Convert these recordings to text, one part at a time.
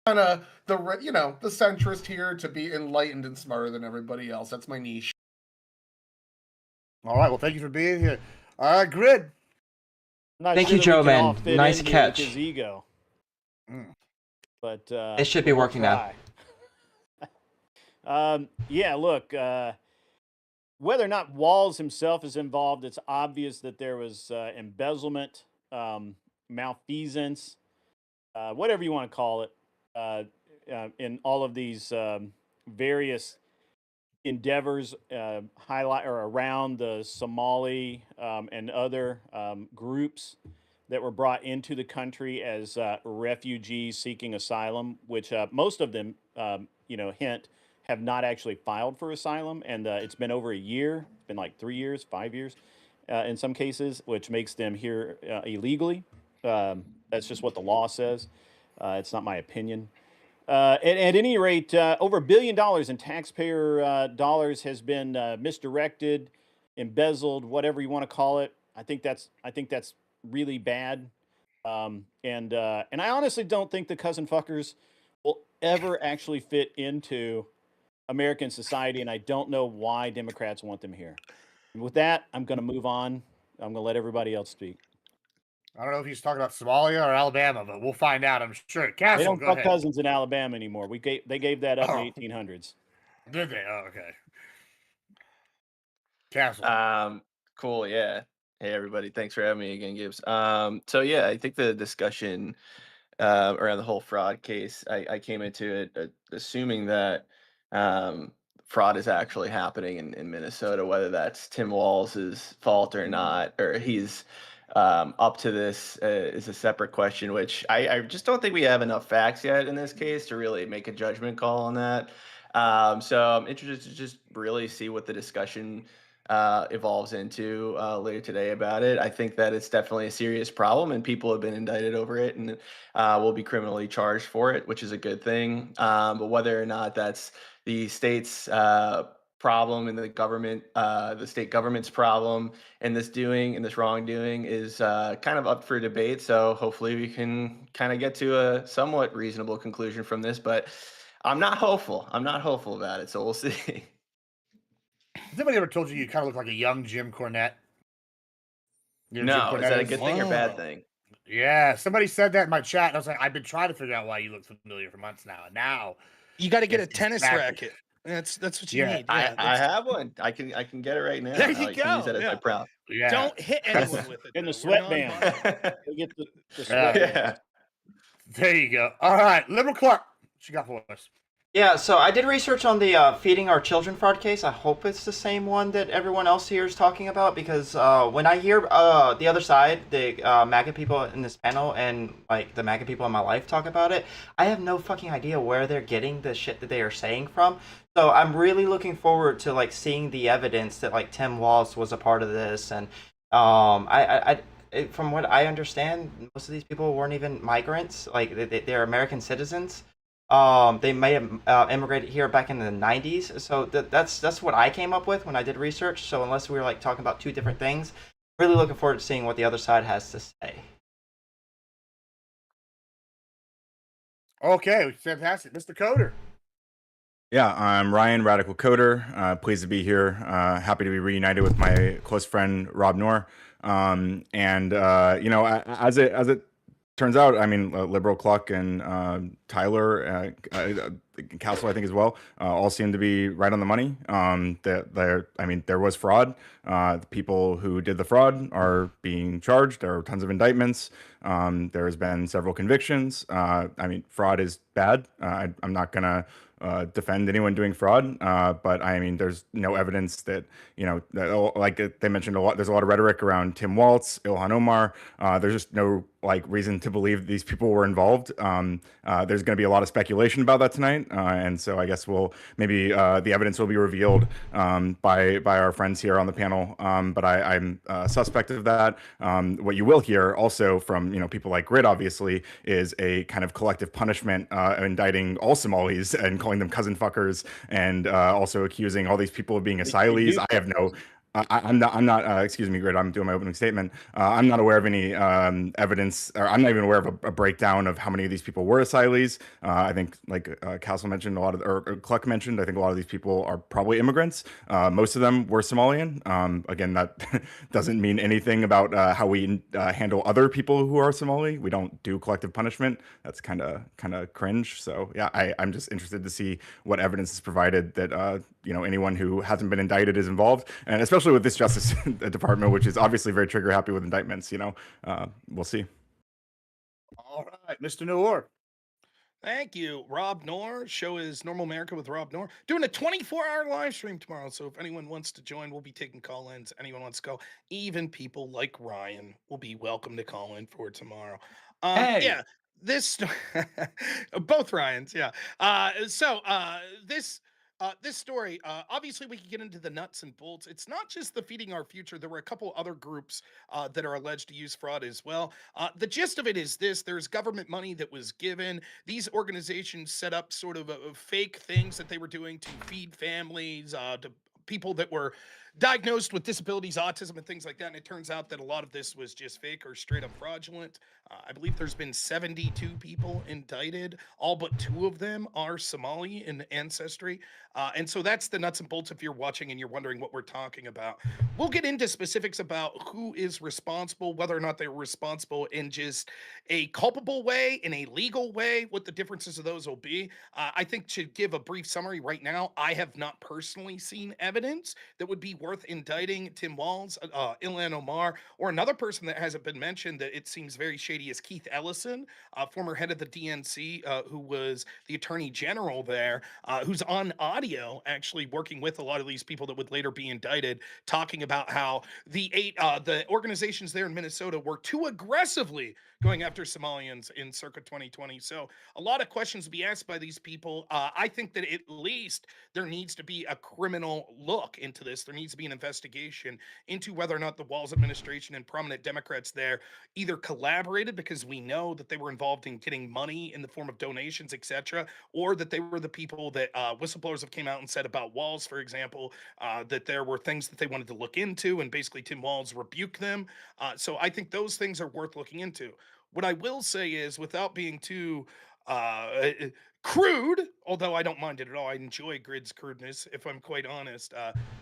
kind of the the centrist here to be enlightened and smarter than everybody else. That's my niche. All right. Well, thank you for being here. All right, Grid. Thank you, Joe, man. Nice catch. His ego. But it should be working now. Yeah, look, whether or not Walz himself is involved, it's obvious that there was embezzlement, malfeasance, whatever you want to call it, in all of these various endeavors highlight or around the Somali and other groups that were brought into the country as refugees seeking asylum, which most of them, hint, have not actually filed for asylum. And it's been over a year. It's been like 3 years, 5 years in some cases, which makes them here illegally. That's just what the law says. It's not my opinion. At any rate, over $1 billion in taxpayer dollars has been misdirected, embezzled, whatever you want to call it. I think that's really bad. And I honestly don't think the cousin fuckers will ever actually fit into American society, and I don't know why Democrats want them here. And with that, I'm going to move on. I'm going to let everybody else speak. I don't know if he's talking about Somalia or Alabama, but we'll find out. I'm sure. Castle, they don't go fuck ahead. cousins in Alabama anymore. They gave that up in the 1800s. Did they? Oh, okay. Castle. Cool. Yeah. Hey, everybody. Thanks for having me again, Gibbs. So yeah, I think the discussion around the whole fraud case, I came into it assuming that fraud is actually happening in Minnesota, whether that's Tim Walz's fault or not, or he's up to this is a separate question, which I just don't think we have enough facts yet in this case to really make a judgment call on that. So I'm interested to just really see what the discussion evolves into later today about it. I think that it's definitely a serious problem, and people have been indicted over it and will be criminally charged for it, which is a good thing. But whether or not that's the state's problem and the state government's problem in this wrongdoing is kind of up for debate. So hopefully we can kind of get to a somewhat reasonable conclusion from this, but I'm not hopeful. I'm not hopeful about it. So we'll see. Has anybody ever told you kind of look like a young Jim Cornette? No, Jim Cornette is that a good thing or bad thing? Yeah, somebody said that in my chat, and I was like, I've been trying to figure out why you look familiar for months now. And now you got to get a tennis racket. That's what you need. Yeah, I have one. I can get it right now. There you go. Use that as my prop. Yeah. Don't hit anyone with it. In the sweatband. Get the sweatband. Yeah. There you go. All right, Liberal Clark, what you got for us? Yeah, so I did research on the feeding our children fraud case. I hope it's the same one that everyone else here is talking about, because when I hear the other side, the MAGA people in this panel and like the MAGA people in my life talk about it, I have no fucking idea where they're getting the shit that they are saying from. So I'm really looking forward to like seeing the evidence that like Tim Walz was a part of this, and from what I understand, most of these people weren't even migrants. Like they're American citizens. They may have immigrated here back in the 90s. So that's what I came up with when I did research. So unless we were like talking about two different things, really looking forward to seeing what the other side has to say. Okay, fantastic. Mr. Coder. Yeah, I'm Ryan, Radical Coder. Pleased to be here. Happy to be reunited with my close friend Rob Noor. As it turns out, I mean, Liberal Cluck and Tyler, Castle, I think as well, all seem to be right on the money. There was fraud. The people who did the fraud are being charged. There are tons of indictments. There has been several convictions. Fraud is bad. I'm not gonna defend anyone doing fraud, but I mean, there's no evidence that, like they mentioned a lot, there's a lot of rhetoric around Tim Walz, Ilhan Omar. There's just no reason to believe these people were involved. There's going to be a lot of speculation about that tonight, and so I guess the evidence will be revealed by our friends here on the panel. But I'm suspect of that. What you will hear also from people like Grid, obviously, is a kind of collective punishment, indicting all Somalis and calling them cousin fuckers, and also accusing all these people of being asylees. I'm not. I'm not. Excuse me, Grid. I'm doing my opening statement. I'm not aware of any evidence, or I'm not even aware of a breakdown of how many of these people were asylees. I think, like Castle mentioned, a lot of, or Cluck mentioned, I think a lot of these people are probably immigrants. Most of them were Somalian. Again, that doesn't mean anything about how we handle other people who are Somali. We don't do collective punishment. That's kind of cringe. So yeah, I'm just interested to see what evidence is provided that anyone who hasn't been indicted is involved, and especially with this Justice Department, which is obviously very trigger happy with indictments. We'll see. All right, Mr. Noor. Thank you, Rob Noor. Show is Normal America with Rob Noor. Doing a 24-hour live stream tomorrow. So if anyone wants to join, we'll be taking call-ins. Anyone wants to go, even people like Ryan will be welcome to call in for tomorrow. Hey. Yeah, this both Ryans. Yeah. This story, obviously, we can get into the nuts and bolts. It's not just the Feeding Our Future. There were a couple other groups that are alleged to use fraud as well. The gist of it is this: there's government money that was given. These organizations set up sort of fake things that they were doing to feed families, to people that were diagnosed with disabilities, autism, and things like that. And it turns out that a lot of this was just fake or straight up fraudulent. I believe there's been 72 people indicted. All but 2 of them are Somali in ancestry. And so that's the nuts and bolts if you're watching and you're wondering what we're talking about. We'll get into specifics about who is responsible, whether or not they were responsible in just a culpable way, in a legal way, what the differences of those will be. I think to give a brief summary right now, I have not personally seen evidence that would be worth indicting Tim Walz, Ilhan Omar, or another person that hasn't been mentioned that it seems very shady is Keith Ellison, former head of the DNC, who was the attorney general there, who's on audio actually working with a lot of these people that would later be indicted, talking about how the organizations there in Minnesota were too aggressively going after Somalians in circa 2020. So a lot of questions to be asked by these people. I think that at least there needs to be a criminal look into this. There needs to be an investigation into whether or not the Walz administration and prominent Democrats there either collaborated, because we know that they were involved in getting money in the form of donations, etc., or that they were the people that whistleblowers have came out and said about Walz, for example, that there were things that they wanted to look into, and basically Tim Walz rebuked them. So I think those things are worth looking into. What I will say is, without being too crude, although I don't mind it at all, I enjoy Grid's crudeness, if I'm quite honest.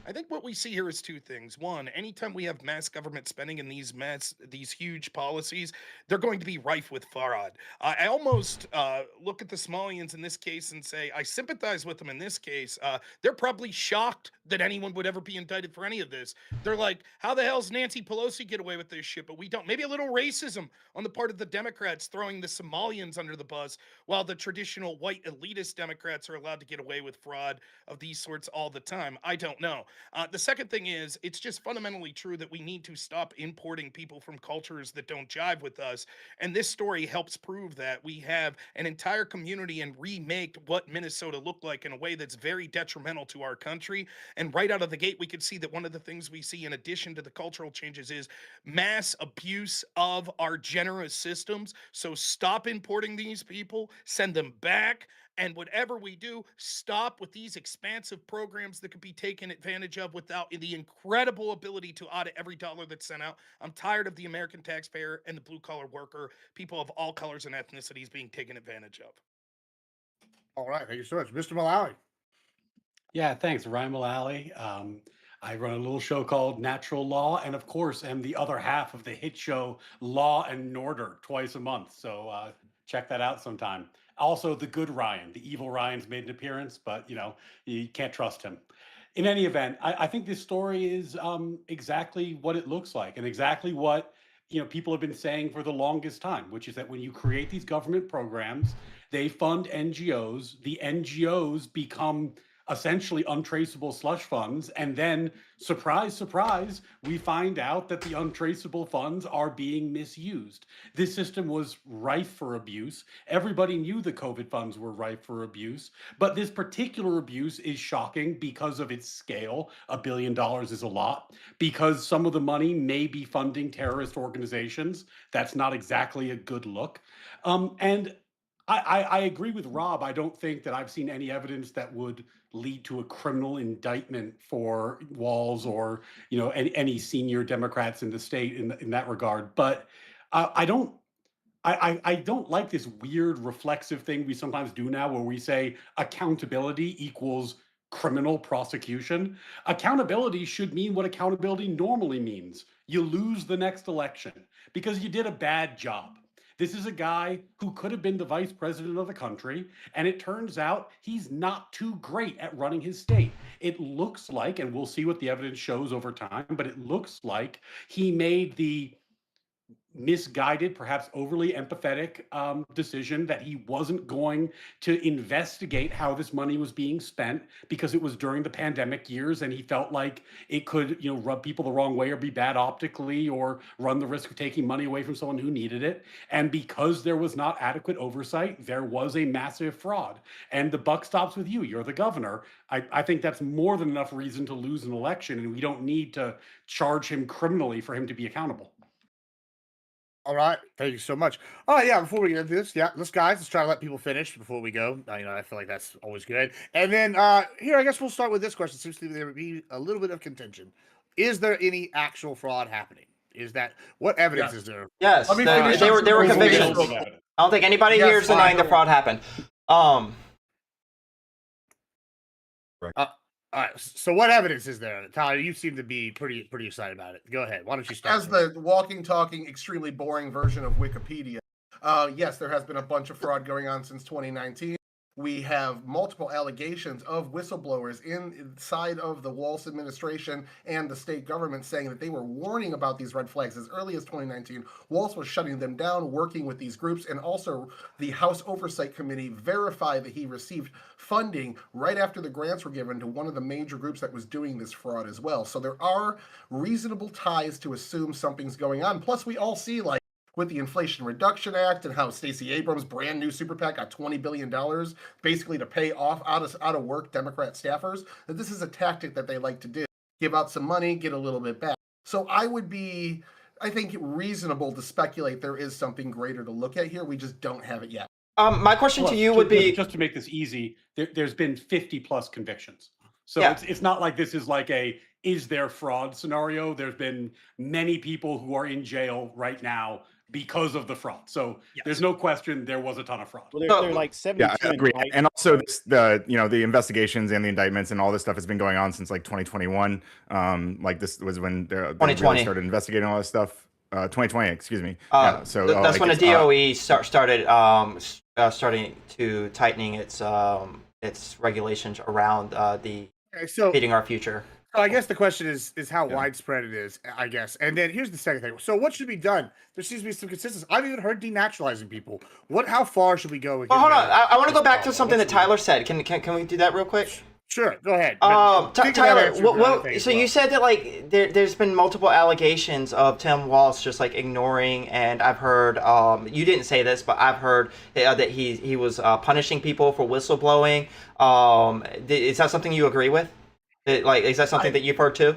I think what we see here is 2 things. One, anytime we have mass government spending and these huge policies, they're going to be rife with fraud. I almost look at the Somalians in this case and say I sympathize with them in this case. They're probably shocked that anyone would ever be indicted for any of this. They're like, how the hell's Nancy Pelosi get away with this shit, but we don't? Maybe a little racism on the part of the Democrats throwing the Somalians under the bus, while the traditional white elitist Democrats are allowed to get away with fraud of these sorts all the time. I don't know. The second thing is, it's just fundamentally true that we need to stop importing people from cultures that don't jive with us. And this story helps prove that we have an entire community and remake what Minnesota looked like in a way that's very detrimental to our country. And right out of the gate, we could see that one of the things we see in addition to the cultural changes is mass abuse of our generous systems. So stop importing these people, send them back. And whatever we do, stop with these expansive programs that could be taken advantage of without the incredible ability to audit every dollar that's sent out. I'm tired of the American taxpayer and the blue collar worker, people of all colors and ethnicities being taken advantage of. All right, thank you so much. Mr. Malawi. Yeah, thanks. Ryan Mullally. I run a little show called Natural Law, and of course, am the other half of the hit show Law and Order twice a month. So check that out sometime. Also, the good Ryan, the evil Ryan's made an appearance, but you can't trust him. In any event, I think this story is exactly what it looks like, and exactly what people have been saying for the longest time, which is that when you create these government programs, they fund NGOs. The NGOs become essentially untraceable slush funds, and then surprise, surprise, we find out that the untraceable funds are being misused. This system was rife for abuse. Everybody knew the COVID funds were rife for abuse, but this particular abuse is shocking because of its scale. $1 billion is a lot. Because some of the money may be funding terrorist organizations. That's not exactly a good look. And I agree with Rob. I don't think that I've seen any evidence that would lead to a criminal indictment for Walz or any senior Democrats in the state in that regard. But I don't. I don't like this weird reflexive thing we sometimes do now where we say accountability equals criminal prosecution. Accountability should mean what accountability normally means. You lose the next election because you did a bad job. This is a guy who could have been the vice president of the country, and it turns out he's not too great at running his state. It looks like, and we'll see what the evidence shows over time, but it looks like he made the misguided, perhaps overly empathetic decision that he wasn't going to investigate how this money was being spent because it was during the pandemic years and he felt like it could, rub people the wrong way or be bad optically or run the risk of taking money away from someone who needed it. And because there was not adequate oversight, there was a massive fraud. And the buck stops with you. You're the governor. I think that's more than enough reason to lose an election, and we don't need to charge him criminally for him to be accountable. All right, thank you so much. Oh yeah, before we get into this, let's try to let people finish before we go. I feel like that's always good. And then here, I guess we'll start with this question. Seems to there be a little bit of contention. Is there any actual fraud happening? Is that what evidence is there? Yes, Let me there finish they were up there were some convictions. information. I don't think anybody Yes, here is denying the fine. fraud happened. All right, so what evidence is there? Tyler, you seem to be pretty excited about it. Go ahead. Why don't you start? As the walking, talking, extremely boring version of Wikipedia, yes, there has been a bunch of fraud going on since 2019. We have multiple allegations of whistleblowers inside of the Walz administration and the state government saying that they were warning about these red flags as early as 2019. Walz was shutting them down, working with these groups, and also the House Oversight Committee verified that he received funding right after the grants were given to one of the major groups that was doing this fraud as well. So there are reasonable ties to assume something's going on. Plus, we all see, like, with the Inflation Reduction Act and how Stacey Abrams' brand new super PAC got $20 billion basically to pay off out of work Democrat staffers, that this is a tactic that they like to do. Give out some money, get a little bit back. So I think, reasonable to speculate there is something greater to look at here. We just don't have it yet. My question to you would be, just to make this easy, there's been 50 plus convictions. So Yeah. it's not like this is like is there fraud scenario. There's been many people who are in jail right now because of the fraud. So there's no question there was a ton of fraud. Well, they're like 72. Yeah, I agree. And also the investigations and the indictments and all this stuff has been going on since like 2021. Like this was when they really 2020. started investigating all this stuff. 2020, excuse me. So that's when the DOE starting to tightening its regulations around the feeding our future. So I guess the question is how widespread it is, I guess. And then here's the second thing. So what should be done? There seems to be some consistency. I've even heard denaturalizing people. How far should we go with Well, hold on. I want to go back to something that Tyler said. Can we do that real quick? Sure, go ahead. Tyler, so you said that like there's been multiple allegations of Tim Walz just like ignoring, and I've heard you didn't say this, but I've heard that he was punishing people for whistleblowing. Is that something you agree with? Is that something that you've heard too?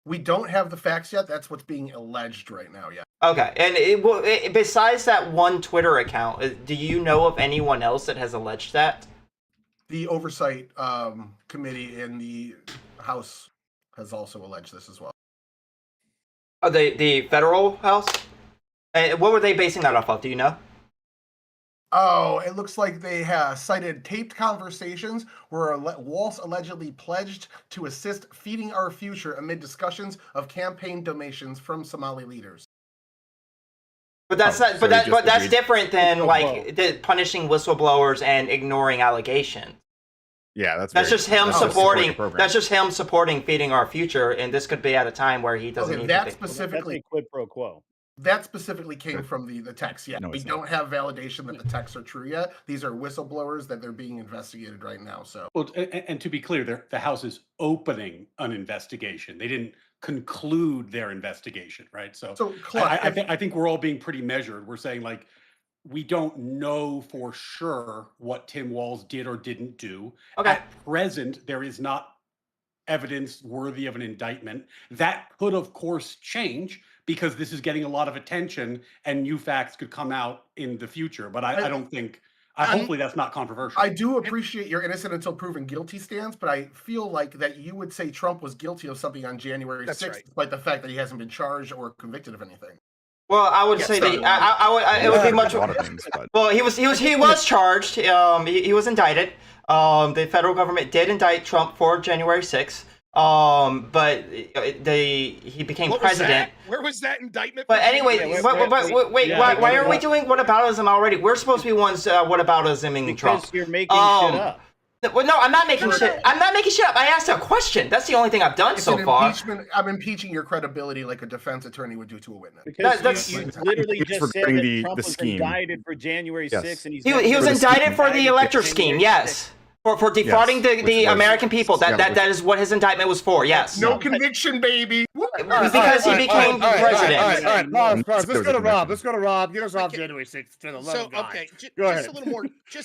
We don't have the facts yet. That's what's being alleged right now, yeah. Okay, and besides that one Twitter account, do you know of anyone else that has alleged that? The Oversight Committee in the House has also alleged this as well. The federal House? And what were they basing that off of? Do you know? Oh, it looks like they cited taped conversations where Walz allegedly pledged to assist feeding our future amid discussions of campaign donations from Somali leaders. But that's Oh, so that's different than Whoa. punishing whistleblowers and ignoring allegations. Yeah, That's just him supporting. the program. That's just him supporting feeding our future, and this could be at a time where he doesn't Okay, need that to. That's specifically a quid pro quo. That specifically came from the text. Yeah, No, we it's don't have validation that the texts are true yet. These are whistleblowers that they're being investigated right now. So, Well, and to be clear, the House is opening an investigation. They didn't conclude their investigation, right? So Clark, I think we're all being pretty measured. We're saying like we don't know for sure what Tim Walz did or didn't do. Okay. At present, there is not evidence worthy of an indictment. That could, of course, change because this is getting a lot of attention and new facts could come out in the future. But I don't think Hopefully that's not controversial. I do appreciate your innocent until proven guilty stance, but I feel like that you would say Trump was guilty of something on January 6th, right. despite the fact that he hasn't been charged or convicted of anything. Well, I would Yes, say sorry. that it would be much. A lot of things, but Well, he was charged. He was indicted. The federal government did indict Trump for January 6th. But he became What was president. that? Where was that indictment? But for anyway, January? wait, Yeah, why are we doing whataboutism already? We're supposed to be ones whataboutisming Trump. Because you're making shit up. Well, no, I'm not making shit. I'm not making shit up. I asked a question. That's the only thing I've done It's so an far. impeachment. I'm impeaching your credibility like a defense attorney would do to a witness. Because that's- you literally It's just said regarding that the Trump was scheme. indicted for January Yes. 6th, and he's He was For the indicted scheme. for the electric scheme. Yes. For defrauding Yes, the which was- American people. yeah, That is what his indictment was for. Yes. No conviction, baby. Because he became president. All right, pause. Let's There was go to a Rob. conviction. Let's go to Rob. Get us off Okay. January 6th to the love So of God. okay, Go just ahead.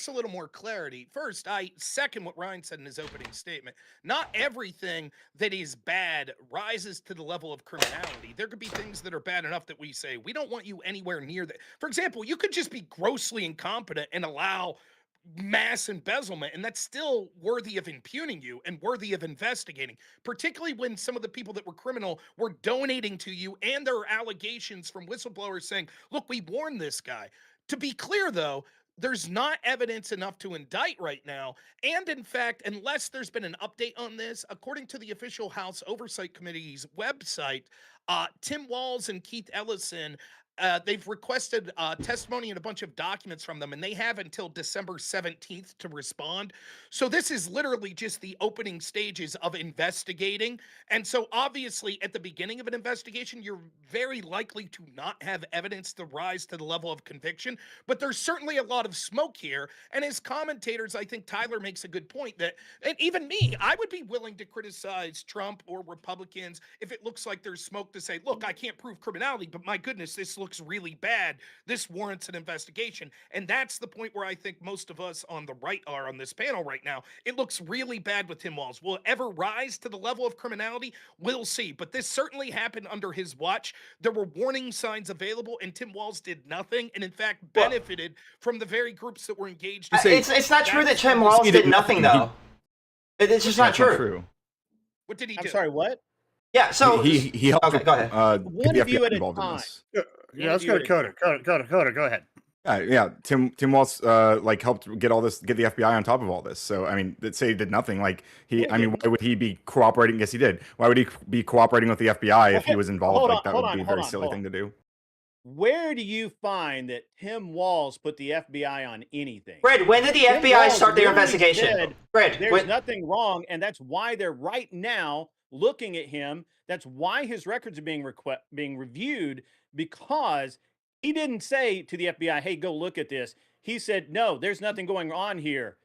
a little more clarity. First, I second what Ryan said in his opening statement. Not everything that is bad rises to the level of criminality. There could be things that are bad enough that we say we don't want you anywhere near that. For example, you could just be grossly incompetent and allow mass embezzlement, and that's still worthy of impugning you and worthy of investigating, particularly when some of the people that were criminal were donating to you, and there are allegations from whistleblowers saying, look, we warned this guy. To be clear, though, there's not evidence enough to indict right now. And in fact, unless there's been an update on this, according to the official House Oversight Committee's website, Tim Walz and Keith Ellison, they've requested testimony and a bunch of documents from them, and they have until December 17th to respond. So this is literally just the opening stages of investigating. And so obviously at the beginning of an investigation, you're very likely to not have evidence to rise to the level of conviction, but there's certainly a lot of smoke here. And as commentators, I think Tyler makes a good point that, and even me, I would be willing to criticize Trump or Republicans if it looks like there's smoke to say, look, I can't prove criminality, but my goodness, this looks really bad. This warrants an investigation. And that's the point where I think most of us on the right are on this panel right now. It looks really bad with Tim Walz. Will it ever rise to the level of criminality? We'll see. But this certainly happened under his watch. There were warning signs available, and Tim Walz did nothing, and in fact benefited from the very groups that were engaged. It's not true that Tim Walz did nothing, though. It's just not That's true. What did he I'm do? sorry, what? Yeah, so he helped. Okay, go ahead. One get of the you FBI at a involved in time. this. Yeah, let's go to Coda. Coda, go ahead. Yeah, Tim Walz helped get the FBI on top of all this. So I mean, that say he did nothing. Like why would he be cooperating? Yes, he did. Why would he be cooperating with the FBI if he was involved? That would be a very silly thing to do. Where do you find that Tim Walz put the FBI on anything? Fred, when did the Tim FBI Walz start their literally investigation? said Fred, There's nothing wrong, and that's why they're right now looking at him. That's why his records are being reviewed, because he didn't say to the FBI, hey, go look at this. He said, no, there's nothing going on here.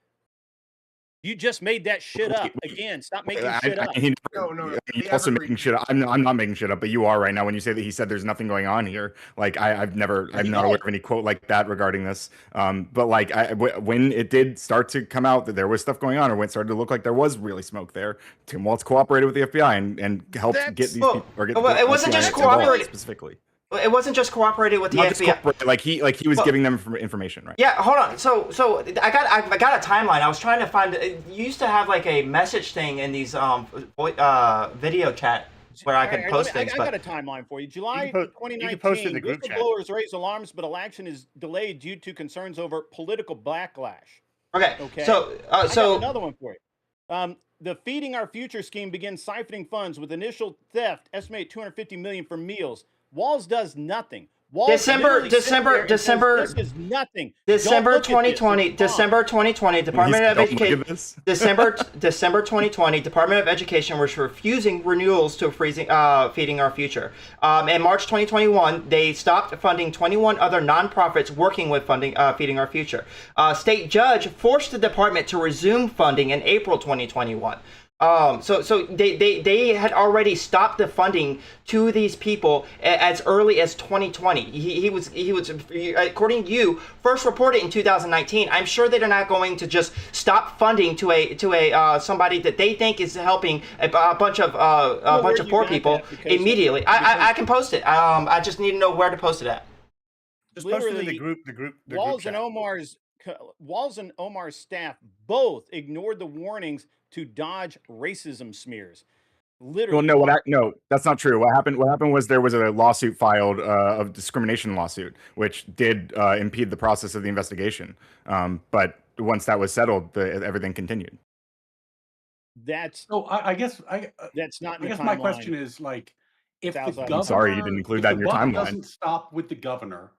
You just made that shit up. Again, stop making shit up. No. You're also making shit up. I'm not making shit up, but you are right now when you say that he said there's nothing going on here. Like I'm not aware of any quote like that regarding this. But like when it did start to come out that there was stuff going on, or when it started to look like there was really smoke there, Tim Walz cooperated with the FBI and helped get these people. Or get it wasn't the just FBI involved cooperating specifically. It wasn't just cooperating with the Not just FBI. cooperated, like he was giving them information, right? Yeah, hold on. So I got a timeline. I was trying to find. You used to have like a message thing in these video chat where I could post things. I got a timeline for you. July You can post it in 2019, the group chat. whistleblowers raise alarms, but election is delayed due to concerns over political backlash. Okay. Okay. So I got another one for you. The Feeding Our Future scheme begins siphoning funds with initial theft, estimate $250 million for meals. Walz does nothing. Walz December literally sits there and says, this is nothing. December Don't look at this. 2020. It's fine. December 2020. Department of Don't look at Education. this. December 2020. Department of Education was refusing renewals to Feeding Our Future. In March 2021, they stopped funding 21 other nonprofits working with Feeding Our Future. State judge forced the department to resume funding in April 2021. So they had already stopped the funding to these people as early as 2020. He was according to you first reported in 2019. I'm sure that they're not going to just stop funding to a somebody that they think is helping a bunch of poor people immediately. I can post it. I just need to know where to post it at. Just post it in Literally, the group. The group Walz chat. and Omar's Walz and Omar's staff both ignored the warnings to dodge racism smears. Literally. Well, no, that's not true. What happened was there was a lawsuit filed, a discrimination lawsuit, which did impede the process of the investigation. But once that was settled, everything continued. That's So I guess that's not. In I the guess my timeline. question is like, if the Sounds like- governor, I'm sorry you didn't include if that the in your buck timeline. doesn't stop with the governor,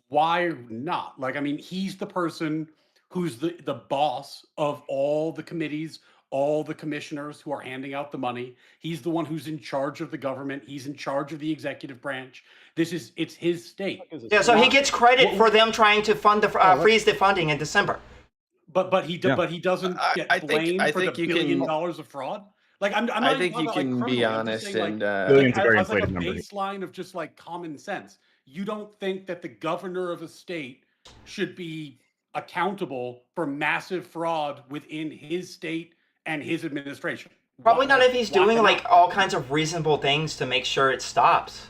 why not? Like, I mean, he's the person who's the boss of all the committees, all the commissioners who are handing out the money. He's the one who's in charge of the government. He's in charge of the executive branch. It's his state. Yeah, so he gets credit What- for them trying to fund the let's- freeze the funding in December. But he Yeah. doesn't get I blamed think for the you $1 billion can- of fraud. Like I'm not I even think talking you about, like, can be criminal. I'm just honest saying, like, and Billions a very as like a inflated number. baseline of just like common sense. You don't think that the governor of a state should be accountable for massive fraud within his state and his administration? Probably Why- not if he's why doing not? like all kinds of reasonable things to make sure it stops.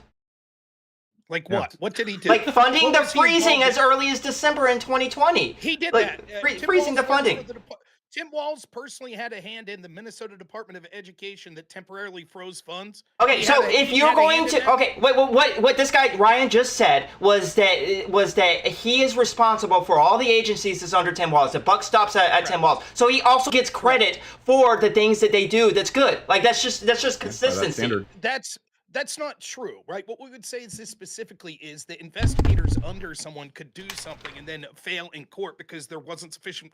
Like Yeah. what? What did he do? Like funding What the was he freezing involved as early as December in 2020. He did Like, that. Tim freezing the Walz worked funding. for the Tim Walz personally had a hand in the Minnesota Department of Education that temporarily froze funds. Okay, He so had a- if he you're had a going hand in to that? okay, wait, what this guy Ryan just said was that he is responsible for all the agencies that's under Tim Walz. The buck stops at Tim Walz, so he also gets credit for the things that they do. That's good. Like that's just consistency. standard. That's not true, right? What we would say is this specifically is that investigators under someone could do something and then fail in court because there wasn't sufficient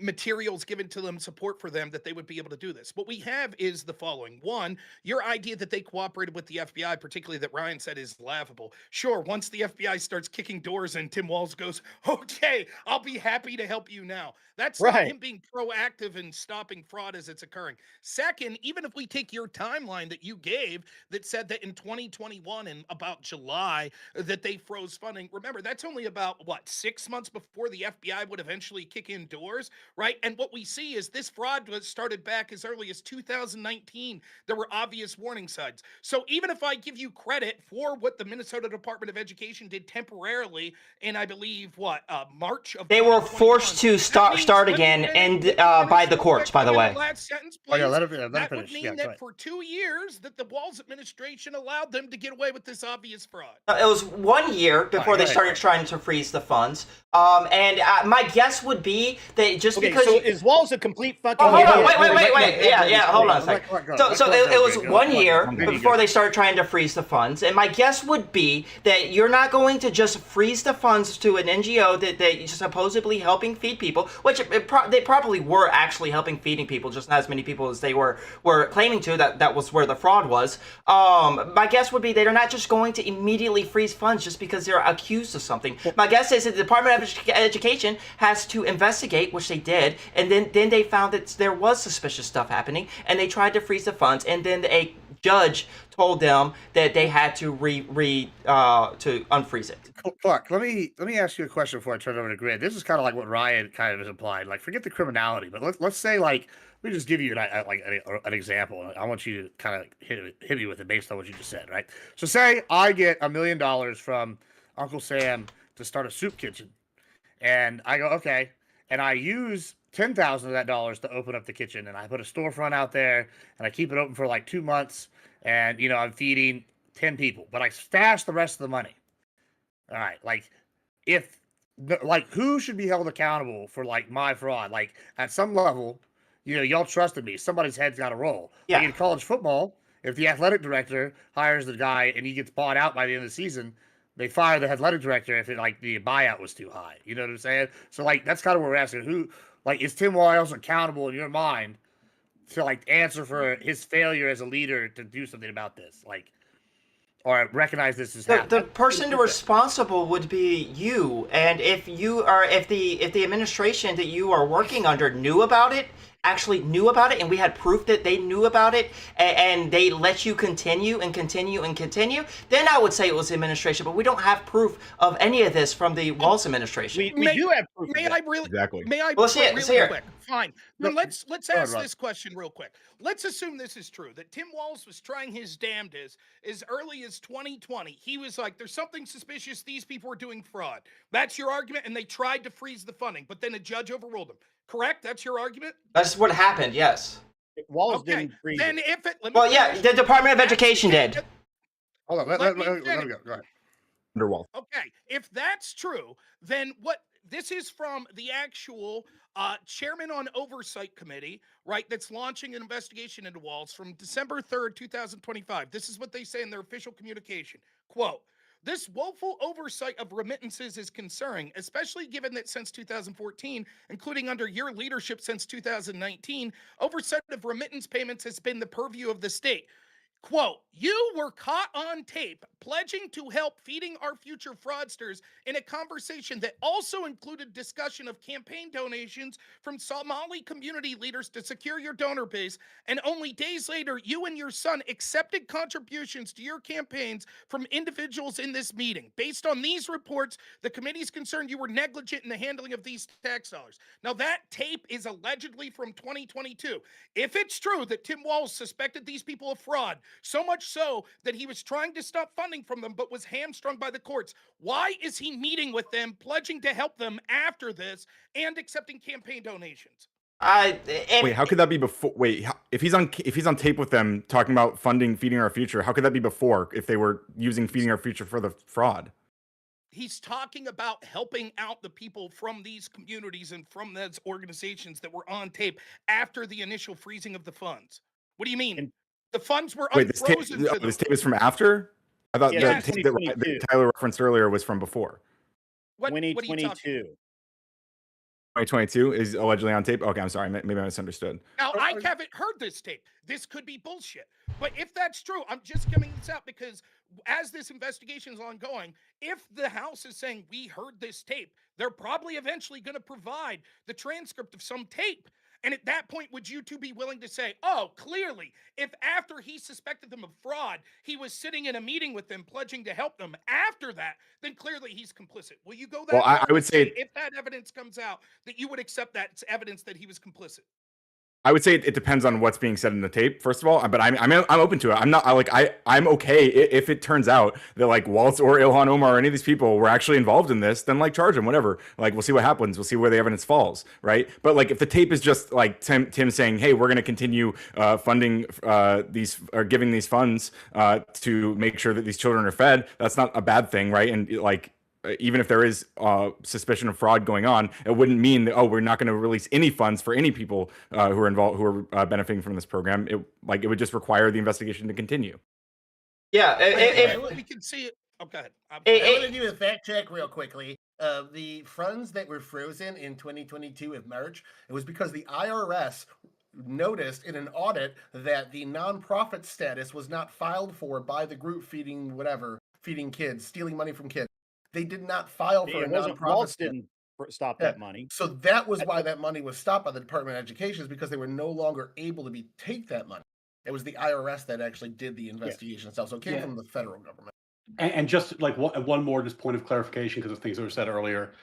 materials given to them, support for them, that they would be able to do this. What we have is the following. One, your idea that they cooperated with the FBI, particularly that Ryan said, is laughable. Sure, once the FBI starts kicking doors and Tim Walz goes, okay, I'll be happy to help you now. That's not Right. him being proactive in stopping fraud as it's occurring. Second, even if we take your timeline that you gave that said that in 2021 and about July that they froze funding, remember, that's only about, what, 6 months before the FBI would eventually kick in doors, right? And what we see is this fraud was started back as early as 2019. There were obvious warning signs. So even if I give you credit for what the Minnesota Department of Education did temporarily in, I believe, March of They were 2021, forced to that start means- again let me and finish by the real courts, quick. by the Let me way. last sentence, Oh yeah, please. let him That finish. would mean Yeah, go that ahead. for 2 years that the Walz administration allowed them to get away with this obvious fraud. It was 1 year before Right, they right. started trying to freeze the funds. And my guess would be that just Okay, because so you- is Walz a complete fucking? Oh, hold on, idiot? wait. Yeah, hold on a second. So it was 1 year There you before go. they started trying to freeze the funds. And my guess would be that you're not going to just freeze the funds to an NGO that supposedly helping feed people, which they probably were actually helping feeding people, just not as many people as they were claiming to. That was where the fraud was. My guess would be they're not just going to immediately freeze funds just because they're accused of something. My guess is that the Department of Education has to investigate, which they did, and then they found that there was suspicious stuff happening, and they tried to freeze the funds, and then a judge told them that they had to to unfreeze it. Clark, let me ask you a question before I turn it over to Grid. This is kind of like what Ryan kind of has implied. Like, forget the criminality, but let's say, like, let me just give you an example. I want you to kind of hit me with it based on what you just said, right? So, say I get $1 million from Uncle Sam to start a soup kitchen, and I go, okay, and I use 10,000 of that dollars to open up the kitchen, and I put a storefront out there, and I keep it open for like 2 months, and I'm feeding 10 people, but I stash the rest of the money. All right, like, who should be held accountable for like my fraud? Like, at some level, y'all trusted me. Somebody's head's got to roll. Yeah. Like in college football, if the athletic director hires the guy and he gets bought out by the end of the season, they fire the athletic director if the buyout was too high. You know what I'm saying? So like that's kind of what we're asking. Who, like, is Tim Walz accountable in your mind to like answer for his failure as a leader to do something about this? Like, or recognize this as The happening? person responsible would be you, and if the administration that you are working under knew about it actually knew about it and we had proof that they knew about it and they let you continue and continue and continue, then I would say it was the administration. But we don't have proof of any of this from the Walz administration. We do have proof. May I really? Exactly. May I? Well, let's hear it, let's really hear it. quick. Fine. Then No, let's go ahead, ask Rob. this question real quick. Let's assume this is true. That Tim Walz was trying his damnedest as early as 2020. He was like, "There's something suspicious. These people are doing fraud." That's your argument, and they tried to freeze the funding, but then a judge overruled them. Correct? That's your argument. That's what happened. Yes. Walz Okay. didn't freeze Then it. if it, let me Well, yeah, finish. the Department of Education did. Hold on. Let Let me me go. finish. Go ahead. Underwall. Okay, if that's true, then what this is from the actual chairman on oversight committee, right? That's launching an investigation into Walz from December 3rd, 2025. This is what they say in their official communication. Quote, this woeful oversight of remittances is concerning, especially given that since 2014, including under your leadership since 2019, oversight of remittance payments has been the purview of the state. Quote, you were caught on tape pledging to help Feeding Our Future fraudsters in a conversation that also included discussion of campaign donations from Somali community leaders to secure your donor base. And only days later, you and your son accepted contributions to your campaigns from individuals in this meeting. Based on these reports, the committee's concerned you were negligent in the handling of these tax dollars. Now, that tape is allegedly from 2022. If it's true that Tim Walz suspected these people of fraud, so much so that he was trying to stop funding from them but was hamstrung by the courts, why is he meeting with them, pledging to help them after this, and accepting campaign donations? Wait, how could that be before? Wait, if he's on tape with them talking about funding Feeding Our Future, how could that be before if they were using Feeding Our Future for the fraud? He's talking about helping out the people from these communities and from those organizations that were on tape after the initial freezing of the funds. What do you mean? And- The funds were Wait, this tape, unfrozen to them. this tape is from after? I thought Yeah, the tape that 2022. Tyler referenced earlier was from before. What are you 2022. talking? 2022 is allegedly on tape. Okay, I'm sorry. Maybe I misunderstood. Now, I haven't heard this tape. This could be bullshit. But if that's true, I'm just giving this out because as this investigation is ongoing, if the House is saying we heard this tape, they're probably eventually going to provide the transcript of some tape. And at that point, would you two be willing to say, oh, clearly, if after he suspected them of fraud, he was sitting in a meeting with them, pledging to help them after that, then clearly he's complicit. Will you go that Well, I far would and say- if that evidence comes out, that you would accept that as evidence that he was complicit? I would say it depends on what's being said in the tape, first of all. But I'm open to it. I'm okay if it turns out that like Waltz or Ilhan Omar or any of these people were actually involved in this. Then like charge them, whatever. Like we'll see what happens. We'll see where the evidence falls, right? But like if the tape is just like Tim saying, hey, we're going to continue funding these or giving these funds to make sure that these children are fed, that's not a bad thing, right? And like, even if there is suspicion of fraud going on, it wouldn't mean that, oh, we're not going to release any funds for any people who are involved, who are benefiting from this program. It would just require the investigation to continue. Yeah, We can see it. Oh, go ahead. I want to do a fact check real quickly. The funds that were frozen in 2022 of March, it was because the IRS noticed in an audit that the nonprofit status was not filed for by the group feeding kids, stealing money from kids. They did not file for It a wasn't nonprofit. Waltz didn't stop Yeah. that money. So that was why that money was stopped by the Department of Education, is because they were no longer able to take that money. It was the IRS that actually did the investigation itself. So it came from the federal government. And just like one more just point of clarification because of things that were said earlier.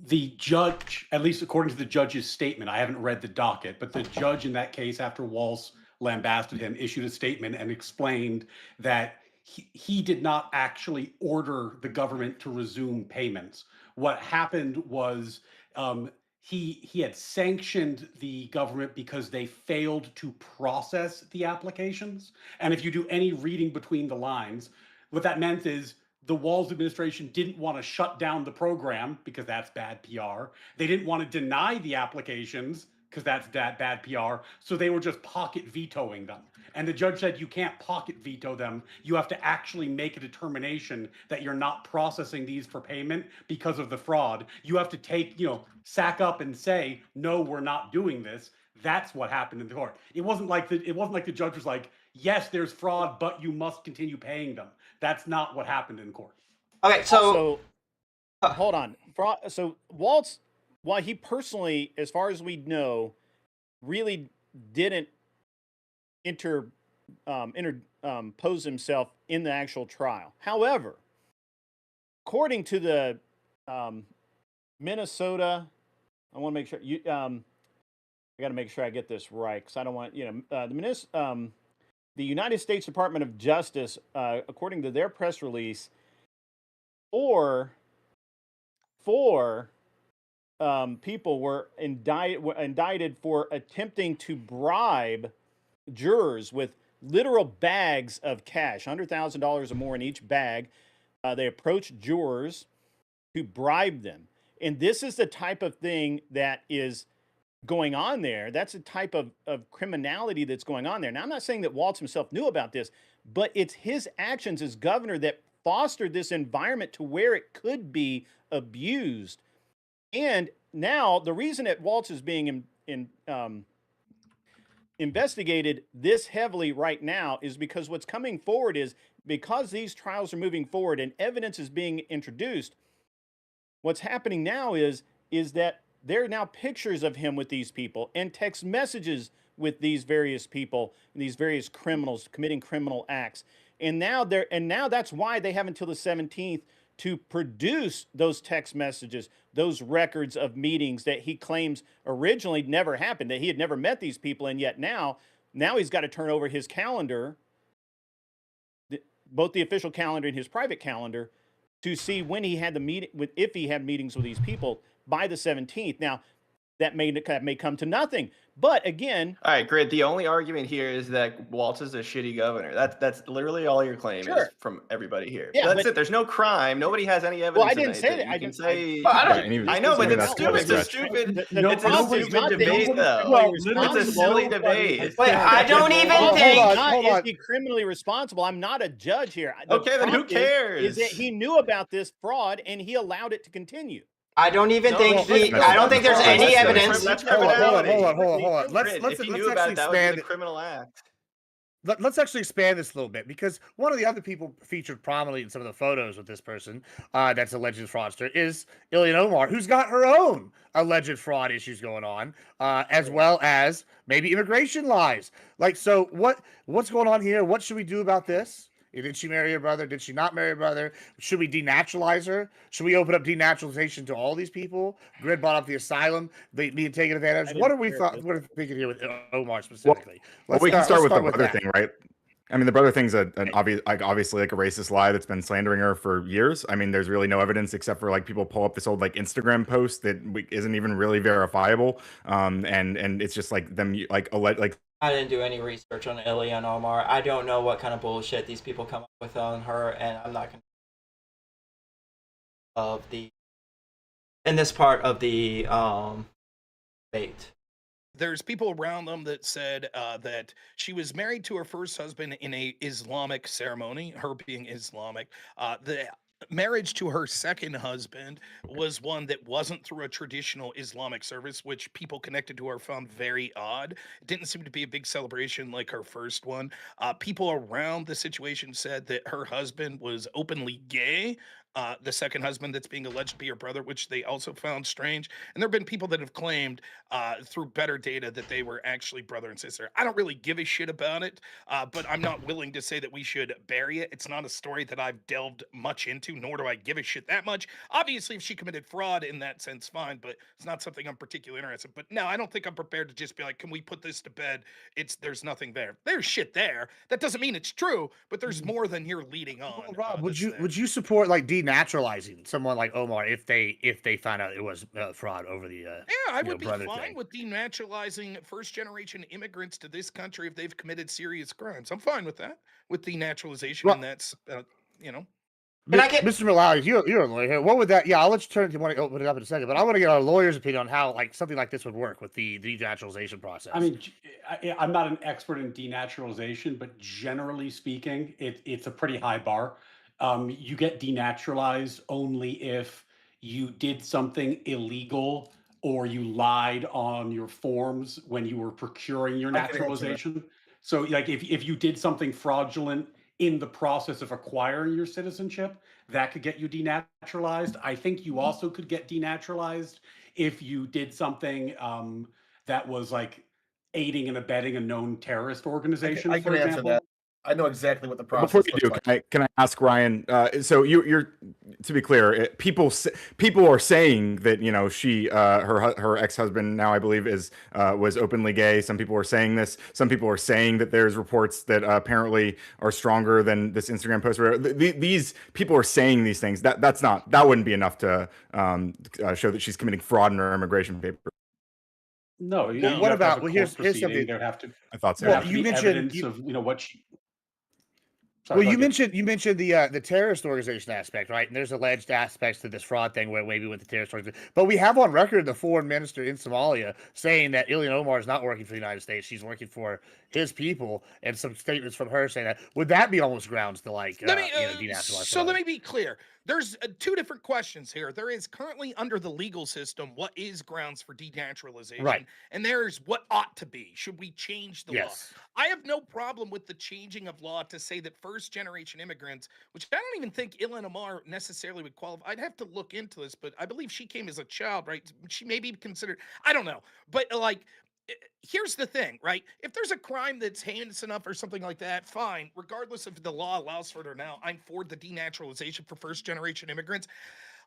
The judge, at least according to the judge's statement, I haven't read the docket, but the judge in that case, after Waltz lambasted him, issued a statement and explained that he did not actually order the government to resume payments. What happened was he had sanctioned the government because they failed to process the applications. And if you do any reading between the lines, what that meant is the Walz administration didn't want to shut down the program because that's bad PR. They didn't want to deny the applications because that's bad PR. So they were just pocket vetoing them. And the judge said, you can't pocket veto them. You have to actually make a determination that you're not processing these for payment because of the fraud. You have to sack up and say, no, we're not doing this. That's what happened in the court. It wasn't like the judge was like, yes, there's fraud, but you must continue paying them. That's not what happened in court. Okay, so hold on. So Waltz, while he personally, as far as we know, really didn't pose himself in the actual trial. However, according to the Minnesota, I want to make sure I got to make sure I get this right because I don't want the United States Department of Justice, according to their press release, four people were indicted for attempting to bribe jurors with literal bags of cash, $100,000 or more in each bag. They approached jurors to bribe them. And this is the type of thing that is going on there. That's the type of criminality that's going on there. Now, I'm not saying that Walz himself knew about this, but it's his actions as governor that fostered this environment to where it could be abused. And now the reason that Walz is being investigated this heavily right now is because what's coming forward is because these trials are moving forward and evidence is being introduced. What's happening now is that there are now pictures of him with these people and text messages with these various people and these various criminals committing criminal acts. And now that's why they have until the 17th to produce those text messages, those records of meetings that he claims originally never happened, that he had never met these people. And yet now he's got to turn over his calendar, both the official calendar and his private calendar, to see when he had the meeting if he had meetings with these people by the 17th. Now, that may come to nothing. But again, all right, Grid. The only argument here is that Walz is a shitty governor. That's literally all your claim is from everybody here. Yeah, that's it. There's no crime. Nobody has any evidence. Well, I didn't say that. You can say. I know, but that's it's a stupid. It's a stupid debate, though. It's a silly debate. Wait, I don't even think. Hold on. Is he criminally responsible? I'm not a judge here. Okay, then who cares? Is that he knew about this fraud and he allowed it to continue? I don't even think I don't think there's any evidence. That's Hold criminality. on. Let's If he knew actually about it, that would be expand a criminal act. Let's actually expand this a little bit because one of the other people featured prominently in some of the photos with this person that's alleged fraudster is Ilhan Omar, who's got her own alleged fraud issues going on, as well as maybe immigration lies. Like, so what's going on here? What should we do about this? Did she marry her brother? Did she not marry her brother? Should we denaturalize her? Should we open up denaturalization to all these people? Grid brought up the asylum, being taken advantage of. What are we thinking here with Omar specifically? Well, we can start with the brother thing, right? I mean, the brother thing's obviously like a racist lie that's been slandering her for years. I mean, there's really no evidence except for like people pull up this old like Instagram post that isn't even really verifiable. And it's just like them like I didn't do any research on Ilhan Omar. I don't know what kind of bullshit these people come up with on her, and I'm not going in this part of the debate. There's people around them that said that she was married to her first husband in a Islamic ceremony, her being Islamic. The marriage to her second husband was one that wasn't through a traditional Islamic service, which people connected to her found very odd. It didn't seem to be a big celebration like her first one. People around the situation said that her husband was openly gay. The second husband that's being alleged to be her brother, which they also found strange. And there have been people that have claimed through better data that they were actually brother and sister. I don't really give a shit about it, but I'm not willing to say that we should bury it. It's not a story that I've delved much into, nor do I give a shit that much. Obviously, if she committed fraud in that sense, fine, but it's not something I'm particularly interested in. But no, I don't think I'm prepared to just be like, can we put this to bed? There's nothing there. There's shit there. That doesn't mean it's true, but there's more than you're leading on. Well, Rob, would you support like denaturalizing someone like Omar if they found out it was fraud over the I would be fine thing? with denaturalizing first generation immigrants to this country if they've committed serious crimes. I'm fine with that, with denaturalization, and that's Can I get Mr. Mullally, you're a lawyer here. What would that? Yeah, I'll let you turn. You want to open it up in a second, but I want to get our lawyer's opinion on how like something like this would work with the denaturalization process. I mean, I'm not an expert in denaturalization, but generally speaking, it's a pretty high bar. You get denaturalized only if you did something illegal or you lied on your forms when you were procuring your naturalization. So like if you did something fraudulent in the process of acquiring your citizenship, that could get you denaturalized. I think you also could get denaturalized if you did something that was like aiding and abetting a known terrorist organization, I can for answer example? that. I know exactly what the process Before you looks do, like. can I ask Ryan? So you're to be clear, people are saying that she her ex-husband now I believe is was openly gay. Some people are saying this. Some people are saying that there's reports that apparently are stronger than this Instagram post. Where these people are saying these things. That wouldn't be enough to show that she's committing fraud in her immigration papers. No. You Well, have what to have about- a well, court here's proceeding. something- There have to I thought so. there Well, have to you be mentioned- evidence you- of what she. Sorry, Well, go you ahead. mentioned the terrorist organization aspect, right? And there's alleged aspects to this fraud thing where maybe with the terrorist organization. But we have on record the foreign minister in Somalia saying that Ilhan Omar is not working for the United States; she's working for his people. And some statements from her saying that. Would that be almost grounds to let me denationalize? so let me be clear. There's two different questions here. There is currently under the legal system what is grounds for denaturalization, Right. and there's what ought to be. Should we change the law? Yes. I have no problem with the changing of law to say that first generation immigrants, which I don't even think Ilhan Omar necessarily would qualify. I'd have to look into this, but I believe she came as a child, right? She may be considered, I don't know, but here's the thing, right? If there's a crime that's heinous enough or something like that, fine. Regardless if the law allows for it or not, I'm for the denaturalization for first generation immigrants.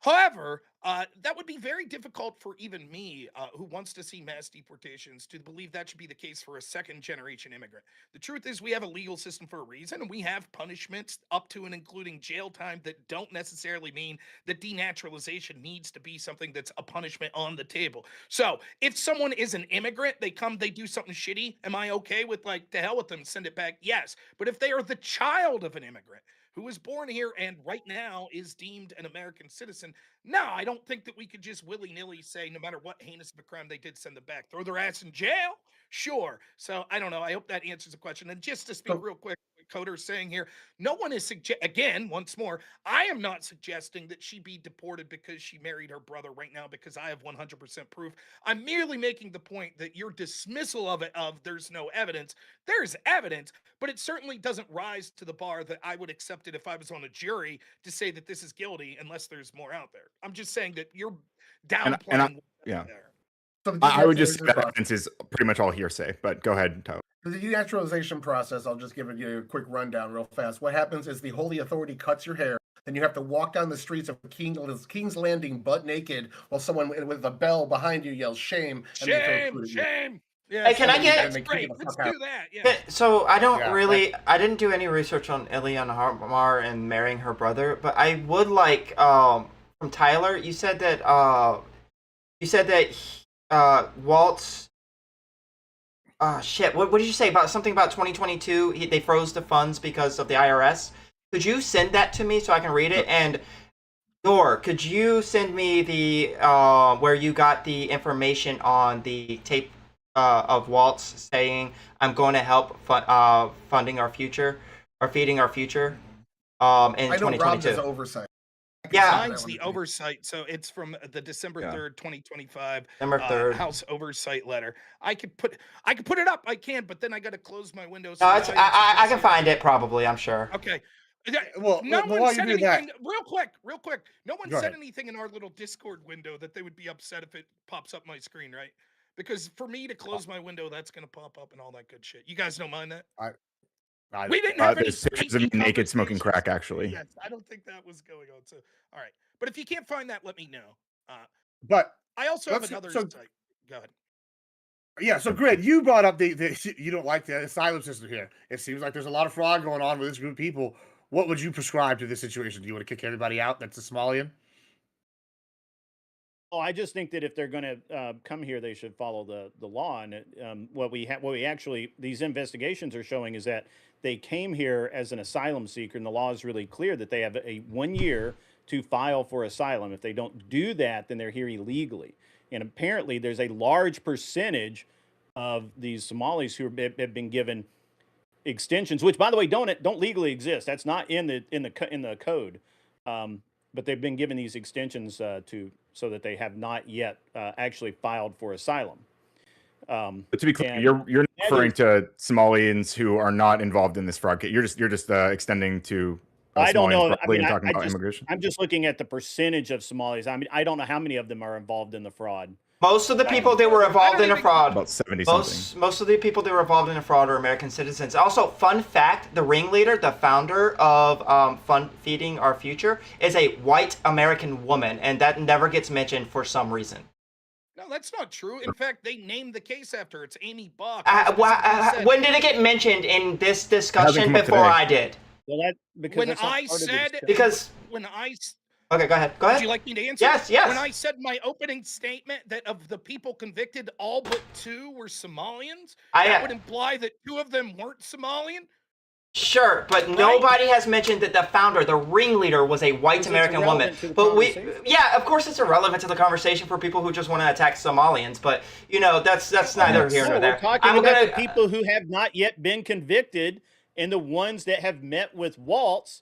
However, that would be very difficult for even me, who wants to see mass deportations, to believe that should be the case for a second generation immigrant. The truth is, we have a legal system for a reason, and we have punishments up to and including jail time that don't necessarily mean that denaturalization needs to be something that's a punishment on the table. So, if someone is an immigrant, they come, they do something shitty, am I okay with, like, to hell with them, send it back? Yes. But if they are the child of an immigrant, who was born here and right now is deemed an American citizen. No, I don't think that we could just willy-nilly say no matter what heinous of a crime they did, send them back. Throw their ass in jail? Sure. So I don't know. I hope that answers the question. And just to speak So- real quick, what Coder's saying here, no one is again, once more, I am not suggesting that she be deported because she married her brother right now because I have 100% proof. I'm merely making the point that your dismissal of it, of there's no evidence, there's evidence, but it certainly doesn't rise to the bar that I would accept it if I was on a jury to say that this is guilty unless there's more out there. I'm just saying that you're downplaying what's yeah. there. So the I would just say denaturalization that process- evidence is pretty much all hearsay. But go ahead, Tyler. The denaturalization process, I'll just give you a quick rundown real fast. What happens is the holy authority cuts your hair, then you have to walk down the streets of King's Landing butt naked while someone with a bell behind you yells shame. And they throw Shame, food at you. shame. Yeah, Hey, can I get- that's And they kick great. you the Let's fuck out. do that. Yeah. Okay, so I don't Yeah, really, I didn't do any research on Ilhan Omar and marrying her brother, but I would like from Tyler. You said that Waltz. Shit. What did you say about something about 2022? They froze the funds because of the IRS. Could you send that to me so I can read it? And Dor, could you send me the where you got the information on the tape of Waltz saying, "I'm going to help funding our future, or feeding our future," in I know Rob 2022. does oversight. Yeah. Mine's the oversight, so it's from the December Yeah. 3rd, 2025 December 3rd. House oversight letter. I could put it up. I can, but then I got to close my windows. No, it's, I can find it probably. I'm sure. Okay. Well, No but one while you said do that- anything. Real quick. No one Go said ahead. anything in our little Discord window that they would be upset if it pops up my screen, right? Because for me to close my window, that's gonna pop up and all that good shit. You guys don't mind that? We didn't have any There's pictures of me spicy naked smoking conversations. crack, actually. Yes, I don't think that was going on. So, all right. But if you can't find that, let me know. But I also have Let's- another so- site. Go ahead. yeah, so Grid, you brought up the you don't like the asylum system here. It seems like there's a lot of fraud going on with this group of people. What would you prescribe to this situation? Do you want to kick everybody out that's a Somalian? Oh, I just think that if they're going to come here, they should follow the law. And what we actually these investigations are showing is that they came here as an asylum seeker, and the law is really clear that they have a 1 year to file for asylum. If they don't do that, then they're here illegally. And apparently, there's a large percentage of these Somalis who have been given extensions, which, by the way, don't legally exist. That's not in the code. But they've been given these extensions so that they have not yet actually filed for asylum. But to be clear, And you're not that referring is- to Somalians who are not involved in this fraud case. You're just extending to I don't Somalians know. broadly and talking I about just- immigration. I'm just looking at the percentage of Somalis. I mean, I don't know how many of them are involved in the fraud. Most of the people that were involved in a fraud, About 70 something. most of the people that were involved in a fraud are American citizens. Also, fun fact: the ringleader, the founder of Feeding Our Future, is a white American woman, and that never gets mentioned for some reason. No, that's not true. In fact, they named the case after her. It's Amy Buck. When did it get mentioned in this hasn't discussion come up before today. I did? Well, that because When that's not I part of the said discussion. Because when I okay, go ahead. Go would ahead. you like me to answer? Yes, yes. When I said my opening statement that of the people convicted, all but 2 were Somalians, that would imply that 2 of them weren't Somalian. Sure, but nobody has mentioned that the founder, the ringleader, was a white Because it's American woman. irrelevant to the But conversation. yeah, of course, it's irrelevant to the conversation for people who just want to attack Somalians. But you know, that's neither here nor No, there. we're talking about the people who have not yet been convicted, and the ones that have met with Waltz.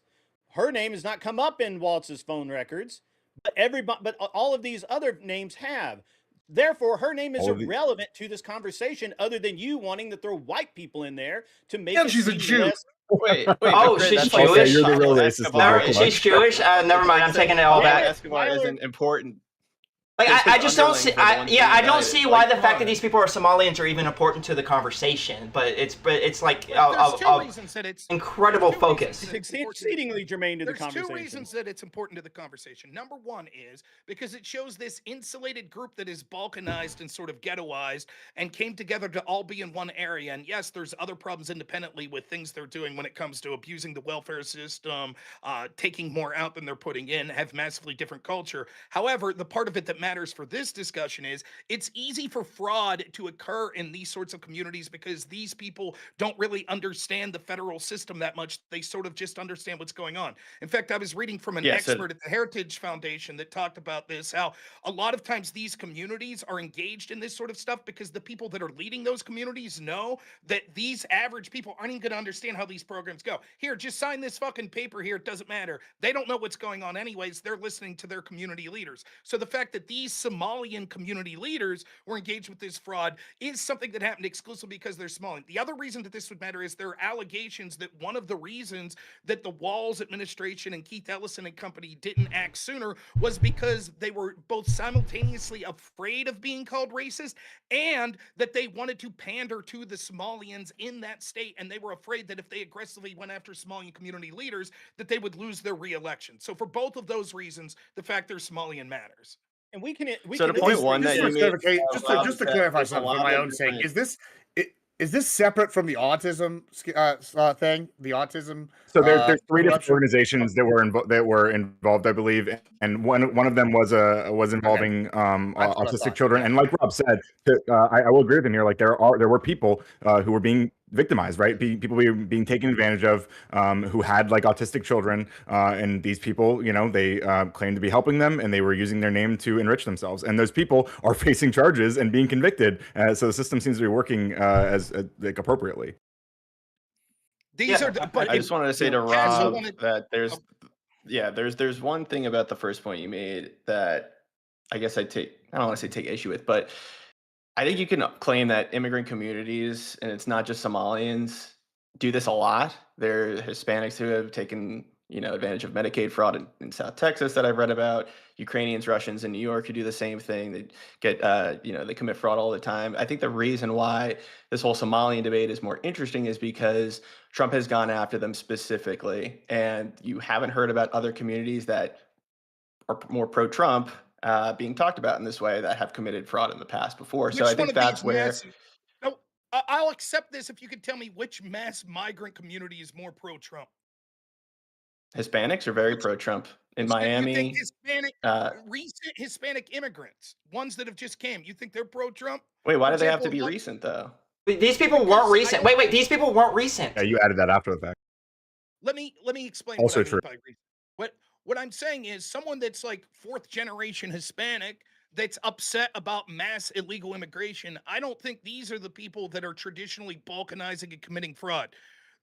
Her name has not come up in Waltz's phone records, but all of these other names have. Therefore, her name is All of the- irrelevant to this conversation, other than you wanting to throw white people in there to make And it she's a seem Jew. less. Wait. Oh, but she's that's like Jewish? saying You're the real Pablo racist, Escobar Liberal is- She's Jewish. Never mind. I'm taking it all Pablo back. Escobar isn't important. Like Just I his just don't underlings see. are the ones being I don't indicted. see Like, why the come fact that on. these people are Somalians are even important to the conversation. But it's like There's 2 reasons that it's incredible two focus. reasons It's that it's important. exceedingly germane to the There's conversation. 2 reasons that it's important to the conversation. Number 1 is because it shows this insulated group that is balkanized and sort of ghettoized and came together to all be in one area. And yes, there's other problems independently with things they're doing when it comes to abusing the welfare system, taking more out than they're putting in, have massively different culture. However, the part of it that matters for this discussion is it's easy for fraud to occur in these sorts of communities because these people don't really understand the federal system that much. They sort of just understand what's going on. In fact, I was reading from an Yeah, so- expert at the Heritage Foundation that talked about this, how a lot of times these communities are engaged in this sort of stuff because the people that are leading those communities know that these average people aren't even going to understand how these programs go. Here, just sign this fucking paper here. It doesn't matter. They don't know what's going on anyways. They're listening to their community leaders. So the fact that these Somalian community leaders were engaged with this fraud is something that happened exclusively because they're Somalian. The other reason that this would matter is there are allegations that one of the reasons that the Walls administration and Keith Ellison and company didn't act sooner was because they were both simultaneously afraid of being called racist and that they wanted to pander to the Somalians in that state, and they were afraid that if they aggressively went after Somalian community leaders that they would lose their re-election. So for both of those reasons, the fact they're Somalian matters. And we can. So the point one that Just you for made, clarification, just to that clarify there's a something for lot my of own sake, different- is this separate from the autism thing? The autism. So there's 3 different corruption? organizations that were involved, I believe, and one of them was involving That's what I autistic thought, children. yeah. And like Rob said, I will agree with him here. Like there were people who were being victimized, right? People being taken advantage of, who had like autistic children, and these people, you know, they claimed to be helping them, and they were using their name to enrich themselves. And those people are facing charges and being convicted. So the system seems to be working as like appropriately. These Yeah, are, but I just wanted to say to Cassie Rob wanted- that there's one thing about the first point you made that I guess I don't want to say take issue with, but I think you can claim that immigrant communities, and it's not just Somalians, do this a lot. There are Hispanics who have taken, you know, advantage of Medicaid fraud in South Texas that I've read about. Ukrainians, Russians in New York who do the same thing. They get, they commit fraud all the time. I think the reason why this whole Somalian debate is more interesting is because Trump has gone after them specifically, and you haven't heard about other communities that are more pro-Trump being talked about in this way that have committed fraud in the past before. So Which I one think of that's these where No, I'll accept this if you could tell me which mass migrant community is more pro-Trump. Hispanics are very pro-Trump in You think Miami. Hispanic, Uh, recent Hispanic immigrants, ones that have just came, you think they're pro-Trump? wait, why For do they have to example, be one- recent though? These people Because weren't recent. Wait, these people weren't recent. Yeah, you added that after the fact. Let me explain Also what I true. mean by recent. What I'm saying is someone that's like 4th generation Hispanic that's upset about mass illegal immigration. I don't think these are the people that are traditionally balkanizing and committing fraud.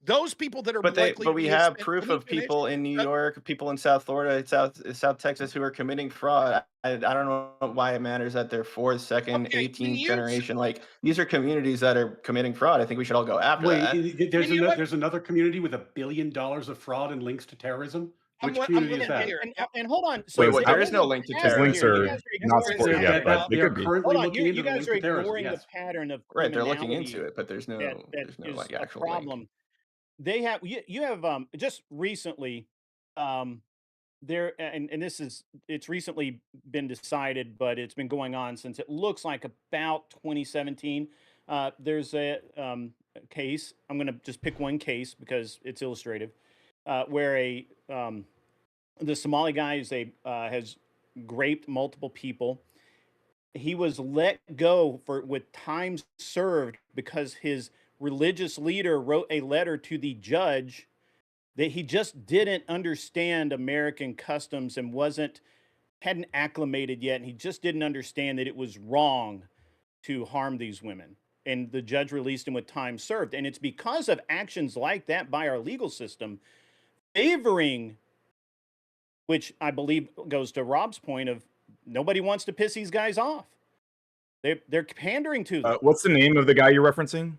Those people that are But likely we to have Hispanic- proof let me of finish. people in New York, people in South Florida, South Texas who are committing fraud. I don't know why it matters that they're 4th, 2nd, Okay, 18th you- generation. Like these are communities that are committing fraud. I think we should all go after that. Wait, And you know what? there's another community with $1 billion of fraud and links to terrorism. Which I'm community willing is to that? hear. And hold on. Wait, So what? I'm There is no willing link to to These hazard links here. are You guys are not ignoring supported the yet, but They they are could be. currently Hold on, looking into you the guys link are for terrorism. ignoring Yes. the pattern of Right, they're looking criminality into it, but there's no that there's no is like a actual link. problem. They have you have just recently there and this is it's recently been decided, but it's been going on since it looks like about 2017. There's a case. I'm going to just pick one case because it's illustrative, where the Somali guy has raped multiple people. He was let go with time served because his religious leader wrote a letter to the judge that he just didn't understand American customs and hadn't acclimated yet, and he just didn't understand that it was wrong to harm these women. And the judge released him with time served. And it's because of actions like that by our legal system favoring, which I believe goes to Rob's point of nobody wants to piss these guys off. They're pandering to them. What's the name of the guy you're referencing?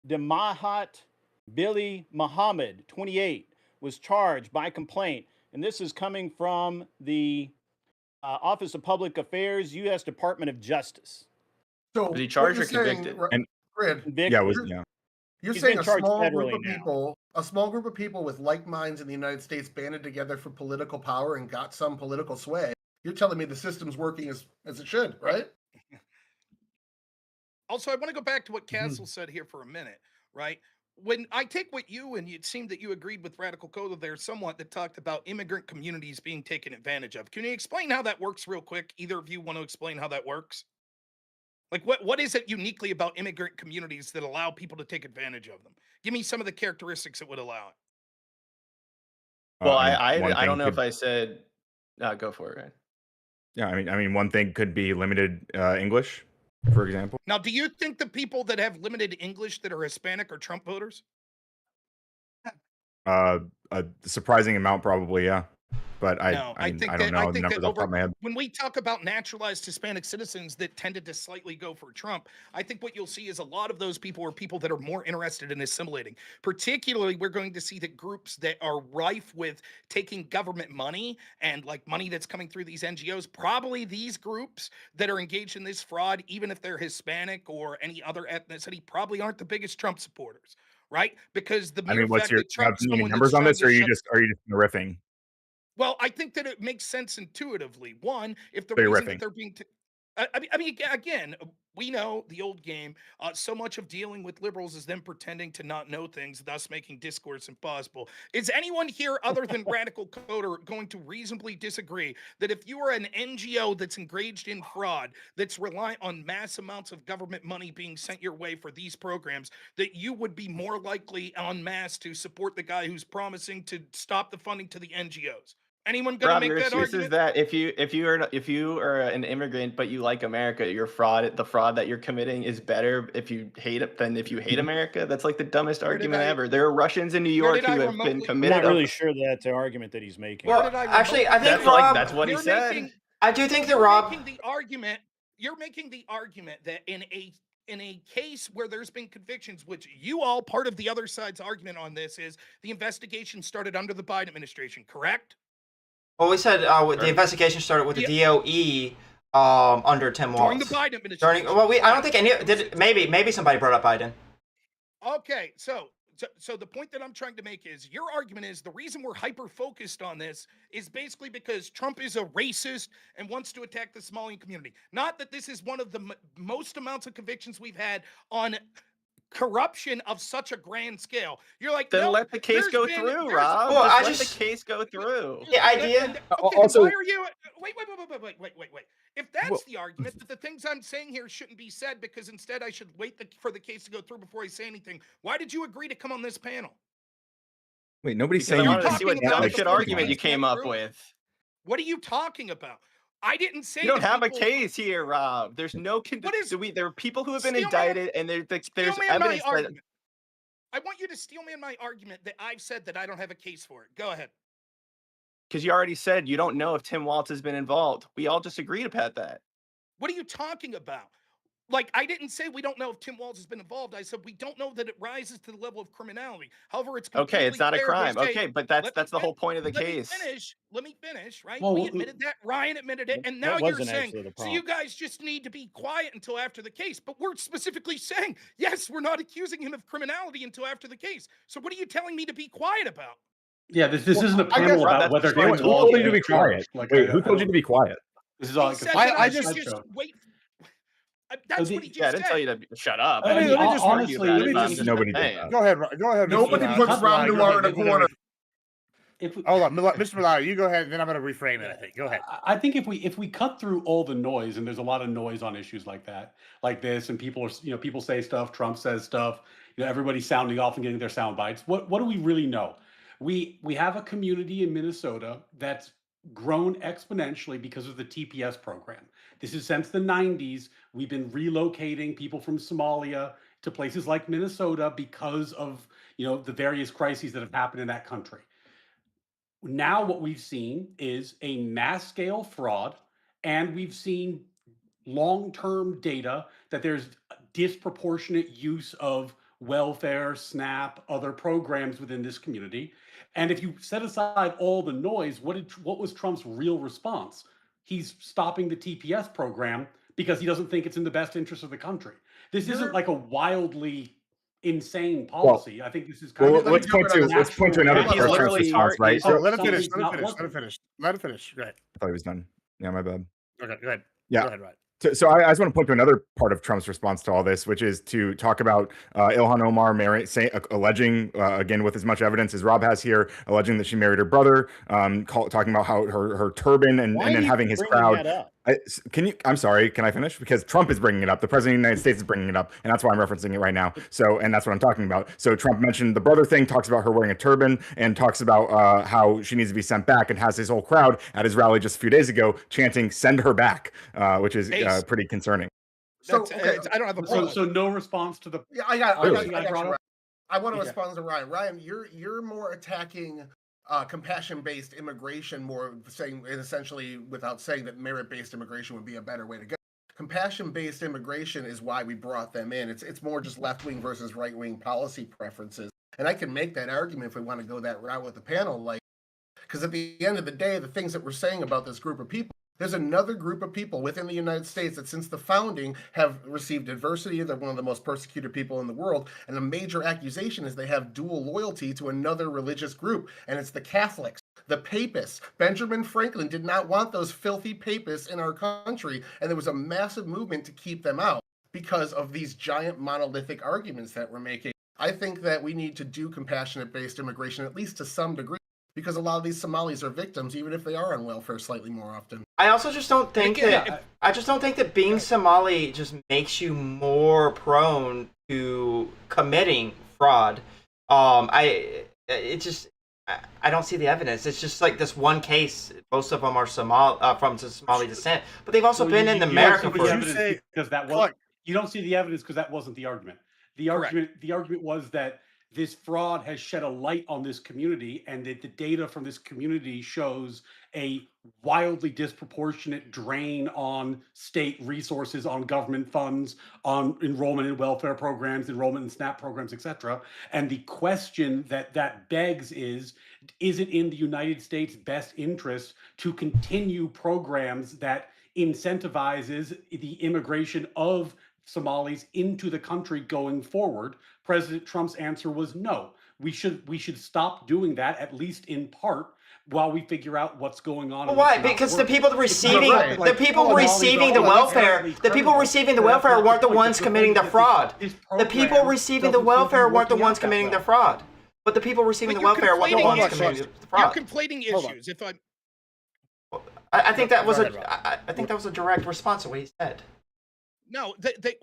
Abdemahat Billy Muhammad, 28, was charged by complaint. And this is coming from the Office of Public Affairs, U.S. Department of Justice. So Was he what charged you're or saying, convicted? And- Grid, Convicted. Yeah, you're He's saying been a charged small group federally of now. people, a small group of people with like minds in the United States banded together for political power and got some political sway. You're telling me the system's working as it should, right? Also, I want to go back to what Castle said here for a minute, right? When I take what you and it seemed that you agreed with Radical Coda there somewhat that talked about immigrant communities being taken advantage of. Can you explain how that works real quick? Either of you want to explain how that works? Like what is it uniquely about immigrant communities that allow people to take advantage of them? Give me some of the characteristics that would allow it. Well, one I thing don't know could- if I said go for it, right? Yeah, I mean, one thing could be limited English, for example. Now, do you think the people that have limited English that are Hispanic are Trump voters? A surprising amount, probably, yeah. But I No, I don't think know that the numbers off the top of my head. when we talk about naturalized Hispanic citizens that tended to slightly go for Trump, I think what you'll see is a lot of those people are people that are more interested in assimilating. Particularly, we're going to see that groups that are rife with taking government money and like money that's coming through these NGOs, probably these groups that are engaged in this fraud, even if they're Hispanic or any other ethnicity, probably aren't the biggest Trump supporters, right? Because the I mere mean, what's fact your that Trump's any someone numbers that's on trying this, to or are you shut- just riffing? Well, I think that it makes sense intuitively. One, if the So you're reason riffing. that they're being, I mean, again, we know the old game. So much of dealing with liberals is them pretending to not know things, thus making discourse impossible. Is anyone here other than Radical Coder going to reasonably disagree that if you are an NGO that's engaged in fraud, that's reliant on mass amounts of government money being sent your way for these programs, that you would be more likely en masse to support the guy who's promising to stop the funding to the NGOs? Anyone gonna Rob, make your that excuse argument? is that if you are an immigrant but you like America, the fraud that you're committing is better if you hate it than if you hate America. That's like the dumbest Where did argument I- ever. There are Russians in New where York did I who have been remotely- I'm committed. not really sure that's the argument that he's making. Where Well, did I actually, I remotely- think Rob. that's what he You're said. making- I do think that You're Rob. making the argument. You're making the argument that in a case where there's been convictions, which you all part of the other side's argument on this is the investigation started under the Biden administration, correct? Well, we said the Sure. investigation started with the Yeah. DOE under Tim Walz. During the Biden administration. Well, I don't think any did. Maybe somebody brought up Biden. Okay, so the point that I'm trying to make is your argument is the reason we're hyper focused on this is basically because Trump is a racist and wants to attack the Somalian community. Not that this is one of the most amounts of convictions we've had on corruption of such a grand scale. You're like, Then no, let the case there's go been- through, there's- Rob. Well, I Let just- the case go through. The idea. Okay, Also- then why are you? Wait. If that's Well- the argument that the things I'm saying here shouldn't be said because instead I should wait for the case to go through before I say anything, why did you agree to come on this panel? Wait, nobody's Because I saying you wanted to see talking what about dumb the shit full argument you case came went up through? with. What are you talking about? I didn't say You don't that have a people- case here, Rob. There's no What is- there are people who have been Steal man- indicted, and there's Steal man my evidence that argument. I want you to steal man my argument that I've said that I don't have a case for it. Go ahead. because you already said you don't know if Tim Walz has been involved. We all just agreed about that. What are you talking about? like, I didn't say we don't know if Tim Walz has been involved. I said we don't know that it rises to the level of criminality. However, it's Okay, it's completely not a fair to crime. say, Okay, but let me that's the fin- whole point of the let me case. finish. Let me finish. Right? Well, We admitted that. Ryan admitted it, and now That you're wasn't saying actually the so. You prompt. guys just need to be quiet until after the case. But we're specifically saying yes, we're not accusing him of criminality until after the case. So what are you telling me to be quiet about? Yeah, this Well, isn't a I panel guess- about That's whether just You know Tim what? Who Walz told has you to been be quiet? charged. Like, Wait, who I told you don't- to be quiet? This is He all. said I- that I I just- should just show. wait. That's the- what he Yeah, I just didn't tell said. you to shut up. I mean, didn't honestly, argue about let it, me but I'm just- just Nobody did saying. that. Go ahead, Go ahead. Mr. Nobody Malloy. puts Mr. Malloy, Ram go Noir ahead. in a corner. If we, Hold on, Mr. Malloy, you go ahead, and then I'm going to reframe it. I think. Go ahead. I think if we cut through all the noise, and there's a lot of noise on issues like that, like this, and people are, people say stuff, Trump says stuff, everybody's sounding off and getting their sound bites. What do we really know? We have a community in Minnesota that's grown exponentially because of the TPS program. This is since the 90s. We've been relocating people from Somalia to places like Minnesota because of the various crises that have happened in that country. Now what we've seen is a mass scale fraud, and we've seen long-term data that there's disproportionate use of welfare, SNAP, other programs within this community. And if you set aside all the noise, what was Trump's real response? He's stopping the TPS program because he doesn't think it's in the best interest of the country. This isn't like a wildly insane policy. I think this is kind Well, of let's point to another He's part of Trump's literally response, right? he's- Oh, let it something's finish. Let not it finish. Let working. it finish. Let it finish. Go ahead. I thought he was done. Yeah, my bad. Okay, go ahead. Yeah. Go ahead, Ryan. So I just want to point to another part of Trump's response to all this, which is to talk about Ilhan Omar alleging, again, with as much evidence as Rob has here, alleging that she married her brother, talking about how her turban and Why then are you having his bringing crowd. that up? I'm sorry, can I finish? Because Trump is bringing it up. The president of the United States is bringing it up, and that's why I'm referencing it right now. And that's what I'm talking about. So Trump mentioned the brother thing, talks about her wearing a turban, and talks about how she needs to be sent back, and has his whole crowd at his rally just a few days ago chanting "Send her back," which is Ace. pretty concerning. So, That's, okay. I don't have a So, problem. so no response to the. Yeah, I got Really? you, I brought Ryan. up- I want to Okay. respond to Ryan. Ryan, you're more attacking compassion-based immigration, more saying essentially without saying that merit-based immigration would be a better way to go. Compassion-based immigration is why we brought them in. It's more just left-wing versus right-wing policy preferences, and I can make that argument if we want to go that route with the panel, because at the end of the day, the things that we're saying about this group of people. There's another group of people within the United States that since the founding have received adversity. They're one of the most persecuted people in the world. And a major accusation is they have dual loyalty to another religious group. And it's the Catholics, the Papists. Benjamin Franklin did not want those filthy Papists in our country. And there was a massive movement to keep them out because of these giant monolithic arguments that we're making. I think that we need to do compassionate-based immigration, at least to some degree, because a lot of these Somalis are victims, even if they are on welfare slightly more often. I also just don't think Again, that I just don't think that being Somali just makes you more prone to committing fraud. I don't see the evidence. It's just like this one case. Most of them are from Somali descent, but they've also Well, been you- in you don't America see the for. evidence say- because that was Clark. you don't see the evidence because that wasn't the argument. The Correct. argument was that this fraud has shed a light on this community, and that the data from this community shows a wildly disproportionate drain on state resources, on government funds, on enrollment in welfare programs, enrollment in SNAP programs, etc. And the question that begs is it in the United States' best interest to continue programs that incentivizes the immigration of Somalis into the country going forward? President Trump's answer was no. We should stop doing that, at least in part, while we figure out what's going on. Well, and why? what's not Because the working. people receiving right. the people Somalis receiving the are welfare inherently the people criminal. receiving the But that's welfare not weren't the point. ones The committing point the is fraud. this The people program receiving the doesn't seem to be welfare weren't the working out ones that committing well. the fraud. But the people receiving But the you're welfare weren't the conflating ones issues. committing the You're fraud. conflating Hold on. issues. If I'm I think that was Go ahead, Rob. I think that was a direct response to what he said. No,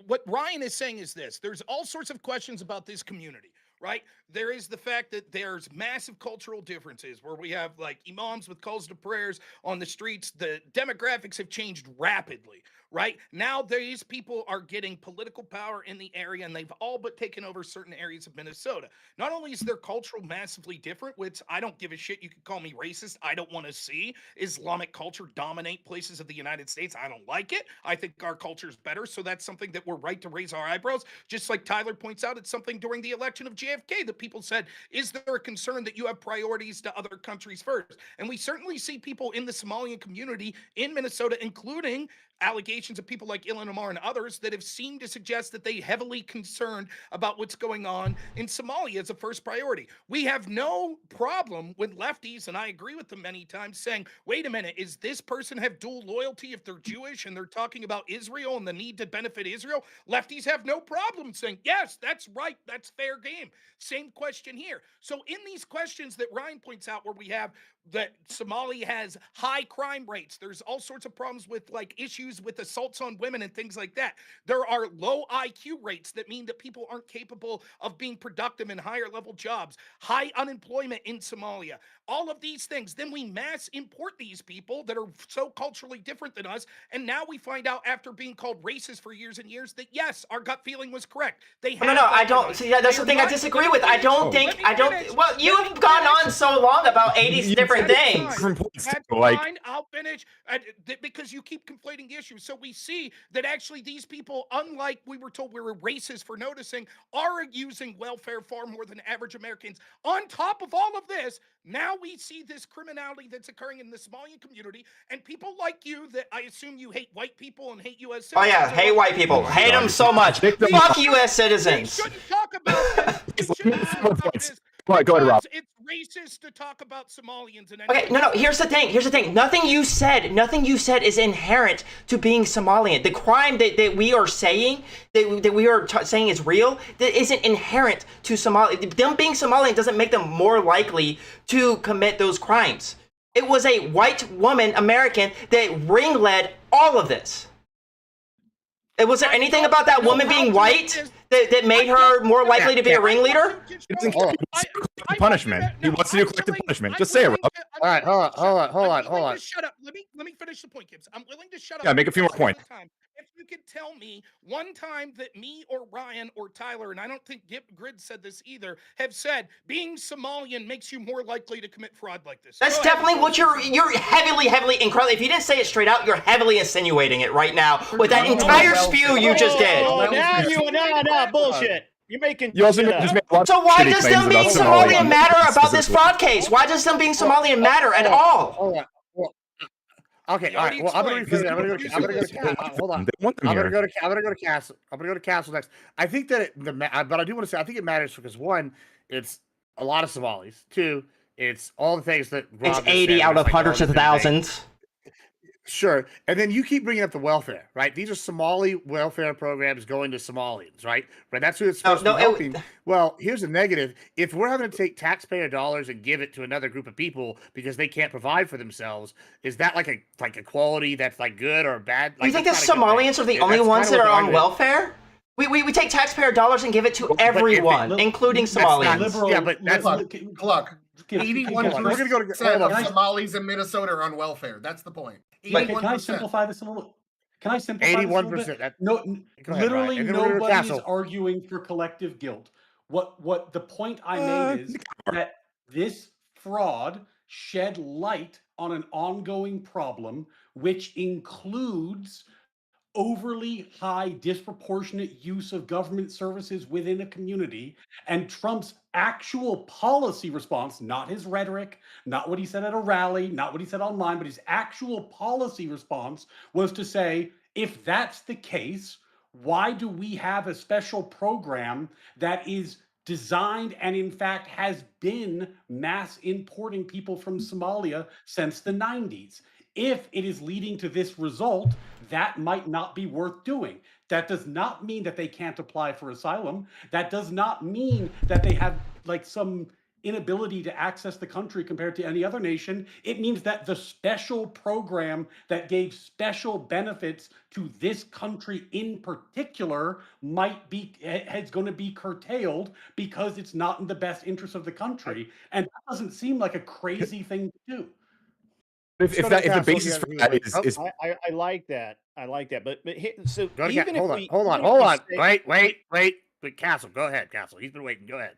what Ryan is saying is this. There's all sorts of questions about this community. right? There is the fact that there's massive cultural differences where we have like imams with calls to prayers on the streets. The demographics have changed rapidly, right? Now these people are getting political power in the area, and they've all but taken over certain areas of Minnesota. Not only is their cultural massively different, which I don't give a shit, you could call me racist, I don't want to see Islamic culture dominate places of the United States. I don't like it. I think our culture is better, so that's something that we're right to raise our eyebrows. Just like Tyler points out, it's something during the election of JFK that people said, is there a concern that you have priorities to other countries first? And we certainly see people in the Somalian community in Minnesota, including allegations of people like Ilhan Omar and others that have seemed to suggest that they heavily concerned about what's going on in Somalia as a first priority. We have no problem with lefties, and I agree with them many times, saying, wait a minute, is this person have dual loyalty if they're Jewish and they're talking about Israel and the need to benefit Israel? Lefties have no problem saying, yes, that's right, that's fair game. Same question here. So in these questions that Ryan points out, where we have that Somalia has high crime rates, there's all sorts of problems with like issues with assaults on women and things like that. There are low IQ rates that mean that people aren't capable of being productive in higher level jobs, high unemployment in Somalia, all of these things. Then we mass import these people that are so culturally different than us. And now we find out, after being called racist for years and years, that yes, our gut feeling was correct. They No, I don't see that. That's the thing I disagree with. I don't think, well, you've gone on so long about 80 different things. That's fine. I'll finish because you keep conflating issues. So we see that actually these people, unlike we were told we were racist for noticing, are using welfare far more than average Americans. On top of all of this, now we see this criminality that's occurring in the Somalian community, and people like you that I assume you hate white people and hate U.S. citizens. Oh yeah, hate white people. Hate them so much. Fuck U.S. citizens. We shouldn't talk about this. We shouldn't talk about this. Go ahead, Rob. It's racist to talk about Somalians and Okay, no. Here's the thing. Nothing you said is inherent to being Somalian. The crime that we are saying that we are saying is real, that isn't inherent to Somalia. Them being Somalian doesn't make them more likely to commit those crimes. It was a white woman, American, that ring-led all of this. Was there anything about that woman being white that made her more likely to be a ringleader? Punishment. He wants to do collective punishment. Just say it, Rob. All right, hold on. Shut up. Let me finish the point, Gibbs. I'm willing to shut up. Yeah, make a few more points. If you could tell me one time that me or Ryan or Tyler, and I don't think Grid said this either, have said being Somalian makes you more likely to commit fraud like this. That's definitely what you're heavily incredibly. If you didn't say it straight out, you're heavily insinuating it right now with that entire spew you just did. Now, bullshit. You're making. You also just made a lot of So why shitty does claims them being about Somalian matter about this specifically. fraud case? Why does them being Somalian matter at all? Hold on. Well, okay, all right. Well, I'm gonna go to hold on. They want them I'm here. gonna go to Castle. I'm gonna go to Castle next. I think that but I do want to say I think it matters because one, it's a lot of Somalis. Two, it's all the things that Rob It's just 80 said, out it's of like all hundreds the of different things. thousands. Sure. And then you keep bringing up the welfare, right? These are Somali welfare programs going to Somalians, right? But that's who it's supposed to be helping. Well, here's the negative. If we're having to take taxpayer dollars and give it to another group of people because they can't provide for themselves, is that like a quality that's like good or bad? Do you think the Somalians are the only ones that are on welfare? We take taxpayer dollars and give it to everyone, including Somalians. Yeah, but that's Look, 81% of Somalis in Minnesota are on welfare. That's the point. 81%. Can I simplify this a little? Can I simplify 81%. No, literally Ryan. nobody is arguing for collective guilt. What the point I made is that this fraud shed light on an ongoing problem, which includes overly high disproportionate use of government services within a community, and Trump's actual policy response, not his rhetoric, not what he said at a rally, not what he said online, but his actual policy response was to say, if that's the case, why do we have a special program that is designed and in fact has been mass importing people from Somalia since the 90s? If it is leading to this result, that might not be worth doing. That does not mean that they can't apply for asylum. That does not mean that they have like some inability to access the country compared to any other nation. It means that the special program that gave special benefits to this country in particular is going to be curtailed because it's not in the best interest of the country. And that doesn't seem like a crazy thing to do. If Go to if the Castle basis again. for Wait, that wait. is Oh, is I like that. I like that. But so Go to even if hold on, we hold on, even if hold we on. say- Wait. Castle, go ahead, Castle. He's been waiting. Go ahead,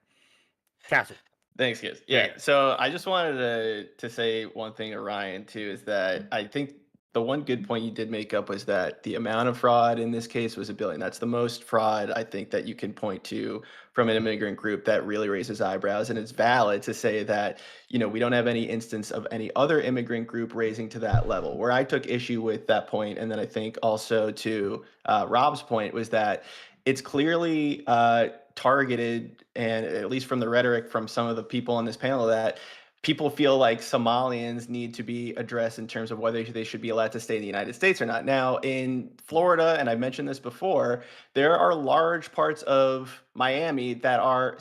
Castle. Thanks, guys. Yeah. Yeah. So I just wanted to say one thing to Ryan too is that I think the one good point you did make up was that the amount of fraud in this case was $1 billion. That's the most fraud I think that you can point to from an immigrant group that really raises eyebrows. And it's valid to say that, we don't have any instance of any other immigrant group raising to that level. Where I took issue with that point, and then I think also to Rob's point, was that it's clearly targeted, and at least from the rhetoric from some of the people on this panel, that people feel like Somalians need to be addressed in terms of whether they should be allowed to stay in the United States or not. Now, in Florida, and I've mentioned this before, there are large parts of Miami that are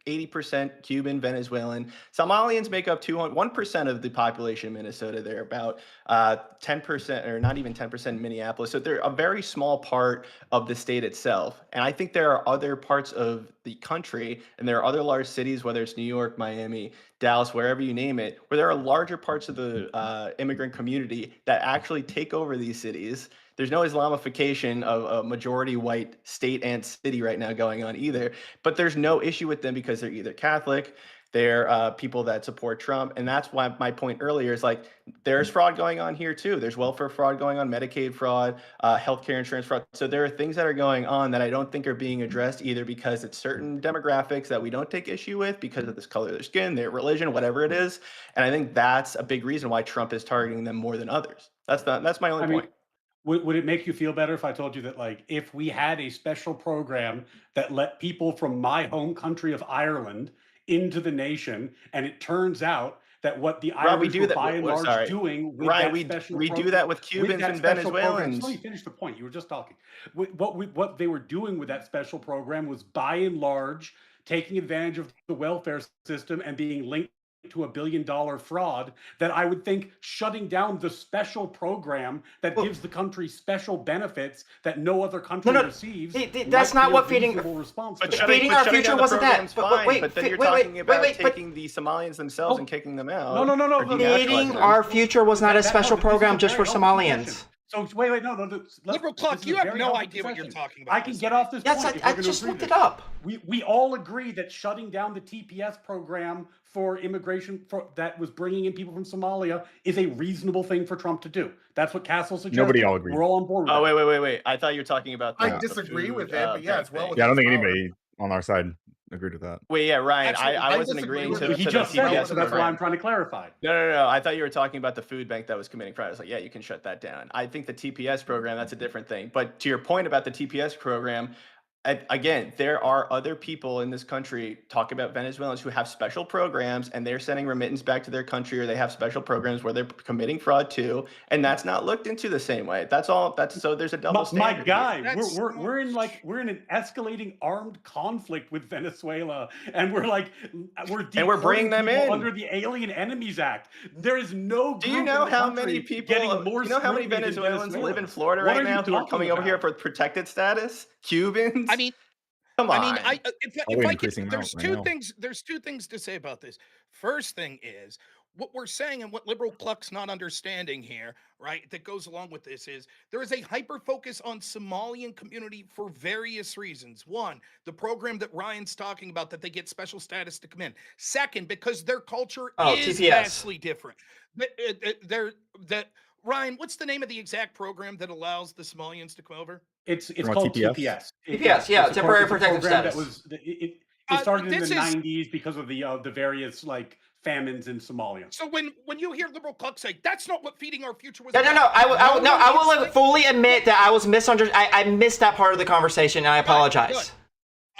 80% Cuban, Venezuelan. Somalians make up 1% of the population in Minnesota. They're about 10%, or not even 10% in Minneapolis. So they're a very small part of the state itself. And I think there are other parts of the country, and there are other large cities, whether it's New York, Miami, Dallas, wherever you name it, where there are larger parts of the immigrant community that actually take over these cities. There's no Islamification of a majority white state and city right now going on either, but there's no issue with them because they're either Catholic, they're people that support Trump. And that's why my point earlier is like, there's fraud going on here too. There's welfare fraud going on, Medicaid fraud, healthcare insurance fraud. So there are things that are going on that I don't think are being addressed either because it's certain demographics that we don't take issue with because of this color of their skin, their religion, whatever it is. And I think that's a big reason why Trump is targeting them more than others. That's my only point. Would it make you feel better if I told you that, like, if we had a special program that let people from my home country of Ireland into the nation, and it turns out that what the Irish were by and large doing with that special we do that with Cubans and Venezuelans. Let me finish the point. You were just talking. What they were doing with that special program was by and large taking advantage of the welfare system and being linked to $1 billion fraud, that I would think shutting down the special program that gives the country special benefits that no other country receives. That's not what feeding our future wasn't that. But then you're talking about taking the Somalians themselves and kicking them out. No. Feeding our future was not a special program just for Somalians. So wait, no. Liberal Cluck, you have no idea what you're talking about. I can get off this point. Yes, I just looked it up. We all agree that shutting down the TPS program for immigration that was bringing in people from Somalia is a reasonable thing for Trump to do. That's what Castle suggested. Nobody all agrees. We're all on board with that. Wait. I thought you were talking about I disagree with it, but yeah, it's well within Yeah, I don't think power. anybody on our side agreed with that. Wait, yeah, Ryan, Actually, I wasn't agreeing to He the just said it, TPS so that's why program. I'm trying to clarify. No. I thought you were talking about the food bank that was committing fraud. I was like, yeah, you can shut that down. I think the TPS program, that's a different thing. But to your point about the TPS program, again, there are other people in this country, talk about Venezuelans, who have special programs and they're sending remittance back to their country, or they have special programs where they're committing fraud too, and that's not looked into the same way. That's all. So there's a double standard. My guy, we're in an escalating armed conflict with Venezuela, and we're bringing them in under the Alien Enemies Act. There is no. Do you know how many people? You know how many Venezuelans live in Florida right now who are coming over here for protected status? Cubans? Come on. There's two things to say about this. First thing is, what we're saying and what Liberal Cluck's not understanding here, right, that goes along with this is there is a hyper focus on Somalian community for various reasons. One, the program that Ryan's talking about, that they get special status to come in. Second, because their culture is TPS. vastly different. Ryan, what's the name of the exact program that allows the Somalians to come over? It's called TPS. TPS, yeah, temporary protective status. It started in the 90s because of the various famines in Somalia. So when you hear Liberal Cluck say that's not what feeding our future was, No. I will fully admit that I was misunderstood. I missed that part of the conversation, and I apologize. Good.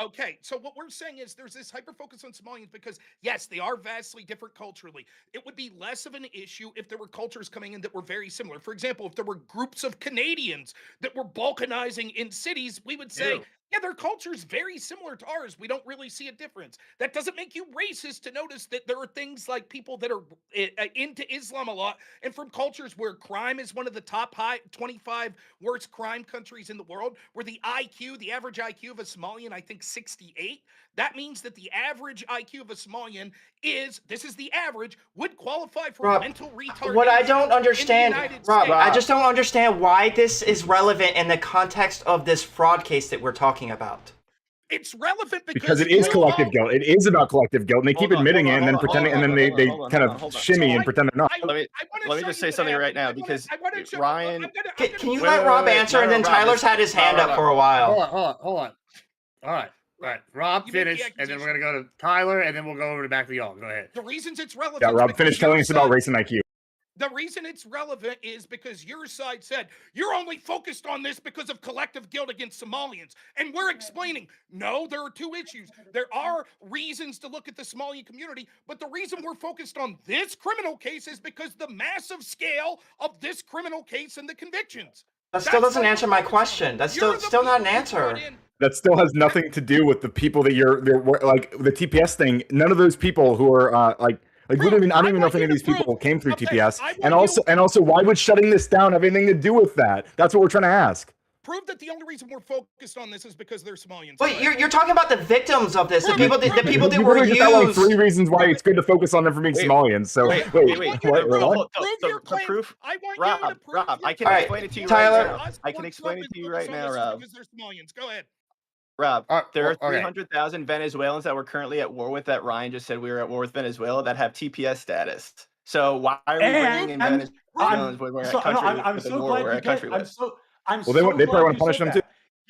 Okay, so what we're saying is there's this hyper focus on Somalians because, yes, they are vastly different culturally. It would be less of an issue if there were cultures coming in that were very similar. For example, if there were groups of Canadians that were balkanizing in cities, we would say, Yeah, their culture's very similar to ours. We don't really see a difference. That doesn't make you racist to notice that there are things like people that are into Islam a lot and from cultures where crime is one of the top 25 worst crime countries in the world, where the average IQ of a Somalian, I think 68. That means that the average IQ of a Somalian this is the average, would qualify for Rob, mental retardation. what I don't understand, Rob, I just don't understand why this is relevant in the context of this fraud case that we're talking about. It's relevant because it is collective guilt. It is about collective guilt, and they keep admitting it and then pretending, and then they kind of shimmy and pretend they're not. Let me just say something right now, because Ryan. Can you let Rob answer, and then Tyler's had his hand up for a while. Hold on. All right. Rob, finish, and then we're gonna go to Tyler, and then we'll go over back to y'all. Go ahead. The reasons it's relevant. Yeah, Rob, finish telling us about race and IQ. The reason it's relevant is because your side said you're only focused on this because of collective guilt against Somalians. And we're explaining, no, there are two issues. There are reasons to look at the Somalian community, but the reason we're focused on this criminal case is because the massive scale of this criminal case and the convictions. That still doesn't answer my question. That's still not an answer. That still has nothing to do with the people that they're like the TPS thing. None of those people who are like we don't even, I don't even know if any of these people came through TPS. And also, why would shutting this down have anything to do with that? That's what we're trying to ask. Prove that the only reason we're focused on this is because they're Somalians. Wait, you're talking about the victims of this, the people that were used. Like 3 reasons why it's good to focus on them for being Somalians. So wait. Proof. I want Rob, you to prove. Rob, I can explain it to you Tyler, right now. I can explain it to you right now, Rob. Because they're Somalians. Go ahead. Rob, there are 300,000 Venezuelans that we're currently at war with, that Ryan just said we were at war with Venezuela, that have TPS status. So why are we bringing in Venezuelans when we're at country with? They probably want to punish them too.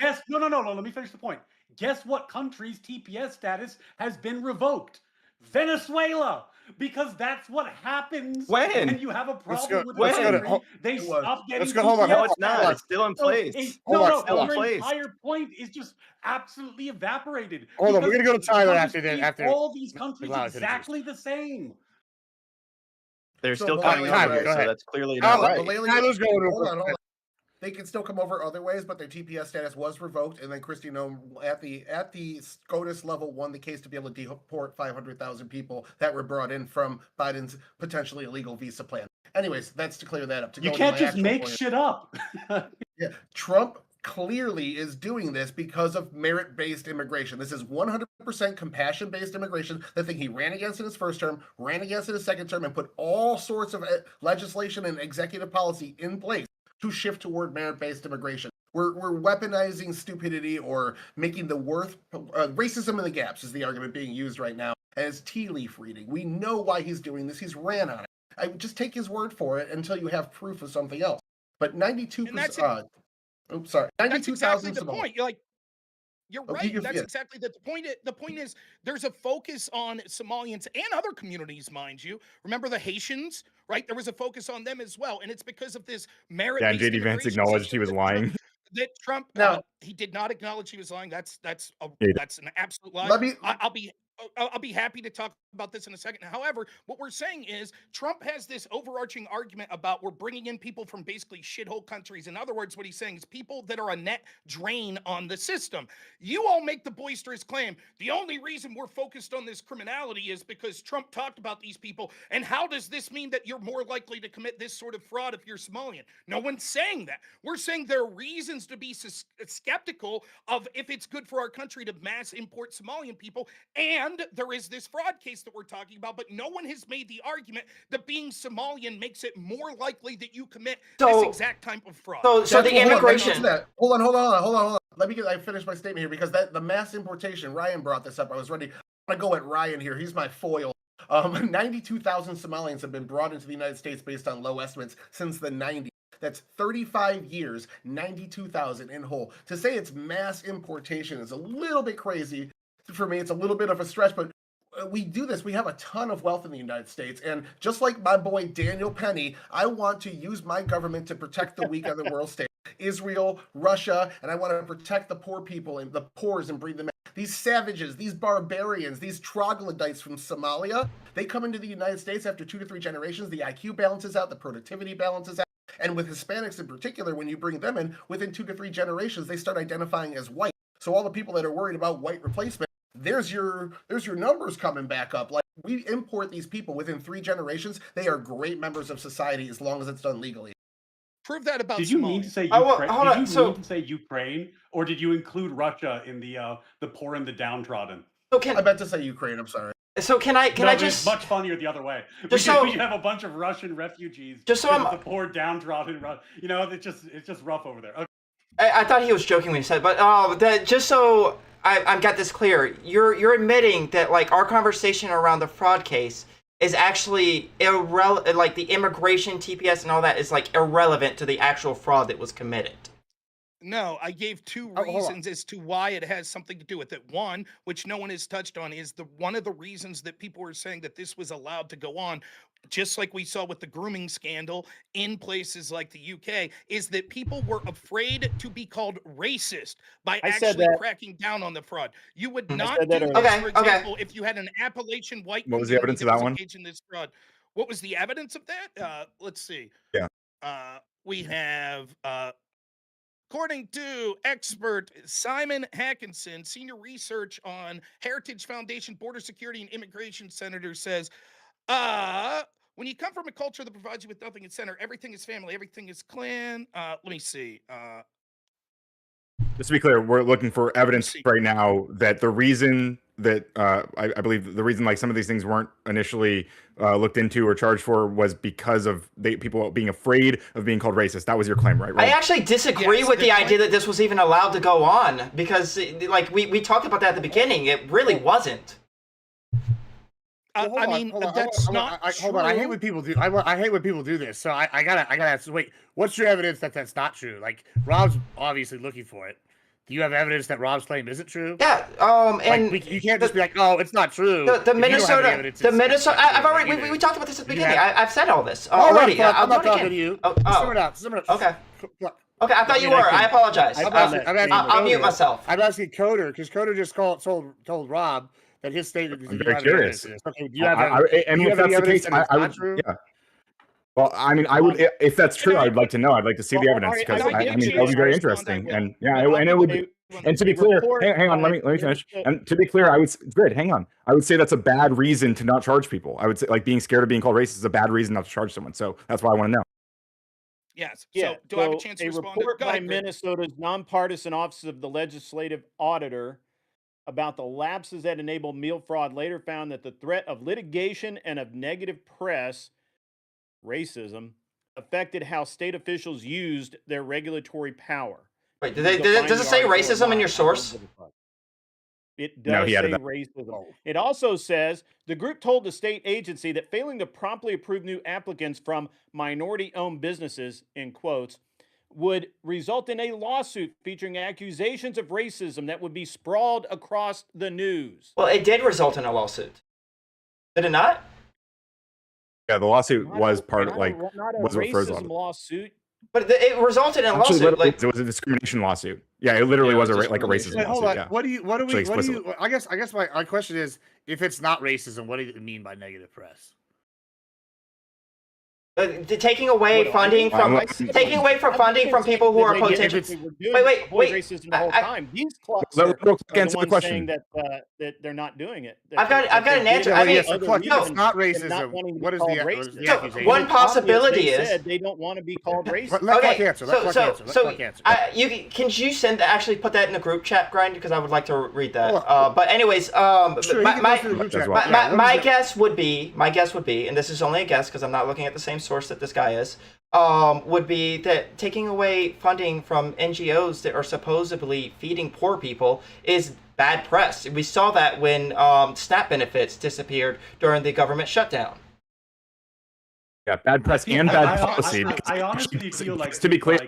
Yes, no. Let me finish the point. Guess what country's TPS status has been revoked? Venezuela. Because that's what happens when you have a problem with the country. They stop getting TPS. Hold on. No, it's not. It's still in place. Your entire point is just absolutely evaporated. Hold on, we're gonna go to Tyler after all these countries exactly the same. They're still coming over, so that's clearly not right. Tyler's going over. Hold on. They can still come over other ways, but their TPS status was revoked, and then Kristi Noem at the SCOTUS level won the case to be able to deport 500,000 people that were brought in from Biden's potentially illegal visa plan. Anyways, that's to clear that up. You can't just make shit up. Yeah, Trump clearly is doing this because of merit-based immigration. This is 100% compassion-based immigration. The thing he ran against in his first term, ran against in his second term, and put all sorts of legislation and executive policy in place to shift toward merit-based immigration. We're weaponizing stupidity or making the racism in the gaps is the argument being used right now as tea leaf reading. We know why he's doing this. He's ran on it. I would just take his word for it until you have proof of something else. But 92%. Oops, sorry. 92,000. That's exactly the point. You're right. That's exactly the point. The point is there's a focus on Somalians and other communities, mind you. Remember the Haitians, right? There was a focus on them as well, and it's because of this merit. Yeah, and JD Vance acknowledged he was lying. That Trump, he did not acknowledge he was lying. That's an absolute lie. I'll be happy to talk about this in a second. However, what we're saying is Trump has this overarching argument about we're bringing in people from basically shithole countries. In other words, what he's saying is people that are a net drain on the system. You all make the boisterous claim the only reason we're focused on this criminality is because Trump talked about these people. And how does this mean that you're more likely to commit this sort of fraud if you're Somalian? No one's saying that. We're saying there are reasons to be skeptical of if it's good for our country to mass import Somalian people. And there is this fraud case that we're talking about, but no one has made the argument that being Somalian makes it more likely that you commit this exact type of fraud. So the immigration. Hold on. Let me finish my statement here because the mass importation. Ryan brought this up. I was ready. I'm gonna go at Ryan here. He's my foil. 92,000 Somalians have been brought into the United States based on low estimates since the 90s. That's 35 years, 92,000 in whole. To say it's mass importation is a little bit crazy. For me, it's a little bit of a stretch, but we do this. We have a ton of wealth in the United States. And just like my boy Daniel Penny, I want to use my government to protect the weak on the world stage. Israel, Russia, and I want to protect the poor people and the poors and bring them in. These savages, these barbarians, these troglodytes from Somalia, they come into the United States after 2 to 3 generations. The IQ balances out, the productivity balances out. And with Hispanics in particular, when you bring them in, within 2 to 3 generations, they start identifying as white. So all the people that are worried about white replacement, there's your numbers coming back up. Like, we import these people within 3 generations. They are great members of society as long as it's done legally. Prove that about Did you mean Somalia. to say Oh, well, Ukraine? hold Did on, you so- mean to say Ukraine, or did you include Russia in the poor and the downtrodden? So I can meant to say Ukraine. I'm sorry. can I No, but just it's much funnier the other way. Just so- We have a bunch of Russian refugees. Just so because I'm- of the poor downtrodden. You know, it's just rough over there. Okay. I thought he was joking when he said, but that just so I've got this clear, you're admitting that like our conversation around the fraud case is actually irrelevant, like the immigration, TPS, and all that is like irrelevant to the actual fraud that was committed. No, I gave 2 Oh, hold on. reasons as to why it has something to do with it. One, which no one has touched on, is one of the reasons that people were saying that this was allowed to go on, just like we saw with the grooming scandal in places like the UK, is that people were afraid to be called racist by I said actually that. cracking down on the fraud. You would I not said do that this, earlier. Okay, for okay. example, if you had an Appalachian white What was the community evidence of that that was one? engaged in this fraud. What was the evidence of that? Let's see. Yeah. We have according to expert Simon Hackinson, senior research on Heritage Foundation Border Security and Immigration Senator, says, when you come from a culture that provides you with nothing at center, everything is family, everything is clan. Let me see. Just to be clear, we're looking for evidence see. right now that the reason that I believe the reason like some of these things weren't initially looked into or charged for was because of people being afraid of being called racist. That was your claim, right? I Right. actually disagree Yes, with the the idea point- that this was even allowed to go on because, like, we talked about that at the beginning. It really wasn't. Well, hold I on, mean, hold on, that's hold on, not hold on. I hate true. when people do. I hate when people do this. So I gotta ask. Wait, what's your evidence that that's not true? Like, Rob's obviously looking for it. Do you have evidence that Rob's claim isn't true? Yeah. And You can't just be like, oh, it's not true. the if you don't have any Minnesota, evidence, the it's Minnesota. not I've true already either. we talked about this at the You beginning. have- I've said all this Hold on, already. fuck, I'll I'm do not it talking again. to you. Oh, Simmer down. Simmer down. Okay. Fuck. Okay, I thought you mean, I were. can- I apologize. I- I'm I'm asking I'll mute Coder. myself. I'm asking Coder because Coder just told Rob that his statement. I'm very curious. Okay, do you have? And do if you have any that's the evidence case, that it's I not would. true? Yeah. Well, I mean, I would if that's true. I'd like to know. I'd like to see the Well, evidence I- because I I give mean you that would be a very response interesting. on And that. yeah, But and it would be. And to be clear, hang on, let me finish. And to be clear, I would good. Hang on, I would say that's a bad reason to not charge people. I would say like being scared of being called racist is a bad reason not to charge someone. So that's why I want to know. Yes. Yeah. So do I have a chance to respond? report Go by ahead, Greg. Minnesota's nonpartisan Office of the Legislative Auditor about the lapses that enable meal fraud later found that the threat of litigation and of negative press, racism, affected how state officials used their regulatory power. Wait, You can does find it the say article racism in online your on source? It No, does he say added that. racism. It also says the group told the state agency that failing to promptly approve new applicants from minority-owned businesses, in quotes, would result in a lawsuit featuring accusations of racism that would be sprawled across the news. Well, it did result in a lawsuit. Did it not? Yeah, the lawsuit Not was a- part of not like a, not a was what first racism lawsuit. But it resulted in a actually lawsuit. Like, it was a discrimination lawsuit. Yeah, it literally Yeah, was it was like a racism discrimination. Wait, hold lawsuit. on. Yeah. What do Actually, you? explicitly. I guess my question is, if it's not racism, what do you mean by negative press? taking away What do I funding mean? from I taking away from funding from people who are potentially. Wait, racism the whole I- time. These clubs Let are, Liberal Cluck are the answer the ones question. saying that they're not doing it. that I've got- they- I've that got they an did answer. it I for mean- yes, other Cluck, if it's reasons not than racism, not wanting to be what is called the racist. So, accusation? one It's obvious possibility they is- said they don't want to be called racist. Let Cluck Okay, answer. Let Cluck answer. Let Cluck answer. Can you actually put that in the group chat, Grind? Because I would like to read that. Oh, But anyways, Sure, he my, can my, go through the group As chat. well. my, Yeah, what my is it? guess would be, and this is only a guess because I'm not looking at the same source that this guy is, would be that taking away funding from NGOs that are supposedly feeding poor people is bad press. We saw that when SNAP benefits disappeared during the government shutdown. Yeah, bad press Yeah, and bad I- policy. I because honestly actually, feel like to be clear,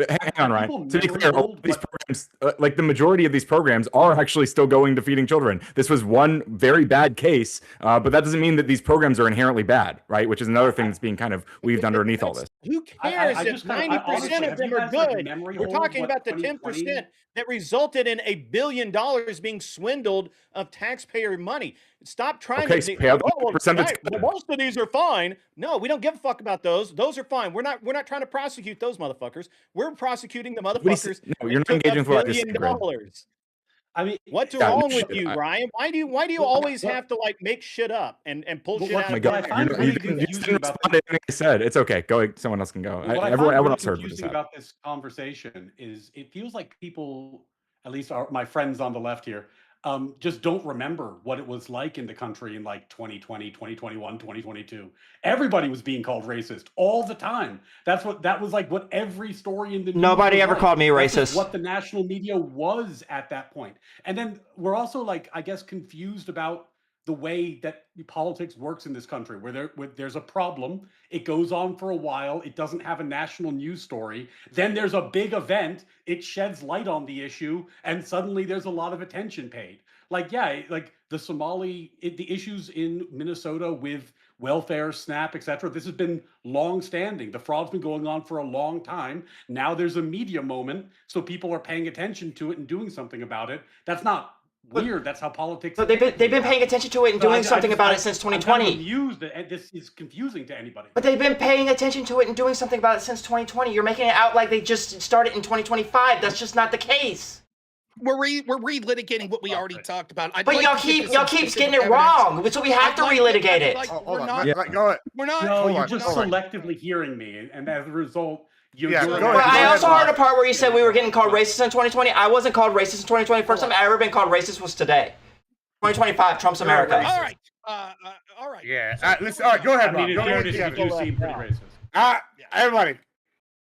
hang on, Ryan. To be clear, all of these programs, like the majority of these programs, are actually still going to feeding children. This was one very bad case, but that doesn't mean that these programs are inherently bad, right? Which is another thing that's being kind of weaved underneath all this. Who I cares just if kinda- 90% honestly, of have them you are guys, like, good? memory We're hold talking what about the 2020 10% that resulted in $1 billion being swindled of taxpayer money. Stop trying Okay, to so pay out the 10% that's right, good. most of these are fine. No, we don't give a fuck about those. Those are fine. We're not trying to prosecute those motherfuckers. We're prosecuting the What do you say? motherfuckers. No, you're not that took engaging with what I just $1 said, Greg. billion. I mean, What's Yeah, no wrong with shit, you, I- Ryan? Why do you Well, always well- have to like make shit up and pull Well, shit what- out Oh my of what God, I find you really didn't confusing about respond to anything I said. It's okay. Go. Someone else can go. What I Everyone find really else heard what I confusing said. about this conversation is it feels like people, at least my friends on the left here, just don't remember what it was like in the country in like 2020, 2021, 2022. Everybody was being called racist all the time. That was like what every story in the news Nobody was ever like. called me That's just racist. what the national media was at that point. And then we're also like, I guess, confused about the way that politics works in this country, where there's a problem, it goes on for a while, it doesn't have a national news story, then there's a big event, it sheds light on the issue, and suddenly there's a lot of attention paid. Like, yeah, like the issues in Minnesota with welfare, SNAP, etc. This has been long standing. The fraud's been going on for a long time. Now there's a media moment, so people are paying attention to it and doing something about it. That's not weird. That's how politics. But they've been paying attention to it and So doing something about it since I'm kind of 2020. amused that this is confusing to anybody. But they've been paying attention to it and doing something about it since 2020. You're making it out like they just started in 2025. That's just not the case. We're relitigating what we already talked about. I'd But like y'all to get keep to y'all some keeps specific getting it evidence. wrong. So we have to I'd relitigate it. like- Hold we're on. not. Go ahead. We're not. No, Hold you're on, just hold on. selectively hearing me, and as a result, you're Yeah, doing go that. But ahead, I go also ahead, heard a part where you said we were getting called racist in 2020. I wasn't called racist in 2020. First time I ever been called racist was today. 2025, Trump's You're a America. racist. All right. All right. Yeah. So Listen. All right. Go I ahead, mean, Rob. in Go ahead. fairness, with the you evidence. do seem pretty racist. Everybody.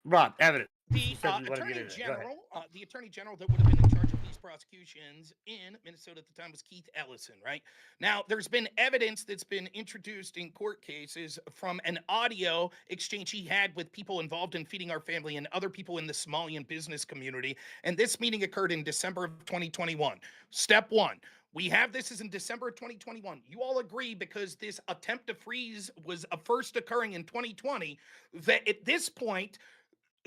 Rob, evidence. The You said you wanted to attorney get into it. Go ahead. general, the attorney general that would have been in charge of these prosecutions in Minnesota at the time was Keith Ellison, right? Now, there's been evidence that's been introduced in court cases from an audio exchange he had with people involved in Feeding Our Family and other people in the Somalian business community. And this meeting occurred in December of 2021. Step one. We have this is in December of 2021. You all agree because this attempt to freeze was first occurring in 2020 that at this point,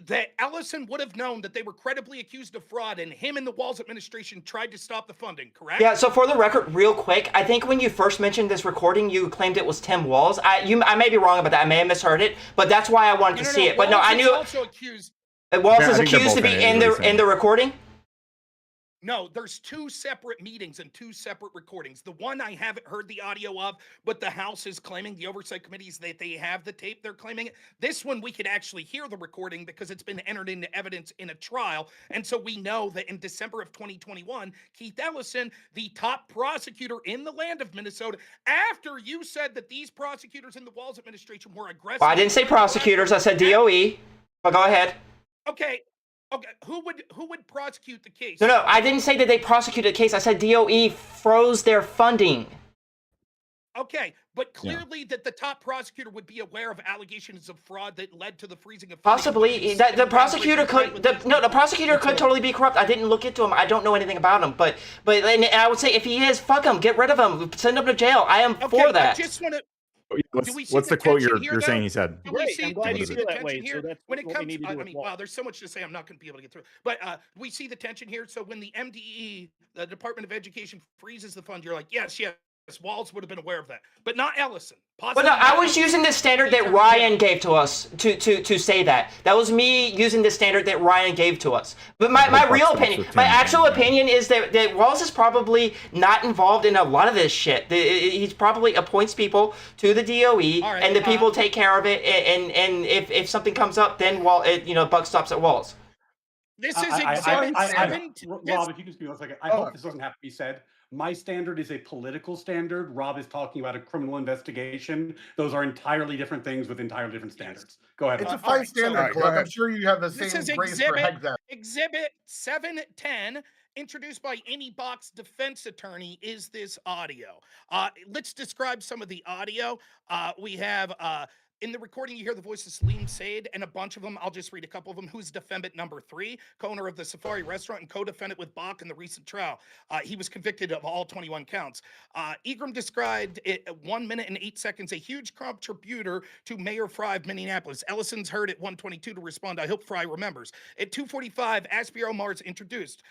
that Ellison would have known that they were credibly accused of fraud and him and the Walz administration tried to stop the funding, correct? Yeah, so for the record, real quick, I think when you first mentioned this recording, you claimed it was Tim Walz. I may be wrong about that. I may have misheard it, but that's why I wanted to see it. But no, I Walz is knew also accused. Walz Yeah, I is think they're accused to both be in it, is what he's in the recording. No, there's two separate meetings and two separate recordings. The one I haven't heard the audio of, but the House is claiming, the oversight committees, that they have the tape, they're claiming it. This one, we could actually hear the recording because it's been entered into evidence in a trial. And so we know that in December of 2021, Keith Ellison, the top prosecutor in the land of Minnesota, after you said that these prosecutors in the Walz administration were aggressive. Well, I didn't say prosecutors. I said DOE. But go ahead. Okay. Who would prosecute the case? No, I didn't say that they prosecuted the case. I said DOE froze their funding. Okay, but clearly that the top prosecutor would be aware of allegations of fraud that led to the freezing of funding. Possibly, that the prosecutor could. The prosecutor could totally be corrupt. I didn't look into him. I don't know anything about him. But and I would say if he is, fuck him. Get rid of him. Send him to jail. I am for that. I just want to. What's the quote you're saying he said? Do we Great, see, I'm glad do we you see feel the that way. tension here? So that's When it what we comes, need to do I with mean, Walz. wow, there's so much to say. I'm not going to be able to get through. But we see the tension here. So when the MDE, the Department of Education, freezes the fund, you're like, yes, Walz would have been aware of that, but not Ellison. But no, I was using the standard that Ryan gave to us to say that. That was me using the standard that Ryan gave to us. But my real opinion, my actual opinion is that Walz is probably not involved in a lot of this shit. He probably appoints people to the DOE, right, and the people take care of it. And if something comes up, then buck stops at Walz. This is Exhibit 7. Rob, if you can speak 1 second. I hope this doesn't have to be said. My standard is a political standard. Rob is talking about a criminal investigation. Those are entirely different things with entirely different standards. Go ahead. It's a all fine right, so- standard, All right, go Club. I'm ahead. sure you have the This same is grace for Hexat. Exhibit 710, introduced by Amy Bach's defense attorney, is this audio. Let's describe some of the audio. We have in the recording, you hear the voice of Salim Said and a bunch of them. I'll just read a couple of them. Who's defendant number 3, co-owner of the Safari restaurant and co-defendant with Bach in the recent trial. He was convicted of all 21 counts. Egram described it at 1 minute and 8 seconds, a huge contributor to Mayor Fry of Minneapolis. Ellison's heard at 1:22 to respond. I hope Fry remembers. At 2:45, Aspie Omar's introduced.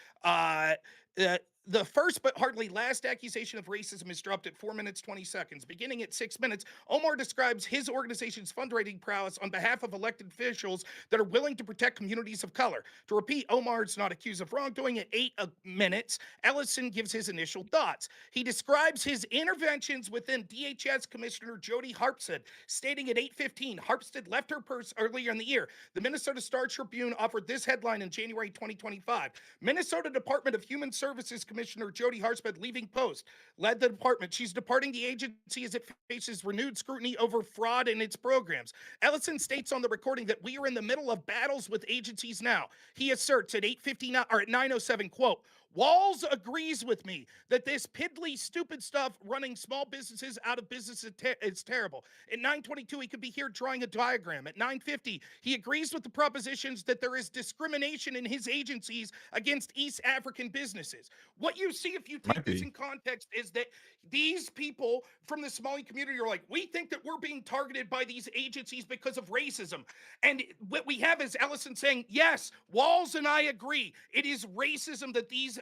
The first but hardly last accusation of racism is dropped at 4 minutes 20 seconds. Beginning at 6 minutes, Omar describes his organization's fundraising prowess on behalf of elected officials that are willing to protect communities of color. To repeat, Omar's not accused of wrongdoing. At 8 minutes, Ellison gives his initial thoughts. He describes his interventions within DHS Commissioner Jody Harpstead, stating at 8:15, Harpstead left her purse earlier in the year. The Minnesota Star Tribune offered this headline in January 2025. Minnesota Department of Human Services Commissioner Jody Harpstead leaving post, led the department. She's departing the agency as it faces renewed scrutiny over fraud in its programs. Ellison states on the recording that we are in the middle of battles with agencies now. He asserts at 8:59 or at 9:07, quote, Walls agrees with me that this piddly, stupid stuff running small businesses out of business is terrible. At 9:22, he could be here drawing a diagram. At 9:50, he agrees with the propositions that there is discrimination in his agencies against East African businesses. What you see if you take this in context is that these people from the Somali community are like, we think that we're being targeted by these agencies because of racism. And what we have is Ellison saying, yes, Walls and I agree. It is racism that these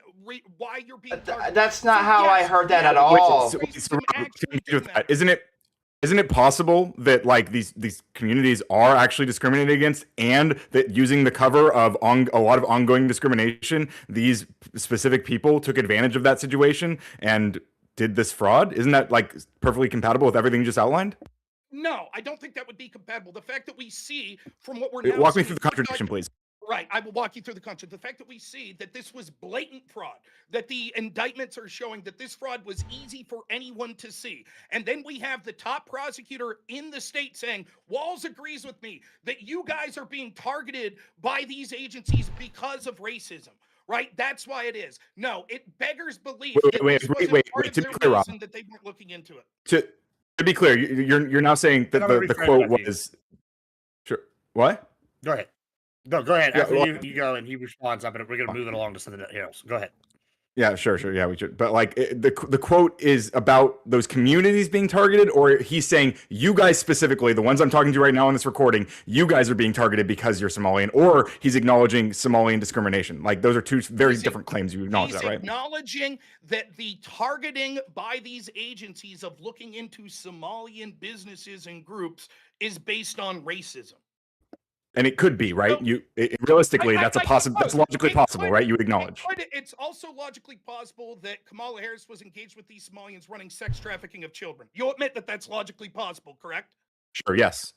why you're being targeted. That's not how I heard that at all. Isn't it possible that like these communities are actually discriminated against, and that using the cover of a lot of ongoing discrimination, these specific people took advantage of that situation and did this fraud? Isn't that like perfectly compatible with everything you just outlined? No, I don't think that would be compatible. The fact that we see from what we're now walk me through the contradiction, please. Right, I will walk you through the contradiction. The fact that we see that this was blatant fraud, that the indictments are showing that this fraud was easy for anyone to see. And then we have the top prosecutor in the state saying, Walls agrees with me that you guys are being targeted by these agencies because of racism. Right, that's why it is. No, it beggars belief. Wait. To be clear, Rob, that they weren't looking into it. To be clear, you're now saying that the quote was sure. What? Go ahead. No, go ahead. After you go and he responds, we're going to move it along to something else. Go ahead. Yeah, sure. Yeah, we should. But like the quote is about those communities being targeted, or he's saying you guys specifically, the ones I'm talking to right now in this recording, you guys are being targeted because you're Somalian, or he's acknowledging Somalian discrimination. Like those are two very different claims. You acknowledge that, right? He's acknowledging that the targeting by these agencies of looking into Somalian businesses and groups is based on racism. And it could be, right? Realistically, that's logically possible, right? You acknowledge. It's also logically possible that Kamala Harris was engaged with these Somalians running sex trafficking of children. You'll admit that that's logically possible, correct? Sure. Yes.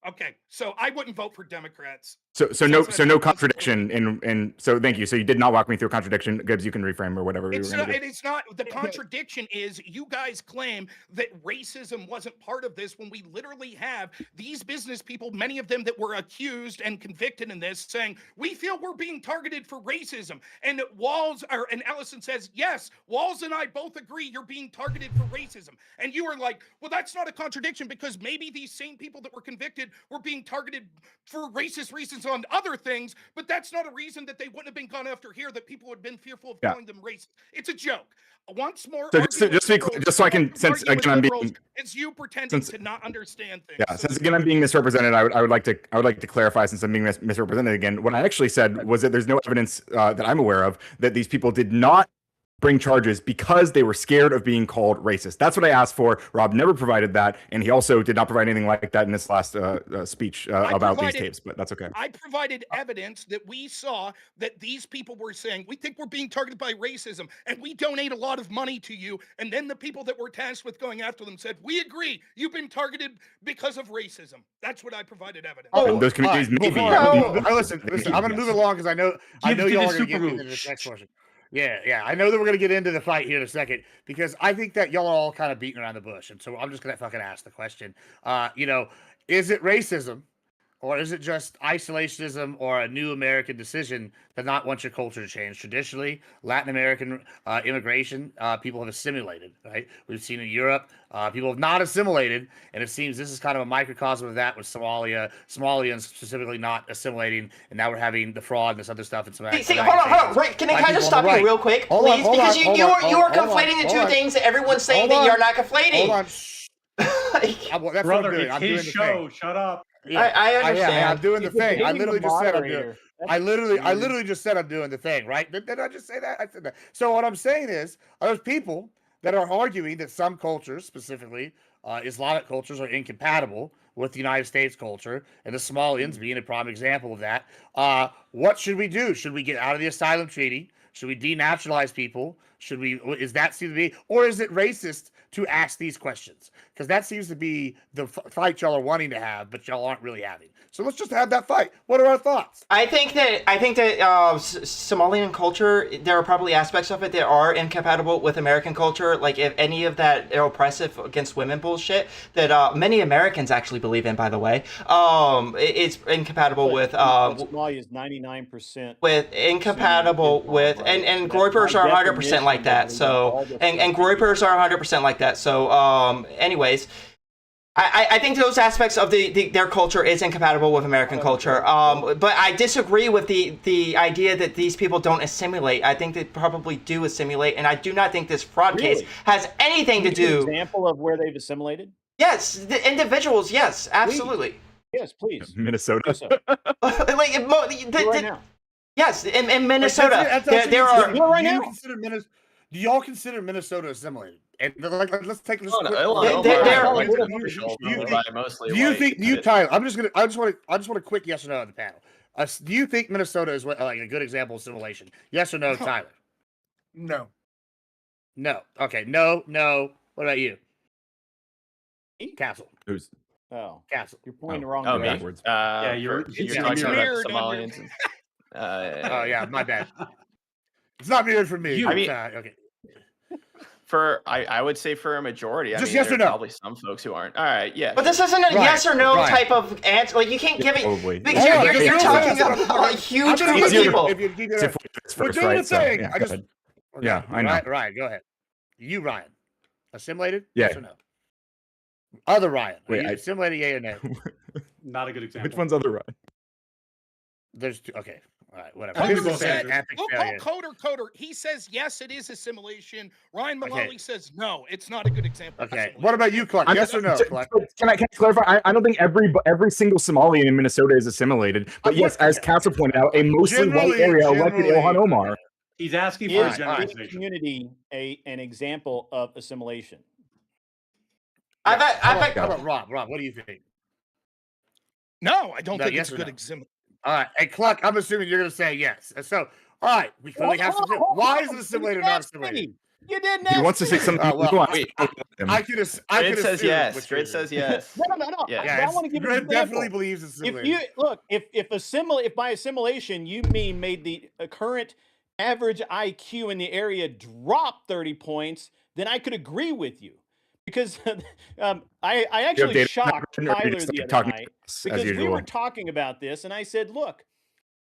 Okay, so I wouldn't vote for Democrats. So no contradiction in so thank you. So you did not walk me through a contradiction. Gibbs, you can reframe or whatever. It is not. The contradiction is you guys claim that racism wasn't part of this when we literally have these business people, many of them that were accused and convicted in this, saying we feel we're being targeted for racism. And and Ellison says, yes, Walls and I both agree you're being targeted for racism. And you are like, well, that's not a contradiction because maybe these same people that were convicted were being targeted for racist reasons on other things, but that's not a reason that they wouldn't have been gone after here, that people would have been fearful of calling them racist. It's a joke. Once more, so just so I can, since again I'm being, it's you pretending to not understand things. Yeah, since again I'm being misrepresented, I would like to clarify, since I'm being misrepresented again. What I actually said was that there's no evidence that I'm aware of that these people did not bring charges because they were scared of being called racist. That's what I asked for. Rob never provided that, and he also did not provide anything like that in this last speech about these tapes, but that's okay. I provided evidence that we saw that these people were saying, we think we're being targeted by racism, and we donate a lot of money to you, and then the people that were tasked with going after them said, we agree, you've been targeted because of racism. That's what I provided evidence. Those communities maybe. Listen, I'm going to move it along because I know y'all are going to get into this next question. Yeah. I know that we're going to get into the fight here in a second because I think that y'all are all kind of beating around the bush. And so I'm just going to fucking ask the question. Is it racism or is it just isolationism or a new American decision to not want your culture to change? Traditionally, Latin American immigration, people have assimilated, right? We've seen in Europe, people have not assimilated. And it seems this is kind of a microcosm of that with Somalians specifically not assimilating. And now we're having the fraud and this other stuff. And some hold on. Wait, can I just stop you real quick, please? Because you are conflating the two things that everyone's saying that you're not conflating. Hold on. Brother, it's his show. Shut up. I Yeah, understand. I'm doing the He's thing. I debating the literally just said I'm doing. moderator. I That's literally weird. just said I'm doing the thing, right? Did I just say that? I said that. So what I'm saying is, there's people that are arguing that some cultures, specifically Islamic cultures, are incompatible with the United States culture, and the Somalians being a prime example of that. What should we do? Should we get out of the asylum treaty? Should we denaturalize people? Should we? Is that seem to be, or is it racist to ask these questions? Because that seems to be the fight y'all are wanting to have, but y'all aren't really having. So let's just have that fight. What are our thoughts? I think that Somalian culture, there are probably aspects of it that are incompatible with American culture. Like if any of that oppressive against women bullshit that many Americans actually believe in, by the way, it's incompatible with Somalia is 99%. with incompatible Sunni with Islam, and right? Groypers So are by 100% like definition, that. they So all the and stuff Groypers are 100% like that. So anyways. I think those aspects of their culture is incompatible with American culture. But I disagree with the idea that these people don't assimilate. I think they probably do assimilate, and I do not think this fraud case Really? has anything to Can you give an do. example of where they've assimilated? Yes, the individuals. Yes, absolutely. Yes, please. Minnesota. Do so. Like Right now. yes, in Minnesota, That's there are. Do it right do you now. consider do y'all consider Minnesota assimilated? And let's take this. quick- They're- do you think Tyler? I just want a quick yes or no on the panel. Do you think Minnesota is like a good example of assimilation? Yes or no, Tyler? No. No. Okay. No. What about you? Castle. Who's Oh, Castle. you're pointing the wrong Oh, me? direction. backwards? Yeah, you're talking about mirrored Somalians. And, Oh yeah, my bad. It's not weird for me. I mean- okay. I would say for a majority. I Just mean, yes or there are no? probably some folks who aren't. All right, yeah. But this isn't a Right, yes or no right. type of answer. Like you can't give it Probably. because Hold on, you're because talking you're- about a huge I'm group of gonna- people. If you keep it- Except for this We're first, doing right? the So, thing. yeah, I go just- ahead. Okay, Yeah, I know. Ryan, go ahead. You, Ryan, assimilated? Yeah. Yes or no? Other Ryan, Wait, are you I- assimilated? Yeah or no? Not a good example. Which one's other right? There's two. Okay, all right, whatever. I'm Here's gonna the say- thing, epic We'll failure. call Coder. He says yes, it is assimilation. Ryan Okay. Mullally says no, it's not a good example. of Okay, assimilation. what about you, Clark? I'm Yes or no, just- Clark? Can I clarify? I don't think every single Somalian in Minnesota is assimilated, but yes, as Castle pointed out, a mostly white area elected Ilhan Omar. He's asking for Is a Alright, this generalization. community an example of assimilation? I How bet about Rob? Rob, what do you think? No, I don't No, think yes it's a or good no? example. All right, and Clark, I'm assuming you're going to say yes. So, all right, we clearly have some. Why is it assimilated or not assimilated? You didn't He ask wants to say me. something. well, nuanced. wait, I could. I Grid could says assume yes. what Grid you're- says yes. No. Yeah. Yeah, I want to give you an Grid example. definitely believes it's If assimilated. you look, if by assimilation you mean made the current average IQ in the area drop 30 points, then I could agree with you, because I You have actually data shocked on that, or you're Tyler just the other talking night as because we usual? were talking about this, and I said, look,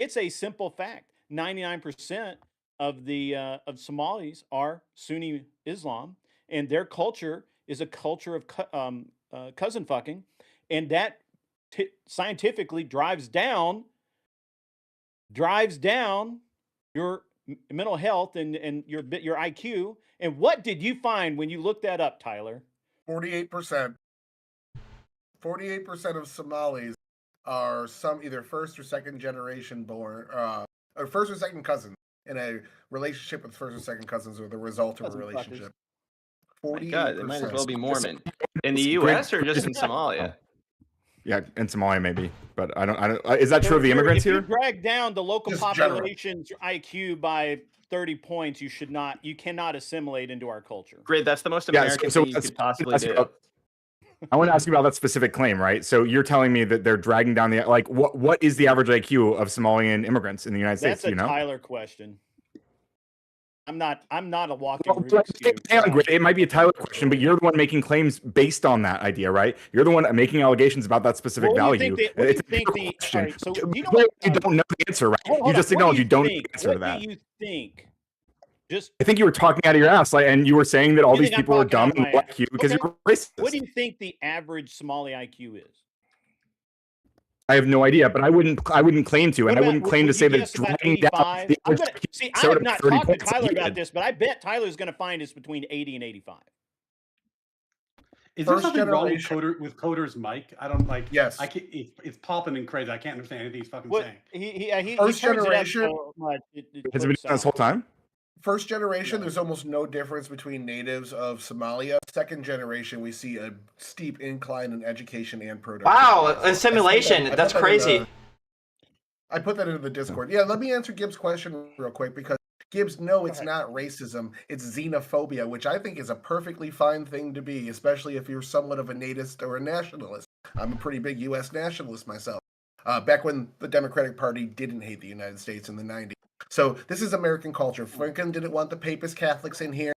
it's a simple fact: 99% of the of Somalis are Sunni Islam, and their culture is a culture of cousin fucking, and that scientifically drives down your mental health and your IQ. And what did you find when you looked that up, Tyler? 48%. 48% of Somalis are some either first or second generation born, or first or second cousins in a relationship with first or second cousins, or the result of a Cousin fuckers. relationship. My 48%. God, it might as well be Mormon. In the Grid- U.S. or just in Somalia? Yeah, in Somalia maybe, but I don't. Is that true of the immigrants if here? you drag down the local Just general. population's IQ by 30 points, you cannot assimilate into our culture. Grid, that's the most Yeah, American so thing you let's- could possibly let's- do. I want to ask you about that specific claim, right? So you're telling me that they're dragging down the what is the average IQ of Somalian immigrants in the United States? That's Do a you know? Tyler question. I'm not a walking Well, Rubik's Cube. hang on, Grid. It might be a Tyler question, but you're the one making claims based on that idea, right? You're the one making allegations about that specific What do you value. think what do It's you a think pure the- question. all right, so do you know Clearly what- you don't know the answer, right? Hold You on, just what do acknowledge you don't know think? the answer to that. What do you think? Just I think you were talking out of your ass, and you were saying that all You these think I'm people are talking dumb out of and my like ass. you because Okay. you're racist. what do you think the average Somali IQ is? I have no idea, but I wouldn't claim to, and What I about- wouldn't claim to would say you that it's guess about dragging down 85? the I'm average gonna, see, I Minnesota have not 30 talked to points like Tyler you about did. this, but I bet Tyler's going to find it's between 80 and 85. Is there First something wrong with generation. Coder's mic? I don't like. Yes. I can't. It's popping and crazy. I can't understand anything he's fucking What saying. he First turns it up generation. so much. It Has it been clips doing this out. whole time? First generation, Yeah. there's almost no difference between natives of Somalia. Second generation, we see a steep incline in education and productivity. Wow, and simulation. That's crazy. I put that into the Discord. Yeah, let me answer Gibbs' question real quick because Gibbs, no, it's ahead. not racism. It's xenophobia, which I think is a perfectly fine thing to be, especially if you're somewhat of a natist or a nationalist. I'm a pretty big U.S. nationalist myself. Back when the Democratic Party didn't hate the United States in the 90s. So this is American culture. Franklin didn't want the Papist Catholics in here.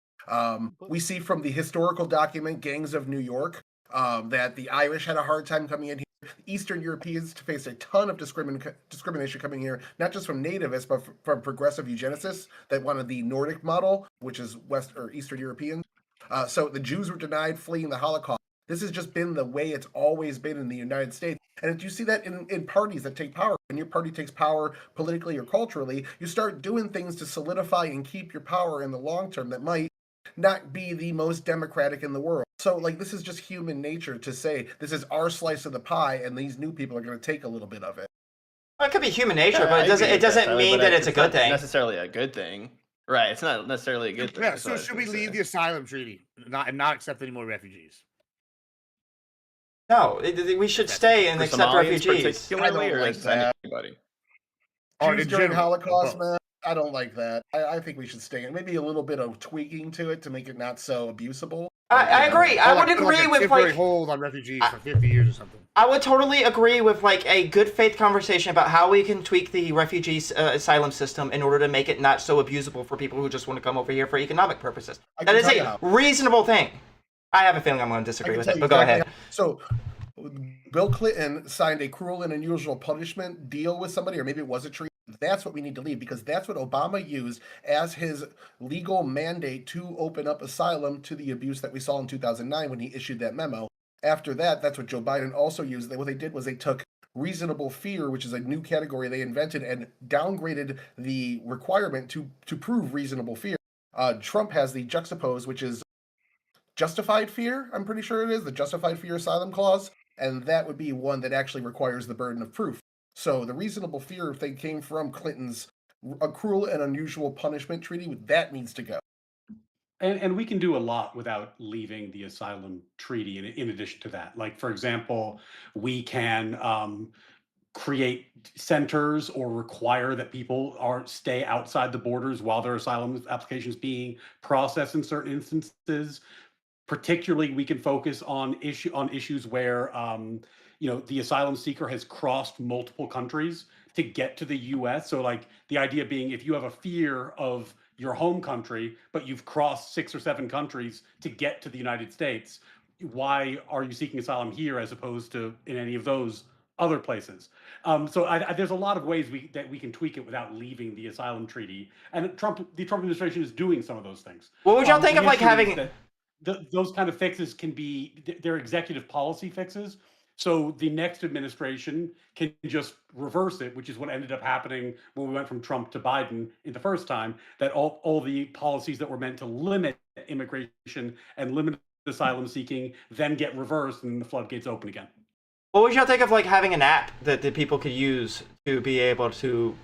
We see from the historical document, Gangs of New York, that the Irish had a hard time coming in here. Eastern Europeans faced a ton of discrimination coming here, not just from nativists, but from progressive eugenicists that wanted the Nordic model, which is West or Eastern European. So the Jews were denied fleeing the Holocaust. This has just been the way it's always been in the United States. And you see that in parties that take power. When your party takes power politically or culturally, you start doing things to solidify and keep your power in the long term that might not be the most democratic in the world. So, like, this is just human nature to say this is our slice of the pie, and these new people are going to take a little bit of it. Well, it could be human nature, Yeah, but I it doesn't. agree It with that, doesn't Tyler, mean but that it's a good not thing. necessarily a good thing. Right. It's not necessarily a good thing. Yeah. that's So what I was should we gonna leave say. the asylum treaty and not accept any more refugees? No, we should stay and For accept Somalians refugees. particularly, I don't or like is that. anybody? Or Jews in during general, or Holocaust, both? man, I don't like that. I think we should stay in. Maybe a little bit of tweaking to it to make it not so abusable. I agree. I would Put, agree a with temporary like. hold on refugees for 50 years or something. I would totally agree with like a good faith conversation about how we can tweak the refugees asylum system in order to make it not so abusable for people who just want to come over here for economic purposes. I That can is tell you a how. reasonable thing. I have a feeling I'm going to I disagree can with tell it, you but go exactly ahead. how- So, Bill Clinton signed a cruel and unusual punishment deal with somebody, or maybe it was a treaty. That's what we need to leave because that's what Obama used as his legal mandate to open up asylum to the abuse that we saw in 2009 when he issued that memo. After that, that's what Joe Biden also used. What they did was they took reasonable fear, which is a new category they invented, and downgraded the requirement to prove reasonable fear. Trump has the juxtapose, which is justified fear. I'm pretty sure it is the justified fear asylum clause, and that would be one that actually requires the burden of proof. So the reasonable fear thing came from Clinton's a cruel and unusual punishment treaty. That needs to go. And we can do a lot without leaving the asylum treaty in addition to that. Like, for example, we can create centers or require that people stay outside the borders while their asylum application is being processed in certain instances. Particularly, we can focus on issues where the asylum seeker has crossed multiple countries to get to the U.S. So, like, the idea being, if you have a fear of your home country, but you've crossed 6 or 7 countries to get to the United States, why are you seeking asylum here as opposed to in any of those other places? So there's a lot of ways that we can tweak it without leaving the asylum treaty. And the Trump administration is doing some of those things. What would y'all think The of like issue is having? that those kind of fixes can be they're executive policy fixes. So the next administration can just reverse it, which is what ended up happening when we went from Trump to Biden in the first time, that all the policies that were meant to limit immigration and limit asylum seeking then get reversed and the floodgates open again. What would y'all think of like having an app that people could use to be able to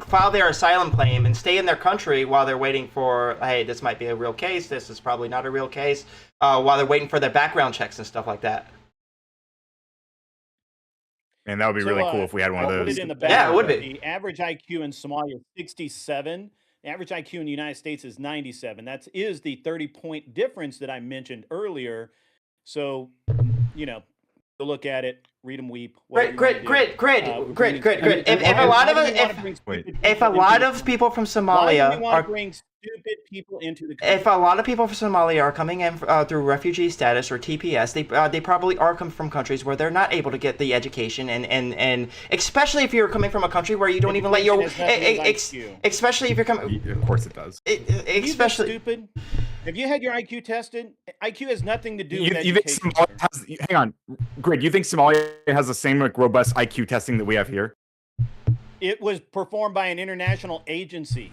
file their asylum claim and stay in their country while they're waiting for, hey, this might be a real case, this is probably not a real case, while they're waiting for their background checks and stuff like that? And that would be So, really cool if we had one of I'll put those. it in the Yeah, it would back. be. The average IQ in Somalia is 67. The average IQ in the United States is 97. That is the 30-point difference that I mentioned earlier. So, to look at it, read them weep. Grid. If a lot of people from Somalia are bring stupid people into the country. If a lot of people from Somalia are coming in through refugee status or TPS, they probably are coming from countries where they're not able to get the education, and especially if you're coming from a country where you don't even let your, especially if you're coming. Of course it does. Especially stupid. Have you had your IQ tested? IQ has nothing to do with You think education. Somalia has, hang on, Grid, you think Somalia has the same like robust IQ testing that we have here? It was performed by an international agency.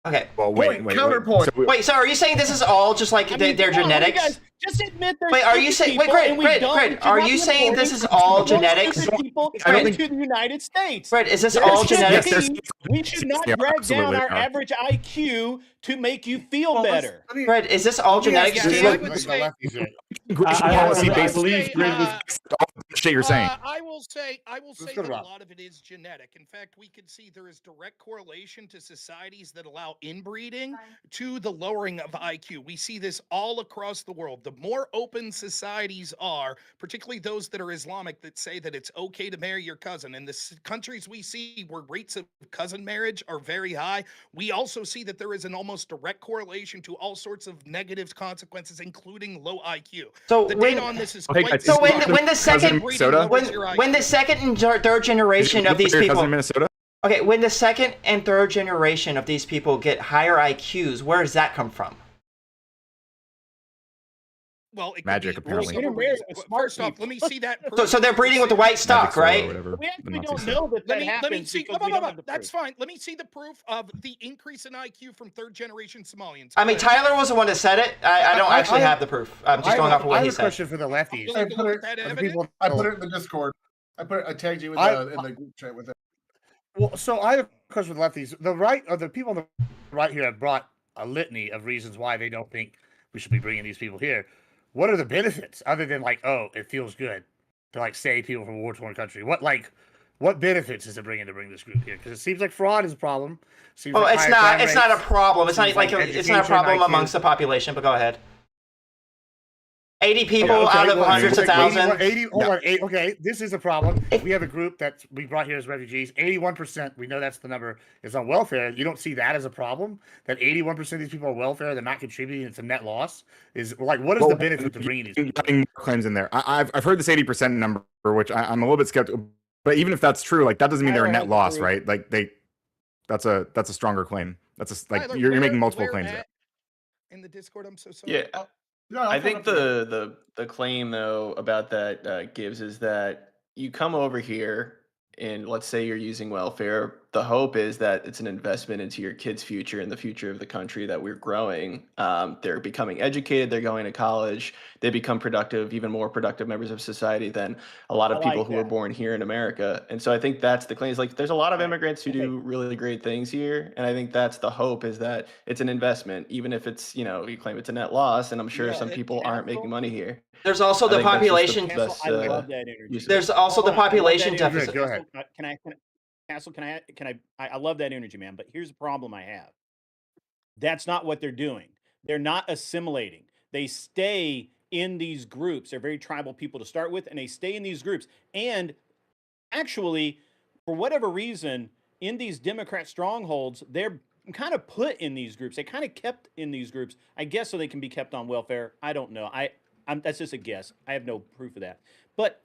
Okay. Well, wait. Counterpoint. So Wait, so are you saying this is all just like I mean, their come on, you genetics? guys just admit there's Wait, are you stupid saying? Wait, people Greg, and we Greg, don't- Greg, we should are not you be saying this importing is all more genetics? stupid people I don't into think- the United States? Greg, is this There all should genetics? Yes, be- we should not they are, drag down absolutely our they are. average IQ to make you feel Well, let's- better. let me- Greg, is this all let me ask genetics? you Yeah, this, I like would the say- lefties here. Immigration I policy believe based say, Greg was all the shit you're saying. I will say Let's that go to a Rob. lot of it is genetic. In fact, we could see there is direct correlation to societies that allow inbreeding to the lowering of IQ. We see this all across the world. The more open societies are, particularly those that are Islamic, that say that it's okay to marry your cousin, and the countries we see where rates of cousin marriage are very high, we also see that there is an almost direct correlation to all sorts of negative consequences, including low IQ. So The when- data on this is Okay, quite guys, So when stark. the second Minnesota? when the second and third generation of these Your cousin people, in Minnesota? okay, when the second and third generation of these people get higher IQs, where does that come from? Well, it could Magic, be apparently. several We're reasons. with Well, smart First off, let me people. see that. So they're breeding with the white stock, Magic soil or right? whatever We the actually Nazis don't said. know that Let me happens see. because we don't have the That's proof. fine. Let me see the proof of the increase in IQ from third generation Somalians. I mean, Go ahead. Tyler was the one that said it. I don't I- actually I- have the proof. I'm just I going have- off of I what have he a said. question for the lefties. You'll I have to put look it- at that The evidence. people, I put it in the Discord. I tagged you in the group chat with it. Well, so I have a question with lefties. The right, or the people on the right here have brought a litany of reasons why they don't think we should be bringing these people here. What are the benefits other than like, oh, it feels good to like save people from a war-torn country? What benefits is it bringing to bring this group here? Because it seems like fraud is a problem. Seems Oh, like it's higher not. crime It's not a rates. problem. It's not Seems like like it's not a education, problem IQ. amongst the population. But go ahead. 80 people Okay, out of well, hundreds of like 81 thousands. 80, hold on, okay, this is a problem. We have a group that we brought here as refugees. 81%, we know that's the number, is on welfare. You don't see that as a problem? That 81% of these people are welfare, they're not contributing, it's a net loss? Is like, what is the benefit to bringing these people? Getting more claims in there. I've heard this 80% number, which I'm a little bit skeptical. But even if that's true, like that doesn't mean they're a net loss, right? Like that's a stronger claim. That's like Tyler, you're where- making multiple where claims at there. in the Discord. I'm so sorry. Yeah, No, I I'll think come up to the claim though about that Gibbs is that you come over here and let's say you're using welfare. The hope is that it's an investment into your kids' future and the future of the country that we're growing. They're becoming educated. They're going to college. They become productive, even more productive members of society than a lot of I people like who are that. born here in America. And so I think that's the claim. Is like there's a lot of Right. immigrants who Okay. do really great things here, and I think that's the hope is that it's an investment, even if it's you claim it's a net loss. And I'm sure Yeah, some it- people aren't Castle- making money here. There's also I the think that's just the population. best, Castle, I love that energy. use of it. There's also the Hold on, I love that population energy. deficit. Go ahead. Castle, I love that energy, man. But here's the problem I have. That's not what they're doing. They're not assimilating. They stay in these groups. They're very tribal people to start with, and they stay in these groups. And actually, for whatever reason, in these Democrat strongholds, they're kind of put in these groups. They kind of kept in these groups, I guess, so they can be kept on welfare. I don't know. That's just a guess. I have no proof of that. But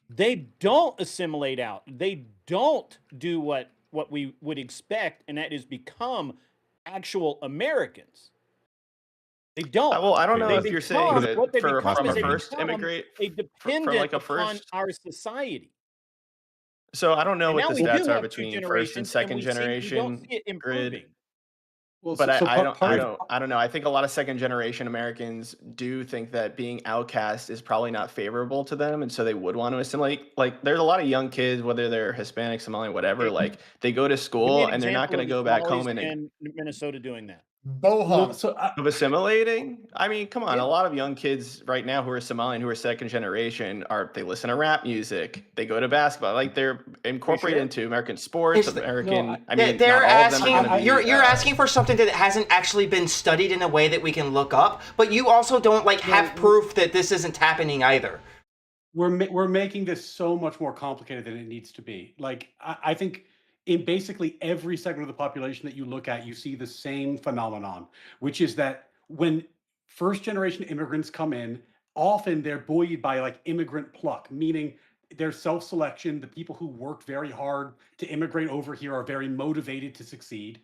they don't assimilate out. They don't do what we would expect, and that is become actual Americans. They don't. Well, I don't know They if you're saying become- that what they from become a is they first become immigrant. a dependent like a upon first- our society. So I don't know And what now the we do stats are have two between first generations, and second we don't generation see it grid. improving. Well, But so I part- don't know. I think a lot of second generation Americans do think that being outcast is probably not favorable to them, and so they would want to assimilate. Like there's a lot of young kids, whether they're Hispanic, Somali, whatever, like they go to Give me school an and they're not example going to of go the back Somalis home and in Minnesota doing that. Bohong. so of assimilating. I mean, come on, Yeah. a lot of young kids right now who are Somalian, who are second generation, they listen to rap music, they go to basketball, like they're incorporated sure? into American sports, It's the- American. I They're mean, they're not all of them asking. are going to be. You're asking for something that hasn't actually been studied in a way that we can look up. But you also don't have proof that this isn't happening either. we're making this so much more complicated than it needs to be. Like I think in basically every segment of the population that you look at, you see the same phenomenon, which is that when first generation immigrants come in, often they're buoyed by like immigrant pluck, meaning their self-selection. The people who worked very hard to immigrate over here are very motivated to succeed.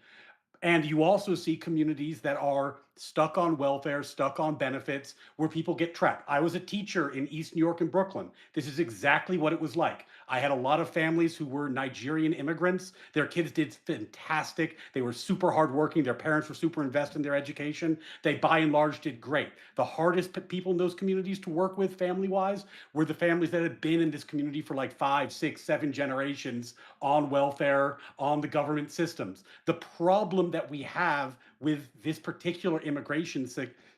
And you also see communities that are stuck on welfare, stuck on benefits, where people get trapped. I was a teacher in East New York and Brooklyn. This is exactly what it was like. I had a lot of families who were Nigerian immigrants. Their kids did fantastic. They were super hardworking. Their parents were super invested in their education. They, by and large, did great. The hardest people in those communities to work with family-wise were the families that had been in this community for like 5, 6, 7 generations on welfare, on the government systems. The problem that we have with this particular immigration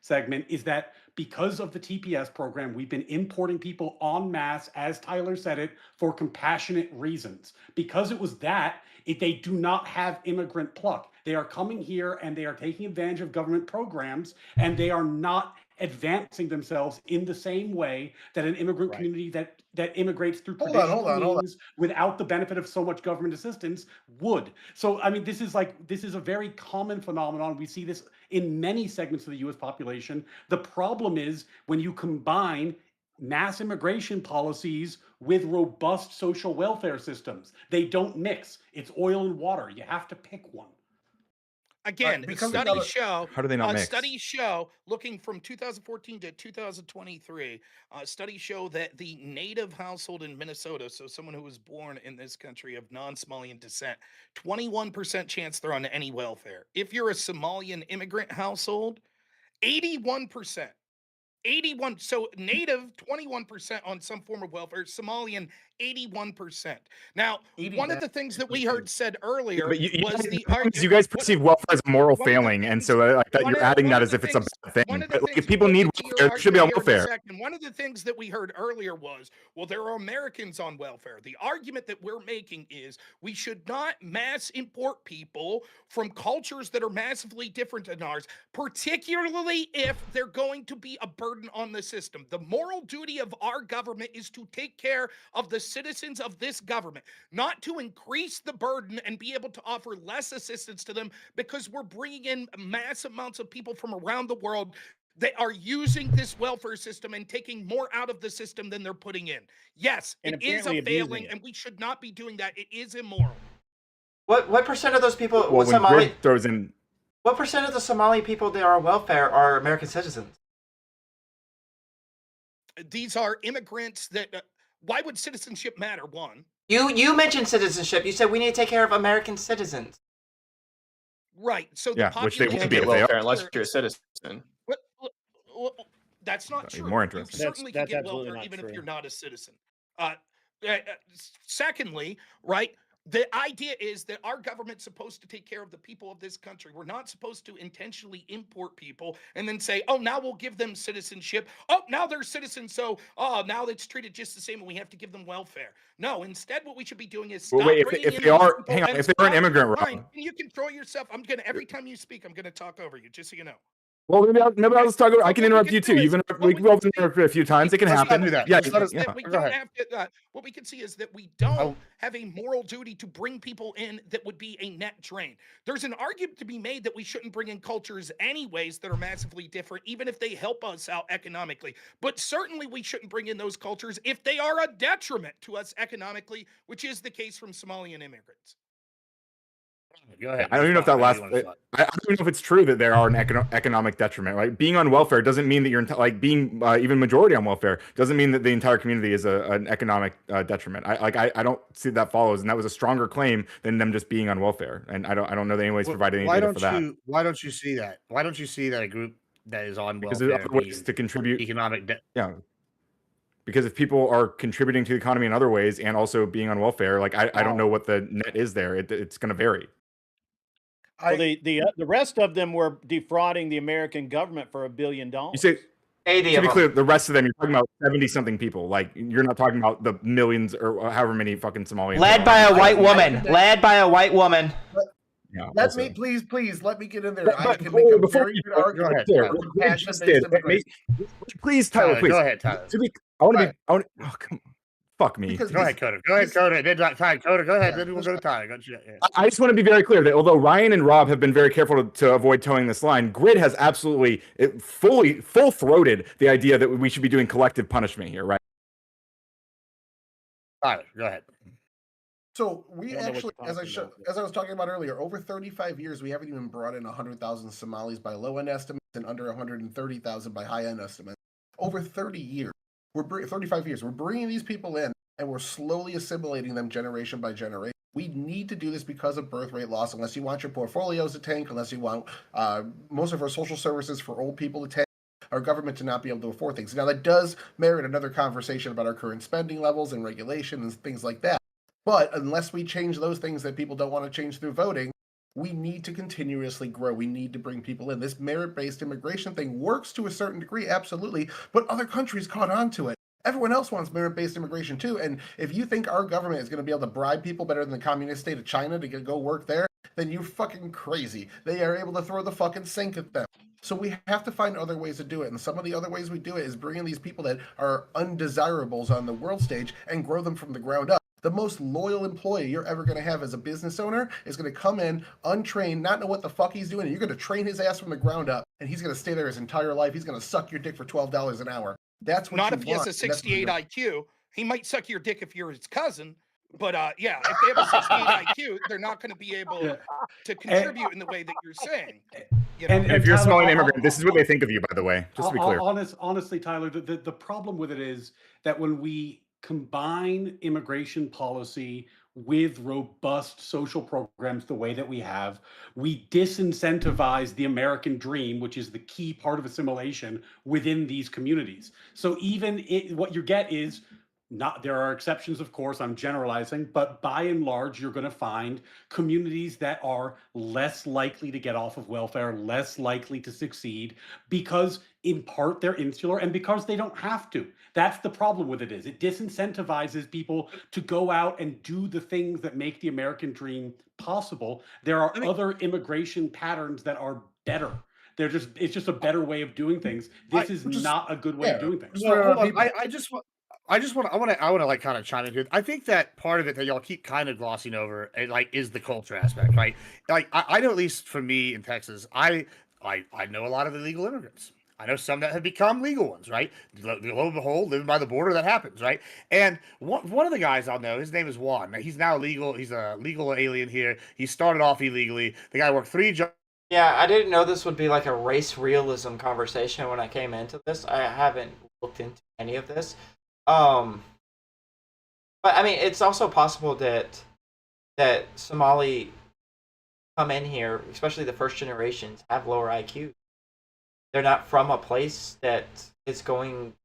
segment is that because of the TPS program, we've been importing people en masse, as Tyler said it, for compassionate reasons. Because it was that, they do not have immigrant pluck. They are coming here and they are taking advantage of government programs, and they are not advancing themselves in the same way that an immigrant community that immigrates through traditional means without the benefit of so much government assistance would. So, I mean, this is a very common phenomenon. We see this in many segments of the US population. The problem is when you combine mass immigration policies with robust social welfare systems, they don't mix. It's oil and water. You have to pick one. Again, studies show. How do they not mix? Studies show, looking from 2014 to 2023, studies show that the native household in Minnesota, so someone who was born in this country of non-Somalian descent, 21% chance they're on any welfare. If you're a Somalian immigrant household, 81%. 81, so native 21% on some form of welfare, Somalian 81%. Now, one of the things that we heard said earlier But was the argument. you guys perceive welfare as a moral one of the failing, and things- so like that one you're of- adding one that of as the if it's a things- bad thing. one of the But like, things- if people we'll need get to your welfare, it should be on argument here in a welfare. second. One of the things that we heard earlier was, well, there are Americans on welfare. The argument that we're making is we should not mass import people from cultures that are massively different than ours, particularly if they're going to be a burden on the system. The moral duty of our government is to take care of the citizens of this government, not to increase the burden and be able to offer less assistance to them because we're bringing in mass amounts of people from around the world that are using this welfare system and taking more out of the system than they're putting in. Yes, And it is a apparently abusing failing, it. and we should not be doing that. It is immoral. What percent of those people? Well, when Somali? Grid throws in, What percent of the Somali people that are on welfare are American citizens? These are immigrants that. Why would citizenship matter? One. You mentioned citizenship. You said we need to take care of American citizens. Right. So Yeah, the which they population would be Get if they welfare are. unless you're a citizen. That's not That'd be true. more You interesting. certainly can That's get absolutely welfare not even true. if you're not a citizen. Secondly, right, the idea is that our government's supposed to take care of the people of this country. We're not supposed to intentionally import people and then say, oh, now we'll give them citizenship. Oh, now they're citizens, so now it's treated just the same and we have to give them welfare. No, instead what we should be doing is stop Well, wait, bringing if in they these are, people hang on, and if they are an stop- immigrant, Fine, Rob. can you control yourself? Every time you speak, I'm gonna talk over you, just so you know. Well, maybe I'll just talk. I can what we interrupt can you do too. is- You've what we we both can see- interrupted a few times. It can Let's not happen. do that. Yeah, Let's let us- yeah. That we Go don't ahead. have to, what we can see is that we Oh. don't have a moral duty to bring people in that would be a net drain. There's an argument to be made that we shouldn't bring in cultures anyways that are massively different, even if they help us out economically. But certainly we shouldn't bring in those cultures if they are a detriment to us economically, which is the case from Somalian immigrants. Go ahead. I don't even know if that Respond. last. I don't even know if it's true that there are an economic detriment. Right, being on welfare doesn't mean that you're like being even majority on welfare doesn't mean that the entire community is an economic detriment. I don't see that follows, and that was a stronger claim than them just being on welfare. And I don't know that anyways provided any Why data don't for that. Why don't you see that? Why don't you see that a group that is on Because welfare there's other ways being to contribute. economic debt? Yeah. Because if people are contributing to the economy in other ways and also being on welfare, like I don't know what the net is there. It's going to vary. Well, the rest of them were defrauding the American government for $1 billion. You say 80 to of be them. clear, the rest of them you're talking about 70-something people. Like you're not talking about the millions or however many fucking Somalians. Led by a white woman. Led by a white woman. Yeah, Let also. me please let me get in there. But I can make a before very you good go argument ahead, there, for what Greg just compassion-based did, immigration. please, Tyler, please. Go ahead, Tyler. To be, I want Go to be. ahead. I want. Oh, come on. Fuck me. Because Go ahead, Coda. Go ahead, Coda. Then Coda. Go ahead. Then we'll go to Tyler. Yeah. I just want to be very clear that although Ryan and Rob have been very careful to avoid towing this line, Grid has absolutely full-throated the idea that we should be doing collective punishment here, right? Tyler, go ahead. So we I don't know what actually, you're talking about. as I was talking about earlier, over 35 years, we haven't even brought in 100,000 Somalis by low end estimates and under 130,000 by high end estimates. Over 30 years, 35 years, we're bringing these people in and we're slowly assimilating them generation by generation. We need to do this because of birth rate loss, unless you want your portfolios to tank, unless you want most of our social services for old people to tank, our government to not be able to afford things. Now, that does merit another conversation about our current spending levels and regulation and things like that. But unless we change those things that people don't want to change through voting, we need to continuously grow. We need to bring people in. This merit-based immigration thing works to a certain degree, absolutely, but other countries caught on to it. Everyone else wants merit-based immigration too. And if you think our government is going to be able to bribe people better than the communist state of China to go work there, then you're fucking crazy. They are able to throw the fucking sink at them. So we have to find other ways to do it. And some of the other ways we do it is bringing these people that are undesirables on the world stage and grow them from the ground up. The most loyal employee you're ever going to have as a business owner is going to come in untrained, not know what the fuck he's doing. And you're going to train his ass from the ground up, and he's going to stay there his entire life. He's going to suck your dick for $12 an hour. That's what Not you if he has want, a and that's what 68 you're- IQ. He might suck your dick if you're his cousin, but yeah, if they have a 68 IQ, they're not going to be able to contribute in the way that you're saying. You know? And If you're a Tyler, Somalian I'll- immigrant, this is what they think of you, by the way. Just to be clear. Honestly, Tyler, the problem with it is that when we combine immigration policy with robust social programs the way that we have, we disincentivize the American dream, which is the key part of assimilation within these communities. So even what you get is not, there are exceptions, of course, I'm generalizing, but by and large, you're going to find communities that are less likely to get off of welfare, less likely to succeed, because in part they're insular and because they don't have to. That's the problem with it is it disincentivizes people to go out and do the things that make the American dream possible. There are other immigration patterns that are better. It's just a better way of doing things. This is not a good way of doing things. So, hold on. I want to like kind of chime in here. I think that part of it that y'all keep kind of glossing over, like, is the culture aspect, right? Like, I know, at least for me in Texas, I know a lot of illegal immigrants. I know some that have become legal ones, right? Lo and behold, living by the border, that happens, right? And one of the guys I'll know, his name is Juan. He's now legal. He's a legal alien here. He started off illegally. The guy worked 3 jobs. Yeah, I didn't know this would be like a race realism conversation when I came into this. I haven't looked into any of this. But I mean, it's also possible that Somali come in here, especially the first generations, have lower IQ. They're not from a place that is going to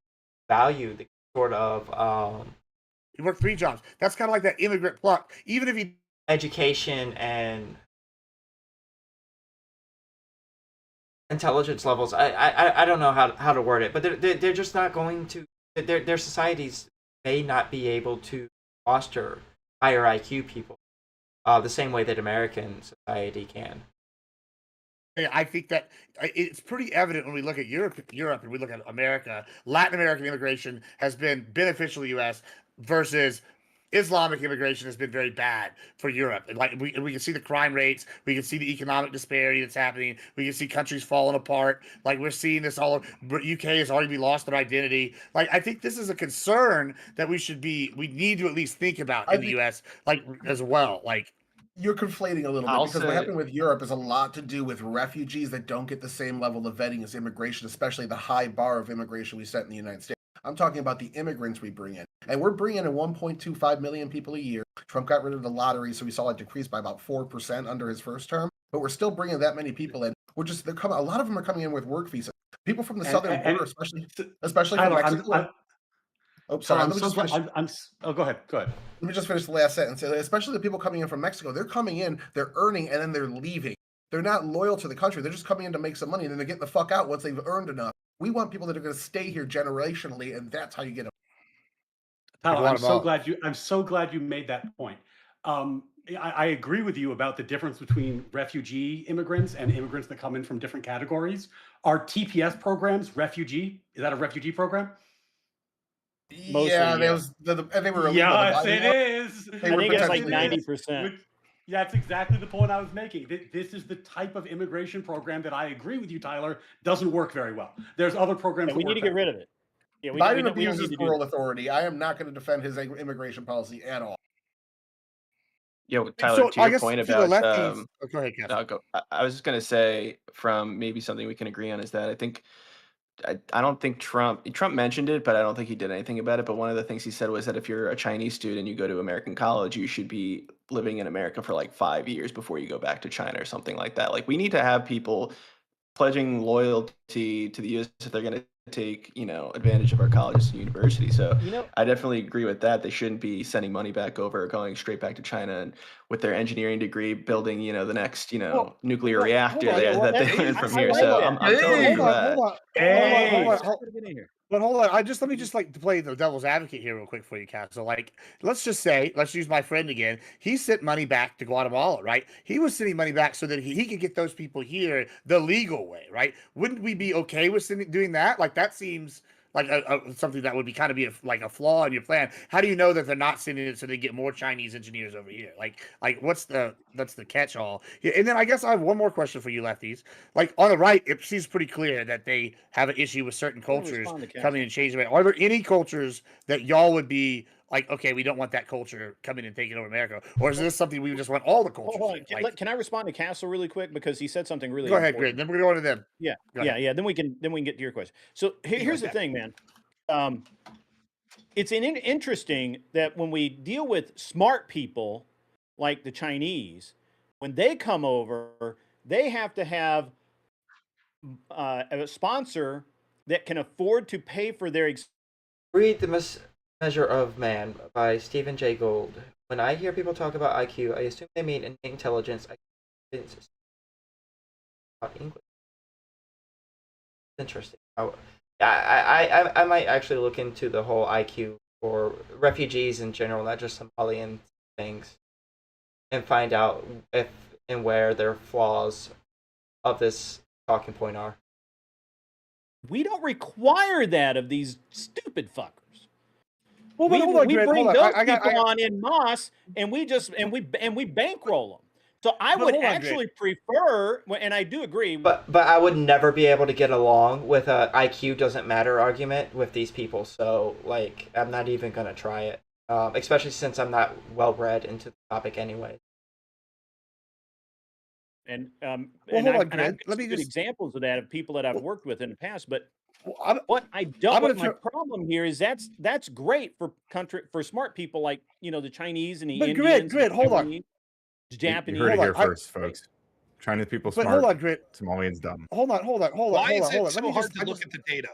value the sort of He worked 3 jobs. That's kind of like that immigrant pluck. Even if he education and intelligence levels. I don't know how to word it, but they're just not going to. Their societies may not be able to foster higher IQ people the same way that American society can. I think that it's pretty evident when we look at Europe and we look at America. Latin American immigration has been beneficial to the U.S. versus Islamic immigration has been very bad for Europe. And like we can see the crime rates, we can see the economic disparity that's happening. We can see countries falling apart. Like we're seeing this all over. UK has already lost their identity. Like I think this is a concern that we need to at least think about in the U.S. like as well. Like. You're conflating a little bit because what happened with Europe is a lot to do with refugees that don't get the same level of vetting as immigration, especially the high bar of immigration we set in the United States. I'm talking about the immigrants we bring in. And we're bringing in 1.25 million people a year. Trump got rid of the lottery, so we saw it decrease by about 4% under his first term. But we're still bringing that many people in. They're coming. A lot of them are coming in with work visas. People from the southern border, especially from Mexico. Oh, sorry. Go ahead. Let me just finish the last sentence. Especially the people coming in from Mexico, they're coming in, they're earning, and then they're leaving. They're not loyal to the country. They're just coming in to make some money, and then they're getting the fuck out once they've earned enough. We want people that are going to stay here generationally, and that's how you get them. Tyler, I'm so glad you made that point. I agree with you about the difference between refugee immigrants and immigrants that come in from different categories. Are TPS programs is that a refugee program? Mostly, yeah, they were illegal. Yes, it is. I think it's like 90%. That's exactly the point I was making. This is the type of immigration program that I agree with you, Tyler, doesn't work very well. There's other programs that we need to get rid of it. Yeah, Biden abuses moral authority. I am not going to defend his immigration policy at all. Yeah, Tyler, So to I your guess point for the about lefties, oh, go ahead, Castle. I'll go. I was just gonna say from maybe something we can agree on is that I think I don't think Trump mentioned it, but I don't think he did anything about it. But one of the things he said was that if you're a Chinese student, you go to American college, you should be living in America for like 5 years before you go back to China or something like that. Like we need to have people pledging loyalty to the U.S. if they're going to take, advantage of our colleges and universities. So You know, I definitely agree with that. They shouldn't be sending money back over or going straight back to China and with their engineering degree building, the next, Well, nuclear well, reactor hold on. yeah, well, that they that, learned from I here. like So that. I'm totally Hey! Hold for on, that. hold on, Hey, hold stop on. it in here. But hold on, let me just like to play the devil's advocate here real quick for you, Cat. So like, let's just say, let's use my friend again. He sent money back to Guatemala, right? He was sending money back so that he could get those people here the legal way, right? Wouldn't we be okay with doing that? Like that seems like something that would be kind of be like a flaw in your plan. How do you know that they're not sending it so they get more Chinese engineers over here? Like that's the catch all. Yeah, and then I guess I have one more question for you, lefties. Like on the right, it seems pretty clear that they have an issue with certain I'm gonna cultures respond to coming Castle. and changing it. Are there any cultures that y'all would be like, okay, we don't want that culture coming and taking over America, or is this something we just want all the cultures? Hold on. here? Like, Can I respond to Castle really quick because he said something really go ahead, important. Grid. Then we're going to them. Yeah, Go yeah, ahead. yeah. Then we can get to your question. So here's the Okay. thing, man. It's interesting that when we deal with smart people like the Chinese, when they come over, they have to have a sponsor that can afford to pay for their. Read The Measure of Man by Stephen Jay Gould. When I hear people talk about IQ, I assume they mean innate intelligence. I didn't talk English. Interesting. I might actually look into the whole IQ for refugees in general, not just Somalian things, and find out if and where their flaws of this talking point are. We don't require that of these stupid fuckers. Well, we hold on, we Grid. bring Hold on. those people on in Moss, and we just and we bankroll them. So I But would hold on, actually prefer, and I do agree. But I would never be able to get along with a IQ doesn't matter argument with these people. So like I'm not even gonna try it, especially since I'm not well read into the topic anyway. And Well, and hold I've on, Grid. got Let some me good just. examples of that of people that I've Well, worked with in the past. But I'm what I don't, gonna what my throw. problem here is that's great for smart people like the Chinese and the But Indians, Grid, the hold on. Taiwanese, the You Japanese. heard it Hold here on. I, first, folks. Chinese people but hold smart, on, Grid. Somalians dumb. Hold on. Why is it Let so me hard just. to I look just. at the data?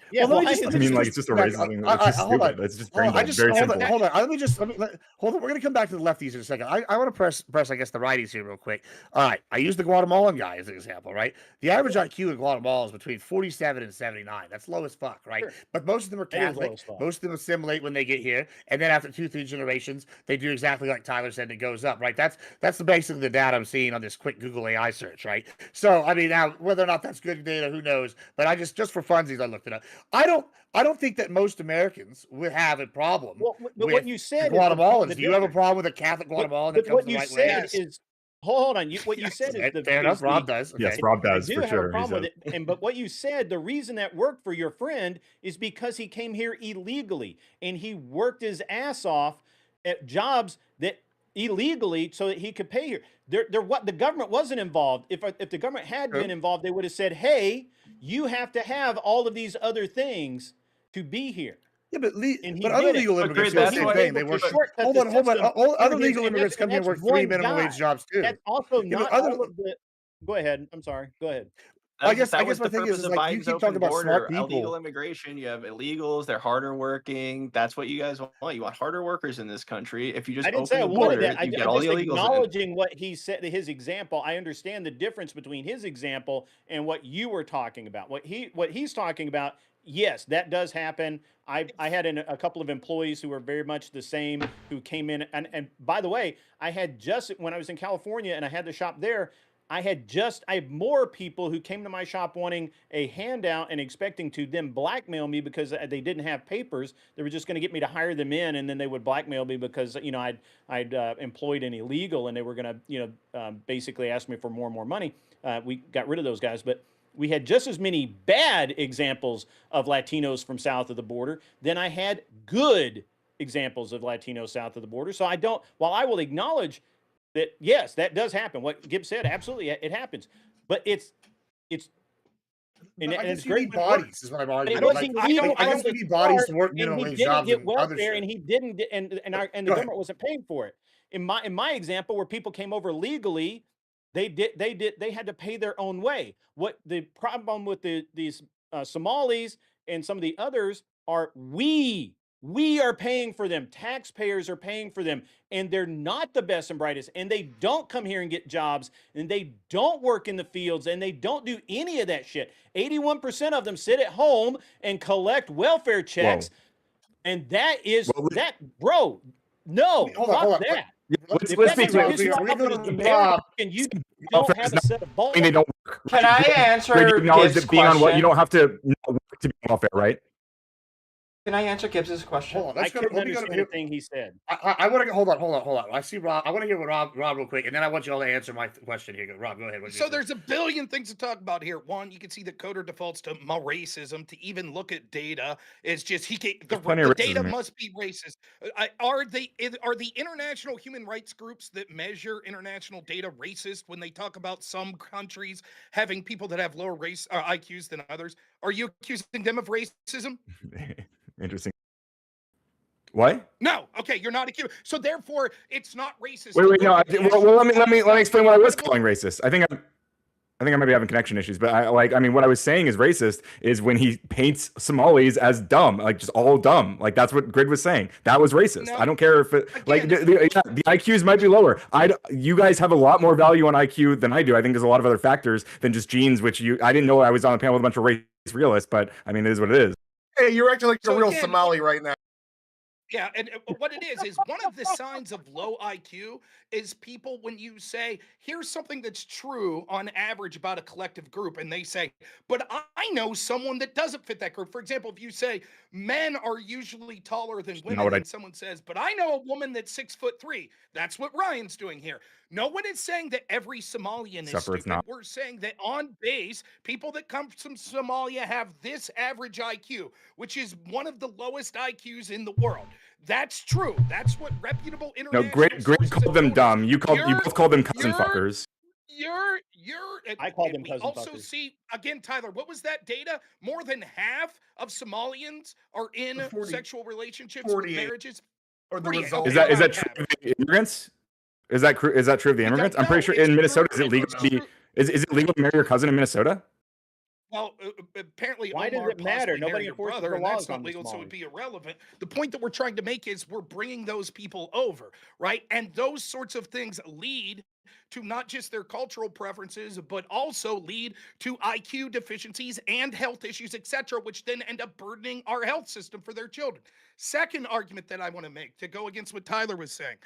Yeah, Well, let why me just. is Let I me mean, just. like, it's just a Back. racism. It's just Hold on. stupid. It's just Hold brain on. I dead. just Very hold on. simple. Hold on. Let me just. Hold on. We're gonna come back to the lefties in a second. I want to press. I guess the righties here real quick. All right. I use the Guatemalan guy as an example, right? The average IQ in Guatemala is between 47 and 79. That's low as fuck, right? Sure. But most of them are That is low Catholic. as fuck. Most of them assimilate when they get here, and then after 2-3 generations, they do exactly like Tyler said. It goes up, right? That's basically the data I'm seeing on this quick Google AI search, right? So I mean, now whether or not that's good data, who knows? But I just for funsies, I looked it up. I don't think that most Americans would have a problem Well, but with what you said is Guatemalans. the Do you have a difference. problem with a Catholic Guatemalan that But comes what the you right way? said Yes. is hold on. What you said is Okay, the fair enough. Rob does. Okay. Yes, Rob I does do for have a sure. problem with it. But what you said, the reason that worked for your friend is because he came here illegally and he worked his ass off at jobs that illegally so that he could pay here. What the government wasn't involved. If the government had True. been involved, they would have said, "Hey, you have to have all of these other things to be here." Yeah, but And he but other did it. legal But immigrants Grid, do the that's same why. thing. They work. But Shortcut Hold the on. system Other through legal his, immigrants come and here and that's work 3 one minimum guy. wage jobs too. That's also Yeah, but not all of the. Go ahead. I'm sorry. Go ahead. I guess that my was the thing purpose is of like you Biden's keep open talking about smart border, illegal people. immigration. You have illegals; they're harder working. That's what you guys want. You want harder workers in this country. If you just I didn't say open I the wanted border, that. you get I'm all just the illegals in. acknowledging what he said, his example. I understand the difference between his example and what you were talking about. What he's talking about, yes, that does happen. I had a couple of employees who were very much the same who came in. And by the way, I had just, when I was in California and I had the shop there, I had more people who came to my shop wanting a handout and expecting to them blackmail me because they didn't have papers. They were just going to get me to hire them in, and then they would blackmail me because I'd employed an illegal, and they were going to basically ask me for more and more money. We got rid of those guys, but we had just as many bad examples of Latinos from south of the border than I had good examples of Latinos south of the border. So while I will acknowledge that, yes, that does happen. What Gibbs said, absolutely, it happens. But it's and I it's guess you great need when it works. bodies, is what I'm But arguing. it wasn't Like, legal I from guess the you need bodies to start, work and minimum he wage didn't jobs get and other welfare, and shit. he didn't get, and the Go ahead. government wasn't paying for it. In my example, where people came over legally, they had to pay their own way. What the problem with these Somalis and some of the others are, we are paying for them. Taxpayers are paying for them, and they're not the best and brightest, and they don't come here and get jobs, and they don't work in the fields, and they don't do any of that shit. 81% of them sit at home and collect welfare checks, and that is Well, that, bro. No, Hold on, fuck hold on. that. let's If let's that be doesn't clear. piss you We're off gonna as go an to American Rob. and you Welfare don't have is a not set of balls, I mean, they don't work. Can I Greg, you answer acknowledge Gibbs' that being on what you question? don't have to not work to be on welfare, right? Can I answer Gibbs's question? Hold on. I Let's go to, couldn't let me go understand to a thing he said. I want to hold on. I see Rob. I want to hear what Rob real quick, and then I want you all to answer my question here. Rob, go ahead. What'd you So say? there's a billion things to talk about here. One, you can see that Coder defaults to racism. To even look at data is just There's plenty of the data racism here. must be racist. Are the international human rights groups that measure international data racist when they talk about some countries having people that have lower race IQs than others? Are you accusing them of racism? Interesting. What? No. Okay, you're not accused. So therefore, it's not racist. Wait, to no. look at Well, let me national- explain what I was calling racist. I think I might be having connection issues, but I mean, what I was saying is racist is when he paints Somalis as dumb, like just all dumb. Like that's what Grid was saying. That was racist. No. I don't care if it, like Again- the IQs might be lower. You guys have a lot more value on IQ than I do. I think there's a lot of other factors than just genes, which I didn't know I was on a panel with a bunch of race realists, but I mean, it is what it is. Hey, you're acting like you're So a real again, Somali right now. Yeah, and what it is one of the signs of low IQ is people, when you say, here's something that's true on average about a collective group, and they say, but I know someone that doesn't fit that group. For example, if you say men are usually taller than women, what I- and someone says, but I know a woman that's 6'3", that's what Ryan's doing here. No one is saying that every Somalian is Except for it's stupid. not. We're saying that on base, people that come from Somalia have this average IQ, which is one of the lowest IQs in the world. That's true. That's what reputable No, international Grid sources called have them told us. dumb. You You're- both called them cousin you're- fuckers. I called them we cousin also fuckers. see, again, Tyler, what was that data? More than half of Somalians are in 40 sexual relationships, 48. marriages. Or the 48, result. Is okay, that about true half. of the immigrants? Is that true of the I immigrants? don't I'm pretty know. sure It's in Minnesota, is true. it legal to It's be? true. Is it legal to marry your cousin in Minnesota? Well, apparently, Why does Omar it matter? possibly Nobody married your enforces brother, the and that's laws not on the legal, so it'd Somalis. be irrelevant. The point that we're trying to make is we're bringing those people over, right? And those sorts of things lead to not just their cultural preferences, but also lead to IQ deficiencies and health issues, etc., which then end up burdening our health system for their children. Second argument that I want to make to go against what Tyler was saying.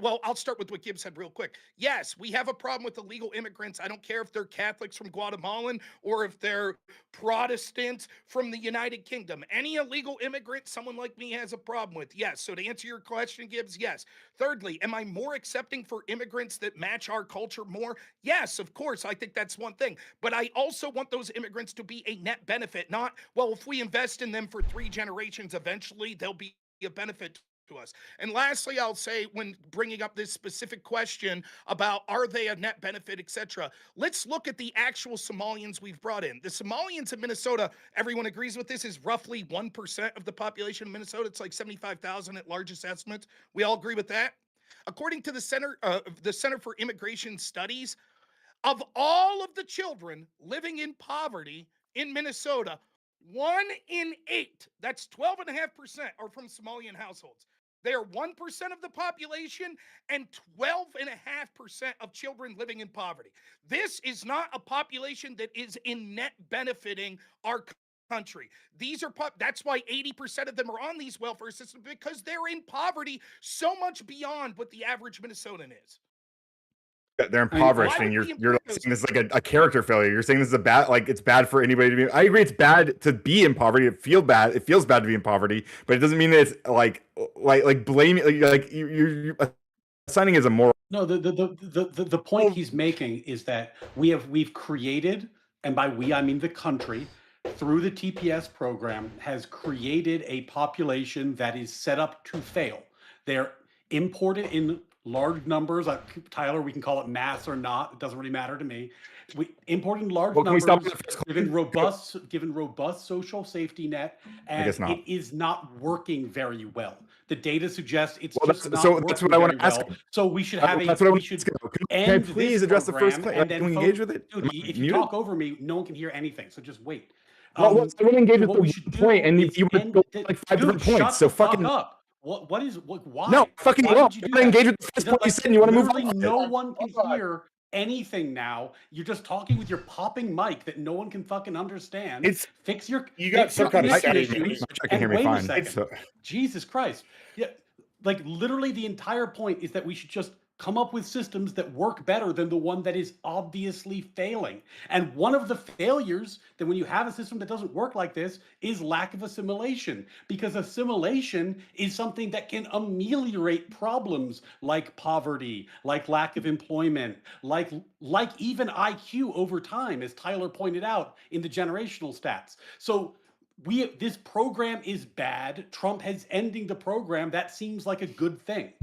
Well, I'll start with what Gibbs said real quick. Yes, we have a problem with illegal immigrants. I don't care if they're Catholics from Guatemalan or if they're Protestants from the United Kingdom. Any illegal immigrant, someone like me has a problem with. Yes. So to answer your question, Gibbs, yes. Thirdly, am I more accepting for immigrants that match our culture more? Yes, of course. I think that's one thing. But I also want those immigrants to be a net benefit, not, well, if we invest in them for 3 generations, eventually they'll be a benefit to us. And lastly, I'll say, when bringing up this specific question about are they a net benefit, etc., let's look at the actual Somalians we've brought in. The Somalians in Minnesota, everyone agrees with this, is roughly 1% of the population of Minnesota. It's like 75,000 at largest estimates. We all agree with that? According to the Center for Immigration Studies, of all of the children living in poverty in Minnesota, 1 in 8, that's 12.5%, are from Somalian households. They are 1% of the population and 12.5% of children living in poverty. This is not a population that is in net benefiting our country. These are that's why 80% of them are on these welfare systems, because they're in poverty so much beyond what the average Minnesotan is. They're impoverished, why and would you're we saying impose this is like a character failure. You're saying this is it's bad for anybody to be. I agree, it's bad to be in poverty. It feels bad to be in poverty, but it doesn't mean that it's like blaming like you're assigning as a moral. No, the point he's making is that we've created, and by we I mean the country, through the TPS program, has created a population that is set up to fail. They're imported in large numbers. Tyler, we can call it mass or not. It doesn't really matter to me. We import in large Well, can we stop numbers, on the first given robust social safety net, and guess not. it is not working very well. The data suggests it's Well, just not so working that's what I want very to ask. well. So we should have That's what I we want to should ask. Can I end please this address the first program, claim? and then Can we engage with it? Dude, Am I if you muted? talk over me, no one can hear anything. So just wait. Well, I want to engage with what the we should point, do and is you want to end go the- like 5 different Dude, points. shut So the fuck fucking up. Why? no, fucking Why well. would you I do want to that? engage with the first Is it point you like said, and you want to move literally on. no one can hear anything now? You're just talking with your popping mic that no one can fucking understand. It's- fix your you got fix your some kind of connection static. issues. I can hear me wait fine. a second. So- Jesus Christ. Yeah, like literally the entire point is that we should just come up with systems that work better than the one that is obviously failing. And one of the failures that when you have a system that doesn't work like this is lack of assimilation, because assimilation is something that can ameliorate problems like poverty, like lack of employment, like even IQ over time, as Tyler pointed out in the generational stats. So this program is bad. Trump has ending the program. That seems like a good thing.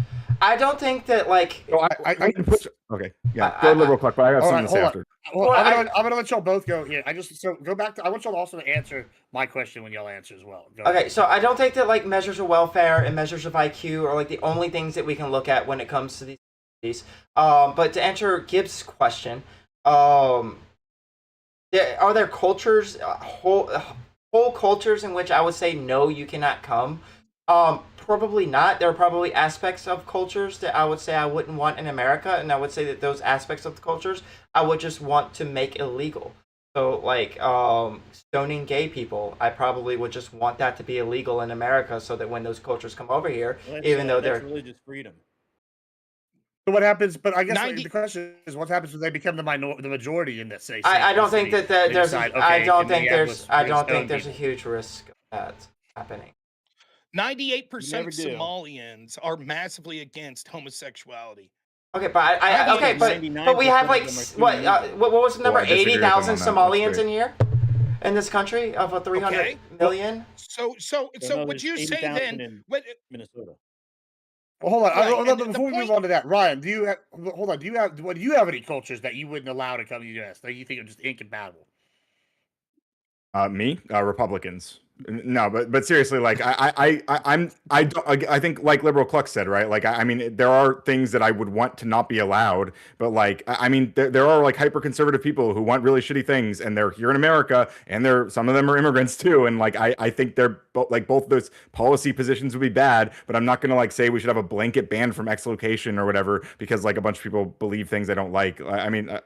I don't think that like So I can push. Okay, yeah, I- go liberal clock, but I have All something right, to say hold on. after. Well, Well, I'm gonna let y'all both go here. So go back to. I want y'all also to answer my question when y'all answer as well. Go Okay, ahead. so I don't think that like measures of welfare and measures of IQ are like the only things that we can look at when it comes to these. But to answer Gibbs' question, are there cultures, whole cultures in which I would say no, you cannot come? Probably not. There are probably aspects of cultures that I would say I wouldn't want in America, and I would say that those aspects of the cultures I would just want to make illegal. So like stoning gay people, I probably would just want that to be illegal in America, so that when those cultures come over here, even though that's they're religious freedom. So what happens? But I guess 90 the question is, what happens when they become the majority in that say? I don't think that they there's decide, I okay, don't can we think have there's let's I bring don't think stone there's a people? huge risk of that happening. 98% Never of do. Somalians are massively against homosexuality. Okay, but I How okay, about but we have 99% like of them are what female. what was the number? Well, I disagree with them on 80,000 that. That's Somalians great. in here in this country of a 300 Okay. million. So no, would there's you say 80,000 then in when, Minnesota. Well, hold on. Right, Hold on, and the before we move point- on to that, Ryan, do you have any cultures that you wouldn't allow to come to the U.S. that you think are just incompatible? Me, Republicans. No, but seriously, like I think like liberal Cluck said, right? Like I mean, there are things that I would want to not be allowed, but like I mean, there are like hyper conservative people who want really shitty things, and they're here in America, and some of them are immigrants too, and like I think they're like both of those policy positions would be bad, but I'm not gonna like say we should have a blanket ban from exlocation or whatever because like a bunch of people believe things I don't like. I mean.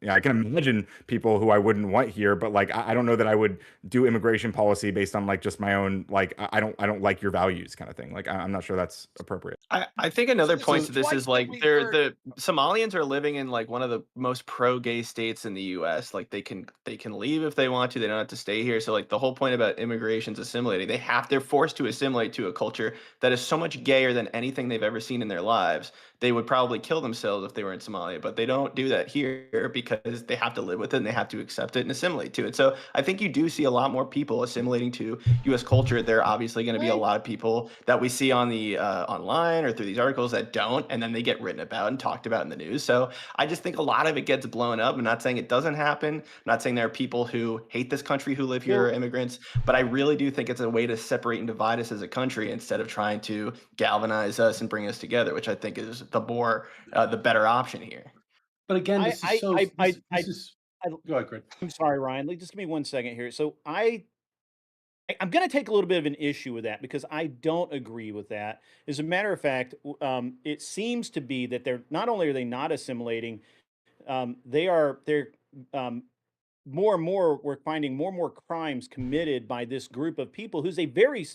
Yeah, I can imagine people who I wouldn't want here, but like I don't know that I would do immigration policy based on like just my own like I don't like your values kind of thing. Like I'm not sure that's appropriate. I think another this point is to this twice is that like we've they're heard- the Somalians are living in like one of the most pro-gay states in the U.S. Like they can leave if they want to. They don't have to stay here. So like the whole point about immigration's assimilating. They're forced to assimilate to a culture that is so much gayer than anything they've ever seen in their lives. They would probably kill themselves if they were in Somalia, but they don't do that here because they have to live with it and they have to accept it and assimilate to it. So I think you do see a lot more people assimilating to U.S. culture. There are obviously going to be a lot of people that we see on the online or through these articles that don't, and then they get written about and talked about in the news. So I just think a lot of it gets blown up. I'm not saying it doesn't happen. I'm not saying there are people who hate this country who live here, or immigrants, but I really do think it's a way to separate and divide us as a country instead of trying to galvanize us and bring us together, which I think is the better option here. But again, this is so. Go ahead, Greg. I'm sorry, Ryan. Just give me 1 second here. So I'm going to take a little bit of an issue with that because I don't agree with that. As a matter of fact, it seems to be that they're not only are they not assimilating, they're more and more. We're finding more and more crimes committed by this group of people who's a very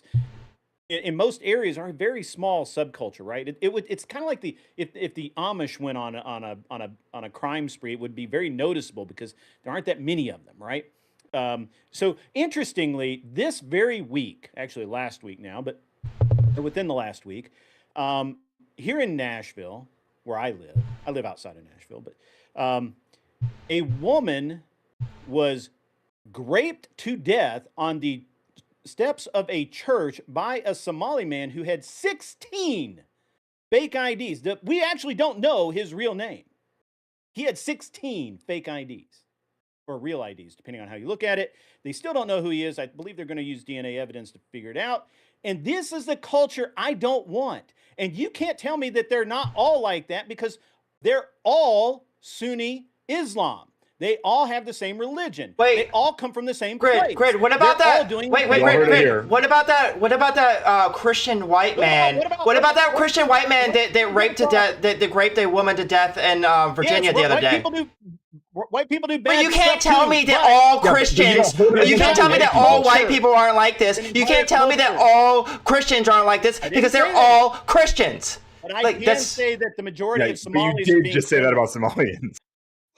in most areas are a very small subculture, right? It's kind of like if the Amish went on a crime spree, it would be very noticeable because there aren't that many of them, right? So interestingly, this very week, actually last week now, but within the last week, here in Nashville, where I live outside of Nashville, but a woman was graped to death on the steps of a church by a Somali man who had 16 fake IDs. We actually don't know his real name. He had 16 fake IDs or real IDs, depending on how you look at it. They still don't know who he is. I believe they're going to use DNA evidence to figure it out. And this is the culture I don't want. And you can't tell me that they're not all like that, because they're all Sunni Islam. They all have the same religion. Wait. They all come from the same place. Great. What about They're all that? doing Wait. the same thing. What about that Christian white man? What about that Christian white man that raped to death, that raped a woman to death in Virginia the other day? White people do bad But you can't stuff tell too, me that but- all Yeah, but Christians. you You can't tell me that all white people aren't like this. You can't tell me that all Christians aren't like this, because they're say that. all Christians. But I Like, can that's- say that the majority Yeah, of but Somalis you are did being just say that killed. about Somalians.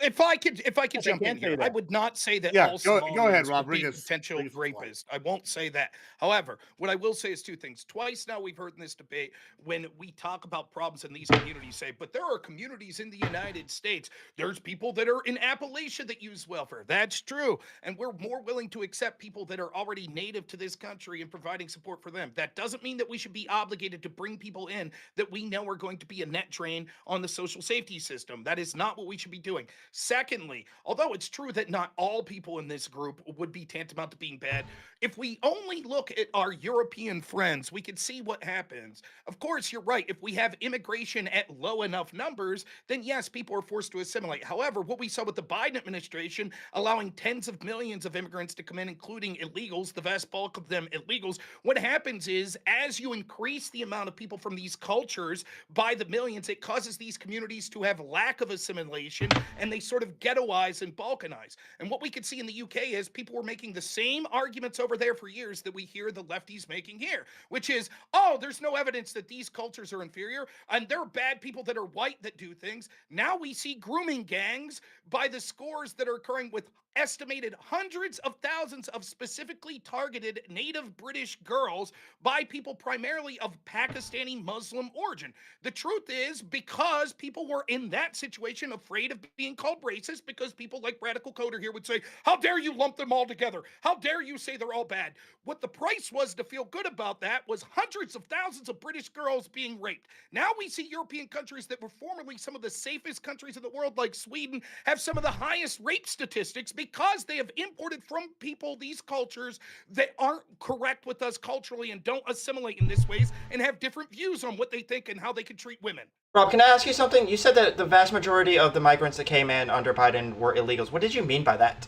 If I could Yes, I jump can in say here, I that. would not say that Yeah, all go ahead, Somalians Rob. would be Bring us- potential bring us to the point. rapists. I won't say that. However, what I will say is two things. Twice now we've heard in this debate, when we talk about problems in these communities, say, but there are communities in the United States. There's people that are in Appalachia that use welfare. That's true. And we're more willing to accept people that are already native to this country and providing support for them. That doesn't mean that we should be obligated to bring people in that we know are going to be a net drain on the social safety system. That is not what we should be doing. Secondly, although it's true that not all people in this group would be tantamount to being bad, if we only look at our European friends, we can see what happens. Of course, you're right. If we have immigration at low enough numbers, then yes, people are forced to assimilate. However, what we saw with the Biden administration allowing tens of millions of immigrants to come in, including illegals, the vast bulk of them illegals, what happens is, as you increase the amount of people from these cultures by the millions, it causes these communities to have lack of assimilation, and they sort of ghettoize and balkanize. And what we could see in the UK is people were making the same arguments over there for years that we hear the lefties making here, which is, oh, there's no evidence that these cultures are inferior, and there are bad people that are white that do things. Now we see grooming gangs by the scores that are occurring with estimated hundreds of thousands of specifically targeted native British girls by people primarily of Pakistani Muslim origin. The truth is, because people were in that situation afraid of being called racist, because people like Radical Coder here would say, how dare you lump them all together? How dare you say they're all bad? What the price was to feel good about that was hundreds of thousands of British girls being raped. Now we see European countries that were formerly some of the safest countries in the world, like Sweden, have some of the highest rape statistics because they have imported from people these cultures that aren't correct with us culturally and don't assimilate in this ways and have different views on what they think and how they can treat women. Rob, can I ask you something? You said that the vast majority of the migrants that came in under Biden were illegals. What did you mean by that?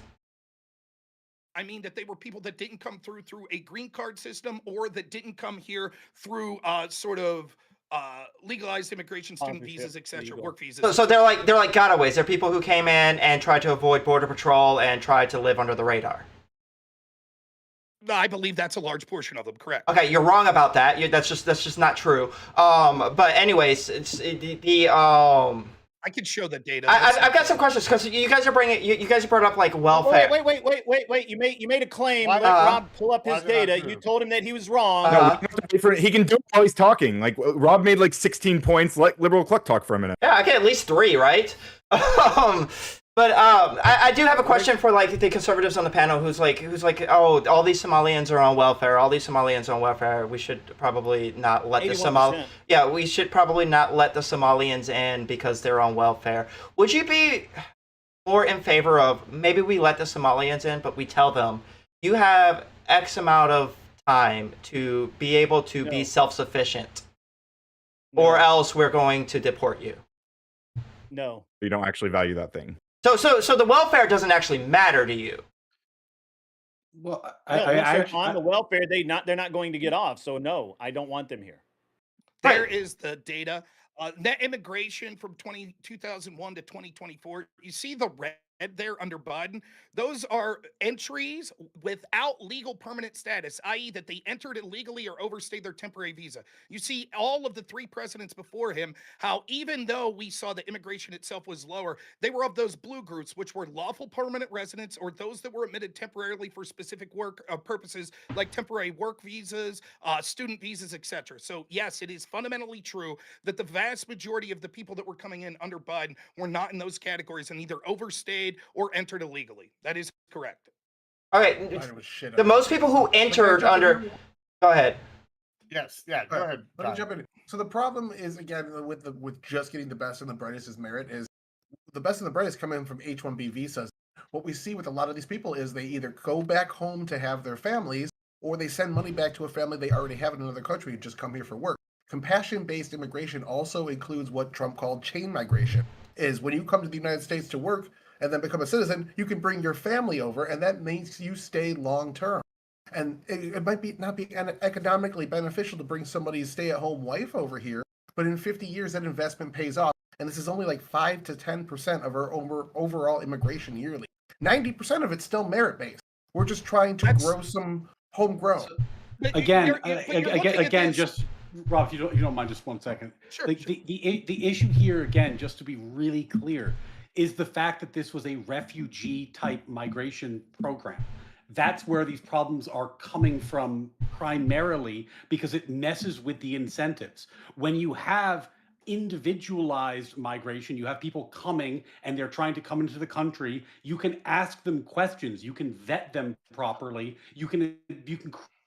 I mean that they were people that didn't come through a green card system, or that didn't come here through legalized immigration, student Sponsorship, visas, etc., legal. work visas. So they're like gotaways. They're people who came in and tried to avoid border patrol and tried to live under the radar. I believe that's a large portion of them. Correct. Okay, you're wrong about that. That's just not true. But anyways, I could show the data. I've got some questions, because you guys are bringing you guys brought up like welfare. Wait. You made a claim. Why- Let Rob pull up why his is it not data. true? You told him that he was wrong. Uh-huh. No, we don't have to wait for it. He can do it while he's talking. Like Rob made like 16 points. Let Liberal Cluck talk for a minute. Yeah, I get at least 3, right? I do have a question for like the conservatives on the panel, who's like, oh, all these Somalians are on welfare. All these Somalians are on welfare. We should probably not let the 81%. Yeah, we should probably not let the Somalians in because they're on welfare. Would you be more in favor of maybe we let the Somalians in, but we tell them you have X amount of time to be able to be No. self-sufficient, or else we're going to deport you? No. You don't actually value that thing. So the welfare doesn't actually matter to you. Well, No, once they're on the welfare, they're not going to get off. So no, I don't want them here. There is the data. Net immigration from 2001 to 2024. You see the red there under Biden? Those are entries without legal permanent status, i.e. that they entered illegally or overstayed their temporary visa. You see all of the 3 presidents before him, how even though we saw the immigration itself was lower, they were of those blue groups, which were lawful permanent residents, or those that were admitted temporarily for specific work purposes, like temporary work visas, student visas, etc. So yes, it is fundamentally true that the vast majority of the people that were coming in under Biden were not in those categories and either overstayed or entered illegally. That is correct. Okay, Biden was shit the on most it. people who But can I entered jump in under. here? Go ahead. Yes, yeah, go All right, ahead. let me Kyle. jump in. So the problem is again with just getting the best and the brightest as merit is the best and the brightest come in from H-1B visas. What we see with a lot of these people is they either go back home to have their families, or they send money back to a family they already have in another country and just come here for work. Compassion-based immigration also includes what Trump called chain migration. Is when you come to the United States to work and then become a citizen, you can bring your family over, and that makes you stay long term. And it might be not be economically beneficial to bring somebody's stay-at-home wife over here, but in 50 years that investment pays off. And this is only like 5 to 10% of our overall immigration yearly. 90% of it's still merit-based. We're just trying to That's- grow some homegrown. But Again, you're looking at again, this- just Rob, if you don't mind, just 1 second. Sure, The, sure. the issue here, again, just to be really clear, is the fact that this was a refugee type migration program. That's where these problems are coming from primarily, because it messes with the incentives. When you have individualized migration, you have people coming and they're trying to come into the country, you can ask them questions, you can vet them properly, you can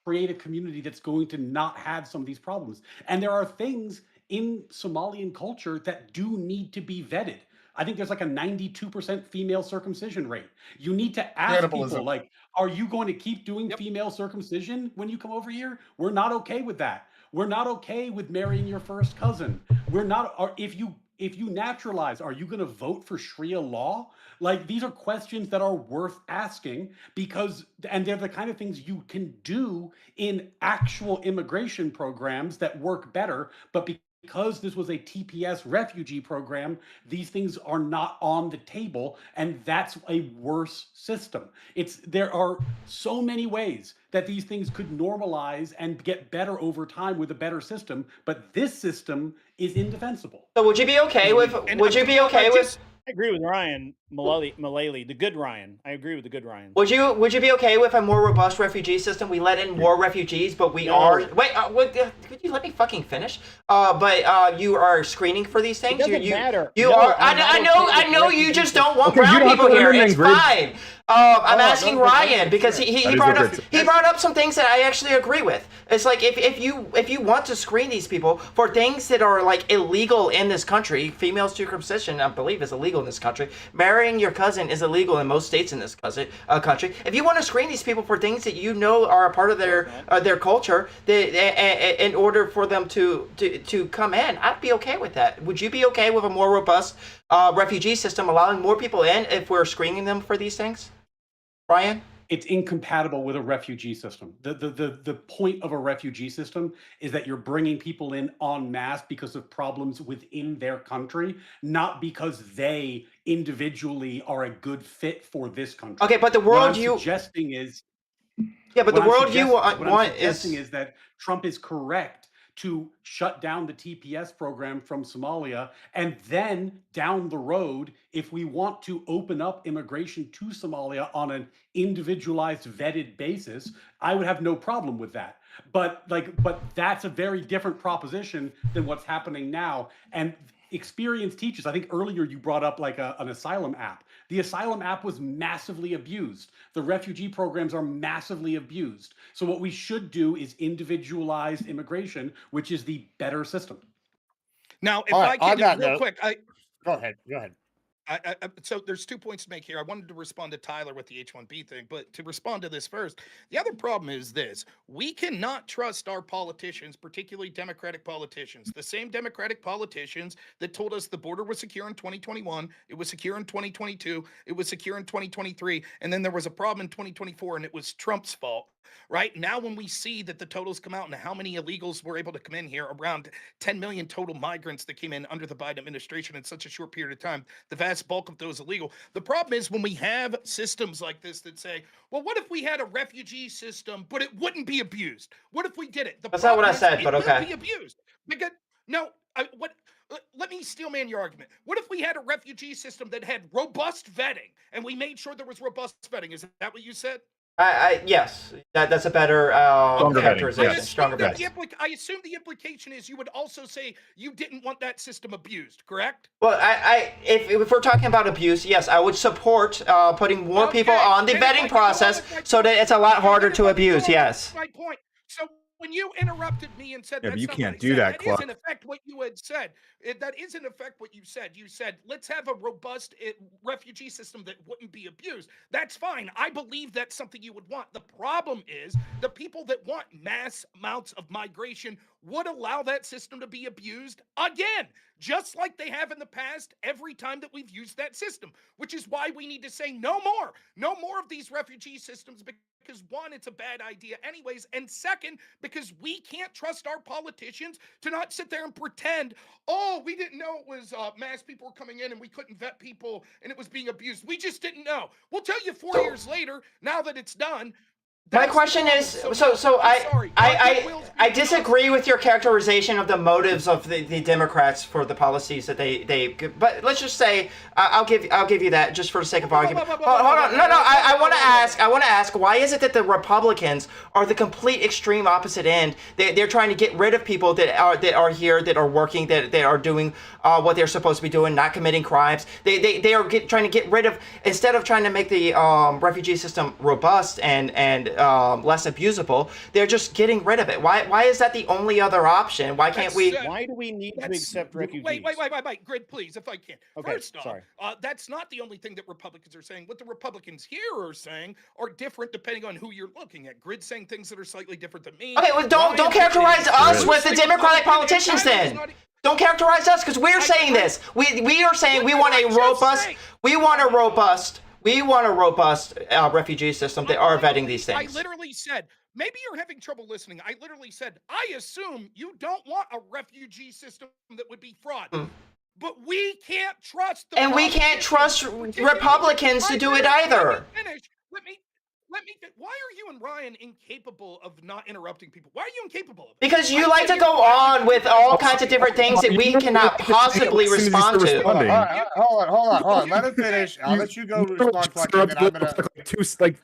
create a community that's going to not have some of these problems. And there are things in Somalian culture that do need to be vetted. I think there's like a 92% female circumcision rate. You need to ask Cannibalism. people, like, are you going to keep doing Yep. female circumcision when you come over here? We're not okay with that. We're not okay with marrying your first cousin. We're not, or if you naturalize, are you going to vote for Sharia law? Like, these are questions that are worth asking, because, and they're the kind of things you can do in actual immigration programs that work better. But because this was a TPS refugee program, these things are not on the table, and that's a worse system. There are so many ways that these things could normalize and get better over time with a better system, but this system is indefensible. So would you be okay with? And Would you be okay with? I agree with Ryan Mullally, the good Ryan. I agree with the good Ryan. Would you be okay with a more robust refugee system? We let in more refugees, but we No. are could you let me fucking finish? But you are screening for these things. It doesn't you matter. You No, are. I'm not okay I with know. You refugee just don't want Okay, you brown don't have people to here. limit It's them, Grid. fine. I'm asking no, but Ryan that's because fair. he That is brought the up Grid. he brought up some things that I actually agree with. It's like if you want to screen these people for things that are like illegal in this country, female circumcision, I believe, is illegal in this country. Marrying your cousin is illegal in most states in this country. If you want to screen these people for things that you know are a part of their culture, in order for them to come in, I'd be okay with that. Would you be okay with a more robust refugee system, allowing more people in if we're screening them for these things, Brian? It's incompatible with a refugee system. The point of a refugee system is that you're bringing people in en masse because of problems within their country, not because they individually are a good fit for this country. Okay, but the What world I'm you suggesting is yeah, but the what I'm world you suggesting- what I'm want suggesting is is that Trump is correct to shut down the TPS program from Somalia, and then down the road, if we want to open up immigration to Somalia on an individualized, vetted basis, I would have no problem with that. But that's a very different proposition than what's happening now. And experience teaches. I think earlier you brought up like an asylum app. The asylum app was massively abused. The refugee programs are massively abused. So what we should do is individualized immigration, which is the better system. Now, if All I right, on can, that real note- quick, Go ahead. so there's 2 points to make here. I wanted to respond to Tyler with the H-1B thing, but to respond to this first, the other problem is this: we cannot trust our politicians, particularly Democratic politicians. The same Democratic politicians that told us the border was secure in 2021, it was secure in 2022, it was secure in 2023, and then there was a problem in 2024, and it was Trump's fault. Right now, when we see that the totals come out and how many illegals were able to come in here, around 10 million total migrants that came in under the Biden administration in such a short period of time, the vast bulk of those illegal. The problem is when we have systems like this that say, well, what if we had a refugee system, but it wouldn't be abused? What if we did it? That's not what I said, it but will okay. be abused. Because, no, let me steelman your argument. What if we had a refugee system that had robust vetting and we made sure there was robust vetting? Is that what you said? Yes, that's a better Stronger vetting, characterization. yes. Stronger that vetting. I assume the implication is you would also say you didn't want that system abused, correct? Well, if we're talking about abuse, yes, I would support putting more people Okay, on the then if I vetting can go on process with my so that point- it's a lot okay, harder then if to I can go abuse. on Yes. with my point. So when you interrupted me and said Yeah, but that's you not can't what I do said, that, that is Cluck. in effect what you had said. That is in effect what you said. You said let's have a robust refugee system that wouldn't be abused. That's fine. I believe that's something you would want. The problem is the people that want mass amounts of migration would allow that system to be abused again, just like they have in the past every time that we've used that system, which is why we need to say no more of these refugee systems, because one, it's a bad idea anyways, and second, because we can't trust our politicians to not sit there and pretend, oh, we didn't know it was mass people were coming in and we couldn't vet people and it was being abused. We just didn't know. We'll tell you 4 years later, now that it's done. My That's the question problem. is, So I I'm sorry. Our goodwill's I being disagree with your characterization of the motives of the Democrats for the policies that they. But let's just say I'll give you that just for the sake of argument. Hold on, no, I want to ask why is it that the Republicans are the complete extreme opposite end? They're trying to get rid of people that are here, that are working, that are doing what they're supposed to be doing, not committing crimes. They are trying to get rid of, instead of trying to make the refugee system robust and less abusable, they're just getting rid of it. Why is that the only other option? Why can't we? Why do we need to accept refugees? Wait, Grid, please, if I can. Okay, First off, sorry. that's not the only thing that Republicans are saying. What the Republicans here are saying are different depending on who you're looking at. Grid's saying things that are slightly different than me. Okay, well, don't Ryan's characterize saying- us with the saying- Democratic and politicians Tyler's then. not- Don't characterize us because we're saying this. We are saying What we did want I a just robust. say? We want a robust refugee system. They are vetting these I things. literally said, maybe you're having trouble listening. I literally said, I assume you don't want a refugee system that would be fraud. But we can't trust the And we can't trust politicians, Republicans to do it either. Let me why are you and Ryan incapable of not interrupting people? Why are you incapable of it? Because you I like said to go you're not on with all kinds of different things that we cannot possibly respond to. Hold Funding. on. Let him finish. I'll let you go respond, Clark, and then I'm gonna.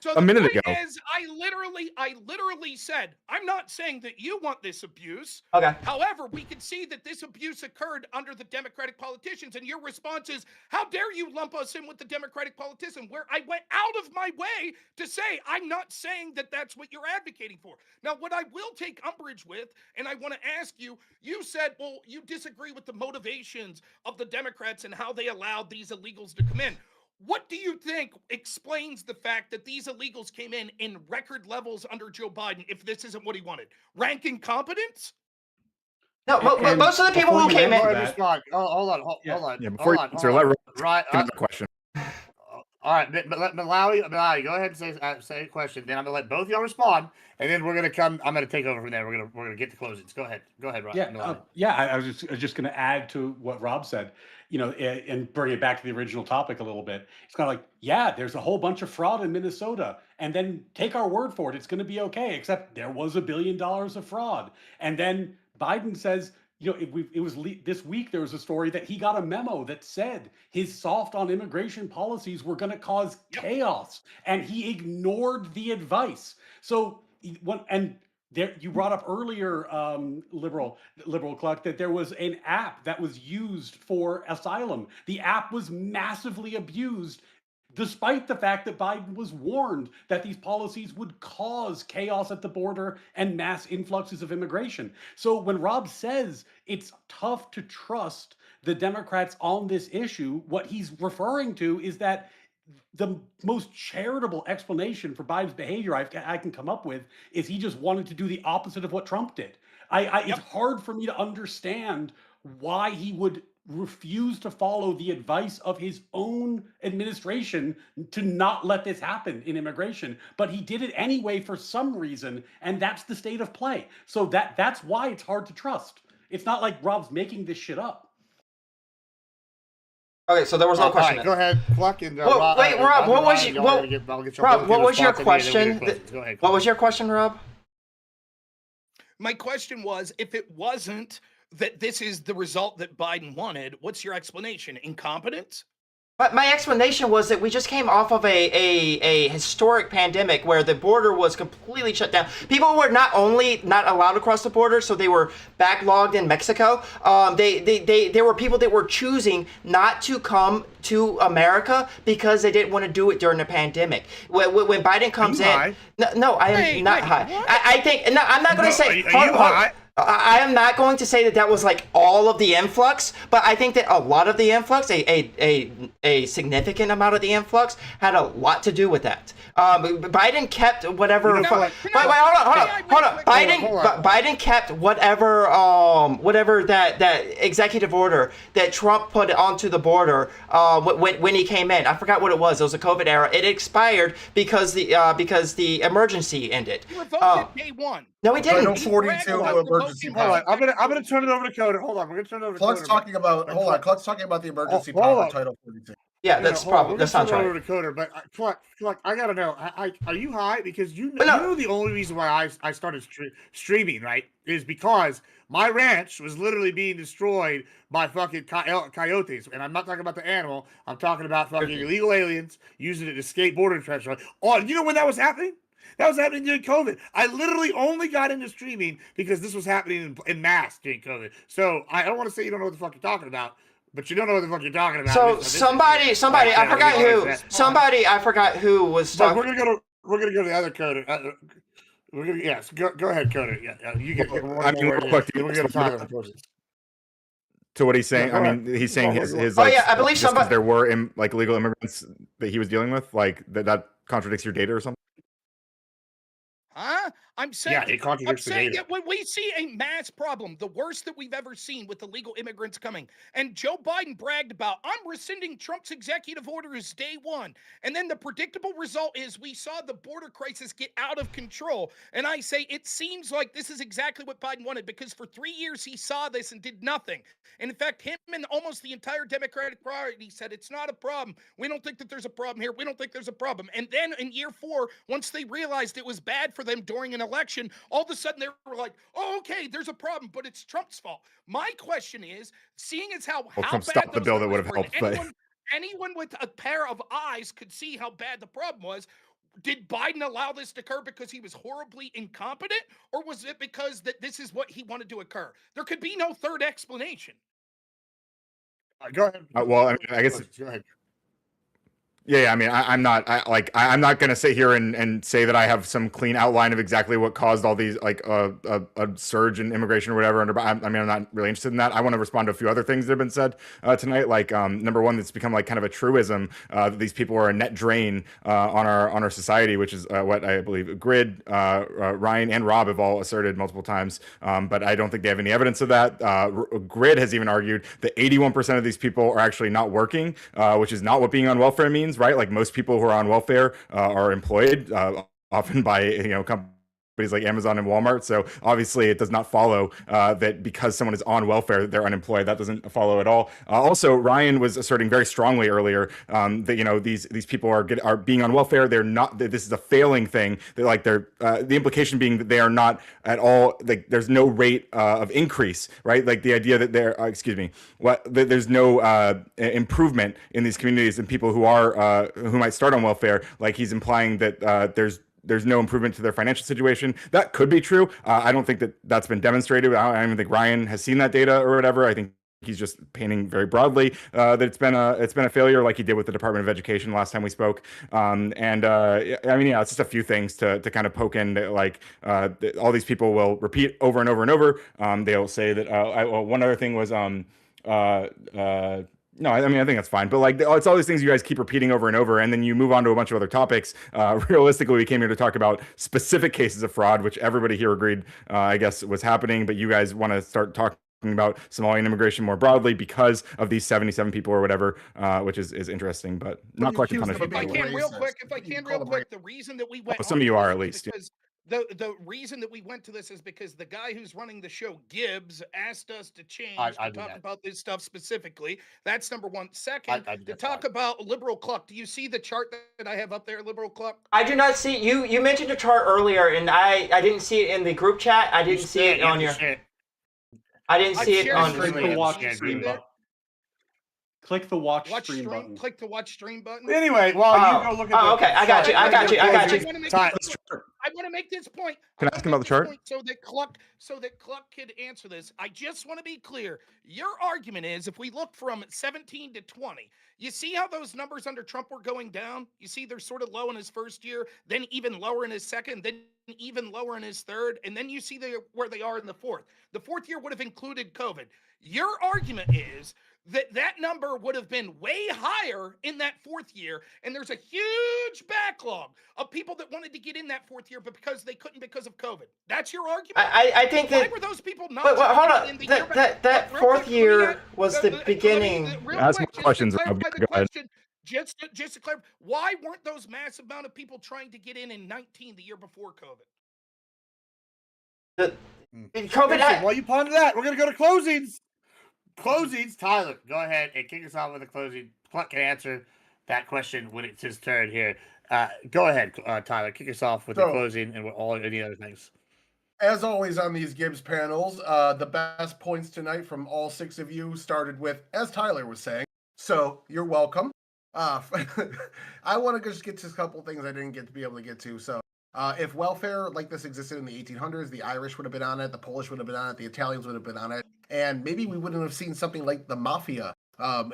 So a minute the ago. point is, I literally said, I'm not saying that you want this abuse. Okay. However, we can see that this abuse occurred under the Democratic politicians, and your response is, how dare you lump us in with the Democratic politician, where I went out of my way to say, I'm not saying that that's what you're advocating for. Now, what I will take umbrage with, and I want to ask you, you said, well, you disagree with the motivations of the Democrats and how they allowed these illegals to come in. What do you think explains the fact that these illegals came in record levels under Joe Biden if this isn't what he wanted? Rank incompetence? No, And most of the people who before you came answer in. that- Respond. Hold on. Yeah. Yeah, before you answer, let Ryan Right. another question. All right, but let Malawi, go ahead and say a question. Then I'm gonna let both of y'all respond, and then we're gonna come. I'm gonna take over from there. We're gonna get to closings. Go ahead, Ryan. Yeah, Malawi. I was just going to add to what Rob said, and bring it back to the original topic a little bit. It's kind of like, yeah, there's a whole bunch of fraud in Minnesota, and then take our word for it, it's going to be okay. Except there was $1 billion of fraud, and then Biden says, this week there was a story that he got a memo that said his soft on immigration policies were going to cause chaos, and he ignored the advice. So there, you brought up earlier, liberal Cluck, that there was an app that was used for asylum. The app was massively abused, despite the fact that Biden was warned that these policies would cause chaos at the border and mass influxes of immigration. So when Rob says it's tough to trust the Democrats on this issue, what he's referring to is that the most charitable explanation for Biden's behavior I can come up with is he just wanted to do the opposite of what Trump did. It's hard for me to understand why he would refuse to follow the advice of his own administration to not let this happen in immigration, but he did it anyway for some reason, and that's the state of play. So that's why it's hard to trust. It's not like Rob's making this shit up. Okay, so there was no All question. right, go ahead, Cluck, and Well, wait, Rob, what was your question? Go ahead. What was your question, Rob? My question was, if it wasn't that this is the result that Biden wanted, what's your explanation? Incompetence? But my explanation was that we just came off of a historic pandemic where the border was completely shut down. People were not only not allowed to cross the border, so they were backlogged in Mexico. There were people that were choosing not to come to America because they didn't want to do it during the pandemic. When Biden comes in, high? no, I am Wait, not wait, high. what? I think no, I'm not going to say. Are you hold- high? I am not going to say that that was like all of the influx, but I think that a lot of the influx, a significant amount of the influx, had a lot to do with that. Biden kept whatever. You know what? Hold on. Hold on. Biden kept whatever that executive order that Trump put onto the border when he came in. I forgot what it was. It was a COVID era. It expired because the emergency ended. You revoked it day one. No, he didn't. Title 42 emergency Hold on, power. I'm gonna turn it over to Coder. Hold on, we're gonna turn it over to Cluck's Coder. talking about Cluck's talking about the emergency hold power on. Title 42. Yeah, No, that's hold on, probably we're that gonna sounds turn it right. over to Coder, but Cluck, I gotta know. Are you high? Because you No. know the only reason why I started streaming, right, is because my ranch was literally being destroyed by fucking coyotes, and I'm not talking about the animal. I'm talking about fucking illegal aliens using it to escape border treachery. Oh, you know when that was happening? That was happening during COVID. I literally only got into streaming because this was happening in mass during COVID. So I don't want to say you don't know what the fuck you're talking about, but you don't know what the fuck you're talking about. So This- somebody, I forgot who was But talking. we're gonna go to the other Coder. We're gonna go ahead, Coder. Yeah, you get one I mean, more real word quick, in. Then we're gonna talk about it. To what he's saying, Yeah, go I mean, he's saying his Oh, like, yeah, I believe just 'cause somebody- there were like illegal immigrants that he was dealing with, like that contradicts your data or something. Huh? I'm saying, Yeah, it contradicts the data. that when we see a mass problem, the worst that we've ever seen with illegal immigrants coming, and Joe Biden bragged about, I'm rescinding Trump's executive orders day one. And then the predictable result is we saw the border crisis get out of control. And I say, it seems like this is exactly what Biden wanted, because for 3 years he saw this and did nothing. And in fact, him and almost the entire Democratic Party said, it's not a problem. We don't think that there's a problem here. We don't think there's a problem. And then in year 4, once they realized it was bad for them during an election, all of a sudden they were like, oh, okay, there's a problem, but it's Trump's fault. My question is, seeing as how Trump bad stopped the those bill that numbers would have were, and helped, but anyone with a pair of eyes could see how bad the problem was. Did Biden allow this to occur because he was horribly incompetent, or was it because that this is what he wanted to occur? There could be no third explanation. Go ahead. Well, I mean, I guess. Go ahead. Yeah, I mean, I'm not going to sit here and say that I have some clean outline of exactly what caused all these, like a surge in immigration or whatever. I mean, I'm not really interested in that. I want to respond to a few other things that have been said tonight. Like, number one, that's become like kind of a truism that these people are a net drain on our society, which is what I believe Grid, Ryan, and Rob have all asserted multiple times. But I don't think they have any evidence of that. Grid has even argued that 81% of these people are actually not working, which is not what being on welfare means. Right, like most people who are on welfare are employed, often by companies like Amazon and Walmart. So obviously, it does not follow that because someone is on welfare, they're unemployed. That doesn't follow at all. Also, Ryan was asserting very strongly earlier that these people are being on welfare. They're not. This is a failing thing. They're like the implication being that they are not at all. Like there's no rate of increase, right? Like the idea that there's no improvement in these communities and people who might start on welfare. Like he's implying that there's no improvement to their financial situation. That could be true. I don't think that that's been demonstrated. I don't even think Ryan has seen that data or whatever. I think he's just painting very broadly that it's been a failure, like he did with the Department of Education last time we spoke. I mean, it's just a few things to kind of poke in. Like all these people will repeat over and over and over. They'll say that. One other thing was no, I mean, I think that's fine. But like, it's all these things you guys keep repeating over and over, and then you move on to a bunch of other topics. Realistically, we came here to talk about specific cases of fraud, which everybody here agreed, I guess, was happening. But you guys want to start talking about Somalian immigration more broadly because of these 77 people or whatever, which is interesting, but not quite to punish If I people. can real quick, the reason that we went Some of you are at least. because the reason that we went to this is because the guy who's running the show, Gibbs, asked us to change I to do talk that. about this stuff specifically. That's number one. Second, I do to that talk fine. about Liberal Cluck. Do you see the chart that I have up there, Liberal Cluck? I do not see you. You mentioned a chart earlier, and I didn't see it in the group chat. I didn't see it on your. I didn't see it shared on. it with Stream to you. watch You see stream, that? Click the watch stream button. Click the watch stream button. Anyway, while you go look at the okay, I got you. I got you. I got you. I want to make this point. Can I ask him about the chart? So that Cluck could answer this. I just want to be clear. Your argument is if we look from 17 to 20, you see how those numbers under Trump were going down? You see they're sort of low in his first year, then even lower in his second, then even lower in his third, and then you see where they are in the fourth. The fourth year would have included COVID. Your argument is that number would have been way higher in that fourth year, and there's a huge backlog of people that wanted to get in that fourth year, but because they couldn't because of COVID. That's your argument. I think Why that. were those people not? But hold in on. the year That fourth year was the beginning. Ask more questions, Rob. Go ahead. Just to clarify, why weren't those massive amount of people trying to get in 19, the year before COVID? COVID. Listen, while you ponder that, we're gonna go to closings. Closings, Tyler, go ahead and kick us off with a closing. Cluck can answer that question when it's his turn here. Go ahead, Tyler, kick us off with the closing and any other things. As always on these Gibbs panels, the best points tonight from all 6 of you started with, as Tyler was saying, so you're welcome. I want to just get to a couple things I didn't get to be able to get to. So if welfare like this existed in the 1800s, the Irish would have been on it, the Polish would have been on it, the Italians would have been on it, and maybe we wouldn't have seen something like the mafia.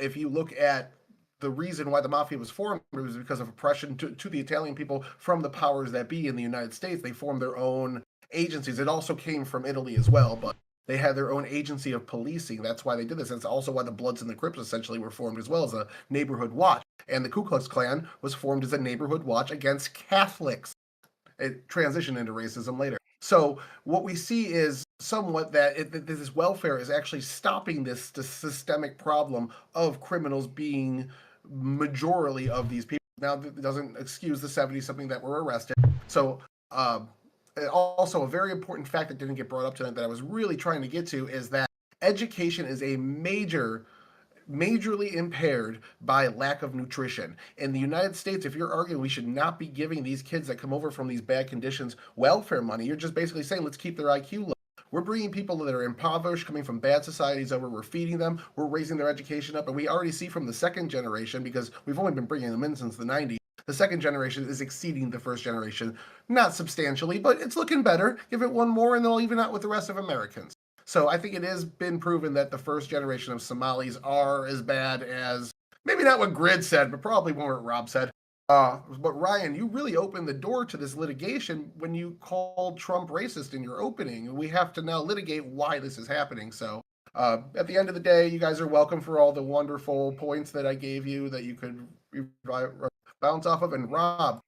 If you look at the reason why the mafia was formed, it was because of oppression to the Italian people from the powers that be in the United States. They formed their own agencies. It also came from Italy as well, but they had their own agency of policing. That's why they did this. That's also why the Bloods and the Crips essentially were formed as well, as a neighborhood watch. And the Ku Klux Klan was formed as a neighborhood watch against Catholics. It transitioned into racism later. So what we see is somewhat that this welfare is actually stopping this systemic problem of criminals being majority of these people. Now, it doesn't excuse the 70-something that were arrested. So also a very important fact that didn't get brought up tonight that I was really trying to get to is that education is a majorly impaired by lack of nutrition. In the United States, if you're arguing we should not be giving these kids that come over from these bad conditions welfare money, you're just basically saying let's keep their IQ low. We're bringing people that are impoverished, coming from bad societies over, we're feeding them, we're raising their education up, and we already see from the second generation, because we've only been bringing them in since the 90s, the second generation is exceeding the first generation, not substantially, but it's looking better. Give it one more and they'll even out with the rest of Americans. So I think it has been proven that the first generation of Somalis are as bad as, maybe not what Grid said, but probably more what Rob said. But Ryan, you really opened the door to this litigation when you called Trump racist in your opening. We have to now litigate why this is happening. So at the end of the day, you guys are welcome for all the wonderful points that I gave you that you could bounce off of. And Rob,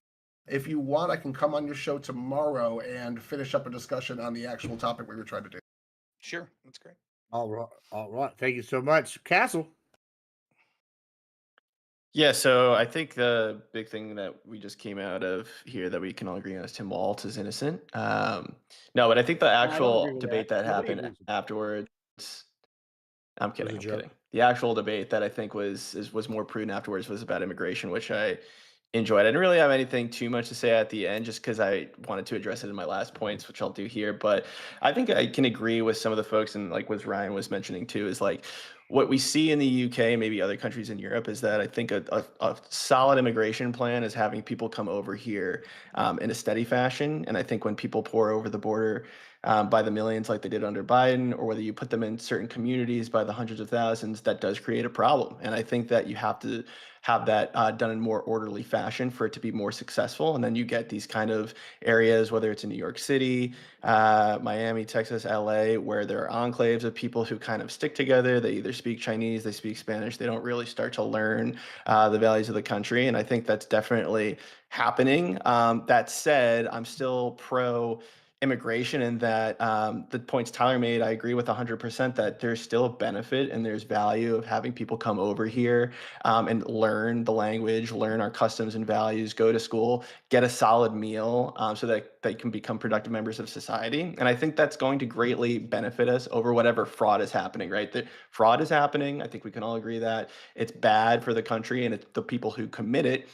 if you want, I can come on your show tomorrow and finish up a discussion on the actual topic we were trying to do. Sure, that's great. All right. Thank you so much, Castle. Yeah, so I think the big thing that we just came out of here that we can all agree on is Tim Walz is innocent. No, but I think the I don't agree actual with debate that. that Nobody happened agrees with that. afterwards. I'm kidding. a I'm joke. kidding. The actual debate that I think was more prudent afterwards was about immigration, which I enjoyed. I didn't really have anything too much to say at the end, just because I wanted to address it in my last points, which I'll do here. But I think I can agree with some of the folks, and like what Ryan was mentioning too, is like what we see in the UK, maybe other countries in Europe, is that I think a solid immigration plan is having people come over here in a steady fashion. And I think when people pour over the border by the millions like they did under Biden, or whether you put them in certain communities by the hundreds of thousands, that does create a problem. And I think that you have to have that done in more orderly fashion for it to be more successful. And then you get these kind of areas, whether it's in New York City, Miami, Texas, LA, where there are enclaves of people who kind of stick together. They either speak Chinese, they speak Spanish, they don't really start to learn the values of the country. And I think that's definitely happening. That said, I'm still pro immigration, and that the points Tyler made, I agree with 100% that there's still a benefit and there's value of having people come over here and learn the language, learn our customs and values, go to school, get a solid meal so that they can become productive members of society. And I think that's going to greatly benefit us over whatever fraud is happening, right? The fraud is happening. I think we can all agree that it's bad for the country, and the people who commit it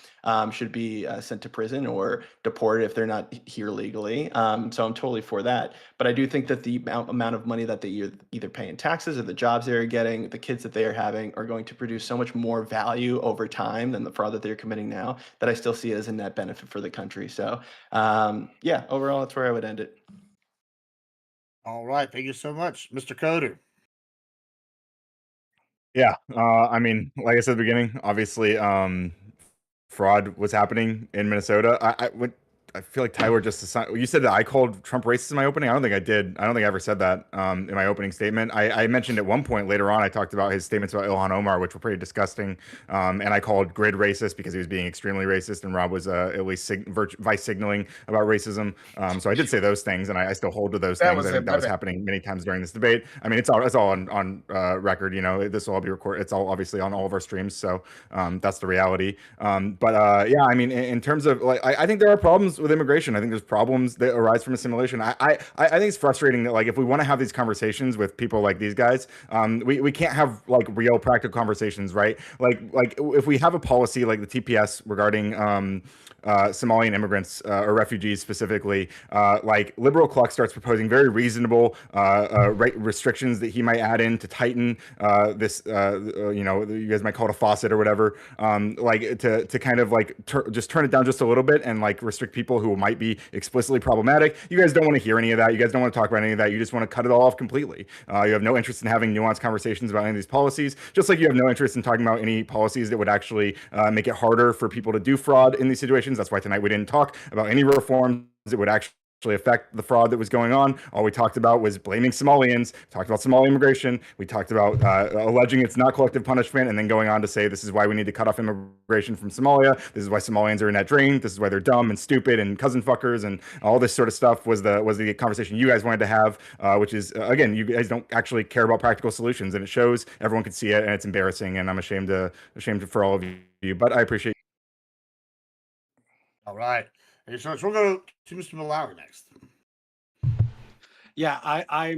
should be sent to prison or deported if they're not here legally. So I'm I'm totally for that. But I do think that the amount of money that they either pay in taxes or the jobs they're getting, the kids that they are having, are going to produce so much more value over time than the fraud that they're committing now, that I still see it as a net benefit for the country. So yeah, overall, that's where I would end it. All right, thank you so much, Mr. Coder. Yeah, I mean, like I said at the beginning, obviously, fraud was happening in Minnesota. I feel like Tyler just assigned, you said that I called Trump racist in my opening. I don't think I did. I don't think I ever said that in my opening statement. I mentioned at one point later on, I talked about his statements about Ilhan Omar, which were pretty disgusting. And I called Grid racist because he was being extremely racist, and Rob was at least vice signaling about racism. So I did say those things, and I still hold to those things. I think that was happening many times during this debate. I mean, it's all on record. You know, this will all be recorded. It's all obviously on all of our streams. So that's the reality. Yeah, I mean, in terms of like, I think there are problems with immigration. I think there's problems that arise from assimilation. I think it's frustrating that, like, if we want to have these conversations with people like these guys, we can't have like real practical conversations, right? Like if we have a policy like the TPS regarding Somalian immigrants or refugees specifically, like Liberal Cluck starts proposing very reasonable restrictions that he might add in to tighten this, you know, you guys might call it a faucet or whatever, like to kind of like just turn it down just a little bit and like restrict people who might be explicitly problematic. You guys don't want to hear any of that. You guys don't want to talk about any of that. You just want to cut it all off completely. You have no interest in having nuanced conversations about any of these policies, just like you have no interest in talking about any policies that would actually make it harder for people to do fraud in these situations. That's why tonight we didn't talk about any reforms that would actually affect the fraud that was going on. All we talked about was blaming Somalians, talked about Somali immigration, we talked about alleging it's not collective punishment, and then going on to say this is why we need to cut off immigration from Somalia, this is why Somalians are a net drain, this is why they're dumb and stupid and cousin fuckers, and all this sort of stuff was the conversation you guys wanted to have, which is, again, you guys don't actually care about practical solutions, and it shows. Everyone can see it, and it's embarrassing, and I'm ashamed for all of you, but I appreciate. All right. Thank you so much. We'll go to Mr. Malawi next. Yeah, I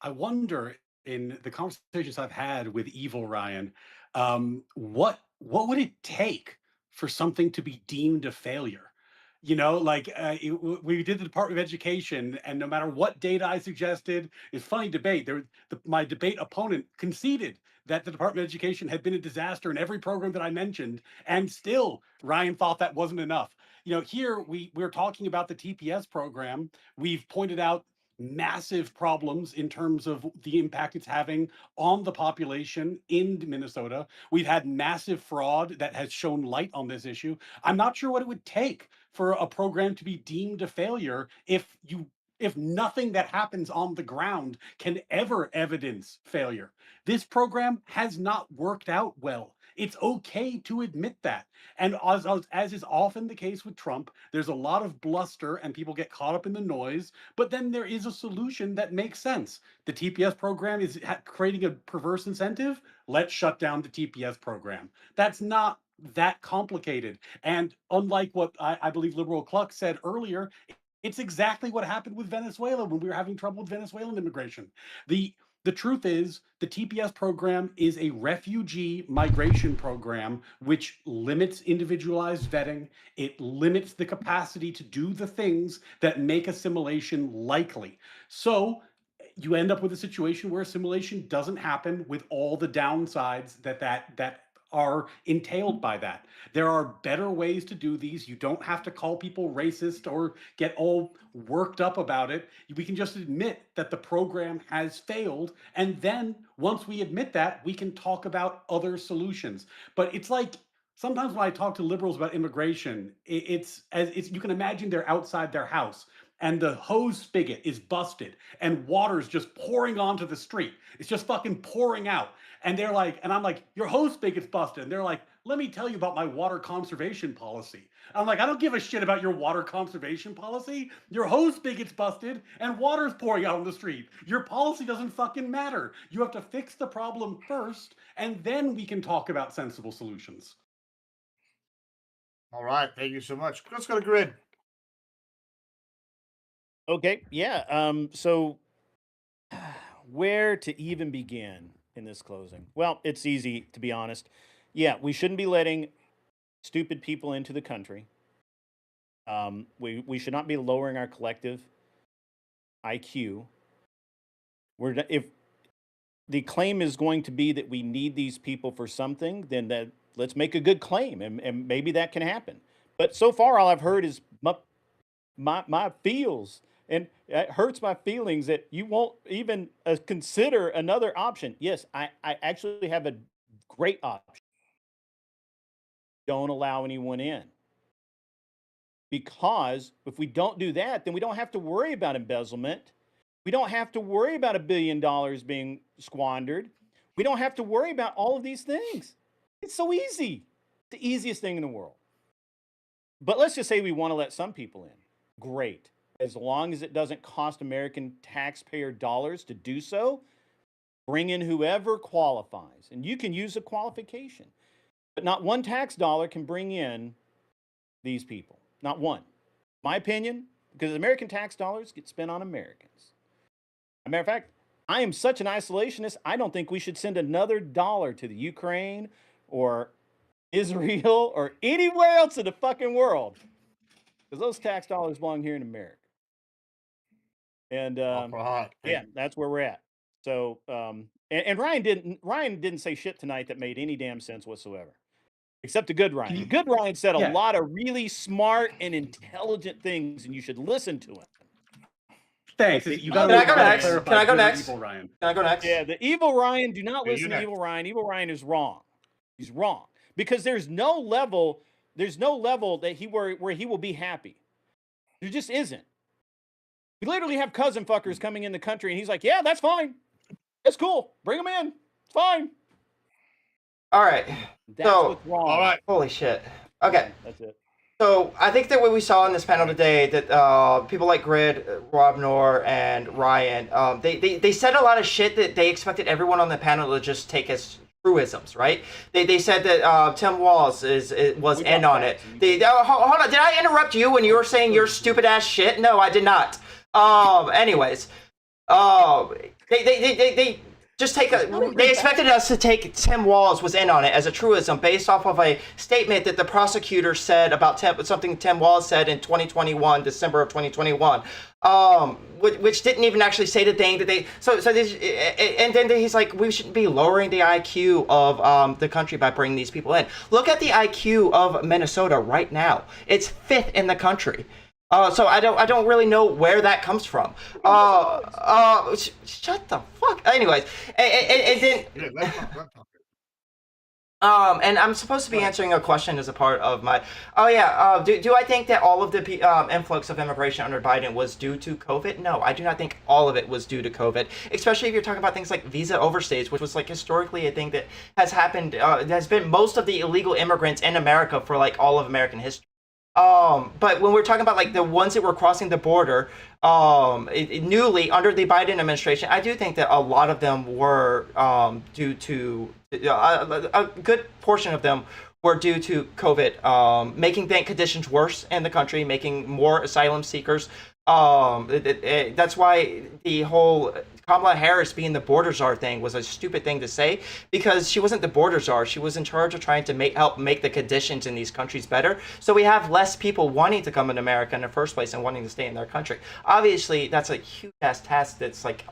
wonder, in the conversations I've had with Evil Ryan, what would it take for something to be deemed a failure? You know, like we did the Department of Education, and no matter what data I suggested, it's funny debate. My debate opponent conceded that the Department of Education had been a disaster in every program that I mentioned, and still Ryan thought that wasn't enough. You know, here we're talking about the TPS program. We've pointed out massive problems in terms of the impact it's having on the population in Minnesota. We've had massive fraud that has shown light on this issue. I'm not sure what it would take for a program to be deemed a failure if nothing that happens on the ground can ever evidence failure. This program has not worked out well. It's okay to admit that. And as is often the case with Trump, there's a lot of bluster and people get caught up in the noise, but then there is a solution that makes sense. The TPS program is creating a perverse incentive. Let's shut down the TPS program. That's not that complicated. And unlike what I believe Liberal Cluck said earlier, it's exactly what happened with Venezuela when we were having trouble with Venezuelan immigration. The truth is, the TPS program is a refugee migration program which limits individualized vetting. It limits the capacity to do the things that make assimilation likely. So you end up with a situation where assimilation doesn't happen, with all the downsides that are entailed by that. There are better ways to do these. You don't have to call people racist or get all worked up about it. We can just admit that the program has failed, and then once we admit that, we can talk about other solutions. But it's like, sometimes when I talk to liberals about immigration, it's you can imagine they're outside their house and the hose spigot is busted and water's just pouring onto the street. It's just fucking pouring out. And they're like, and I'm like, your hose spigot's busted. And they're like, let me tell you about my water conservation policy. I'm like, I don't give a shit about your water conservation policy. Your hose spigot's busted and water's pouring out on the street. Your policy doesn't fucking matter. You have to fix the problem first, and then we can talk about sensible solutions. All right. Thank you so much. Let's go to Grid. Okay, yeah. So where to even begin in this closing? Well, it's easy, to be honest. Yeah, we shouldn't be letting stupid people into the country. We should not be lowering our collective IQ. If the claim is going to be that we need these people for something, then let's make a good claim, and maybe that can happen. But so far, all I've heard is my feels, and it hurts my feelings that you won't even consider another option. Yes, I actually have a great option. Don't allow anyone in. Because if we don't do that, then we don't have to worry about embezzlement. We don't have to worry about $1 billion being squandered. We don't have to worry about all of these things. It's so easy. The easiest thing in the world. But let's just say we want to let some people in. Great. As long as it doesn't cost American taxpayer dollars to do so, bring in whoever qualifies. And you can use a qualification. But not one tax dollar can bring in these people. Not one. My opinion, because American tax dollars get spent on Americans. As a matter of fact, I am such an isolationist, I don't think we should send another dollar to the Ukraine or Israel or anywhere else in the fucking world. Because those tax dollars belong here in America. And yeah, that's where we're at. So and Ryan didn't say shit tonight that made any damn sense whatsoever. Except the good Ryan. The good Ryan said a lot of really smart and intelligent things, and you should listen to him. Thanks. Can I go next? Can I go next? Evil Ryan. Can I go next? Yeah, the evil Ryan, do not Yeah, listen to next. evil Ryan. Evil Ryan is wrong. He's wrong. Because there's no level that where he will be happy. There just isn't. We literally have cousin fuckers coming in the country, and he's like, yeah, that's fine. That's cool. Bring them in. It's fine. All right. That's So- what's wrong. All right. Holy shit. Okay. That's it. So I think that what we saw in this panel today, that people like Grid, Rob Noor, and Ryan, they said a lot of shit that they expected everyone on the panel to just take as truisms, right? They said that Tim Walz was in on it. Hold on, did I interrupt you when you were saying your stupid ass shit? No, I did not. Anyways, they just they expected us to take Tim Walz was in on it as a truism based off of a statement that the prosecutor said about something Tim Walz said in 2021, December of 2021, which didn't even actually say the thing that they. And then he's like, we shouldn't be lowering the IQ of the country by bringing these people in. Look at the IQ of Minnesota right now. It's 5th in the country. So I don't really know where that comes from. Shut the fuck. Anyways, and then and I'm supposed to be answering a question as a part of my. Do I think that all of the influx of immigration under Biden was due to COVID? No, I do not think all of it was due to COVID. Especially if you're talking about things like visa overstays, which was like historically a thing that has happened. Has been most of the illegal immigrants in America for like all of American history. But when we're talking about like the ones that were crossing the border, newly under the Biden administration, I do think that a lot of them were due to a good portion of them were due to COVID, making conditions worse in the country, making more asylum seekers. That's why the whole Kamala Harris being the border czar thing was a stupid thing to say, because she wasn't the border czar. She was in charge of trying to help make the conditions in these countries better. So we have less people wanting to come in America in the first place and wanting to stay in their country. Obviously, that's a huge ass task that's like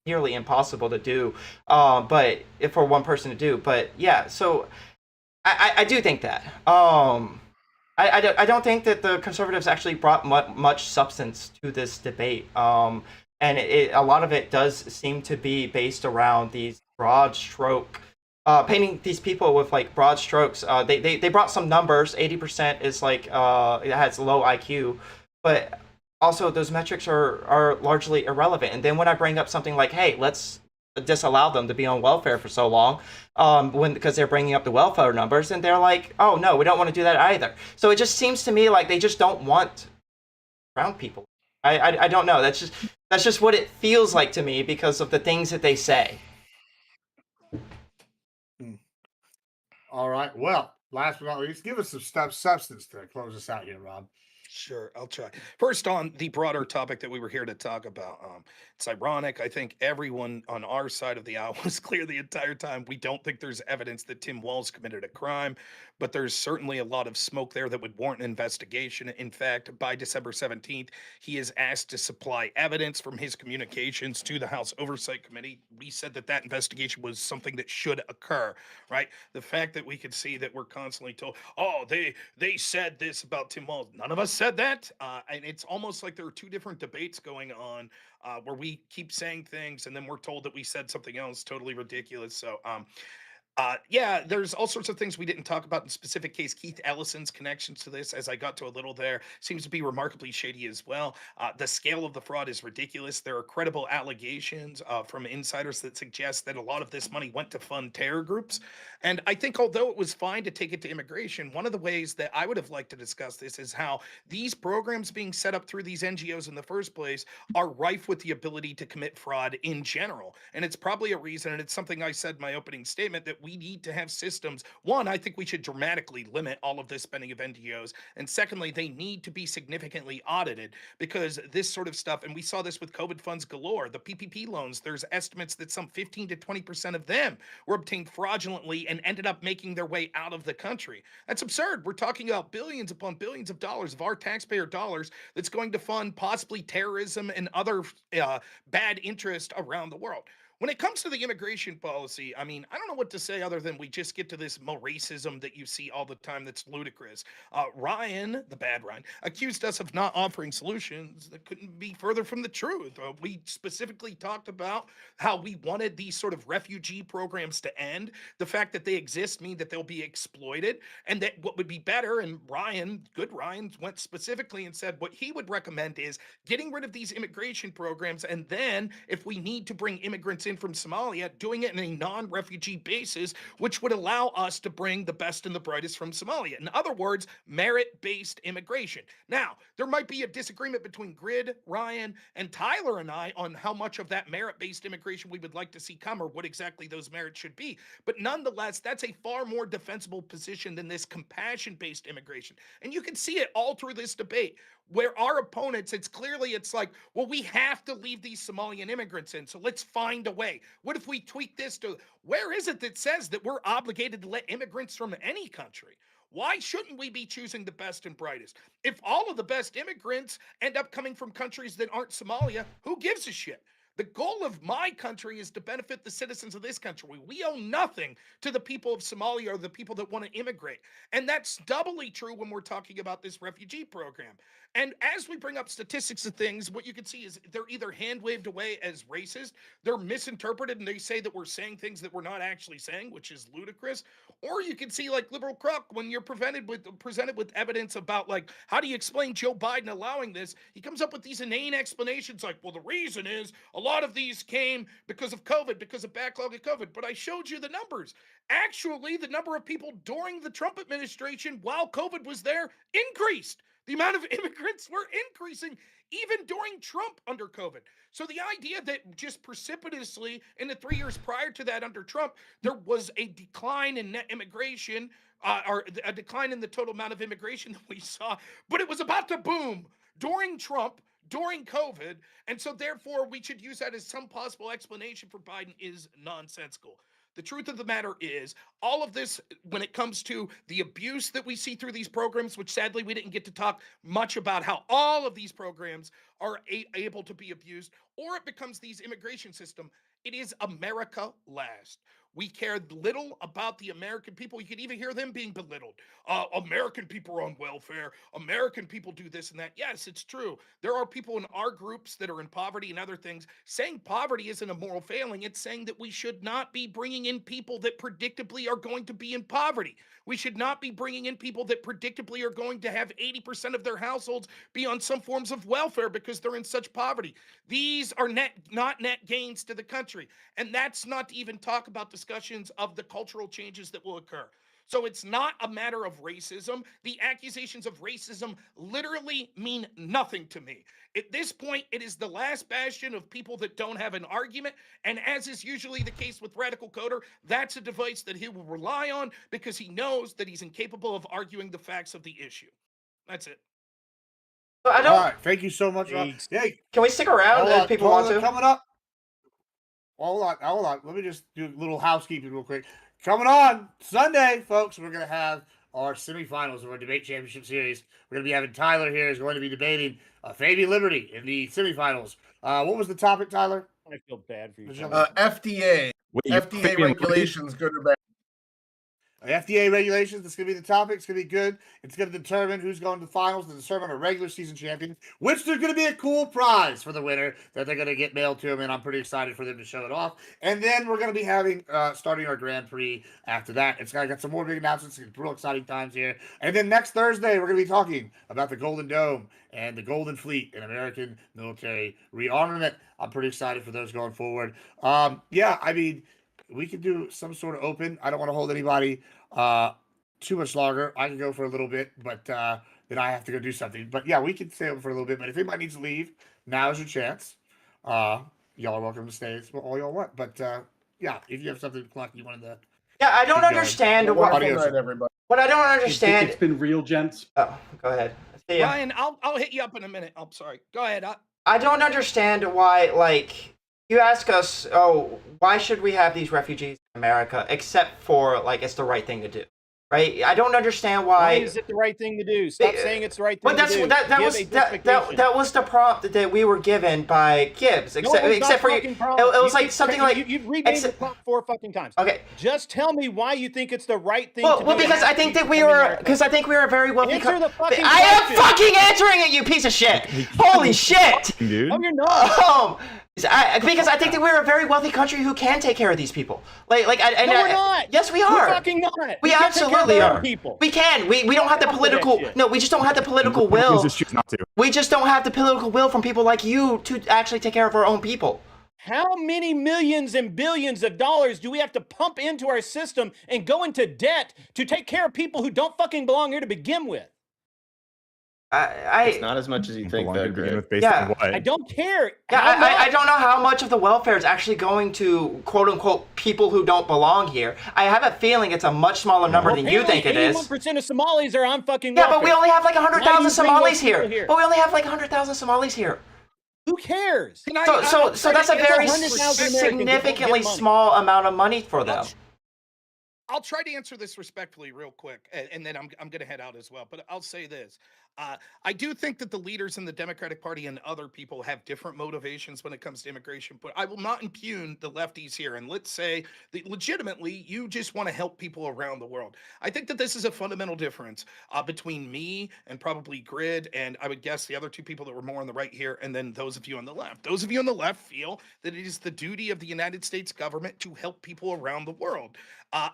nearly impossible to do, but if for one person to do. But yeah, so I do think that. I don't think that the conservatives actually brought much substance to this debate. And a lot of it does seem to be based around these broad stroke, painting these people with like broad strokes. They brought some numbers. 80% is like it has low IQ, but also those metrics are largely irrelevant. And then when I bring up something like, hey, let's disallow them to be on welfare for so long, because they're bringing up the welfare numbers, and they're like, oh no, we don't want to do that either. So it just seems to me like they just don't want brown people. I don't know. That's just what it feels like to me because of the things that they say. All right. Well, last but not least, give us some substance to close us out here, Rob. Sure, I'll try. First, on the broader topic that we were here to talk about, it's ironic. I think everyone on our side of the aisle was clear the entire time. We don't think there's evidence that Tim Walz committed a crime, but there's certainly a lot of smoke there that would warrant an investigation. In fact, by December 17th, he is asked to supply evidence from his communications to the House Oversight Committee. We said that that investigation was something that should occur, right? The fact that we could see that we're constantly told, oh, they said this about Tim Walz. None of us said that. And it's almost like there are two different debates going on where we keep saying things and then we're told that we said something else totally ridiculous. So, yeah, there's all sorts of things we didn't talk about in specific case. Keith Ellison's connections to this, as I got to a little there, seems to be remarkably shady as well. The scale of the fraud is ridiculous. There are credible allegations from insiders that suggest that a lot of this money went to fund terror groups. And I think although it was fine to take it to immigration, one of the ways that I would have liked to discuss this is how these programs being set up through these NGOs in the first place are rife with the ability to commit fraud in general. And it's probably a reason, and it's something I said in my opening statement, that we need to have systems. One, I think we should dramatically limit all of this spending of NGOs. And secondly, they need to be significantly audited because this sort of stuff, and we saw this with COVID funds galore, the PPP loans, there's estimates that some 15 to 20% of them were obtained fraudulently and ended up making their way out of the country. That's absurd. We're talking about billions upon billions of dollars of our taxpayer dollars that's going to fund possibly terrorism and other bad interest around the world. When it comes to the immigration policy, I mean, I don't know what to say other than we just get to this more racism that you see all the time that's ludicrous. Ryan, the bad Ryan, accused us of not offering solutions that couldn't be further from the truth. We specifically talked about how we wanted these sort of refugee programs to end. The fact that they exist mean that they'll be exploited, and that what would be better, and Ryan, good Ryan, went specifically and said what he would recommend is getting rid of these immigration programs, and then if we need to bring immigrants in from Somalia, doing it in a non-refugee basis, which would allow us to bring the best and the brightest from Somalia. In other words, merit-based immigration. Now, there might be a disagreement between Grid, Ryan, and Tyler and I on how much of that merit-based immigration we would like to see come or what exactly those merits should be. But nonetheless, that's a far more defensible position than this compassion-based immigration. And you can see it all through this debate where our opponents, it's like, well, we have to leave these Somalian immigrants in, so let's find a way. What if we tweak this to, where is it that says that we're obligated to let immigrants from any country? Why shouldn't we be choosing the best and brightest? If all of the best immigrants end up coming from countries that aren't Somalia, who gives a shit? The goal of my country is to benefit the citizens of this country. We owe nothing to the people of Somalia or the people that want to immigrate. And that's doubly true when we're talking about this refugee program. And as we bring up statistics of things, what you can see is they're either hand waved away as racist, they're misinterpreted, and they say that we're saying things that we're not actually saying, which is ludicrous. Or you can see like Liberal Crook, when you're presented with evidence about like, how do you explain Joe Biden allowing this? He comes up with these inane explanations like, well, the reason is a lot of these came because of COVID, because of backlog of COVID. But I showed you the numbers. Actually, the number of people during the Trump administration while COVID was there increased. The amount of immigrants were increasing even during Trump under COVID. So the idea that just precipitously in the 3 years prior to that under Trump, there was a decline in net immigration or a decline in the total amount of immigration that we saw, but it was about to boom during Trump, during COVID. And so therefore we should use that as some possible explanation for Biden is nonsensical. The truth of the matter is, all of this, when it comes to the abuse that we see through these programs, which sadly we didn't get to talk much about how all of these programs are able to be abused, or it becomes these immigration system, it is America last. We care little about the American people. You can even hear them being belittled. American people are on welfare. American people do this and that. Yes, it's true. There are people in our groups that are in poverty and other things. Saying poverty isn't a moral failing. It's saying that we should not be bringing in people that predictably are going to be in poverty. We should not be bringing in people that predictably are going to have 80% of their households be on some forms of welfare because they're in such poverty. These are not net gains to the country. And that's not to even talk about discussions of the cultural changes that will occur. So it's not a matter of racism. The accusations of racism literally mean nothing to me. At this point, it is the last bastion of people that don't have an argument. And as is usually the case with Radical Coder, that's a device that he will rely on because he knows that he's incapable of arguing the facts of the issue. That's it. But I All don't. right, thank you so much, Rob. Thanks. Hey, Can we stick around hold if on, people want toilet to? coming up. Hold on. Let me just do a little housekeeping real quick. Coming on Sunday, folks, we're gonna have our semifinals of our debate championship series. We're gonna be having Tyler here is going to be debating Fabian Liberty in the semifinals. What was the topic, Tyler? I feel bad for you. Would you- Tyler. FDA. Wait, you FDA Fabian Liberty? regulations, good or bad? FDA regulations. That's going to be the topic. It's going to be good. It's going to determine who's going to the finals to determine a regular season champion, which there's going to be a cool prize for the winner that they're going to get mailed to them, and I'm pretty excited for them to show it off. And then we're going to be having starting our Grand Prix after that. It's got some more big announcements. It's real exciting times here. And then next Thursday, we're going to be talking about the Golden Dome and the Golden Fleet and American military rearmament. I'm pretty excited for those going forward. Yeah, I mean, we could do some sort of open. I don't want to hold anybody too much longer. I can go for a little bit, but then I have to go do something. But yeah, we can stay open for a little bit. But if anybody needs to leave, now is your chance. Y'all are welcome to stay as all y'all want. But yeah, if you have something, Clark, you wanted to. Yeah, I don't Keep going. understand Wonderful what. Adios. night, everybody. What I don't It's understand. been real, gents. Oh, go ahead. See ya. Ryan, I'll hit you up in a minute. I'm sorry. Go ahead. I don't understand why, like, you ask us, oh, why should we have these refugees in America, except for, like, it's the right thing to do, right? I don't understand Why why. is it the right thing to do? Stop Be- saying it's the right thing But that's to do. that Give was a that justification. was the prompt that we were given by Gibbs, No, except it was except not for you. fucking It problem. was You like keep something saying- like you've renamed the ex- prompt 4 fucking times. okay. Just tell me why you think it's the right thing Well, to well, do. because I think that we were a very wealthy. Answer the fucking I am question. fucking answering it, you piece of shit! Holy shit! Dude. No, you're not. Because I think that we're a very wealthy country who can take care of these people. No, we're not. Yes, we We're are. fucking not. We can't take care of absolutely our own are. People. We can. We don't have the Stop with that political. shit. No, we just don't have the political will. Republicans just choose not to. We just don't have the political will from people like you to actually take care of our own people. How many millions and billions of dollars do we have to pump into our system and go into debt to take care of people who don't fucking belong here to begin with? It's not as much as you think, Belong though, to begin Greg. with based Yeah. on what? I don't care. Yeah, How I much? don't know how much of the welfare is actually going to quote unquote people who don't belong here. I have a feeling it's a much smaller number than you think it is. 81% of Somalis are on fucking Yeah, welfare. but we only have like Why do 100,000 you bring Somalis those here. people here? But we only have like 100,000 Somalis here. Who cares? Can I, So that's a it's very 100,000 Americans that don't get significantly money. small amount of money for them. I'll try to answer this respectfully real quick, and then I'm going to head out as well. But I'll say this. I do think that the leaders in the Democratic Party and other people have different motivations when it comes to immigration, but I will not impugn the lefties here. And let's say that legitimately you just want to help people around the world. I think that this is a fundamental difference between me and probably Grid, and I would guess the other two people that were more on the right here, and then those of you on the left. Those of you on the left feel that it is the duty of the United States government to help people around the world.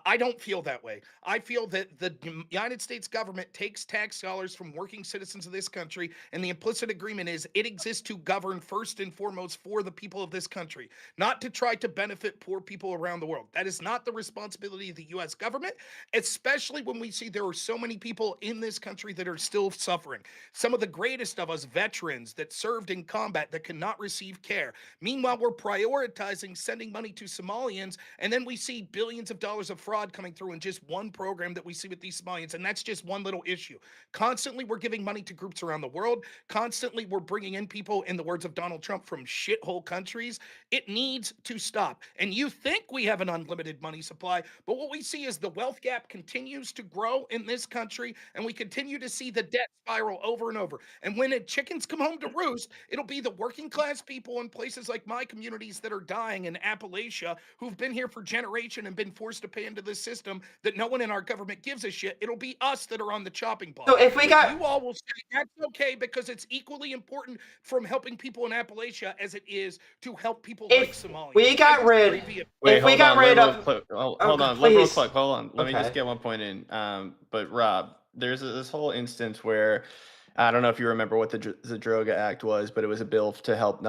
I don't feel that way. I feel that the United States government takes tax dollars from working citizens of this country, and the implicit agreement is it exists to govern first and foremost for the people of this country, not to try to benefit poor people around the world. That is not the responsibility of the U.S. government, especially when we see there are so many people in this country that are still suffering. Some of the greatest of us veterans that served in combat that cannot receive care. Meanwhile, we're prioritizing sending money to Somalians, and then we see billions of dollars of fraud coming through in just one program that we see with these Somalians, and that's just one little issue. Constantly, we're giving money to groups around the world. Constantly, we're bringing in people, in the words of Donald Trump, from shithole countries. It needs to stop. And you think we have an unlimited money supply, but what we see is the wealth gap continues to grow in this country, and we continue to see the debt spiral over and over. And when chickens come home to roost, it'll be the working class people in places like my communities that are dying in Appalachia, who've been here for generations and been forced to pay into this system that no one in our government gives a shit. It'll be us that are on the chopping block. So if we got- you all will say that's okay because it's equally important from helping people in Appalachia as it is to help people like If Somalia. we got I rid- disagree vehemently. Wait, If we hold got on, rid liberal of- clerk- hold Oh, on, liberal please. clerk, hold on. Let me Okay. just get one point in. But Rob, there's this whole instance where I don't know if you remember what the Zadroga Act was, but it was a bill to help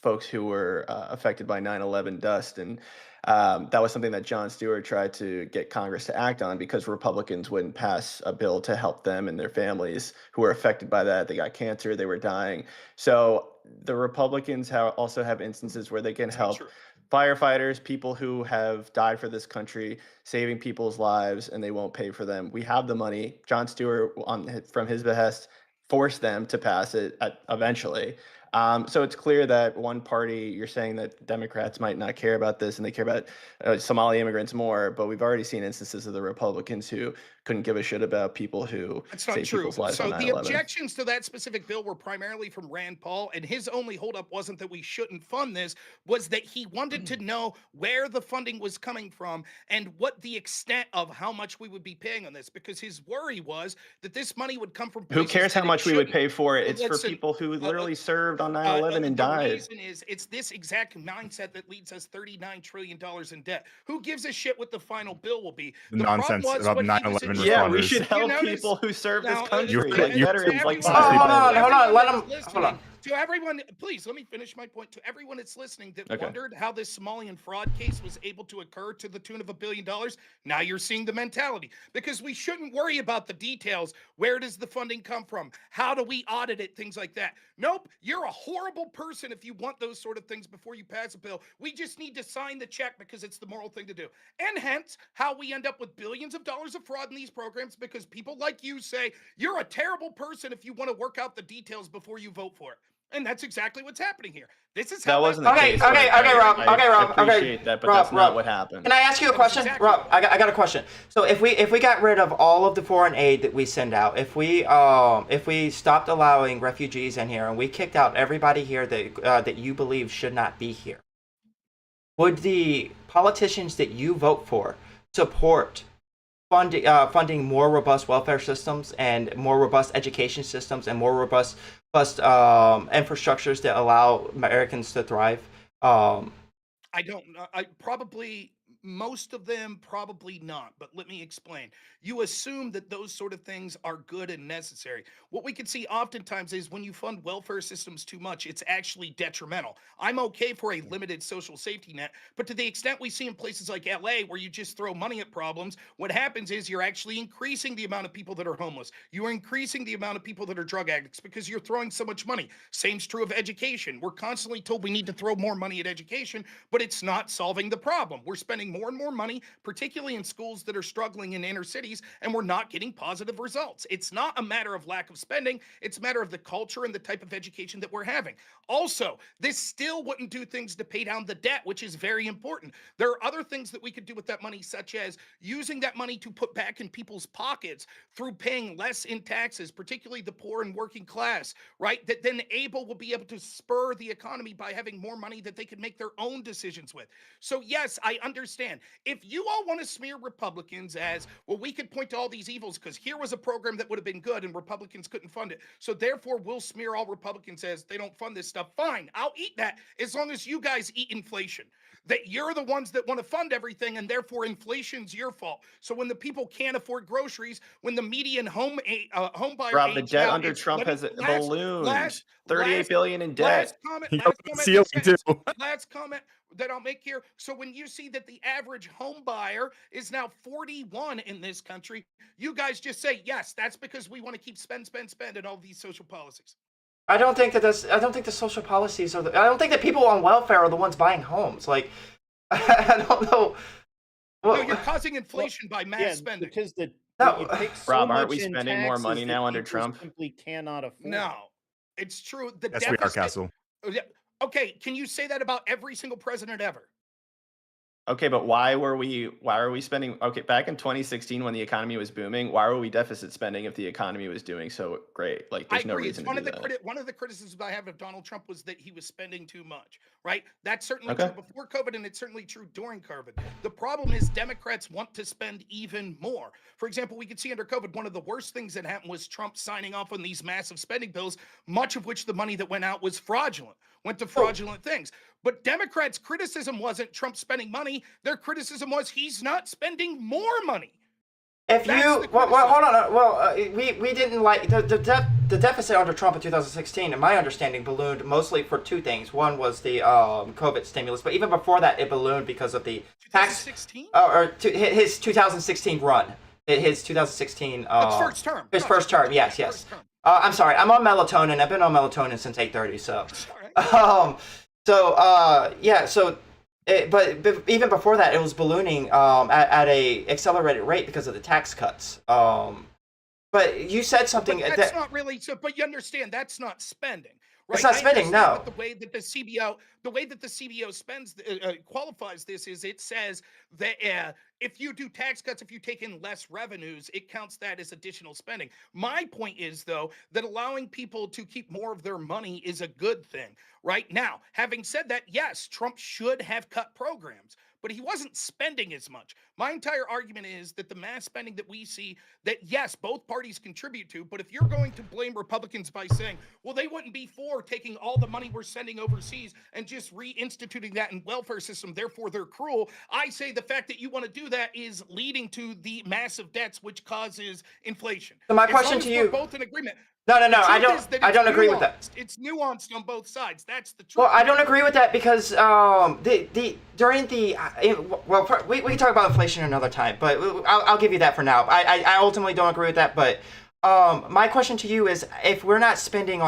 folks who were affected by 9/11 dust, and that was something that Jon Stewart tried to get Congress to act on because Republicans wouldn't pass a bill to help them and their families who were affected by that. They got cancer, they were dying. So the Republicans also have instances where they can help True. firefighters, people who have died for this country, saving people's lives, and they won't pay for them. We have the money. Jon Stewart, from his behest, force them to pass it eventually. So it's clear that one party, you're saying that Democrats might not care about this and they care about Somali immigrants more, but we've already seen instances of the Republicans who couldn't give a shit about people who That's not save true. people's lives So on the 9/11. objections to that specific bill were primarily from Rand Paul, and his only holdup wasn't that we shouldn't fund this, was that he wanted to know where the funding was coming from and what the extent of how much we would be paying on this, because his worry was that this money would come from Who places cares how that it much we would shouldn't. pay for it? It's for Listen, people who literally served on Uh, 9/11 and the died. reason is it's this exact mindset that leads us $39 trillion in debt. Who gives a shit what the final bill will be? The The problem nonsense was about what he was 9/11 enjoying- Yeah, we responders. should You help notice- people who serve this Now, country, you- like you- veterans, like everyone- Oh, hold on, Biden. hold on, let everyone him- that's hold on. listening- To everyone, please let me finish my point. To everyone that's listening that Okay. wondered how this Somalian fraud case was able to occur to the tune of $1 billion, now you're seeing the mentality. Because we shouldn't worry about the details. Where does the funding come from? How do we audit it? Things like that. Nope, you're a horrible person if you want those sort of things before you pass a bill. We just need to sign the check because it's the moral thing to do. And hence, how we end up with billions of dollars of fraud in these programs, because people like you say, you're a terrible person if you want to work out the details before you vote for it. And that's exactly what's happening here. This is how That wasn't the Okay, case. okay, but okay, Rob, I okay, Rob, okay. appreciate that, but Rob, that's not Rob. what happened. Can I ask you a That's question, exactly Rob? what- I got a question. So if we got rid of all of the foreign aid that we send out, if we stopped allowing refugees in here and we kicked out everybody here that you believe should not be here, would the politicians that you vote for support funding more robust welfare systems and more robust education systems and more robust infrastructures that allow Americans to thrive? I don't know. I probably, most of them probably not, but let me explain. You assume that those sort of things are good and necessary. What we can see oftentimes is when you fund welfare systems too much, it's actually detrimental. I'm okay for a limited social safety net, but to the extent we see in places like LA where you just throw money at problems, what happens is you're actually increasing the amount of people that are homeless. You are increasing the amount of people that are drug addicts because you're throwing so much money. Same's true of education. We're constantly told we need to throw more money at education, but it's not solving the problem. We're spending more and more money, particularly in schools that are struggling in inner cities, and we're not getting positive results. It's not a matter of lack of spending. It's a matter of the culture and the type of education that we're having. Also, this still wouldn't do things to pay down the debt, which is very important. There are other things that we could do with that money, such as using that money to put back in people's pockets through paying less in taxes, particularly the poor and working class, right? That then will be able to spur the economy by having more money that they can make their own decisions with. So yes, I understand. If you all want to smear Republicans as, well, we could point to all these evils because here was a program that would have been good and Republicans couldn't fund it. So therefore, we'll smear all Republicans as they don't fund this stuff. Fine, I'll eat that as long as you guys eat inflation. That you're the ones that want to fund everything and therefore inflation's your fault. So when the people can't afford groceries, when the median home buyer Rob, the age debt now, under it's Trump has ballooned. last- 38 billion in last debt. comment, He last opened the comment, ceiling, last sentence. too. Last comment that I'll make here. So when you see that the average home buyer is now 41 in this country, you guys just say, yes, that's because we want to keep spend and all these social policies. I don't think that I don't think the social policies are. I don't think that people on welfare are the ones buying homes. Like, I don't know. No, Well, you're causing inflation by mass Yeah, spending. because No. you take so Rob, aren't much we in spending more taxes money that now under people Trump? simply cannot afford. No, it's true. The Yes, we are, deficit. Castle. Okay, can you say that about every single president ever? Okay, but why are we spending, okay, back in 2016 when the economy was booming, why were we deficit spending if the economy was doing so great? Like, I there's no agree. reason It's one to of do the that. one of the criticisms I have of Donald Trump was that he was spending too much, right? That's certainly Okay. true before COVID, and it's certainly true during COVID. The problem is Democrats want to spend even more. For example, we could see under COVID, one of the worst things that happened was Trump signing off on these massive spending bills, much of which the money that went out was fraudulent, went to fraudulent things. But Democrats' criticism wasn't Trump spending money. Their criticism was he's not spending more money. If That's you the well, hold on. criticism. We didn't like the deficit under Trump in 2016. In my understanding, ballooned mostly for two things. One was the COVID stimulus, but even before that, it ballooned because of the tax 2016? his 2016 run. His 2016 His first term. His No, first term. Yes, first yes. term. I'm sorry. I'm on melatonin. I've been on melatonin since 8:30. So. All right. Yeah, so, but even before that, it was ballooning at a accelerated rate because of the tax cuts. But you said something But that's that not really so. But you understand that's not spending, right? it's not I spending. understand No. that the way that the CBO spends qualifies this is it says that if you do tax cuts, if you take in less revenues, it counts that as additional spending. My point is though that allowing people to keep more of their money is a good thing, right? Now, having said that, yes, Trump should have cut programs, but he wasn't spending as much. My entire argument is that the mass spending that we see, that yes, both parties contribute to, but if you're going to blame Republicans by saying, well, they wouldn't be for taking all the money we're sending overseas and just reinstituting that in welfare system, therefore they're cruel. I say the fact that you want to do that is leading to the massive debts, which causes inflation. So my As long question as to we're you. both in agreement. No, The I truth is that I it's don't agree with that. nuanced. It's nuanced on both sides. That's the truth. Well, I don't agree with that because the during the well, we can talk about inflation another time, but I'll give you that for now. I ultimately don't agree with that, but my question to you is if we're not taking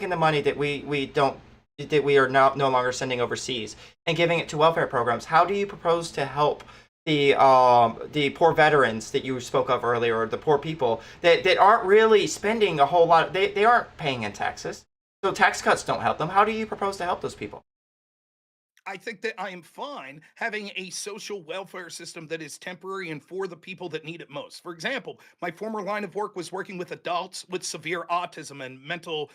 the money that we are no longer sending overseas and giving it to welfare programs, how do you propose to help the poor veterans that you spoke of earlier, or the poor people that aren't really spending a whole lot? They aren't paying in taxes, so tax cuts don't help them. How do you propose to help those people? I think that I am fine having a social welfare system that is temporary and for the people that need it most. For example, my former line of work was working with adults with severe autism and mental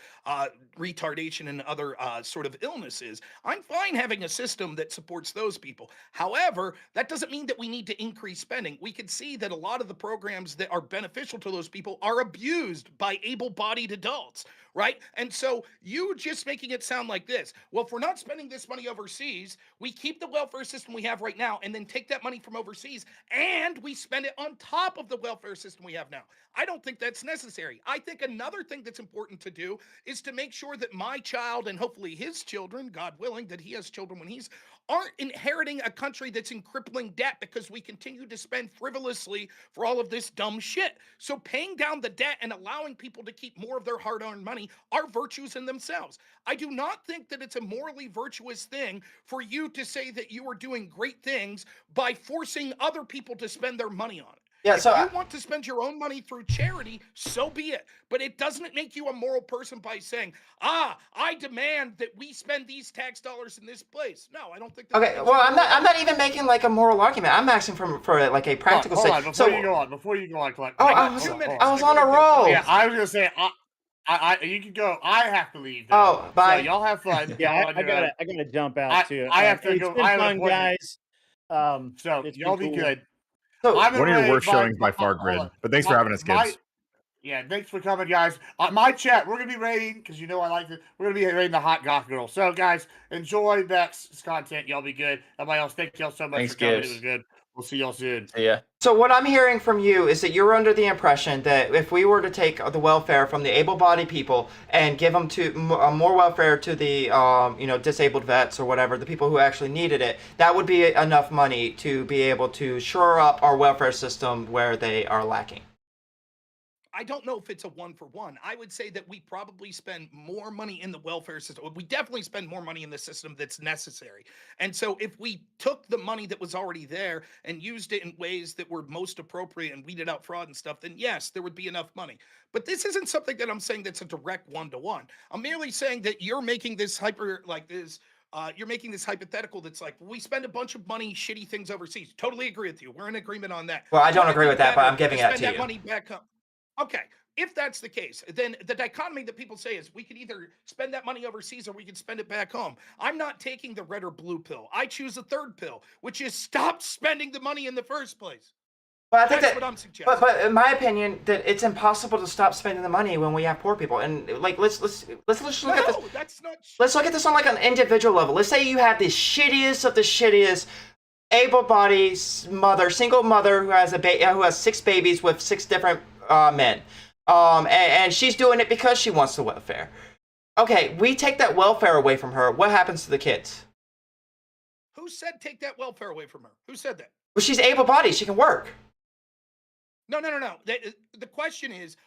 retardation and other sort of illnesses. I'm fine having a system that supports those people. However, that doesn't mean that we need to increase spending. We can see that a lot of the programs that are beneficial to those people are abused by able-bodied adults, right? And so you just making it sound like this. Well, if we're not spending this money overseas, we keep the welfare system we have right now and then take that money from overseas and we spend it on top of the welfare system we have now. I don't think that's necessary. I think another thing that's important to do is to make sure that my child and hopefully his children, God willing, that he has children when he's aren't inheriting a country that's in crippling debt because we continue to spend frivolously for all of this dumb shit. So paying down the debt and allowing people to keep more of their hard-earned money are virtues in themselves. I do not think that it's a morally virtuous thing for you to say that you are doing great things by forcing other people to spend their money on it. Yeah, If so you want to spend your own money through charity, so be it. But it doesn't make you a moral person by saying, I demand that we spend these tax dollars in this place. No, I don't think that. okay. Well, I'm not even making like a moral argument. I'm asking for like a practical Hold sake. on, before you go on, Clark. Oh, I I got was 2 minutes. I was I on a really do. roll. Yeah, I was gonna say, you can go. I have to leave. Though. Oh, bye. So y'all have fun. Yeah, Y'all I enjoy. gotta jump out too. I have to it's go. been I have an fun, appointment. guys. So It's y'all been be cool. good. So I'm One of your gonna worst invite- showings by far, hold Grid. on. But thanks for having us, kids. Yeah, thanks for coming, guys. My chat, we're gonna be rating because you know I like it. We're gonna be rating the hot goth girl. So, guys, enjoy Beck's content. Y'all be good. Everybody else, thank y'all so much Thanks, for coming. Gibbs. It was good. We'll see y'all soon. Yeah. So what I'm hearing from you is that you're under the impression that if we were to take the welfare from the able-bodied people and give them to more welfare to the disabled vets or whatever, the people who actually needed it, that would be enough money to be able to shore up our welfare system where they are lacking. I don't know if it's a 1-for-1. I would say that we probably spend more money in the welfare system. We definitely spend more money in the system that's necessary. And so if we took the money that was already there and used it in ways that were most appropriate and weeded out fraud and stuff, then yes, there would be enough money. But this isn't something that I'm saying that's a direct 1-to-1. I'm merely saying that you're making this you're making this hypothetical that's like, we spend a bunch of money, shitty things overseas. Totally agree with you. We're in agreement on that. Well, I don't Would it agree be with that, but better I'm giving to that spend to that you. money back home? Okay, if that's the case, then the dichotomy that people say is we could either spend that money overseas or we could spend it back home. I'm not taking the red or blue pill. I choose a third pill, which is stop spending the money in the first place. But I think That's that, what I'm suggesting. but in my opinion, that it's impossible to stop spending the money when we have poor people. And like, let's look at this. No, that's not. Let's look at this on like an individual level. Let's say you have the shittiest of the shittiest able-bodied mother, single mother who has who has 6 babies with 6 different men, and she's doing it because she wants the welfare. Okay, we take that welfare away from her. What happens to the kids? Who said take that welfare away from her? Who said that? Well, she's able-bodied. She can work. No. The question is,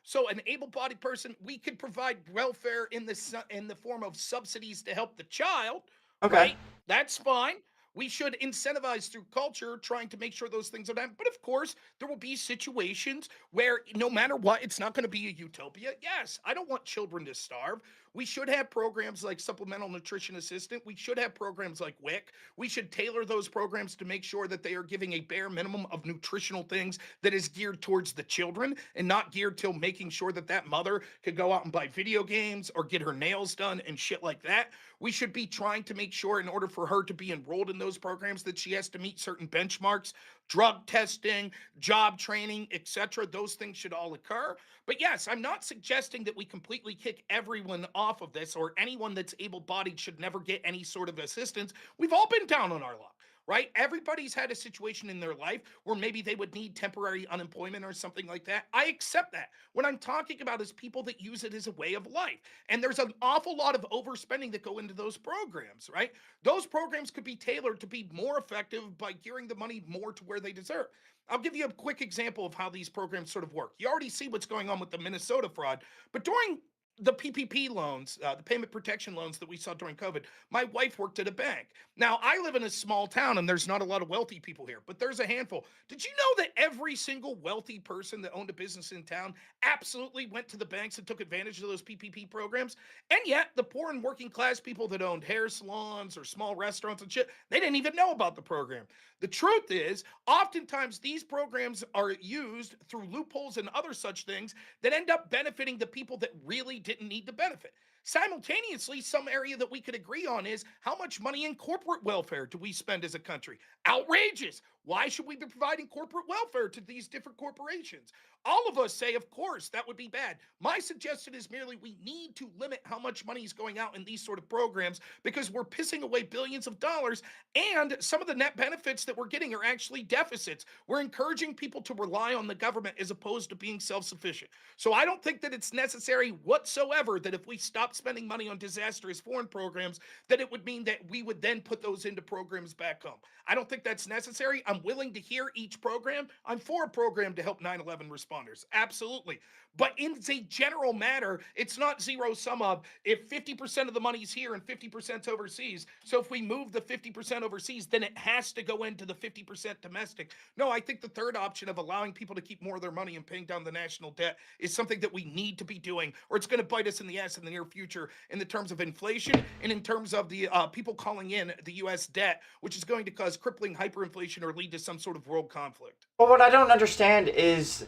so an able-bodied person, we could provide welfare in the form of subsidies to help the child. Okay. Right? That's fine. We should incentivize through culture, trying to make sure those things are done. But of course, there will be situations where no matter what, it's not going to be a utopia. Yes, I don't want children to starve. We should have programs like Supplemental Nutrition Assistant. We should have programs like WIC. We should tailor those programs to make sure that they are giving a bare minimum of nutritional things that is geared towards the children and not geared to making sure that that mother could go out and buy video games or get her nails done and shit like that. We should be trying to make sure, in order for her to be enrolled in those programs, that she has to meet certain benchmarks, drug testing, job training, etc. Those things should all occur. But yes, I'm not suggesting that we completely kick everyone off of this, or anyone that's able-bodied should never get any sort of assistance. We've all been down on our luck, right? Everybody's had a situation in their life where maybe they would need temporary unemployment or something like that. I accept that. What I'm talking about is people that use it as a way of life. And there's an awful lot of overspending that go into those programs, right? Those programs could be tailored to be more effective by gearing the money more to where they deserve. I'll give you a quick example of how these programs sort of work. You already see what's going on with the Minnesota fraud, but during the PPP loans, the payment protection loans that we saw during COVID, my wife worked at a bank. Now, I live in a small town and there's not a lot of wealthy people here, but there's a handful. Did you know that every single wealthy person that owned a business in town absolutely went to the banks and took advantage of those PPP programs? And yet, the poor and working class people that owned hair salons or small restaurants and shit, they didn't even know about the program. The truth is, oftentimes these programs are used through loopholes and other such things that end up benefiting the people that really didn't need to benefit. Simultaneously, some area that we could agree on is how much money in corporate welfare do we spend as a country? Outrageous. Why should we be providing corporate welfare to these different corporations? All of us say, of course, that would be bad. My suggestion is merely we need to limit how much money is going out in these sort of programs, because we're pissing away billions of dollars, and some of the net benefits that we're getting are actually deficits. We're encouraging people to rely on the government as opposed to being self-sufficient. So I don't think that it's necessary whatsoever that if we stop spending money on disastrous foreign programs, that it would mean that we would then put those into programs back home. I don't think that's necessary. I'm willing to hear each program. I'm for a program to help 9/11 responders. Absolutely. But in a general matter, it's not zero sum of if 50% of the money's here and 50% overseas. So if we move the 50% overseas, then it has to go into the 50% domestic. No, I think the third option of allowing people to keep more of their money and paying down the national debt is something that we need to be doing, or it's going to bite us in the ass in the near future in the terms of inflation and in terms of the people calling in the U.S. debt, which is going to cause crippling hyperinflation or lead to some sort of world conflict. Well, what I don't understand is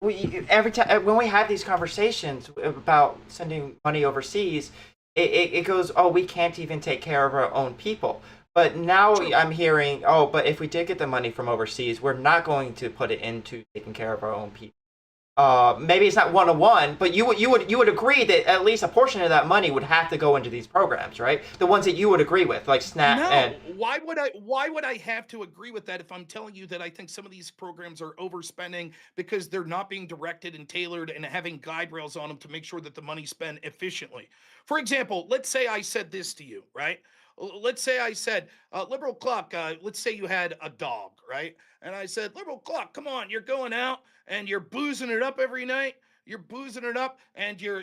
every time when we have these conversations about sending money overseas, it goes, oh, we can't even take care of our own people. But now I'm hearing, oh, but if we did get the money from overseas, we're not going to put it into taking care of our own people. Maybe it's not 1-on-1, but you would agree that at least a portion of that money would have to go into these programs, right? The ones that you would agree with, like SNAP. No, and why would I have to agree with that if I'm telling you that I think some of these programs are overspending because they're not being directed and tailored and having guide rails on them to make sure that the money's spent efficiently? For example, let's say I said this to you, right? Let's say I said, Liberal Cluck, let's say you had a dog, right? And I said, Liberal Cluck, come on, you're going out and you're boozing it up every night. You're boozing it up, and you're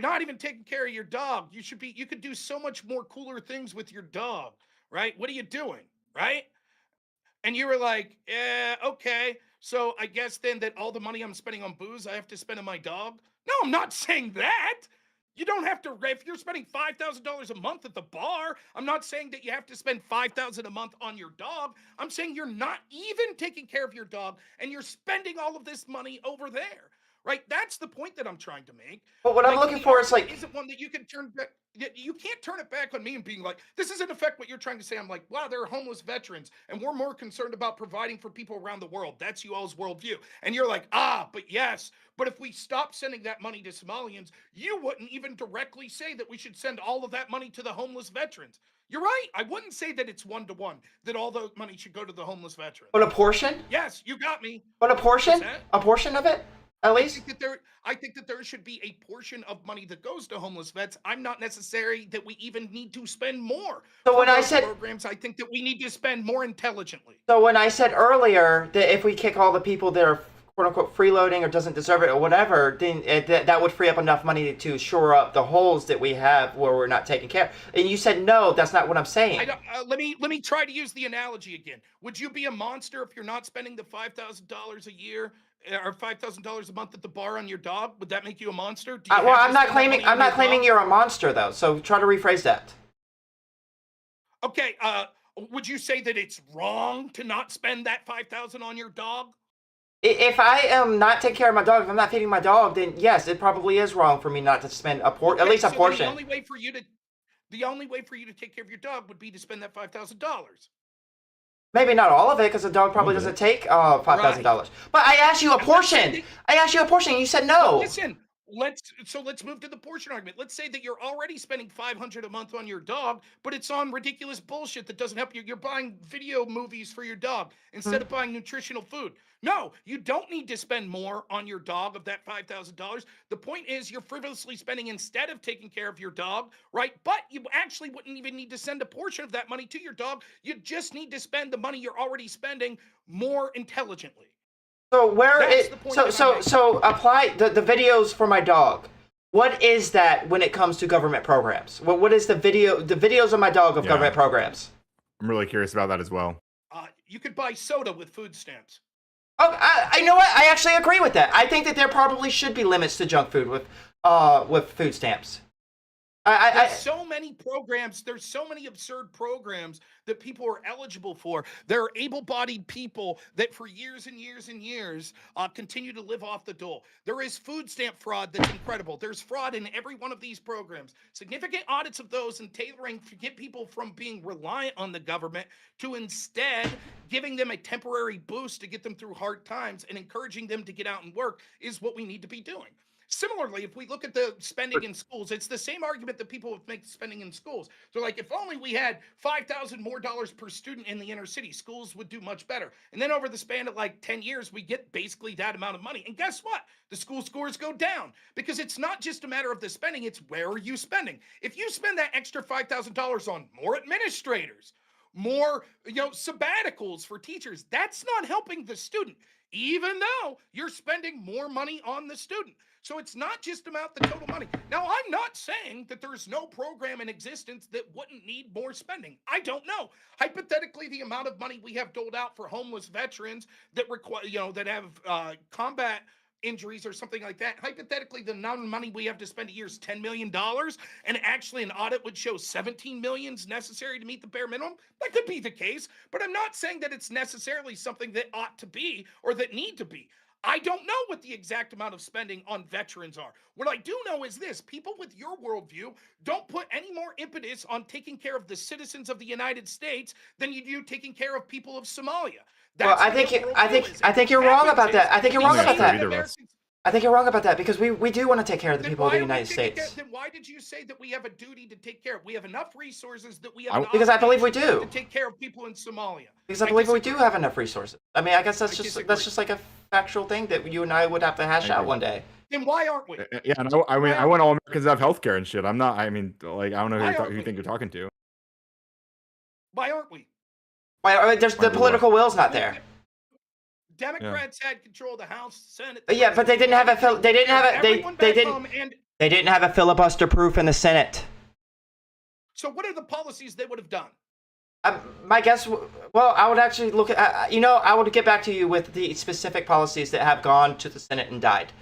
not even taking care of your dog. You could do so much more cooler things with your dog, right? What are you doing, right? And you were like, yeah, okay. So I guess then that all the money I'm spending on booze, I have to spend on my dog? No, I'm not saying that. You don't have to, if you're spending $5,000 a month at the bar, I'm not saying that you have to spend $5,000 a month on your dog. I'm saying you're not even taking care of your dog and you're spending all of this money over there, right? That's the point that I'm trying to make. But what I'm looking for is like, isn't one that you can turn back. You can't turn it back on me and being like, this is in effect what you're trying to say. I'm like, wow, there are homeless veterans and we're more concerned about providing for people around the world. That's you all's worldview. And you're like, but yes, but if we stop sending that money to Somalians, you wouldn't even directly say that we should send all of that money to the homeless veterans. You're right. I wouldn't say that it's 1-to-1, that all the money should go to the homeless veterans. but a portion? Yes, you got me. But a portion? What's that? A portion of it? At least? I think that there should be a portion of money that goes to homeless vets. I'm not necessary that we even need to spend more. So for when I those said programs, I think that we need to spend more intelligently. So when I said earlier that if we kick all the people that are quote unquote freeloading or doesn't deserve it or whatever, then that would free up enough money to shore up the holes that we have where we're not taking care. And you said no, that's not what I'm saying. Let me try to use the analogy again. Would you be a monster if you're not spending the $5,000 a year or $5,000 a month at the bar on your dog? Would that make you a monster? Well, I'm not claiming you're a monster though. So try to rephrase that. Okay. Would you say that it's wrong to not spend that $5,000 on your dog? If I am not taking care of my dog, if I'm not feeding my dog, then yes, it probably is wrong for me not to spend at least a portion. The only way for you to take care of your dog would be to spend that $5,000. Maybe not all of it, because the dog probably doesn't take $5,000. Right. But I asked you a portion. I asked you a portion, and you said no. Listen, let's move to the portion argument. Let's say that you're already spending $500 a month on your dog, but it's on ridiculous bullshit that doesn't help you. You're buying video movies for your dog instead of buying nutritional food. No, you don't need to spend more on your dog of that $5,000. The point is you're frivolously spending instead of taking care of your dog, right? But you actually wouldn't even need to send a portion of that money to your dog. You just need to spend the money you're already spending more intelligently. So so apply the videos for my dog. What is that when it comes to government programs? What is the videos of my dog of government programs? I'm really curious about that as well. You could buy soda with food stamps. Oh, I know what? I actually agree with that. I think that there probably should be limits to junk food with food stamps. There's so many programs. There's so many absurd programs that people are eligible for. There are able-bodied people that for years and years and years continue to live off the dole. There is food stamp fraud that's incredible. There's fraud in every one of these programs. Significant audits of those and tailoring to get people from being reliant on the government to instead giving them a temporary boost to get them through hard times and encouraging them to get out and work is what we need to be doing. Similarly, if we look at the spending in schools, it's the same argument that people make spending in schools. They're like, if only we had $5,000 more per student in the inner city, schools would do much better. And then over the span of like 10 years, we get basically that amount of money. And guess what? The school scores go down because it's not just a matter of the spending, it's where are you spending? If you spend that extra $5,000 on more administrators, more, sabbaticals for teachers, that's not helping the student, even though you're spending more money on the student. So it's not just about the total money. Now, I'm not saying that there's no program in existence that wouldn't need more spending. I don't know. Hypothetically, the amount of money we have doled out for homeless veterans that require, that have combat injuries or something like that. Hypothetically, the amount of money we have to spend a year is $10 million, and actually an audit would show 17 million is necessary to meet the bare minimum. That could be the case, but I'm not saying that it's necessarily something that ought to be or that need to be. I don't know what the exact amount of spending on veterans are. What I do know is this: people with your worldview don't put any more impetus on taking care of the citizens of the United States than you do taking care of people of Somalia. Well, I think you're wrong about that. I think you're wrong about that. I think you're wrong about that because we do want to take care of the people of the United States. Then why did you say that we have a duty to take care of? We have enough resources that we have because I believe we do to take care of people in Somalia. Because I believe we do have enough resources. I mean, I guess that's just like a factual thing that you and I would have to hash out one day. Then why aren't we? Yeah, no, I mean, I want all Americans to have healthcare and shit. I'm not. I mean, like, I don't know who you think you're talking to. Why aren't we? Why? There's the political will's not there. Democrats had control of the House, Senate. Yeah, but they didn't have a they didn't have a filibuster proof in the Senate. So what are the policies they would have done? My guess, well, I would actually look at, I would get back to you with the specific policies that have gone to the Senate and died.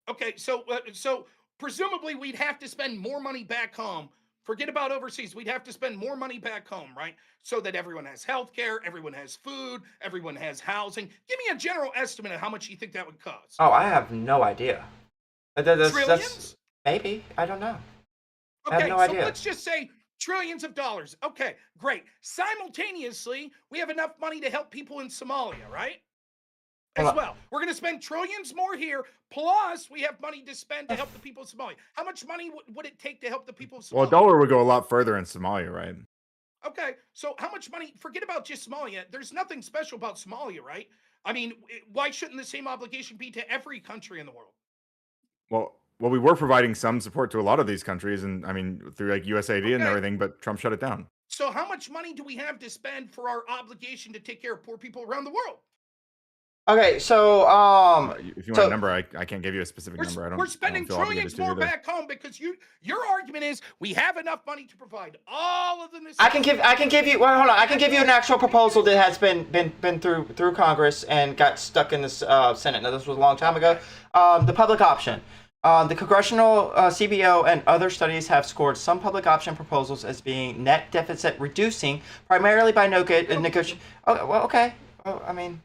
Okay, so presumably we'd have to spend more money back home. Forget about overseas. We'd have to spend more money back home, right? So that everyone has health care, everyone has food, everyone has housing. Give me a general estimate of how much you think that would cost. Oh, I have no idea. Trillions? Maybe. I don't know. Okay, I have no idea. Let's just say trillions of dollars. Okay, great. Simultaneously, we have enough money to help people in Somalia, right? As well. We're going to spend trillions more here, plus we have money to spend to help the people of Somalia. How much money would it take to help the people of Somalia? Well, a dollar would go a lot further in Somalia, right? Okay, so how much money? Forget about just Somalia. There's nothing special about Somalia, right? I mean, why shouldn't the same obligation be to every country in the world? Well, we were providing some support to a lot of these countries, and I mean, through like USAID and everything, but Trump shut it down. So how much money do we have to spend for our obligation to take care of poor people around the world? Okay, so If you want so- a number, I can't give you a specific number. I don't. We're spending I don't feel obligated trillions to more either. back home because your argument is we have enough money to provide all of the I can give you. Well, hold on. I can give you an actual proposal that has been through Congress and got stuck in the Senate. Now, this was a long time ago. The public option. The congressional CBO and other studies have scored some public option proposals as being net deficit reducing, primarily by negotiation. Oh, well, okay. Well, I mean,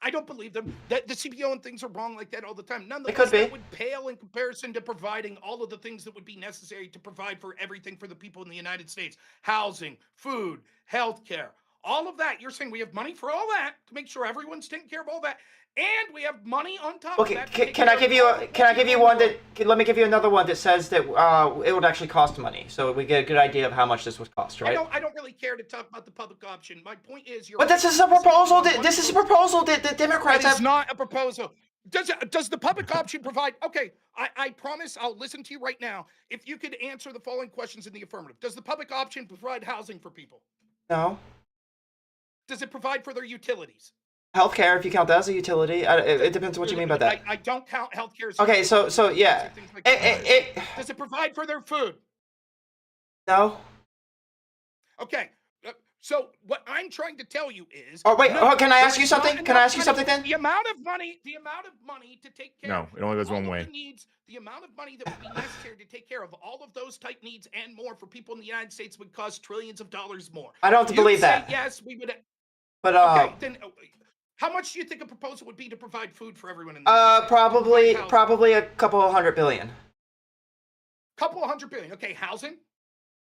I don't believe them. That the CBO and things are wrong like that all the time. could Nonetheless, be. that would pale in comparison to providing all of the things that would be necessary to provide for everything for the people in the United States: housing, food, healthcare, all of that. You're saying we have money for all that to make sure everyone's taking care of all that, and we have money on top okay. of that. to take Can I care give of you? all the Can I give you people in one the world. that? Let me give you another one that says that it would actually cost money, so we get a good idea of how much this would cost, right? I don't really care to talk about the public option. My point is, But this is a proposal. This is a proposal that the Democrats That is have. not a proposal. Does the public option provide? Okay, I promise I'll listen to you right now. If you could answer the following questions in the affirmative: does the public option provide housing for people? No. Does it provide for their utilities? Healthcare, if you count that as a utility, it depends what you mean by that. I don't count healthcare. as Okay, so utilities, yeah, things like that. it Does it provide for their food? no. Okay. So what I'm trying to tell you is. Oh wait, no, can I ask there you is not something? Can I enough ask you money. something then? The amount of money to take care No, of it only goes all one of way. the needs, the amount of money that would be necessary to take care of all of those type needs and more for people in the United States would cost trillions of dollars more. I don't have to You believe say that. Yes, we would. But Okay, then how much do you think a proposal would be to provide food for everyone in the United States? Housing. probably a couple of $100 billion. Couple of $100 billion. Okay, housing,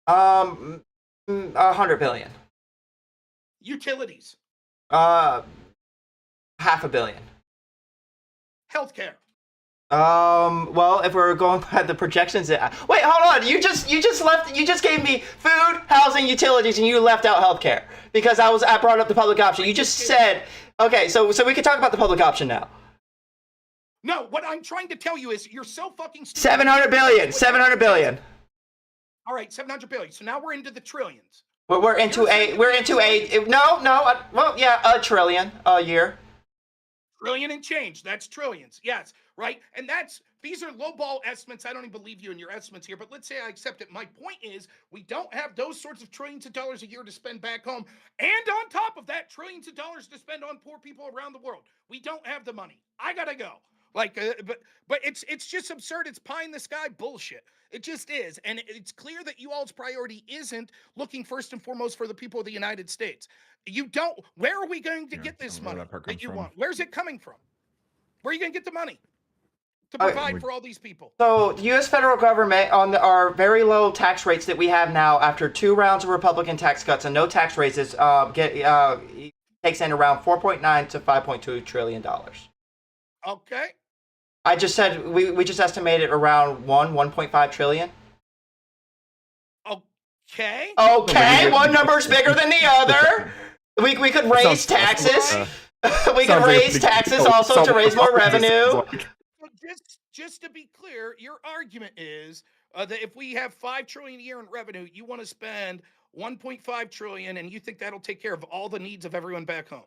100 billion. utilities, $500 million. healthcare. Well, if we're going by the projections, wait, hold on. You just gave me food, housing, utilities, and you left out healthcare because I brought up the public option. You just said, okay, so we can talk about the public option now. No, what I'm trying to tell you is you're so fucking stupid. 700 billion. 700 billion. All right, 700 billion. So now we're into the trillions. But we're into a trillion a year. Trillion and change. That's trillions. Yes, right? And these are lowball estimates. I don't even believe you in your estimates here, but let's say I accept it. My point is we don't have those sorts of trillions of dollars a year to spend back home. And on top of that, trillions of dollars to spend on poor people around the world. We don't have the money. I gotta go. But it's just absurd. It's pie in the sky bullshit. It just is. And it's clear that you all's priority isn't looking first and foremost for the people of the United States. Where are we going to get this I don't know where money that part that comes you from. want? Where's it coming from? Where are you going to get the money to provide for all these people? So the U.S. federal government on our very low tax rates that we have now after 2 rounds of Republican tax cuts and no tax raises takes in around 4.9 to 5.2 trillion dollars. Okay. I just said we just estimated around 1.5 trillion. Okay. Okay, one number's bigger than the other. We could raise taxes. We could raise taxes also to raise more revenue. So just to be clear, your argument is that if we have $5 trillion a year in revenue, you want to spend 1.5 trillion, and you think that'll take care of all the needs of everyone back home.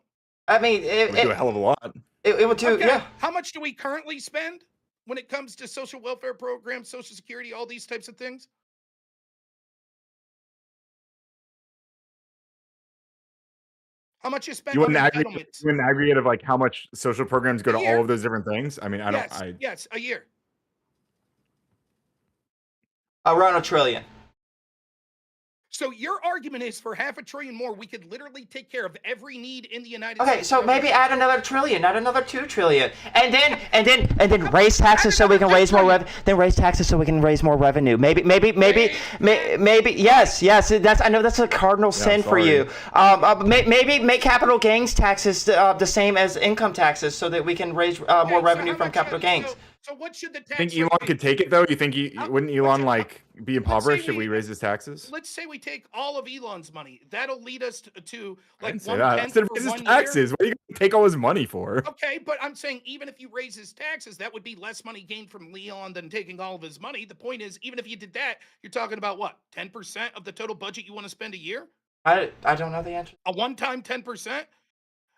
I mean, We do a hell of a lot. it would do, Okay. yeah. How much do we currently spend when it comes to social welfare programs, Social Security, all these types of things? How much you spend You on want an entitlements? aggregate of like how much social programs go to year. all of those different things? I mean, Yes, a year. Around $1 trillion. So your argument is for $500 billion more, we could literally take care of every need in the United Okay, States. so maybe add another trillion, not another 2 trillion, and then raise taxes so we can raise more revenue. Maybe. Yes. I know that's a cardinal sin for you. Maybe make capital gains taxes the same as income taxes so that we can raise more revenue from capital gains. So what should the tax think rate Elon be? could take it though. You think wouldn't Elon like be impoverished if we- we raise his taxes? Let's say we take all of Elon's money. That'll lead us to I like didn't say that. I 1/10 said for raise his 1 year. taxes. What are you gonna take all his money for? Okay, but I'm saying even if you raise his taxes, that would be less money gained from Elon than taking all of his money. The point is, even if you did that, you're talking about what, 10% of the total budget you want to spend a year? I don't know the answer. A one-time 10%?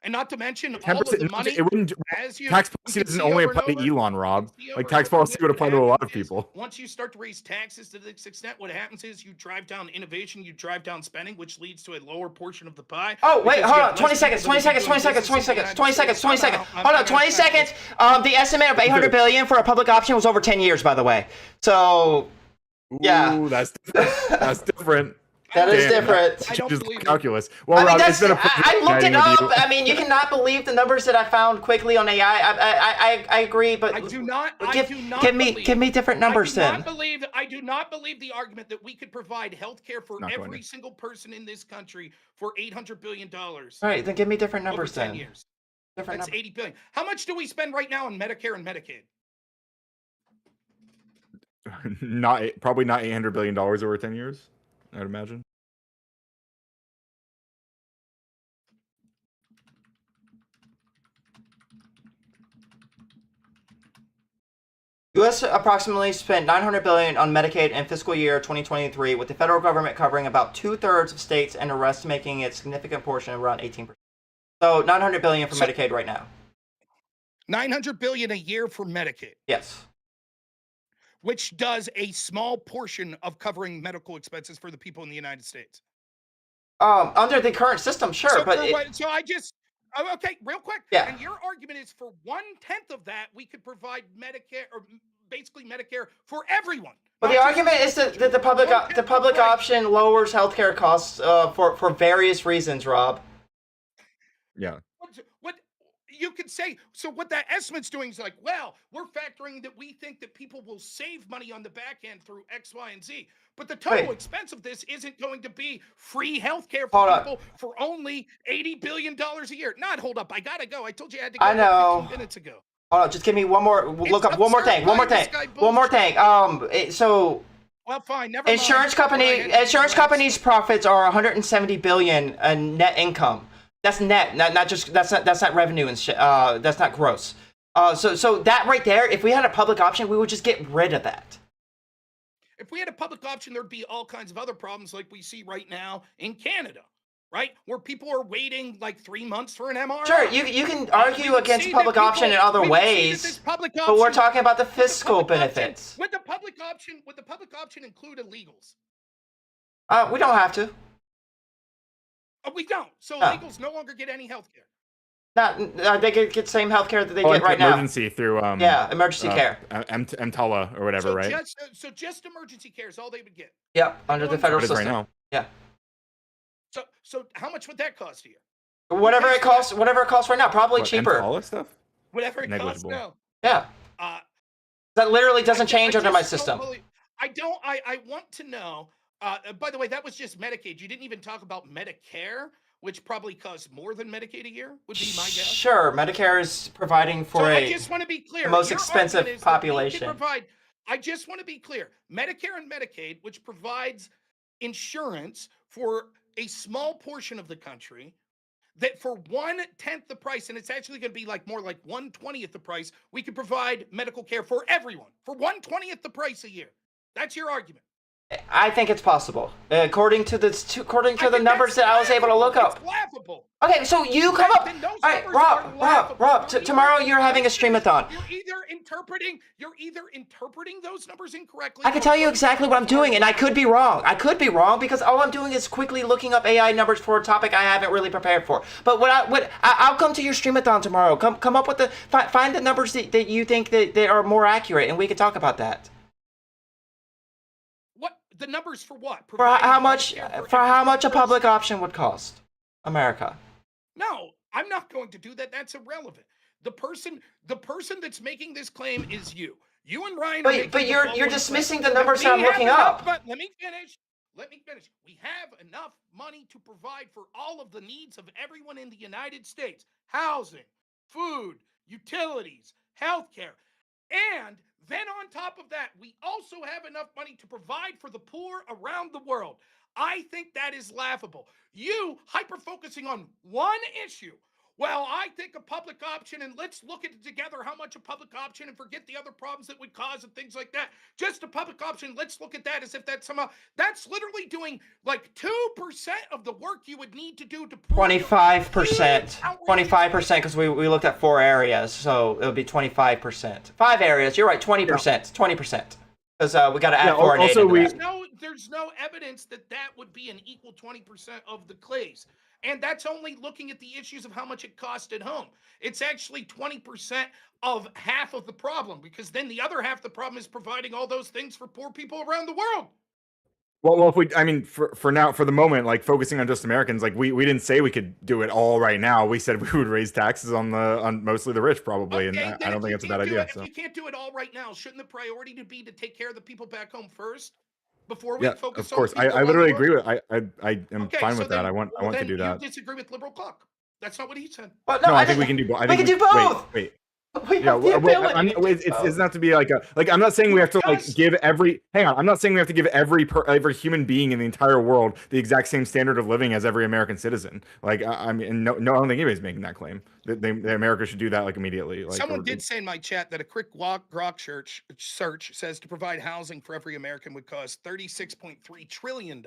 And not to mention all of 10%. the money, It wouldn't. as you Tax you policy can doesn't see only over and apply to over, Elon, Rob. see Like over tax and over policy again, would what apply to a lot of happens is, people. once you start to raise taxes to this extent, what happens is you drive down innovation, you drive down spending, which leads to a lower portion of the pie. Oh, wait, because hold you on. have 20 less seconds, people 20 that will be seconds, doing 20 seconds, business 20 in the seconds, United 20 States. seconds, 20 I'm seconds. out. I'm Hold on, out 20 of time. seconds. The estimate of 800 billion for a public option was over 10 years, by the way. So, yeah. Ooh, that's different. That's different. That is Damn, different. I don't Changes believe it. calculus. Well, I mean, Rob, that's, it's been a pleasure I looked it chatting with up. you. I mean, you cannot believe the numbers that I found quickly on AI. I agree, but I do not. give me different numbers then. I do not believe the argument that we could provide health care for Not going every to. single person in this country for $800 billion All right, then give me different over numbers 10 then. years. Different That's numbers. 80 billion. How much do we spend right now on Medicare and Medicaid? Probably not $800 billion over 10 years, I'd imagine. U.S. approximately spent $900 billion on Medicaid in fiscal year 2023, with the federal government covering about 2/3 of states and the rest making a significant portion, around 18%. So $900 billion for Medicaid right now. $900 billion a year for Medicaid, Yes. which does a small portion of covering medical expenses for the people in the United States. Under the current system, sure, So, but for it, what, so I just okay, real quick. Yeah. And your argument is for 1/10 of that, we could provide Medicare or basically Medicare for everyone. but not the just argument is that the public 1/10 of public price. option lowers healthcare costs for various reasons, Rob. Yeah. What you could say, so what that estimate's doing is like, well, we're factoring that we think that people will save money on the back end through X, Y, and Z. But the total Wait. expense of this isn't going to be free healthcare Hold for on. people for only $80 billion a year. Not hold up, I gotta go. I told you I had to go I know. 15 minutes ago. Hold on, just give me one more. Look up one more absurd thing. One more buying thing. this guy One more bullshit. thing. So Well, fine, never mind. insurance Go ahead. insurance companies' profits are 170 billion in net income. That's net, not just that's not revenue and shit. That's not gross. So that right there, if we had a public option, we would just get rid of that. If we had a public option, there'd be all kinds of other problems like we see right now in Canada, right? Where people are waiting like 3 months for an MRI. Sure, you can We argue would against see public that option in people- other we would see that ways, this public but we're option- talking about the would fiscal public option- benefits. Would the public option include illegals? We don't have to. We don't. So No. illegals no longer get any health care. Not they get the same health care that they Oh, get like right now. emergency through Yeah, emergency care. EMTALA or whatever, So right? just emergency care is all they would get. Yep, under the federal What it is system. right now. Yeah. So how much would that cost a year? Whatever it costs right now, probably What, cheaper. EMTALA stuff? Whatever it costs Negligible. now. Yeah. Uh, That literally doesn't I change under just my don't system. believe- I want to know. By the way, that was just Medicaid. You didn't even talk about Medicare, which probably costs more than Medicaid a year. Would be my guess. Sure, Medicare is providing for So I a just want to be clear. the most Your expensive argument is that we can population. I just want to be clear. Medicare and Medicaid, which provides insurance for a small portion of the country, that for 1/10 the price, and it's actually going to be like more like 1/20th the price, we could provide medical care for everyone for 1/20th the price a year. That's your argument. I think it's possible, according to the I think numbers that's that I was able to look laughable. up. It's laughable. Okay, so you come up. Then those All right, numbers are Rob. laughable. Tomorrow you're having a streamathon. You're either interpreting those numbers incorrectly. I can tell you exactly what I'm doing, and I could be wrong. I could be wrong because all I'm doing is quickly looking up AI numbers for a topic I haven't really prepared for. But I'll come to your streamathon tomorrow. Come up with find the numbers that you think that are more accurate, and we can talk about that. What the numbers for what? For how Providing much healthcare for how every much a person? public option would cost America? No, I'm not going to do that. That's irrelevant. The person that's making this claim is you. You and Ryan. are making But the you're following dismissing claim. the numbers We that I'm have looking enough up. But let me finish. We have enough money to provide for all of the needs of everyone in the United States: housing, food, utilities, healthcare, and then on top of that, we also have enough money to provide for the poor around the world. I think that is laughable. You hyper focusing on one issue well, I think a public option, and let's look at it together, how much a public option, and forget the other problems that would cause and things like that. Just a public option, let's look at that as if that's somehow, that's literally doing like 2% of the work you would need to do to prove 25%. 25%, because we looked at 4 areas, so it would be 25%. 5 areas, you're right, 20%. 20%. Because we got to add 4 and 8 into that. There's no evidence that that would be an equal 20% of the clays. And that's only looking at the issues of how much it cost at home. It's actually 20% of half of the problem, because then the other half of the problem is providing all those things for poor people around the world. Well, if we, I mean, for now, for the moment, like focusing on just Americans, like we didn't say we could do it all right now. We said we would raise taxes on mostly the rich, probably, Okay, and I don't think it's a bad idea. If you can't do it all right now, shouldn't the priority be to take care of the people back home first? Before we Yeah, focus of course. on I literally agree with. I am Okay, fine so with that. then- I want well, to then do that. You disagree with liberal Cluck. That's not what he said. But No, I think we can do both. I think we can do both. Wait. We Yeah, have the ability to do it's both. doesn't have to be like a I'm not saying we have to like Because- give every. Hang on, I'm not saying we have to give every human being in the entire world the exact same standard of living as every American citizen. Like I mean, no, I don't think anybody's making that claim. That America should do that like immediately. Like Someone did say in my chat that a quick Grok search says to provide housing for every American would cost $36.3 trillion.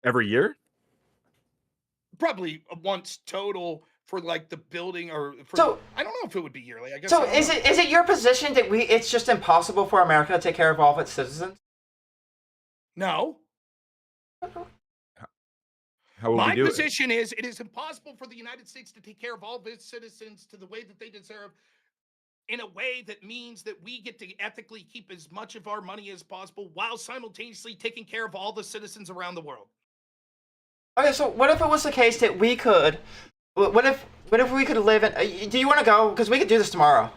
every year. Probably once total for like the building, or for, So- I don't know if it would be yearly. I guess. So I don't is know. it your position that it's just impossible for America to take care of all of its citizens? No. How will My we do it? position is it is impossible for the United States to take care of all of its citizens to the way that they deserve, in a way that means that we get to ethically keep as much of our money as possible while simultaneously taking care of all the citizens around the world. Okay, so what if it was the case that we could? What if we could live in? Do you want to go? Because we could do this tomorrow.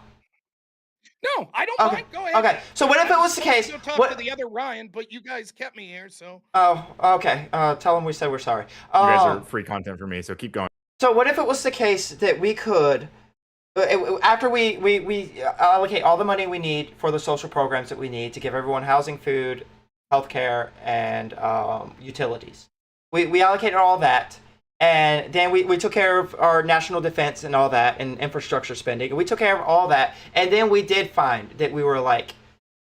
No, I don't Okay, mind. Go ahead. okay. So what if I it was the supposed case? to go talk What? to the other Ryan, but you guys kept me here, so. Oh, okay. Tell them we said we're sorry. You guys are free content for me, so keep going. So what if it was the case that we could, after we allocate all the money we need for the social programs that we need to give everyone housing, food, healthcare, and utilities, we allocated all that, and then we took care of our national defense and all that, and infrastructure spending, and we took care of all that, and then we did find that we were like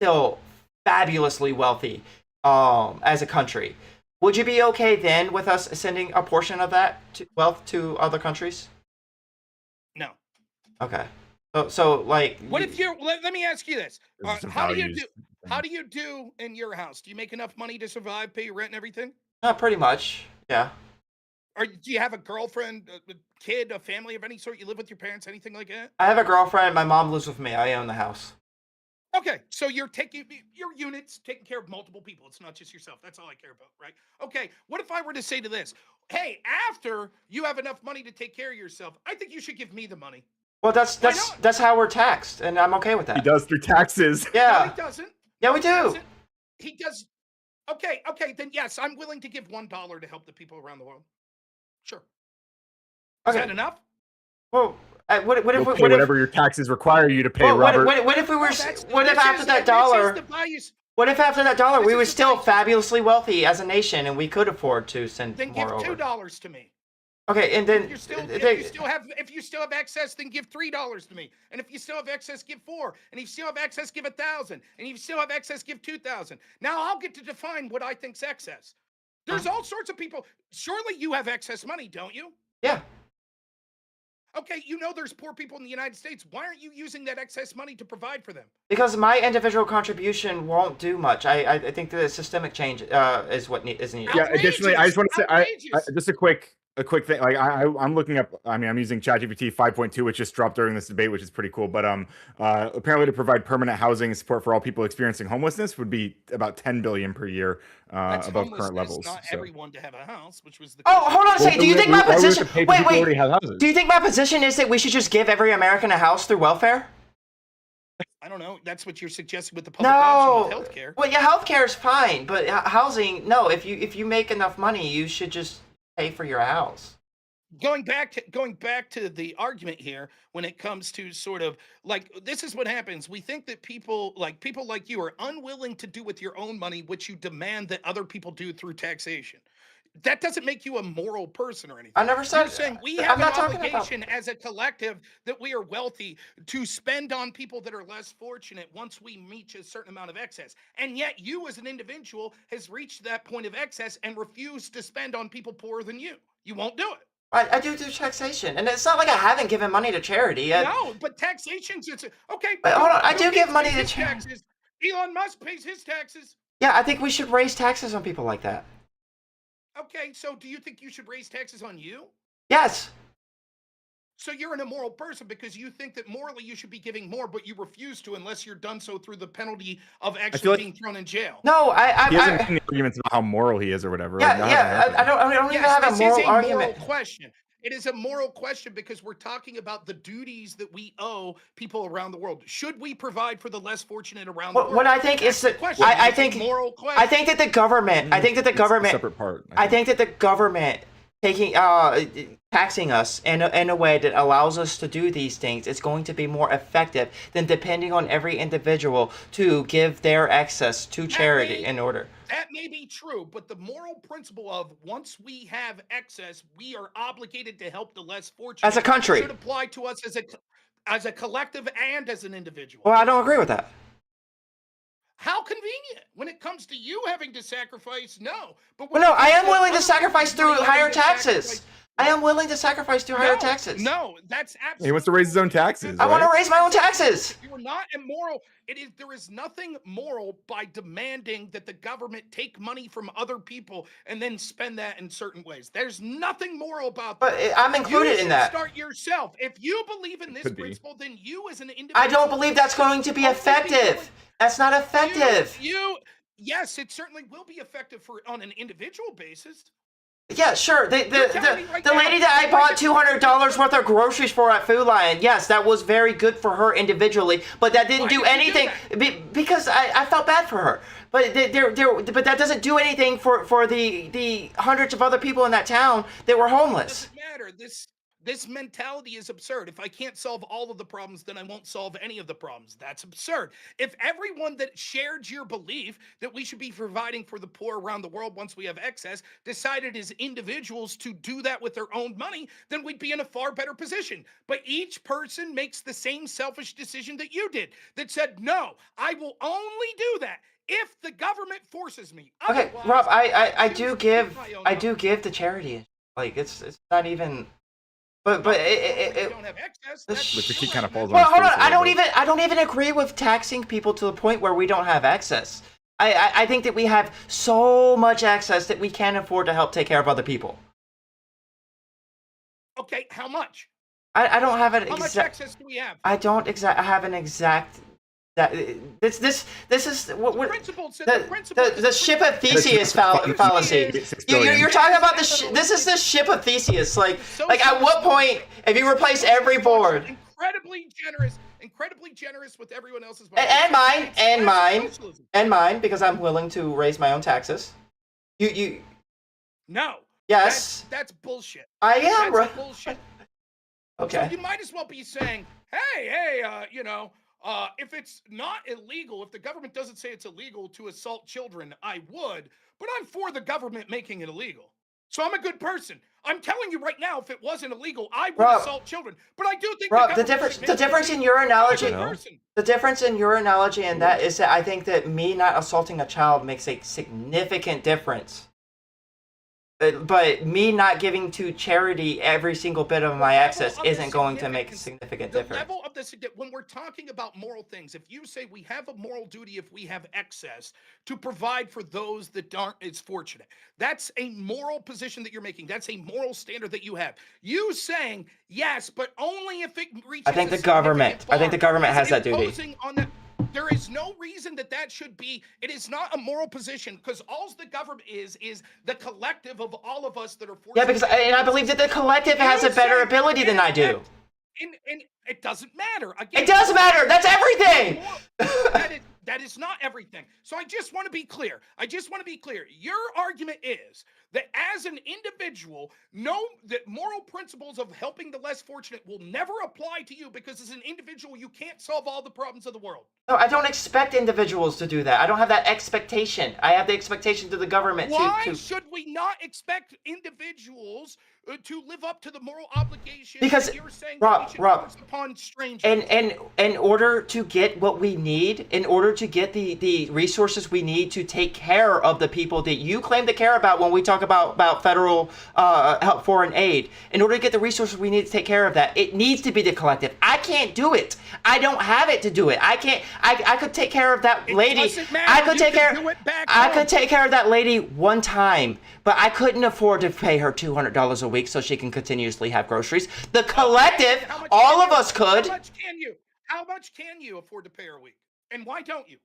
still fabulously wealthy as a country. Would you be okay then with us sending a portion of that wealth to other countries? No. Okay. So like. What if you're? Let me ask you this: There's some How do you values do? How do you do in your house? Do you make enough money to survive, pay your rent, and everything? Pretty much. Yeah. Or do you have a girlfriend, a kid, a family of any sort? You live with your parents, anything like that? I have a girlfriend. My mom lives with me. I own the house. Okay, so you're taking your units, taking care of multiple people. It's not just yourself. That's all I care about, right? Okay, what if I were to say to this, hey, after you have enough money to take care of yourself, I think you should give me the money. Well, that's how we're taxed, and I'm okay with that. He does through taxes. No, Yeah. he doesn't. Yeah, we He do. doesn't. He does. Okay, then yes, I'm willing to give $1 to help the people around the world. Sure. Is Okay. that enough? Well, what You'll if pay whatever your taxes require you to pay, Robert. what if we were? Well, What if this after is- that this dollar? is the values. What if after that dollar This we is were the still price. fabulously wealthy as a nation and we could afford to send Then more give over? $2 to me. Okay, and then If you still have excess, then give $3 to me. And if you still have excess, give $4. And if you still have excess, give 1,000. And if you still have excess, give 2,000. Now I'll get to define what I think's excess. There's all sorts of people. Surely you have excess money, don't you? yeah. Okay, you know there's poor people in the United States. Why aren't you using that excess money to provide for them? Because my individual contribution won't do much. I think that systemic change is what is needed. Yeah. Additionally, I just want to say, I Outrageous. just a quick thing. Like I'm looking up. I mean, I'm using ChatGPT 5.2, which just dropped during this debate, which is pretty cool. But apparently, to provide permanent housing and support for all people experiencing homelessness would be about 10 billion per year That's above current homelessness, levons. Not So- everyone to have a house, which was the Oh, question. hold on a second. Do you think my Why would we have to position? pay for people who Wait. already have houses? Do you think my position is that we should just give every American a house through welfare? I don't know. That's what you're suggesting with the public option No. with healthcare. Well, yeah, healthcare is fine, but housing, no. If you make enough money, you should just pay for your house. going back to the argument here, when it comes to sort of like, this is what happens. We think that people like you are unwilling to do with your own money what you demand that other people do through taxation. That doesn't make you a moral person or anything. I never said. You're saying we I'm have an not talking about. obligation as a collective that we are wealthy to spend on people that are less fortunate once we reach a certain amount of excess. And yet you as an individual has reached that point of excess and refused to spend on people poorer than you. You won't do it. I do taxation, and it's not like I haven't given money to charity. No, but taxation's it's okay. But hold on, I Bill do give Gates money pays to his charity. taxes. Elon Musk pays his taxes. Yeah, I think we should raise taxes on people like that. Okay, so do you think you should raise taxes on you? Yes. So you're an immoral person because you think that morally you should be giving more, but you refuse to unless you're done so through the penalty of actually like being thrown in jail. No, He hasn't given the arguments about how moral he is or whatever. Yeah, Like, that hasn't yeah. I happened. don't even Yes, have a this moral is a argument. moral question. It is a moral question because we're talking about the duties that we owe people around the world. Should we provide for the less fortunate around the world? What I think is That's the that question. I It's a think moral question. I think that the government. I think that the It's a government. separate part. I think that the government taking taxing us in a way that allows us to do these things is going to be more effective than depending on every individual to give their access to charity in order. That may be true, but the moral principle of once we have excess, we are obligated to help the less fortunate As a country. should apply to us as a collective and as an individual. Well, I don't agree with that. How convenient. When it comes to you having to sacrifice, no. But Well, when no, it I comes am willing to other sacrifice people through having higher to taxes. sacrifice- I am willing to sacrifice through higher No, taxes. No, that's absolutely. He wants to raise his own taxes. I want to right? raise my own taxes. You are not immoral. There is nothing moral by demanding that the government take money from other people and then spend that in certain ways. There's nothing moral about that. But I'm included You in should that. Start yourself. If you believe in this Could be. principle, then you as an individual. I don't believe that's going to be Only people effective. That's not effective. Yes, it certainly will be effective on an individual basis. Yeah, sure. You're telling me right The now, lady that I the bought way $200 worth of groceries for at Food Lion, yes, that was very good for her individually, but that didn't Why do did you do anything because I felt bad for her. But but that doesn't do anything for the hundreds of other people in that town that were homeless. Doesn't matter. This mentality is absurd. If I can't solve all of the problems, then I won't solve any of the problems. That's absurd. If everyone that shared your belief that we should be providing for the poor around the world once we have excess decided as individuals to do that with their own money, then we'd be in a far better position. But each person makes the same selfish decision that you did, that said, no, I will only do that if the government forces me. Okay, Otherwise, Rob, I choose do to give my own I money. do give to charity. Like it's not even. But If you it don't have excess, the that's sh- Which the key your kind of falls right. on. well, hold on. his face a little bit. I don't even agree with taxing people to the point where we don't have access. I think that we have so much access that we can't afford to help take care of other people. Okay, how much? I don't have an How much exact. access do we have? I don't exact. I have an exact. That this is what Principle said the principle. the ship of Theseus fallacy. You're talking about this is the ship of Theseus. Like at what point if you replace every board Incredibly generous with everyone else's money. and mine because I'm willing to raise my own taxes. You No. yes That's bullshit. I am That's right. bullshit. Okay. So you might as well be saying, hey, if it's not illegal, if the government doesn't say it's illegal to assault children, I would, but I'm for the government making it illegal. So I'm a good person. I'm telling you right now, if it wasn't illegal, I would Rob, assault children. But I do think Rob, the the government difference should the make it difference in illegal. your analogy I'm a good person. the difference in your analogy and that is that I think that me not assaulting a child makes a significant difference. But me not giving to charity every single bit of my access isn't going to make a significant The difference. level of this, when we're talking about moral things, if you say we have a moral duty if we have excess to provide for those that aren't as fortunate, that's a moral position that you're making. That's a moral standard that you have. You saying yes, but only if it reaches. I think a the government significant has bar is that duty. imposing on that. There is no reason that should be. It is not a moral position because all the government is the collective of all of us that are fortunate. Yeah, because I believe that the collective has a better ability than I do. And it doesn't matter. Again, It does matter. That's everything. That is not everything. So I just want to be clear. Your argument is that as an individual, that moral principles of helping the less fortunate will never apply to you because as an individual, you can't solve all the problems of the world. No, I don't expect individuals to do that. I don't have that expectation. I have the expectation to the government Why to should we not expect individuals to live up to the moral obligation Because, that you're saying Rob, that we should Rob, force upon strangers? and in order to get what we need, in order to get the resources we need to take care of the people that you claim to care about when we talk about federal help, foreign aid, in order to get the resources we need to take care of that, it needs to be the collective. I can't do it. I don't have it to do it. I can't. I could take care of that lady. Doesn't matter. I could You take can care. do it back I home. could take care of that lady one time, but I couldn't afford to pay her $200 a week so she can continuously have groceries. The collective, How much all can of you- us could. How much can you afford to pay her a week? And why don't you?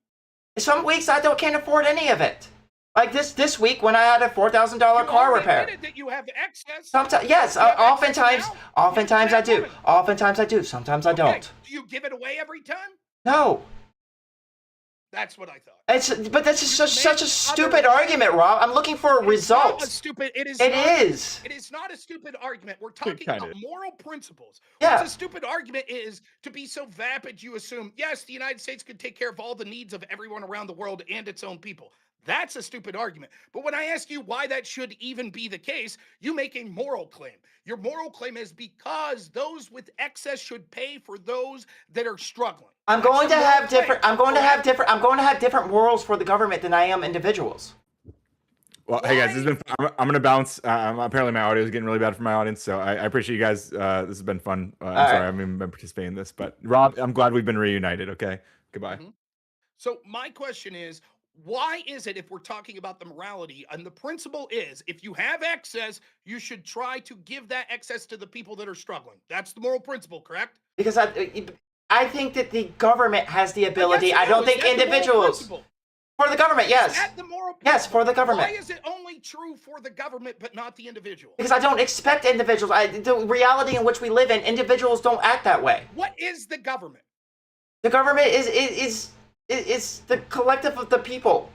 Some weeks I can't afford any of it. Like this week when I had a $4,000 You car already repair. admitted that you have excess. Sometimes, yes. You have excess Oftentimes, now? oftentimes You're I a do. woman. Oftentimes I do. Sometimes I Okay, don't. Do you give it away every time? No. That's what I thought. But that's just You such a make stupid other- argument, Rob. I'm looking for a It's not result. a stupid. It is. It not- is. It is not a stupid argument. We're talking kinda about moral principles. Yeah. What's a stupid argument is to be so vapid you assume, yes, the United States could take care of all the needs of everyone around the world and its own people. That's a stupid argument. But when I ask you why that should even be the case, you make a moral claim. Your moral claim is because those with excess should pay for those that are struggling. I'm That's going to your moral have different. claim, I'm going to have correct? different. I'm going to have different morals for the government than I am individuals. Well, hey guys, this has been. I'm gonna bounce. Apparently, my audio is getting really bad for my audience, so I appreciate you guys. This has been fun. I'm right. sorry I haven't even been participating in this, but Rob, I'm glad we've been reunited. Okay, goodbye. Mhm. So my question is, why is it if we're talking about the morality and the principle is if you have excess, you should try to give that excess to the people that are struggling? That's the moral principle, correct? Because I think that the government has the ability. Yes, I don't is think that the moral individuals. principle? For the government, yes. Is that the moral Yes, principle? for the government. Why is it only true for the government but not the individual? Because I don't expect individuals. The reality in which we live in, individuals don't act that way. What is the government? The government is the collective of the people.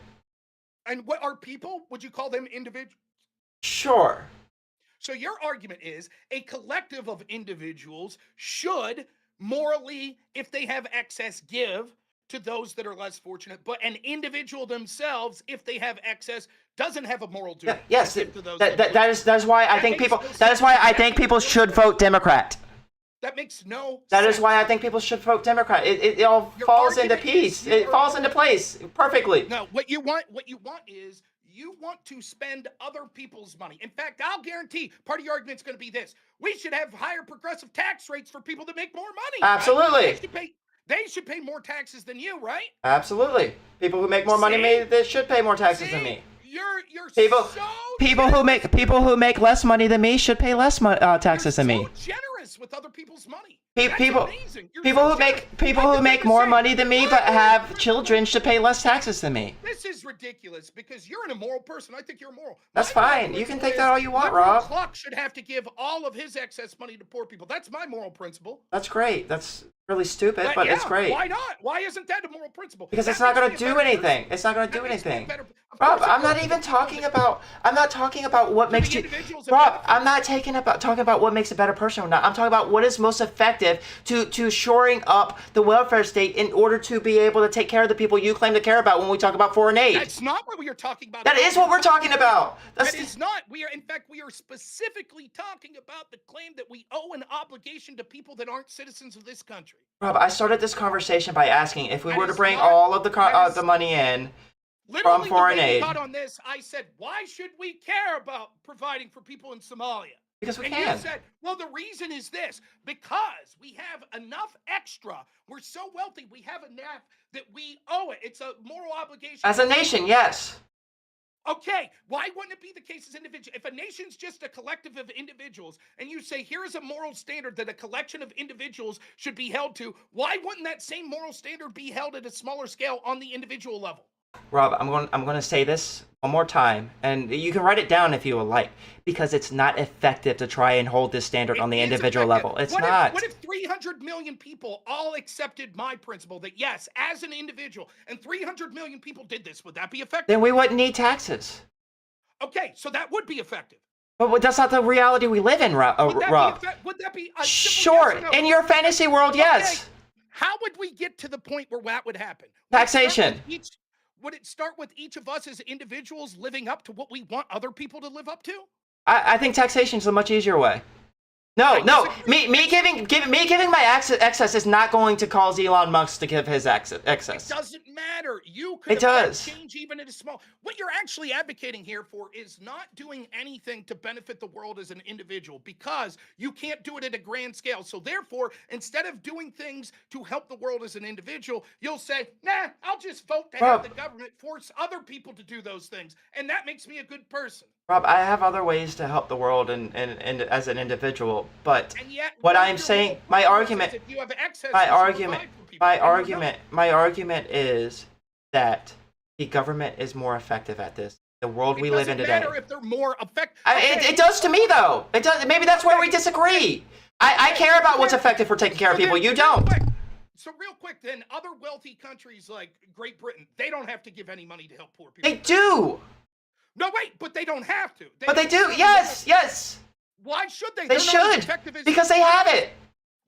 And what are people? Would you call them individuals? Sure. So your argument is a collective of individuals should morally, if they have excess, give to those that are less fortunate, but an individual themselves, if they have excess, doesn't have a moral duty. Yeah, yes. to give to those That is why I That think makes people. no That is sense. why I That think makes people no should sense. vote Democrat. That makes no That sense. is why I think people should vote Democrat. It all Your falls into argument is piece. you It are- falls into place perfectly. No, what you want is you want to spend other people's money. In fact, I'll guarantee part of your argument is going to be this: we should have higher progressive tax rates for people that make more money. right? Absolutely. They should pay more taxes than you, right? Absolutely. People who make more money, See? they should pay more taxes than See? me. You're People- so People who make less money than me should pay less taxes than me. so generous with other people's money. Pe- That's people- amazing. You're People so who generous. make more Say, money than me why but are you have ridiculous? children should pay less taxes than me. This is ridiculous because you're an immoral person. I think you're immoral. That's My moral fine. You can principle take that is all you want, liberal Rob. Cluck should have to give all of his excess money to poor people. That's my moral principle. That's great. That's really stupid, but yeah, it's great. Why not? Why isn't that a moral principle? Because That it's not makes going me to a do better anything. person. It's not going to That do makes me a anything. better- of Rob, course it I'm not does. even talking about. I'm not talking about what makes you. individuals a Rob, benefit. I'm not talking about what makes a better person or not. I'm talking about what is most effective to shoring up the welfare state in order to be able to take care of the people you claim to care about when we talk about foreign aid. That's not what we are talking about. That is what we're talking about. That's That is not. In fact, we are specifically talking about the claim that we owe an obligation to people that aren't citizens of this country. Rob, I started this conversation by asking if we That were to is bring not- all of that is- the money in. Literally, foreign the way we aid. got on this, I said, why should we care about providing for people in Somalia? Because we And can. you said, well, the reason is this: because we have enough extra. We're so wealthy, we have enough that we owe it. It's a moral obligation. As a nation, yes. Okay, why wouldn't it be the case as individual? If a nation's just a collective of individuals, and you say here is a moral standard that a collection of individuals should be held to, why wouldn't that same moral standard be held at a smaller scale on the individual level? Rob, I'm going to say this one more time, and you can write it down if you would like, because it's not effective to try and hold this standard on the It is individual effective. level. It's What not. What if 300 million people all accepted my principle that yes, as an individual, and 300 million people did this? Would that be effective? Then we wouldn't need taxes. Okay, so that would be effective. But that's not the reality we live in, Rob. Would that be a simple Sure, yes or no? in your fantasy world, yes. Okay. How would we get to the point where that would happen? Taxation. Would it start with each of us as individuals living up to what we want other people to live up to? I think taxation is a much easier way. No, me giving my excess is not going to cause Elon Musk to give his excess. It doesn't matter. You could It does. change even in a small. What you're actually advocating here for is not doing anything to benefit the world as an individual, because you can't do it at a grand scale. So therefore, instead of doing things to help the world as an individual, you'll say, nah, I'll just vote to have the government force other people to do those things, and that makes me a good person. Rob, I have other ways to help the world and as an individual, but And yet, what one I'm of your saying, little my principles argument, is if you have excess, my you should argument, provide for people, and you my argument is that the government is more effective at this. The world don't. we It live in doesn't today. matter if they're more effective. It does to me though. It does. Maybe that's where we disagree. I care about what's effective for taking care of people. You don't. So real quick, then, other wealthy countries like Great Britain, they don't have to give any money to help poor people. They do. No, wait, but they don't have to. But they do. Yes. Why should they? They They're not as should, effective as because they have it.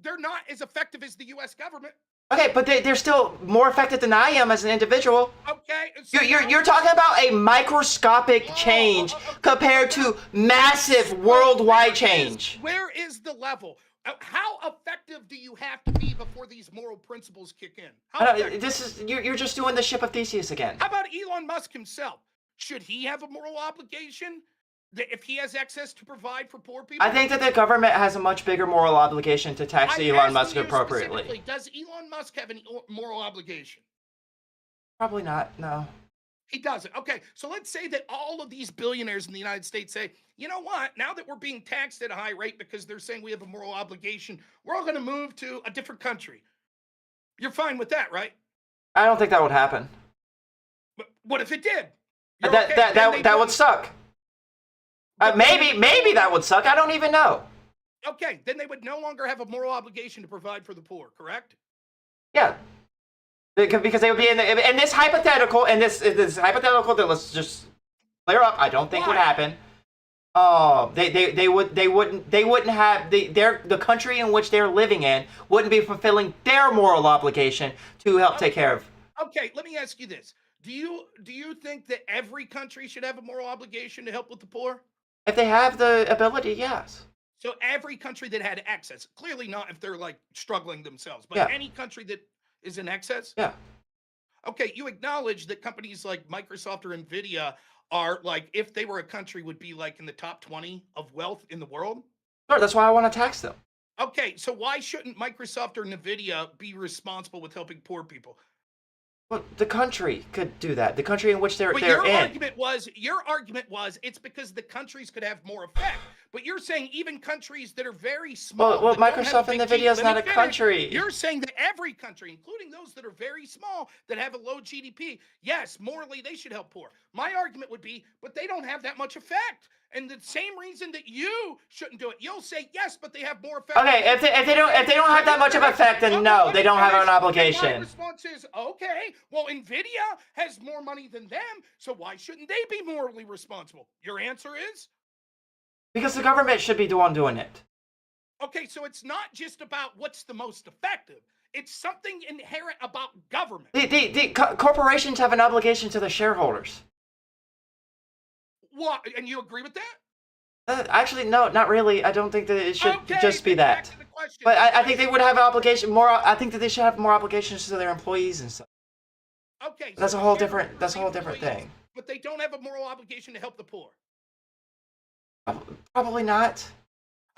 They're not as effective as the U.S. government. Okay, but they're still more effective than I am as an individual. Okay. So You're talking about a microscopic change compared to massive worldwide change. Where is the level? How effective do you have to be before these moral principles kick in? How effective? You're just doing the ship of Theseus again. How about Elon Musk himself? Should he have a moral obligation if he has access to provide for poor people? I think that the government has a much bigger moral obligation to tax I'm Elon Musk asking you appropriately. specifically, does Elon Musk have any moral obligation? Probably not. No. He doesn't. Okay, so let's say that all of these billionaires in the United States say, you know what, now that we're being taxed at a high rate because they're saying we have a moral obligation, we're all going to move to a different country. You're fine with that, right? I don't think that would happen. But what if it did? You're That okay, that then that, they that would wouldn't- suck. Maybe that would suck. I don't even know. Okay, then they would no longer have a moral obligation to provide for the poor, correct? Yeah. Because they would be in this hypothetical, and this hypothetical that let's just clear up. I don't think would Why? happen. Oh, they wouldn't have the country in which they're living in wouldn't be fulfilling their moral obligation to help take care of. Okay, let me ask you this. Do you think that every country should have a moral obligation to help with the poor? If they have the ability, yes. So every country that had access, clearly not if they're like struggling themselves, but Yeah. any country that is in excess? Yeah. Okay, you acknowledge that companies like Microsoft or Nvidia are like, if they were a country, would be like in the top 20 of wealth in the world? Sure, that's why I want to tax them. Okay, so why shouldn't Microsoft or Nvidia be responsible with helping poor people? Well, the country could do that. The country in which they're But in. your argument was it's because the countries could have more effect. But you're saying even countries that are very small. Well, that don't have a Microsoft and big Nvidia is let not me a finish. country. You're saying that every country, including those that are very small, that have a low GDP, yes, morally they should help poor. My argument would be, but they don't have that much effect. And the same reason that you shouldn't do it, you'll say yes, but they have more effect. Okay, if they don't have that much of effect, then no, they don't have an My obligation. response is, okay, well, Nvidia has more money than them, so why shouldn't they be morally responsible? Your answer is? Because the government should be the one doing it. Okay, so it's not just about what's the most effective. It's something inherent about government. The corporations have an obligation to their shareholders. What? And you agree with that? Actually, no, not really. I don't think that it should Okay, just be then back that. to the question. But I think they would have obligation more. I think that they should have more obligations to their employees and stuff. Okay, That's so a whole they're different. That's a whole different employees, thing. But they don't have a moral obligation to help the poor. Probably not.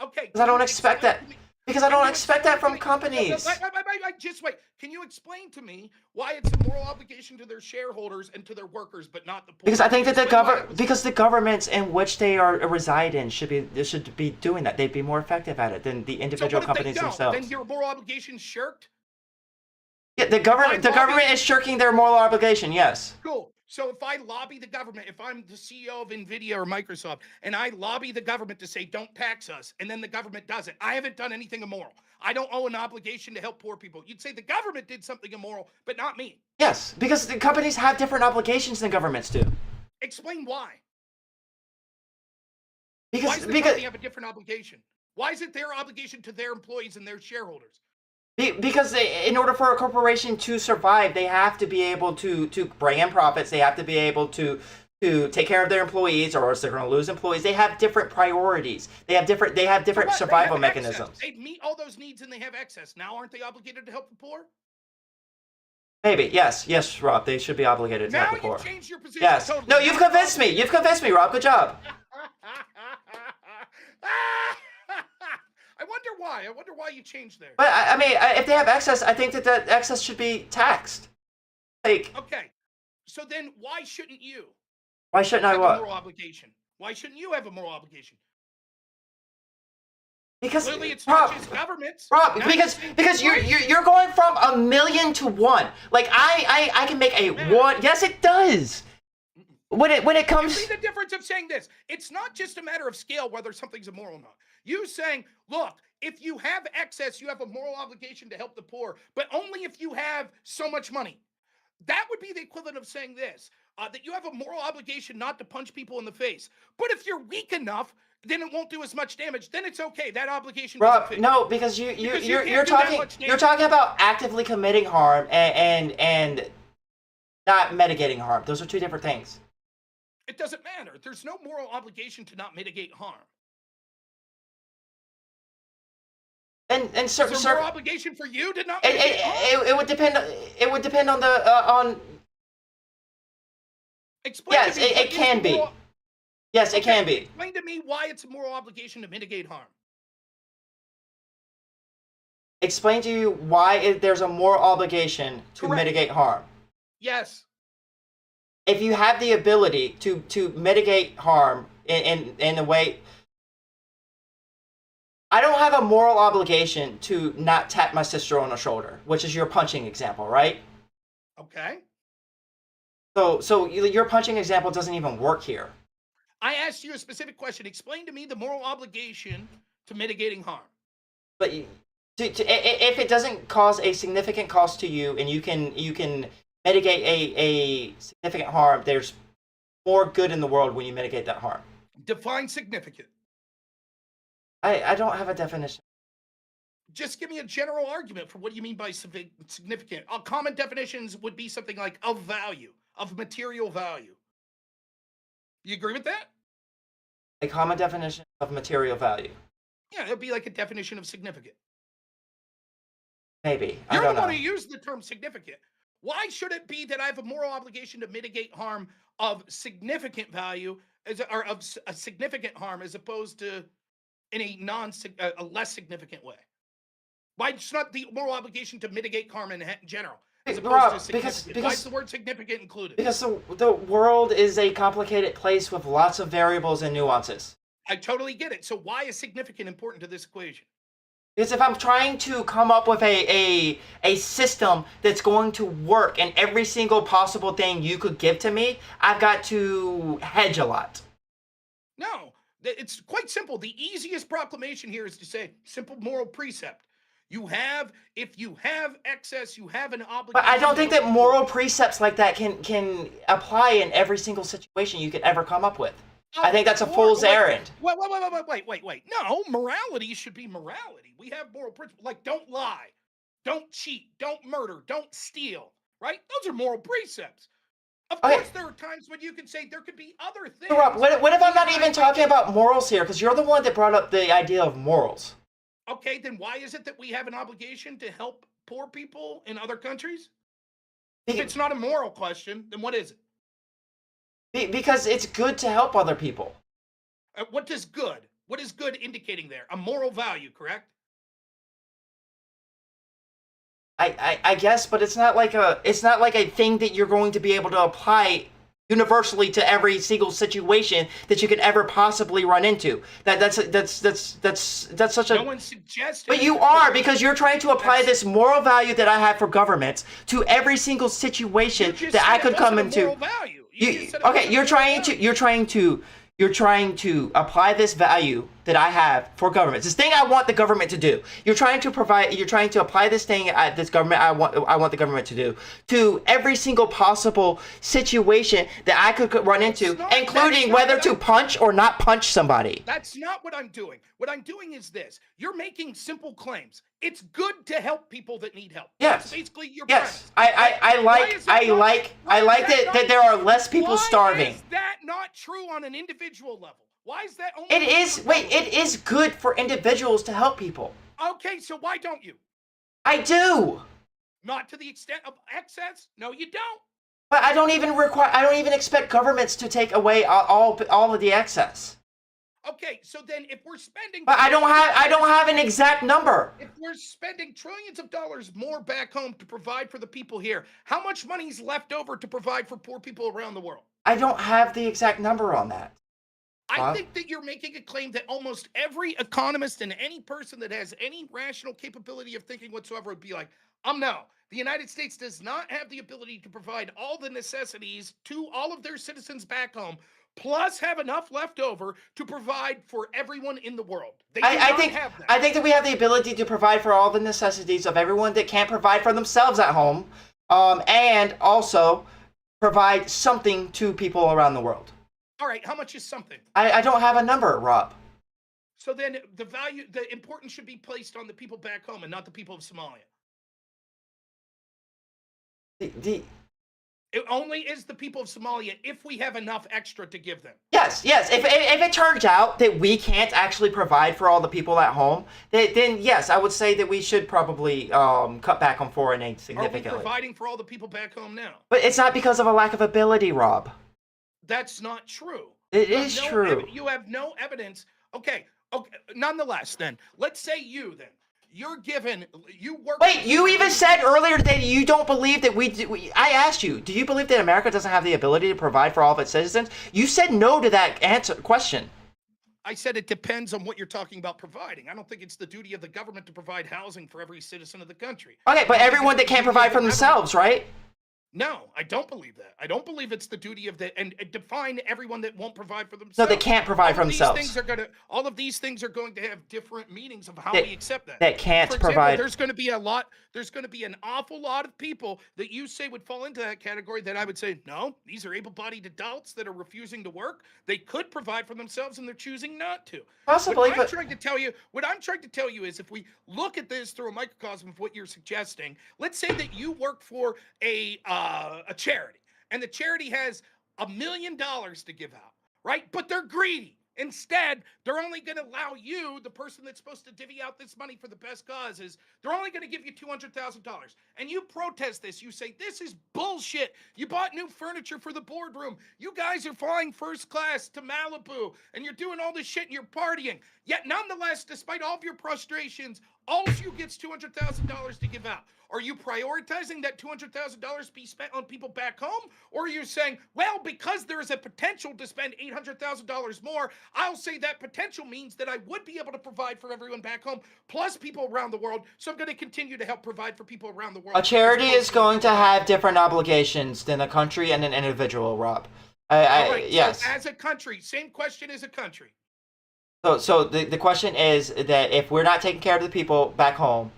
Okay. Because I don't can you expect that. explain to me- Because I can don't you expect explain that from to me- companies. Wait, just wait. Can you explain to me why it's a moral obligation to their shareholders and to their workers, but not the poor? Because I think that Explain why it was- because the governments in which they are reside in should be doing that. They'd be more effective at it than the So individual what if companies they don't? themselves. Then your moral obligation shirked? Yeah, the government is shirking their moral obligation. Yes. Cool. So if I lobby the government, if I'm the CEO of NVIDIA or Microsoft, and I lobby the government to say, don't tax us, and then the government does it, I haven't done anything immoral. I don't owe an obligation to help poor people. You'd say the government did something immoral, but not me. Yes, because the companies have different obligations than governments do. Explain why. Why Because does the because company have a different obligation? Why is it their obligation to their employees and their shareholders? because in order for a corporation to survive, they have to be able to bring in profits. They have to be able to take care of their employees, or else they're going to lose employees. They have different priorities. They have different So what? They survival have excess. mechanisms. They meet all those needs and they have excess. Now aren't they obligated to help the poor? Maybe, yes, Rob. They should be obligated to Now help the you've poor. changed your position Yes. totally. No, you've Now convinced me. You've convinced me, Rob. Good job. I wonder why. I wonder why you changed there. But I mean, if they have excess, I think that excess should be taxed. Like, Okay. So then why shouldn't you why shouldn't I have a what? moral obligation? Why shouldn't you have a moral obligation? Because Clearly it's Rob, not just governments. Rob, Now because saying because you're corporations. you're going from 1,000,000 to 1. Like I can make a Man. 1. Yes, it does. When it You comes, see the difference of saying this? It's not just a matter of scale whether something's immoral or not. You saying, look, if you have excess, you have a moral obligation to help the poor, but only if you have so much money. That would be the equivalent of saying this, that you have a moral obligation not to punch people in the face. But if you're weak enough, then it won't do as much damage. Then it's okay. That obligation doesn't Rob, fit. no, because Because you you're can't you're do that talking much you're damage. talking about actively committing harm and not mitigating harm. Those are two different things. It doesn't matter. There's no moral obligation to not mitigate harm. And Is certain there moral obligation for you to not it, mitigate harm? it would depend. It would depend on the on. Explain Yes, to me it what is can the be. moral- Yes, it Okay, can be. Explain to me why it's a moral obligation to mitigate harm. Explain to you why there's a moral obligation to Correct. mitigate harm. Yes. If you have the ability to mitigate harm in a way, I don't have a moral obligation to not tap my sister on the shoulder, which is your punching example, right? Okay. So your punching example doesn't even work here. I asked you a specific question. Explain to me the moral obligation to mitigating harm. But if it doesn't cause a significant cost to you, and you can mitigate a significant harm, there's more good in the world when you mitigate that harm. Define significant. I don't have a definition. Just give me a general argument for what you mean by significant. Common definitions would be something like of value, of material value. You agree with that? A common definition of material value. Yeah, it'd be like a definition of significant. Maybe. I You're don't the know. one who used the term significant. Why should it be that I have a moral obligation to mitigate harm of significant value, or of a significant harm, as opposed to in a less significant way? Why it's not the moral obligation to mitigate harm in general, as opposed Rob, to significant? Why is the word significant included? Because the world is a complicated place with lots of variables and nuances. I totally get it. So why is significant important to this equation? Because if I'm trying to come up with a system that's going to work in every single possible thing you could give to me, I've got to hedge a lot. No, it's quite simple. The easiest proclamation here is to say simple moral precept. If you have excess, you have an obligation. But I don't think to that help moral precepts like that can apply in every single situation you could ever come up with. I think that's a fool's errand. Wait. No, morality should be morality. We have moral principles like don't lie, don't cheat, don't murder, don't steal, right? Those are moral precepts. Of Okay. course, there are times when you can say there could be other things. So Rob, what if I'm not that even might talking make- about morals here? Because you're the one that brought up the idea of morals. Okay, then why is it that we have an obligation to help poor people in other countries? If it's not a moral question, then what is it? Because it's good to help other people. What is good indicating there? A moral value, correct? I guess, but it's not like a thing that you're going to be able to apply universally to every single situation that you could ever possibly run into. That's such a. No one suggested. But you that- are, because you're trying to apply That's- this moral value that I have for governments to every single situation You just that I said could it come wasn't a into. moral value. just said it Okay, was you're trying $1. you're trying to apply this value that I have for government. This thing I want the government to do. You're trying to apply this thing at this government I want the government to do to every single possible situation that I could run into, including whether to punch or not punch somebody. That's not what I'm doing. What I'm doing is this. You're making simple claims. It's good to help people that need help. Yes. That's basically your Yes, premise. I like that there are less people starving. Why is that not true on an individual level? Why is that only It is it is good for individuals to help people. Okay, so why don't you? I do. Not to the extent of excess? No, you don't. But I don't even expect governments to take away all of the excess. Okay, so then if we're spending But I don't have an exact number. if we're spending trillions of dollars more back home to provide for the people here, how much money's left over to provide for poor people around the world? I don't have the exact number on that. I think that you're making a claim that almost every economist and any person that has any rational capability of thinking whatsoever would be like, no. The United States does not have the ability to provide all the necessities to all of their citizens back home, plus have enough left over to provide for everyone in the world. They do I not think have that. I think that we have the ability to provide for all the necessities of everyone that can't provide for themselves at home, and also provide something to people around the world. All right, how much is something? I don't have a number, Rob. So then the importance should be placed on the people back home and not the people of Somalia. It only is the people of Somalia if we have enough extra to give them. Yes. If it turns out that we can't actually provide for all the people at home, then yes, I would say that we should probably cut back on foreign aid Are we significantly. providing for all the people back home now? But it's not because of a lack of ability, Rob. That's not true. It You have is no true. You have no evidence. Okay. Nonetheless, then let's say you're given. You work. Wait, you even said earlier that you don't believe that I asked you, do you believe that America doesn't have the ability to provide for all of its citizens? You said no to that question. I said it depends on what you're talking about providing. I don't think it's the duty of the government to provide housing for every citizen of the country. Okay, but everyone that can't provide for themselves, right? No, I don't believe that. I don't believe it's the duty of and define everyone that won't provide for themselves. No, they can't provide for themselves. All of these things are going to have different meanings of how That- we accept that. that can't For example, provide- There's going to be an awful lot of people that you say would fall into that category that I would say, no, these are able-bodied adults that are refusing to work. They could provide for themselves and they're choosing not to. Possibly, What I'm but trying to tell you is if we look at this through a microcosm of what you're suggesting, let's say that you work for a charity and the charity has $1 million to give out, right? But they're greedy. Instead, they're only going to allow you, the person that's supposed to divvy out this money for the best causes, they're only going to give you $200,000. And you protest this. You say, this is bullshit. You bought new furniture for the boardroom. You guys are flying first class to Malibu and you're doing all this shit and you're partying. Yet nonetheless, despite all of your frustrations, all you gets $200,000 to give out. Are you prioritizing that $200,000 be spent on people back home? Or are you saying, well, because there is a potential to spend $800,000 more, I'll say that potential means that I would be able to provide for everyone back home, plus people around the world. So I'm going to continue to help provide for people around the world. a charity is going to have different obligations than a country and an individual, Rob. All right, Yes. So as a country, same question as a country. So the question is that if we're not taking care of the people back home,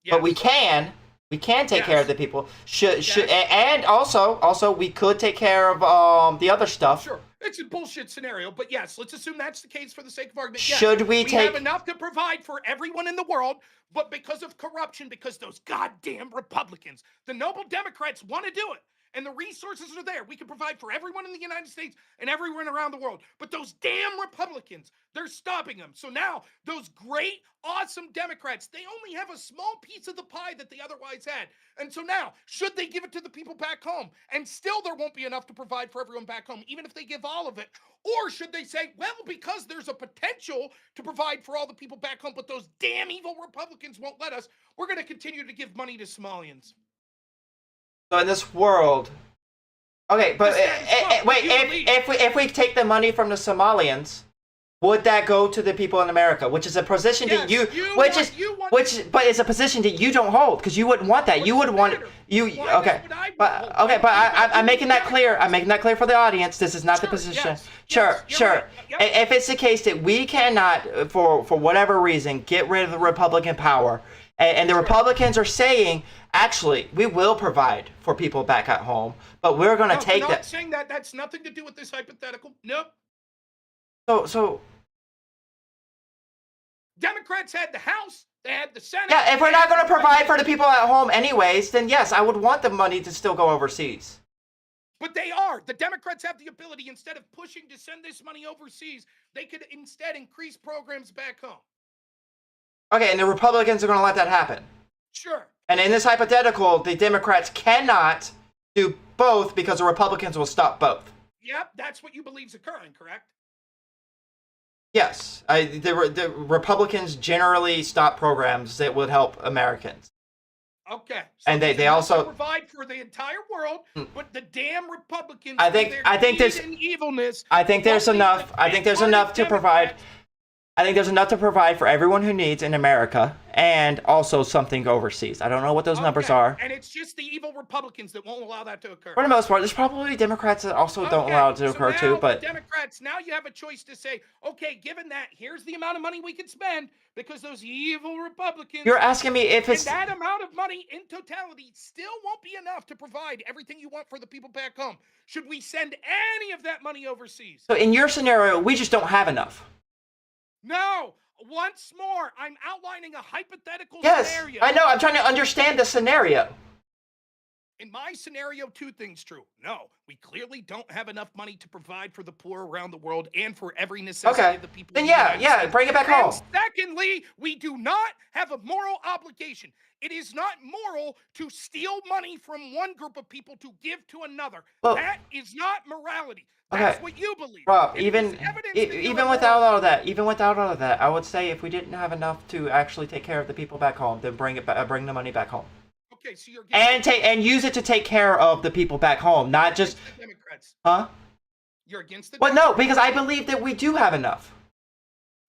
but we can take care of the people. And also we could take care of the other stuff. Sure, it's a bullshit scenario, but yes, let's assume that's the case for the sake of argument. Yes, Should we have enough to provide for everyone in the world, but because of corruption, because those goddamn Republicans, the noble Democrats want to do it. And the resources are there. We can provide for everyone in the United States and everyone around the world. But those damn Republicans, they're stopping them. So now those great, awesome Democrats, they only have a small piece of the pie that they otherwise had. And so now, should they give it to the people back home? And still there won't be enough to provide for everyone back home, even if they give all of it. Or should they say, well, because there's a potential to provide for all the people back home, but those damn evil Republicans won't let us, we're going to continue to give money to Somalians. So in this world, okay, but The status quo, wait, you believe. if we take the money from the Somalians, would that go to the people in America, which is a position that Yes, but it's a position that you don't hold because you wouldn't want that. You would want okay. But I'm making that clear. I'm making that clear for the audience. This is not the position. Yes, Sure. right. Yep. If it's the case that we cannot, for whatever reason, get rid of the Republican power, and the Republicans are saying, actually, we will provide for people back at home, but we're going to take I'm that. not saying that. That's nothing to do with this hypothetical. Nope. So Democrats had the House. They had the Senate. yeah, if we're they not had going to the provide for the president. people at home anyways, then yes, I would want the money to still go overseas. But they are. The Democrats have the ability, instead of pushing to send this money overseas, they could instead increase programs back home. Okay, and the Republicans are going to let that happen. Sure. And in this hypothetical, the Democrats cannot do both because the Republicans will stop both. Yep, that's what you believe is occurring, correct? Yes, the Republicans generally stop programs that would help Americans. Okay. And they there's enough to also- provide for the entire world, but the damn Republicans, I think- with I their think greed there's- and evilness, I think there's won't leave enough. the I think there's big enough to party provide. Democrats. I think there's enough to provide for everyone who needs in America, and also something overseas. I don't know what those numbers Okay, are. And it's just the evil Republicans that won't allow that to occur. For the most part, there's probably Democrats that also don't Okay, allow it to so occur now too. the But Democrats, now you have a choice to say, okay, given that, here's the amount of money we could spend because those evil Republicans. you're asking me if and it's that amount of money in totality still won't be enough to provide everything you want for the people back home. Should we send any of that money overseas? so. In your scenario, we just don't have enough. No. Once more, I'm outlining a hypothetical Yes, scenario. I know. I'm trying to understand the scenario. In my scenario, two things true. No, we clearly don't have enough money to provide for the poor around the world and for every necessity Okay. of the people. Then in the yeah, United yeah, States. bring it back And home. secondly, we do not have a moral obligation. It is not moral to steal money from one group of people to give to another. Well- that is not morality. That's Okay. what you believe. Rob, It is even evidence that you're even immoral. without all of that, I would say if we didn't have enough to actually take care of the people back home, then bring the money back home, Okay, so you're and use it to take care of the people back home, not just the Democrats. huh? You're against the Well, no, because I believe that we do have enough.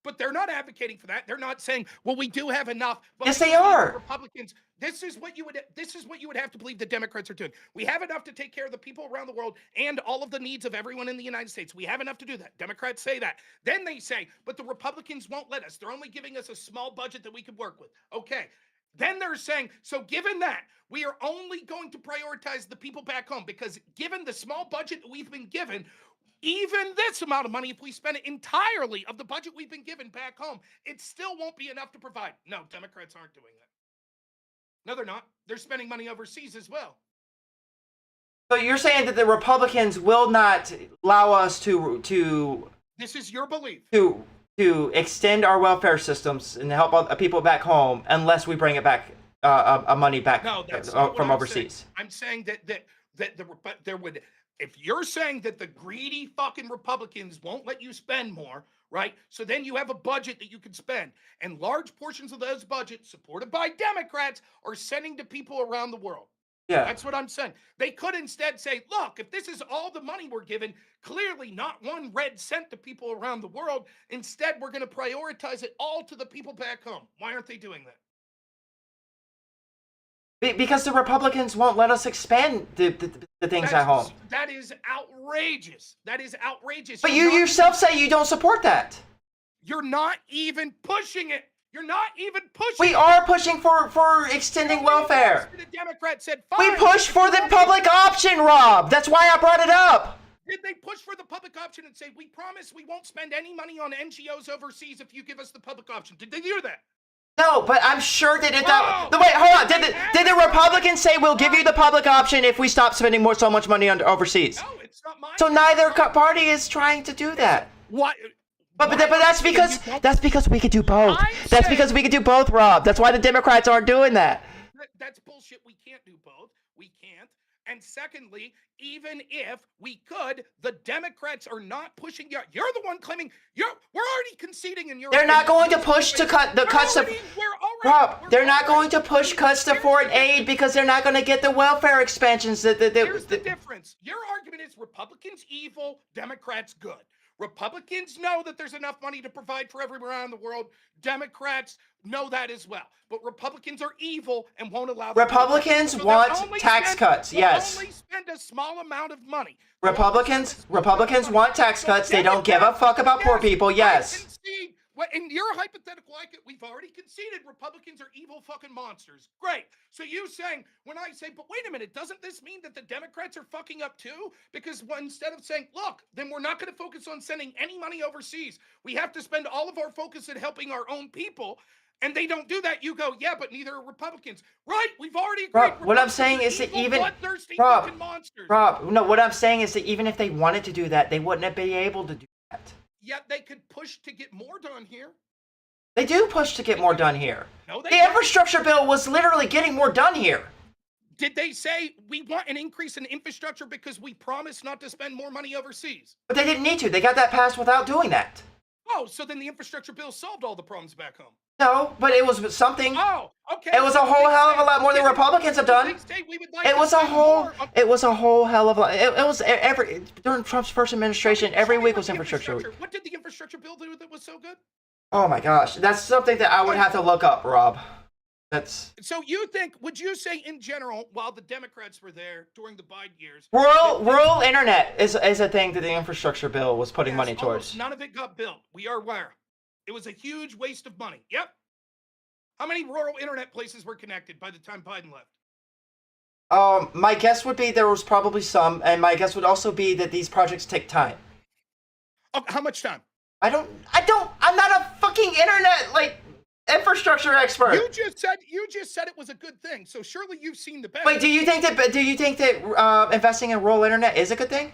But they're not advocating for that. They're not saying, "Well, we do have enough." But Yes, they we need are. Republicans. This is what you would have to believe the Democrats are doing. We have enough to take care of the people around the world and all of the needs of everyone in the United States. We have enough to do that. Democrats say that. Then they say, "But the Republicans won't let us. They're only giving us a small budget that we could work with." Okay. Then they're saying, so given that, we are only going to prioritize the people back home because given the small budget that we've been given, even this amount of money, if we spend it entirely of the budget we've been given back home, it still won't be enough to provide. No, Democrats aren't doing that. No, they're not. They're spending money overseas as well. So you're saying that the Republicans will not allow us to This is your belief. extend our welfare systems and help people back home unless we bring it back, money back No, that's not what from I'm overseas. saying. I'm saying but there would, if you're saying that the greedy fucking Republicans won't let you spend more, right? So then you have a budget that you can spend, and large portions of those budgets, supported by Democrats, are sending to people around the world. Yeah. That's what I'm saying. They could instead say, look, if this is all the money we're given, clearly not one red cent to people around the world. Instead, we're going to prioritize it all to the people back home. Why aren't they doing that? Because the Republicans won't let us expand the things at home. That is outrageous. That is outrageous. But You're you not yourself say you don't support that. You're not even pushing it. You're not even pushing We it. are pushing for extending welfare. The Democrats said, We fine. push for the public option, Rob. That's why I brought it up. Did they push for the public option and say, we promise we won't spend any money on NGOs overseas if you give us the public option? Did they do that? No, but I'm sure that if that. Whoa! No, wait, hold on. Did the Republicans say we'll give you the public option if we stop spending so much money on overseas? No, it's not mine. So neither party is trying to do that. What? But that's because we could do both. I'm That's saying- because we could do both, Rob. That's why the Democrats aren't doing that. That's bullshit. We can't do both. We can't. And secondly, even if we could, the Democrats are not pushing. You're the one claiming we're already conceding in your. They're not going to push to cut the cuts to. Rob, they're not going to push cuts to foreign aid because they're not going to get the welfare expansions. Here's the difference. Your argument is Republicans evil, Democrats good. Republicans know that there's enough money to provide for everyone around the world. Democrats know that as well. But Republicans are evil and won't allow them to do that. Republicans So they'll want only tax cuts, they'll yes. only spend a small amount of money. Republicans want tax cuts. They don't give a fuck about poor people. Yes. I concede. In your hypothetical, we've already conceded Republicans are evil fucking monsters. Great. So you saying, when I say, but wait a minute, doesn't this mean that the Democrats are fucking up too? Because instead of saying, look, then we're not going to focus on sending any money overseas. We have to spend all of our focus in helping our own people. And they don't do that. You go, yeah, but neither are Republicans. Right? We've already agreed. Rob, what I'm saying is that even fucking monsters. Rob, no, what I'm saying is that even if they wanted to do that, they wouldn't have been able to do that. Yet they could push to get more done here. They do push to get more done here. No, they The don't. infrastructure bill was literally getting more done here. Did they say we want an increase in infrastructure because we promised not to spend more money overseas? But they didn't need to. They got that passed without doing that. Oh, so then the infrastructure bill solved all the problems back home. No, but it was something. Oh, okay. It was a whole hell of a lot more than Republicans have done. It was a whole hell of a lot. It was during Trump's first administration, every week was infrastructure week. What did the infrastructure bill do that was so good? Oh my gosh, that's something that I would have to look up, Rob. That's So would you say in general, while the Democrats were there during the Biden years, rural internet is a thing that the infrastructure bill was putting money towards. None of it got built. We are aware. It was a huge waste of money. Yep. How many rural internet places were connected by the time Biden left? My guess would be there was probably some, and my guess would also be that these projects take time. Oh, how much time? I'm not a fucking internet infrastructure expert. You just said it was a good thing. So surely you've seen the benefits. Wait, do you think that investing in rural internet is a good thing?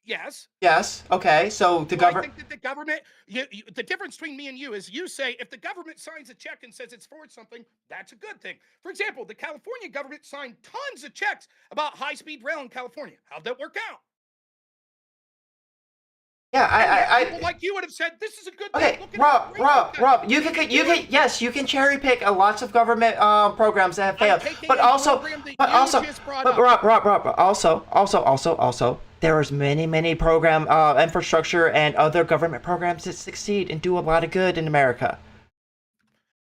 Yes. Yes. Okay. So the government. I think that the government. The difference between me and you is you say if the government signs a check and says it's for something, that's a good thing. For example, the California government signed tons of checks about high-speed rail in California. How'd that work out? Yeah, people like you would have said this is a good okay, thing. Rob, you can cherry pick lots of government programs that have failed, but also there is many program infrastructure and other government programs that succeed and do a lot of good in America.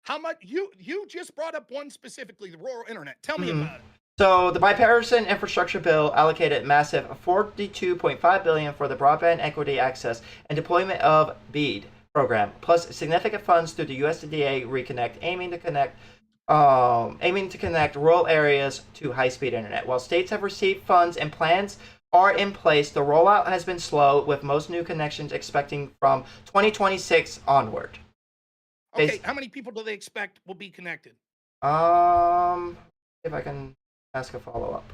How much you just brought up one specifically, the rural internet. Tell me about it. So the bipartisan infrastructure bill allocated massive $42.5 billion for the broadband equity access and deployment of BEAD program, plus significant funds through the USDA Reconnect, aiming to connect rural areas to high-speed internet. While states have received funds and plans are in place, the rollout has been slow, with most new connections expecting from 2026 onward. Okay, how many people do they expect will be connected? If I can ask a follow-up.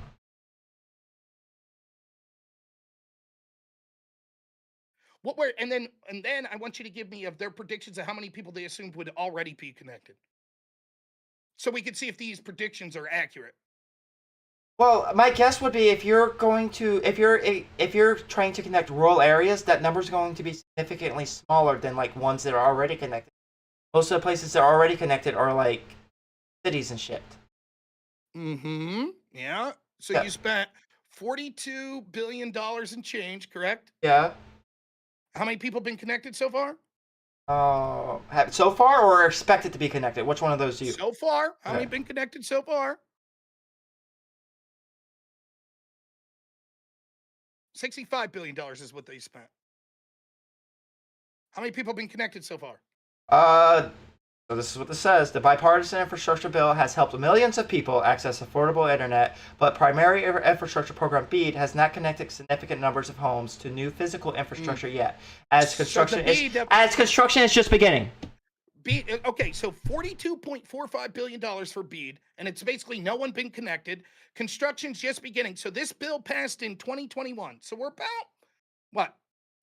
And then I want you to give me of their predictions of how many people they assumed would already be connected, so we can see if these predictions are accurate. Well, my guess would be if you're trying to connect rural areas, that number is going to be significantly smaller than ones that are already connected. Most of the places that are already connected are cities and shit. Mm-hmm. Yeah. So you spent $42 billion in change, correct? Yeah. How many people have been connected so far? So far, or are expected to be connected? Which one of those do you? So far. How many have been connected so far? $65 billion is what they spent. How many people have been connected so far? So this is what this says. The bipartisan infrastructure bill has helped millions of people access affordable internet, but primary infrastructure program BEAD has not connected significant numbers of homes to new physical infrastructure yet, as construction is just beginning. BEAD, okay, so $42.45 billion for BEAD, and it's basically no one been connected. Construction's just beginning. So this bill passed in 2021. So we're about,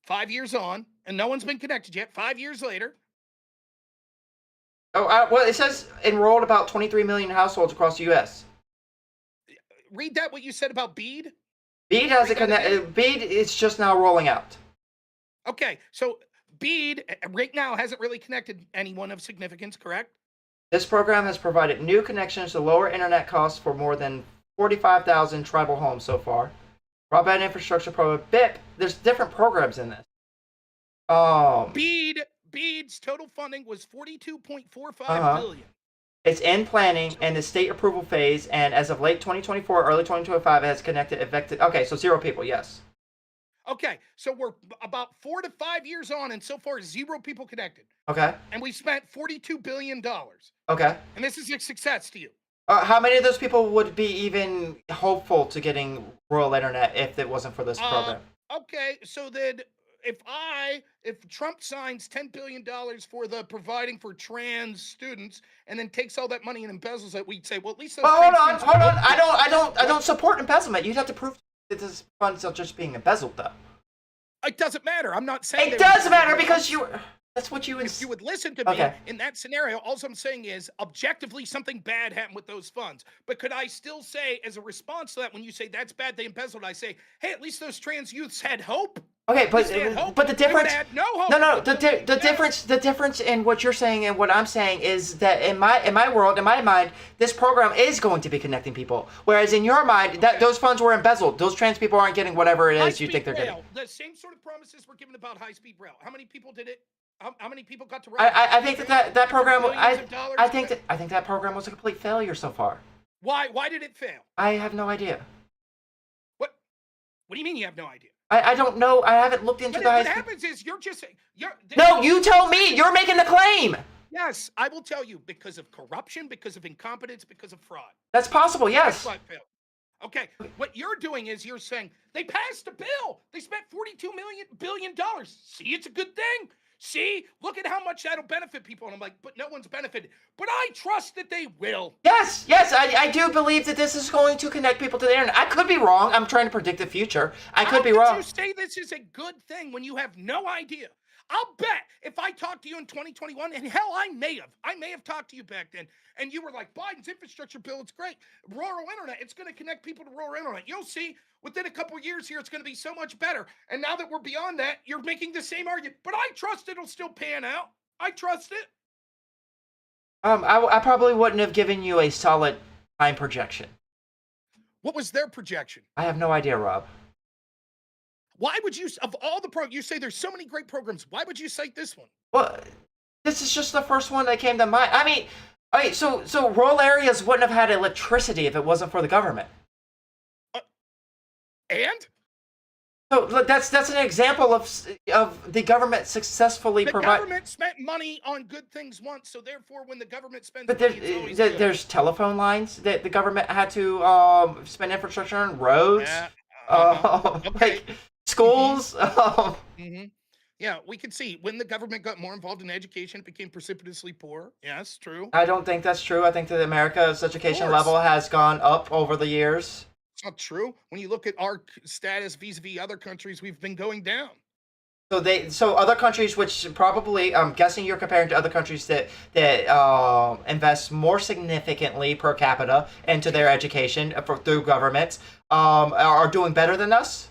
5 years on, and no one's been connected yet. 5 years later. Well, it says enrolled about 23 million households across the U.S. Read that, what you said about BEAD. BEAD has BEAD is just now rolling out. Okay, so BEAD right now hasn't really connected anyone of significance, correct? This program has provided new connections to lower internet costs for more than 45,000 tribal homes so far. Broadband infrastructure program, BIP, there's different programs in this. Bede's total funding was 42.45 Uh-huh. billion. It's in planning and the state approval phase, and as of late 2024, early 2025, it has connected affected. Okay, so 0 people, yes. Okay, so we're about 4 to 5 years on, and so far 0 people connected, Okay, and we spent $42 billion. okay. And this is a success to you. How many of those people would be even hopeful to getting rural internet if it wasn't for this program? Okay, so then if Trump signs $10 billion for the providing for trans students and then takes all that money and embezzles it, we'd say, well, at least those Well, hold trans on, students hold will on. I don't support embezzlement. You'd have to prove that this funds are just being embezzled, though. It doesn't matter. I'm not saying It they were does matter embezzled. because that's what you. If you would listen to me Okay. in that scenario, all I'm saying is objectively something bad happened with those funds. But could I still say, as a response to that, when you say that's bad, they embezzled, I say, hey, at least those trans youths had hope. Okay, At least they had hope. but the They would've difference. had no hope. No. The Yes. difference in what you're saying and what I'm saying is that in my world, in my mind, this program is going to be connecting people. Whereas in your mind, that those funds were embezzled. Those trans people aren't getting whatever it is you High-speed think they're getting. rail, the same sort of promises were given about high-speed rail. How many people did it? How many people got to ride? I think that program. Billions of dollars I think spent? that program was a complete failure so far. Why did it fail? I have no idea. What do you mean you have no idea? I don't know. I haven't looked into What, the high what speed. happens is you're just No, you tell me. You're making the claim. Yes, I will tell you, because of corruption, because of incompetence, because of fraud. That's possible. That's Yes. why it failed. Okay, what you're doing is you're saying they passed a bill. They spent $42 billion. See, it's a good thing. See, look at how much that'll benefit people. And I'm like, but no one's benefited. But I trust that they will. Yes. I do believe that this is going to connect people to the internet. I could be wrong. I'm trying to predict the future. I could be How wrong. could you say this is a good thing when you have no idea? I'll bet if I talked to you in 2021, and hell, I may have talked to you back then, and you were like, Biden's infrastructure bill, it's great. Rural internet, it's going to connect people to rural internet. You'll see within a couple years here, it's going to be so much better. And now that we're beyond that, you're making the same argument. But I trust it'll still pan out. I trust it. I probably wouldn't have given you a solid time projection. What was their projection? I have no idea, Rob. Why would you, of all the you say there's so many great programs, why would you cite this one? Well, this is just the first one that came to mind. I mean, okay, so rural areas wouldn't have had electricity if it wasn't for the government. And? So look, that's an example of the government successfully The provide. government spent money on good things once, so therefore, when the government spends But money, it's always good. there's telephone lines that the government had to spend infrastructure on, roads, Yeah, like Okay. schools. hmm Yeah, we can see when the government got more involved in education, it became precipitously poor. Yes, true. I don't think that's true. I think that America's education course. level has gone up over the years. It's not true. When you look at our status vis-a-vis other countries, we've been going down. So other countries, which probably I'm guessing you're comparing to other countries that invest more significantly per capita into their education through governments, are doing better than us.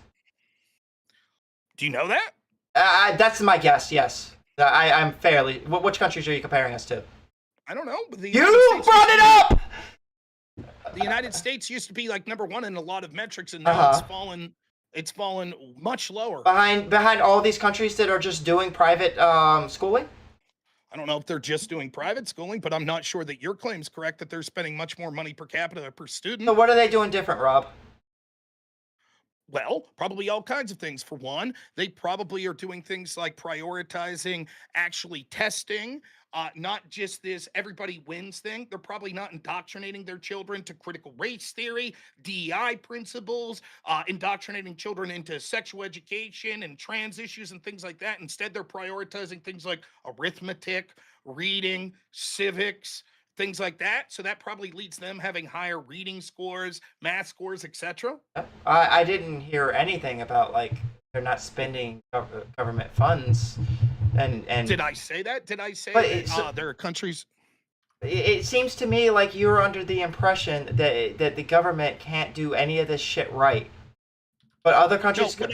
Do you know that? That's my guess. Yes, I'm fairly. Which countries are you comparing us to? I don't know. But the You United States brought used it to up. be- The United States used to be like number one in a lot of metrics, and now Uh-huh. it's fallen much lower. Behind all these countries that are just doing private schooling. I don't know if they're just doing private schooling, but I'm not sure that your claim's correct that they're spending much more money per capita per student. So what are they doing different, Rob? Well, probably all kinds of things. For one, they probably are doing things like prioritizing actually testing, not just this everybody wins thing. They're probably not indoctrinating their children to critical race theory, DEI principles, indoctrinating children into sexual education and trans issues and things like that. Instead, they're prioritizing things like arithmetic, reading, civics, things like that. So that probably leads them having higher reading scores, math scores, etc. I didn't hear anything about like they're not spending government funds, and Did I say that? Did I say But that it's- there are countries? it seems to me like you're under the impression that the government can't do any of this shit right, but other No, countries. what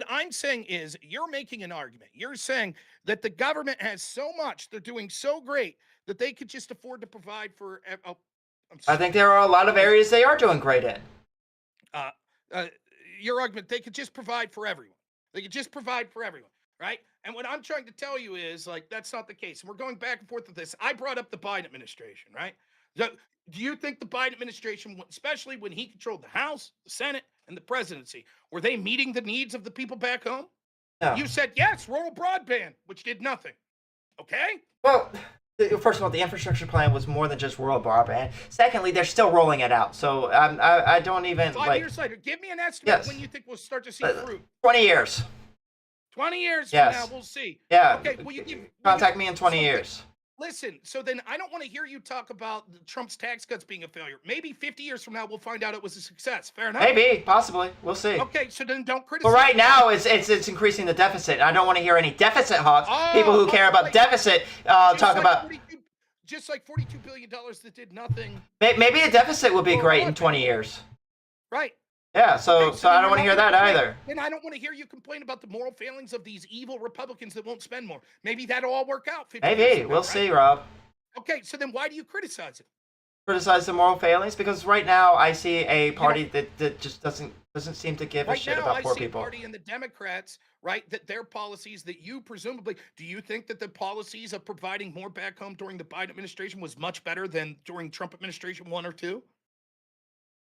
I'm saying is you're making an argument. You're saying that the government has so much, they're doing so great that they could just afford to provide for. I think there are a lot of areas they are doing great in. Your argument, they could just provide for everyone. They could just provide for everyone. right? And what I'm trying to tell you is like that's not the case. And we're going back and forth with this. I brought up the Biden administration, right? So, do you think the Biden administration, especially when he controlled the House, the Senate, and the presidency, were they meeting the needs of the people back home? No. You said yes, rural broadband, which did nothing. Okay? Well, first of all, the infrastructure plan was more than just rural broadband. Secondly, they're still rolling it out. So I don't even 5 years later, give me an estimate Yes. when you think we'll start to see fruit. 20 years. 20 years Yes. from now, we'll see. Yeah. Okay, will you give Contact me in 20 years. Listen, so then I don't want to hear you talk about Trump's tax cuts being a failure. Maybe 50 years from now we'll find out it was a success. Fair enough. Maybe, possibly. We'll see. Okay, so then don't criticize. But right now, it's increasing the deficit. I don't want to hear any deficit hawks. People who care about deficit talk about. Just like $42 billion that did nothing. Maybe a deficit would be great in 20 years. Right. Yeah, so Okay, I then don't want to you're hear not that gonna complain- either. Then I don't want to hear you complain about the moral failings of these evil Republicans that won't spend more. Maybe that'll all work out. 50 years Maybe. from We'll now, see, right? Rob. Okay, so then why do you criticize it? Criticize the moral failings because right now I see a party that just doesn't seem to give a Right shit now, about I poor see people. Party and the Democrats, right, that their policies that you presumably, do you think that the policies of providing more back home during the Biden administration was much better than during Trump administration 1 or 2?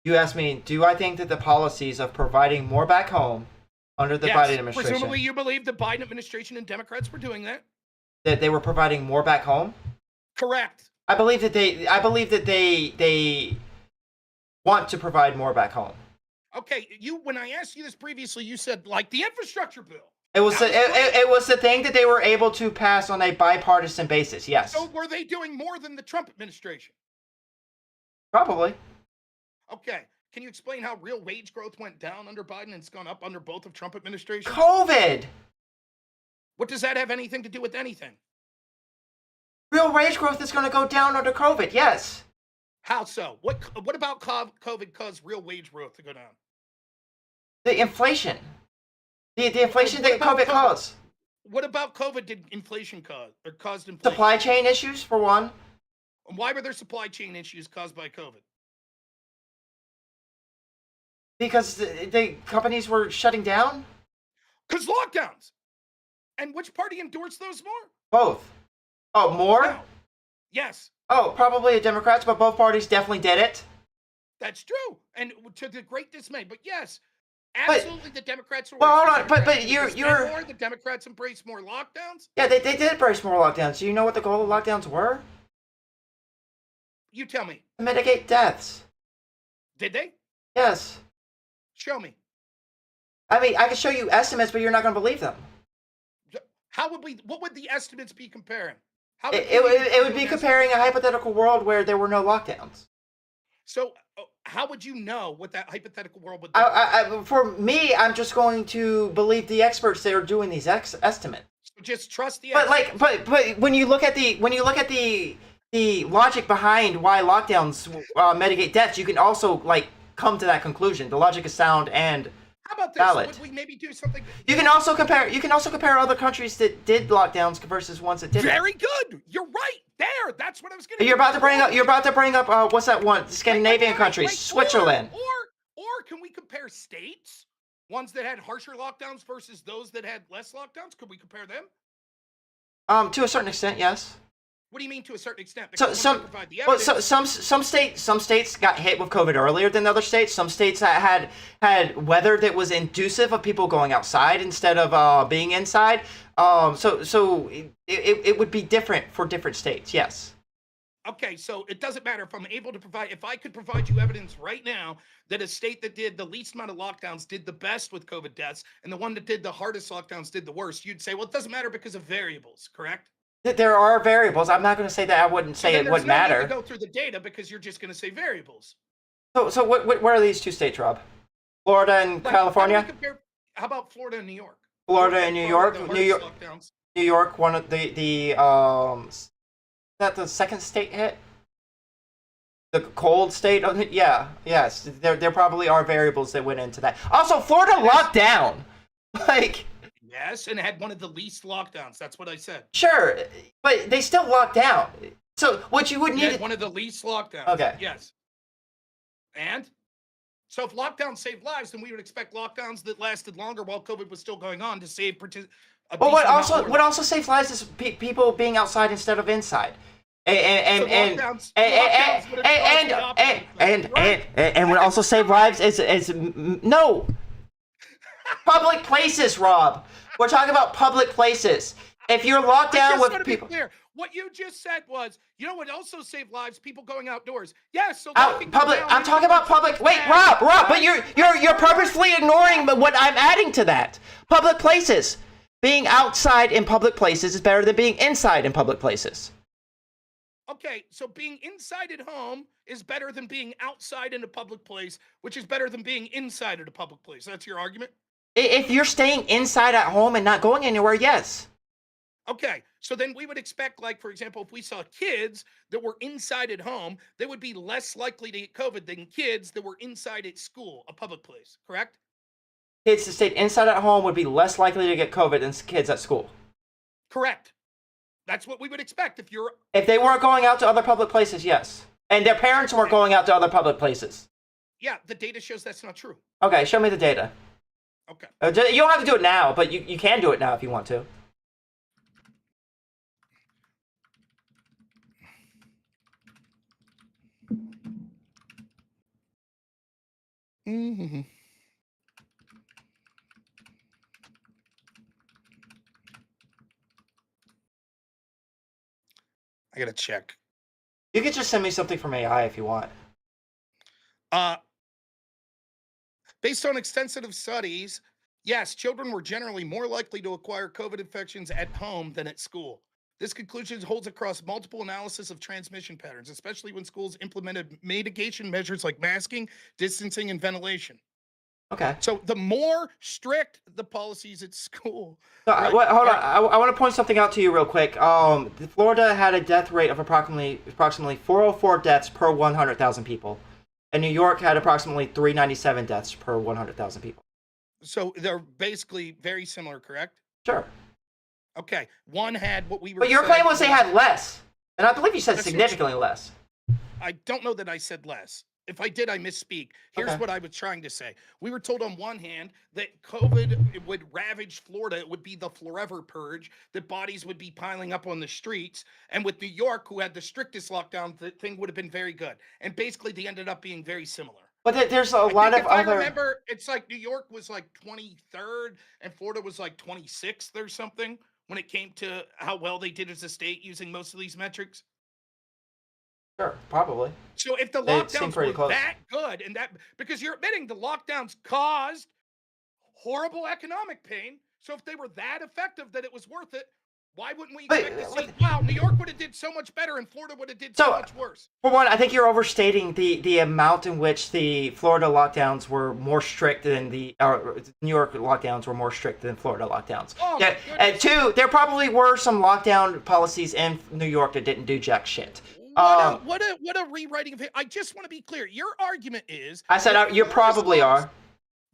You asked me, do I think that the policies of providing more back home under the Biden administration, Presumably you believe the Biden administration and Democrats were doing that? that they were providing more back home? Correct. I believe that they want to provide more back home. Okay, when I asked you this previously, you said like the infrastructure bill. It was That was great. it was the thing that they were able to pass on a bipartisan basis. Yes, So were they doing more than the Trump administration? probably. Okay. Can you explain how real wage growth went down under Biden and it's gone up under both of Trump administration? COVID. What does that have anything to do with anything? Real wage growth is going to go down under COVID. Yes. How so? What about COVID caused real wage growth to go down? The inflation. The inflation What that about COVID COVID? caused. What about COVID did inflation cause or caused inflation? Supply chain issues for one. And why were there supply chain issues caused by COVID? Because the companies were shutting down? Because lockdowns. And which party endorsed those more? Both. Oh, more? No. Yes, Oh, probably the Democrats, but both parties definitely did it. that's true. And to the great dismay. But yes, But- absolutely the Democrats were Well, worse. hold The on, but Democrats you're- spent you're- more, the Democrats embraced more lockdowns. Yeah, they did embrace more lockdowns. Do you know what the goal of lockdowns were? You tell me. To mitigate deaths. Did they? Yes. Show me. I mean, I can show you estimates, but you're not going to believe them. How would we? What would the estimates be comparing? How It would be comparing a hypothetical world where there were no lockdowns. So, how would you know what that hypothetical world would be? For me, I'm just going to believe the experts that are doing these estimates. Just trust the. But experts. but when you look at the logic behind why lockdowns mitigate deaths, you can also come to that conclusion. The logic is sound and How about this? valid. Would we maybe do something? you can also compare other countries that did lockdowns versus ones that didn't. Very good. You're right. There. That's what I was going to. You're about to bring up what's that one? Scandinavian countries, Switzerland. Or can we compare states? Ones that had harsher lockdowns versus those that had less lockdowns? Could we compare them? To a certain extent, yes. What do you mean to a certain extent? So Because some once they provide the well, evidence, some states got hit with COVID earlier than other states. Some states that had weather that was inducive of people going outside instead of being inside. So it would be different for different states. Yes. okay, so it doesn't matter if I'm able to provide. If I could provide you evidence right now that a state that did the least amount of lockdowns did the best with COVID deaths, and the one that did the hardest lockdowns did the worst, you'd say, well, it doesn't matter because of variables, correct? There are variables. I'm not going to say that I wouldn't say Then it there's wouldn't no need matter. to go through the data because you're just going to say variables. So what are these two states, Rob? Florida and Like, California? How about Florida and New York? Florida and New York? The New York, hardest lockdowns. New York, one of the is that the second state hit? The cold state? Yeah, yes. There probably are variables that went into that. Also, Florida locked down. Yes, and had one of the least lockdowns. That's what I said. Sure, but they still locked down. So what you would It need had one of the least lockdowns. Okay. Yes. And so if lockdowns saved lives, then we would expect lockdowns that lasted longer while COVID was still going on to save a But what decent amount also more what also saves lives is people being outside instead of inside. lockdowns would have caused the opposite. Right. And what also save lives is no public places, Rob. We're talking about public places. If you're locked I down just with want to people be clear. What you just said was, you know what also saved lives? People going outdoors. Yes, so out locking them public. down I'm makes talking it about public. Wait, bad. Rob, but you're purposefully ignoring what I'm adding to that. Public places. Being outside in public places is better than being inside in public places. Okay, so being inside at home is better than being outside in a public place, which is better than being inside at a public place. That's your argument? If you're staying inside at home and not going anywhere, yes. Okay, so then we would expect, like, for example, if we saw kids that were inside at home, they would be less likely to get COVID than kids that were inside at school, a public place, correct? Kids that stayed inside at home would be less likely to get COVID than kids at school. Correct. That's what we would expect If they weren't going out to other public places, yes. And their parents weren't going out to other public places. Yeah, the data shows that's not true. Okay, show me the data. Okay. You don't have to do it now, but you can do it now if you want to. Mm-hmm. I gotta check. You could just send me something from AI if you want. Based on extensive studies, yes, children were generally more likely to acquire COVID infections at home than at school. This conclusion holds across multiple analysis of transmission patterns, especially when schools implemented mitigation measures like masking, distancing, and ventilation. Okay. So the more strict the policies at school. So, right, hold on. right. I want to point something out to you real quick. Florida had a death rate of approximately 404 deaths per 100,000 people. And New York had approximately 397 deaths per 100,000 people. So they're basically very similar, correct? Sure. Okay. One had what we were But your saying claim was they had less. And I believe you said That's significantly less. I don't know that I said less. If I did, I misspeak. Here's Okay. what I was trying to say. We were told on one hand that COVID would ravage Florida. It would be the forever purge, that bodies would be piling up on the streets. And with New York, who had the strictest lockdown, the thing would have been very good. And basically, they ended up being very similar. But there's a I lot think of if other. I remember, it's like New York was like 23rd and Florida was like 26th or something when it came to how well they did as a state using most of these metrics. Sure, probably. So if the They seem lockdowns pretty were close. that good and that, because you're admitting the lockdowns caused horrible economic pain. So if they were that effective that it was worth it, why wouldn't we expect to see, wow, New York would have did so much better and Florida would have did so much worse? For one, I think you're overstating the amount in which the Florida lockdowns were more strict than the New York lockdowns were more strict than Florida lockdowns. Oh, Yeah, my and goodness. two, there probably were some lockdown policies in New York that didn't do jack shit. What a rewriting of it. I just want to be clear. Your argument is I said that you probably are.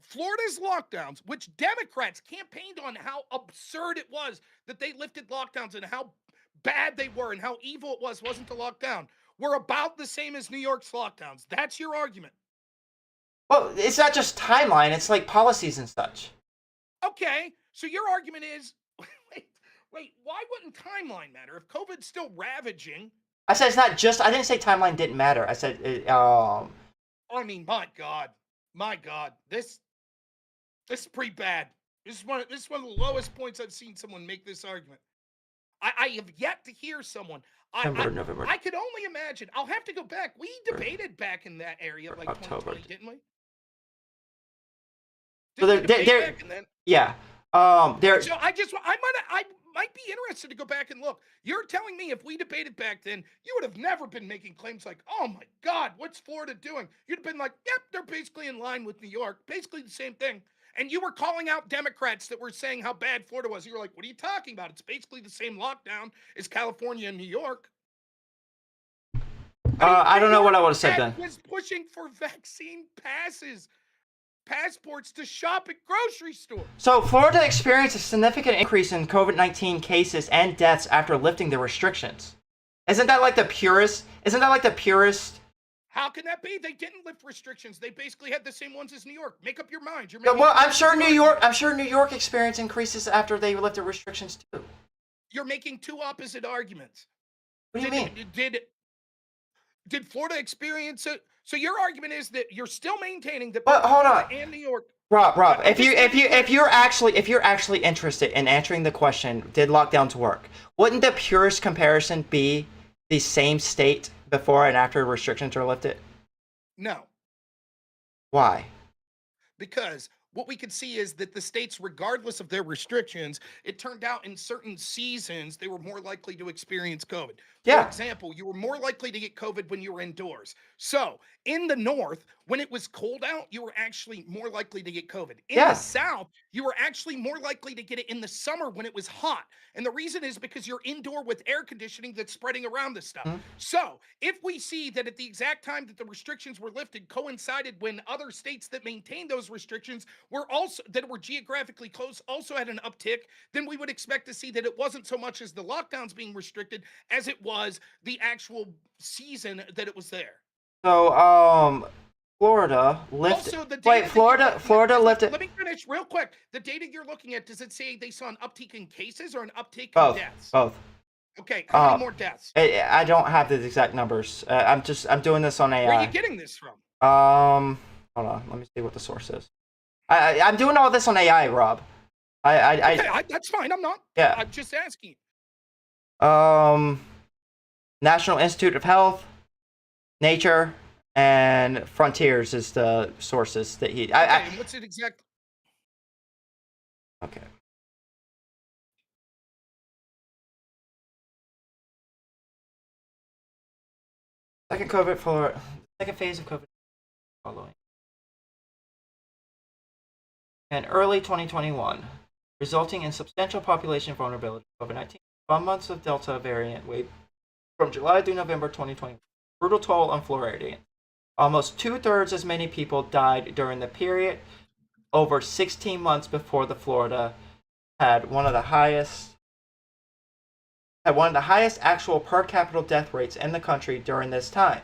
Florida's lockdowns, which Democrats campaigned on how absurd it was that they lifted lockdowns and how bad they were and how evil it wasn't to lock down, were about the same as New York's lockdowns. That's your argument. Well, it's not just timeline; it's like policies and such. Okay, so your argument is, wait, why wouldn't timeline matter if COVID's still ravaging? I said it's not just. I didn't say timeline didn't matter. I said I mean, my God, this is pretty bad. This is one of the lowest points I've seen someone make this argument. I have yet to hear someone. November. I could only imagine. I'll have to go back. We debated back in that area like October. 2020, didn't we? So Didn't we they're- debate back in then? Yeah. There. So I might be interested to go back and look. You're telling me if we debated back then, you would have never been making claims like, "Oh my God, what's Florida doing?" You'd have been like, "Yep, they're basically in line with New York, basically the same thing." And you were calling out Democrats that were saying how bad Florida was. You were like, "What are you talking about? It's basically the same lockdown as California and New York." I don't know what I would have said That then. was pushing for vaccine passports to shop at grocery stores. So Florida experienced a significant increase in COVID-19 cases and deaths after lifting the restrictions. Isn't that like the purest How can that be? They didn't lift restrictions. They basically had the same ones as New York. Make up your mind. You're Yeah, making well, two I'm sure opposite New York. arguments. I'm sure New York experience increases after they lifted restrictions too. You're making two opposite arguments. What do you mean? Did Florida experience it? So your argument is that you're still maintaining that But both hold Florida on. and New York. Rob, I'm if just you're actually interested in answering the question, did lockdowns work? Wouldn't the purest comparison be the same state before and after restrictions are lifted? No, Why? because what we could see is that the states, regardless of their restrictions, it turned out in certain seasons they were more likely to experience COVID. Yeah. For example, you were more likely to get COVID when you were indoors. So in the north, when it was cold out, you were actually more likely to get COVID. In Yeah. the south, you were actually more likely to get it in the summer when it was hot. And the reason is because you're indoor with air conditioning that's spreading around this stuff. Mhm. So if we see that at the exact time that the restrictions were lifted coincided when other states that maintained those restrictions were also that were geographically close also had an uptick, then we would expect to see that it wasn't so much as the lockdowns being restricted as it was the actual season that it was there. So, Florida lifted. Also, the data Wait, that you're Florida looking at- Florida lifted Let me finish real quick. The data you're looking at, does it say they saw an uptick in cases or an uptick in both. deaths? Both. Okay, how Uh, many more deaths? I don't have the exact numbers. I'm doing this on AI. Where are you getting this from? Hold on. Let me see what the source is. I'm doing all this on AI, Rob. Okay, that's fine. I'm not. Yeah. I'm just asking. National Institute of Health, Nature, and Frontiers is the sources that he. Okay, and what's it exact? Okay. Second phase of COVID following. In early 2021, resulting in substantial population vulnerability to COVID-19. 1 month of Delta variant wave from July through November 2020. Brutal toll on Floridians. Almost 2/3 as many people died during the period over 16 months before the Florida had one of the highest actual per capita death rates in the country during this time.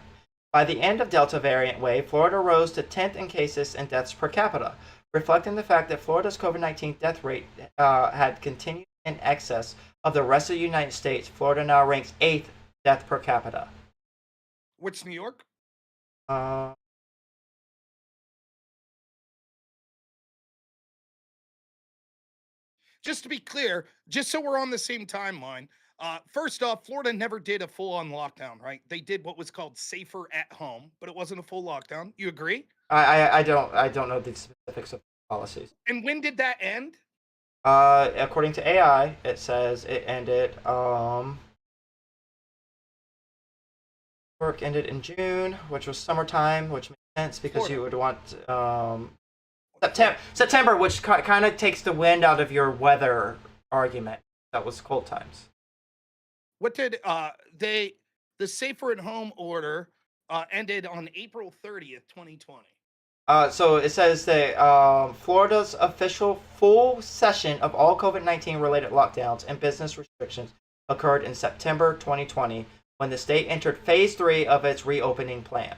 By the end of Delta variant wave, Florida rose to 10th in cases and deaths per capita, reflecting the fact that Florida's COVID-19 death rate had continued in excess of the rest of the United States. Florida now ranks 8th death per capita. What's New York? Just to be clear, just so we're on the same timeline, first off, Florida never did a full-on lockdown, right? They did what was called safer at home, but it wasn't a full lockdown. You agree? I don't know the specifics of policies. And when did that end? According to AI, it says it ended. Work ended in June, which was summertime, which makes sense because Florida. you would want September, which kind of takes the wind out of your weather argument. That was cold times. What did the safer at home order ended on April 30th, 2020. So it says that Florida's official full session of all COVID-19 related lockdowns and business restrictions occurred in September 2020 when the state entered phase 3 of its reopening plan.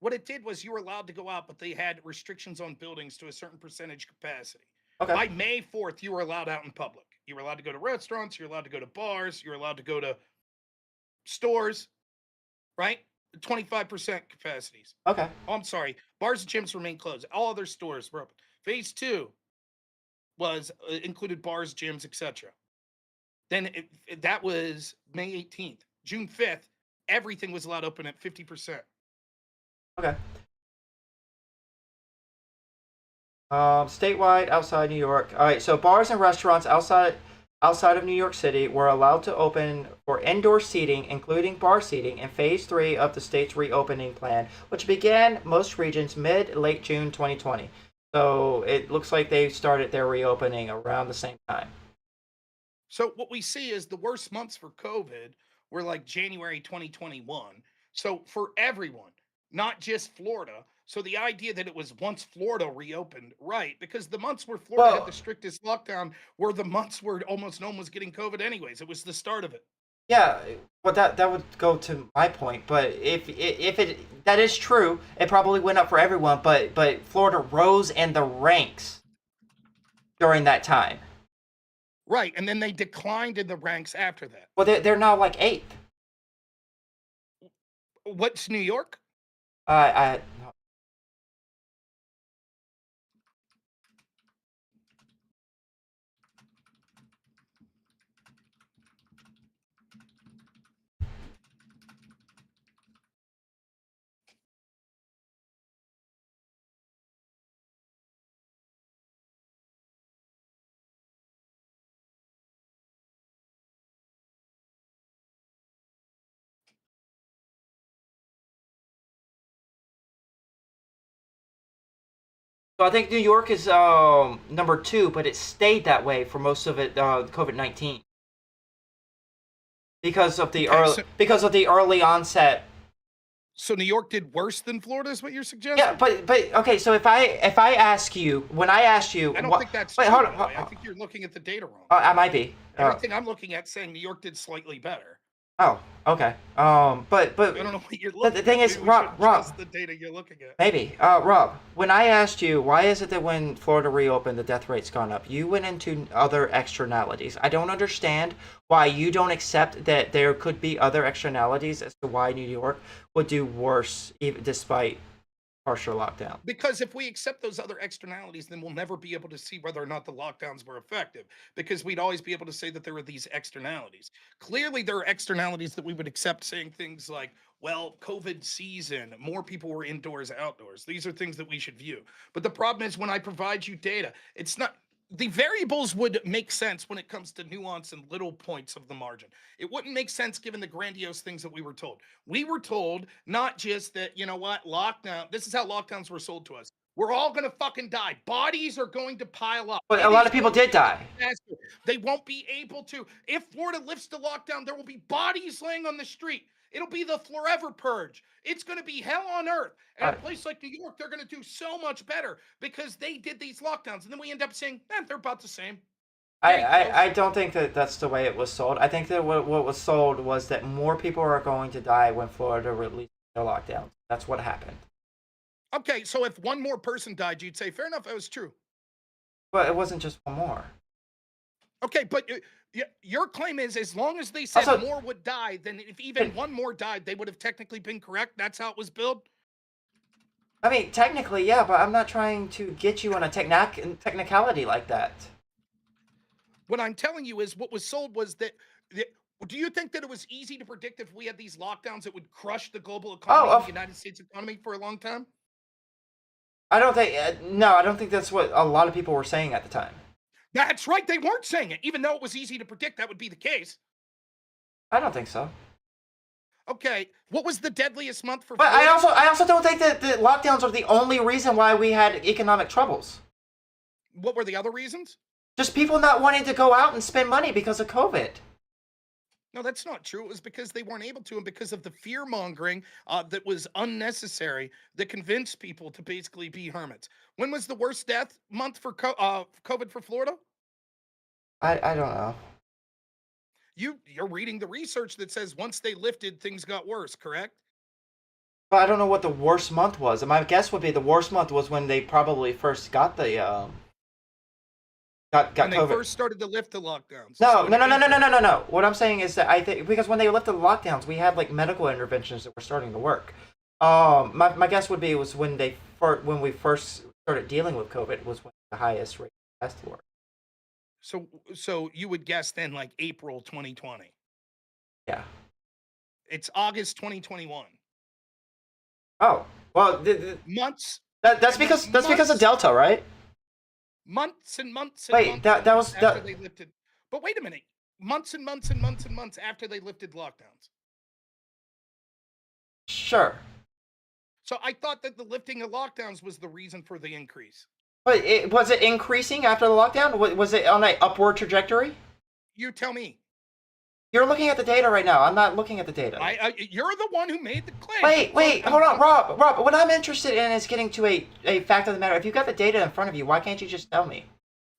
What it did was you were allowed to go out, but they had restrictions on buildings to a certain percentage capacity. Okay. By May 4th, you were allowed out in public. You were allowed to go to restaurants, you're allowed to go to bars, you're allowed to go to stores, right? 25% capacities. Okay. Oh, I'm sorry. Bars and gyms remain closed. All other stores were open. Phase 2 was included bars, gyms, etc. Then that was May 18th. June 5th, everything was allowed open at 50%. Okay. Statewide, outside New York. All right, so bars and restaurants outside of New York City were allowed to open for indoor seating, including bar seating, in phase 3 of the state's reopening plan, which began most regions mid-late June 2020. So it looks like they started their reopening around the same time. So what we see is the worst months for COVID were like January 2021. So for everyone, not just Florida. So the idea that it was once Florida reopened, right? Because the months where Florida had the strictest lockdown were the months where almost no one was getting COVID anyways. It was the start of it. Yeah, but that would go to my point. But if it that is true, it probably went up for everyone. But Florida rose in the ranks during that time. Right, and then they declined in the ranks after that. Well, they're now like 8th. What's New York? I So I think New York is number 2, but it stayed that way for most of it. COVID-19 because of the early onset. So New York did worse than Florida, is what you're suggesting? Yeah, but okay. So if I ask you, when I asked you, I don't think that's wait, true. hold on, by the way. I think you're looking at the data wrong. I might be. Everything I'm looking at saying New York did slightly better. Oh, okay. But I don't know what you're looking at. the thing is, Maybe we Rob, should trust the data you're looking at. maybe. Rob, when I asked you, why is it that when Florida reopened, the death rate's gone up, you went into other externalities. I don't understand why you don't accept that there could be other externalities as to why New York would do worse, even despite partial lockdown. Because if we accept those other externalities, then we'll never be able to see whether or not the lockdowns were effective, because we'd always be able to say that there were these externalities. Clearly, there are externalities that we would accept, saying things like, well, COVID season, more people were indoors, outdoors. These are things that we should view. But the problem is when I provide you data, it's not. The variables would make sense when it comes to nuance and little points of the margin. It wouldn't make sense given the grandiose things that we were told. We were told not just that, you know what, lockdown, this is how lockdowns were sold to us. We're all going to fucking die. Bodies are going to pile up. But a lot of people did die. They won't be able to. If Florida lifts the lockdown, there will be bodies laying on the street. It'll be the forever purge. It's going to be hell on earth. And a place like New York, they're going to do so much better because they did these lockdowns. And then we end up saying, they're about the same. I don't think that that's the way it was sold. I think that what was sold was that more people are going to die when Florida released their lockdown. That's what happened. Okay, so if one more person died, you'd say, fair enough, that was true. But it wasn't just one more. Okay, but your claim is as long as they said Also, more would die, then if even one more died, they would have technically been correct. That's how it was billed? I mean, technically, yeah, but I'm not trying to get you on a technicality like that. What I'm telling you is what was sold was that. Do you think that it was easy to predict if we had these lockdowns, it would crush the global economy, the United States economy for a long time? I don't think, no, I don't think that's what a lot of people were saying at the time. That's right, they weren't saying it. Even though it was easy to predict that would be the case. I don't think so. Okay, what was the deadliest month for But Florida? I also don't think that the lockdowns are the only reason why we had economic troubles. What were the other reasons? Just people not wanting to go out and spend money because of COVID. No, that's not true. It was because they weren't able to, and because of the fear mongering that was unnecessary that convinced people to basically be hermits. When was the worst death month for COVID for Florida? I don't know. You're reading the research that says once they lifted, things got worse, correct? But I don't know what the worst month was. And my guess would be the worst month was when they probably first got the got when COVID. They first started to lift the lockdowns. No. What I'm saying is that I think because when they lifted the lockdowns, we had like medical interventions that were starting to work. My guess would be it was when we first started dealing with COVID was when the highest rate of deaths were. So you would guess then like April 2020. Yeah. It's August 2021. Oh well, Months. That's because of Delta, right? Months and months and Wait, months that was after they lifted. But wait a minute. Months and months and months and months after they lifted lockdowns. Sure. So I thought that the lifting of lockdowns was the reason for the increase. But was it increasing after the lockdown? Was it on an upward trajectory? You tell me. You're looking at the data right now. I'm not looking at the data. You're the one who made the claim. Wait, hold on, Rob. What I'm interested in is getting to a fact of the matter. If you've got the data in front of you, why can't you just tell me?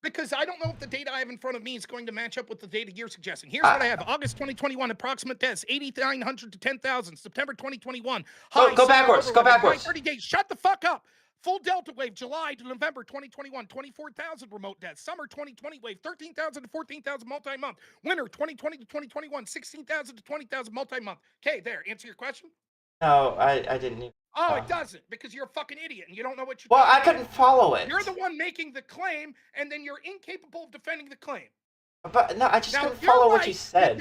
Because I don't know if the data I have in front of me is going to match up with the data you're suggesting. Here's what I have. August 2021, approximate deaths, 8,900 to 10,000. September 2021, Go backwards. Go backwards. 30 days. Shut the fuck up. Full Delta wave, July to November 2021, 24,000 remote deaths. Summer 2020 wave, 13,000 to 14,000 multi-month. Winter 2020 to 2021, 16,000 to 20,000 multi-month. Okay, there. Answer your question? No, I didn't even. Oh, it doesn't, because you're a fucking idiot and you don't know what you're Well, I talking couldn't about. follow it. You're the one making the claim, and then you're incapable of defending the claim. But no, I just Now, couldn't you're follow what right you that said.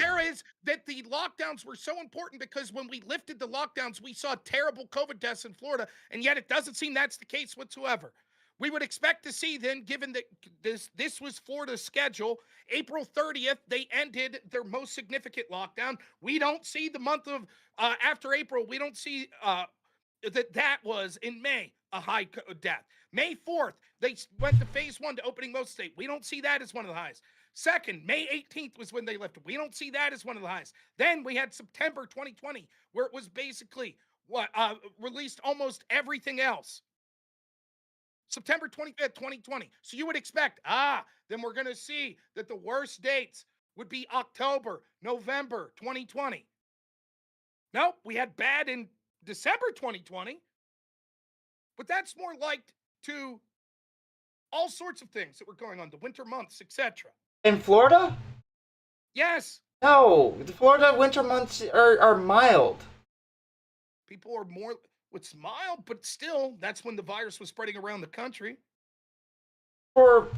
that the lockdowns were so important because when we lifted the lockdowns, we saw terrible COVID deaths in Florida, and yet it doesn't seem that's the case whatsoever. We would expect to see then, given that this was Florida's schedule, April 30th, they ended their most significant lockdown. We don't see the month of after April, we don't see that was in May a high death. May 4th, they went to phase 1 to opening most state. We don't see that as one of the highest. Second, May 18th was when they lifted. We don't see that as one of the highest. Then we had September 2020, where it was basically released almost everything else. September 25th, 2020. So you would expect, then we're going to see that the worst dates would be October, November 2020. Nope, we had bad in December 2020, but that's more like to all sorts of things that were going on, the winter months, etc. In Florida? Yes, No, the Florida winter months are mild. people are more, it's mild, but still, that's when the virus was spreading around the country. For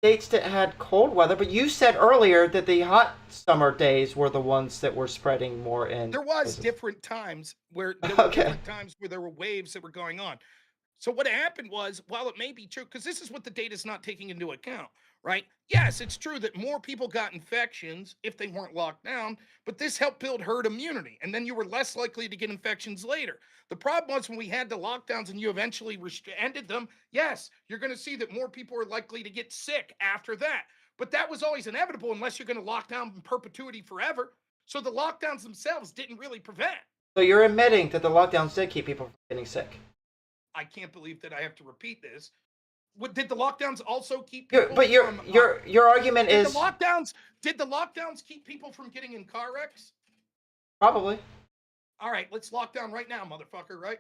states that had cold weather, but you said earlier that the hot summer days were the ones that were spreading more in. There was places. different times where there were Okay. different times where there were waves that were going on. So what happened was, while it may be true, because this is what the data is not taking into account, right? Yes, it's true that more people got infections if they weren't locked down, but this helped build herd immunity, and then you were less likely to get infections later. The problem was when we had the lockdowns and you eventually ended them, yes, you're going to see that more people are likely to get sick after that. But that was always inevitable unless you're going to lock down in perpetuity forever. So the lockdowns themselves didn't really prevent. So you're admitting that the lockdowns did keep people from getting sick. I can't believe that I have to repeat this. Did the lockdowns also keep Your, people but your from, your argument did is the lockdowns keep people from getting in car wrecks? probably All right, let's lock down right now, motherfucker, right?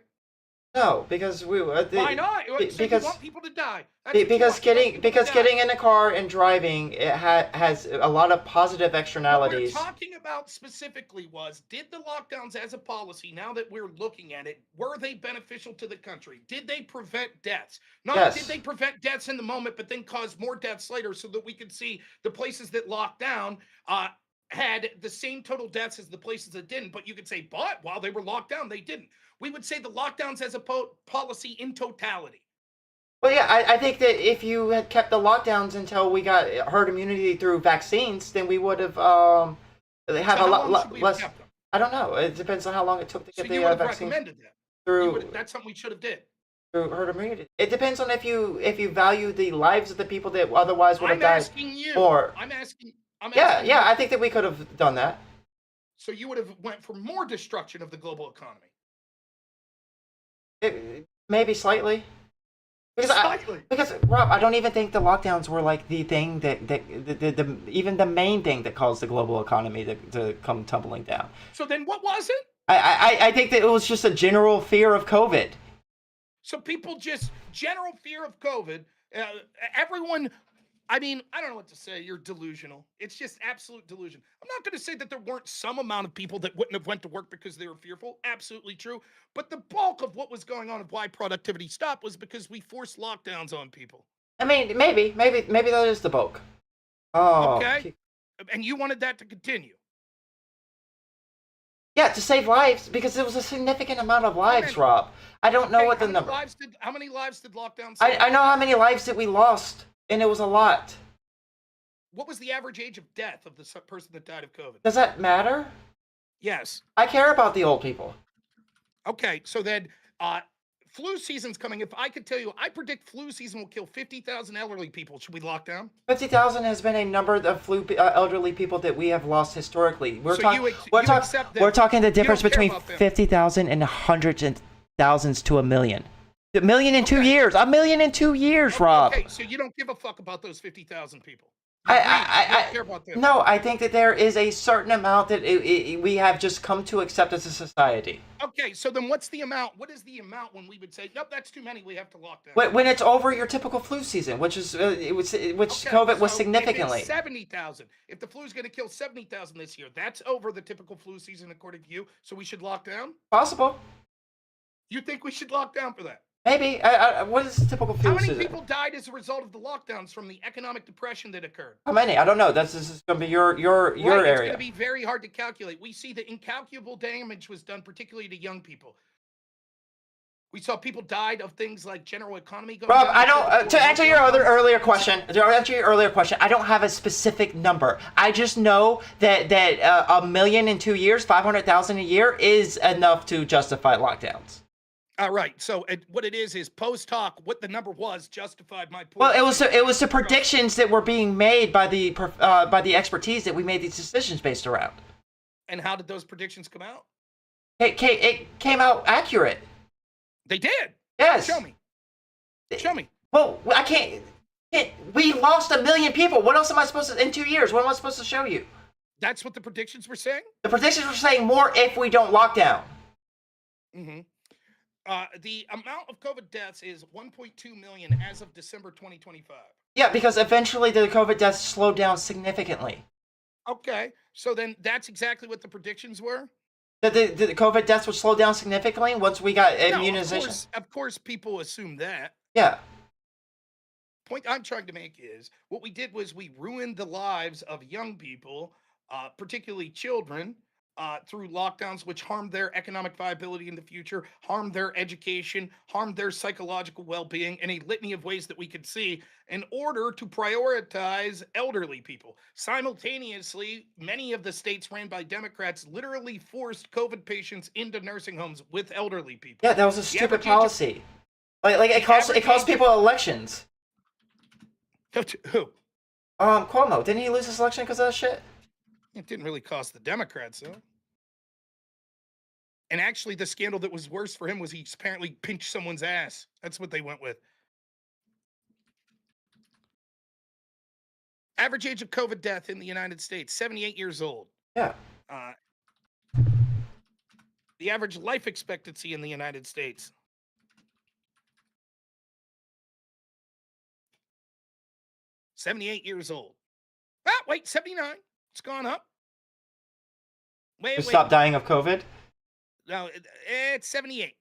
no, because we Why not? So because you want people to die. That's what you because want. You want getting people to because die. getting in a car and driving it has a lot of positive What we're externalities. talking about specifically was, did the lockdowns as a policy, now that we're looking at it, were they beneficial to the country? Did they prevent deaths? Not Yes. did they prevent deaths in the moment, but then cause more deaths later so that we could see the places that locked down had the same total deaths as the places that didn't. But you could say, but while they were locked down, they didn't. We would say the lockdowns as a policy in totality. Well, yeah, I think that if you had kept the lockdowns until we got herd immunity through vaccines, then we would have have So a how long lot should we have less. kept them? I don't know. It depends on how long it took to So get you the would have vaccine recommended that. You through would, that's something we should have did. through herd immunity. It depends on if you value the lives of the people that otherwise would have I'm died. asking you. more. I'm asking Yeah, you. yeah, I think that we could have done that. So you would have went for more destruction of the global economy. Maybe slightly. Slightly. Because Rob, I don't even think the lockdowns were like the thing that even the main thing that caused the global economy to come tumbling down. So then what was it? I think that it was just a general fear of COVID. So people just, general fear of COVID. Everyone, I mean, I don't know what to say. You're delusional. It's just absolute delusion. I'm not going to say that there weren't some amount of people that wouldn't have went to work because they were fearful. Absolutely true. But the bulk of what was going on and why productivity stopped was because we forced lockdowns on people. I mean, maybe that is the bulk. Oh, Okay. And you wanted that to continue. yeah, to save lives because it was a significant amount of lives, Rob. I don't know Okay, what the how many number. how many lives did lockdown save? I know how many lives that we lost, and it was a lot. What was the average age of death of the person that died of COVID? Does that matter? Yes. I care about the old people. Okay, so then flu season's coming. If I could tell you, I predict flu season will kill 50,000 elderly people. Should we lock down? 50,000 has been a number of elderly people that we have lost historically. We're So talking. you We're, accept that we're talking the difference don't care between about them. 50,000 and hundreds and thousands to a million. A million in 2 Okay. years. A million in 2 years, Rob. Okay, so you don't give a fuck about those 50,000 people. I- You I- I- don't care about them. No, I think that there is a certain amount that we have just come to accept as a society. Okay, so then what's the amount? What is the amount when we would say, nope, that's too many, we have to lock down? When it's over your typical flu season, which is COVID was so significantly. If it's 70,000, if the flu is going to kill 70,000 this year, that's over the typical flu season according to you. So we should lock down. Possible. You think we should lock down for that? Maybe. What is the typical flu How many season? people died as a result of the lockdowns from the economic depression that occurred? How many? I don't know. This is going to be your Right, it's area. going to be very hard to calculate. We see that incalculable damage was done, particularly to young people. We saw people died of things like general economy going Rob, down. I don't. To answer your earlier question, I don't have a specific number. I just know that a million in 2 years, 500,000 a year, is enough to justify lockdowns. All right. So what it is post hoc. What the number was justified my point. Well, it was the predictions that were being made by the expertise that we made these decisions based around. And how did those predictions come out? It came out accurate. They did. Yes. Show me. Show me. Well, I can't. We lost 1 million people. What else am I supposed to in 2 years? What am I supposed to show you? That's what the predictions were saying. The predictions were saying more if we don't lock down. Mm-hmm. The amount of COVID deaths is 1.2 million as of December 2025. Yeah, because eventually the COVID deaths slowed down significantly. Okay, so then that's exactly what the predictions were. The COVID deaths would slow down significantly once we got No, immunization. of course, people assume that. Yeah. Point I'm trying to make is what we did was we ruined the lives of young people, particularly children, through lockdowns, which harmed their economic viability in the future, harmed their education, harmed their psychological well-being in a litany of ways that we could see in order to prioritize elderly people. Simultaneously, many of the states ran by Democrats literally forced COVID patients into nursing homes with elderly people. Yeah, that was a The stupid average age of- policy. Like it cost average age of- people elections. Who? Cuomo, didn't he lose his election because of that shit? It didn't really cost the Democrats, though. And actually, the scandal that was worse for him was he apparently pinched someone's ass. That's what they went with. Average age of COVID death in the United States, 78 years old. Yeah. The average life expectancy in the United States. $78 years old. Ah, wait, 79. It's gone up. Wait. Stop dying of COVID? No, it's 78.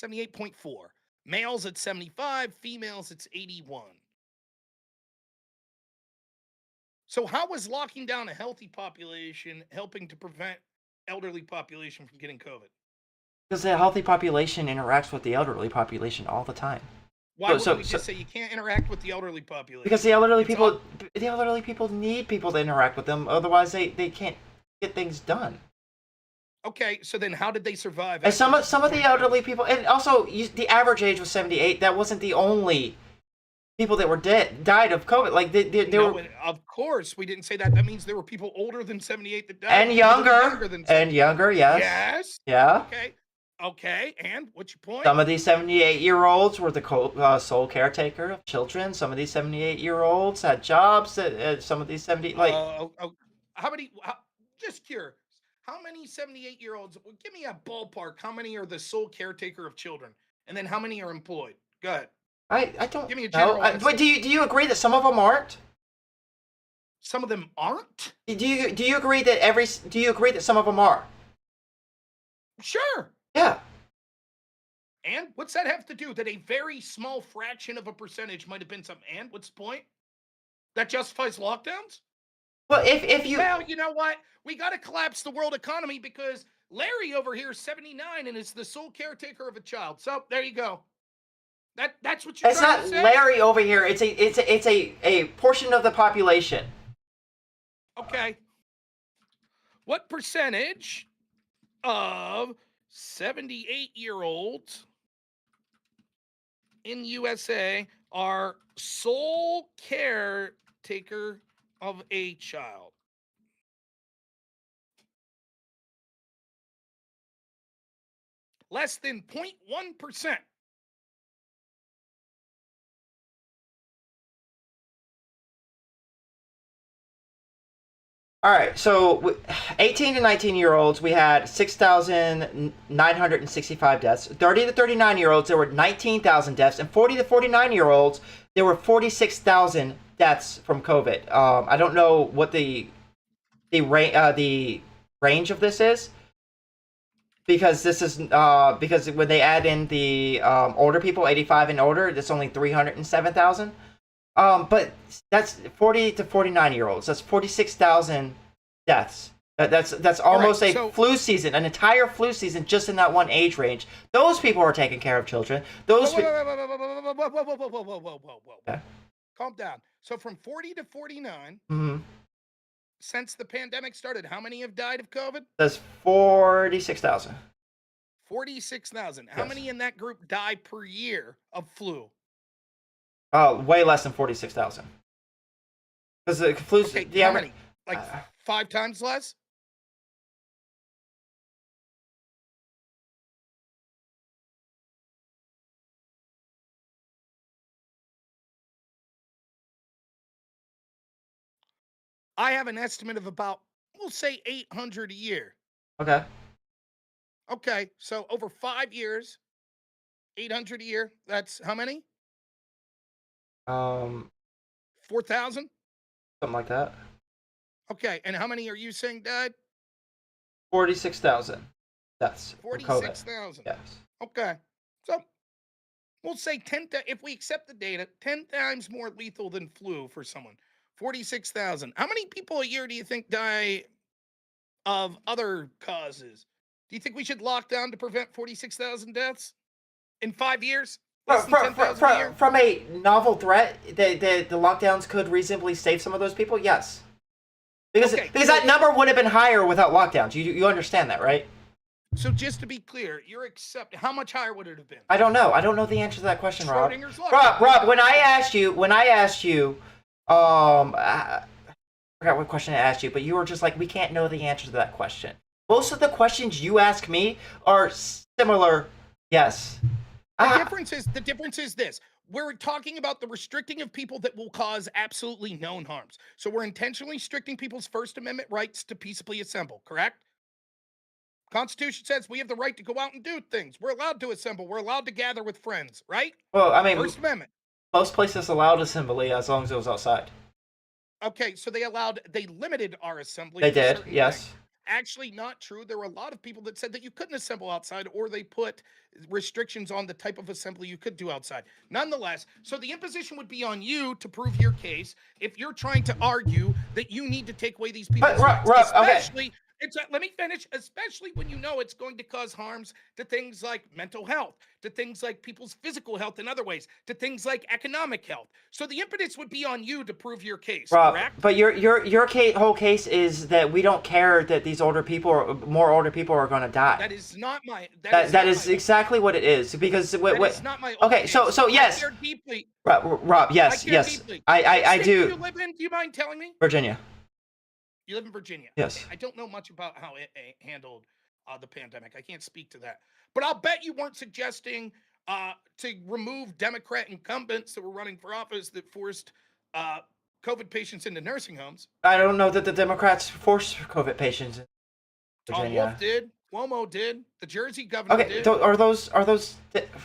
78.4. Males at 75, females it's 81. So how was locking down a healthy population helping to prevent elderly population from getting COVID? Because the healthy population interacts with the elderly population all the time. Why So- would we just say you can't interact with the elderly population? Because the elderly It's people need people to interact with them, otherwise they can't get things done. Okay, so then how did they survive? And some after of the elderly people, and also the average age was 78. That wasn't the only people that were died of COVID. Like they No, were, of course, we didn't say that. That means there were people older than 78 that died. and people that were younger, than and younger. Yes. Yes. Yeah. Okay. And what's your point? Some of these 78-year-olds were the sole caretaker of children. Some of these 78-year-olds had jobs. Some of these 70 how many? Just curious. How many 78-year-olds? Give me a ballpark. How many are the sole caretaker of children, and then how many are employed? Go ahead. I don't Give me a know. general answer. But do you agree that some of them aren't? Some of them aren't. Do you agree that some of them are? Sure. Yeah. And what's that have to do? That a very small fraction of a percentage might have been some. And what's the point? That justifies lockdowns? Well, if you Well, you know what? We got to collapse the world economy because Larry over here is 79 and is the sole caretaker of a child. So there you go. That's what you're it's trying not to say? Larry over here. It's a portion of the population. Okay. What percentage of 78-year-olds in USA are sole caretaker of a child? less than 0.1%. All right, so 18 to 19-year-olds, we had 6,965 deaths. 30 to 39-year-olds, there were 19,000 deaths, and 40 to 49-year-olds, there were 46,000 deaths from COVID. I don't know what the range of this is, because this is because when they add in the older people, 85 and older, that's only 307,000. But that's 40 to 49-year-olds. That's 46,000 deaths. That's almost right, a flu season, an entire flu season just in that one age range. Those people are taking care of children. Those. Whoa. Okay. Calm down. So from 40 to 49, Mm-hmm. since the pandemic started, how many have died of COVID? That's 46,000. 46,000. How Yes. many in that group die per year of flu? Way less than 46,000. Because the flu. Okay, the how average- many? Like 5 times less? I have an estimate of about, we'll say 800 a year. Okay. Okay, so over 5 years, 800 a year. That's how many? 4,000? Something like that. Okay, and how many are you saying died? 46,000 deaths from COVID. 46,000. Yes. Okay, so we'll say 10. If we accept the data, 10 times more lethal than flu for someone. 46,000. How many people a year do you think die of other causes? Do you think we should lock down to prevent 46,000 deaths in 5 years? Less than 10,000 a year? From a novel threat, the lockdowns could reasonably save some of those people. Yes, because Okay, because so- that number would have been higher without lockdowns. You understand that, right? So just to be clear, you're accepting. How much higher would it have been? I don't know. I don't know the answer to that question, Rob. Schrodinger's law. Rob, when I asked you, I forgot what question I asked you, but you were just like, we can't know the answer to that question. Most of the questions you ask me are similar. Yes. The difference is this. We're talking about the restricting of people that will cause absolutely known harms. So we're intentionally restricting people's First Amendment rights to peaceably assemble, correct? Constitution says we have the right to go out and do things. We're allowed to assemble. We're allowed to gather with friends, right? Well, I mean, First Amendment. most places allowed assembly as long as it was outside. Okay, so they limited our assembly. They to did, certain yes. things. Actually, not true. There were a lot of people that said that you couldn't assemble outside, or they put restrictions on the type of assembly you could do outside. Nonetheless, so the imposition would be on you to prove your case if you're trying to argue that you need to take away these people's rights. Rob, okay. Especially, let me finish. Especially when you know it's going to cause harms to things like mental health, to things like people's physical health in other ways, to things like economic health. So the impetus would be on you to prove your case, Rob, correct? but your whole case is that we don't care that these more older people are going to die. That is not my. That is exactly what it is, because That is not my. okay, so yes, I care deeply. Rob, yes, I care yes, deeply. I What state do. you live in? Do you mind telling me? Virginia. You live in Virginia. Yes. Okay, I don't know much about how it handled the pandemic. I can't speak to that. But I'll bet you weren't suggesting to remove Democrat incumbents that were running for office that forced COVID patients into nursing homes. I don't know that the Democrats forced COVID patients in Tom Virginia. Wolf did. Cuomo did. The Jersey governor Okay, did. are those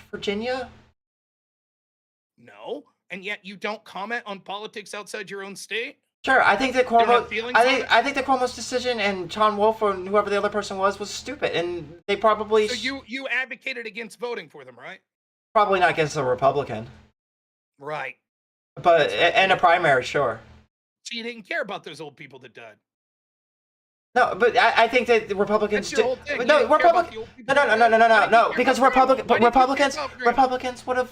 Virginia? No. And yet you don't comment on politics outside your own state? Sure, I think that don't have Cuomo. feelings on it? I think that Cuomo's decision and John Wolf or whoever the other person was stupid, and they probably So you advocated against voting for them, right? probably not against a Republican, Right. but and a primary, sure. So you didn't care about those old people that died. No, but I think that the Republicans That's your whole thing. You No, didn't care about Republic. the old people No, that no, no, no, died. no, Why no, didn't you no. care Because about Grandma? Why didn't you care about Grandma? Republicans would have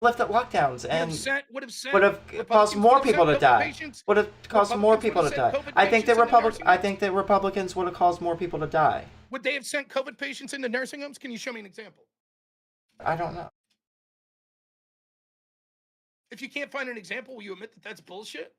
lifted lockdowns and would have sent would have Republicans caused would more have sent people to COVID die. patients- Would have caused more Republicans people would to have die. sent COVID I think that patients into nursing homes. Republicans would have caused more people to die. Would they have sent COVID patients into nursing homes? Can you show me an example? I don't know. If you can't find an example, will you admit that that's bullshit?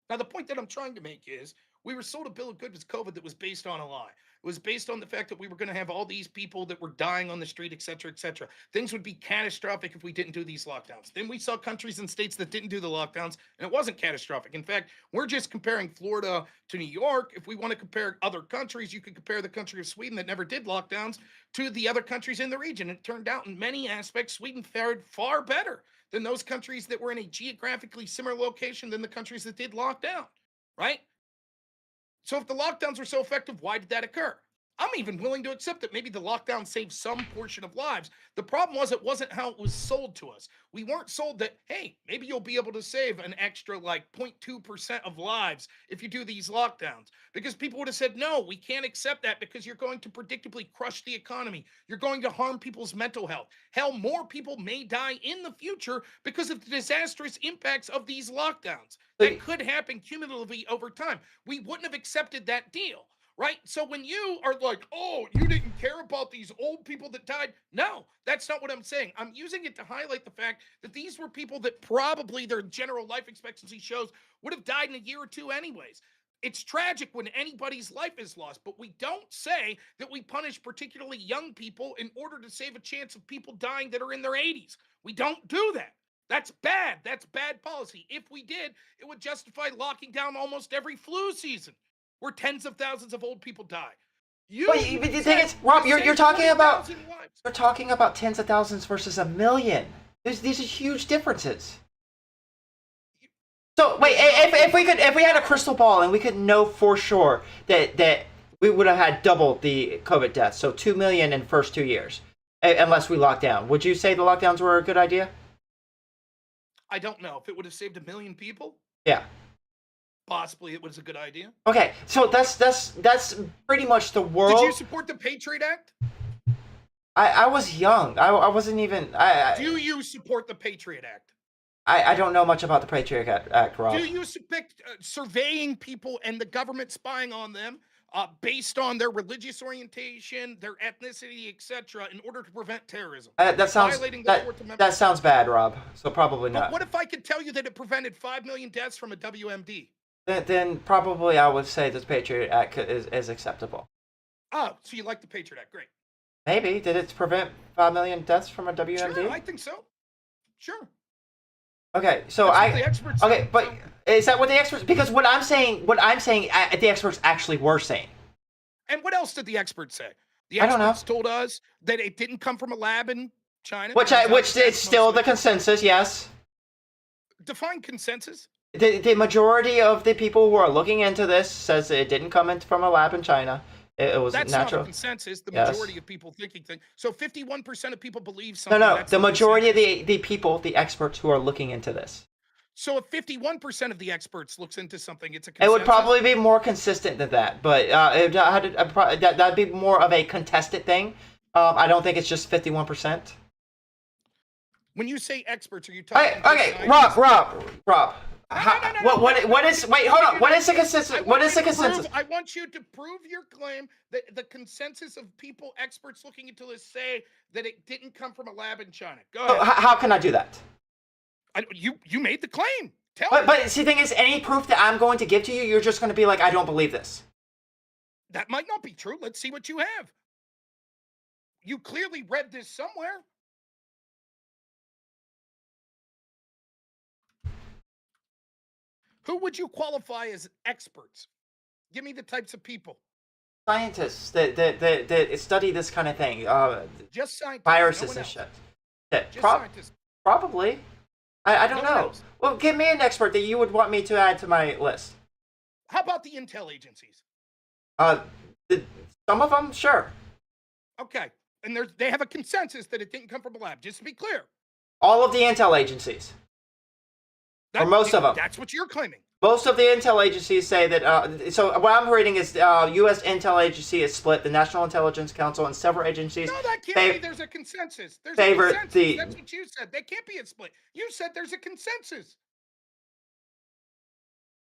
Now, the point that I'm trying to make is we were sold a bill of goods with COVID that was based on a lie. It was based on the fact that we were going to have all these people that were dying on the street, et cetera, et cetera. Things would be catastrophic if we didn't do these lockdowns. Then we saw countries and states that didn't do the lockdowns, and it wasn't catastrophic. In fact, we're just comparing Florida to New York. If we want to compare other countries, you could compare the country of Sweden that never did lockdowns to the other countries in the region. It turned out in many aspects, Sweden fared far better than those countries that were in a geographically similar location than the countries that did lockdown, right? So if the lockdowns were so effective, why did that occur? I'm even willing to accept that maybe the lockdown saved some portion of lives. The problem was it wasn't how it was sold to us. We weren't sold that, hey, maybe you'll be able to save an extra like 0.2% of lives if you do these lockdowns. Because people would have said, no, we can't accept that because you're going to predictably crush the economy. You're going to harm people's mental health. Hell, more people may die in the future because of the disastrous impacts of these lockdowns. That could happen cumulatively over time. We wouldn't have accepted that deal. Right? So when you are like, oh, you didn't care about these old people that died. No, that's not what I'm saying. I'm using it to highlight the fact that these were people that probably their general life expectancy shows would have died in a year or two anyways. It's tragic when anybody's life is lost, but we don't say that we punish particularly young people in order to save a chance of people dying that are in their 80s. We don't do that. That's bad. That's bad policy. If we did, it would justify locking down almost every flu season, where tens of thousands of old people die. But the thing is, Rob, you're talking about tens of thousands versus a million. These are huge differences. So wait, if we had a crystal ball and we could know for sure that we would have had double the COVID deaths, so 2 million in the first 2 years, unless we locked down, would you say the lockdowns were a good idea? I don't know if it would have saved 1 million people. Yeah. Possibly it was a good idea. Okay, so that's pretty much the world. Did you support the Patriot Act? I was young. I wasn't even. Do you support the Patriot Act? I don't know much about the Patriot Act, Rob. Do you support surveying people and the government spying on them based on their religious orientation, their ethnicity, etc., in order to prevent terrorism? That sounds bad, Rob. So probably not. But what if I could tell you that it prevented 5 million deaths from a WMD? Then probably I would say the Patriot Act is acceptable. Oh, so you like the Patriot Act? Great. Maybe. Did it prevent 5 million deaths from a WMD? Sure, I think so. Sure. Okay, so the experts say. but is that what the experts? Because what I'm saying, the experts actually were saying. And what else did the experts say? The I don't know. experts told us that it didn't come from a lab in China. Which is still the consensus, yes. Define consensus. The majority of the people who are looking into this says it didn't come in from a lab in China. It was That's natural. not a consensus. The Yes. majority of people thinking things. So 51% of people believe something. No, that's the a majority of consensus. the people, the experts who are looking into this. So if 51% of the experts looks into something, it's a It consensus. would probably be more consistent than that, but that'd be more of a contested thing. I don't think it's just 51%. When you say experts, are you talking? Okay, about Rob. What is? Wait, hold on. What is the consensus? What is the consensus? I want you to prove your claim that the consensus of people, experts looking into this, say that it didn't come from a lab in China. Go ahead. How can I do that? You made the claim. Tell me. But see, the thing is, any proof that I'm going to give to you, you're just going to be like, I don't believe this. That might not be true. Let's see what you have. You clearly read this somewhere. Who would you qualify as experts? Give me the types of people. Scientists that study this kind of thing, Just scientists. viruses no one and else. shit. That Just scientists. probably. I don't No one know. else. Well, give me an expert that you would want me to add to my list. How about the intel agencies? Some of them, sure. Okay. And they have a consensus that it didn't come from a lab. Just to be clear. All of the intel agencies. Or most of them. That's what you're claiming. Most of the intel agencies say that. So what I'm reading is U.S. intel agency is split. The National Intelligence Council and several agencies. No, that can't be. There's a consensus. There's favorite a consensus. the- That's what you said. They can't be a split. You said there's a consensus.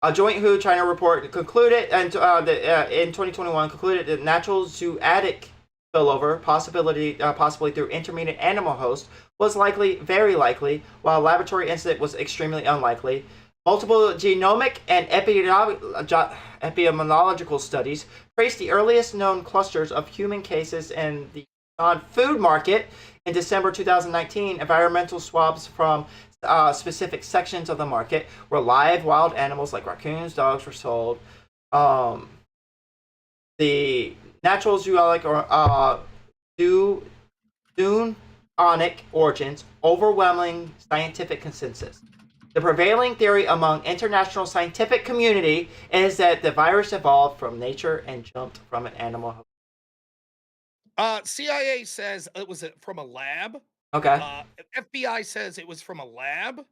A joint WHO-China report concluded, and in 2021 concluded that natural zoonotic spillover possibly through intermediate animal host was likely, very likely, while laboratory incident was extremely unlikely. Multiple genomic and epidemiological studies trace the earliest known clusters of human cases in the non-food market. In December 2019, environmental swabs from specific sections of the market where live wild animals like raccoons, dogs were sold. The natural zoologic or zoonotic origins, overwhelming scientific consensus. The prevailing theory among international scientific community is that the virus evolved from nature and jumped from an animal. CIA says it was from a lab. Okay. FBI says it was from a lab.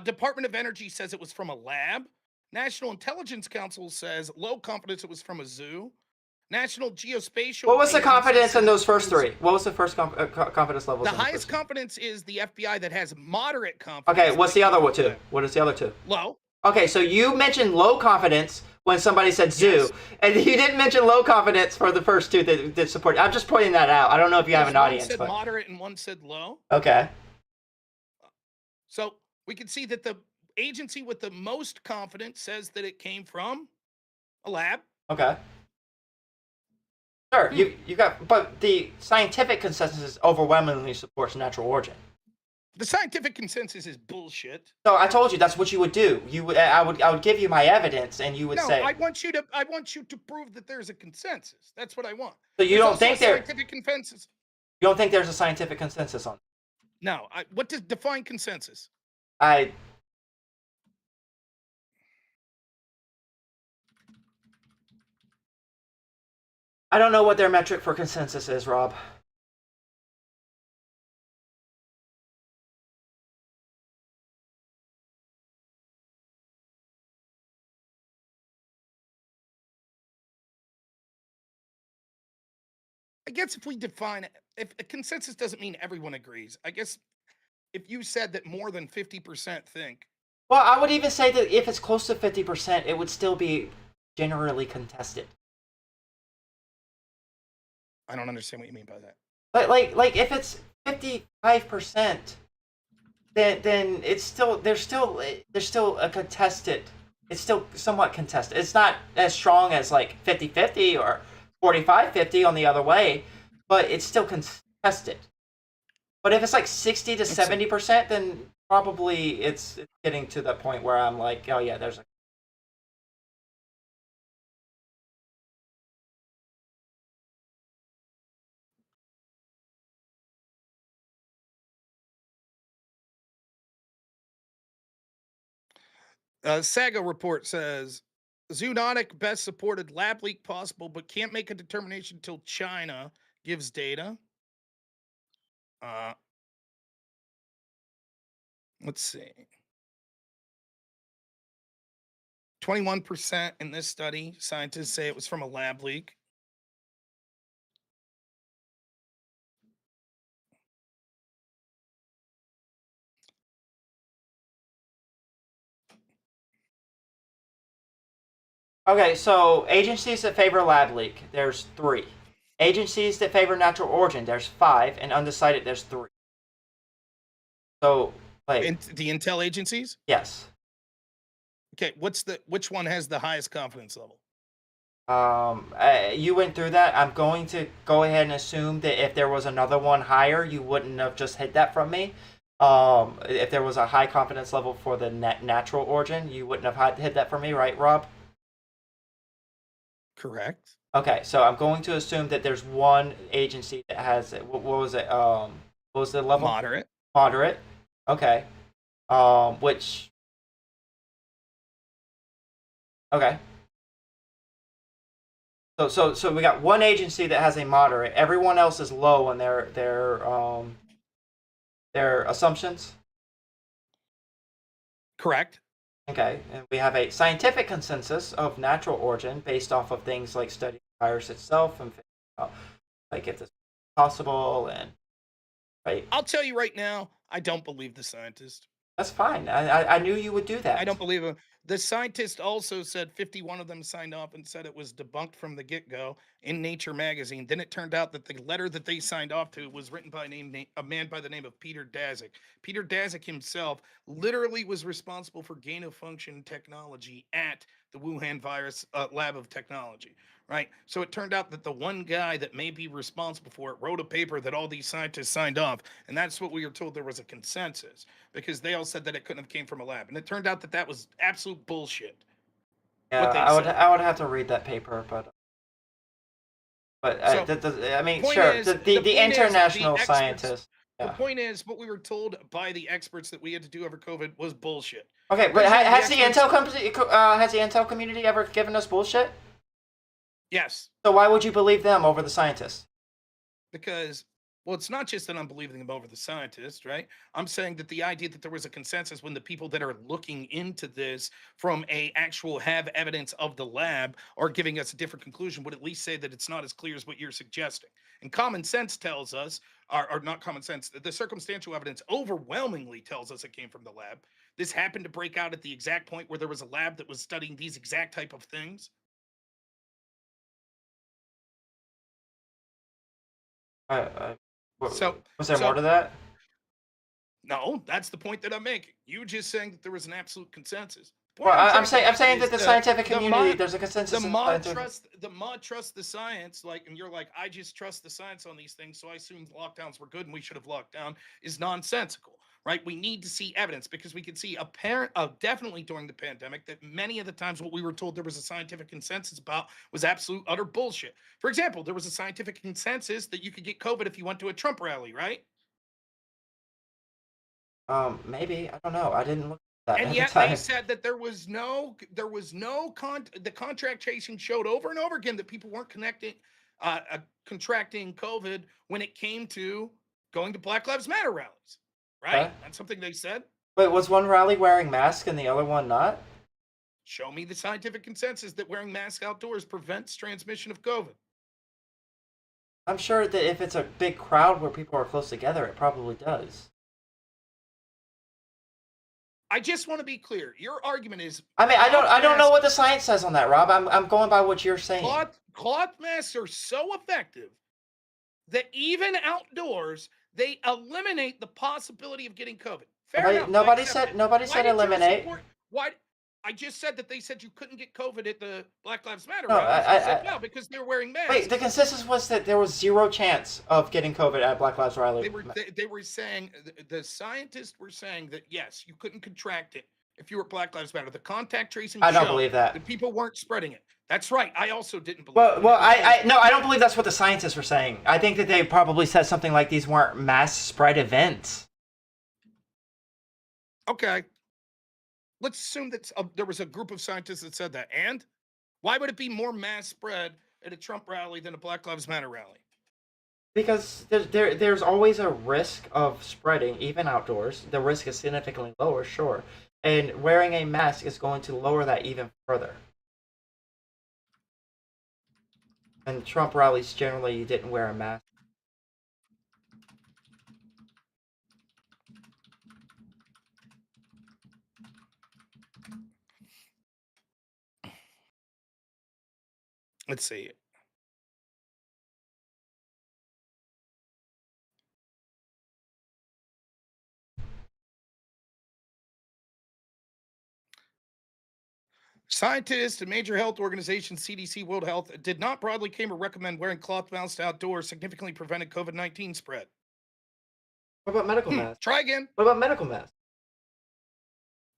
Department of Energy says it was from a lab. National Intelligence Council says low confidence it was from a zoo. National Geospatial. What was the Agency confidence says in those it first was- three? What was the first confidence levels? The in the highest first? confidence is the FBI that has moderate confidence. Okay, what's the other one two? two? What is the other two? Low. Okay, so you mentioned low confidence when somebody said zoo, Yes. and you didn't mention low confidence for the first two that support. I'm just pointing that out. I don't know if you have an audience, One said but moderate and one said low. okay. So we can see that the agency with the most confidence says that it came from a lab. Okay. Sure, you got, but the scientific consensus overwhelmingly supports natural origin. The scientific consensus is bullshit. So I told you that's what you would do. I would give you my evidence, and you would No, say. I want you to prove that there's a consensus. That's what I want. So you There's don't also think a there? scientific consensus? You don't think there's a scientific consensus on? No. What does define consensus? I don't know what their metric for consensus is, Rob. I guess if we define it, if a consensus doesn't mean everyone agrees, I guess if you said that more than 50% think, Well, I would even say that if it's close to 50%, it would still be generally contested. I don't understand what you mean by that. Like if it's 55%, then it's still there's still a contested. It's still somewhat contested. It's not as strong as like 50-50 or 45-50 on the other way, but it's still contested. But if it's like 60 to 70%, then probably it's getting to the point where I'm like, oh yeah, there's a. Saga report says zoonotic best supported lab leak possible, but can't make a determination until China gives data. Let's see. 21% in this study, scientists say it was from a lab leak. Okay, so agencies that favor lab leak, there's 3. Agencies that favor natural origin, there's 5, and undecided, there's 3. So, like, The intel agencies? yes. Okay, which one has the highest confidence level? You went through that. I'm going to go ahead and assume that if there was another one higher, you wouldn't have just hid that from me. If there was a high confidence level for the natural origin, you wouldn't have hid that from me, right, Rob? Correct. Okay, so I'm going to assume that there's one agency that has it. What was it? What was the level? Moderate. Moderate. Okay. Which. Okay. So we got one agency that has a moderate. Everyone else is low in their assumptions. Correct. Okay, and we have a scientific consensus of natural origin based off of things like studying the virus itself and like if this is possible and right. I'll tell you right now, I don't believe the scientist. That's fine. I knew you would do that. I don't believe him. The scientist also said 51 of them signed off and said it was debunked from the get-go in Nature magazine. Then it turned out that the letter that they signed off to was written by a man by the name of Peter Daszak. Peter Daszak himself literally was responsible for gain-of-function technology at the Wuhan virus lab of technology, right? So it turned out that the one guy that may be responsible for it wrote a paper that all these scientists signed off, and that's what we were told there was a consensus, because they all said that it couldn't have came from a lab, and it turned out that that was absolute bullshit. Yeah, what they said. I would have to read that paper, but So, I mean, point sure, is- the the point is the international experts- scientists. The Yeah. point is, what we were told by the experts that we had to do over COVID was bullshit. Okay, but Originally, the has the experts- Intel community ever given us bullshit? Yes, So why would you believe them over the scientists? because, well, it's not just that I'm believing them over the scientists, right? I'm saying that the idea that there was a consensus when the people that are looking into this from a actual have evidence of the lab are giving us a different conclusion would at least say that it's not as clear as what you're suggesting. And common sense tells us, or not common sense, the circumstantial evidence overwhelmingly tells us it came from the lab. This happened to break out at the exact point where there was a lab that was studying these exact type of things. Was So- there so- more to that? No, that's the point that I'm making. You were just saying that there was an absolute consensus. The Well, point I'm trying to saying make that the is scientific the community, mod- there's a consensus. the in mod scientific- trust the science, like, and you're like, I just trust the science on these things, so I assumed lockdowns were good and we should have locked down, is nonsensical, right? We need to see evidence, because we could see definitely during the pandemic that many of the times what we were told there was a scientific consensus about was absolute utter bullshit. For example, there was a scientific consensus that you could get COVID if you went to a Trump rally, right? Maybe, I don't know. I didn't look at that And at yet the time. they said that the contract tracing showed over and over again that people weren't contracting COVID when it came to going to Black Lives Matter rallies, right? Okay. That's something they said. Wait, was one rally wearing masks and the other one not? Show me the scientific consensus that wearing masks outdoors prevents transmission of COVID. I'm sure that if it's a big crowd where people are close together, it probably does. I just want to be clear. Your argument is I mean, I don't know masks- what the science says on that, Rob. I'm going by what you're saying. cloth masks are so effective that even outdoors they eliminate the possibility of getting COVID. Fair enough. I Nobody accept said it. nobody Why said did you eliminate. support- Why? I just said that they said you couldn't get COVID at the Black Lives Matter No, rallies. I- I said I- no because they're wearing masks. Wait, the consensus was that there was zero chance of getting COVID at Black Lives rally. They were saying the scientists were saying that yes, you couldn't contract it if you were Black Lives Matter. The contact tracing. I don't showed believe that. that people weren't spreading it. That's right. I also didn't believe. Well, it. well, no, I don't believe that's what the scientists were saying. I think that they probably said something like these weren't mass spread events. Okay. Let's assume that there was a group of scientists that said that. And why would it be more mass spread at a Trump rally than a Black Lives Matter rally? Because there's always a risk of spreading, even outdoors. The risk is significantly lower, sure. And wearing a mask is going to lower that even further. And Trump rallies, generally, you didn't wear a mask. Let's see. Scientists and major health organizations, CDC, World Health, did not broadly claim or recommend wearing cloth masks outdoors significantly prevented COVID-19 spread. What about medical masks? Try again. What about medical masks?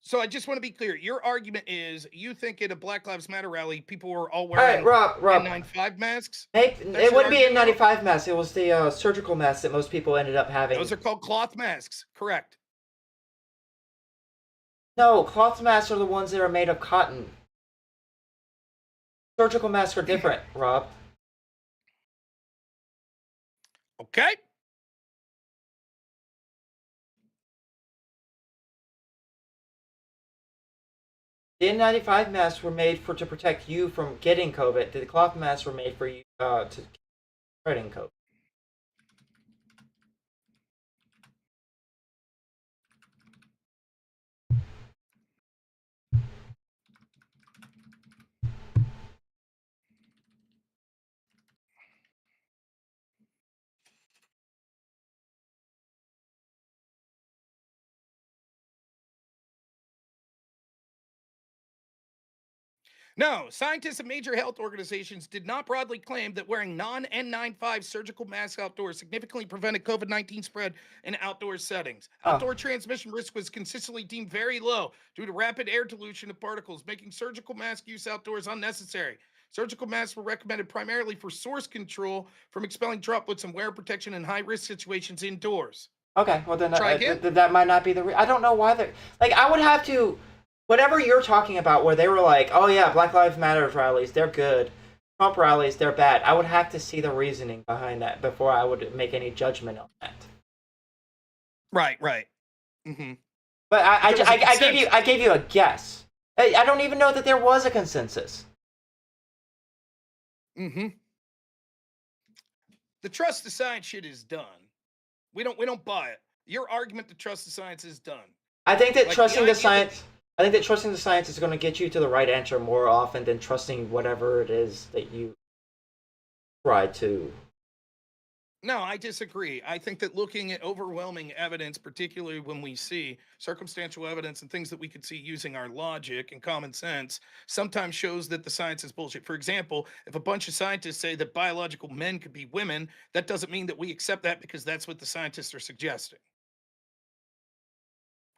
So I just want to be clear. Your argument is you think at a Black Lives Matter rally, people were all All right, wearing Rob. N95 masks? It your wouldn't be argument? N95 masks. It was the surgical masks that most people ended up having. Those are called cloth masks. Correct. No, cloth masks are the ones that are made of cotton. Surgical masks are different, Rob. Okay. The N95 masks were made to protect you from getting COVID. The cloth masks were made for you to spreading COVID. No, scientists and major health organizations did not broadly claim that wearing non N95 surgical masks outdoors significantly prevented COVID 19 spread in outdoor settings. Oh, Outdoor transmission risk was consistently deemed very low due to rapid air dilution of particles, making surgical mask use outdoors unnecessary. Surgical masks were recommended primarily for source control from expelling droplets and wear protection in high risk situations indoors. okay. Well, then Try again? that might not be the. I don't know why they're like. I would have to. Whatever you're talking about, where they were like, "Oh yeah, Black Lives Matter rallies, they're good. Trump rallies, they're bad." I would have to see the reasoning behind that before I would make any judgment on that. Right. Mm-hmm. But There was a consensus. I gave you a guess. I don't even know that there was a consensus. Mm-hmm. The trust the science shit is done. We don't buy it. Your argument to trust the science is done. I think that Like, the trusting the idea that- science. I think that trusting the science is going to get you to the right answer more often than trusting whatever it is that you try to. No, I disagree. I think that looking at overwhelming evidence, particularly when we see circumstantial evidence and things that we could see using our logic and common sense, sometimes shows that the science is bullshit. For example, if a bunch of scientists say that biological men could be women, that doesn't mean that we accept that because that's what the scientists are suggesting.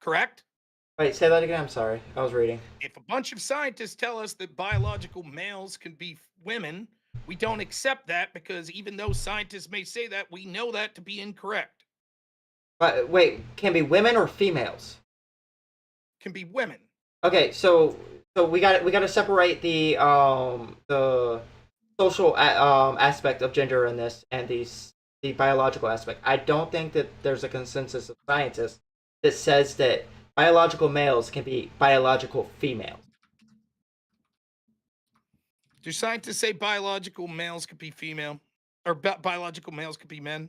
Correct? Wait, say that again. I'm sorry. I was reading. If a bunch of scientists tell us that biological males can be women, we don't accept that because even though scientists may say that, we know that to be incorrect. Wait, can be women or females? Can be women. Okay, so we got to separate the social aspect of gender in this and the biological aspect. I don't think that there's a consensus of scientists that says that biological males can be biological females. Do scientists say biological males could be female? Or biological males could be men?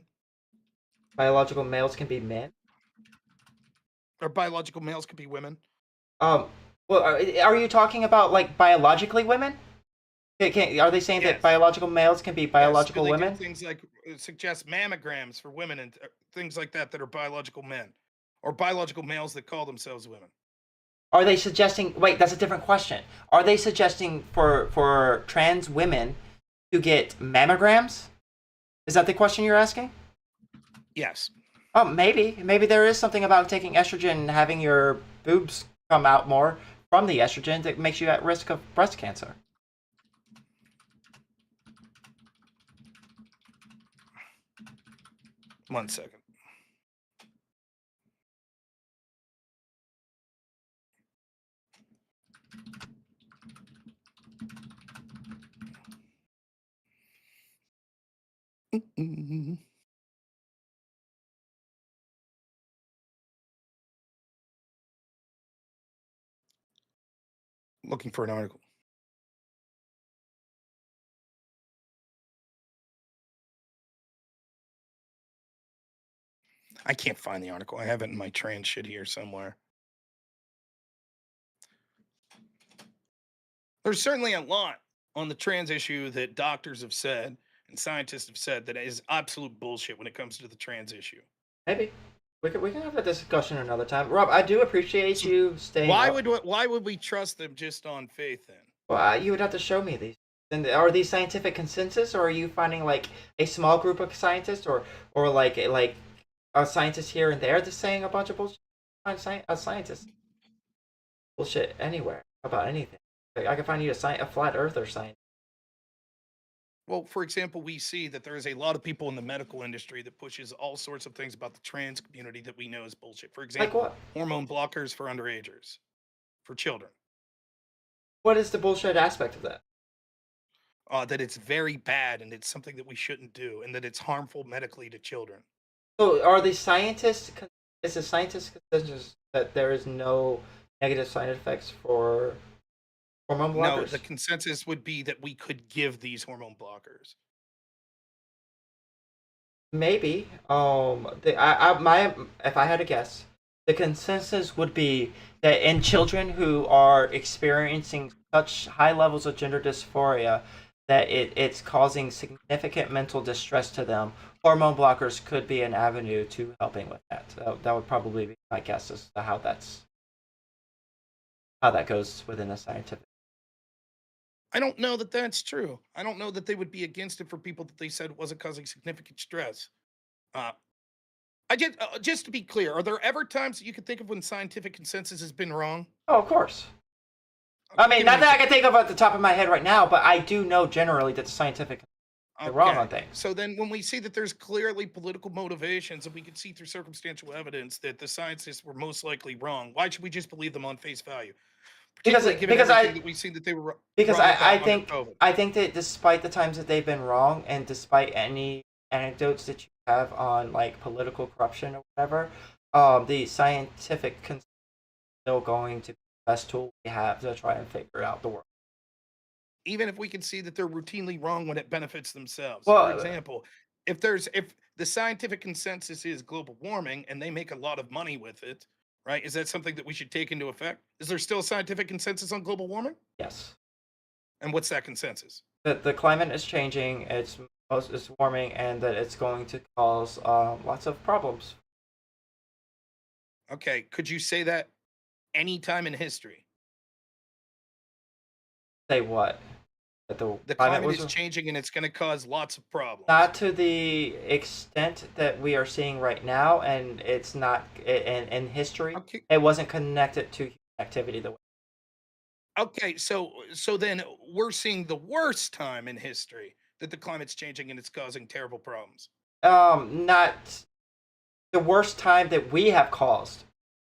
Biological males can be men. Or biological males could be women? Well, are you talking about like biologically women? Are they saying that Yes. biological males can be Yes, biological do they do women? things like suggest mammograms for women and things like that are biological men. Or biological males that call themselves women. Are they suggesting? Wait, that's a different question. Are they suggesting for trans women to get mammograms? Is that the question you're asking? Yes. Oh, maybe there is something about taking estrogen and having your boobs come out more from the estrogen that makes you at risk of breast cancer. One second. Looking for an article. I can't find the article. I have it in my trans shit here somewhere. There's certainly a lot on the trans issue that doctors have said and scientists have said that is absolute bullshit when it comes to the trans issue. Maybe we can have a discussion another time. Rob, I do appreciate you staying. Why up. would we trust them just on faith then? Well, you would have to show me these. And are these scientific consensus, or are you finding like a small group of scientists, or like a scientist here and there that's saying a bunch of bullshit? Find a scientist bullshit anywhere about anything. Like, I can find you a flat earther scientist. Well, for example, we see that there is a lot of people in the medical industry that pushes all sorts of things about the trans community that we know is bullshit. For Like example, what? hormone blockers for underagers, for children. What is the bullshit aspect of that? That it's very bad and it's something that we shouldn't do and that it's harmful medically to children. So are the scientists? Is the scientists consensus that there is no negative side effects for hormone blockers? No, the consensus would be that we could give these hormone blockers. Maybe. If I had to guess, the consensus would be that in children who are experiencing such high levels of gender dysphoria that it's causing significant mental distress to them, hormone blockers could be an avenue to helping with that. That would probably be my guess as to how that goes within the scientific I don't know that that's true. I don't know that they would be against it for people that they said wasn't causing significant stress. Uh, just to be clear, are there ever times that you could think of when scientific consensus has been wrong? Oh, of course. Okay, I mean, give not me that I an can think of at the top of my head right now, but I do know generally that the scientific they're wrong on things. So then when we see that there's clearly political motivations and we can see through circumstantial evidence that the scientists were most likely wrong, why should we just believe them on face value? Because Particularly given because everything I that we've seen that they were because wrong I about under think COVID. I think that despite the times that they've been wrong, and despite any anecdotes that you have on like political corruption or whatever, the scientific consensus is still going to be the best tool we have to try and figure out the world. Even if we can see that they're routinely wrong when it benefits themselves. Well, For example, if the scientific consensus is global warming and they make a lot of money with it, right? Is that something that we should take into effect? Is there still scientific consensus on global warming? yes, And what's that consensus? that the climate is changing, it's warming, and that it's going to cause lots of problems. Okay, could you say that any time in history? Say what? That The climate climate was is changing and it's going to cause lots of problems. not to the extent that we are seeing right now, and it's not in history. Okay, It wasn't connected to human activity the way. okay, so then we're seeing the worst time in history that the climate's changing and it's causing terrible problems. Not the worst time that we have caused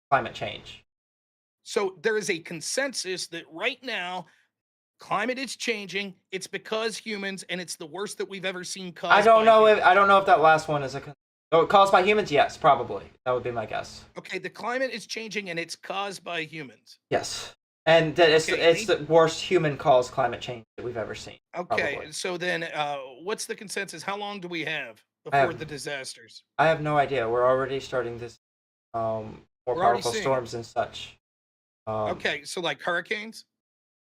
climate change. So there is a consensus that right now climate is changing. It's because humans, and it's the worst that we've ever seen caused. I don't know humans. if that last one is caused by humans. Yes, probably that would be my guess. Okay, the climate is changing and it's caused by humans. Yes, and that it's Okay, it's the worst human caused climate change that we've ever seen. Okay, Probably. so then what's the consensus? How long do we have I before have- the disasters? I have no idea. We're already starting this more We're already powerful seeing it. storms and such. Okay, so like hurricanes,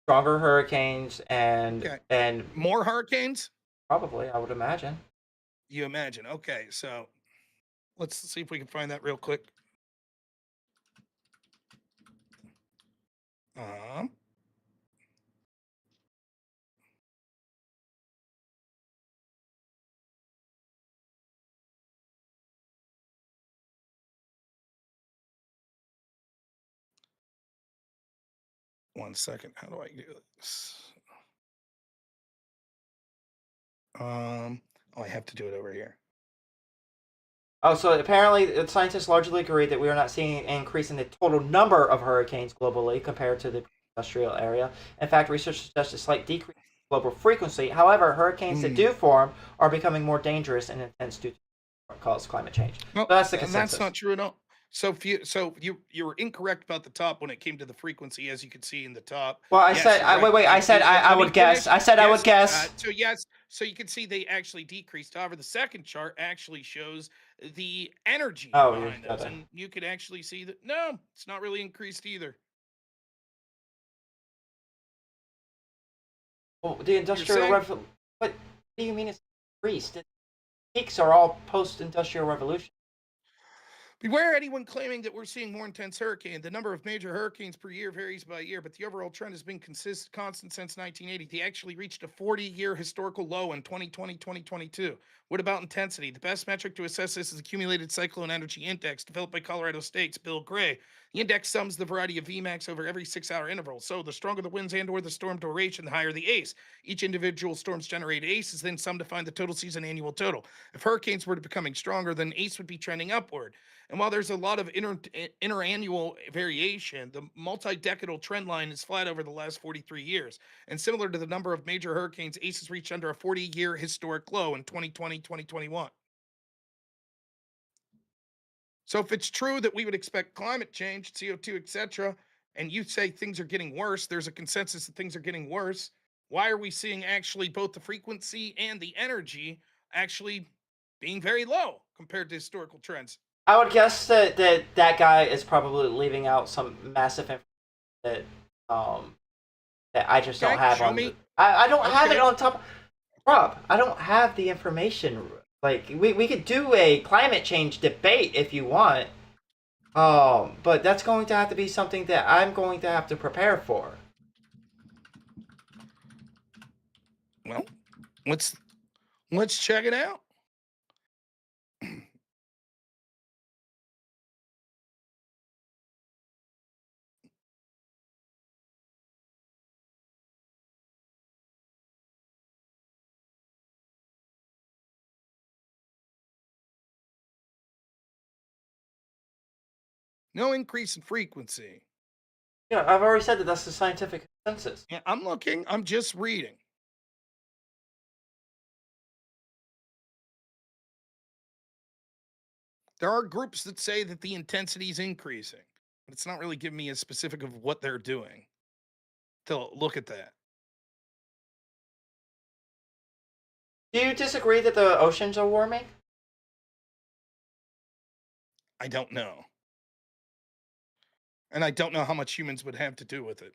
Stronger hurricanes Okay. and more hurricanes? probably I would imagine. You imagine. Okay, so let's see if we can find that real quick. Um, one second. How do I do this? Oh, I have to do it over here. Oh, so apparently scientists largely agree that we are not seeing an increase in the total number of hurricanes globally compared to the industrial area. In fact, research suggests a slight decrease in global frequency. However, hurricanes that do form are becoming more dangerous and intense due to cause climate change. No, So that's the and consensus. that's not true at all. So you were incorrect about the top when it came to the frequency, as you can see in the top. Well, I Yes, said, you're right. wait, I said I Let me would guess. finish. I said I would Yes, guess. so yes, so you can see they actually decreased. However, the second chart actually shows the energy Oh, you're behind those, better. and you could actually see that no, it's not really increased either. Well, the industrial saying- revolution. What do you mean it's increased? The peaks are all post-industrial revolution. Beware anyone claiming that we're seeing more intense hurricane. The number of major hurricanes per year varies by year, but the overall trend has been constant since 1980. They actually reached a 40-year historical low in 2020-2022. What about intensity? The best metric to assess this is Accumulated Cyclone Energy Index, developed by Colorado State's Bill Gray. The index sums the variety of VMAX over every 6-hour interval. So the stronger the winds and/or the storm duration, the higher the ACE. Each individual storm's generated ACE is then summed to find the total season annual total. If hurricanes were becoming stronger, then ACE would be trending upward. And while there's a lot of interannual variation, the multi-decadal trend line is flat over the last 43 years. And similar to the number of major hurricanes, ACE has reached under a 40-year historic low in 2020-2021. So if it's true that we would expect climate change, CO2, etc., and you say things are getting worse, there's a consensus that things are getting worse, why are we seeing actually both the frequency and the energy actually being very low compared to historical trends? I would guess that guy is probably leaving out some massive information that I just Okay, don't have show on. me. I don't have it Okay. on top. Rob, I don't have the information. Like we could do a climate change debate if you want. But that's going to have to be something that I'm going to have to prepare for. Let's check it out. No increase in frequency. Yeah, I've already said that that's the scientific consensus. Yeah, I'm looking. I'm just reading. There are groups that say that the intensity is increasing, but it's not really giving me a specific of what they're doing to look at that. Do you disagree that the oceans are warming? I don't know. And I don't know how much humans would have to do with it.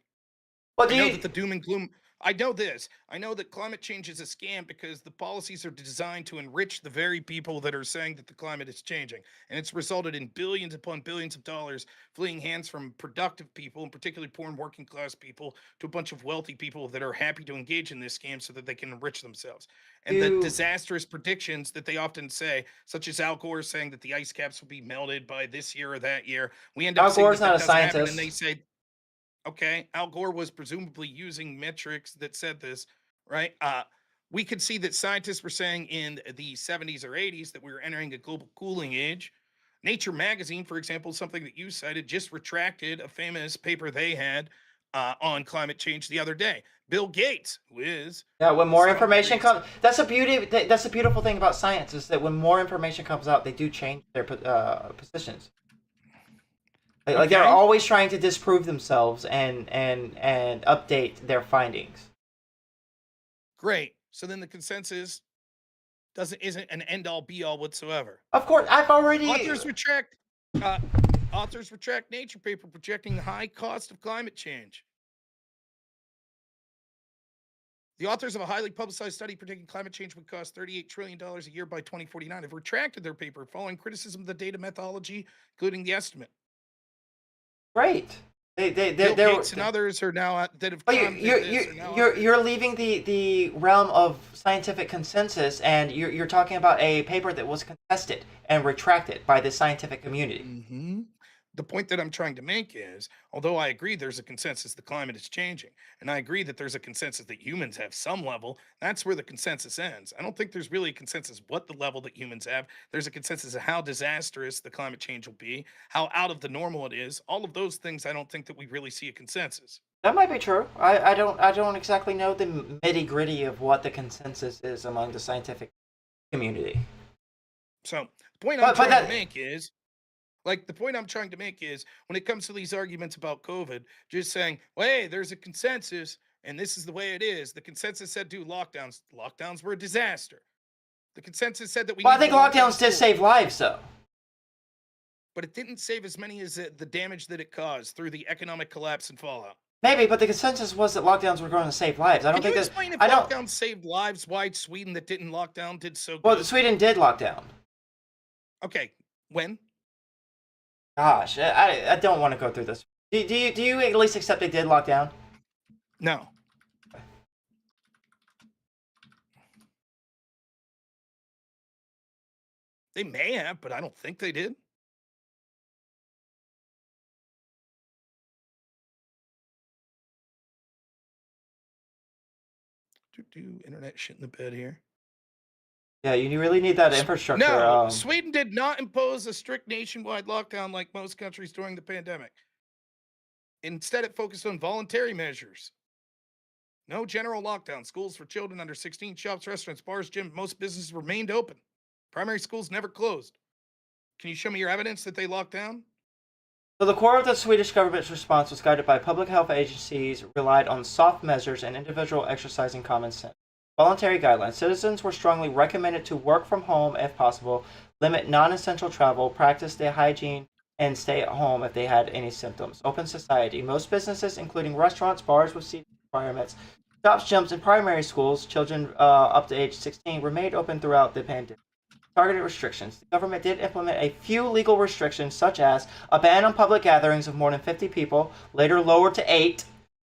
Well, I do know you? that the doom and gloom. I know this. I know that climate change is a scam because the policies are designed to enrich the very people that are saying that the climate is changing. And it's resulted in billions upon billions of dollars fleeing hands from productive people, and particularly poor and working class people, to a bunch of wealthy people that are happy to engage in this scam so that they can enrich themselves. And the Do disastrous predictions that they often say, such as Al Gore saying that the ice caps will be melted by this year or that year, we end up Al saying Gore's that not a doesn't happen, scientist. and they say, okay, Al Gore was presumably using metrics that said this, right? We could see that scientists were saying in the 70s or 80s that we were entering a global cooling age. Nature magazine, for example, something that you cited, just retracted a famous paper they had on climate change the other day. Bill Gates, who is Yeah, when more information reason- comes, that's a beauty. That's a beautiful thing about science is that when more information comes out, they do change their positions. Like they're Okay. always trying to disprove themselves and update their findings. great. So then the consensus isn't an end all be all whatsoever. Of course, I've already. Authors retract Nature paper projecting the high cost of climate change. The authors of a highly publicized study predicting climate change would cost $38 trillion a year by 2049 have retracted their paper following criticism of the data methodology, including the estimate. Great. Bill They're. Gates and others are now that have But commented this are now you're leaving the realm of scientific consensus, and you're talking about a paper that was contested and retracted by the scientific community. Mhm. The point that I'm trying to make is, although I agree there's a consensus the climate is changing, and I agree that there's a consensus that humans have some level, that's where the consensus ends. I don't think there's really a consensus what the level that humans have. There's a consensus of how disastrous the climate change will be, how out of the normal it is. All of those things, I don't think that we really see a consensus. That might be true. I don't exactly know the nitty gritty of what the consensus is among the scientific community. So the point But- I'm but trying to that- make is, when it comes to these arguments about COVID, just saying, well, hey, there's a consensus and this is the way it is. The consensus said do lockdowns. Lockdowns were a disaster. The consensus said that we Well, I need think to lock down lockdowns did schools, save lives, though. but it didn't save as many as the damage that it caused through the economic collapse and fallout. Maybe, but the consensus was that lockdowns were going to save lives. I don't Can think you that. explain if I don't. lockdowns saved lives? Why Sweden that didn't lock down did so good? Well, Sweden did lock down. Okay, when? Gosh, I don't want to go through this. Do you at least accept they did lock down? No. They may have, but I don't think they did. Internet shit in the bed here. Yeah, you really need that infrastructure. No, Sweden did not impose a strict nationwide lockdown like most countries during the pandemic. Instead, it focused on voluntary measures. No general lockdown. Schools for children under 16, shops, restaurants, bars, gyms, most businesses remained open. Primary schools never closed. Can you show me your evidence that they locked down? So the core of the Swedish government's response was guided by public health agencies, relied on soft measures and individual exercising common sense. Voluntary guidelines. Citizens were strongly recommended to work from home if possible, limit non-essential travel, practice their hygiene, and stay at home if they had any symptoms. Open society. Most businesses, including restaurants, bars with seating requirements, shops, gyms, and primary schools, children up to age 16, remained open throughout the pandemic. Targeted restrictions. The government did implement a few legal restrictions, such as a ban on public gatherings of more than 50 people, later lowered to 8,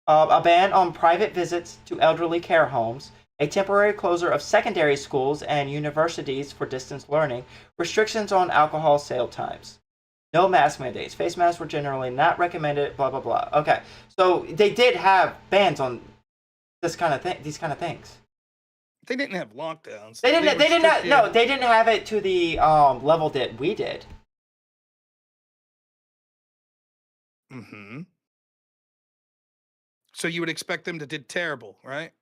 a ban on private visits to elderly care homes, a temporary closure of secondary schools and universities for distance learning, restrictions on alcohol sale times, no mask mandates, face masks were generally not recommended, blah, blah, blah. Okay, so they did have bans on these kind of things. They didn't have lockdowns. They didn't restricted- no, they didn't have it to the level that we did. Mhm. So you would expect them to did terrible, right?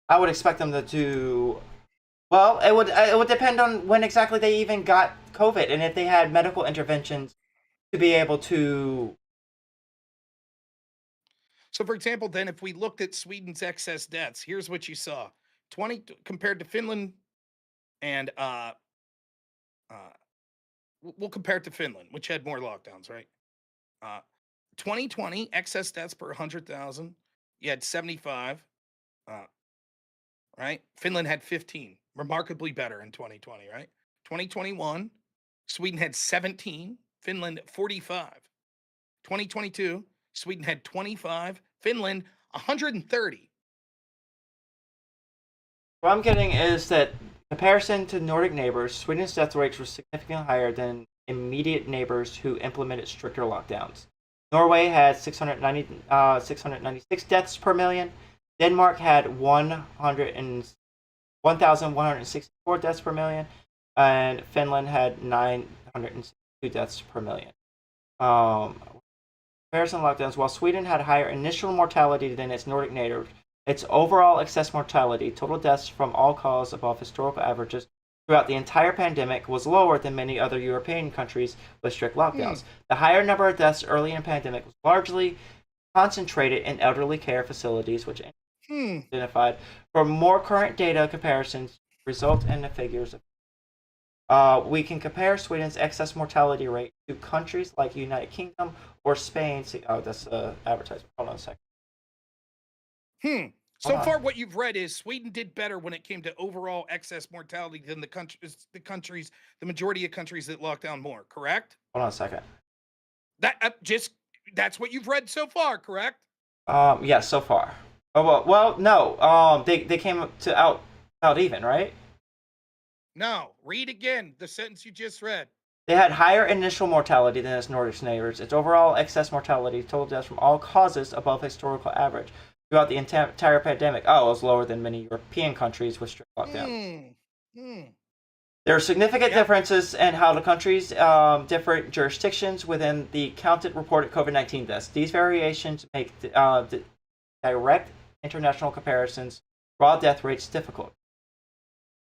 I would expect them to do well. It would depend on when exactly they even got COVID and if they had medical interventions to be able to. So, for example, then if we looked at Sweden's excess deaths, here's what you saw: 20 compared to Finland, and we'll compare it to Finland, which had more lockdowns, right? 2020 excess deaths per 100,000, you had 75, right? Finland had 15, remarkably better in 2020, right? 2021, Sweden had 17, Finland 45. 2022, Sweden had 25, Finland 130. What I'm getting is that comparison to Nordic neighbors, Sweden's death rates were significantly higher than immediate neighbors who implemented stricter lockdowns. Norway had 696 deaths per million. Denmark had 1,164 deaths per million, and Finland had 962 deaths per million. Comparison lockdowns. While Sweden had higher initial mortality than its Nordic neighbors, its overall excess mortality, total deaths from all causes above historical averages throughout the entire pandemic, was lower than many other European countries with strict lockdowns. The higher number of deaths early in the pandemic was largely concentrated in elderly care facilities, which identified. For more current data comparisons, result in the figures. We can compare Sweden's excess mortality rate to countries like United Kingdom or Spain. Oh, that's advertisement. Hold on a second. So far, what you've read is Sweden did better when it came to overall excess mortality than the majority of countries that locked down more. Correct? Hold on a second. That's what you've read so far. Correct? Yeah, so far. Oh well, no. They came to out even, right? No. Read again the sentence you just read. They had higher initial mortality than its Nordic neighbors. Its overall excess mortality, total deaths from all causes, above historical average throughout the entire pandemic. Oh, it was lower than many European countries with strict lockdown. There are significant differences in how the countries different jurisdictions within the counted reported COVID-19 deaths. These variations make direct international comparisons, raw death rates difficult.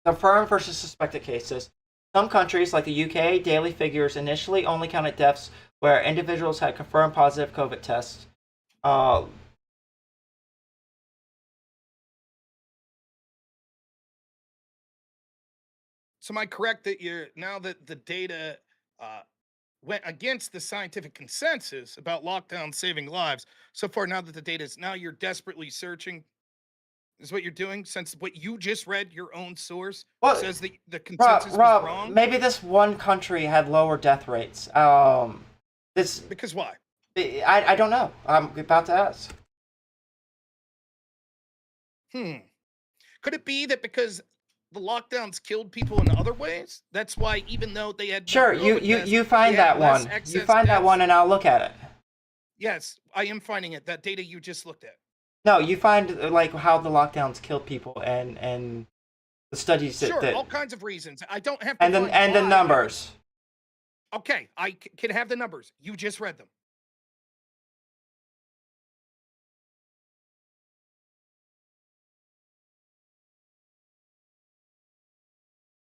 Confirmed versus suspected cases. Some countries, like the UK, daily figures initially only counted deaths where individuals had confirmed positive COVID tests. So am I correct that now that the data went against the scientific consensus about lockdown saving lives, so far now that the data is now you're desperately searching, is what you're doing, since what you just read, your own source says that the consensus was wrong? Maybe this one country had lower death rates. Because why? I don't know. I'm about to ask. Could it be that because the lockdowns killed people in other ways? That's why, even though they had sure, you find that one. You find that one, and I'll look at it. Yes, I am finding it. That data you just looked at. No, you find like how the lockdowns killed people and the studies that all kinds of reasons. I don't have to and the numbers. Okay, I can have the numbers. You just read them.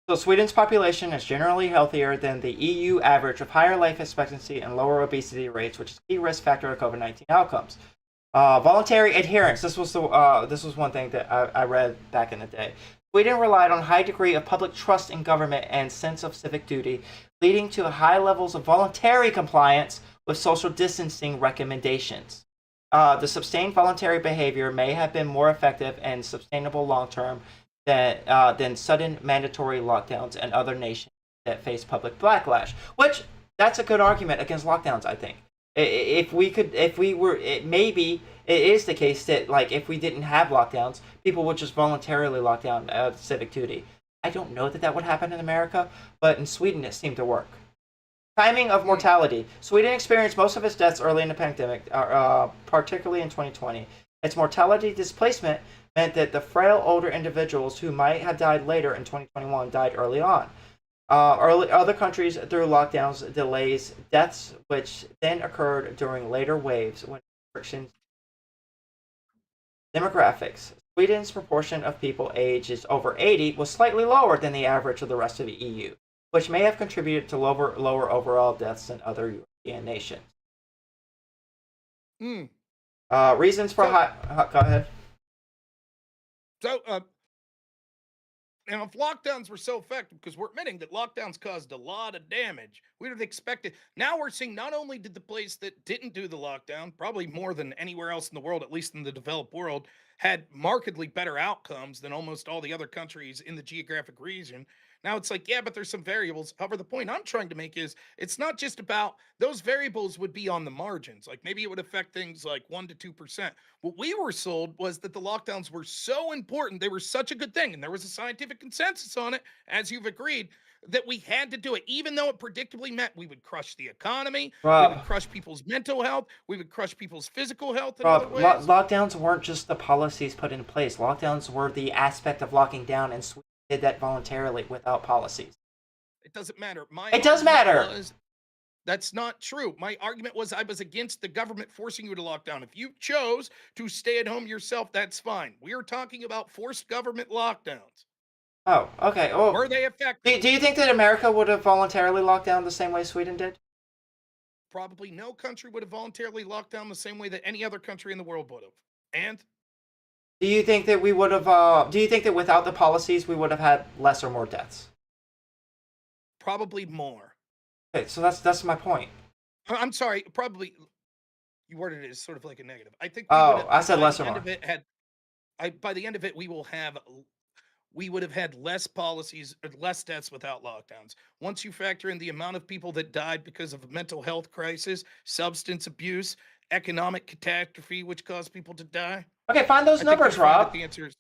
So Sweden's population is generally healthier than the EU average, with higher life expectancy and lower obesity rates, which is a key risk factor of COVID-19 outcomes. Voluntary adherence. This was one thing that I read back in the day. Sweden relied on a high degree of public trust in government and sense of civic duty, leading to high levels of voluntary compliance with social distancing recommendations. The sustained voluntary behavior may have been more effective and sustainable long-term than sudden mandatory lockdowns and other nations that face public backlash. Which, that's a good argument against lockdowns, I think. If we could, if we were, maybe it is the case that like if we didn't have lockdowns, people would just voluntarily lock down out of civic duty. I don't know that that would happen in America, but in Sweden it seemed to work. Timing of mortality. Sweden experienced most of its deaths early in the pandemic, particularly in 2020. Its mortality displacement meant that the frail older individuals who might have died later in 2021 died early on. Other countries through lockdowns, delays, deaths, which then occurred during later waves when restrictions. Demographics. Sweden's proportion of people ages over 80 was slightly lower than the average of the rest of the EU, which may have contributed to lower overall deaths than other European nations. Reasons for go ahead. So, and if lockdowns were so effective, because we're admitting that lockdowns caused a lot of damage, we would have expected. Now we're seeing not only did the place that didn't do the lockdown, probably more than anywhere else in the world, at least in the developed world, had markedly better outcomes than almost all the other countries in the geographic region. Now it's like, yeah, but there's some variables. However, the point I'm trying to make is it's not just about those variables would be on the margins. Like maybe it would affect things like 1 to 2%. What we were sold was that the lockdowns were so important. They were such a good thing. And there was a scientific consensus on it, as you've agreed, that we had to do it, even though it predictably meant we would crush the economy, we would crush people's mental health, we would crush people's physical health in other ways. Lockdowns weren't just the policies put in place. Lockdowns were the aspect of locking down, and Sweden did that voluntarily without policies. It doesn't matter. It does matter. That's not true. My argument was I was against the government forcing you to lock down. If you chose to stay at home yourself, that's fine. We are talking about forced government lockdowns. Oh, okay. Oh, were they effective? Do you think that America would have voluntarily locked down the same way Sweden did? Probably no country would have voluntarily locked down the same way that any other country in the world would have. And do you think that we would have? Do you think that without the policies we would have had less or more deaths? Probably more. Okay, so that's my point. I'm sorry. Probably you worded it as sort of like a negative. I think. I said less or more. By the end of it, we would have had less policies, less deaths without lockdowns. Once you factor in the amount of people that died because of a mental health crisis, substance abuse, economic catastrophe, which caused people to die. Okay, find those numbers, Rob. The answer is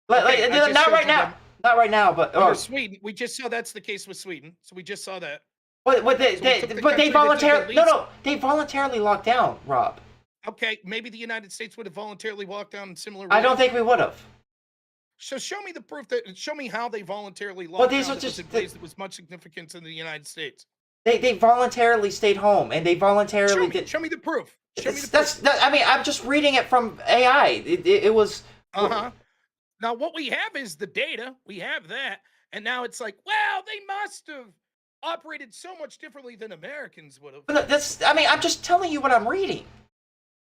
not right now. Not right now, but Sweden. We just saw that's the case with Sweden. So we just saw that. But they voluntarily they voluntarily locked down, Rob. Okay, maybe the United States would have voluntarily locked down in similar ways. I don't think we would have. So show me the proof show me how they voluntarily locked down in ways that was much significance in the United States. They voluntarily stayed home and they voluntarily did. Show me the proof. I mean, I'm just reading it from AI. It was. Now what we have is the data. We have that, and now it's like, well, they must have operated so much differently than Americans would have. I'm just telling you what I'm reading.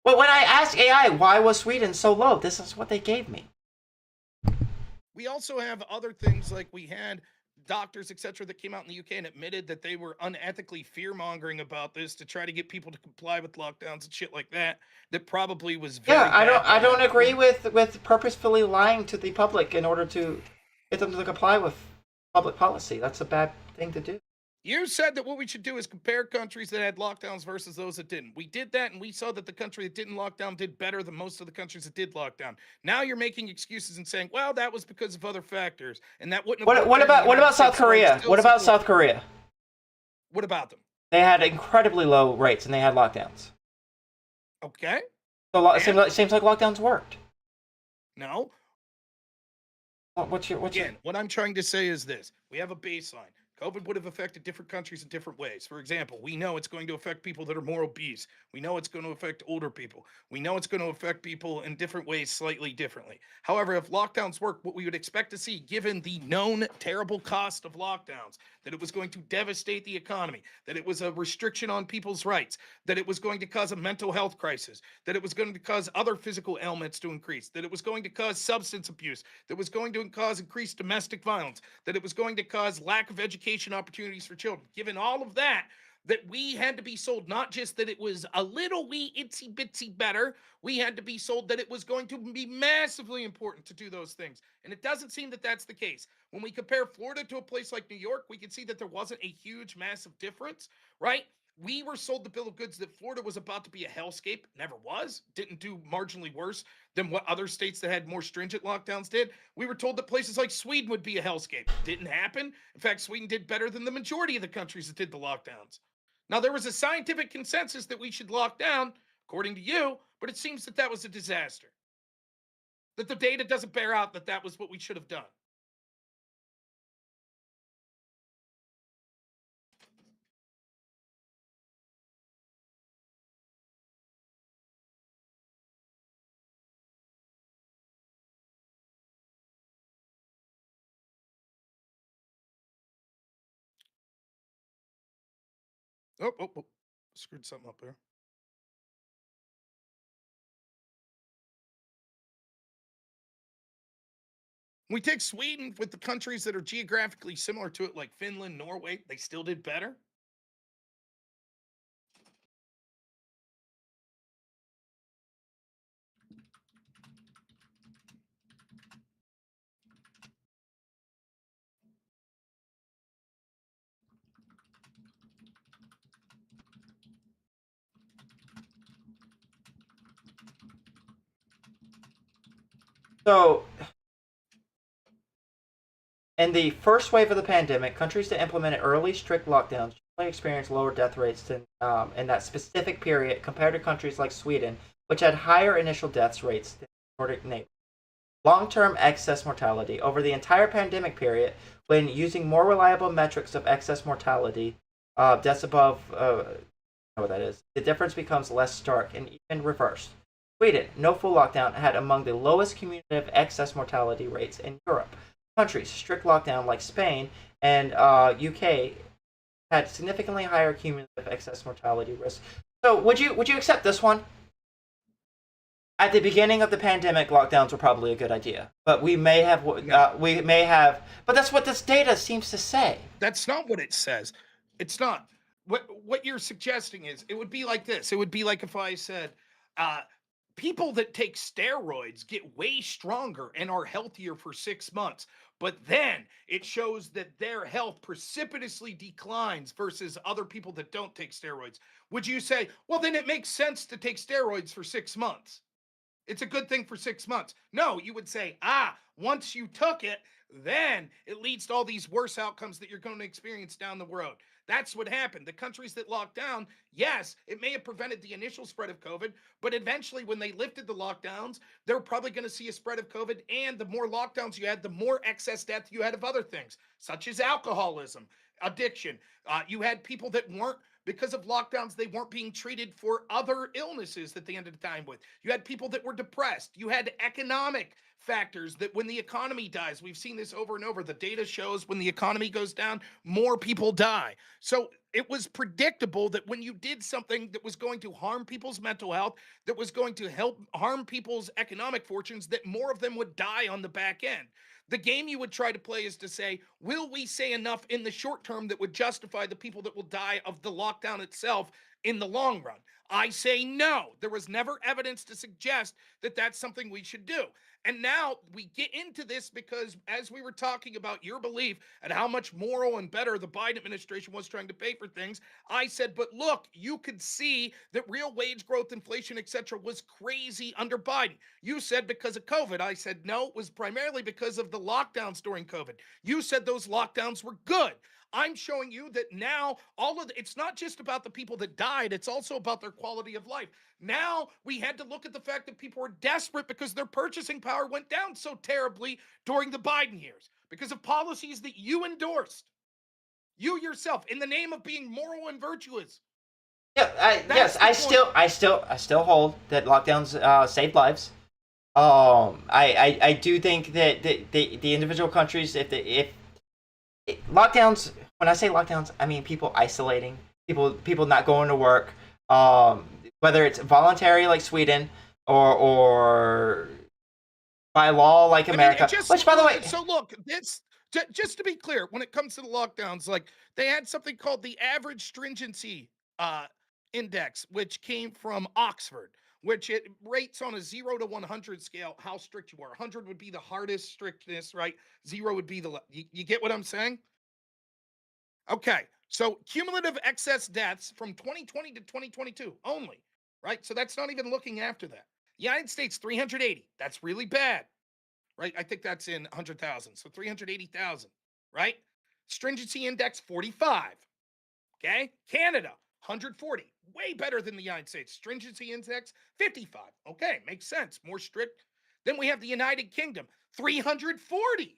But when I asked AI why was Sweden so low, this is what they gave me. We also have other things like we had doctors, etc., that came out in the UK and admitted that they were unethically fear-mongering about this to try to get people to comply with lockdowns and shit like that. That probably was very I don't agree with purposefully lying to the public in order to get them to comply with public policy. That's a bad thing to do. You said that what we should do is compare countries that had lockdowns versus those that didn't. We did that, and we saw that the country that didn't lock down did better than most of the countries that did lock down. Now you're making excuses and saying, well, that was because of other factors, and that wouldn't have... What about South Korea? What about South Korea? What about them? They had incredibly low rates, and they had lockdowns. Okay. So it seems like lockdowns worked. No. What's your... Again, what I'm trying to say is this. We have a baseline. COVID would have affected different countries in different ways. For example, we know it's going to affect people that are more obese. We know it's going to affect older people. We know it's going to affect people in different ways slightly differently. However, if lockdowns work, what we would expect to see, given the known terrible cost of lockdowns, that it was going to devastate the economy, that it was a restriction on people's rights, that it was going to cause a mental health crisis, that it was going to cause other physical ailments to increase, that it was going to cause substance abuse, that was going to cause increased domestic violence, that it was going to cause lack of education opportunities for children. Given all of that, that we had to be sold not just that it was a little wee itsy bitsy better, we had to be sold that it was going to be massively important to do those things. And it doesn't seem that that's the case. When we compare Florida to a place like New York, we can see that there wasn't a huge, massive difference, right? We were sold the bill of goods that Florida was about to be a hellscape. Never was. Didn't do marginally worse than what other states that had more stringent lockdowns did. We were told that places like Sweden would be a hellscape. Didn't happen. In fact, Sweden did better than the majority of the countries that did the lockdowns. Now, there was a scientific consensus that we should lock down, according to you, but it seems that that was a disaster. That the data doesn't bear out that that was what we should have done. Oh. Screwed something up there. We take Sweden with the countries that are geographically similar to it, like Finland, Norway, they still did better. So, in the first wave of the pandemic, countries that implemented early strict lockdowns generally experienced lower death rates than in that specific period compared to countries like Sweden, which had higher initial death rates than Nordic neighbors. Long-term excess mortality over the entire pandemic period, when using more reliable metrics of excess mortality, deaths above, what that is, the difference becomes less stark and even reversed. Sweden, no full lockdown, had among the lowest cumulative excess mortality rates in Europe. Countries, strict lockdown like Spain and UK, had significantly higher cumulative excess mortality risk. So, would you accept this one? At the beginning of the pandemic, lockdowns were probably a good idea, but but that's what this data seems to say. That's not what it says. It's not. What you're suggesting is it would be like this. It would be like if I said, people that take steroids get way stronger and are healthier for 6 months, but then it shows that their health precipitously declines versus other people that don't take steroids. Would you say, well, then it makes sense to take steroids for 6 months? It's a good thing for 6 months. No, you would say, once you took it, then it leads to all these worse outcomes that you're going to experience down the road. That's what happened. The countries that locked down, yes, it may have prevented the initial spread of COVID, but eventually when they lifted the lockdowns, they're probably going to see a spread of COVID. And the more lockdowns you had, the more excess death you had of other things, such as alcoholism, addiction. You had people that weren't, because of lockdowns, they weren't being treated for other illnesses that they ended the time with. You had people that were depressed. You had economic factors that when the economy dies, we've seen this over and over. The data shows when the economy goes down, more people die. So it was predictable that when you did something that was going to harm people's mental health, that was going to help harm people's economic fortunes, that more of them would die on the back end. The game you would try to play is to say, will we say enough in the short term that would justify the people that will die of the lockdown itself in the long run? I say no. There was never evidence to suggest that that's something we should do. And now we get into this because as we were talking about your belief and how much moral and better the Biden administration was trying to pay for things, I said, but look, you could see that real wage growth, inflation, etc., was crazy under Biden. You said because of COVID. I said, no, it was primarily because of the lockdowns during COVID. You said those lockdowns were good. I'm showing you that now it's not just about the people that died, it's also about their quality of life. Now we had to look at the fact that people were desperate because their purchasing power went down so terribly during the Biden years because of policies that you endorsed. You yourself, in the name of being moral and virtuous. Yeah, I still hold that lockdowns saved lives. I do think that the individual countries, if lockdowns, when I say lockdowns, I mean people isolating, people not going to work, whether it's voluntary like Sweden or by law like America. Which, by the way, so look, this just to be clear, when it comes to the lockdowns, like they had something called the average stringency index, which came from Oxford, which it rates on a 0 to 100 scale how strict you are. 100 would be the hardest strictness, right? 0 would be you get what I'm saying? Okay, So cumulative excess deaths from 2020 to 2022 only, right? So that's not even looking after that. United States, 380. That's really bad, right? I think that's in 100,000. So 380,000, right? Stringency index, 45. Okay. Canada, 140. Way better than the United States. Stringency index, 55. Okay. Makes sense. More strict. Then we have the United Kingdom, 340.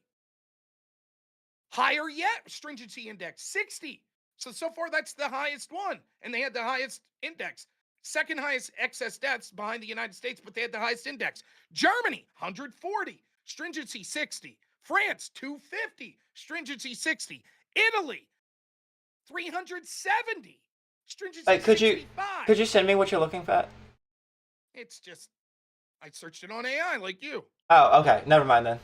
Higher yet, stringency index, 60. So far, that's the highest one. And they had the highest index. Second highest excess deaths behind the United States, but they had the highest index. Germany, 140. Stringency, 60. France, 250. Stringency, 60. Italy, 370. Stringency, Like, 65. could you send me what you're looking for? It's just, I searched it on AI like you. Oh, okay. Never mind then.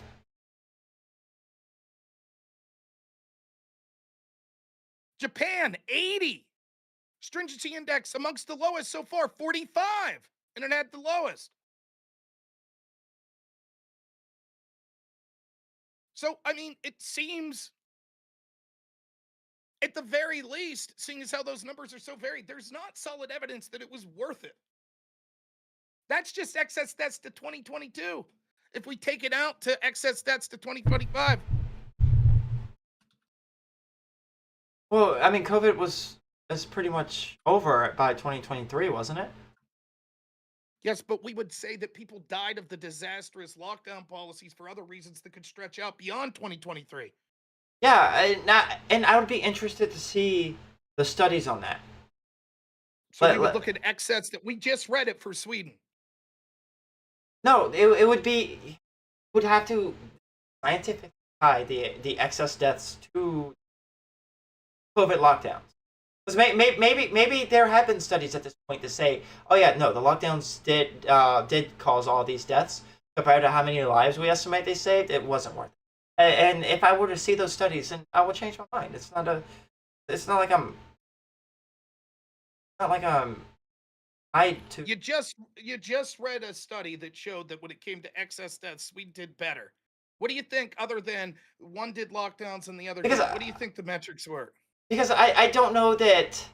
Japan, 80. Stringency index amongst the lowest so far, 45. And it had the lowest. So, I mean, it seems, at the very least, seeing as how those numbers are so varied, there's not solid evidence that it was worth it. That's just excess deaths to 2022. If we take it out to excess deaths to 2025. Well, I mean, COVID is pretty much over by 2023, wasn't it? Yes, but we would say that people died of the disastrous lockdown policies for other reasons that could stretch out beyond 2023. Yeah, and I would be interested to see the studies on that. So we would look at excess that we just read it for Sweden. No, it would have to scientifically tie the excess deaths to COVID lockdowns. Because maybe there have been studies at this point to say, oh yeah, no, the lockdowns did cause all these deaths compared to how many lives we estimate they saved. It wasn't worth it. And if I were to see those studies, then I would change my mind. It's not like I'm You just read a study that showed that when it came to excess deaths, Sweden did better. What do you think, other than one did lockdowns and the other didn't? What do you think the metrics were? Because I don't know that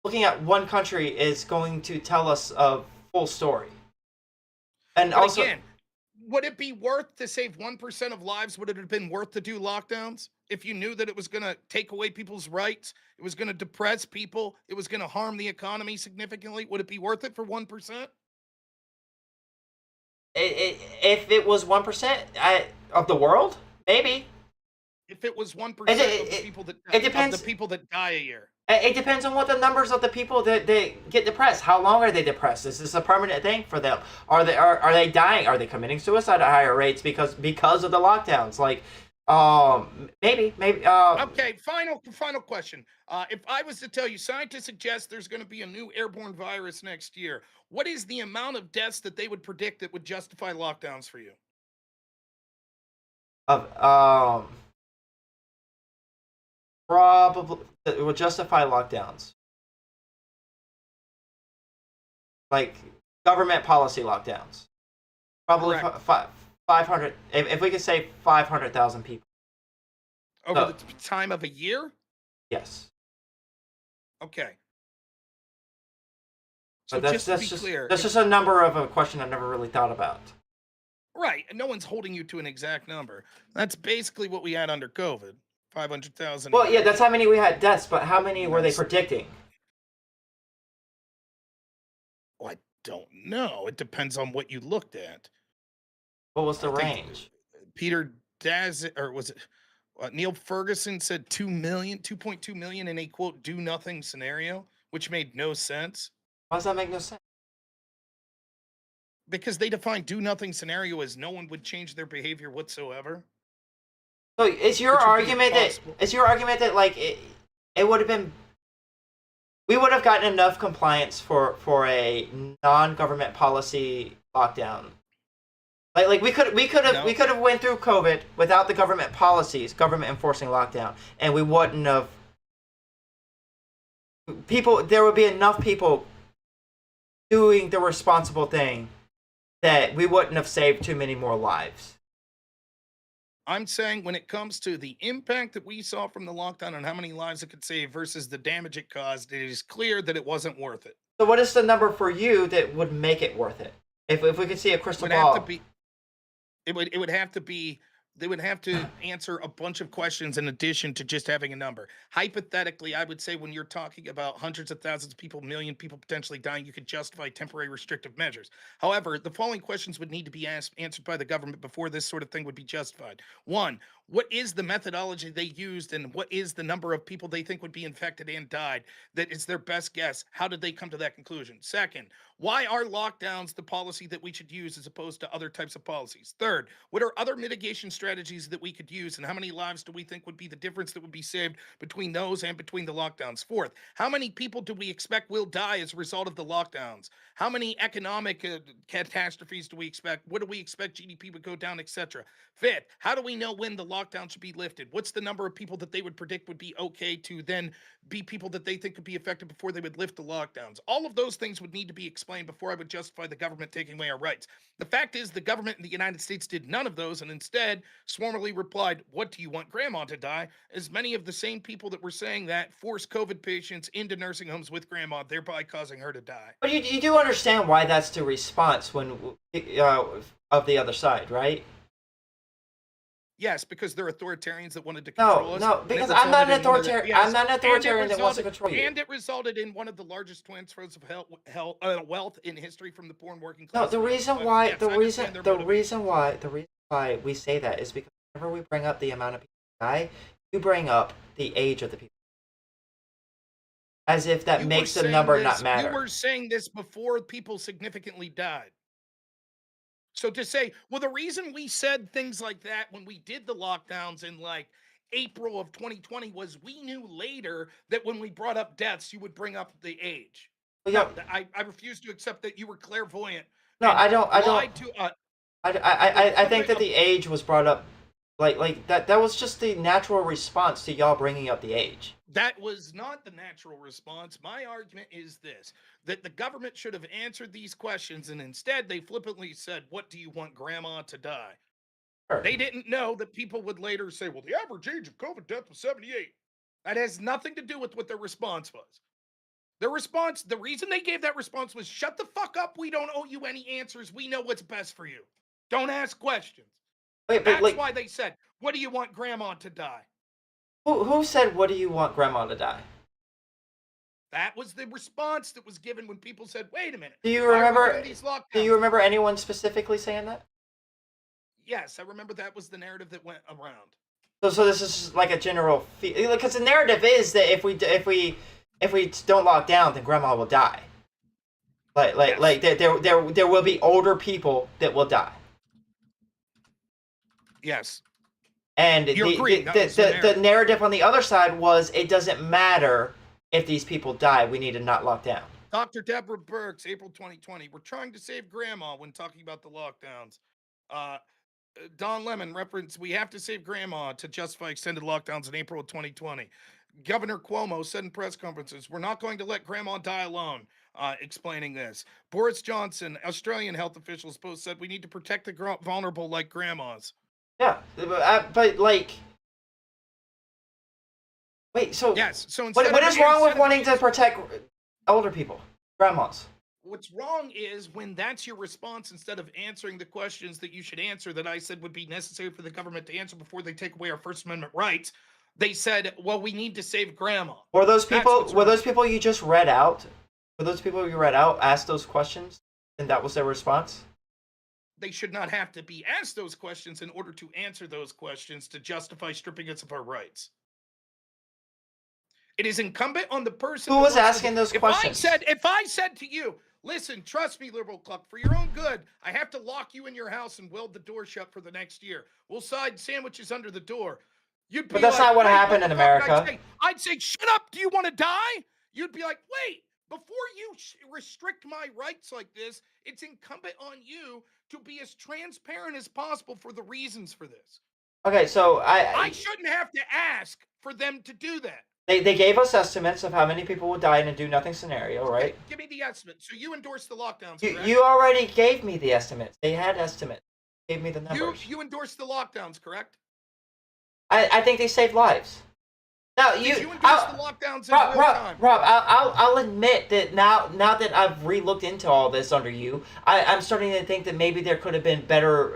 looking at one country is going to tell us a full story. And but also, again, would it be worth to save 1% of lives? Would it have been worth to do lockdowns if you knew that it was going to take away people's rights? It was going to depress people. It was going to harm the economy significantly. Would it be worth it for 1%? If it was 1% of the world, maybe. If it was 1% of the people that it depends. of the people that die a year. It depends on what the numbers of the people that they get depressed. How long are they depressed? Is this a permanent thing for them? Are they dying? Are they committing suicide at higher rates because of the lockdowns? Like, maybe. Okay, final question. If I was to tell you, scientists suggest there's going to be a new airborne virus next year, what is the amount of deaths that they would predict that would justify lockdowns for you? Probably it would justify lockdowns, like government policy lockdowns. Probably 500. If we could say 500,000 people over the time of a year. Yes. Okay. So But just to be clear, that's just a number of a question I've never really thought about. right, and no one's holding you to an exact number. That's basically what we had under COVID. 500,000. Well, yeah, that's how many we had deaths, but how many were they predicting? Well, I don't know. It depends on what you looked at. What was the I think range? Peter Daz, or was it Neil Ferguson said 2.2 million in a quote do nothing scenario, which made no sense Why does that make no sense? because they define do nothing scenario as no one would change their behavior whatsoever. So is your Which would be argument that like it would have been, we would have gotten enough compliance for a non-government policy lockdown? Like we could have went through COVID without the government policies, government enforcing lockdown, and we wouldn't have there would be enough people doing the responsible thing that we wouldn't have saved too many more lives. I'm saying when it comes to the impact that we saw from the lockdown and how many lives it could save versus the damage it caused, it is clear that it wasn't worth it. So what is the number for you that would make it worth it? If we could see a It crystal would have ball. to be. It would have to be. They would have to answer a bunch of questions in addition to just having a number. Hypothetically, I would say when you're talking about hundreds of thousands of people, million people potentially dying, you could justify temporary restrictive measures. However, the following questions would need to be answered by the government before this sort of thing would be justified. One, what is the methodology they used and what is the number of people they think would be infected and died? That is their best guess. How did they come to that conclusion? Second, why are lockdowns the policy that we should use as opposed to other types of policies? Third, what are other mitigation strategies that we could use, and how many lives do we think would be the difference that would be saved between those and between the lockdowns? Fourth, how many people do we expect will die as a result of the lockdowns? How many economic catastrophes do we expect? What do we expect GDP would go down, etc.? Fifth, how do we know when the lockdown should be lifted? What's the number of people that they would predict would be okay to then be people that they think could be affected before they would lift the lockdowns? All of those things would need to be explained before I would justify the government taking away our rights. The fact is, the government in the United States did none of those and instead swarmily replied, "What do you want grandma to die?" As many of the same people that were saying that forced COVID patients into nursing homes with grandma, thereby causing her to die. But you do understand why that's the response when of the other side, right? Yes, because they're authoritarians that wanted to control No, us. no, and it because I'm not an resulted in one of the- authoritarian. yes, I'm not an and it authoritarian that wants to resulted- control you. And it resulted in one of the largest transfers of wealth in history from the poor and working No, class. the to reason but why yes, the I reason understand their the motivation. reason why we say that is because whenever we bring up the amount of people who die, you bring up the age of the people, as if that You were makes the saying number this- not matter. You were saying this before people significantly died. So to say, well, the reason we said things like that when we did the lockdowns in like April of 2020 was we knew later that when we brought up deaths, you would bring up the age. Well, No, yeah, I refuse to accept that you were clairvoyant. no, and I don't. lied to I think that the age was brought up, like that. That was just the natural response to y'all bringing up the age. That was not the natural response. My argument is this, that the government should have answered these questions, and instead they flippantly said, "What do you want grandma to die?" Sure. They didn't know that people would later say, "Well, the average age of COVID death was 78." That has nothing to do with what their response was. Their response, the reason they gave that response was, "Shut the fuck up. We don't owe you any answers. We know what's best for you. Don't ask questions." Wait, but That's like, why they said, "What do you want grandma to die?" who said, "What do you want grandma to die"? That was the response that was given when people said, "Wait a minute. Do you why are we remember? doing these lockdowns?" Do you remember anyone specifically saying that? Yes, I remember that was the narrative that went around. So this is just like a general because the narrative is that if we don't lock down, then grandma will die. Yes. Like there will be older people that will die. Yes. And You the, agree, the, that the, was the the, narrative. the narrative on the other side was it doesn't matter if these people die, we need to not lock down. Dr. Deborah Birx, April 2020. We're trying to save grandma when talking about the lockdowns. Don Lemon referenced, "We have to save grandma to justify extended lockdowns in April of 2020. Governor Cuomo said in press conferences, "We're not going to let grandma die alone," explaining this. Boris Johnson, Australian health officials both said, "We need to protect the vulnerable like grandmas." Yeah, but like, wait. So Yes. So what is wrong with wanting to protect older people, grandmas? What's wrong is when that's your response instead of answering the questions that you should answer that I said would be necessary for the government to answer before they take away our First Amendment rights. They said, "Well, we need to save grandma." Were those That's people? what's Were wrong. those people you just read out? Were those people you read out asked those questions, and that was their response? They should not have to be asked those questions in order to answer those questions to justify stripping us of our rights. It is incumbent on the person Who that was wants to- asking those if questions? If I said to you, "Listen, trust me, liberal cluck, for your own good, I have to lock you in your house and weld the door shut for the next year. We'll side sandwiches under the door." You'd be But that's like, not what "Wait, happened the in fuck?" And America. I'd say, "Shut up. Do you want to die?" You'd be like, "Wait, before you restrict my rights like this, it's incumbent on you to be as transparent as possible for the reasons for this." Okay, so I shouldn't have to ask for them to do that. they gave us estimates of how many people would die in a do nothing scenario, right? Okay, give me the estimate. So you endorse the lockdowns, You correct? you already gave me the estimates. They had estimates. Gave me the numbers. You endorsed the lockdowns, correct? I think they saved lives. Now Did you endorse the lockdowns in real time? Rob, I'll admit that now that I've re-looked into all this under you, I'm starting to think that maybe there could have been better.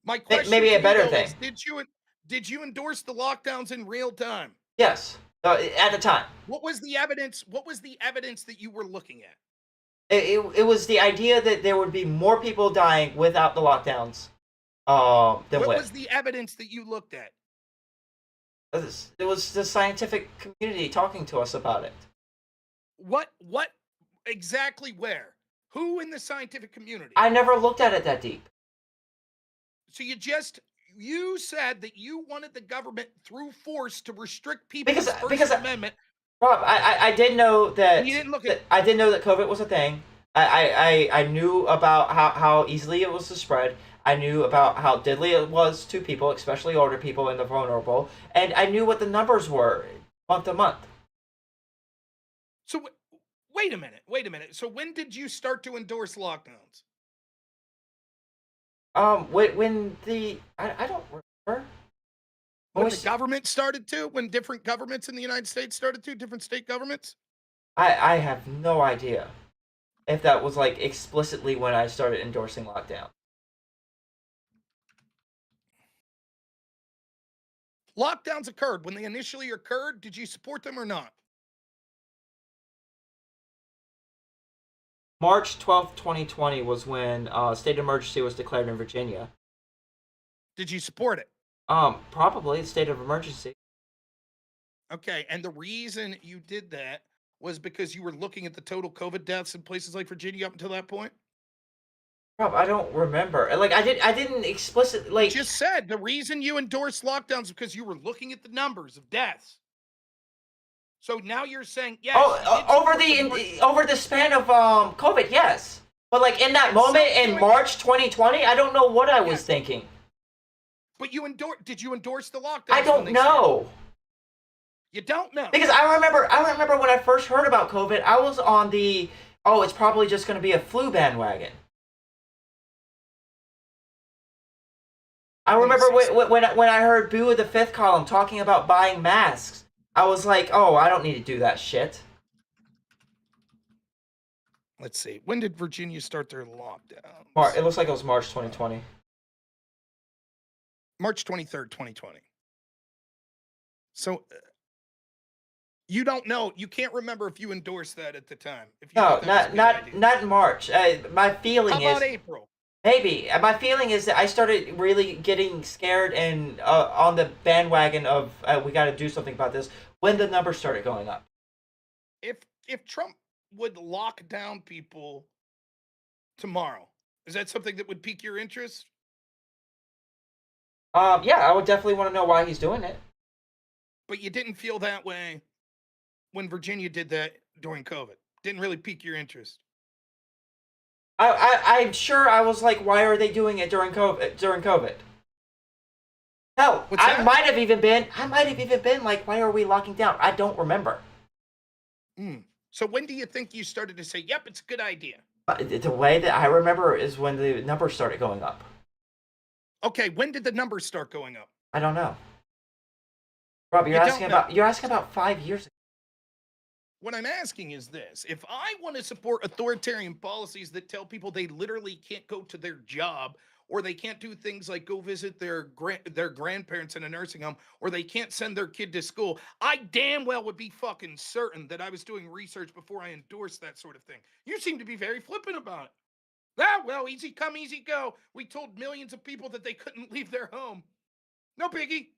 My question maybe to a you, better though, thing. is did you endorse the lockdowns in real time? Yes, at the time. What was the evidence? What was the evidence that you were looking at? It was the idea that there would be more people dying without the lockdowns than What with. was the evidence that you looked at? It was the scientific community talking to us about it. What exactly where? Who in the scientific community? I never looked at it that deep. So you said that you wanted the government through force to restrict people's Because First Amendment. Rob, I did know that. You didn't look at. I did know that COVID was a thing. I knew about how easily it was to spread. I knew about how deadly it was to people, especially older people and the vulnerable. And I knew what the numbers were month to month. So wait a minute. So when did you start to endorse lockdowns? When I don't remember. When the government started to? When different governments in the United States started to? Different state governments? I have no idea if that was like explicitly when I started endorsing lockdown. Lockdowns occurred. When they initially occurred, did you support them or not? March 12th, 2020 was when state of emergency was declared in Virginia. Did you support it? Probably the state of emergency. Okay, and the reason you did that was because you were looking at the total COVID deaths in places like Virginia up until that point? Rob, I don't remember. Like I didn't explicitly like. Just said the reason you endorsed lockdowns because you were looking at the numbers of deaths. So now you're saying yes. Over the span of COVID, yes. But like in that moment in March 2020, I don't know what I was thinking. But did you endorse the lockdowns? I don't know. You don't know. Because I remember when I first heard about COVID, I was on the it's probably just going to be a flu bandwagon. I remember when I heard Boo of the Fifth Column talking about buying masks. I was like, oh, I don't need to do that shit. Let's see. When did Virginia start their lockdown? It looks like it was March 2020. March 23rd, 2020. So you don't know. You can't remember if you endorsed that at the time. If you No, not in March. My feeling How about is April? maybe. My feeling is that I started really getting scared and on the bandwagon of we got to do something about this when the numbers started going up. If Trump would lock down people tomorrow, is that something that would pique your interest? Yeah, I would definitely want to know why he's doing it. But you didn't feel that way when Virginia did that during COVID. Didn't really pique your interest. I'm sure I was like, why are they doing it during COVID? Hell, I might have even been like, why are we locking down? I don't remember. So when do you think you started to say, yep, it's a good idea? The way that I remember is when the numbers started going up. Okay, when did the numbers start going up? I don't know. Rob, you're asking about 5 years ago. What I'm asking is this. If I want to support authoritarian policies that tell people they literally can't go to their job, or they can't do things like go visit their grandparents in a nursing home, or they can't send their kid to school, I damn well would be fucking certain that I was doing research before I endorsed that sort of thing. You seem to be very flippant about it. Well, easy come, easy go. We told millions of people that they couldn't leave their home. No biggie.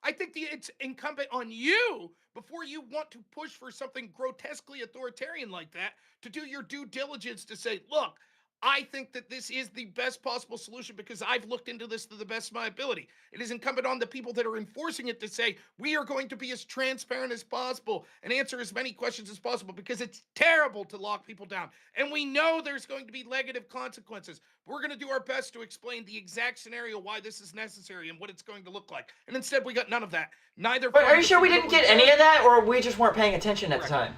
I think it's incumbent on you, before you want to push for something grotesquely authoritarian like that, to do your due diligence to say, look, I think that this is the best possible solution because I've looked into this to the best of my ability. It is incumbent on the people that are enforcing it to say, we are going to be as transparent as possible and answer as many questions as possible, because it's terrible to lock people down. And we know there's going to be negative consequences. We're going to do our best to explain the exact scenario why this is necessary and what it's going to look like. And instead, we got none of that. But are you sure we didn't get any of that, or we just weren't paying attention at the time?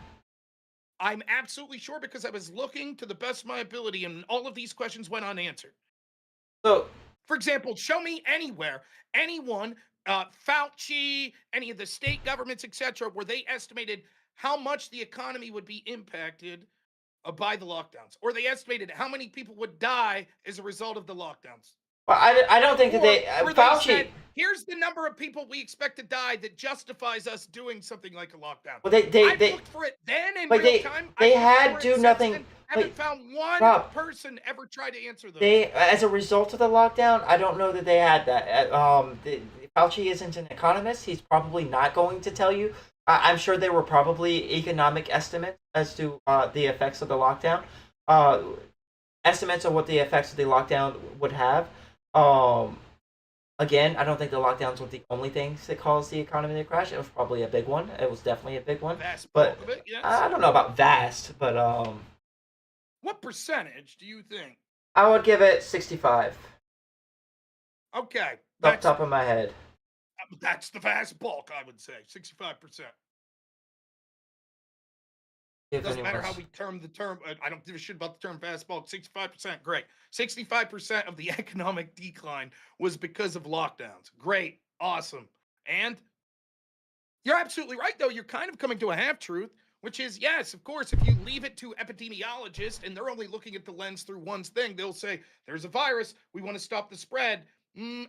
I'm absolutely sure, because I was looking to the best of my ability and all of these questions went unanswered. So For example, show me anywhere, anyone, Fauci, any of the state governments, etc., where they estimated how much the economy would be impacted by the lockdowns, or they estimated how many people would die as a result of the lockdowns. Well, I don't think that Or they where Fauci. they said, here's the number of people we expect to die that justifies us doing something like a lockdown. Well, they looked for it then in but real time. they I've looked had for it do since nothing. then. Haven't found one Rob, person ever try to answer those. They, as a result of the lockdown, I don't know that they had that. Fauci isn't an economist. He's probably not going to tell you. I'm sure there were probably economic estimates as to the effects of the lockdown. Estimates of what the effects of the lockdown would have. Again, I don't think the lockdowns were the only things that caused the economy to crash. It was probably a big one. It was definitely a big one. Vast But bulk of it, yes. I don't know about vast, but What percentage do you think? I would give it 65. Okay, Off that's the top of my head. the vast bulk, I would say, 65%. If Doesn't matter anyone's- how we term the term. I don't give a shit about the term fast bulk. 65%, great. 65% of the economic decline was because of lockdowns. Great, awesome. And you're absolutely right, though. You're kind of coming to a half truth, which is yes, of course, if you leave it to epidemiologists and they're only looking at the lens through one thing, they'll say, there's a virus. We want to stop the spread.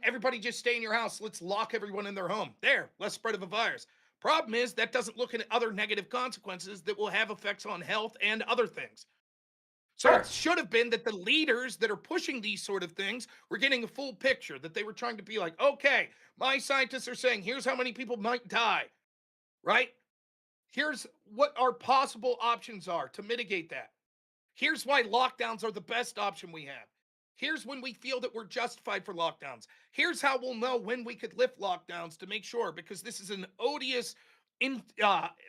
Everybody just stay in your house. Let's lock everyone in their home. There, less spread of a virus. Problem is, that doesn't look at other negative consequences that will have effects on health and other things. So Sure. it should have been that the leaders that are pushing these sort of things were getting a full picture, that they were trying to be like, okay, my scientists are saying, here's how many people might die, right? Here's what our possible options are to mitigate that. Here's why lockdowns are the best option we have. Here's when we feel that we're justified for lockdowns. Here's how we'll know when we could lift lockdowns to make sure, because this is an odious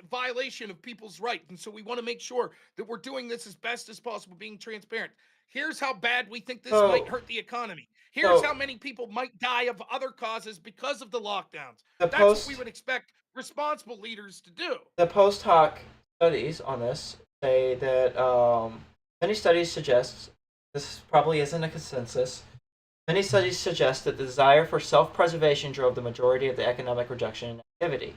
violation of people's rights. And so we want to make sure that we're doing this as best as possible, being transparent. Here's how bad we think this might hurt the economy. Here's how many people might die of other causes because of the lockdowns. That's what we would expect responsible leaders to do. The post hoc studies on this say that many studies suggest, this probably isn't a consensus, many studies suggest that the desire for self-preservation drove the majority of the economic reduction in activity.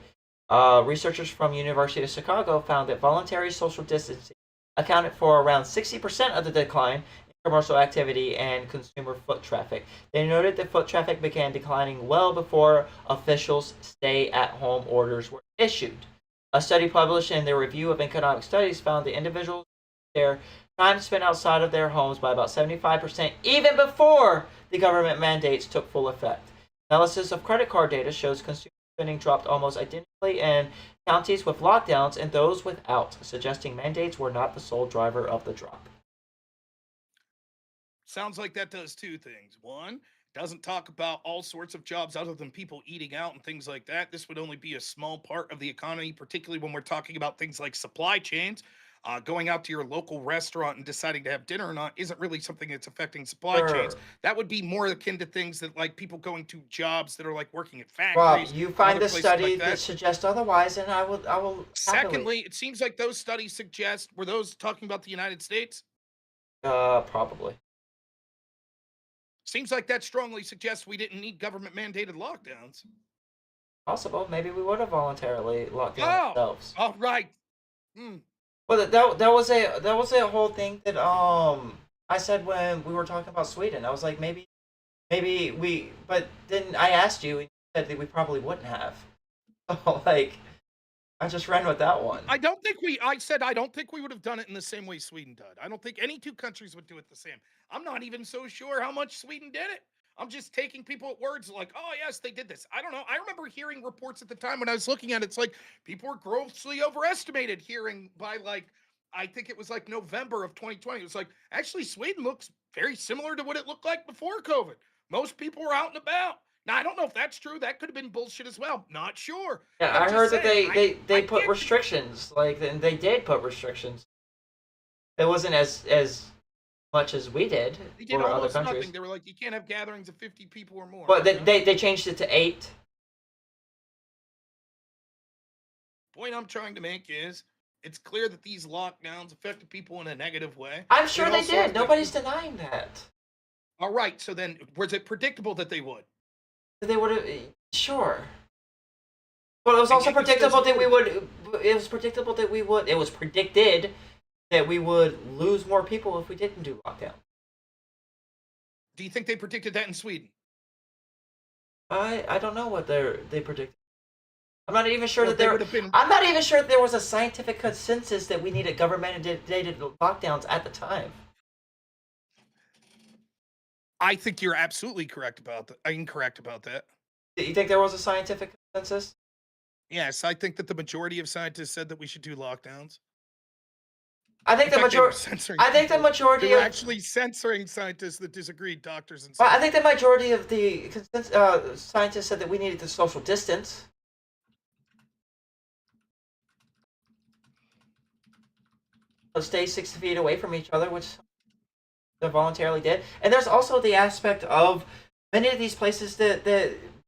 Researchers from University of Chicago found that voluntary social distancing accounted for around 60% of the decline in commercial activity and consumer foot traffic. They noted that foot traffic began declining well before officials' stay-at-home orders were issued. A study published in the Review of Economic Studies found that individuals their time spent outside of their homes by about 75% even before the government mandates took full effect. Analysis of credit card data shows consumer spending dropped almost identically in counties with lockdowns and those without, suggesting mandates were not the sole driver of the drop. Sounds like that does two things. One, doesn't talk about all sorts of jobs other than people eating out and things like that. This would only be a small part of the economy, particularly when we're talking about things like supply chains. Going out to your local restaurant and deciding to have dinner or not isn't really something that's affecting supply chains. That would be more akin to things that like people going to jobs that are like working at factories. Rob, you and find other the places study like that suggests otherwise, and I will happily. Secondly, it seems like those studies suggest, were those talking about the United States? Probably. Seems like that strongly suggests we didn't need government mandated lockdowns. Possible. Maybe we would have voluntarily locked down ourselves. All right. Well, that was a whole thing that I said when we were talking about Sweden. I was like, maybe we, but then I asked you and you said that we probably wouldn't have. So, like, I just ran with that one. I don't think we would have done it in the same way Sweden did. I don't think any two countries would do it the same. I'm not even so sure how much Sweden did it. I'm just taking people at words like, oh, yes, they did this. I don't know. I remember hearing reports at the time when I was looking at it. It's like people were grossly overestimated hearing by like, I think it was like November of 2020. It was like, actually, Sweden looks very similar to what it looked like before COVID. Most people were out and about. Now, I don't know if that's true. That could have been bullshit as well. Not sure. Yeah, I heard that they put restrictions. Like, and they did put restrictions. It wasn't as much as we did They did or other almost countries. nothing. They were like, you can't have gatherings of 50 people or more. But you know? they changed it to 8. Point I'm trying to make is it's clear that these lockdowns affected people in a negative way. I'm sure It they also did. affected- Nobody's denying that. All right. So then, was it predictable that they would? They would have, sure. But it was And also yet you still predictable that we support would. It was predictable that we would. It was predicted that we would lose more people if we didn't do lockdown. Do you think they predicted that in Sweden? I don't know what they predicted. I'm not even sure Or that they there. would have been. I'm not even sure that there was a scientific consensus that we needed government-mandated lockdowns at the time. I think you're absolutely correct about that. Incorrect about that. Do you think there was a scientific consensus? Yes, I think that the majority of scientists said that we should do lockdowns. I think In the fact, they were majority. censoring I think the people. majority They were of. actually censoring scientists that disagreed, doctors and Well, stuff. I think the majority of the scientists said that we needed the social distance. Stay 6 feet away from each other, which they voluntarily did. And there's also the aspect of many of these places that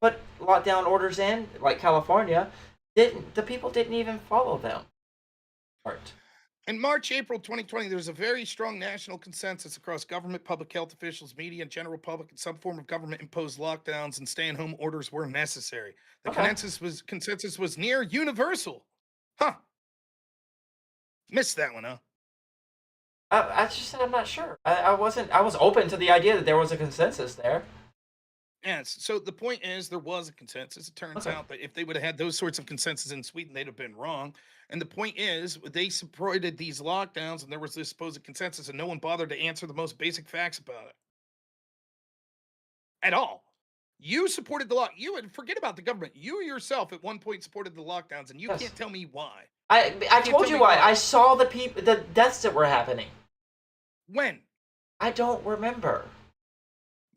put lockdown orders in, like California, the people didn't even follow them. Part. In March, April 2020, there was a very strong national consensus across government, public health officials, media, and general public that some form of government imposed lockdowns and stay-at-home orders were necessary. The Okay. consensus was near universal. Huh. Missed that one, huh? I just said I'm not sure. I wasn't. I was open to the idea that there was a consensus there. Yes. So the point is, there was a consensus. It turns Okay. out that if they would have had those sorts of consensus in Sweden, they'd have been wrong. And the point is, they supported these lockdowns, and there was this supposed consensus, and no one bothered to answer the most basic facts about it at all. You supported the lock. You would forget about the government. You yourself at one point supported the lockdowns, and you Yes. can't tell me why. I can't told tell you me why. why. I saw the deaths that were happening. When? I don't remember.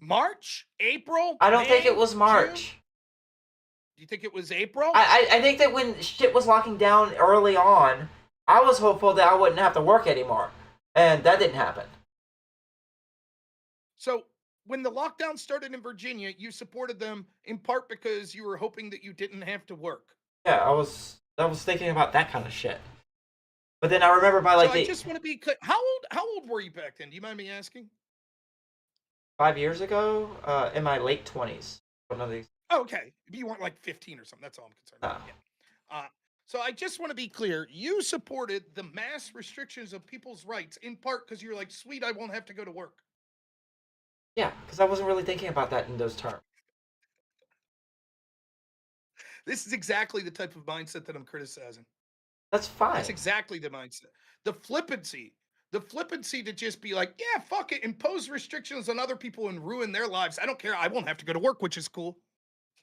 March? April? I don't think May, it was June? March. Do you think it was April? I think that when shit was locking down early on, I was hopeful that I wouldn't have to work anymore, and that didn't happen. So when the lockdown started in Virginia, you supported them in part because you were hoping that you didn't have to work. Yeah, I was thinking about that kind of shit. But then I remember by like So I the just want to be clear. How old were you back then? Do you mind me asking? 5 years ago, in my late 20s. One of these. Oh, okay. You weren't like 15 or something. That's all I'm concerned about. No. Yeah. So I just want to be clear. You supported the mass restrictions of people's rights in part because you're like, sweet, I won't have to go to work. Yeah, because I wasn't really thinking about that in those terms. This is exactly the type of mindset that I'm criticizing. That's fine. That's exactly the mindset. The flippancy to just be like, yeah, fuck it, impose restrictions on other people and ruin their lives. I don't care. I won't have to go to work, which is cool.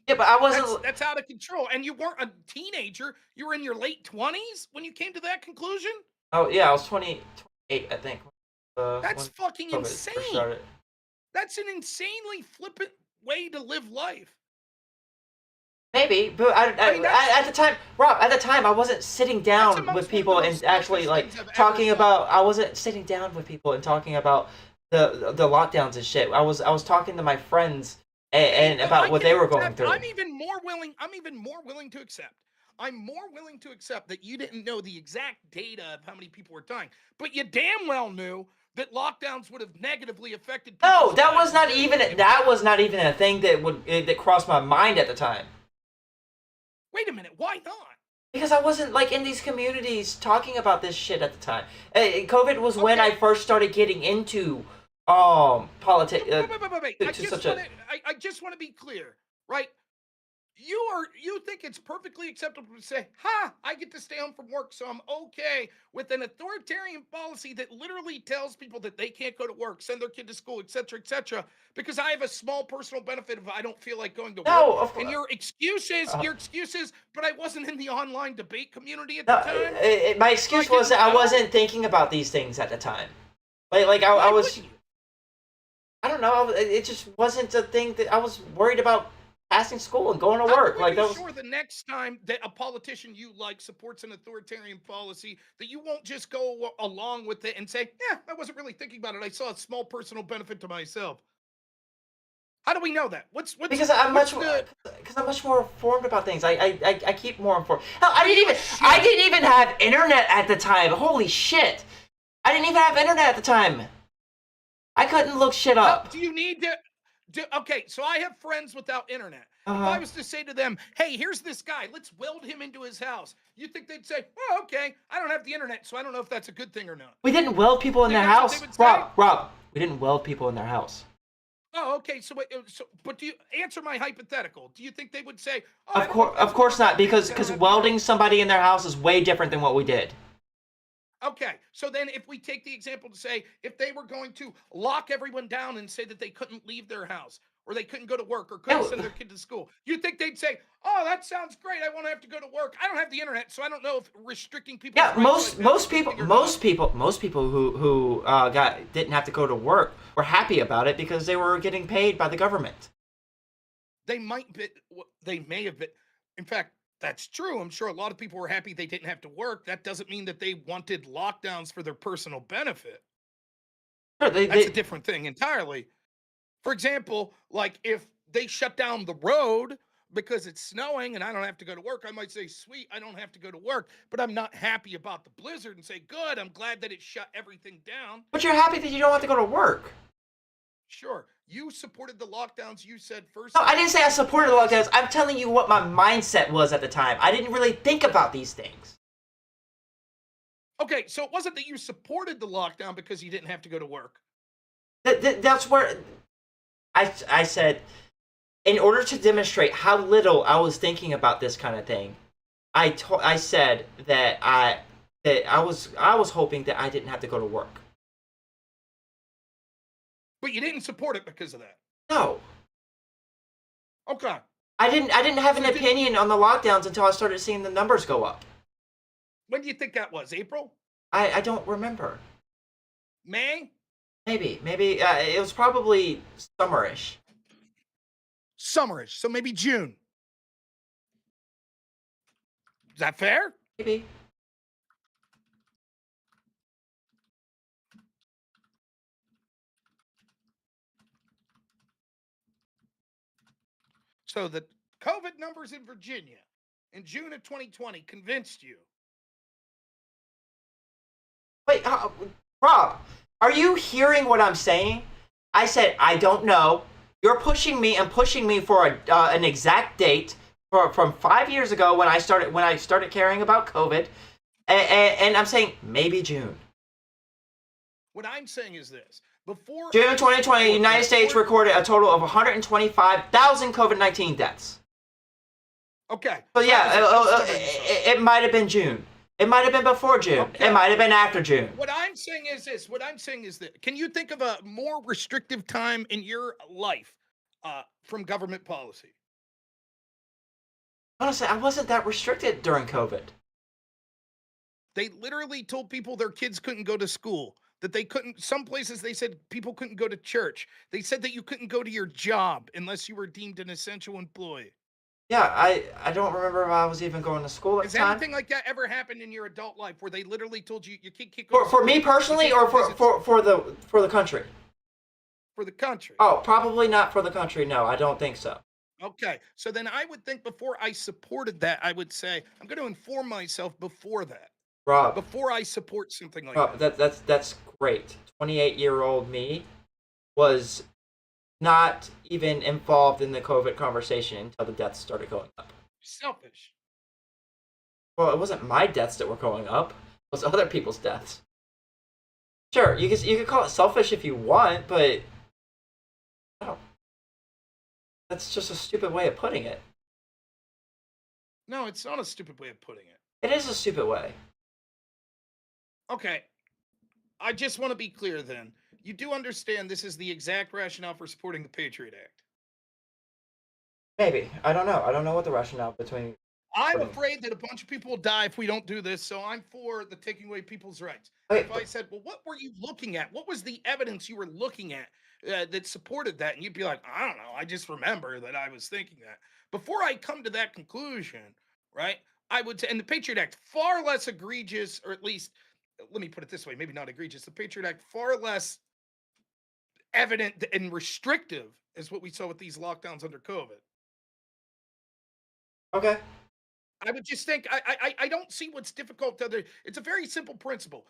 Yeah, but I wasn't. That's out of control. And you weren't a teenager. You were in your late 20s when you came to that conclusion. Oh yeah, I was 28, I think. That's when fucking COVID first insane. started. That's an insanely flippant way to live life. Maybe, but I mean, that's- at the time, Rob, at the time, I wasn't sitting That's down amongst with one of people the and most actually selfish like things I've ever talking thought. about. I wasn't sitting down with people and talking about the lockdowns and shit. I was talking to my friends and Well, about I what can they were accept- going through. I'm even more willing to accept. I'm more willing to accept that you didn't know the exact data of how many people were dying, but you damn well knew that lockdowns would have negatively affected. No, people's that was lives not and even their that was not even a thing that crossed my mind at the time. Wait a minute, why not? Because I wasn't like in these communities talking about this shit at the time. COVID was when I Okay. first started getting into politics. Wait. to such a- I just want to be clear, right? You think it's perfectly acceptable to say, "Ha, I get to stay home from work, so I'm okay with an authoritarian policy that literally tells people that they can't go to work, send their kid to school, etc., because I have a small personal benefit if I don't feel like going to No, work." of course. And your excuses, but I wasn't in the online debate community at the No, time. my excuse I was that didn't I know. wasn't thinking about these things at the time. Like I Why was. wouldn't you? I don't know. It just wasn't a thing that I was worried about passing school and going to How work. can we Like be that was. sure the next time that a politician you like supports an authoritarian policy that you won't just go along with it and say, "Yeah, I wasn't really thinking about it. I saw a small personal benefit to myself." How do we know that? What's Because I'm what's much the- because I'm much more informed about things. I keep more informed. Hell, I Are you didn't even have internet at the time. Holy shit! I didn't even have internet at the time. I couldn't look shit up. Do you need to? Okay, so I have friends without internet. If I Uh-huh. was to say to them, "Hey, here's this guy. Let's weld him into his house," you think they'd say, "Oh, okay. I don't have the internet, so I don't know if that's a good thing or not." We didn't weld people in Think their that's what house. they would say? Rob, we didn't weld people in their house. Oh, okay. So, but do you answer my hypothetical? Do you think they would say, "Oh, I Of don't know course, if that's of course good or not, bad thing, because I don't because have the welding internet." somebody in their house is way different than what we did. Okay, so then if we take the example to say if they were going to lock everyone down and say that they couldn't leave their house or they couldn't go to work or couldn't No. send their kid to school, you think they'd say, "Oh, that sounds great. I won't have to go to work. I don't have the internet, so I don't know if restricting people's Yeah, rights like that is most a good people thing or most not." people most people who didn't have to go to work were happy about it because they were getting paid by the government. They might be, they may have been. In fact, that's true. I'm sure a lot of people were happy they didn't have to work. That doesn't mean that they wanted lockdowns for their personal benefit. Sure, That's a different thing entirely. For example, like if they shut down the road because it's snowing and I don't have to go to work, I might say, "Sweet, I don't have to go to work," but I'm not happy about the blizzard and say, "Good, I'm glad that it shut everything down." but you're happy that you don't have to go to work. Sure, you supported the lockdowns. You said first. No, I didn't say I supported the lockdowns. I'm telling you what my mindset was at the time. I didn't really think about these things. Okay, so it wasn't that you supported the lockdown because you didn't have to go to work. That's where I said, in order to demonstrate how little I was thinking about this kind of thing, I said that I was hoping that I didn't have to go to work. But you didn't support it because of that. No, Okay. I didn't have an So did- opinion on the lockdowns until I started seeing the numbers go up. When do you think that was? April? I don't remember. May? Maybe it was probably summerish. Summerish. So maybe June. Is that fair? Maybe. So the COVID numbers in Virginia in June of 2020 convinced you. Wait, Rob, are you hearing what I'm saying? I said I don't know. You're pushing me and pushing me for an exact date from 5 years ago when I started caring about COVID, and I'm saying maybe June. What I'm saying is this. Before June I 2020, support- United States before- recorded a total of 125,000 COVID-19 deaths. Okay. So yeah, that was a stubborn it might have been June. It might have been before June. Okay. It might have been after June. What I'm saying is this. What I'm saying is that. Can you think of a more restrictive time in your life from government policy? Honestly, I wasn't that restricted during COVID. They literally told people their kids couldn't go to school, that they couldn't, some places they said people couldn't go to church. They said that you couldn't go to your job unless you were deemed an essential employee. Yeah, I don't remember if I was even going to school at Has the time. anything like that ever happened in your adult life where they literally told you your kid can't go For, to for school, me you personally, can't or go visit for the country? for the country? Oh, probably not for the country. No, I don't think so. Okay, so then I would think before I supported that, I would say I'm going to inform myself before that, Rob, before I support something like Rob, that. that's great. 28-year-old me was not even involved in the COVID conversation until the deaths started going up. Selfish. Well, it wasn't my deaths that were going up. It was other people's deaths. Sure, you could call it selfish if you want, but I don't. That's just a stupid way of putting it. No, it's not a stupid way of putting it. It is a stupid way. Okay, I just want to be clear then. You do understand this is the exact rationale for supporting the Patriot Act. Maybe. I don't know. I don't know what the rationale between. I'm Right. afraid that a bunch of people will die if we don't do this, so I'm for the taking away people's rights. Wait, If I said, well, what were you looking at? What was the evidence you were looking at that supported that? And you'd be like, I don't know. I just remember that I was thinking that. Before I come to that conclusion, right, I would say, and the Patriot Act, far less egregious, or at least, let me put it this way, maybe not egregious. The Patriot Act, far less evident and restrictive as what we saw with these lockdowns under COVID. okay. I would just think I don't see what's difficult to other. It's a very simple principle.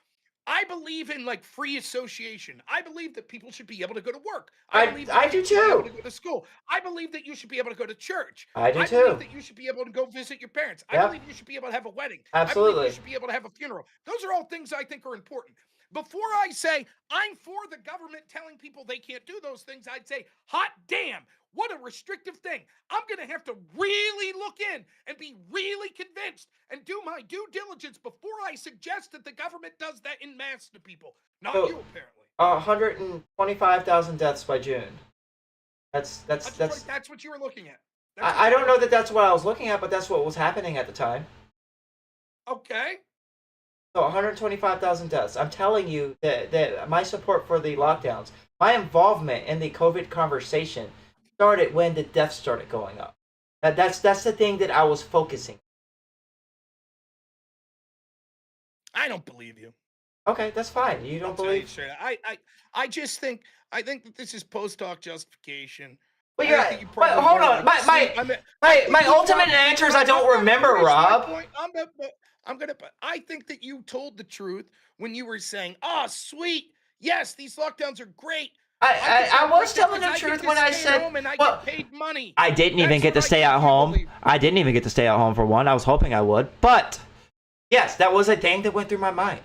I believe in like free association. I believe that people should be able to go to work. I believe that I people do should be able too. to go to school. I believe that you should be able to go to church. I do I too. believe that you should be able to go visit your parents. I Yep. believe you should be able to have a wedding. I believe Absolutely. you should be able to have a funeral. Those are all things I think are important. Before I say I'm for the government telling people they can't do those things, I'd say, hot damn, what a restrictive thing. I'm going to have to really look in and be really convinced and do my due diligence before I suggest that the government does that in mass to people. Not So- you, apparently. 125,000 deaths by June. That's That's what you were looking at. That's what I you don't were know looking that that's what I was looking at, but that's what was happening at the time. at. Okay. So 125,000 deaths. I'm telling you that my support for the lockdowns, my involvement in the COVID conversation started when the deaths started going up. That's the thing that I was focusing. I don't believe you. Okay, that's fine. You don't I'll tell you believe? straight up. I just think that this is post hoc justification. But I you're think right. you But probably hold were, on. like, My I mean, my you ultimate probably- answer is I don't I'm remember, gonna finish my Rob. point. I think that you told the truth when you were saying, "Oh, sweet, yes, these lockdowns are great." I was telling the I get truth to when I stay said, home and I well, get paid money. I didn't even That's get to what I stay think at you home. believe. I didn't even get to stay at home for one. I was hoping I would, but yes, that was a thing that went through my mind.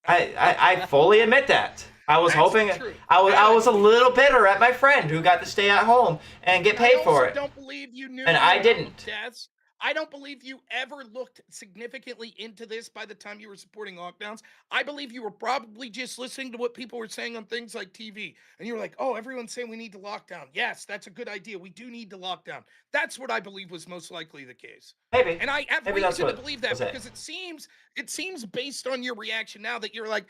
I fully admit that. I was That's hoping the truth. I was a little bitter at my friend who got to stay at home and get paid for I it. don't believe you knew. And the I amount of didn't. Deaths. I don't believe you ever looked significantly into this by the time you were supporting lockdowns. I believe you were probably just listening to what people were saying on things like TV. And you were like, oh, everyone's saying we need to lock down. Yes, that's a good idea. We do need to lock down. That's what I believe was most likely the case. Maybe. And I have Maybe that's reason to what believe that was it. because it seems based on your reaction now that you're like,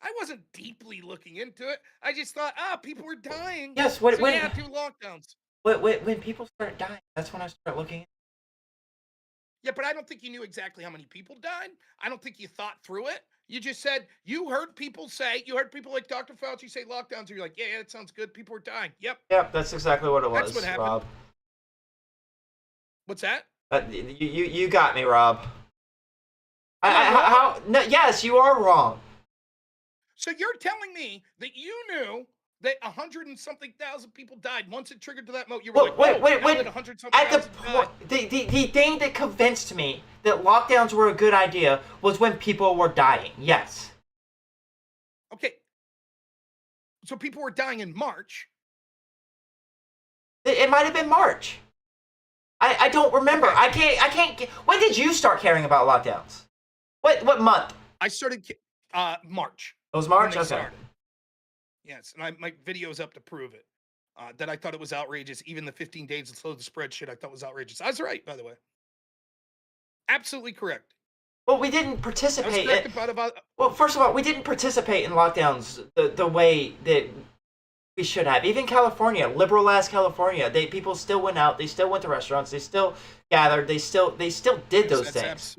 I wasn't deeply looking into it. I just thought, people were dying. Yes, So yeah, do lockdowns. when people start dying, that's when I start looking. Yeah, but I don't think you knew exactly how many people died. I don't think you thought through it. You just said you heard people like Dr. Fauci say lockdowns, and you're like, yeah, that sounds good. People are dying. Yep. Yep, that's exactly what it was, That's what happened. Rob. What's that? You got me, Rob. Am I No, yes, you are wrong. So you're telling me that you knew that 100 and something thousand people died once it triggered to that mode. You were Wait, like, wait. that 100 something At the thousand died. point, the thing that convinced me that lockdowns were a good idea was when people were dying. Yes. Okay. So people were dying in March. It might have been March. I don't remember. Okay. I can't. When did you start caring about lockdowns? What month? I started March. It was when March. they Okay. started. Yes, and my video's up to prove it. That I thought it was outrageous. Even the 15 days to slow the spread shit I thought was outrageous. I was right, by the way. Absolutely correct. Well, we didn't I was participate. correct about Well, first of all, we didn't participate in lockdowns the way that we should have. Even California, liberal ass California, people still went out. They still went to restaurants. They still gathered. They still did those things.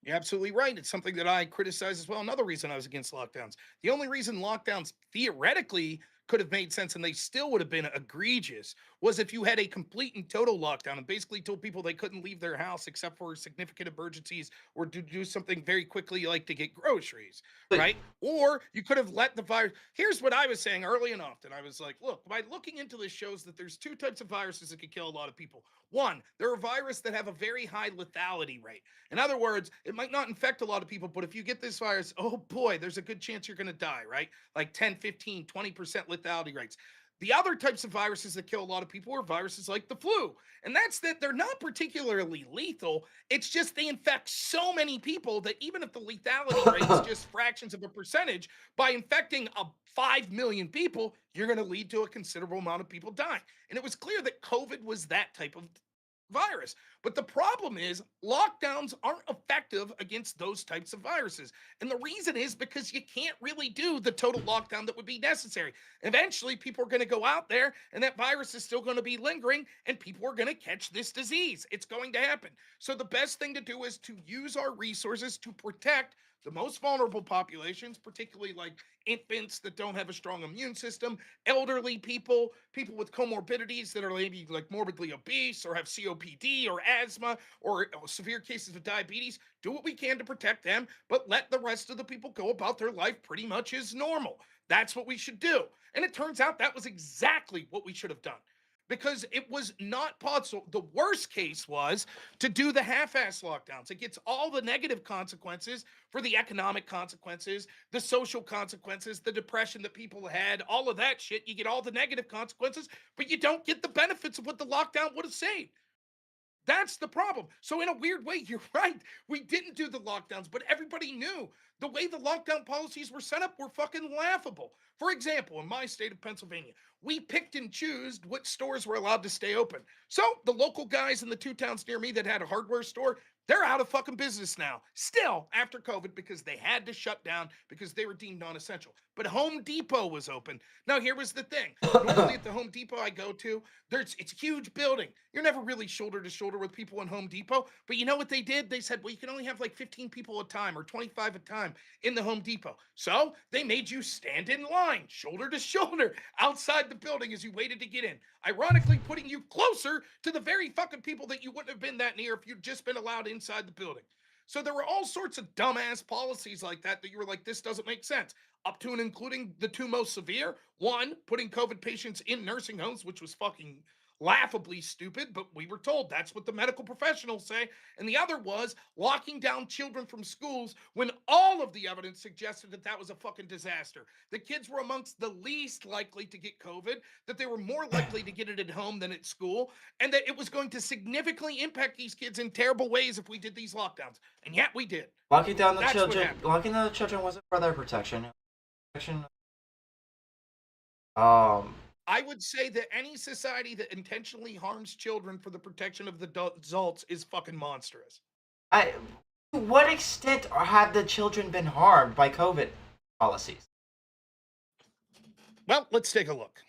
You're absolutely right. It's something that I criticize as well. Another reason I was against lockdowns. The only reason lockdowns theoretically could have made sense and they still would have been egregious was if you had a complete and total lockdown and basically told people they couldn't leave their house except for significant emergencies or to do something very quickly like to get groceries, But- right? Or you could have let the virus. Here's what I was saying early and often. I was like, look, by looking into this shows that there's two types of viruses that could kill a lot of people. One, there are viruses that have a very high lethality rate. In other words, it might not infect a lot of people, but if you get this virus, oh boy, there's a good chance you're going to die, right? Like 10, 15, 20% lethality rates. The other types of viruses that kill a lot of people are viruses like the flu. And that's that they're not particularly lethal. It's just they infect so many people that even if the lethality rate is just fractions of a percentage, by infecting 5 million people, you're going to lead to a considerable amount of people dying. And it was clear that COVID was that type of virus. But the problem is lockdowns aren't effective against those types of viruses. And the reason is because you can't really do the total lockdown that would be necessary. Eventually, people are going to go out there and that virus is still going to be lingering and people are going to catch this disease. It's going to happen. So the best thing to do is to use our resources to protect The most vulnerable populations, particularly like infants that don't have a strong immune system, elderly people, people with comorbidities that are maybe like morbidly obese or have COPD or asthma or severe cases of diabetes, do what we can to protect them, but let the rest of the people go about their life pretty much as normal. That's what we should do. And it turns out that was exactly what we should have done because it was not possible. The worst case was to do the half-ass lockdowns. It gets all the negative consequences for the economic consequences, the social consequences, the depression that people had, all of that shit. You get all the negative consequences, but you don't get the benefits of what the lockdown would have saved. That's the problem. So in a weird way, you're right. We didn't do the lockdowns, but everybody knew the way the lockdown policies were set up were fucking laughable. For example, in my state of Pennsylvania, we picked and chose what stores were allowed to stay open. So the local guys in the 2 towns near me that had a hardware store, they're out of fucking business now. Still after COVID because they had to shut down because they were deemed non-essential. But Home Depot was open. Now here was the thing. Normally at the Home Depot I go to, it's a huge building. You're never really shoulder to shoulder with people in Home Depot. But you know what they did? They said, well, you can only have like 15 people at a time or 25 at a time in the Home Depot. So they made you stand in line, shoulder to shoulder, outside the building as you waited to get in. Ironically, putting you closer to the very fucking people that you wouldn't have been that near if you'd just been allowed inside the building. So there were all sorts of dumbass policies like that you were like, this doesn't make sense. Up to and including the 2 most severe. One, putting COVID patients in nursing homes, which was fucking laughably stupid, but we were told that's what the medical professionals say. And the other was locking down children from schools when all of the evidence suggested that that was a fucking disaster. The kids were amongst the least likely to get COVID, that they were more likely to get it at home than at school, and that it was going to significantly impact these kids in terrible ways if we did these lockdowns. And yet we did. Locking down the That's what children. happened. Locking down the children wasn't for their protection. I would say that any society that intentionally harms children for the protection of the adults is fucking monstrous. To what extent have the children been harmed by COVID policies? Well, let's take a look.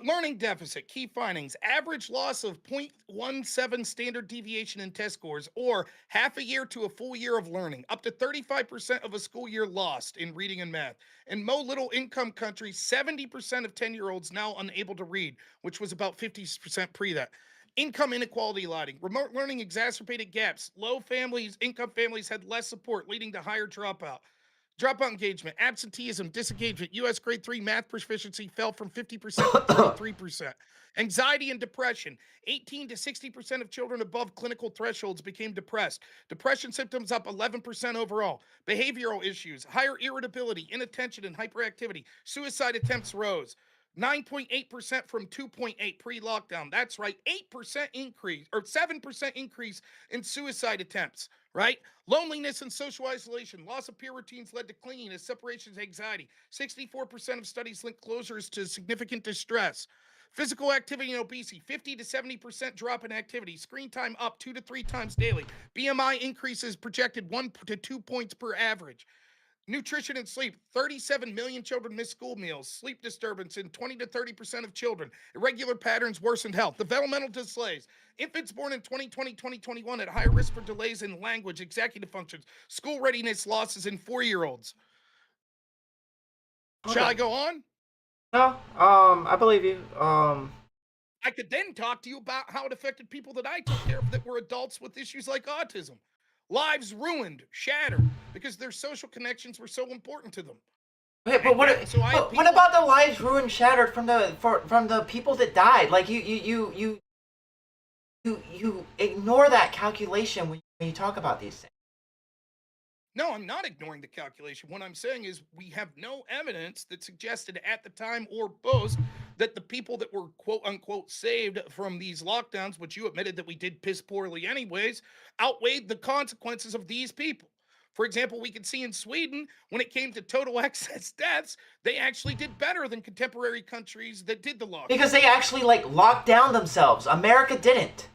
Learning deficit, key findings, average loss of 0.17 standard deviation in test scores, or half a year to a full year of learning, up to 35% of a school year lost in reading and math. In Mo Little income countries, 70% of 10-year-olds now unable to read, which was about 50% pre that. Income inequality lighting, remote learning exacerbated gaps, income families had less support, leading to higher dropout. Dropout engagement, absenteeism, disengagement, U.S. grade 3 math proficiency fell from 50% to 33%. Anxiety and depression, 18 to 60% of children above clinical thresholds became depressed. Depression symptoms up 11% overall. Behavioral issues, higher irritability, inattention, and hyperactivity. Suicide attempts rose. 9.8% from 2.8 pre-lockdown. That's right, 8% increase or 7% increase in suicide attempts, right? Loneliness and social isolation, loss of peer routines led to clinginess, separations, anxiety. 64% of studies link closures to significant distress. Physical activity and obesity, 50 to 70% drop in activity. Screen time up 2 to 3 times daily. BMI increases projected 1 to 2 points per average. Nutrition and sleep, 37 million children miss school meals, sleep disturbance in 20 to 30% of children, irregular patterns worsened health, developmental delays, infants born in 2020, 2021 at higher risk for delays in language, executive functions, school readiness losses in 4-year-olds. Shall I go on? No, I believe you. I could then talk to you about how it affected people that I took care of that were adults with issues like autism. Lives ruined, shattered, because their social connections were so important to them. Wait, but what about the lives ruined, shattered from the people that died? Like you ignore that calculation when you talk about these things. No, I'm not ignoring the calculation. What I'm saying is we have no evidence that suggested at the time or post that the people that were quote unquote saved from these lockdowns, which you admitted that we did piss poorly anyways, outweighed the consequences of these people. For example, we could see in Sweden, when it came to total excess deaths, they actually did better than contemporary countries that did the lockdown. Because they actually like locked down themselves. America didn't.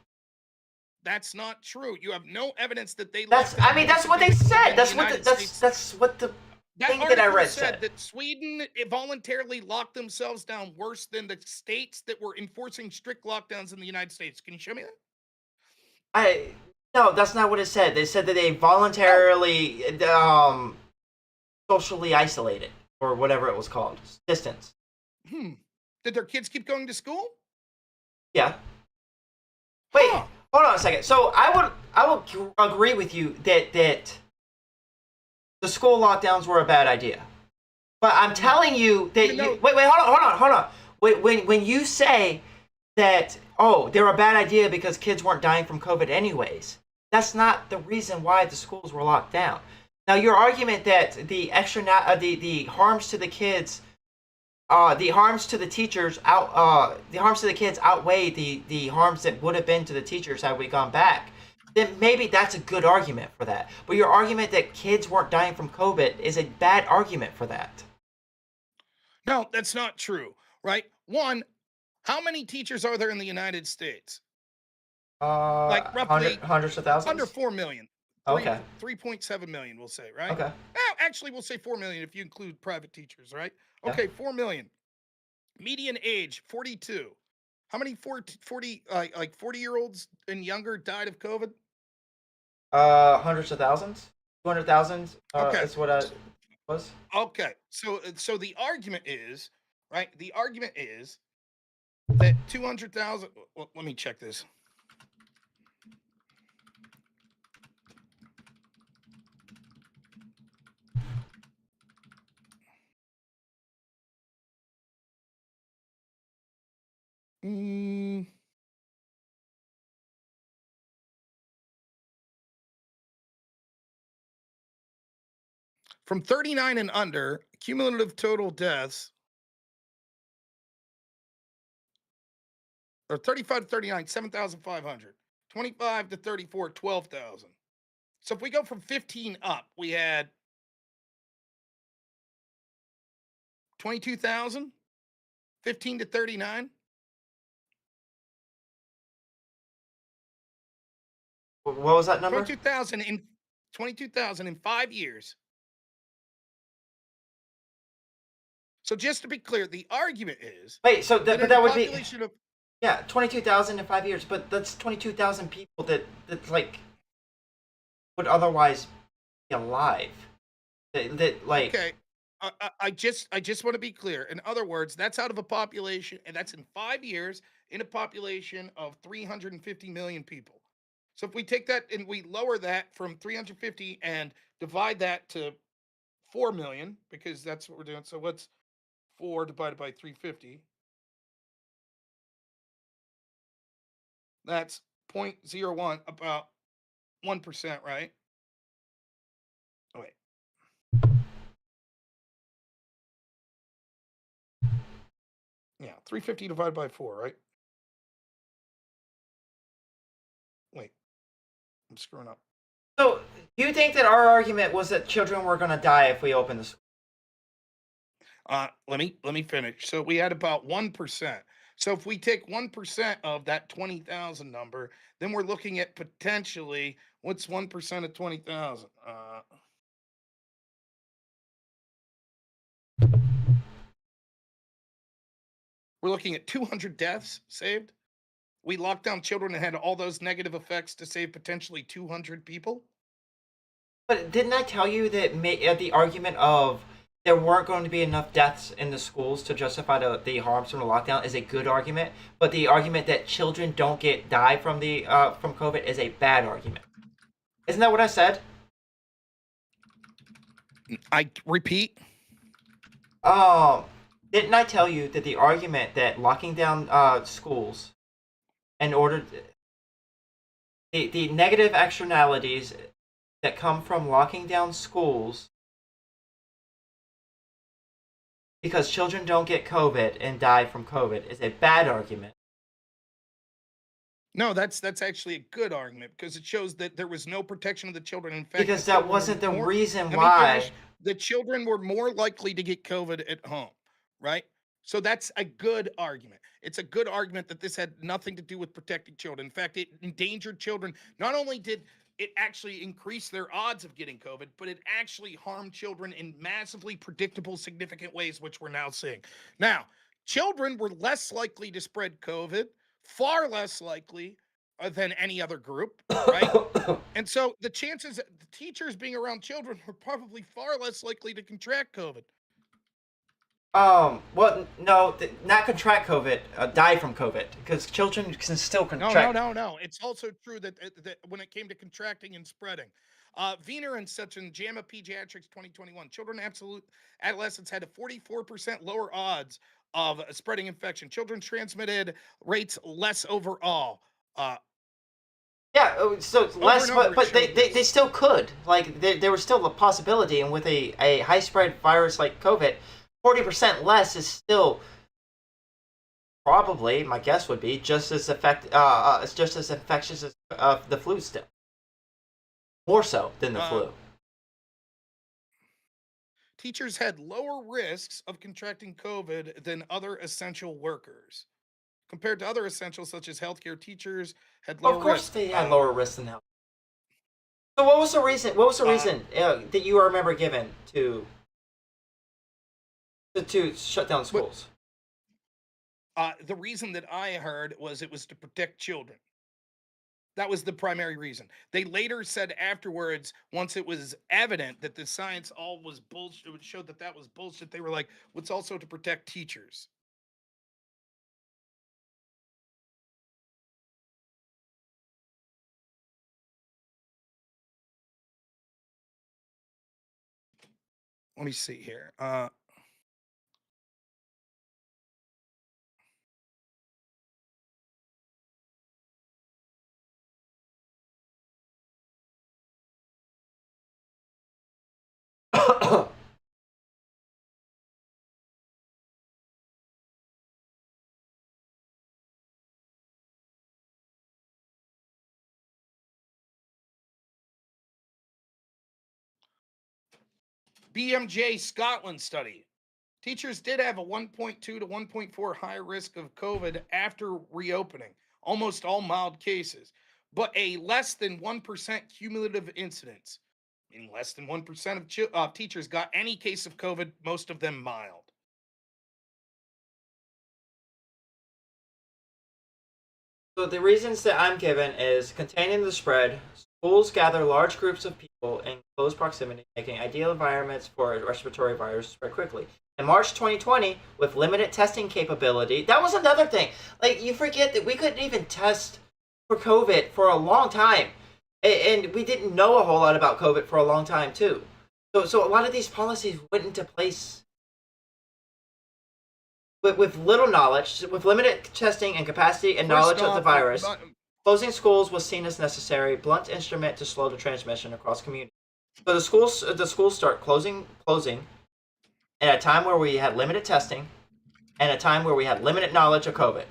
That's not true. You have no evidence that they. That's locked I down mean more that's what they significantly said. than the United States. That's what the That thing that I article read said said. that Sweden voluntarily locked themselves down worse than the states that were enforcing strict lockdowns in the United States. Can you show me that? No, that's not what it said. They said that they voluntarily socially isolated or whatever it was called, distance. Did their kids keep going to school? Yeah. Wait, Huh. hold on a second. So I would agree with you that the school lockdowns were a bad idea. But I'm telling you that No. wait, hold on. Wait, when you say that they're a bad idea because kids weren't dying from COVID anyways, that's not the reason why the schools were locked down. Now your argument that the the harms to the kids, the harms to the teachers the harms to the kids outweigh the harms that would have been to the teachers had we gone back, then maybe that's a good argument for that. But your argument that kids weren't dying from COVID is a bad argument for that. No, that's not true, right? One, how many teachers are there in the United States? Like roughly hundreds of thousands. Under 4 million. Okay. 3.7 million, we'll say, right? Okay. Actually, we'll say 4 million if you include private teachers, right? Yeah. Okay, 4 million. Median age, 42. How many 40-year-olds and younger died of COVID? Hundreds of thousands. 200,000. Okay. That's what I was. Okay, so the argument is, right? The argument is that 200,000. Well, let me check this. From 39 and under, cumulative total deaths, or 35 to 39, 7,500. 25 to 34, 12,000. So if we go from 15 up, we had 22,000. 15 to 39. What was that number? 22,000 in 5 years. So just to be clear, the argument is Wait, so that but that would be population of 22,000 in 5 years, but that's 22,000 people that like would otherwise be alive. That like okay. I just want to be clear. In other words, that's out of a population, and that's in 5 years in a population of 350 million people. So if we take that and we lower that from 350 and divide that to 4 million, because that's what we're doing. So what's 4 divided by 350? That's 0.01, about 1%, right? Oh, wait. Yeah, 350 divided by 4, right? Wait, I'm screwing up. So, do you think that our argument was that children were going to die if we opened the school? Let me finish. So we had about 1%. So if we take 1% of that 20,000 number, then we're looking at potentially what's 1% of 20,000? We're looking at 200 deaths saved. We locked down children and had all those negative effects to save potentially 200 people. But didn't I tell you that the argument of there weren't going to be enough deaths in the schools to justify the harms from the lockdown is a good argument, but the argument that children don't die from from COVID is a bad argument. Isn't that what I said? I repeat. Didn't I tell you that the argument that locking down schools in order the negative externalities that come from locking down schools because children don't get COVID and die from COVID is a bad argument. No, that's actually a good argument because it shows that there was no protection of the children. In fact, Because the that children were wasn't the more. reason Let me finish. why. The children were more likely to get COVID at home, right? So that's a good argument. It's a good argument that this had nothing to do with protecting children. In fact, it endangered children. Not only did it actually increase their odds of getting COVID, but it actually harmed children in massively predictable, significant ways, which we're now seeing. Now, children were less likely to spread COVID, far less likely than any other group, right? And so the chances that the teachers being around children were probably far less likely to contract COVID. Well, no, not contract COVID, die from COVID, because children can still contract. No. It's also true that when it came to contracting and spreading, Wiener and such in JAMA Pediatrics 2021, children adolescents had a 44% lower odds of spreading infection. Children transmitted rates less overall. Yeah, so it's less, and over but it they shows. still could. Like, there was still a possibility, and with a high spread virus like COVID, 40% less is still probably, my guess would be, just as it's just as infectious as the flu still. More so than the flu. Teachers had lower risks of contracting COVID than other essential workers. Compared to other essentials such as healthcare, teachers had lower Of course, risk. they had lower risk than health. So what was the reason? What was the reason that you remember given to shut down schools? The reason that I heard was it was to protect children. That was the primary reason. They later said afterwards, once it was evident that the science all was bullshit, it showed that that was bullshit. They were like, "What's also to protect teachers." Let me see here. BMJ Scotland study. Teachers did have a 1.2 to 1.4 higher risk of COVID after reopening, almost all mild cases, but a less than 1% cumulative incidence, meaning less than 1% of teachers got any case of COVID, most of them mild. So the reasons that I'm given is containing the spread. Schools gather large groups of people in close proximity, making ideal environments for a respiratory virus to spread quickly. In March 2020, with limited testing capability, that was another thing. Like, you forget that we couldn't even test for COVID for a long time. And we didn't know a whole lot about COVID for a long time, too. So a lot of these policies went into place with little knowledge, with limited testing and capacity and knowledge of the virus. Closing schools was seen as necessary, blunt instrument to slow the transmission across communities. So the schools start closing at a time where we had limited testing and a time where we had limited knowledge of COVID.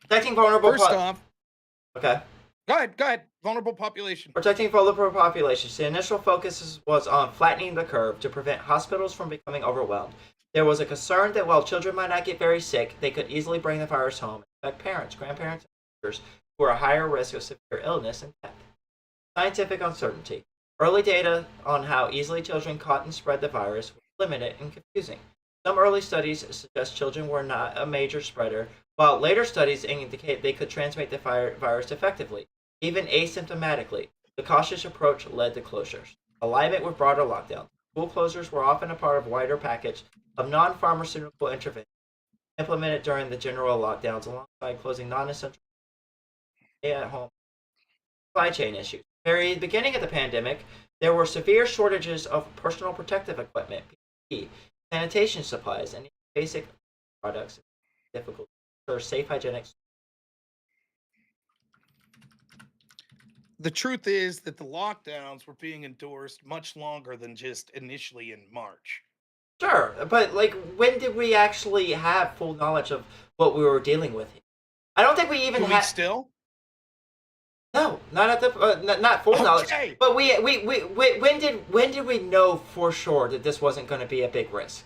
Protecting vulnerable First off, okay. Go ahead. Vulnerable population. Protecting vulnerable populations. The initial focus was on flattening the curve to prevent hospitals from becoming overwhelmed. There was a concern that while children might not get very sick, they could easily bring the virus home and infect parents, grandparents, and teachers who are a higher risk of severe illness and death. Scientific uncertainty. Early data on how easily children caught and spread the virus was limited and confusing. Some early studies suggest children were not a major spreader, while later studies indicate they could transmit the virus effectively, even asymptomatically. The cautious approach led to closures. Alignment with broader lockdowns. School closures were often a part of a wider package of non-pharmaceutical interventions implemented during the general lockdowns alongside closing non-essential stay-at-home supply chain issues. At the very beginning of the pandemic, there were severe shortages of personal protective equipment, PPE, sanitation supplies, and basic products. Difficult to ensure safe, hygienic. The truth is that the lockdowns were being endorsed much longer than just initially in March. Sure, but like, when did we actually have full knowledge of what we were dealing with? I don't think we even Do we had. still? No, not at the not full knowledge. Okay. But when did we know for sure that this wasn't going to be a big risk?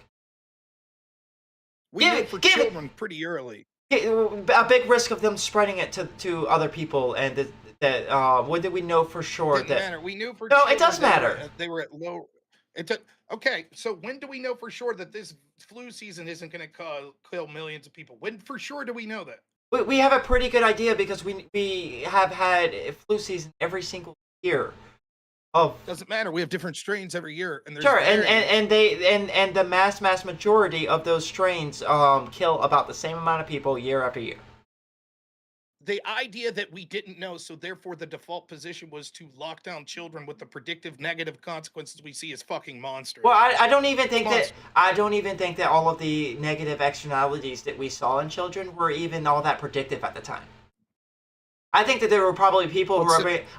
We Give knew it- for give it- children pretty early. A big risk of them spreading it to other people, and that when did we know for sure Didn't that? matter. We knew for No, children it does they were matter. they were at low. It took. Okay, so when do we know for sure that this flu season isn't going to kill millions of people? When for sure do we know that? We have a pretty good idea because we have had a flu season every single year. Doesn't matter. We have different strains every year, and there's Sure, and variants. the mass majority of those strains kill about the same amount of people year after year. The idea that we didn't know, so therefore the default position was to lock down children with the predictive negative consequences we see is fucking monstrous. Well, I don't even think Monster. that all of the negative externalities that we saw in children were even all that predictive at the time. I think that there were probably people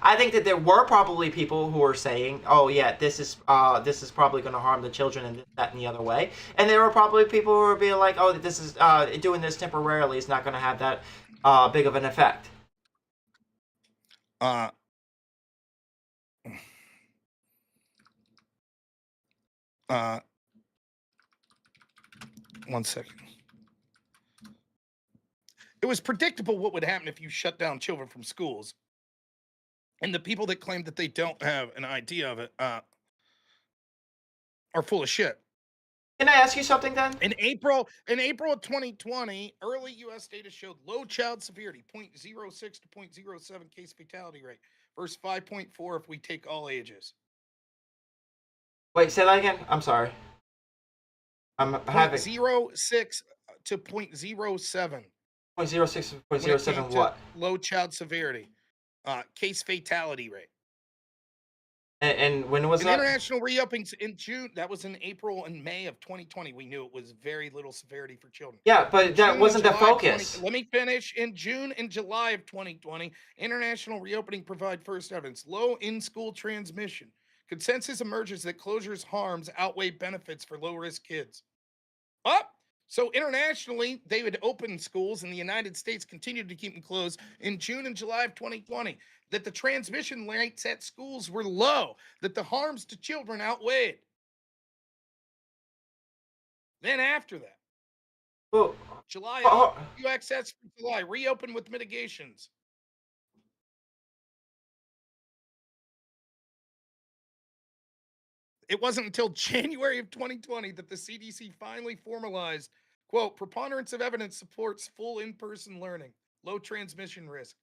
I think that there were probably people who were saying, "Oh yeah, this is probably going to harm the children and this, that, and the other way," and there were probably people who were being like, "Oh, this is doing this temporarily is not going to have that big of an effect." One second. It was predictable what would happen if you shut down children from schools. And the people that claim that they don't have an idea of it are full of shit. Can I ask you something then? In April of 2020, early U.S. data showed low child severity, 0.06 to 0.07 case fatality rate, versus 5.4 if we take all ages. Wait, say that again. I'm sorry. I'm having 0.06 to 0.07. 0.06 when it 0.07 came to what? low child severity, case fatality rate. And when was In that? international reopenings in June, that was in April and May of 2020. We knew it was very little severity for children. Yeah, but In that June and wasn't the July of 20 focus. let me finish. In June and July of 2020, international reopening provide first evidence. Low in-school transmission. Consensus emerges that closures harms outweigh benefits for low-risk kids. Up. So internationally, they would open schools, and the United States continued to keep them closed in June and July of 2020. That the transmission rates at schools were low, that the harms to children outweighed. Then after that, Well, July, oh, UXS for July, reopen with mitigations. It wasn't until January of 2020 that the CDC finally formalized, quote, preponderance of evidence supports full in-person learning, low transmission risk.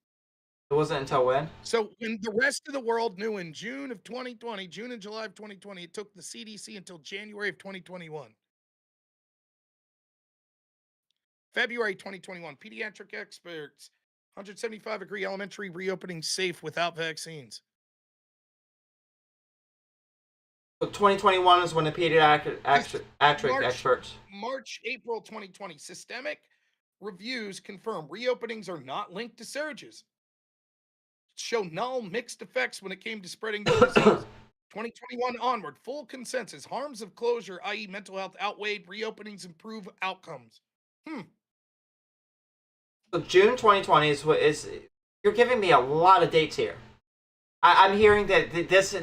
it wasn't until when? So when the rest of the world knew in June of 2020, June and July of 2020, it took the CDC until January of 2021. February 2021, pediatric experts, 175 agree elementary reopening safe without vaccines. So 2021 is when the pediatric experts. March, April 2020, systemic reviews confirm reopenings are not linked to surges. Show null mixed effects when it came to spreading the disease. 2021 onward, full consensus. Harms of closure, i.e. mental health, outweighed reopenings, improve outcomes. So June 2020 is what is. You're giving me a lot of dates here. I'm hearing that this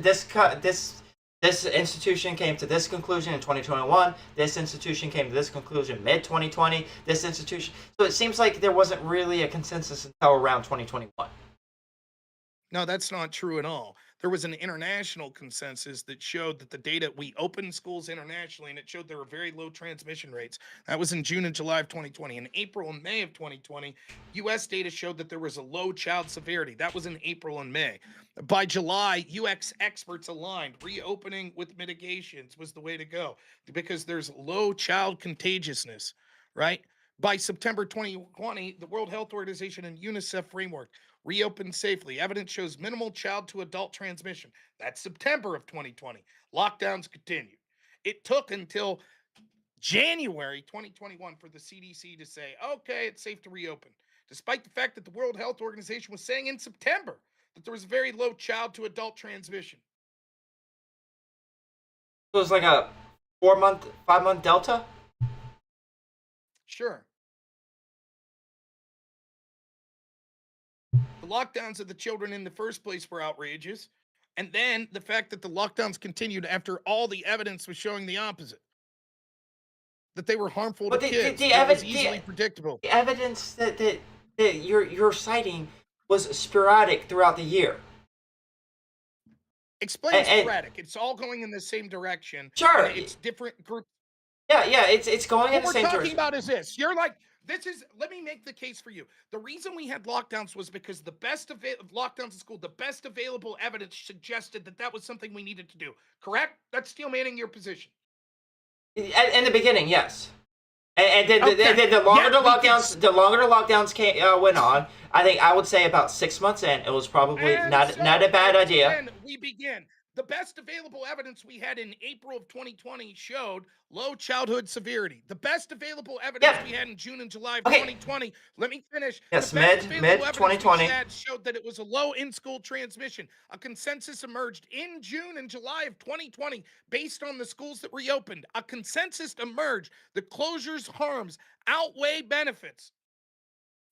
institution came to this conclusion in 2021. This institution came to this conclusion mid 2020. This institution. So it seems like there wasn't really a consensus until around 2021. No, that's not true at all. There was an international consensus that showed that the data, we opened schools internationally, and it showed there were very low transmission rates. That was in June and July of 2020. In April and May of 2020, U.S. data showed that there was a low child severity. That was in April and May. By July, UX experts aligned. Reopening with mitigations was the way to go because there's low child contagiousness, right? By September 2020, the World Health Organization and UNICEF framework reopened safely. Evidence shows minimal child to adult transmission. That's September of 2020. Lockdowns continued. It took until January 2021 for the CDC to say, okay, it's safe to reopen, despite the fact that the World Health Organization was saying in September that there was very low child to adult transmission. So it's like a 5-month delta. Sure. The lockdowns of the children in the first place were outrageous. And then the fact that the lockdowns continued after all the evidence was showing the opposite. That they were harmful to But kids. the That was evidence, easily predictable. the evidence that you're citing was sporadic throughout the year. Explain and- sporadic. It's all going in the same direction. Sure. and it's different groups. Yeah, it's going in What the we're same talking direction. about is this. You're like, let me make the case for you. The reason we had lockdowns was because the best of lockdowns in school, the best available evidence suggested that was something we needed to do. Correct? That's steel manning your position. In the beginning, yes. And then, Okay. and then the longer Yeah, the longer the lockdowns went on, I would say about 6 months in, it was probably And not so a bad that's idea. when we begin. The best available evidence we had in April of 2020 showed low childhood severity. The best available evidence we had in June and July of Okay. 2020. Let me finish. Yes, the best mid available evidence 2020. we had showed that it was a low in-school transmission. A consensus emerged in June and July of 2020 based on the schools that reopened. A consensus emerged. The closures' harms outweigh benefits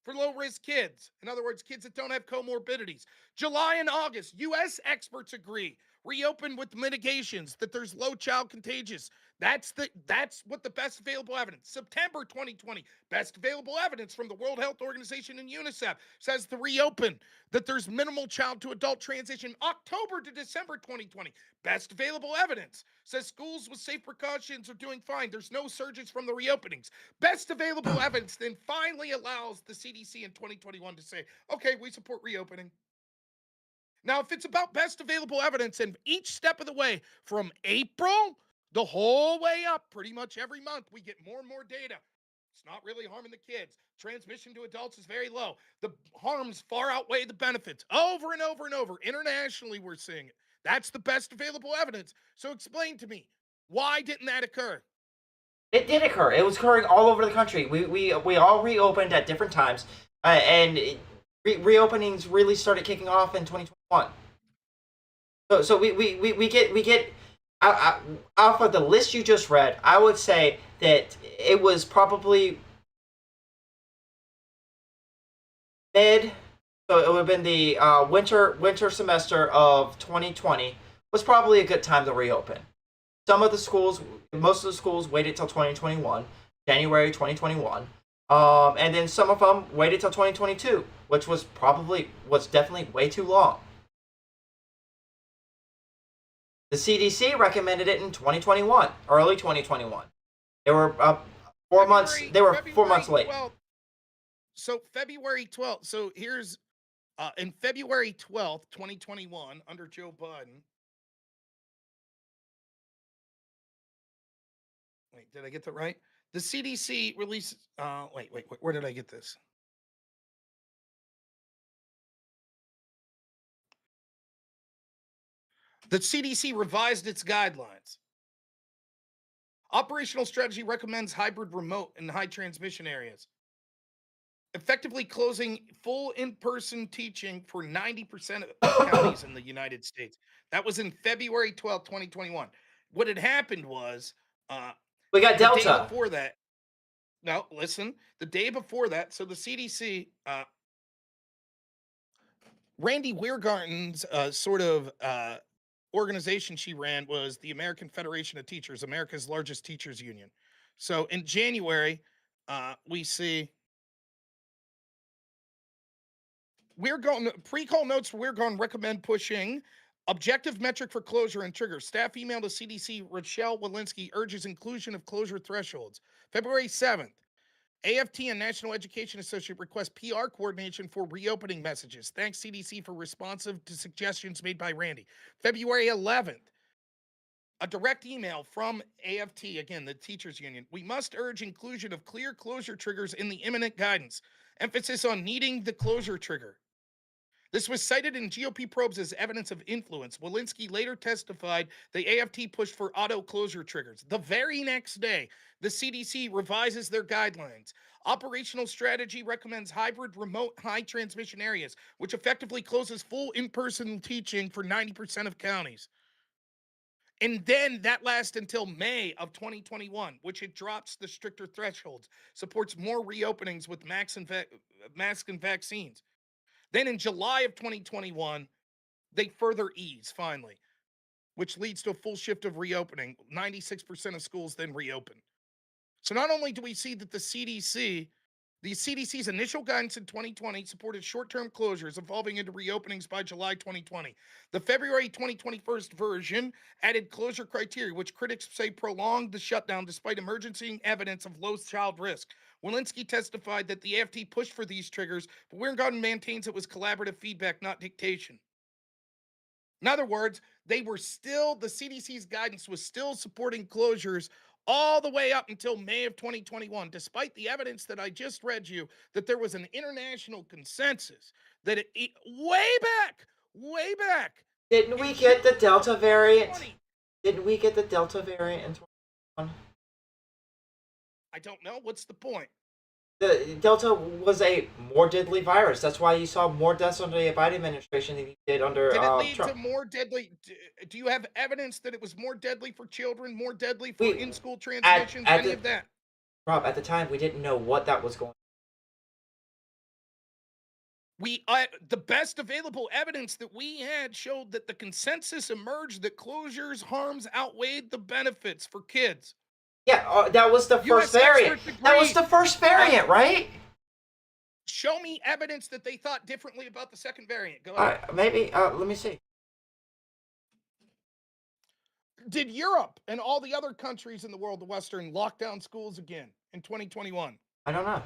for low-risk kids. In other words, kids that don't have comorbidities. July and August, U.S. experts agree. Reopen with mitigations that there's low child contagious. That's what the best available evidence. September 2020, best available evidence from the World Health Organization and UNICEF says to reopen that there's minimal child to adult transition. October to December 2020, best available evidence says schools with safe precautions are doing fine. There's no surges from the reopenings. Best available evidence then finally allows the CDC in 2021 to say, okay, we support reopening. Now, if it's about best available evidence, and each step of the way from April the whole way up, pretty much every month, we get more and more data. It's not really harming the kids. Transmission to adults is very low. The harms far outweigh the benefits. Over and over and over. Internationally, we're seeing it. That's the best available evidence. So explain to me, why didn't that occur? It did occur. It was occurring all over the country. We all reopened at different times, and reopenings really started kicking off in 2021. So we get off of the list you just read. I would say that it was probably mid. So it would have been the winter semester of 2020 was probably a good time to reopen. Most of the schools waited till 2021, January 2021. And then some of them waited till 2022, which was definitely way too long. The CDC recommended it in 2021, early 2021. They were 4 months. They were 4 months late. 12th. So February 12th. So here's in February 12th, 2021, under Joe Biden. Wait, did I get that right? The CDC released. Wait. Where did I get this? The CDC revised its guidelines. Operational strategy recommends hybrid remote and high transmission areas. Effectively closing full in-person teaching for 90% of counties in the United States. That was in February 12th, 2021. What had happened was We got the day Delta. before that. No, listen. The day before that, so the CDC, Randy Weirgarten's sort of organization she ran was the American Federation of Teachers, America's largest teachers union. So in January, we see pre-call notes for Weirgarten recommend pushing objective metric for closure and trigger. Staff email to CDC Rochelle Walensky urges inclusion of closure thresholds. February 7th, AFT and National Education Association request PR coordination for reopening messages. Thanks CDC for responsive to suggestions made by Randy. February 11th, a direct email from AFT, again, the teachers union. We must urge inclusion of clear closure triggers in the imminent guidance. Emphasis on needing the closure trigger. This was cited in GOP probes as evidence of influence. Walensky later testified the AFT pushed for auto closure triggers. The very next day, the CDC revises their guidelines. Operational strategy recommends hybrid remote high transmission areas, which effectively closes full in-person teaching for 90% of counties. And then that lasts until May of 2021, which it drops the stricter thresholds, supports more reopenings with masks and vaccines. Then in July of 2021, they further ease finally, which leads to a full shift of reopening. 96% of schools then reopen. So not only do we see that the CDC's initial guidance in 2020 supported short-term closures evolving into reopenings by July 2020. The February 2021 version added closure criteria, which critics say prolonged the shutdown despite emerging evidence of low child risk. Walensky testified that the AFT pushed for these triggers, but Weingarten maintains it was collaborative feedback, not dictation. In other words, the CDC's guidance was still supporting closures all the way up until May of 2021, despite the evidence that I just read you, that there was an international consensus that way back. Didn't we get the Delta variant? Didn't we get the Delta variant in 2021? I don't know. What's the point? The Delta was a more deadly virus. That's why you saw more deaths under the Biden administration than you did under Did it lead Trump. to more deadly? Do you have evidence that it was more deadly for children, more deadly for in-school transmissions, any of that? Rob, at the time, we didn't know what that was going on. The best available evidence that we had showed that the consensus emerged that closures harms outweighed the benefits for kids. Yeah, that was the first variant. That was the first variant, right? Show me evidence that they thought differently about the second variant. Go ahead. Maybe. Let me see. Did Europe and all the other countries in the world, the Western, lock down schools again in 2021? I don't know.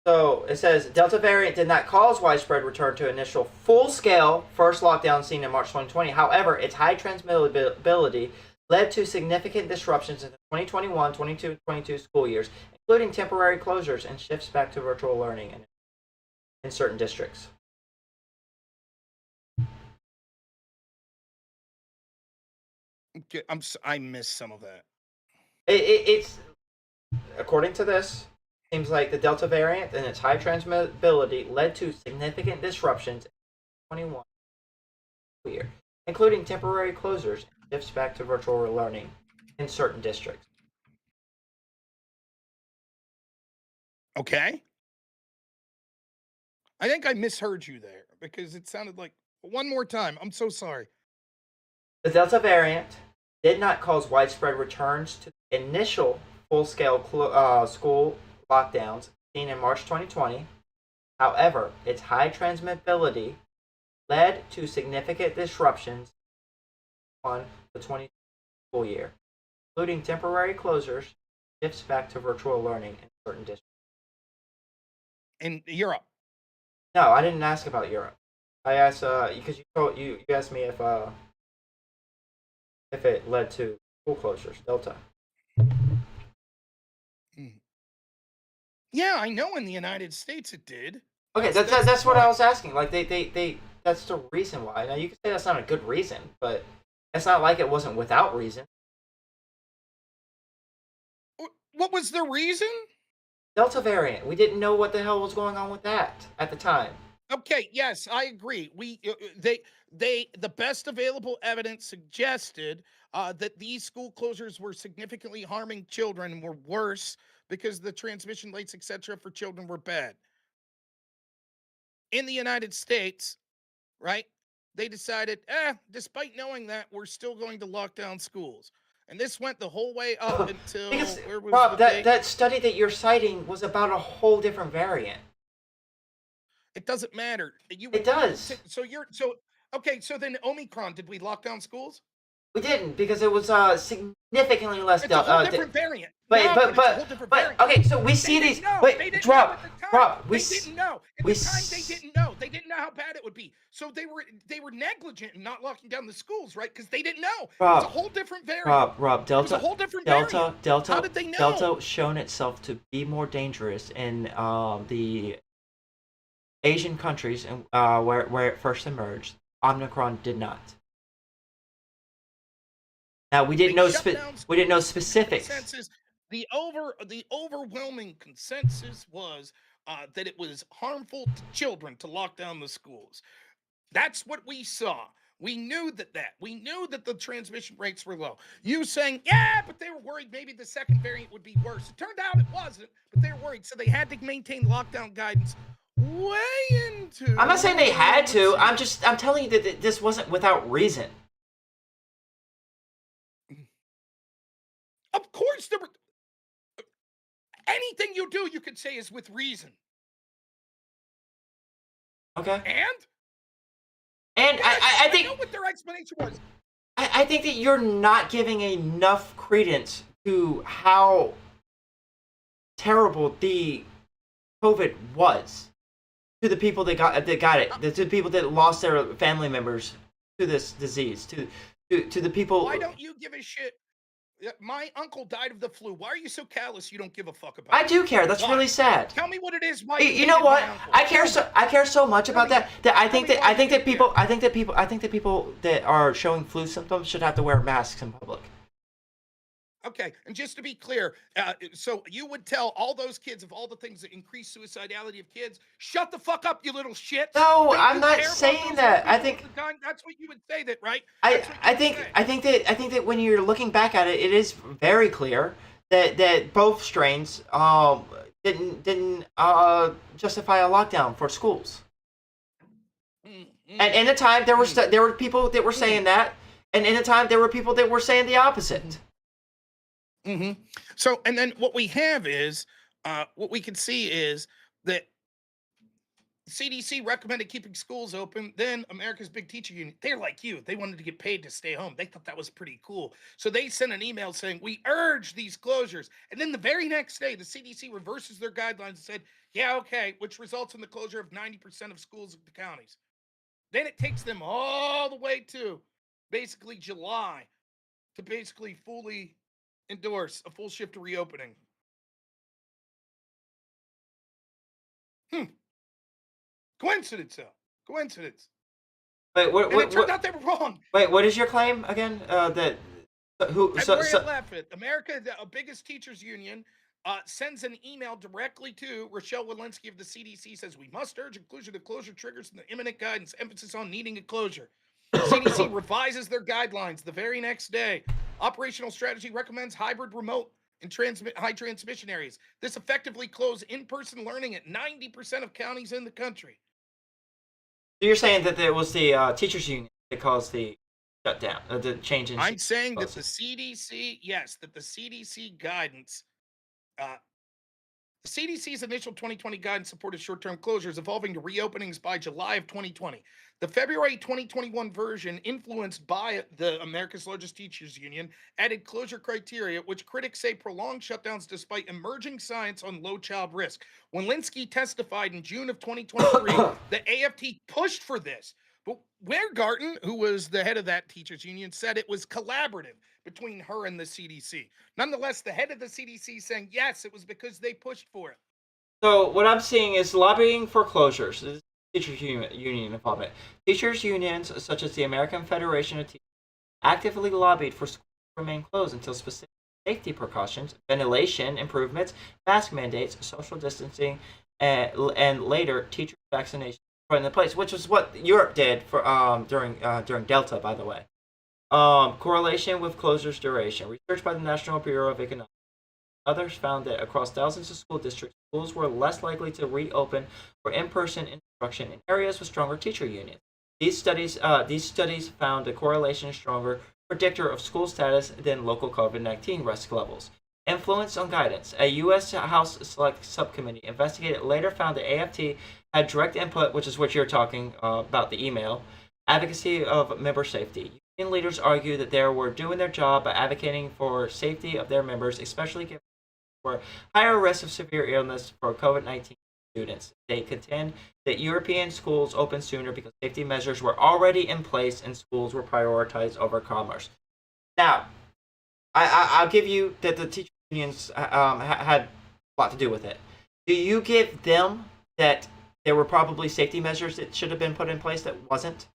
So it says Delta variant did not cause widespread return to initial full-scale first lockdown seen in March 2020. However, its high transmissibility led to significant disruptions in the 2021, 22, and 22 school years, including temporary closures and shifts back to virtual learning in certain districts. Okay, I missed some of that. It's according to this. Seems like the Delta variant and its high transmissibility led to significant disruptions in the 2021 school year, including temporary closures and shifts back to virtual learning in certain districts. Okay. I think I misheard you there because it sounded like one more time. I'm so sorry. The Delta variant did not cause widespread returns to the initial full-scale school lockdowns seen in March 2020. However, its high transmissibility led to significant disruptions on the 2020 school year, including temporary closures, shifts back to virtual learning in certain districts. In Europe? No, I didn't ask about Europe. I asked because you asked me if it led to school closures, Delta. Yeah, I know in the United States it did. Okay, that's what I was asking. Like they that's the reason why. Now you can say that's not a good reason, but it's not like it wasn't without reason. What was the reason? Delta variant. We didn't know what the hell was going on with that at the time. Okay, yes, I agree. The best available evidence suggested that these school closures were significantly harming children and were worse because the transmission rates, etc., for children were bad. In the United States, right, they decided, despite knowing that, we're still going to lock down schools. And this went the whole way up until because, where was Rob, the date? that study that you're citing was about a whole different variant. It doesn't matter. It does. Okay. So then Omicron, did we lock down schools? We didn't because it was significantly less. It's a whole different variant. But okay, so we see these. Wait, Rob, they didn't know. At the time, they didn't know. They didn't know how bad it would be. So they were negligent in not locking down the schools, right? Because they didn't know. Rob, it's a whole different variant. Rob, Delta. It's a whole different variant. Delta. How did they know? Delta shown itself to be more dangerous in the Asian countries and where it first emerged. Omicron did not. Now we didn't They know shut down we didn't know schools. specifics. Consensus. The overwhelming consensus was that it was harmful to children to lock down the schools. That's what we saw. We knew we knew that the transmission rates were low. You saying, yeah, but they were worried maybe the second variant would be worse. It turned out it wasn't, but they were worried. So they had to maintain lockdown guidance way into. I'm not saying they had to. I'm telling you that this wasn't without reason. Of course, there were. Anything you do, you could say is with reason. Okay. And yes, I think I know what their explanation was. I think that you're not giving enough credence to how terrible the COVID was to the people that got it, to the people that lost their family members to this disease, to the people. Why don't you give a shit? My uncle died of the flu. Why are you so callous? You don't give a fuck about. I do care. That's really sad. Tell me what it is. Why you know what? I care so much about that I think that people that are showing flu symptoms should have to wear masks in public. Okay, and just to be clear, so you would tell all those kids of all the things that increase suicidality of kids, shut the fuck up, you little shit. No, Don't I'm you not care about saying those that. other I people think at the time? That's what you would say, that right? I think that when you're looking back at it, it is very clear that both strains didn't justify a lockdown for schools. And in the time there were people that were saying that, and in the time there were people that were saying the opposite. So, and then what we have is, what we can see is that CDC recommended keeping schools open. Then America's Big Teacher Union, they're like you. They wanted to get paid to stay home. They thought that was pretty cool. So they sent an email saying, we urge these closures. And then the very next day, the CDC reverses their guidelines and said, yeah, okay, which results in the closure of 90% of schools in the counties. Then it takes them all the way to basically July to basically fully endorse a full shift to reopening. Coincidence, though. Coincidence. Wait, it turned out they were wrong. Wait, what is your claim again? That who? America, the biggest teachers union, sends an email directly to Rochelle Walensky of the CDC. Says we must urge inclusion of closure triggers in the imminent guidance. Emphasis on needing a closure. CDC revises their guidelines the very next day. Operational strategy recommends hybrid remote and high transmission areas. This effectively closed in-person learning at 90% of counties in the country. So you're saying that it was the teachers union that caused the shutdown, the change in. I'm saying that the CDC, yes, that the CDC guidance, the CDC's initial 2020 guidance supported short-term closures, evolving to reopenings by July of 2020. The February 2021 version, influenced by the America's largest teachers union, added closure criteria, which critics say prolonged shutdowns despite emerging science on low child risk. When Linsky testified in June of 2023, the AFT pushed for this. But Weirgarten, who was the head of that teachers union, said it was collaborative between her and the CDC. Nonetheless, the head of the CDC saying, yes, it was because they pushed for it. So what I'm seeing is lobbying for closures. This is teachers union involvement. Teachers unions, such as the American Federation of Teachers, actively lobbied for schools to remain closed until specific safety precautions, ventilation improvements, mask mandates, social distancing, and later teacher vaccination put into place, which was what Europe did for during Delta, by the way. Correlation with closures duration. Research by the National Bureau of Economics. Others found that across thousands of school districts, schools were less likely to reopen for in-person instruction in areas with stronger teacher unions. These studies found a correlation stronger predictor of school status than local COVID-19 risk levels. Influence on guidance. A U.S. House Select Subcommittee investigated later found the AFT had direct input, which is what you're talking about, the email, advocacy of member safety. Union leaders argue that they were doing their job by advocating for safety of their members, especially given for higher risk of severe illness for COVID-19 students. They contend that European schools opened sooner because safety measures were already in place and schools were prioritized over commerce. Now, I'll give you that the teacher unions had a lot to do with it. Do you give them that there were probably safety measures that should have been put in place that wasn't?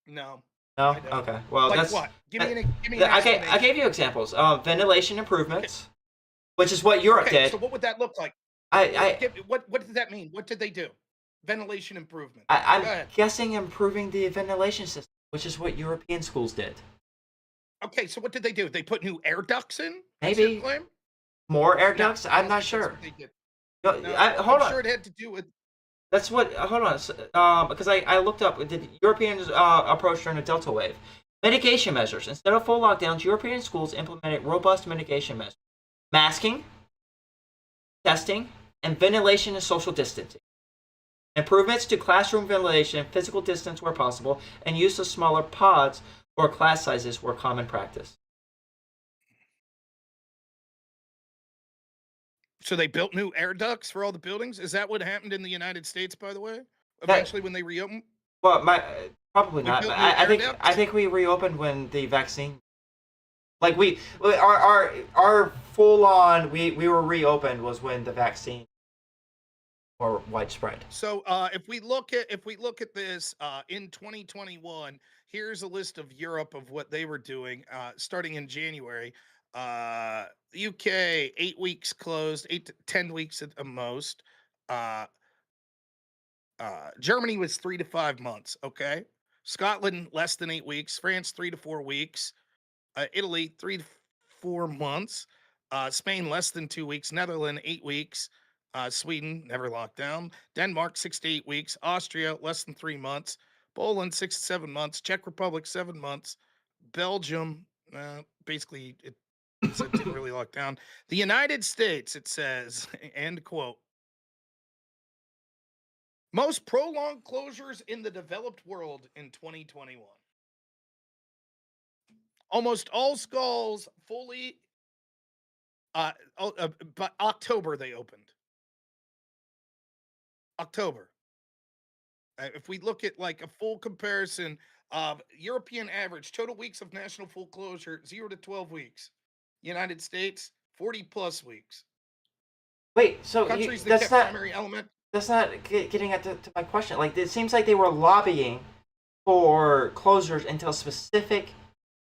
No. No. I don't. Okay. Well, Like that's what? Give me an I explanation. gave you examples. Ventilation improvements, which is what Europe Okay, did. so what would that look like? I What did that mean? What did they do? Ventilation improvement. I'm Go ahead. guessing improving the ventilation system, which is what European schools did. Okay, so what did they do? They put new air ducts in? That's your Maybe claim? more air No, ducts. I I'm don't not think that's sure. what they did. No, No, hold I'm on. sure it had to do with. That's what. Hold on. Because I looked up the European approach during the Delta wave. Mitigation measures. Instead of full lockdowns, European schools implemented robust mitigation measures: masking, testing, and ventilation and social distancing. Improvements to classroom ventilation and physical distance where possible, and use of smaller pods or class sizes were common practice. So they built new air ducts for all the buildings? Is that what happened in the United States, by the way? That- Eventually, when they reopened? Well, probably We not. built But new I air think ducts? we reopened when the vaccine. Like our full on we were reopened was when the vaccine were widespread. So if we look at this in 2021, here's a list of Europe of what they were doing starting in January. UK 8 weeks closed, 8 to 10 weeks at the most. Germany was 3 to 5 months. Okay, Scotland less than 8 weeks. France 3 to 4 weeks. Italy 3 to 4 months. Spain less than 2 weeks. Netherlands 8 weeks. Sweden never locked down. Denmark 6 to 8 weeks. Austria less than 3 months. Poland 6 to 7 months. Czech Republic 7 months. Belgium basically it said didn't really lock down. The United States, it says, end quote. Most prolonged closures in the developed world in 2021. Almost all schools fully. But October they opened. October. If we look at like a full comparison of European average total weeks of national full closure 0 to 12 weeks. United States 40 plus weeks. Wait, so Countries that that's kept not primary element. that's not getting at to my question. Like it seems like they were lobbying for closures until specific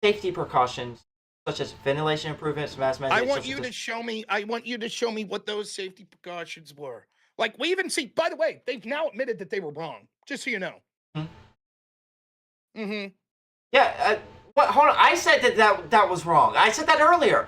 safety precautions such as ventilation improvements, mass I mandates. want you to show me. I want you to show me what those safety precautions were. Like we even see. By the way, they've now admitted that they were wrong. Just so you know. Mm-hmm. Yeah. What? Hold on. I said that was wrong. I said that earlier.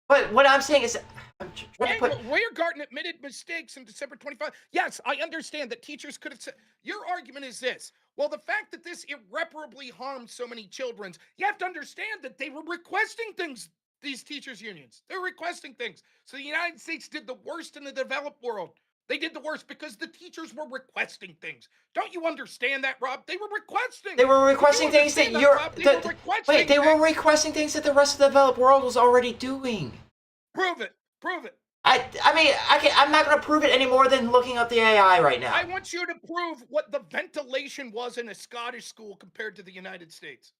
But what I'm saying is, I'm trying to put. Weirgarten admitted mistakes in December 25. Yes, I understand that teachers could have said. Your argument is this. Well, the fact that this irreparably harmed so many children, you have to understand that they were requesting things. These teachers' unions, they're requesting things. So the United States did the worst in the developed world. They did the worst because the teachers were requesting things. Don't you understand that, Rob? They were requesting. They were requesting Do you things that understand you're. Rob? They were requesting Wait, they were things. requesting things that the rest of the developed world was already doing. Prove it. Prove it. I mean, I'm not going to prove it any more than looking up the AI right now. I want you to prove what the ventilation was in a Scottish school compared to the United States.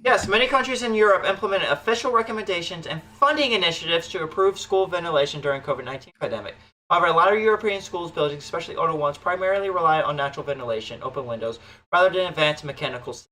Yes, many countries in Europe implemented official recommendations and funding initiatives to improve school ventilation during COVID-19 pandemic. However, a lot of European schools buildings, especially older ones, primarily rely on natural ventilation, open windows, rather than advanced mechanical systems.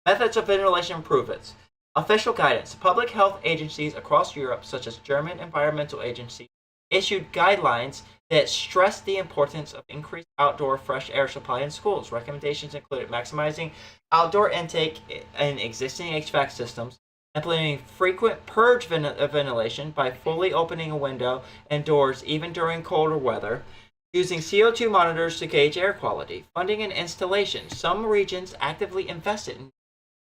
Methods of ventilation improvements. Official guidance. Public health agencies across Europe, such as German Environmental Agency, issued guidelines that stressed the importance of increased outdoor fresh air supply in schools. Recommendations included maximizing outdoor intake in existing HVAC systems, implementing frequent purge ventilation by fully opening a window and doors even during colder weather, using CO2 monitors to gauge air quality, funding and installation. Some regions actively invested in,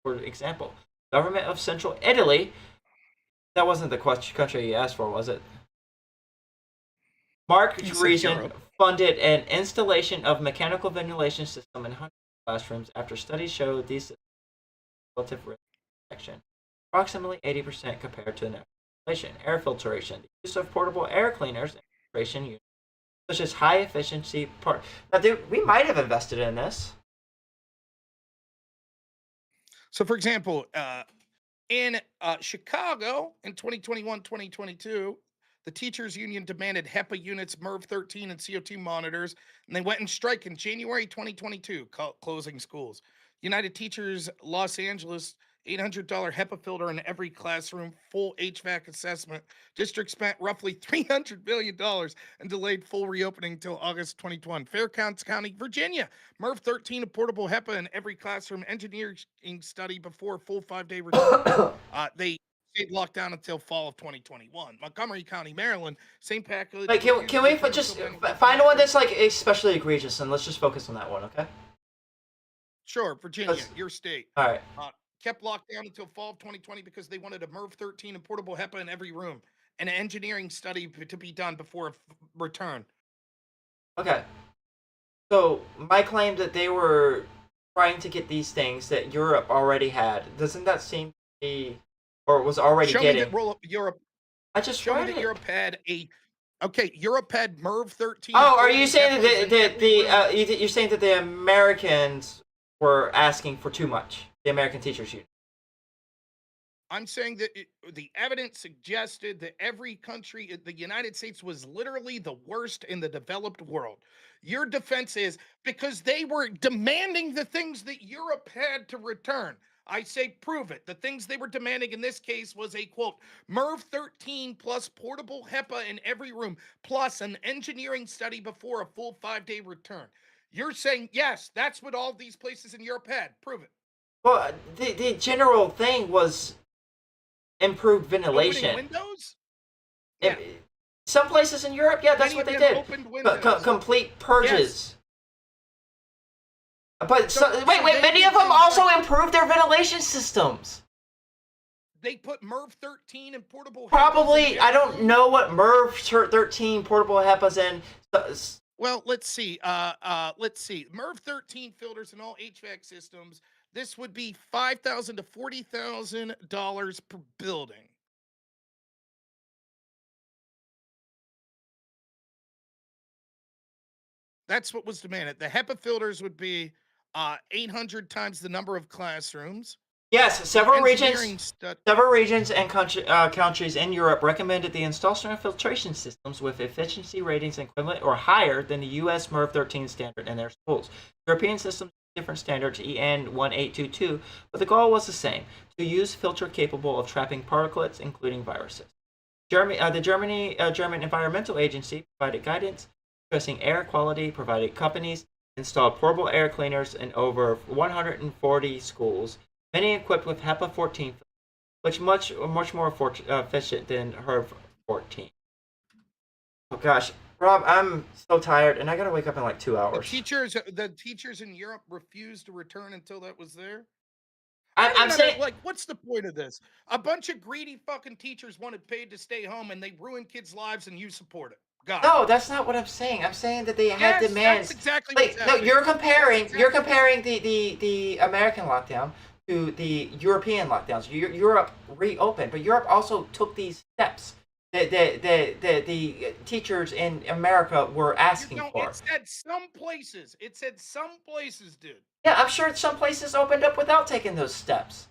for example, government of Central Italy. That wasn't the country you asked for, was it? Mark region funded an installation of mechanical ventilation system in hundreds of classrooms after studies showed these relative risk protection, approximately 80% compared to natural ventilation. Air filtration. The use of portable air cleaners and filtration units, such as high efficiency part. Now, dude, we might have invested in this. So, for example, in Chicago in 2021-2022, the teachers union demanded HEPA units, MERV 13, and CO2 monitors, and they went in strike in January 2022, closing schools. United Teachers Los Angeles, $800 HEPA filter in every classroom, full HVAC assessment. District spent roughly $300 million and delayed full reopening until August 2021. Fairfax County, Virginia, MERV 13, a portable HEPA in every classroom, engineering study before a full 5-day return. They stayed locked down until fall of 2021. Montgomery County, Maryland, St. Patrick's. Like, can we just find one that's like especially egregious, and let's just focus on that one, okay? Sure, Virginia, your state. All right. Kept locked down until fall of 2020 because they wanted a MERV 13 and portable HEPA in every room, and an engineering study to be done before a return. Okay. So my claim that they were trying to get these things that Europe already had, doesn't that seem to be, or was already Show getting? me that Europe. I just Show me read that it. Europe had a. Okay, Europe had MERV 13. Oh, are you saying HEPAs that in every room. you're saying that the Americans were asking for too much? The American Teachers Union. I'm saying that the evidence suggested that every country, the United States, was literally the worst in the developed world. Your defense is because they were demanding the things that Europe had to return. I say prove it. The things they were demanding in this case was a, quote, MERV 13 plus portable HEPA in every room, plus an engineering study before a full 5-day return. You're saying, yes, that's what all these places in Europe had. Prove it. Well, the general thing was improved ventilation. Opening windows? Yeah. Some places in Europe, yeah, that's Many what they of them did. opened windows. Complete purges. Yes. But wait, many of them also improved their ventilation systems. They put MERV 13 and portable HEPAs Probably, in I every don't room. know what MERV 13 portable HEPAs in. Well, let's see. MERV 13 filters in all HVAC systems. This would be $5,000 to $40,000 per building. That's what was demanded. The HEPA filters would be 800 times the number of classrooms. Yes, several Engineering regions and countries in Europe recommended the installation of filtration systems with efficiency ratings equivalent or higher than the U.S. MERV 13 standard in their schools. European systems have different standards, EN 1822, but the goal was the same: to use filter capable of trapping particulates, including viruses. The German Environmental Agency provided guidance addressing air quality, provided companies installed portable air cleaners in over 140 schools, many equipped with HEPA 14, which much more efficient than HERV 14. Oh gosh, Rob, I'm so tired, and I gotta wake up in like 2 hours. The teachers in Europe refused to return until that was there. I'm saying, like, what's the point of this? A bunch of greedy fucking teachers wanted paid to stay home, and they ruined kids' lives, and you support it. God. No, that's not what I'm saying. I'm saying that they had demands. That's exactly Wait, what's no, happening. you're comparing the American lockdown to the European lockdowns. Europe reopened, but Europe also took these steps that the teachers in America were asking for. It said some places. It said some places, dude. Yeah, I'm sure some places opened up without taking those steps.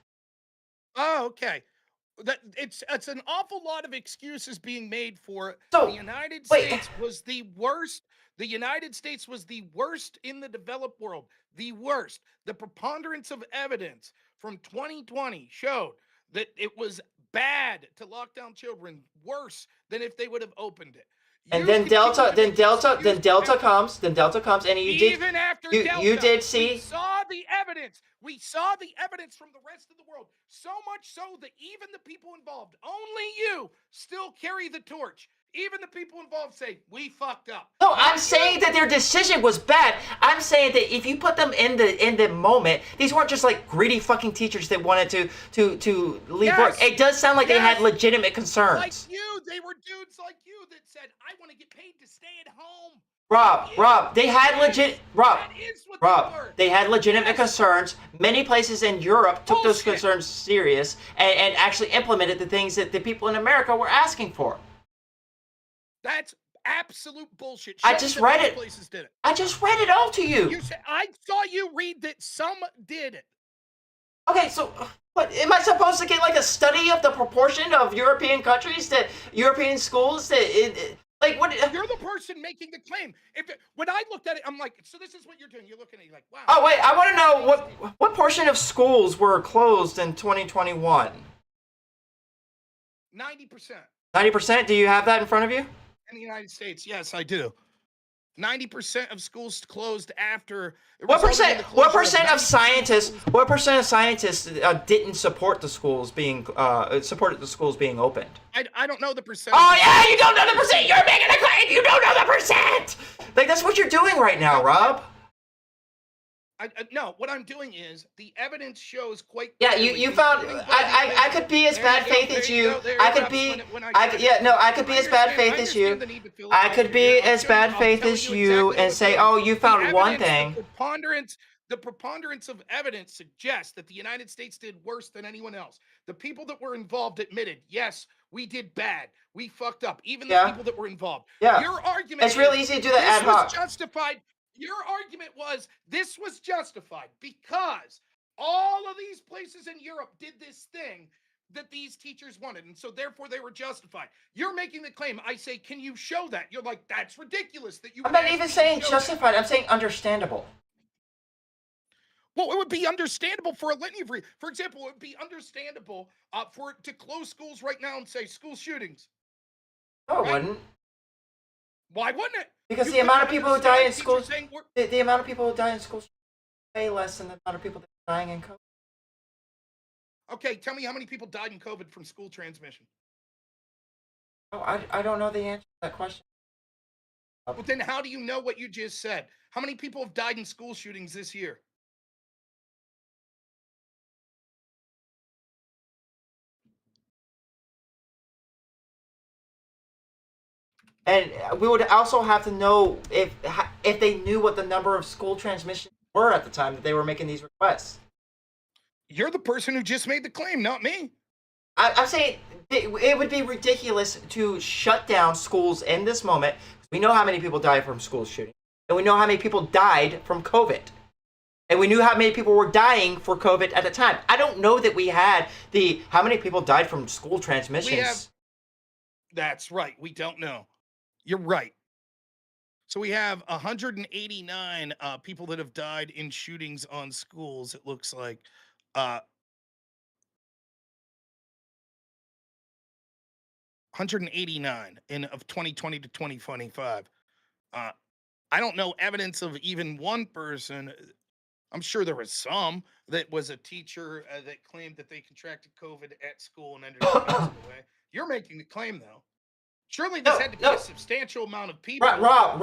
Oh, okay. It's an awful lot of excuses being made for it. So, The United wait. States was the worst. The United States was the worst in the developed world. The worst. The preponderance of evidence from 2020 showed that it was bad to lock down children, worse than if they would have opened it. And You then Delta continue to excuse comes, and you did. even after you Delta, did see- we saw the evidence. We saw the evidence from the rest of the world. So much so that even the people involved, only you, still carry the torch. Even the people involved say, we fucked up. No, I'm saying that their decision was bad. I'm saying that if you put them in the moment, these weren't just like greedy fucking teachers that wanted to leave work. Yes. it does sound like they had Yes. legitimate concerns. Like you, they were dudes like you that said, I want to get paid to stay at home. Rob, they had That is what they were. they had legitimate Yes. concerns. Many places in Europe took those Bullshit. concerns serious and actually implemented the things that the people in America were asking for. That's absolute bullshit. I Show me just that read most it. Places did it. I just read it all to you. You said I saw you read that some did it. Okay, so what am I supposed to get like a study of the proportion of European countries that European schools that like what? You're the person making the claim. When I looked at it, I'm like, so this is what you're doing. You're looking at it like, wow. Oh wait, I want to know what portion of schools were closed in 2021. 90%. 90%? Do you have that in front of you? In the United States, yes, I do. 90% of schools closed after. What percent of scientists? What percent of scientists didn't support the schools being supported the schools being opened? I don't know the percentage. Oh yeah, you don't know the percent. You're making a claim. You don't know the percent. Like that's what you're doing right now, Rob. No, what I'm doing is the evidence shows quite. Yeah, clearly, you found. including I could be as There bad you go, faith there as you you. go, there I it could is. be. When I I get could, it. yeah, no, I could be as bad understand- faith I as you. understand the need to fill I it could out be here. I'll as show bad you- I'll faith tell as you you exactly and what say, it oh, is. you The found one evidence, thing. The preponderance of evidence suggests that the United States did worse than anyone else. The people that were involved admitted, yes, we did bad. We fucked up. Even the Yeah. people that were involved. Yeah. Your argument It's really is easy to do that ad this was hoc. justified. Your argument was this was justified because all of these places in Europe did this thing that these teachers wanted, and so therefore they were justified. You're making the claim. I say, can you show that? You're like, that's ridiculous that you. I'm not asked even me to saying show that." justified. I'm saying understandable. Well, it would be understandable for a litany of reasons. For example, it would be understandable for it to close schools right now and say school shootings. No, it Right. wouldn't. Why wouldn't it? Because You the amount of couldn't people who die in understand teachers schools, saying we're- the amount of people who die in schools, is way less than the amount of people that are dying in COVID. Okay, tell me how many people died in COVID from school transmission. Oh, I don't know the answer to that question. Well, then how do you know what you just said? How many people have died in school shootings this year? And we would also have to know if they knew what the number of school transmissions were at the time that they were making these requests. You're the person who just made the claim, not me. I'm saying it would be ridiculous to shut down schools in this moment. We know how many people died from school shooting, and we know how many people died from COVID. And we knew how many people were dying for COVID at the time. I don't know that we had how many people died from school transmissions. That's right. We don't know. You're right. So we have 189 people that have died in shootings on schools. It looks like. 189 of 2020 to 2025. I don't know evidence of even one person. I'm sure there was some that was a teacher that claimed that they contracted COVID at school and ended up passing away. You're making the claim though. Surely this had to be a substantial amount of people. Rob.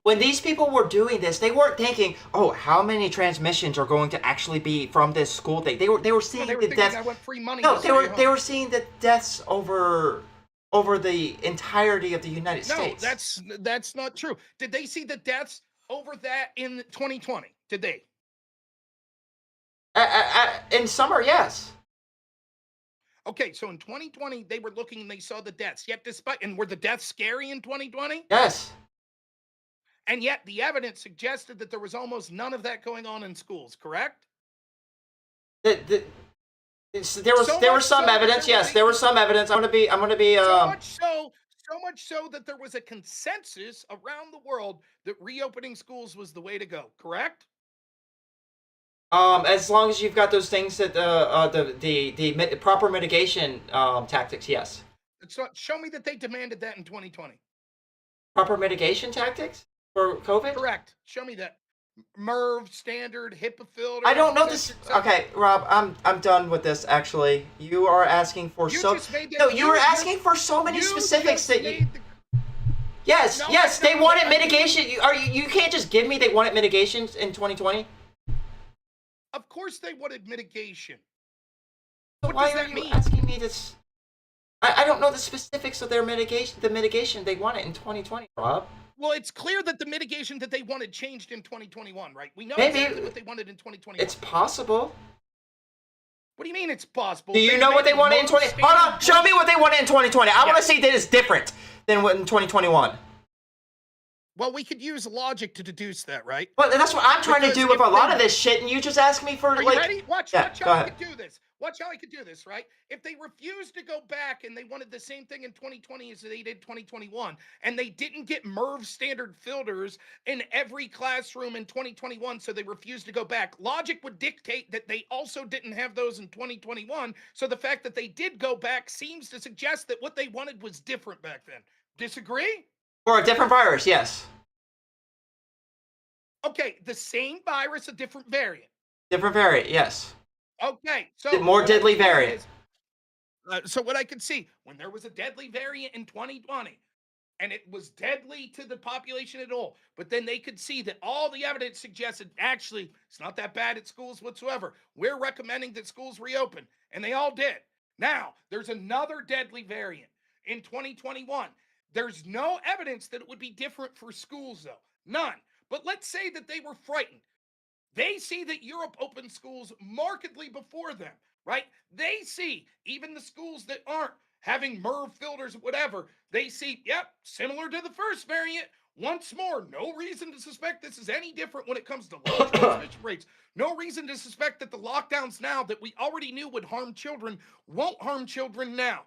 When these people were doing this, they weren't thinking, "Oh, how many transmissions are going to actually be from this school thing?" They were seeing the deaths. I want free money. No, they were seeing the deaths over the entirety of the United States. No, that's not true. Did they see the deaths over that in 2020? Did they? In summer, yes. Okay, so in 2020, they were looking and they saw the deaths. Yet, were the deaths scary in 2020? Yes. And yet, the evidence suggested that there was almost none of that going on in schools. Correct? There was some evidence. Yes, there was some evidence. I'm gonna be. So much so that there was a consensus around the world that reopening schools was the way to go. Correct? As long as you've got those things that the proper mitigation tactics, yes. So show me that they demanded that in 2020. Proper mitigation tactics for COVID? Correct. Show me that. MERV, standard, HIPAA filter. I don't know this. Okay, Rob, I'm done with this. Actually, you are asking for you were asking for so many specifics that you. Yes, they wanted mitigation. You can't just give me they wanted mitigations in 2020. Of course they wanted mitigation. So What why does are that you mean? asking me this? I don't know the specifics of their mitigation. The mitigation they wanted in 2020, Rob. Well, it's clear that the mitigation that they wanted changed in 2021, right? We know Maybe. exactly what they wanted in 2021. It's possible. What do you mean it's possible? Do you know what they wanted in 2020? Hold on, show me what they wanted in 2020. I want to see that it's different. than what in 2021. Well, we could use logic to deduce that, right? But that's what I'm trying to Because do with if a lot they- of this shit, and you just ask me for Are you like. ready? Watch Yeah, go how I ahead. could do this. Watch how I could do this, right? If they refused to go back and they wanted the same thing in 2020 as they did 2021, and they didn't get MERV standard filters in every classroom in 2021, so they refused to go back, logic would dictate that they also didn't have those in 2021. So the fact that they did go back seems to suggest that what they wanted was different back then. Disagree? For a different virus, yes. Okay, the same virus, a different variant. Different variant, yes. Okay, so The more what I'm deadly saying variant. is, so what I could see, when there was a deadly variant in 2020, and it was deadly to the population at all, but then they could see that all the evidence suggested actually it's not that bad at schools whatsoever. We're recommending that schools reopen, and they all did. Now, there's another deadly variant in 2021. There's no evidence that it would be different for schools, though. None. But let's say that they were frightened. They see that Europe opened schools markedly before them, right? They see even the schools that aren't having MERV filters, whatever, they see, yep, similar to the first variant. Once more, no reason to suspect this is any different when it comes to low transmission rates. No reason to suspect that the lockdowns now that we already knew would harm children won't harm children now.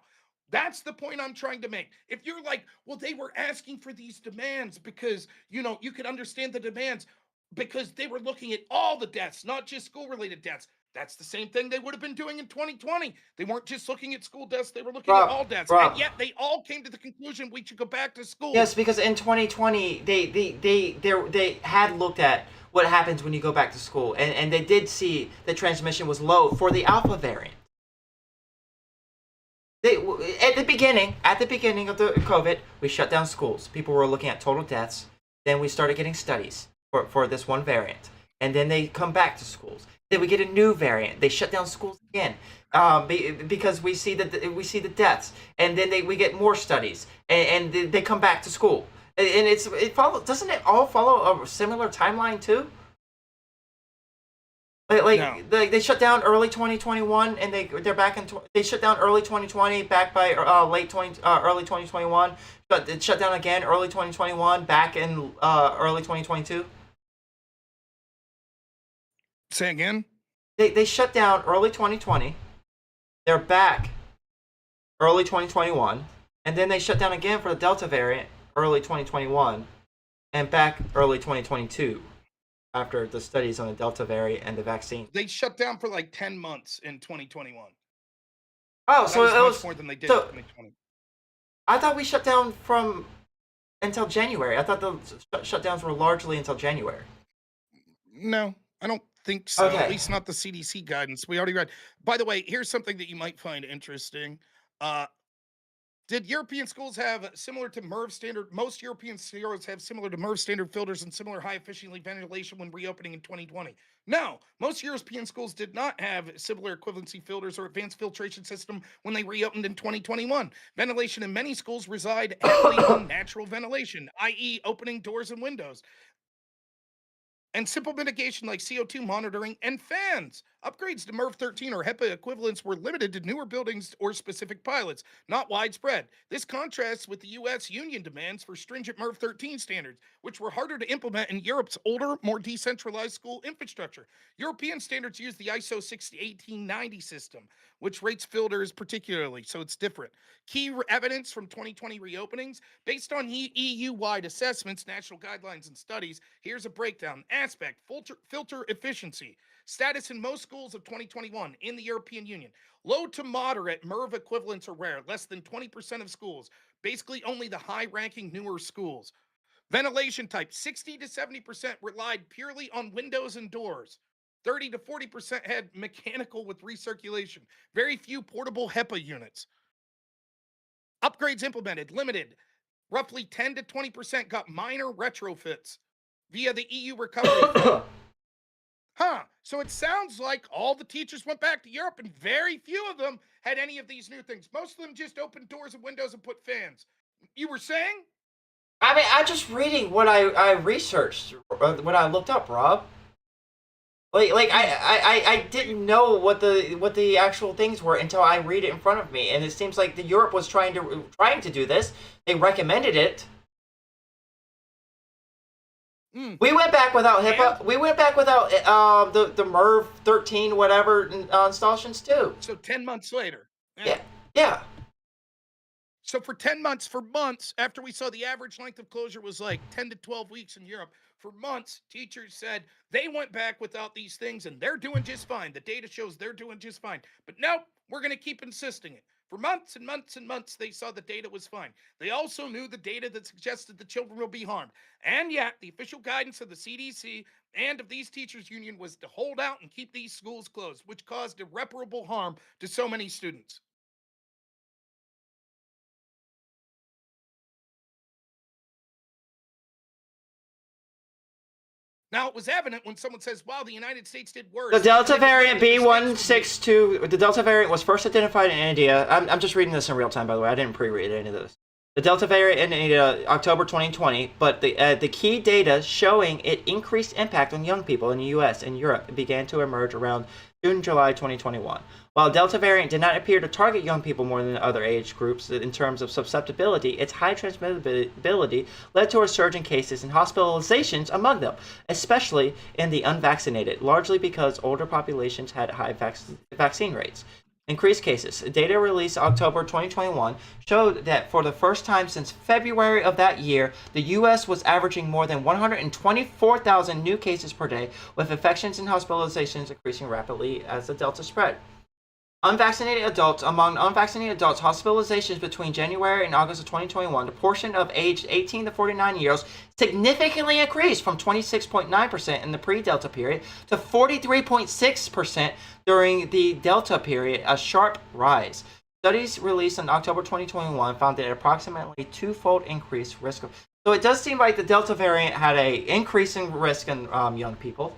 That's the point I'm trying to make. If you're like, well, they were asking for these demands because, you could understand the demands because they were looking at all the deaths, not just school-related deaths. That's the same thing they would have been doing in 2020. They weren't just looking at school deaths, they were looking at all deaths. Rob. And yet they all came to the conclusion we should go back to school. Yes, because in 2020 they had looked at what happens when you go back to school, and they did see the transmission was low for the alpha variant. At the beginning of the COVID, we shut down schools. People were looking at total deaths. Then we started getting studies for this one variant, and then they come back to schools. Then we get a new variant. They shut down schools again because we see the deaths, and then we get more studies, and they come back to school. And doesn't it all follow a similar timeline too? No. They shut down early 2021, and they're back in. They shut down early 2020, back by early 2021. But it shut down again early 2021, back in early 2022. Say again? They shut down early 2020. They're back early 2021, and then they shut down again for the Delta variant early 2021, and back early 2022 after the studies on the Delta variant and the vaccine. They shut down for like 10 months in 2021. Oh, That so it much was more than they did so- in 2020. I thought we shut down until January. I thought the shutdowns were largely until January. No, I don't think so. Okay. At least not the CDC guidance. We already read. By the way, here's something that you might find interesting. Did European schools have similar to MERV standard? Most European schools have similar to MERV standard filters and similar high efficiency ventilation when reopening in 2020. No, most European schools did not have similar equivalency filters or advanced filtration system when they reopened in 2021. Ventilation in many schools reside heavily on natural ventilation, i.e. opening doors and windows, and simple mitigation like CO2 monitoring and fans. Upgrades to MERV 13 or HEPA equivalents were limited to newer buildings or specific pilots, not widespread. This contrasts with the U.S. Union demands for stringent MERV 13 standards, which were harder to implement in Europe's older, more decentralized school infrastructure. European standards use the ISO 1890 system, which rates filters particularly, so it's different. Key evidence from 2020 reopenings, based on EU-wide assessments, national guidelines, and studies, here's a breakdown. Aspect, filter efficiency. Status in most schools of 2021 in the European Union. Low to moderate MERV equivalents are rare, less than 20% of schools. Basically only the high-ranking newer schools. Ventilation type, 60 to 70% relied purely on windows and doors. 30 to 40% had mechanical with recirculation. Very few portable HEPA units. Upgrades implemented, limited. Roughly 10 to 20% got minor retrofits via the EU recovery fund. So it sounds like all the teachers went back to Europe and very few of them had any of these new things. Most of them just opened doors and windows and put fans. You were saying? I mean, I'm just reading what I researched, what I looked up, Rob. I didn't know what the actual things were until I read it in front of me, and it seems like Europe was trying to do this. They recommended it. We went back without HIPAA. And- We went back without the MERV 13 whatever installations too. So 10 months later. Yeah. So for 10 months, after we saw the average length of closure was like 10 to 12 weeks in Europe, for months, teachers said they went back without these things and they're doing just fine. The data shows they're doing just fine. But nope, we're going to keep insisting it. For months and months and months, they saw the data was fine. They also knew the data that suggested the children will be harmed. And yet, the official guidance of the CDC and of these teachers' union was to hold out and keep these schools closed, which caused irreparable harm to so many students. Now, it was evident when someone says, wow, the United States did worse. The Delta And then variant the United States B162, the Delta variant was first identified in India. I'm just reading this in real time, by the way. I didn't pre-read any of this. The Delta variant in India, October 2020, but the key data showing it increased impact on young people in the U.S. and Europe began to emerge around June, July 2021. While Delta variant did not appear to target young people more than other age groups in terms of susceptibility, its high transmissibility led to a surge in cases and hospitalizations among them, especially in the unvaccinated, largely because older populations had high vaccine rates. Increased cases. Data released October 2021 showed that for the first time since February of that year, the U.S. was averaging more than 124,000 new cases per day, with infections and hospitalizations increasing rapidly as the Delta spread. Among unvaccinated adults, hospitalizations between January and August of 2021, the portion of aged 18 to 49 years significantly increased from 26.9% in the pre-Delta period to 43.6% during the Delta period, a sharp rise. Studies released in October 2021 found that approximately twofold increased risk of... So it does seem like the Delta variant had a increasing risk in young people.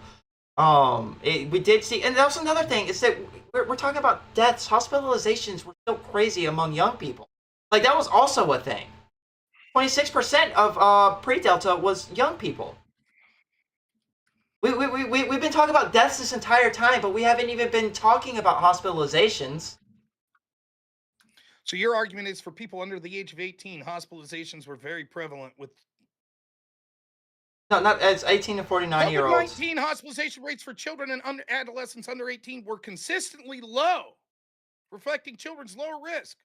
We did see, and that was another thing, is that we're talking about deaths. Hospitalizations were so crazy among young people. Like, that was also a thing. 26% of pre-Delta was young people. We've been talking about deaths this entire time, but we haven't even been talking about hospitalizations. So your argument is for people under the age of 18, hospitalizations were very prevalent with... No, not as 18 to 49-year-olds. COVID-19 hospitalization rates for children and adolescents under 18 were consistently low, reflecting children's lower risk.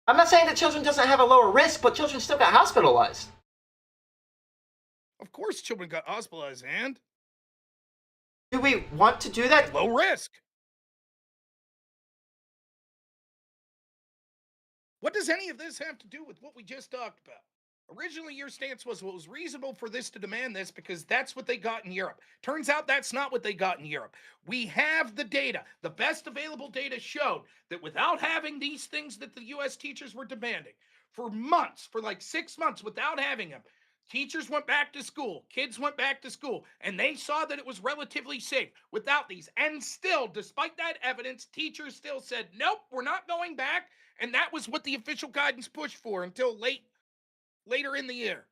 I'm not saying that children doesn't have a lower risk, but children still got hospitalized. Of course children got hospitalized, and... Do we want to do that? Low risk. What does any of this have to do with what we just talked about? Originally, your stance was, well, it was reasonable for this to demand this because that's what they got in Europe. Turns out that's not what they got in Europe. We have the data. The best available data showed that without having these things that the U.S. teachers were demanding for months, for like 6 months without having them, teachers went back to school, kids went back to school, and they saw that it was relatively safe without these. And still, despite that evidence, teachers still said, nope, we're not going back. And that was what the official guidance pushed for until later in the year.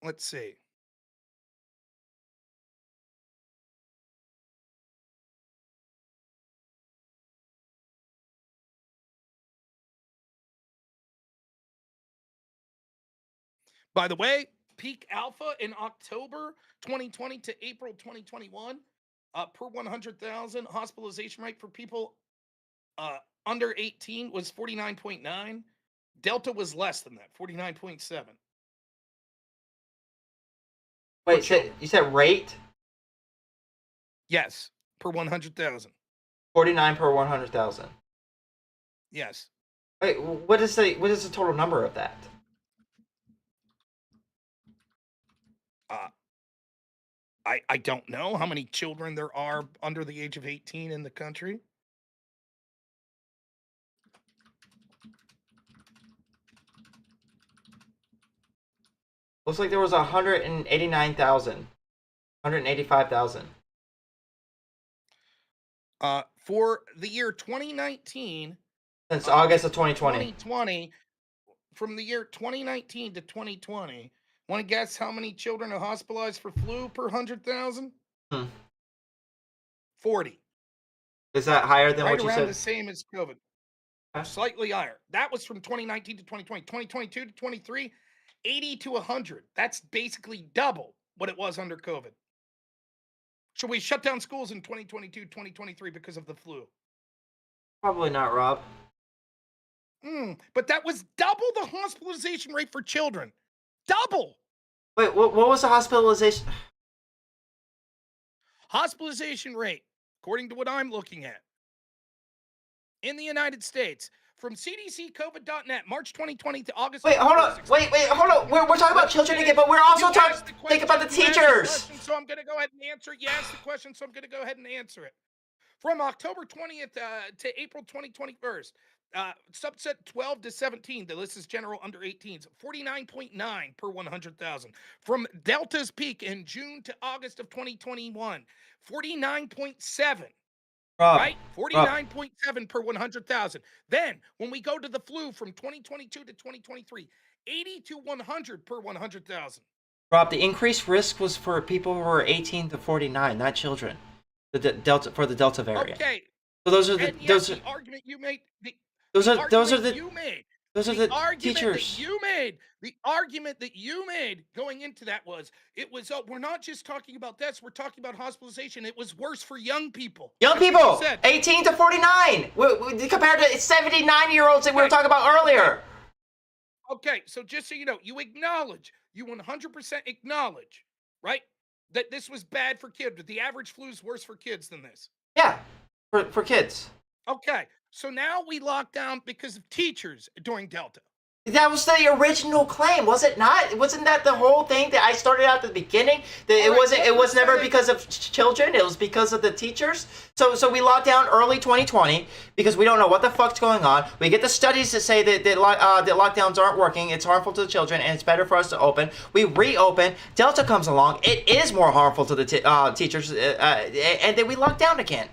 Let's see. By the way, peak alpha in October 2020 to April 2021, per 100,000 hospitalization rate for people under 18 was 49.9. Delta was less than that, 49.7. Wait, you said rate? Yes, per 100,000. 49 per 100,000. Yes. Wait, what is the total number of that? I don't know how many children there are under the age of 18 in the country. Looks like there was 189,000. 185,000. For the year 2019, Since August of 2020. 2020, from the year 2019 to 2020, want to guess how many children are hospitalized for flu per 100,000? Hmm. 40. Is that higher than Right what you around said? the same as COVID. Okay. Slightly higher. That was from 2019 to 2020. 2022 to 23, 80 to 100. That's basically double what it was under COVID. Should we shut down schools in 2022, 2023 because of the flu? Probably not, Rob. But that was double the hospitalization rate for children. Double. Wait, what was the hospitalization? Hospitalization rate, according to what I'm looking at, in the United States, from CDCCovid.net, March 2020 to August. Wait, hold on. Wait, hold on. We're talking about children again, but we're also talking think about the teachers. So I'm going to go ahead and answer it. You asked the question, so I'm going to go ahead and answer it. From October 20th to April 2021, subset 12 to 17, the list is general under 18s, 49.9 per 100,000. From Delta's peak in June to August of 2021, 49.7. Right? 49.7 per 100,000. Then, when we go to the flu from 2022 to 2023, 80 to 100 per 100,000. Rob, the increased risk was for people who are 18 to 49, not children. The Delta for the Delta variant. Okay. So those are the the argument you made. Those are the argument teachers. that you made. The argument that you made going into that was we're not just talking about deaths, we're talking about hospitalization. It was worse for young people. Young That's what people, you said. 18 to 49, compared to 79-year-olds that we were talking about earlier. Okay, so just so you know, you 100% acknowledge, right, that this was bad for kids, but the average flu is worse for kids than this. Yeah, for kids. Okay, so now we lock down because of teachers during Delta. That was the original claim, was it not? Wasn't that the whole thing that I started out at the beginning? That it was never because of children, it was because of the teachers. So we locked down early 2020 because we don't know what the fuck's going on. We get the studies that say that lockdowns aren't working, it's harmful to the children, and it's better for us to open. We reopen, Delta comes along, it is more harmful to the teachers, and then we lock down again.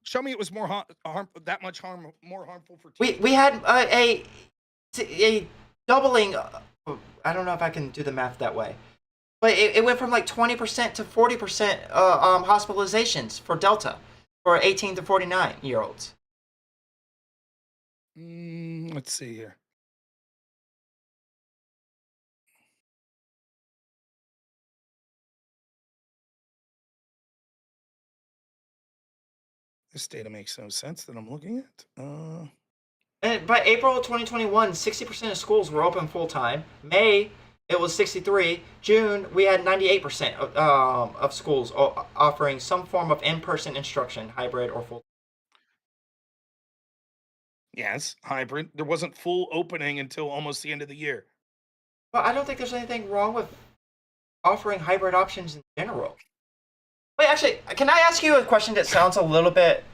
Show me it was more more harmful for teachers. We had a doubling. I don't know if I can do the math that way, but it went from like 20% to 40% hospitalizations for Delta for 18 to 49-year-olds. Let's see here. This data makes no sense that I'm looking at. And by April 2021, 60% of schools were open full time. May, it was 63. June, we had 98% of schools offering some form of in-person instruction, hybrid or full. Yes, hybrid. There wasn't full opening until almost the end of the year. Well, I don't think there's anything wrong with offering hybrid options in general. Wait, actually, can I ask you a question that sounds a little bit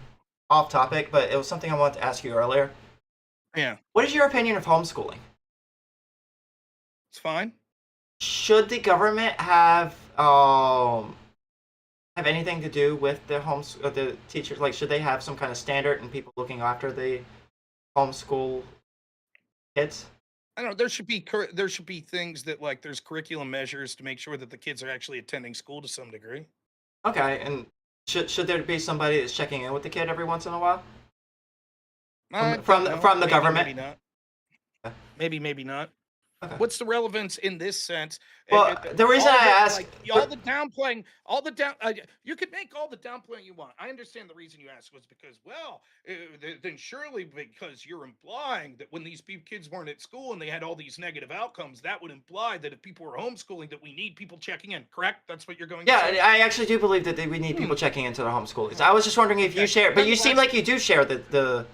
off topic, but it was something I wanted to ask you earlier? Yeah. What is your opinion of homeschooling? It's fine. Should the government have anything to do with the teachers? Like, should they have some kind of standard and people looking after the homeschool kids? I don't know. There should be things that, like, there's curriculum measures to make sure that the kids are actually attending school to some degree. Okay, and should there be somebody that's checking in with the kid every once in a while? From the government? Maybe not. Maybe not. Okay. What's the relevance in this sense? Well, the reason I ask, all the downplaying, you could make all the downplaying you want. I understand the reason you asked was because, then surely because you're implying that when these kids weren't at school and they had all these negative outcomes, that would imply that if people were homeschooling, that we need people checking in. Correct? That's what you're going to say? Yeah, I actually do believe that we need people checking into the homeschoolers. I was just wondering if you share, but you seem like you do share the.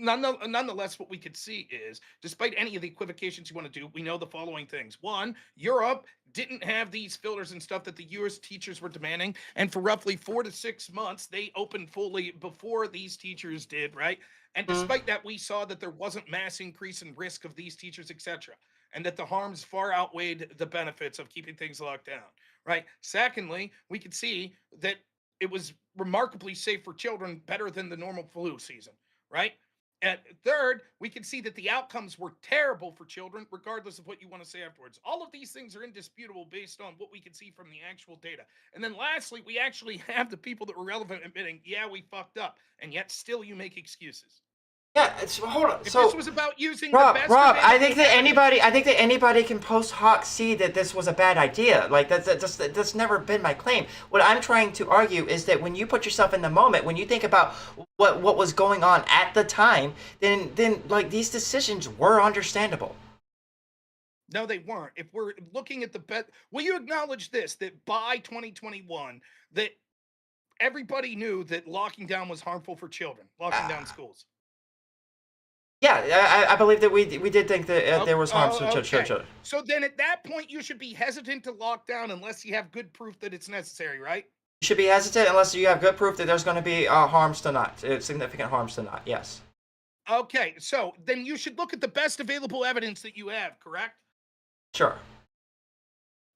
Nonetheless, what we could see is, despite any of the equivocations you want to do, we know the following things. One, Europe didn't have these filters and stuff that the US teachers were demanding. And for roughly 4 to 6 months, they opened fully before these teachers did, right? And despite that, we saw that there wasn't mass increase in risk of these teachers, etc. And that the harms far outweighed the benefits of keeping things locked down, right? Secondly, we could see that it was remarkably safe for children, better than the normal flu season, right? And third, we can see that the outcomes were terrible for children, regardless of what you want to say afterwards. All of these things are indisputable based on what we can see from the actual data. And then lastly, we actually have the people that were relevant admitting, yeah, we fucked up. And yet still you make excuses. Yeah, hold on. If So this was about using the Rob, best I think available that anybody can post hoc see that this was a bad idea. Like that's never been my claim. What I'm trying to argue is that when you put yourself in the moment, when you think about what was going on at the time, then like these decisions were understandable. No, they weren't. If we're looking at the bet, will you acknowledge this, that by 2021, that everybody knew that locking down was harmful for children, locking down schools? Yeah, I believe that we did think that there was harm to okay. children. So then at that point, you should be hesitant to lock down unless you have good proof that it's necessary, right? You should be hesitant unless you have good proof that there's going to be harms to not, significant harms to not. Yes. Okay, so then you should look at the best available evidence that you have, correct? Sure.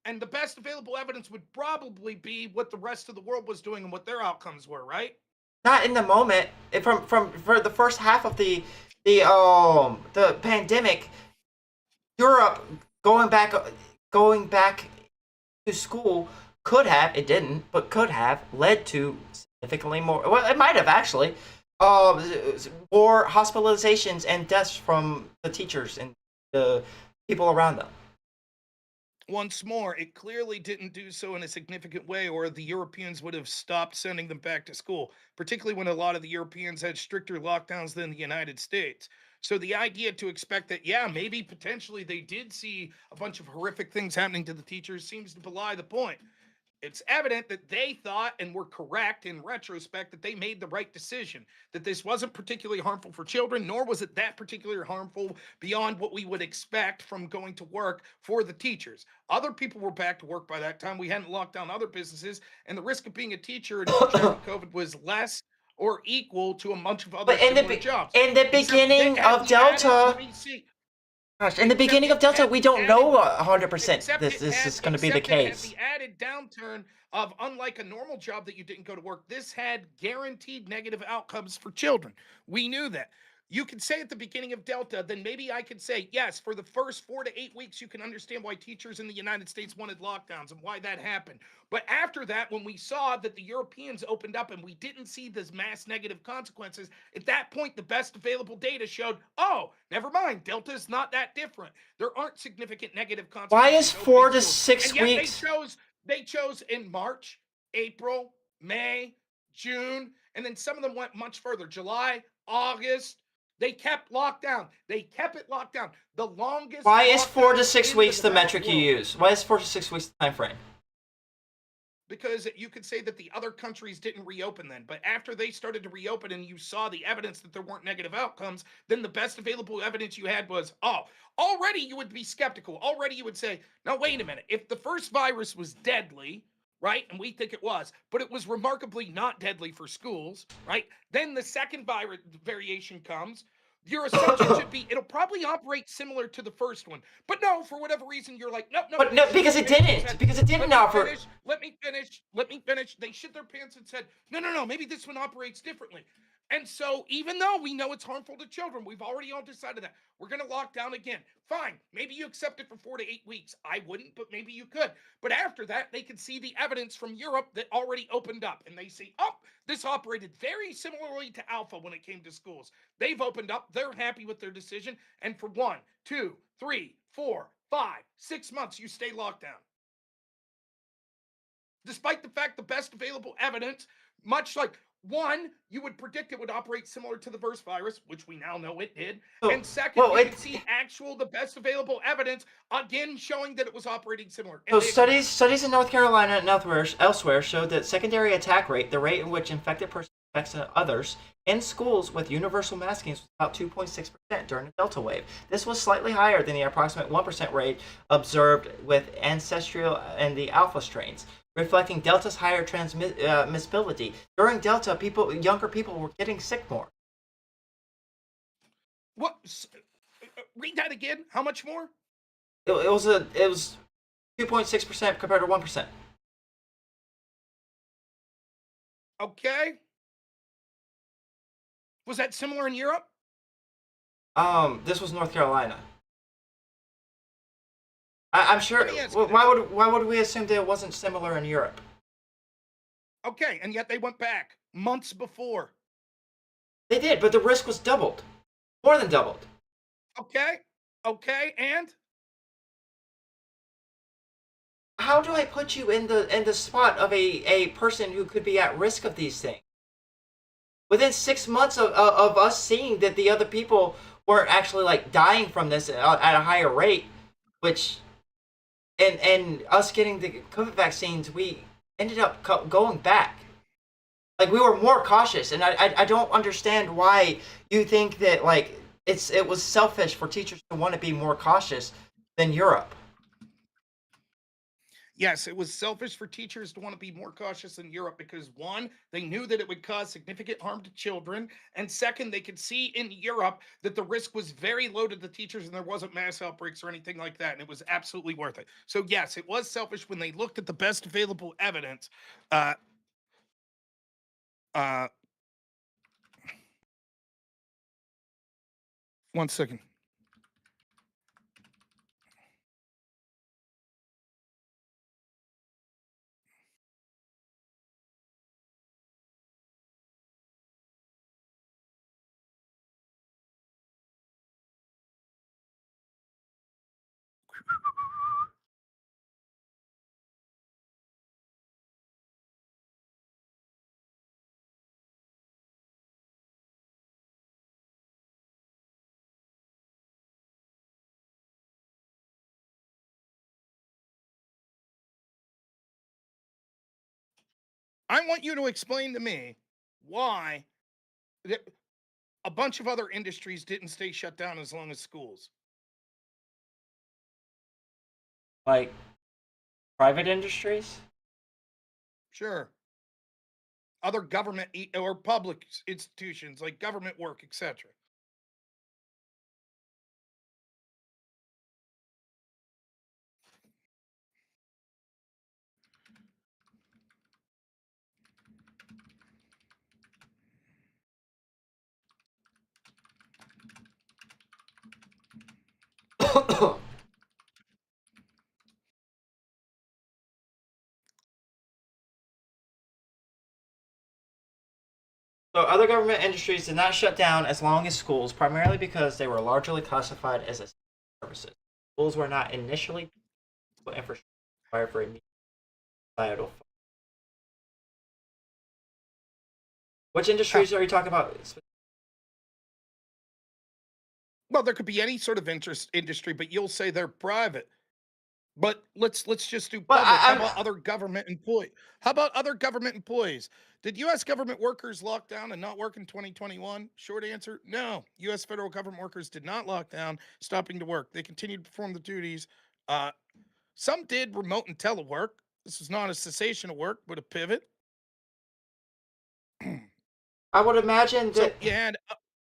And the best available evidence would probably be what the rest of the world was doing and what their outcomes were, right? Not in the moment. For the first half of the pandemic, Europe going back to school could have, it didn't, but could have led to significantly more. Well, it might have actually more hospitalizations and deaths from the teachers and the people around them. Once more, it clearly didn't do so in a significant way, or the Europeans would have stopped sending them back to school, particularly when a lot of the Europeans had stricter lockdowns than the United States. So the idea to expect that, yeah, maybe potentially they did see a bunch of horrific things happening to the teachers seems to belie the point. It's evident that they thought and were correct in retrospect that they made the right decision, that this wasn't particularly harmful for children, nor was it that particularly harmful beyond what we would expect from going to work for the teachers. Other people were back to work by that time. We hadn't locked down other businesses, and the risk of being a teacher and COVID was less or equal to a bunch of other But similar jobs. in the beginning of Delta, gosh, in the beginning of Delta, we don't know 100% this is going to be the case. The added downturn of, unlike a normal job that you didn't go to work, this had guaranteed negative outcomes for children. We knew that. You could say at the beginning of Delta, then maybe I could say, yes, for the first 4 to 8 weeks, you can understand why teachers in the United States wanted lockdowns and why that happened. But after that, when we saw that the Europeans opened up and we didn't see this mass negative consequences, at that point, the best available data showed, oh, never mind, Delta is not that different. There aren't significant negative consequences. Why is 4 to 6 and yet weeks? They chose in March, April, May, June, and then some of them went much further, July, August. They kept locked down. They kept it locked down. The longest. Why is 4 to 6 in weeks the developed metric you world. use? Why is 4 to 6 weeks the time frame? Because you could say that the other countries didn't reopen then, but after they started to reopen and you saw the evidence that there weren't negative outcomes, then the best available evidence you had was, oh, already you would be skeptical. Already you would say, no, wait a minute. If the first virus was deadly, right, and we think it was, but it was remarkably not deadly for schools, right, then the second virus variation comes. Your assumption should be it'll probably operate similar to the first one. But no, for whatever reason, you're like, nope. But no, because it didn't. Because it didn't offer. Let me finish. They shit their pants and said, no, maybe this one operates differently. And so even though we know it's harmful to children, we've already all decided that we're going to lock down again. Fine. Maybe you accept it for 4 to 8 weeks. I wouldn't, but maybe you could. But after that, they can see the evidence from Europe that already opened up. And they see, oh, this operated very similarly to Alpha when it came to schools. They've opened up. They're happy with their decision. And for 1, 2, 3, 4, 5, 6 months, you stay locked down. Despite the fact the best available evidence, much like, 1, you would predict it would operate similar to the first virus, which we now know it did. And second, you could see the best available evidence, again showing that it was operating similar. So studies in North Carolina and elsewhere showed that secondary attack rate, the rate in which infected person infects others, in schools with universal masking was about 2.6% during the Delta wave. This was slightly higher than the approximate 1% rate observed with ancestral and the Alpha strains, reflecting Delta's higher transmissibility. During Delta, younger people were getting sick more. What? Read that again. How much more? It was 2.6% compared to 1%. Okay. Was that similar in Europe? This was North Carolina. I'm sure. Let me ask you Why would we assume that it wasn't similar in Europe? Okay, and yet they went back months before. They did, but the risk was doubled, more than doubled. Okay. Okay, and How do I put you in the spot of a person who could be at risk of these things? Within 6 months of us seeing that the other people weren't actually like dying from this at a higher rate, which and us getting the COVID vaccines, we ended up going back. Like we were more cautious, and I don't understand why you think that like it was selfish for teachers to want to be more cautious than Europe. yes, it was selfish for teachers to want to be more cautious in Europe because one, they knew that it would cause significant harm to children, and second, they could see in Europe that the risk was very low to the teachers and there wasn't mass outbreaks or anything like that, and it was absolutely worth it. So yes, it was selfish when they looked at the best available evidence. Uh, uh, one second. I want you to explain to me why th- a bunch of other industries didn't stay shut down as long as schools. Like private industries. Sure. Other government or public institutions like government work, etc. So other government industries did not shut down as long as schools, primarily because they were largely classified as essential services. Schools were not initially infrastructure required for immediate societal. Which industries are you talking about? Well, there could be any sort of industry, but you'll say they're private. But let's just do Well, public. How I'm about other government employee? How about other government employees? Did U.S. government workers lock down and not work in 2021? Short answer: no. U.S. federal government workers did not lock down, stopping to work. They continued to perform the duties. Uh, some did remote and telework. This was not a cessation of work, but a pivot. I would imagine So that. you had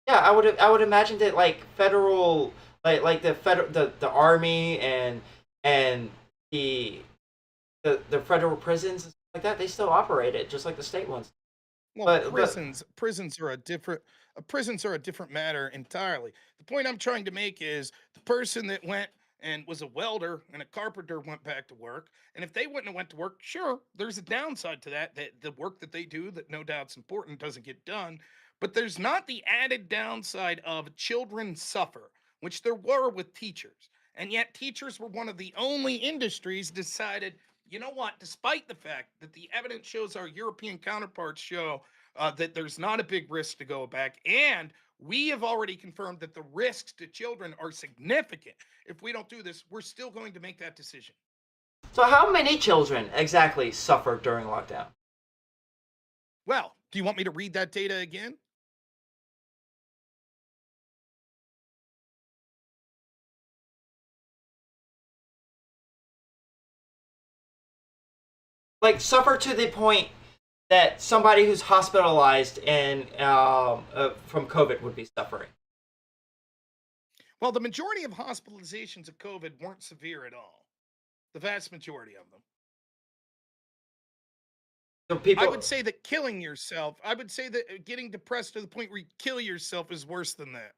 Yeah, I would imagine that like federal like the army and the the federal prisons and stuff like that, they still operate it just like the state ones. well, But prisons are a different matter entirely. The point I'm trying to make is the person that went and was a welder and a carpenter went back to work, and if they wouldn't have went to work, sure, there's a downside to that, that the work that they do that no doubt's important doesn't get done, but there's not the added downside of children suffer, which there were with teachers. And yet teachers were one of the only industries decided, you know what, despite the fact that the evidence shows our European counterparts show that there's not a big risk to go back, and we have already confirmed that the risks to children are significant. If we don't do this, we're still going to make that decision. so how many children exactly suffered during lockdown? Well, do you want me to read that data again? Like suffer to the point that somebody who's hospitalized and from COVID would be suffering. Well, the majority of hospitalizations of COVID weren't severe at all. The vast majority of them. So people. I would say that killing yourself, I would say that getting depressed to the point where you kill yourself is worse than that.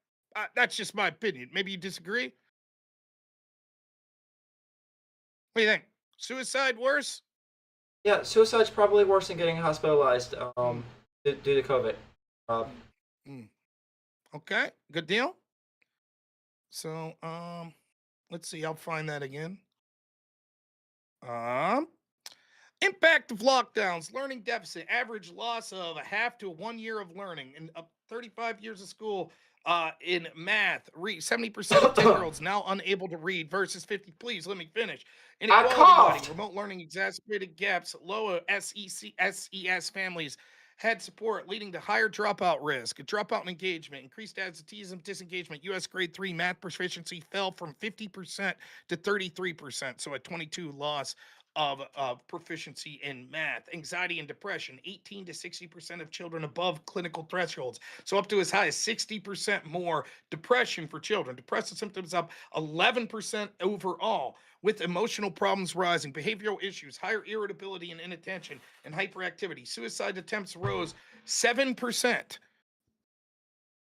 That's just my opinion. Maybe you disagree? What do you think? Suicide worse? Yeah, suicide's probably worse than getting hospitalized due to COVID. Okay, good deal. So, let's see. I'll find that again. Impact of lockdowns, learning deficit, average loss of a half to 1 year of learning, and up 35 years of school in math. 70% of 10-year-olds now unable to read versus 50. Please let me finish. Inequality coughed. fighting, remote learning exacerbated gaps, lower SES families had support, leading to higher dropout risk, dropout and engagement, increased absenteeism, disengagement. U.S. grade 3 math proficiency fell from 50% to 33%, so a 22 loss of proficiency in math. Anxiety and depression, 18 to 60% of children above clinical thresholds, so up to as high as 60% more depression for children. Depressive symptoms up 11% overall, with emotional problems rising, behavioral issues, higher irritability and inattention, and hyperactivity. Suicide attempts rose 7%.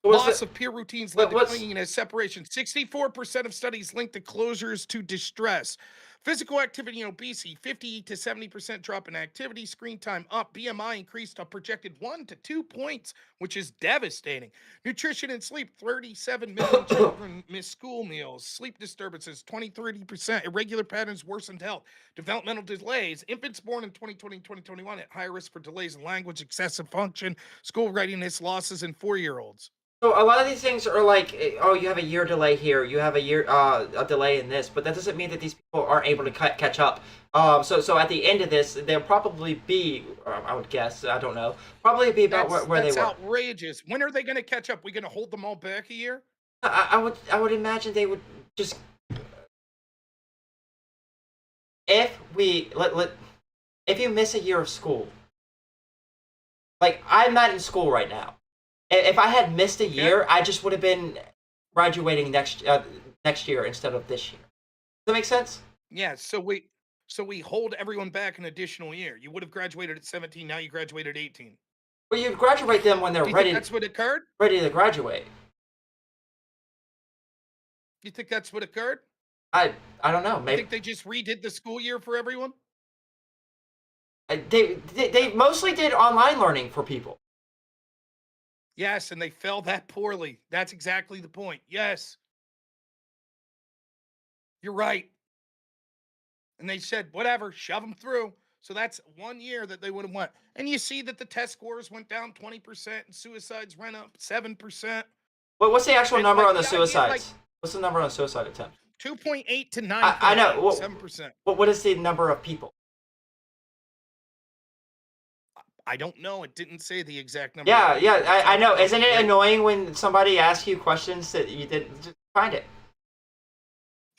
Loss of peer routines led to clinging and separation. 64% of studies linked the closures to distress. Physical activity and obesity, 50 to 70% drop in activity. Screen time up. BMI increased a projected 1 to 2 points, which is devastating. Nutrition and sleep, 37 million children miss school meals. Sleep disturbances, 20-30%. Irregular patterns worsened health. Developmental delays. Infants born in 2020 and 2021 at higher risk for delays in language, excessive function, school readiness losses in 4-year-olds. So a lot of these things are like, oh, you have a year delay here, you have a year a delay in this, but that doesn't mean that these people aren't able to catch up. So at the end of this, they'll probably be, I would guess, I don't know, probably be about where they were. That's outrageous. When are they going to catch up? We going to hold them all back a year? I would imagine they would just, if you miss a year of school, like I'm not in school right now. If I had missed a year, I just would have been graduating next year instead of this year. Does that make sense? Yeah. So we hold everyone back an additional year. You would have graduated at 17. Now you graduated at 18. Well, you graduate them when they're ready. That's what occurred? Ready to graduate. You think that's what occurred? I don't know. Maybe. You think they just redid the school year for everyone? They mostly did online learning for people. Yes, and they fell that poorly. That's exactly the point. Yes. You're right. And they said, whatever, shove them through. So that's 1 year that they would have went. And you see that the test scores went down 20% and suicides went up 7%. Well, what's the actual number on the suicides? What's the number on suicide attempts? 2.8 to 9. I know. 7%. What is the number of people? I don't know. It didn't say the exact number. Yeah, I know. Isn't it annoying when somebody asks you questions that you didn't just find it?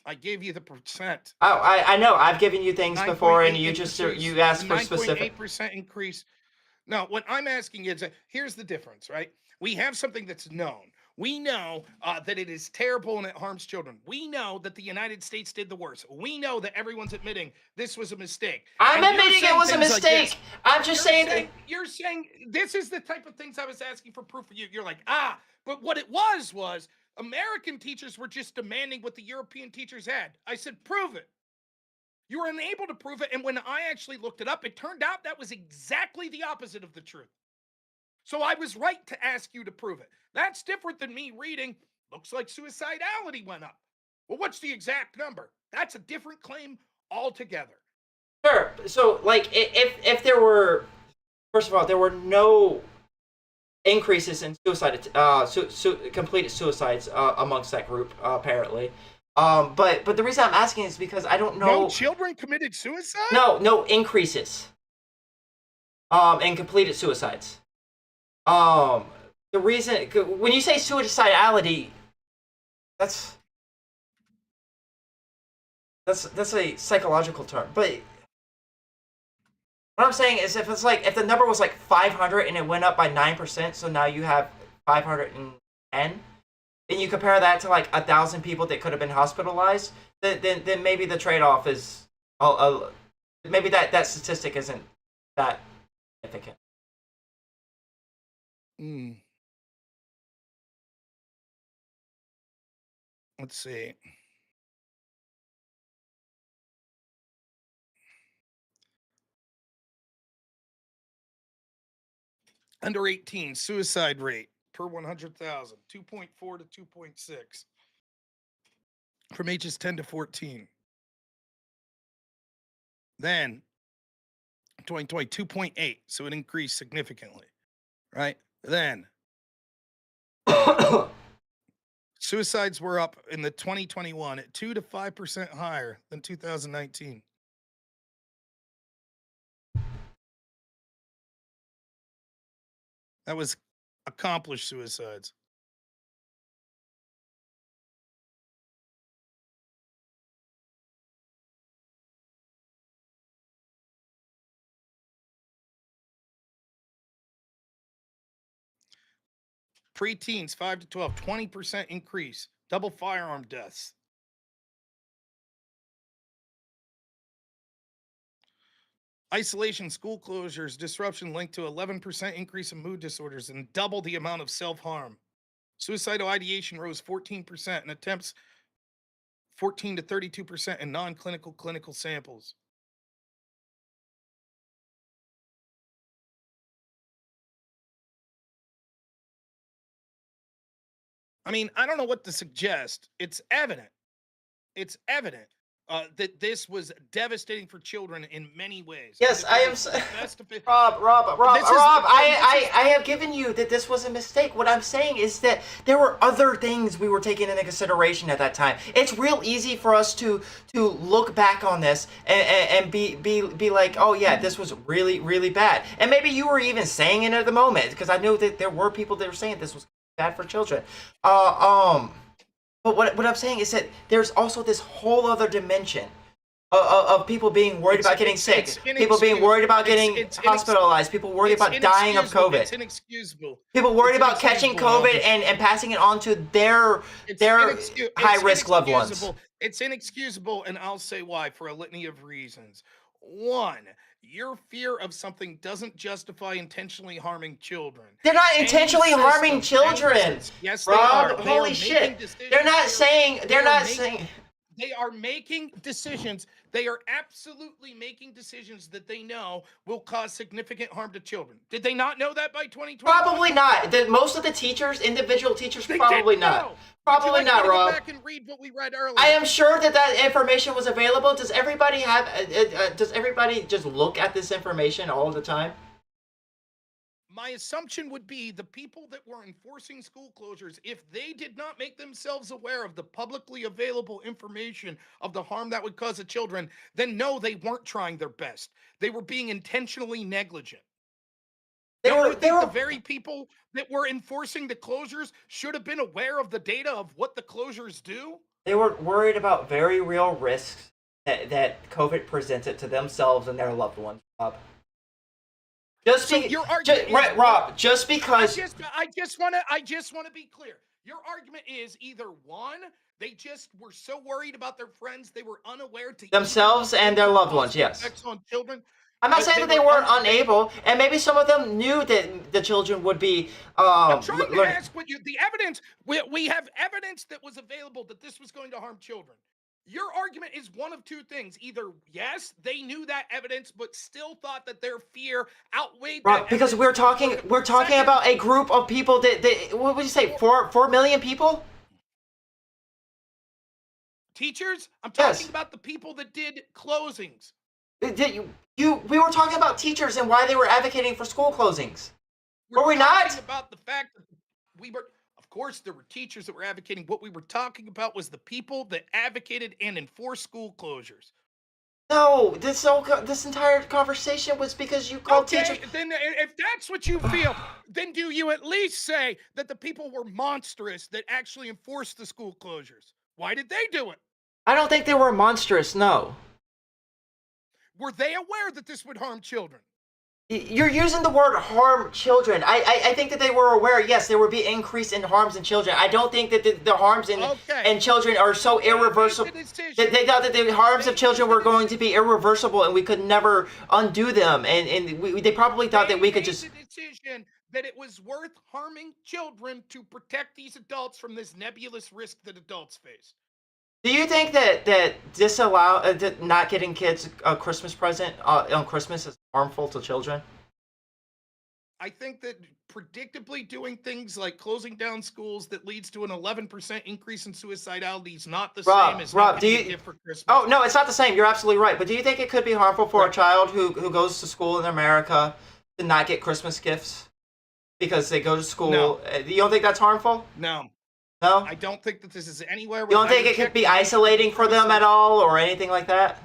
I gave you the percent. Oh, I know. I've given you things before, and you asked for specific. 9.8% increase. No, what I'm asking is, here's the difference, right? We have something that's known. We know that it is terrible and it harms children. We know that the United States did the worst. We know that everyone's admitting this was a mistake. I'm admitting it was a mistake. I'm just saying. You're saying this is the type of things I was asking for proof of you. You're like, but what it was American teachers were just demanding what the European teachers had. I said, prove it. You were unable to prove it. And when I actually looked it up, it turned out that was exactly the opposite of the truth. So I was right to ask you to prove it. That's different than me reading, looks like suicidality went up. Well, what's the exact number? That's a different claim altogether. Sure. So, like, if there were, first of all, there were no increases in suicide, completed suicides amongst that group, apparently. But the reason I'm asking is because I don't know. No children committed suicide? No increases. In completed suicides. The reason, when you say suicidality, that's a psychological term. But what I'm saying is, if the number was like 500 and it went up by 9%, so now you have 510, and you compare that to like 1,000 people that could have been hospitalized, then maybe the trade-off is, maybe that statistic isn't that significant. Mm. Let's see. Under 18 suicide rate per 100,000, 2.4 to 2.6 from ages 10 to 14. Then 2020, 2.8. So it increased significantly, right? Then suicides were up in the 2021 at 2 to 5% higher than 2019. That was accomplished suicides. Preteens 5 to 12, 20% increase. Double firearm deaths. Isolation, school closures, disruption linked to 11% increase in mood disorders and double the amount of self-harm. Suicidal ideation rose 14% and attempts 14 to 32% in non-clinical clinical samples. I mean, I don't know what to suggest. It's evident. It's evident that this was devastating for children in many ways. Yes, That I there am. was the best of it- Rob, This is- I have given you that this was a mistake. What I'm saying is that there were other things we were taking into consideration at that time. It's real easy for us to look back on this and be like, oh yeah, this was really, really bad. And maybe you were even saying it at the moment, because I know that there were people that were saying this was bad for children. But what I'm saying is that there's also this whole other dimension of people being worried about getting sick, people being worried about getting hospitalized, people worried about dying of COVID. It's inexcusable. People worried It's about catching inexcusable, COVID Elvis. and passing it on to their high-risk loved ones. inexcusable. It's inexcusable, and I'll say why for a litany of reasons. One, your fear of something doesn't justify intentionally harming children. They're not Any intentionally harming system, any children. system- Yes, they Rob, are. They are holy making shit. decisions. They're not saying. They They're are not making- saying. They are making decisions. They are absolutely making decisions that they know will cause significant harm to children. Did they not know that by 2020? Probably not. Most of the teachers, individual teachers, They probably didn't not. know. Would you Probably like me not, to go Rob. back and read what we read earlier? I am sure that information was available. Does everybody have? Does everybody just look at this information all the time? My assumption would be the people that were enforcing school closures, if they did not make themselves aware of the publicly available information of the harm that would cause to children, then no, they weren't trying their best. They were being intentionally negligent. Don't you think the very people that were enforcing the closures should have been aware of the data of what the closures do? They were worried about very real risks that COVID presented to themselves and their loved ones, Rob. So your argument is- Rob, just because I just want to be clear. Your argument is either one, they just were so worried about their friends they were unaware to themselves and their loved ones, yes. effects on children. I'm not saying that they weren't un- unable, and maybe some of them knew that the children would be. I'm trying to ask what you the evidence. We have evidence that was available that this was going to harm children. Your argument is one of two things. Either yes, they knew that evidence, but still thought that their fear outweighed. Right, because we're talking about a group of people that what would you say, 4 million people? Teachers. I'm Yes. talking about the people that did closings. We were talking about teachers and why they were advocating for school closings. Were we not? Talking about the fact that we were. Of course, there were teachers that were advocating. What we were talking about was the people that advocated and enforced school closures. No, this entire conversation was because you called teachers. Then if that's what you feel, then do you at least say that the people were monstrous that actually enforced the school closures? Why did they do it? I don't think they were monstrous. No. Were they aware that this would harm children? You're using the word harm children. I think that they were aware, yes, there would be increase in harms in children. I don't think that the harms in children are so irreversible. They thought that the harms of children were going to be irreversible and we could never undo them. And they probably thought that we could just... the decision that it was worth harming children to protect these adults from this nebulous risk that adults face. Do you think that not getting kids a Christmas present on Christmas is harmful to children? I think that predictably doing things like closing down schools that leads to an 11% increase in suicidality is not the same as Rob, not do getting you? a gift for Christmas. Oh no, it's not the same. You're absolutely right. But do you think it could be harmful for a child who goes to school in America to not get Christmas gifts because they go to school? No. You don't think that's harmful? No. No. I don't think that this is anywhere. You don't think it could be isolating for them at all, or anything like that?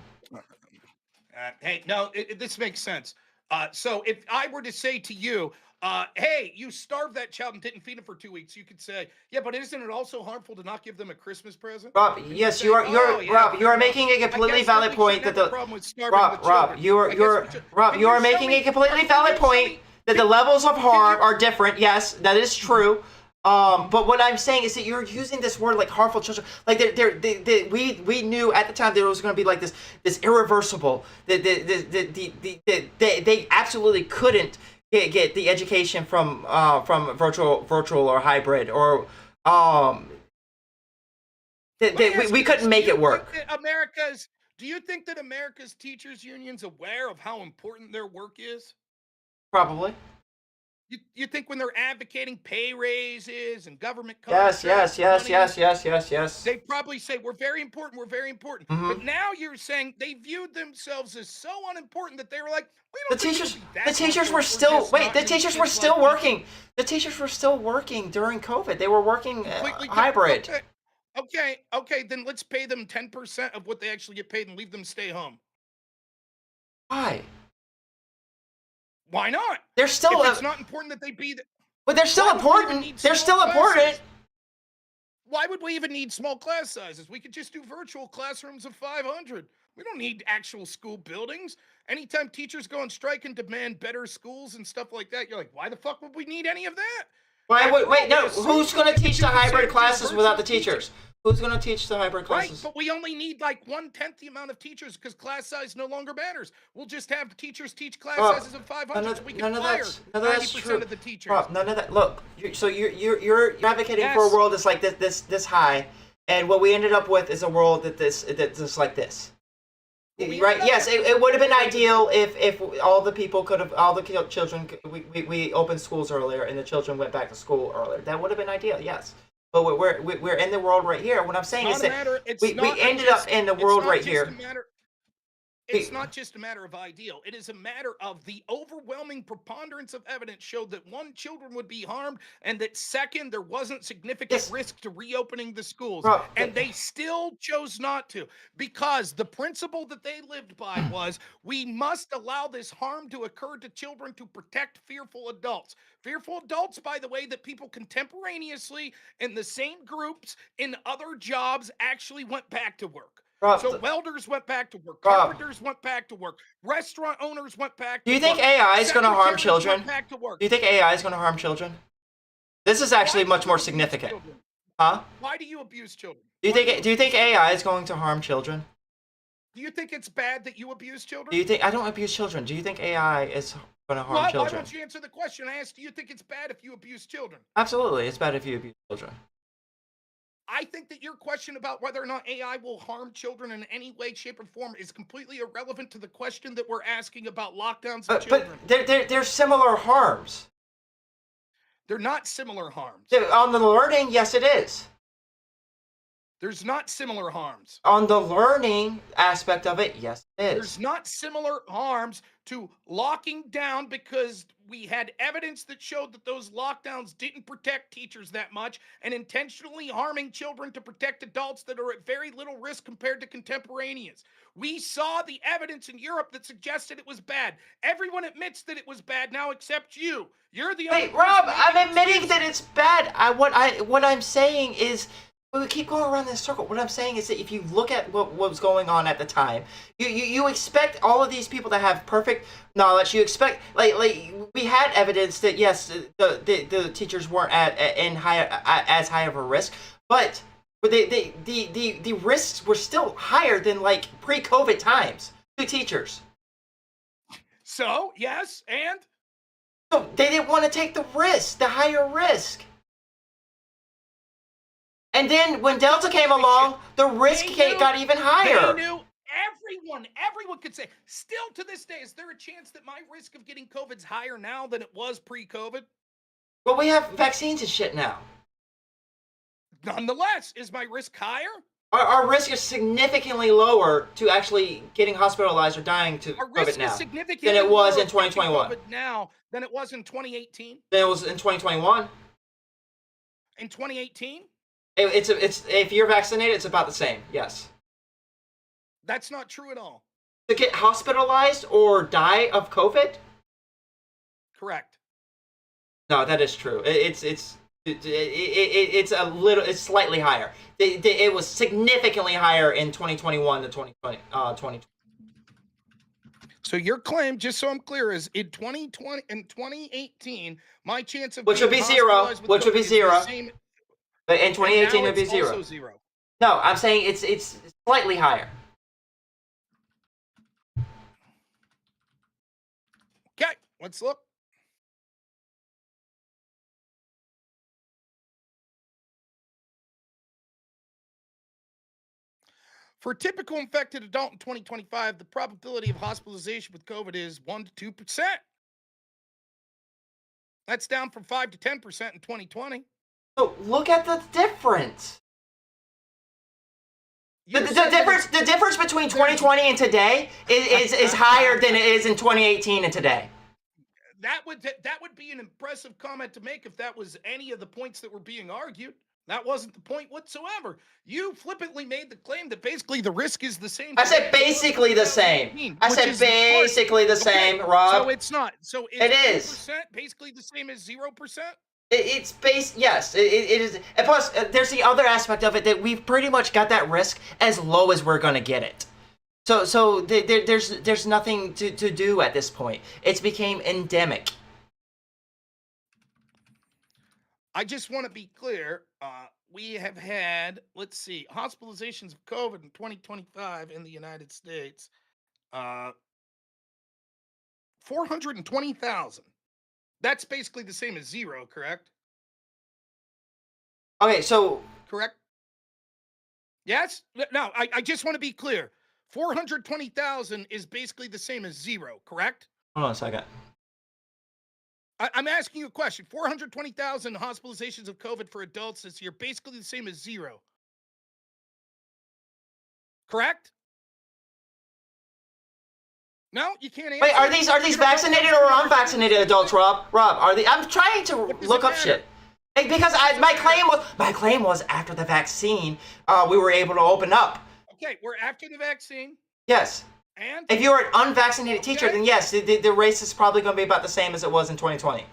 Hey, no, this makes sense. So if I were to say to you, hey, you starved that child and didn't feed him for 2 weeks, you could say, yeah, but isn't it also harmful to not give them a Christmas present? Rob, yes, you are. Rob, you are making a completely valid point that Rob, you are making a completely valid point that the levels of harm are different. Yes, that is true. But what I'm saying is that you're using this word like harmful children. Like we knew at the time that it was going to be like this irreversible. They absolutely couldn't get the education from virtual or hybrid or we couldn't make it work. Do you think that America's teachers union's aware of how important their work is? Probably. You think when they're advocating pay raises and government yes, contracts, they probably say we're very important, Mm-hmm. But now you're saying they viewed themselves as so unimportant that they were like, the teachers were still working. The teachers were still working during COVID. They were working hybrid. Okay, then let's pay them 10% of what they actually get paid and leave them stay home. Why? Why not? They're still. If it's not important that they be. But they're still important. They're still important. Why would we even need small class sizes? We could just do virtual classrooms of 500. We don't need actual school buildings. Anytime teachers go on strike and demand better schools and stuff like that, you're like, why the fuck would we need any of that? Who's going to teach the hybrid classes without the teachers? Who's going to teach the hybrid classes? Right, but we only need like 1/10 the amount of teachers because class size no longer matters. We'll just have the teachers teach class sizes of 500 so we can fire 90% of the teachers. Rob, none of that. Look, you're advocating for a world that's like this high, and what we ended up with is a world that's like this. Right? Yes, it would have been ideal if all the people could have, all the children, we opened schools earlier and the children went back to school earlier. That would have been ideal, yes. But we're in the world right here. What I'm saying is that we ended up in the world right here. It's not just a matter of ideal. It is a matter of the overwhelming preponderance of evidence showed that one, children would be harmed, and that second, there wasn't significant risk to reopening the schools. And they still chose not to because the principle that they lived by was we must allow this harm to occur to children to protect fearful adults. Fearful adults, by the way, that people contemporaneously in the same groups in other jobs actually went back to work. So welders went back to work, carpenters went back to work, restaurant owners went back to work. Do you think AI is going to harm children? Do you think AI is going to harm children? This is actually much more significant. Huh? Why do you abuse children? Do you think AI is going to harm children? Do you think it's bad that you abuse children? Do you think I don't abuse children? Do you think AI is going to harm children? Why don't you answer the question? I asked, do you think it's bad if you abuse children? Absolutely, it's bad if you abuse children. I think that your question about whether or not AI will harm children in any way, shape, or form is completely irrelevant to the question that we're asking about lockdowns of children. But they're similar harms. They're not similar harms. On the learning, yes, it is. There's not similar harms. On the learning aspect of it, yes, it is. There's not similar harms to locking down because we had evidence that showed that those lockdowns didn't protect teachers that much and intentionally harming children to protect adults that are at very little risk compared to contemporaneous. We saw the evidence in Europe that suggested it was bad. Everyone admits that it was bad now except you. You're the only Rob, I'm admitting that it's bad. What I'm saying is we keep going around in this circle. What I'm saying is that if you look at what was going on at the time, you expect all of these people to have perfect knowledge. You expect like we had evidence that yes, the teachers weren't as high of a risk, but the risks were still higher than like pre-COVID times to teachers. So yes, and So they didn't want to take the risk, the higher risk. And then when Delta came along, the risk got even higher. They knew. Everyone could say. Still to this day, is there a chance that my risk of getting COVID's higher now than it was pre-COVID? Well, we have vaccines and shit now. Nonetheless, is my risk higher? Our risk is significantly lower to actually getting hospitalized or dying to Our COVID risk now is significantly than it was lower in 2021. to COVID now than it was in 2018. Than it was in 2021. In 2018, It's if you're vaccinated, it's about the same. Yes. that's not true at all. To get hospitalized or die of COVID? Correct. No, that is true. It's a little. It's slightly higher. It was significantly higher in 2021 to 2020. So your claim, just so I'm clear, is in 2018, my chance of Which would being be zero. hospitalized with Which would be COVID is the zero. same- But in and 2018, now it'd be it's zero. also zero. No, I'm saying it's slightly higher. Okay, let's look. For a typical infected adult in 2025, the probability of hospitalization with COVID is 1 to 2%. That's down from 5 to 10% in 2020. So look at the difference. The You're saying that the difference between 2020 and today is higher than it is in 2018 and today. that would be an impressive comment to make if that was any of the points that were being argued. That wasn't the point whatsoever. You flippantly made the claim that basically the risk is the same. I said today as it was in basically the same. 2018, I which said is the part- basically the Okay, same, Rob. So it's not. So is It is. 1% basically the same as 0%? It's based, yes, it is. And plus, there's the other aspect of it that we've pretty much got that risk as low as we're gonna get it. So there's nothing to do at this point. It's became endemic. I just want to be clear. We have had, let's see, hospitalizations of COVID in 2025 in the United States. 420,000. That's basically the same as zero, correct? Okay, so Correct? Yes? No, I just want to be clear. 420,000 is basically the same as zero, correct? hold on a second. I'm asking you a question. 420,000 hospitalizations of COVID for adults this year, basically the same as zero. Correct? No, you can't answer. Wait, are these You don't know vaccinated what or the unvaccinated adults, Rob? Rob, are they? I'm trying to What does look it up matter? shit. Hey, because my claim was after the vaccine, we were able to open up. Okay, we're after the vaccine, Yes. and If you're an unvaccinated teacher, Okay. then yes, the race is probably going to be about the same as it was in 2020.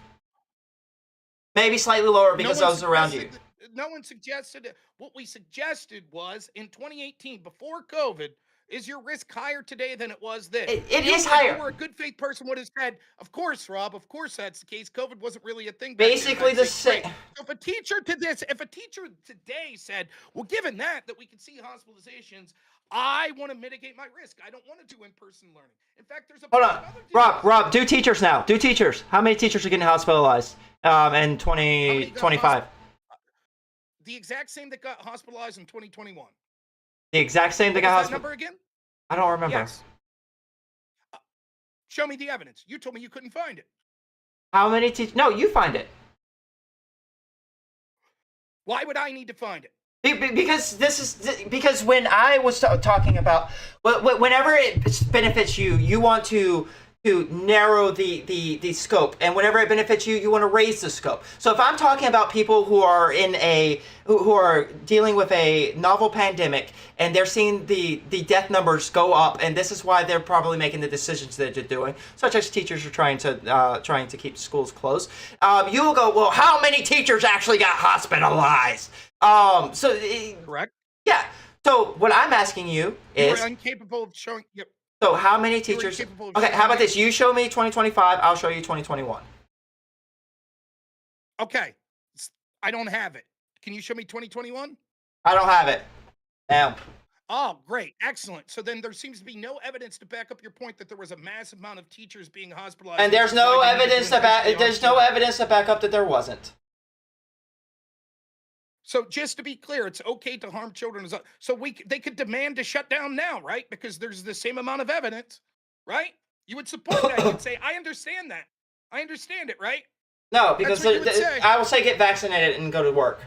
Maybe slightly lower because one those around you. suggested- No one suggested it. What we suggested was in 2018, before COVID, is your risk higher today than it was then? It You, is if higher. you were a good faith person, would have said, "Of course, Rob. Of course, that's the case. COVID wasn't really a thing." back then." Basically I'd the say, same. "Great." So if a teacher today said, "Well, given that we can see hospitalizations, I want to mitigate my risk. I don't want to do in-person learning." In fact, there's a Hold bunch of on, other Rob. Do teachers now? Do teachers? How many teachers are getting hospitalized in many got 2025? the exact same that got hospitalized in 2021. The exact same that What got was that hospitalized. number again? I don't remember. Yes. Show me the evidence. You told me you couldn't find it. How many teachers? No, you find it. Why would I need to find it? Because when I was talking about whenever it benefits you, you want to narrow the scope, and whenever it benefits you, you want to raise the scope. So if I'm talking about people who are who are dealing with a novel pandemic and they're seeing the death numbers go up, and this is why they're probably making the decisions that they're doing, such as teachers are trying to keep schools closed. You will go, well, how many teachers actually got hospitalized? So Correct. yeah. So what I'm asking you You is, were incapable of showing. Yep. so how many You were teachers? incapable of Okay, how showing about me- this? You show me 2025. I'll show you 2021. Okay. I don't have it. Can you show me 2021? I don't have it. Now, Oh, great. Excellent. So then there seems to be no evidence to back up your point that there was a massive amount of teachers being hospitalized. and there's which is no why they need to evidence do to back. an There's HDR. no evidence to back up that there wasn't. So just to be clear, it's okay to harm children. So they could demand to shut down now, right? Because there's the same amount of evidence, right? You would support that. You'd say, I understand that. I understand it, right? No, because what you would say. I will say get vaccinated and go to work.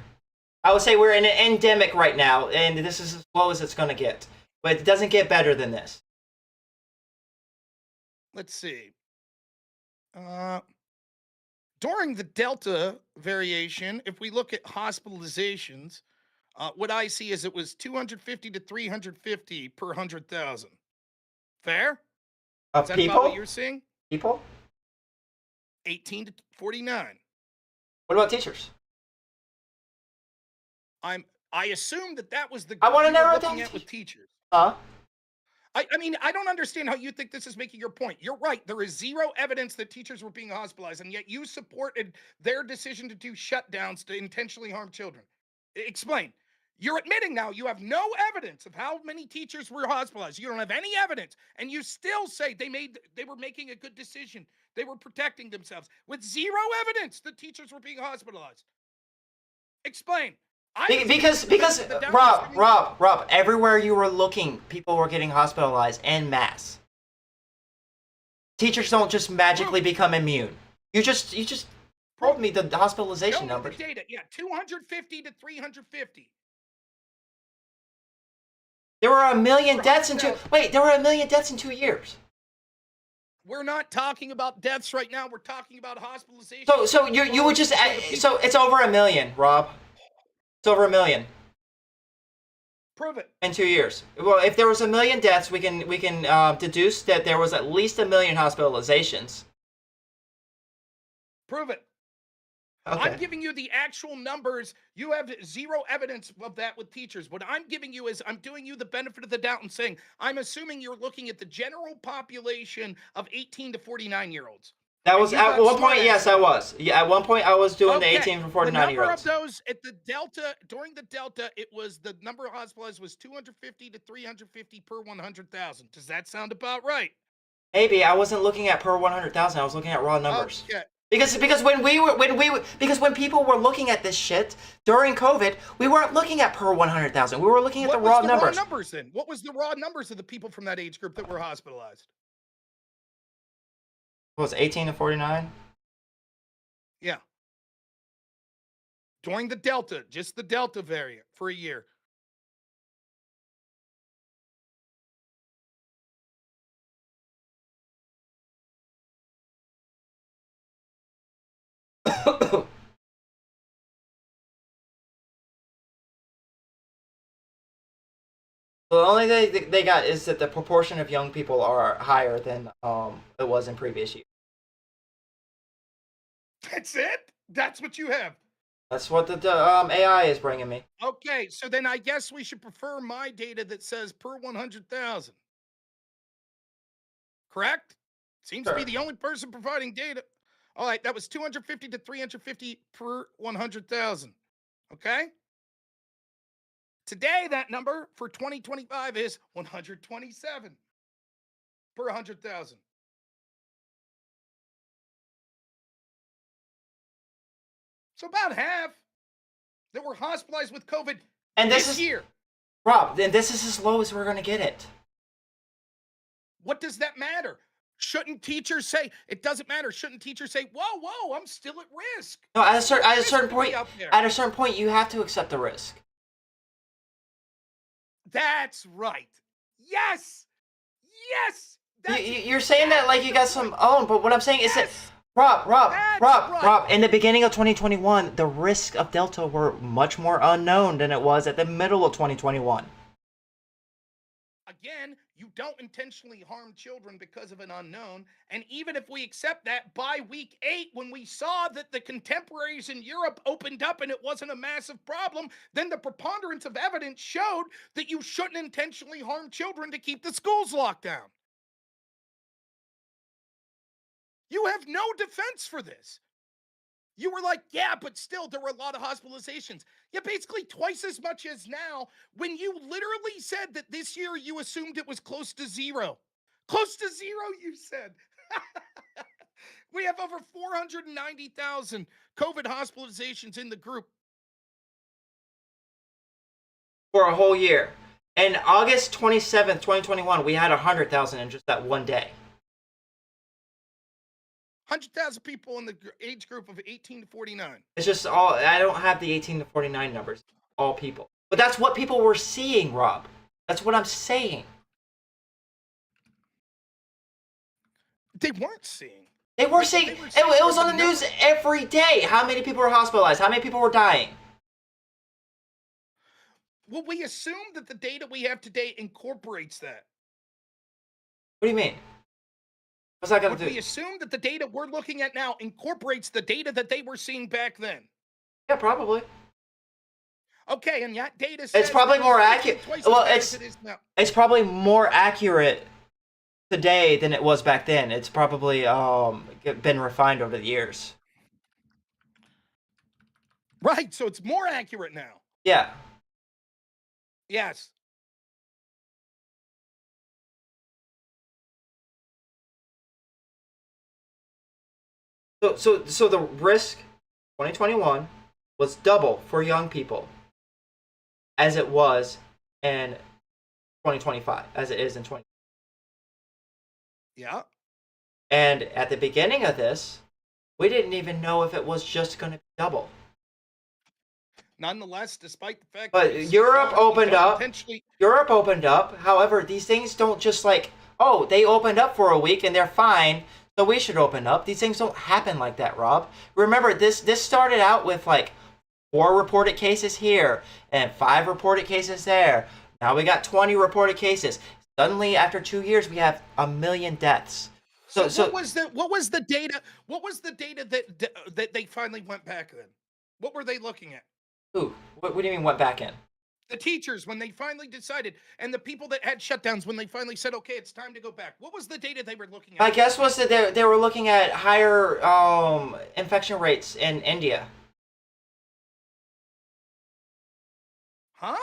I would say we're in an endemic right now, and this is as low as it's going to get. But it doesn't get better than this. Let's see. During the Delta variation, if we look at hospitalizations, what I see is it was 250 to 350 per 100,000. Fair? Is Of that about people? what you're seeing? People? 18 to 49. What about teachers? I assume that was the I group wanna you were narrow it looking down at to with teachers. Huh? I mean, I don't understand how you think this is making your point. You're right. There is zero evidence that teachers were being hospitalized, and yet you supported their decision to do shutdowns to intentionally harm children. Explain. You're admitting now you have no evidence of how many teachers were hospitalized. You don't have any evidence, and you still say they were making a good decision. They were protecting themselves with zero evidence that teachers were being hospitalized. Explain. Because Rob, everywhere you were looking, people were getting hospitalized en masse. Teachers don't just magically become immune. You just told me the hospitalization Show me numbers. the data. Yeah, 250 to 350. There were a million For deaths in two. 100,000. Wait, there were a million deaths in 2 years. We're not talking about deaths right now. We're talking about hospitalization. So you would just so it's over a million, Rob. It's over a million Prove it. in 2 years. Well, if there was a million deaths, we can deduce that there was at least a million hospitalizations. Prove it. Okay. I'm giving you the actual numbers. You have zero evidence of that with teachers. What I'm giving you is I'm doing you the benefit of the doubt and saying I'm assuming you're looking at the general population of 18 to 49-year-olds. That was you at got one smart point. Yes, ass. I was. Yeah, at one point I was doing Okay, the 18 to The 49 year number olds. of those at the Delta, during the Delta, it was the number of hospitalized was 250 to 350 per 100,000. Does that sound about right? Maybe I wasn't looking at per 100,000. I was looking at raw numbers. Okay. Because when people were looking at this shit during COVID, we weren't looking at per 100,000. We were looking at What the was raw the numbers. raw numbers then? What was the raw numbers of the people from that age group that were hospitalized? What was it, 18 to 49? Yeah. During the Delta, just the Delta variant for a year. The only thing they got is that the proportion of young people are higher than it was in previous years. That's it? That's what you have. That's what the AI is bringing me. Okay, so then I guess we should prefer my data that says per 100,000. Correct? Seems to be Sure. the only person providing data. All right, that was 250 to 350 per 100,000. Okay? Today, that number for 2025 is 127 per 100,000. So about half that were hospitalized with COVID And this this is year. Rob. And this is as low as we're gonna get it. What does that matter? Shouldn't teachers say it doesn't matter? Shouldn't teachers say, "Whoa, I'm still at risk"? No, at a certain Risk to be point, out there. at a certain point, you have to accept the risk. That's right. Yes. You're saying that like you got some own, but what I'm saying is that Yes! Rob, That's right. Rob, in the beginning of 2021, the risks of Delta were much more unknown than it was at the middle of 2021. again, you don't intentionally harm children because of an unknown. And even if we accept that, by week 8, when we saw that the contemporaries in Europe opened up and it wasn't a massive problem, then the preponderance of evidence showed that you shouldn't intentionally harm children to keep the schools locked down. You have no defense for this. You were like, yeah, but still, there were a lot of hospitalizations. Yeah, basically twice as much as now, when you literally said that this year you assumed it was close to zero. Close to zero, you said. We have over 490,000 COVID hospitalizations in the group. For a whole year. And August 27th, 2021, we had 100,000 in just that one day. 100,000 people in the age group of 18 to 49. It's just all, I don't have the 18 to 49 numbers. All people. But that's what people were seeing, Rob. That's what I'm saying. They weren't seeing. They were saying, it was on the news every day. How many people were hospitalized? How many people were dying? Well, we assume that the data we have today incorporates that. What do you mean? What's that going to do? We assume that the data we're looking at now incorporates the data that they were seeing back then. Yeah, probably. Okay, and that data says it's probably more accurate. Well, it's probably more accurate today than it was back then. It's probably been refined over the years. Right, so it's more accurate now. Yeah. Yes. So the risk 2021 was double for young people as it was in 2025, as it is in 20. Yeah. And at the beginning of this, we didn't even know if it was just going to be double. Nonetheless, despite the fact but Europe opened up. Europe opened up. However, these things don't just like, oh, they opened up for a week and they're fine, so we should open up. These things don't happen like that, Rob. Remember, this started out with like 4 reported cases here and 5 reported cases there. Now we got 20 reported cases. Suddenly, after 2 years, we have 1 million deaths. So what was the data? What was the data that they finally went back then? What were they looking at? Ooh, what do you mean went back in? The teachers, when they finally decided, and the people that had shutdowns, when they finally said, okay, it's time to go back. What was the data they were looking at? My guess was that they were looking at higher infection rates in India. Huh?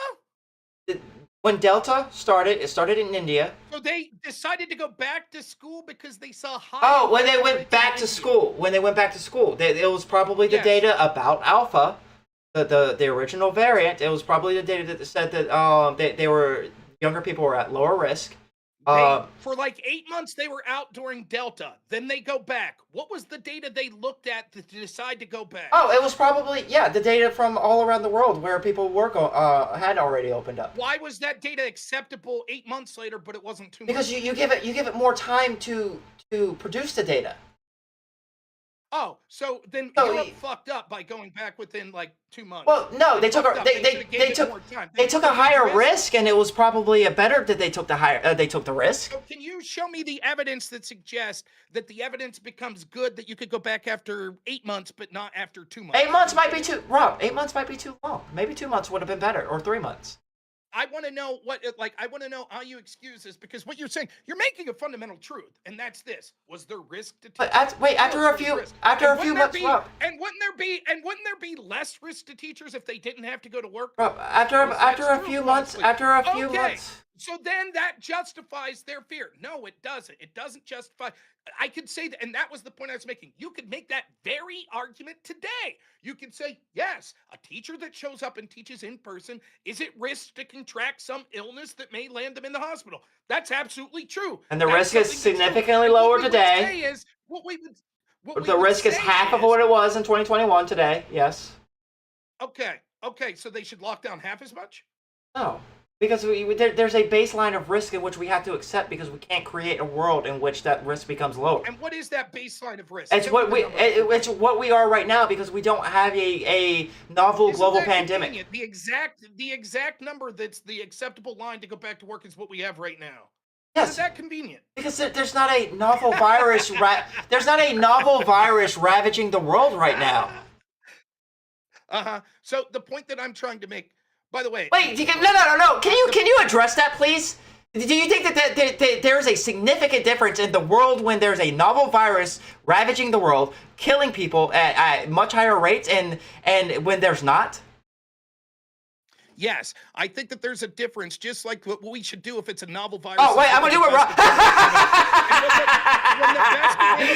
When Delta started, it started in India. So they decided to go back to school because they saw high. Oh, when they went back to school. When they went back to school. It was probably the data about Alpha. The original variant, it was probably the data that said that they were younger people were at lower risk. For like 8 months, they were out during Delta. Then they go back. What was the data they looked at to decide to go back? Oh, it was probably the data from all around the world where people had already opened up. Why was that data acceptable 8 months later, but it wasn't 2 months? Because you give it more time to produce the data. Oh, so then Europe fucked up by going back within like 2 months. Well, no, they took a higher risk, and it was probably better that they took the risk. So can you show me the evidence that suggests that the evidence becomes good that you could go back after 8 months, but not after 2 months? 8 months might be too, Rob. 8 months might be too long. Maybe 2 months would have been better, or 3 months. I want to know I want to know how you excuse this, because what you're saying, you're making a fundamental truth, and that's this: was there risk to teachers? But after a few months, Rob. And wouldn't there be less risk to teachers if they didn't have to go to work? Rob, after a few months. So then that justifies their fear. No, it doesn't. It doesn't justify. I could say that, and that was the point I was making. You could make that very argument today. You could say, yes, a teacher that shows up and teaches in person is at risk to contract some illness that may land them in the hospital. That's absolutely true. And the risk is significantly lower today. The risk is half of what it was in 2021 today. Yes. Okay. So they should lock down half as much? No. Because there's a baseline of risk in which we have to accept because we can't create a world in which that risk becomes lower. And what is that baseline of risk? It's Tell what me the number. it's what we are right now because we don't have a novel Isn't global that pandemic. convenient? The exact number that's the acceptable line to go back to work is what we have right now. Yes. Is that convenient? Because there's not a novel virus there's not a novel virus ravaging the world right now. So the point that I'm trying to make, by the way. Wait, no. Can you address that, please? Do you think that there's a significant difference in the world when there's a novel virus ravaging the world, killing people at much higher rates, and when there's not? Yes, I think that there's a difference, just like what we should do if it's a novel virus. Oh wait, I'm gonna do it wrong.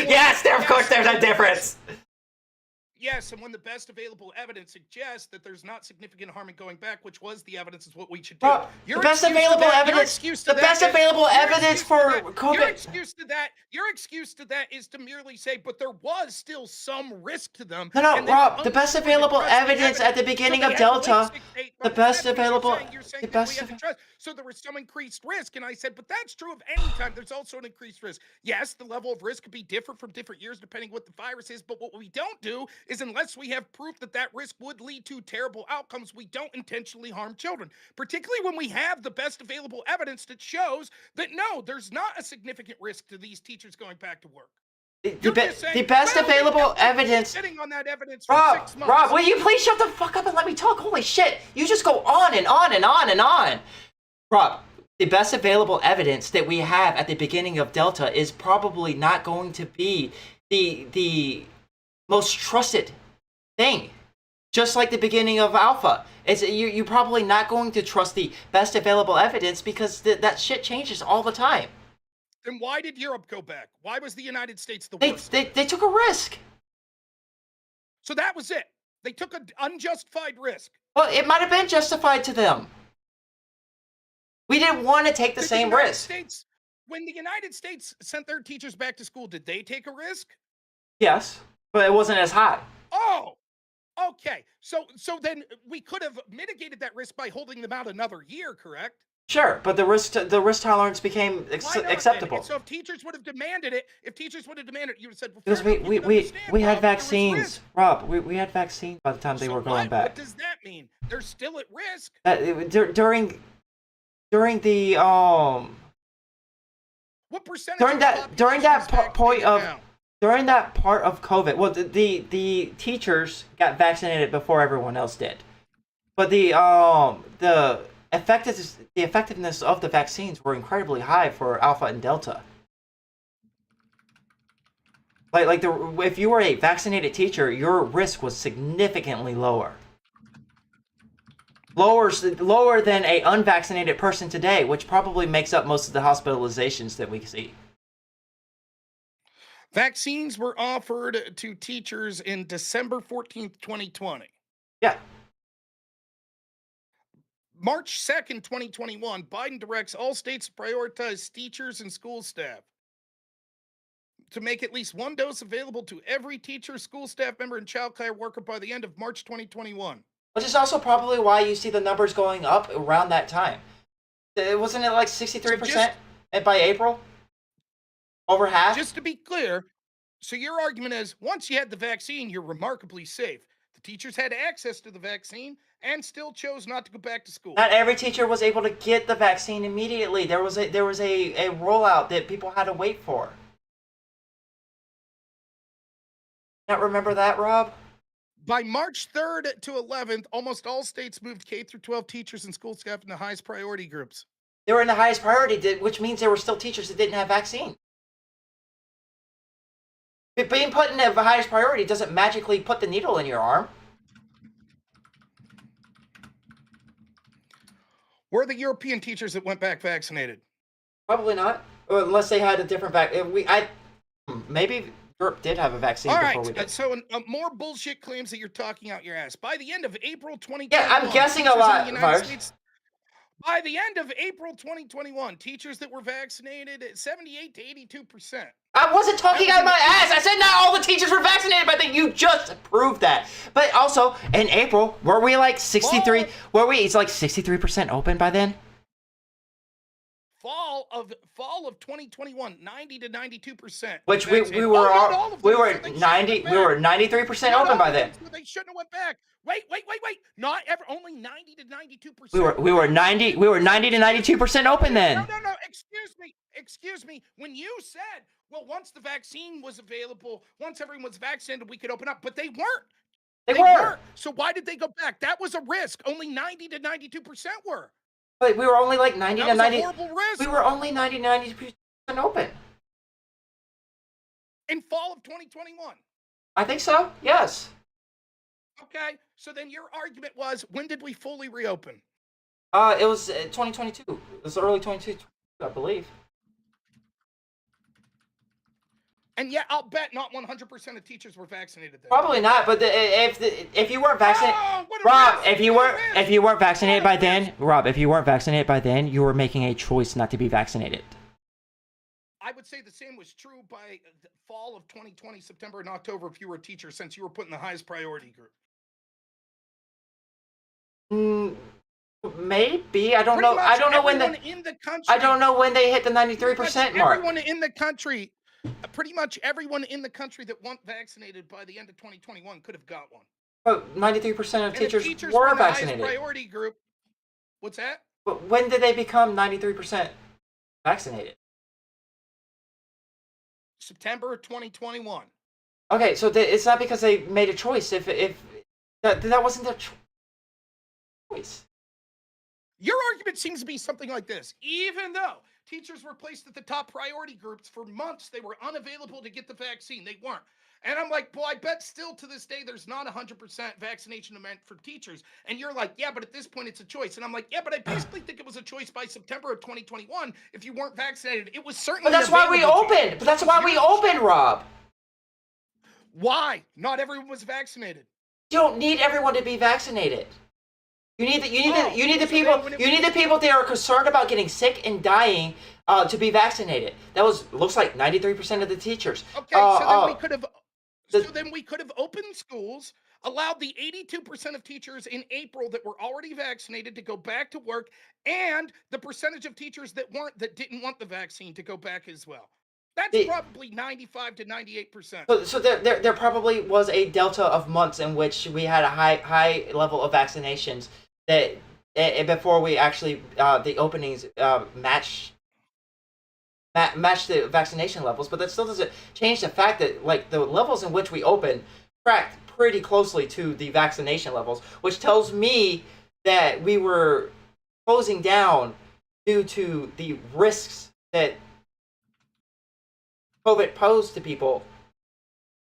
Yes, of course there's a difference. Yes, and when the best available evidence suggests that there's not significant harm in going back, which was the evidence, is what we should do. Bro, the best available evidence for COVID. Your excuse to that is to merely say, but there was still some risk to them. No, and then Rob, the best uncover available trust the evidence at the beginning so of they had to wait Delta, 6 to 8 the months. best That's what available, you're saying the that best we have to trust. So there was some increased risk, and I said, but that's true of any time. There's also an increased risk. Yes, the level of risk could be different from different years depending what the virus is, but what we don't do is, unless we have proof that that risk would lead to terrible outcomes, we don't intentionally harm children, particularly when we have the best available evidence that shows that no, there's not a significant risk to these teachers going back to work. The best available evidence. Sitting on that evidence for 6 months. Rob, will you please shut the fuck up and let me talk? Holy shit, you just go on and on and on and on. Rob, the best available evidence that we have at the beginning of Delta is probably not going to be the most trusted thing. Just like the beginning of Alpha, you're probably not going to trust the best available evidence because that shit changes all the time. Then why did Europe go back? Why was the United States the They worst? they took a risk. So that was it. They took an unjustified risk. Well, it might have been justified to them. We didn't want to take the Did same United risk. States, when the United States sent their teachers back to school, did they take a risk? Yes, but it wasn't as high. Oh, okay. So then we could have mitigated that risk by holding them out another year, correct? Sure, but the risk tolerance became Why not then? acceptable. And so if teachers would have demanded it, you would have said, well, Because fair enough, you can understand, we had Rob, there was vaccines, risk. Rob. We had vaccines by the time they So were going what? back. What does that mean? They're still at risk. During the What percentage? during of the that during population that is point vaccinated of now? during that part of COVID, well, the teachers got vaccinated before everyone else did, but the effectiveness of the vaccines were incredibly high for Alpha and Delta. If you were a vaccinated teacher, your risk was significantly lower. Lower than a unvaccinated person today, which probably makes up most of the hospitalizations that we see. Vaccines were offered to teachers in December 14th, 2020. Yeah. March 2nd, 2021, Biden directs all states to prioritize teachers and school staff to make at least one dose available to every teacher, school staff member, and child care worker by the end of March 2021. Which is also probably why you see the numbers going up around that time. Wasn't it like 63% by April? Over half? Just to be clear, so your argument is once you had the vaccine, you're remarkably safe. The teachers had access to the vaccine and still chose not to go back to school. Not every teacher was able to get the vaccine immediately. There was a rollout that people had to wait for. Not remember that, Rob? By March 3rd to 11th, almost all states moved K through 12 teachers and school staff in the highest priority groups. They were in the highest priority, which means there were still teachers that didn't have vaccine. But being put in the highest priority doesn't magically put the needle in your arm. Were the European teachers that went back vaccinated? Probably not, unless they had a different maybe Europe did have a vaccine All before we right, did. so more bullshit claims that you're talking out your ass. By the end of April 2021, Yeah, I'm guessing a teachers in lot, the United Vars. States- By the end of April 2021, teachers that were vaccinated at 78 to 82%. I wasn't talking That was out my ass. I said not all the teachers were vaccinated, but I think you just proved that. But also, in April, were we like 63? Well- Were we? It's like 63% open by then. fall of 2021, 90 to 92%. Which we vaccinated. were Oh, not all, all of we them, were so they shouldn't 90 have we were went back. 93% Not open all by of then. them, so they shouldn't have went back. Wait. Not ever. Only 90 to 92%. We were 90 to 92% open then. No. Excuse me. When you said, well, once the vaccine was available, once everyone was vaccinated, we could open up, but they weren't. They were. So why did they go back? That was a risk. Only 90 to 92% were. But we were only like 90 That to was 90. a horrible risk. We were only 90 to 92% open. In fall of 2021. I think so. Yes. Okay. So then your argument was, when did we fully reopen? It was 2022. It was early 2022, I believe. And yet, I'll bet not 100% of teachers were vaccinated then. Probably not. But if you weren't vaccinated, Oh, what a Rob, risk, if you what a weren't risk. vaccinated by then, Rob, if you weren't vaccinated by then, you were making a choice not to be vaccinated. I would say the same was true by the fall of 2020, September and October, if you were a teacher, since you were put in the highest priority group. Maybe. I don't Pretty know. much I don't know when everyone the in the country. I don't know when they hit the pretty 93% much mark. Everyone in the country, pretty much everyone in the country that weren't vaccinated by the end of 2021 could have got one. But 93% of And if teachers teachers were in the highest vaccinated. priority group. What's that? But when did they become 93% vaccinated? September 2021. Okay, so it's not because they made a choice. If that wasn't their choice. Your argument seems to be something like this. Even though teachers were placed at the top priority groups for months, they were unavailable to get the vaccine. They weren't. And I'm like, well, I bet still to this day there's not 100% vaccination meant for teachers. And you're like, yeah, but at this point it's a choice. And I'm like, yeah, but I basically think it was a choice by September of 2021 if you weren't vaccinated. It was certainly. But that's why we available to you. opened. But that's why we opened, Rob. Why? Not everyone was vaccinated. You don't need everyone to be vaccinated. You need the so people then when it you need the people that are concerned about getting sick and dying to be vaccinated. That looks like 93% of the teachers. Okay, so then we could have. So then we could have opened schools, allowed the 82% of teachers in April that were already vaccinated to go back to work, and the percentage of teachers that didn't want the vaccine to go back as well. That's probably 95 to 98%. So there probably was a delta of months in which we had a high level of vaccinations that before we actually the openings matched the vaccination levels, but that still doesn't change the fact that like the levels in which we open tracked pretty closely to the vaccination levels, which tells me that we were closing down due to the risks that COVID posed to people.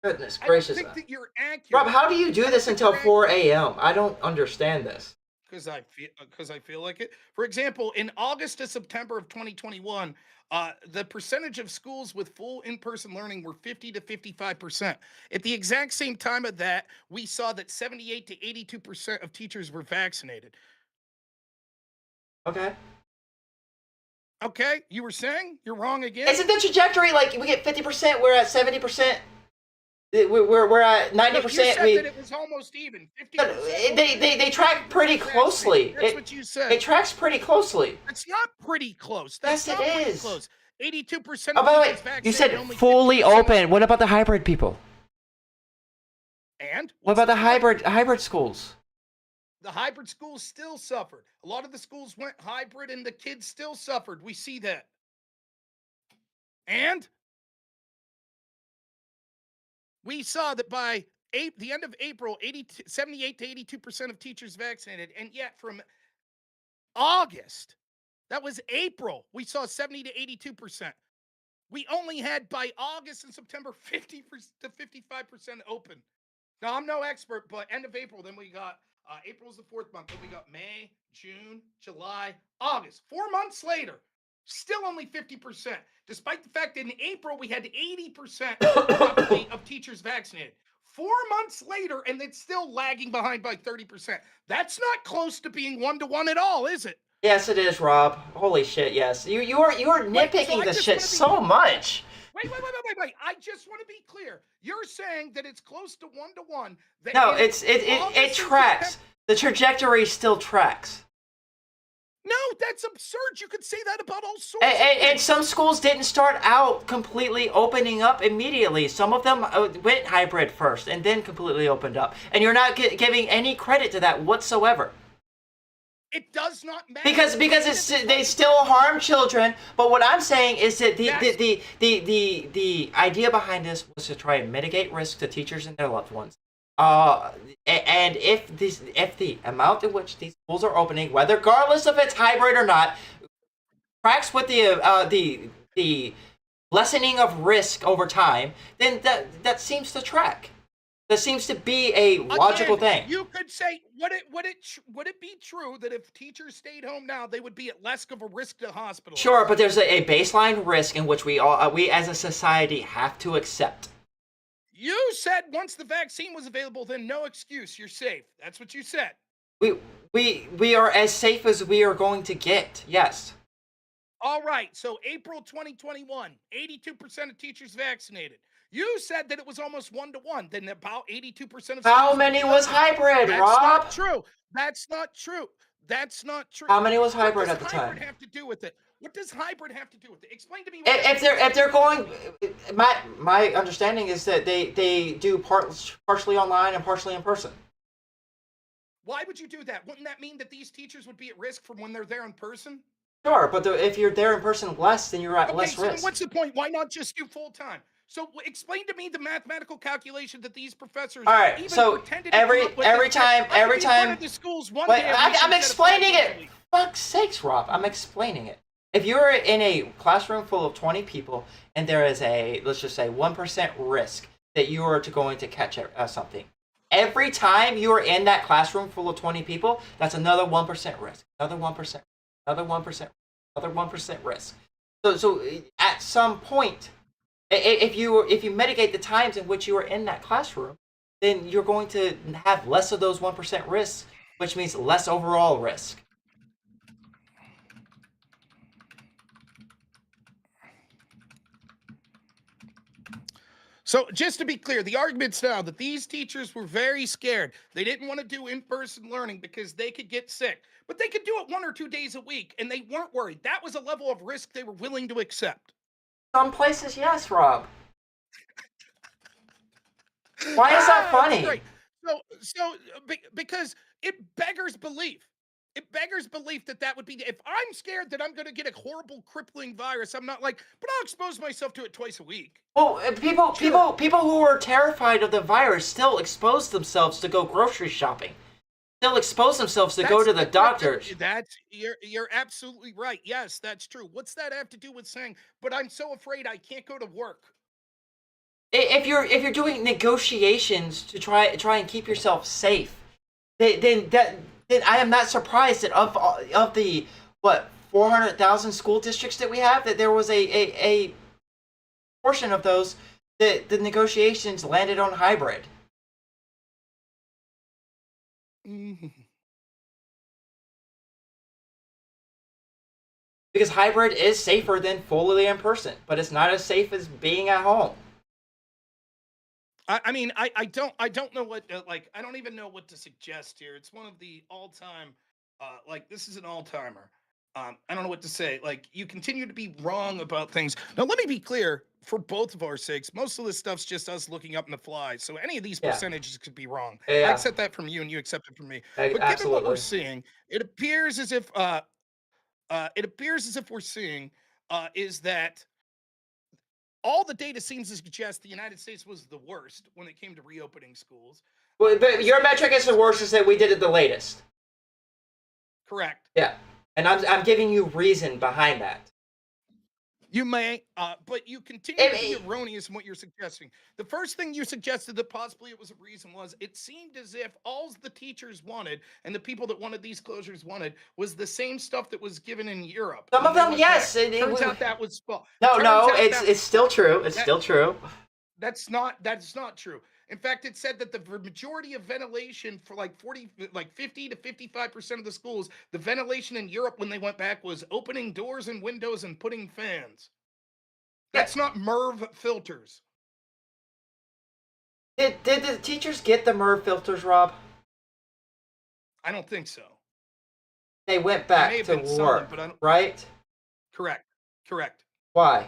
Goodness gracious. I don't think that you're accurate. Rob, how do you do this until 4 a.m.? I don't understand this. Because I feel like it. For example, in August to September of 2021, the percentage of schools with full in-person learning were 50 to 55%. At the exact same time of that, we saw that 78 to 82% of teachers were vaccinated. Okay. Okay, you were saying? You're wrong again? Isn't the trajectory like we get 50%, we're at 70%? We're at 90%. No, you said that it was almost even. 50%. They track pretty closely. That's what you said. It tracks pretty closely. It's not pretty close. That's Yes, not it pretty is. close. 82% Oh, of by the way, teachers vaccinated. you said only fully 50% open. What about the hybrid people? And What about the hybrid schools? the hybrid schools still suffered. A lot of the schools went hybrid and the kids still suffered. We see that. And we saw that by the end of April, 78 to 82% of teachers vaccinated. And yet from August, that was April, we saw 70 to 82%. We only had by August and September 50 to 55% open. Now, I'm no expert, but end of April, then we got April's the fourth month. Then we got May, June, July, August. 4 months later, still only 50%, despite the fact that in April we had 80% roughly of teachers vaccinated. 4 months later, and it's still lagging behind by 30%. That's not close to being 1-to-1 at all, is it? Yes, it is, Rob. Holy shit, yes. You are nitpicking this shit so much. Wait. I just want to be clear. You're saying that it's close to 1-to-1. No, it tracks. The trajectory still tracks. No, that's absurd. You could say that about all sorts. And some schools didn't start out completely opening up immediately. Some of them went hybrid first and then completely opened up. And you're not giving any credit to that whatsoever. It does not matter. Because they still harm children. But what I'm saying is that the idea behind this was to try and mitigate risk to teachers and their loved ones. And if the amount in which these schools are opening, whether regardless if it's hybrid or not, tracks with the lessening of risk over time, then that seems to track. That seems to be a logical thing. You could say, would it be true that if teachers stayed home now, they would be at less of a risk to hospital? Sure, but there's a baseline risk in which we as a society have to accept. You said once the vaccine was available, then no excuse, you're safe. That's what you said. We are as safe as we are going to get. Yes. All right. So April 2021, 82% of teachers vaccinated. You said that it was almost 1-to-1. Then about 82% of how many was hybrid, That's Rob? not true. That's not true. That's not true. How many was hybrid at the time? What does hybrid have to do with it? What does hybrid have to do with it? Explain to me. If they're going, my understanding is that they do partially online and partially in person. Why would you do that? Wouldn't that mean that these teachers would be at risk from when they're there in person? Sure, but if you're there in person less, then you're at less so risk. Then what's the point? Why not just do full time? So explain to me the mathematical calculation that these professors. All right, even so pretended every to come up with time. The schools one Wait, day a week I'm instead of 5 explaining days a it. week. Fuck's sakes, Rob. I'm explaining it. If you're in a classroom full of 20 people and there is a, let's just say, 1% risk that you are going to catch something, every time you are in that classroom full of 20 people, that's another 1% risk, another 1%, another 1%, another 1% risk. So at some point, if you mitigate the times in which you are in that classroom, then you're going to have less of those 1% risks, which means less overall risk. So just to be clear, the argument's now that these teachers were very scared. They didn't want to do in-person learning because they could get sick, but they could do it 1 or 2 days a week, and they weren't worried. That was a level of risk they were willing to accept. Some places, yes, Rob. Why is that funny? Right. Because it beggars belief. It beggars belief that would be. If I'm scared that I'm going to get a horrible, crippling virus, I'm not like, but I'll expose myself to it twice a week. Well, people who are terrified of the virus still expose themselves to go grocery shopping. Still expose themselves to go to the doctor. You're absolutely right. Yes, that's true. What's that have to do with saying, but I'm so afraid I can't go to work? If you're doing negotiations to try and keep yourself safe, then I am not surprised that of the 400,000 school districts that we have, that there was a portion of those that the negotiations landed on hybrid. Because hybrid is safer than fully in person, but it's not as safe as being at home. I mean, I don't know what I don't even know what to suggest here. It's one of the all-time this is an all-timer. I don't know what to say. Like, you continue to be wrong about things. Now, let me be clear for both of our sakes. Most of this stuff's just us looking up in the fly. So any of these percentages could be wrong. Yeah. I accept that from you, and you accept it from me. But given what we're seeing, it appears as if we're seeing is that all the data seems to suggest the United States was the worst when it came to reopening schools. Well, but your metric is the worst, is that we did it the latest. Correct. Yeah, and I'm giving you reason behind that. You may, but you continue to be erroneous in what you're suggesting. The first thing you suggested that possibly it was a reason was it seemed as if all the teachers wanted and the people that wanted these closures wanted was the same stuff that was given in Europe. Some of them, yes. Turns out that was false. No, it's still true. It's still true. That's not true. In fact, it said that the majority of ventilation for 50 to 55% of the schools, the ventilation in Europe when they went back was opening doors and windows and putting fans. That's not MERV filters. Did the teachers get the MERV filters, Rob? I don't think so. They went There back may have to been some of them, work, but I don't. right? Correct. Correct. Why?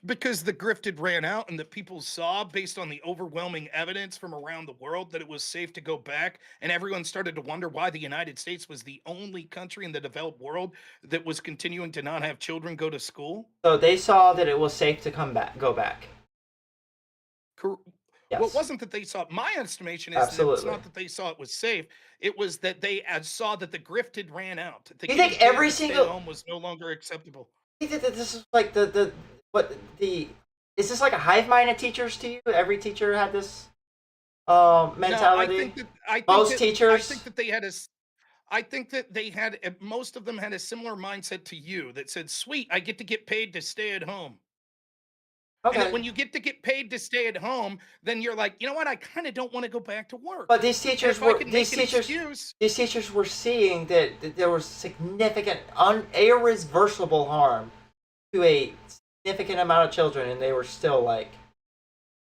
Because the grift had ran out and that people saw, based on the overwhelming evidence from around the world, that it was safe to go back. And everyone started to wonder why the United States was the only country in the developed world that was continuing to not have children go to school. So they saw that it was safe to go back. Well, Yes. it wasn't that they saw. My estimation is that it's Absolutely. not that they saw it was safe. It was that they saw that the grift had ran out. The You think kids being every able to stay single- home was no longer acceptable. I think that this is like is this like a hive mind of teachers to you? Every teacher had this mentality. Most teachers? I think that they had a. I think that they had most of them had a similar mindset to you that said, "Sweet, I get paid to stay at home." And Okay. that when you get paid to stay at home, then you're like, you know what? I kind of don't want to go back to work. But these And teachers if I were can these make an teachers excuse, these teachers were seeing that there was significant irreversible harm to a significant amount of children, and they were still like,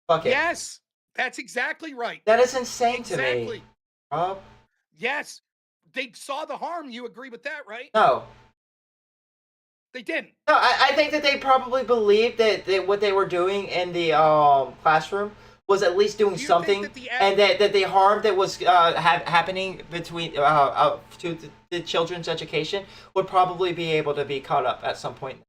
fuck it. yes, that's exactly right. That is insane to Exactly. me. Rob? Yes, they saw the harm. You agree with that, right? No. They didn't. No, I think that they probably believed that what they were doing in the classroom was at least doing Do you think something, that the and that the harm that was happening between to the children's education would probably be able to be caught up at some point.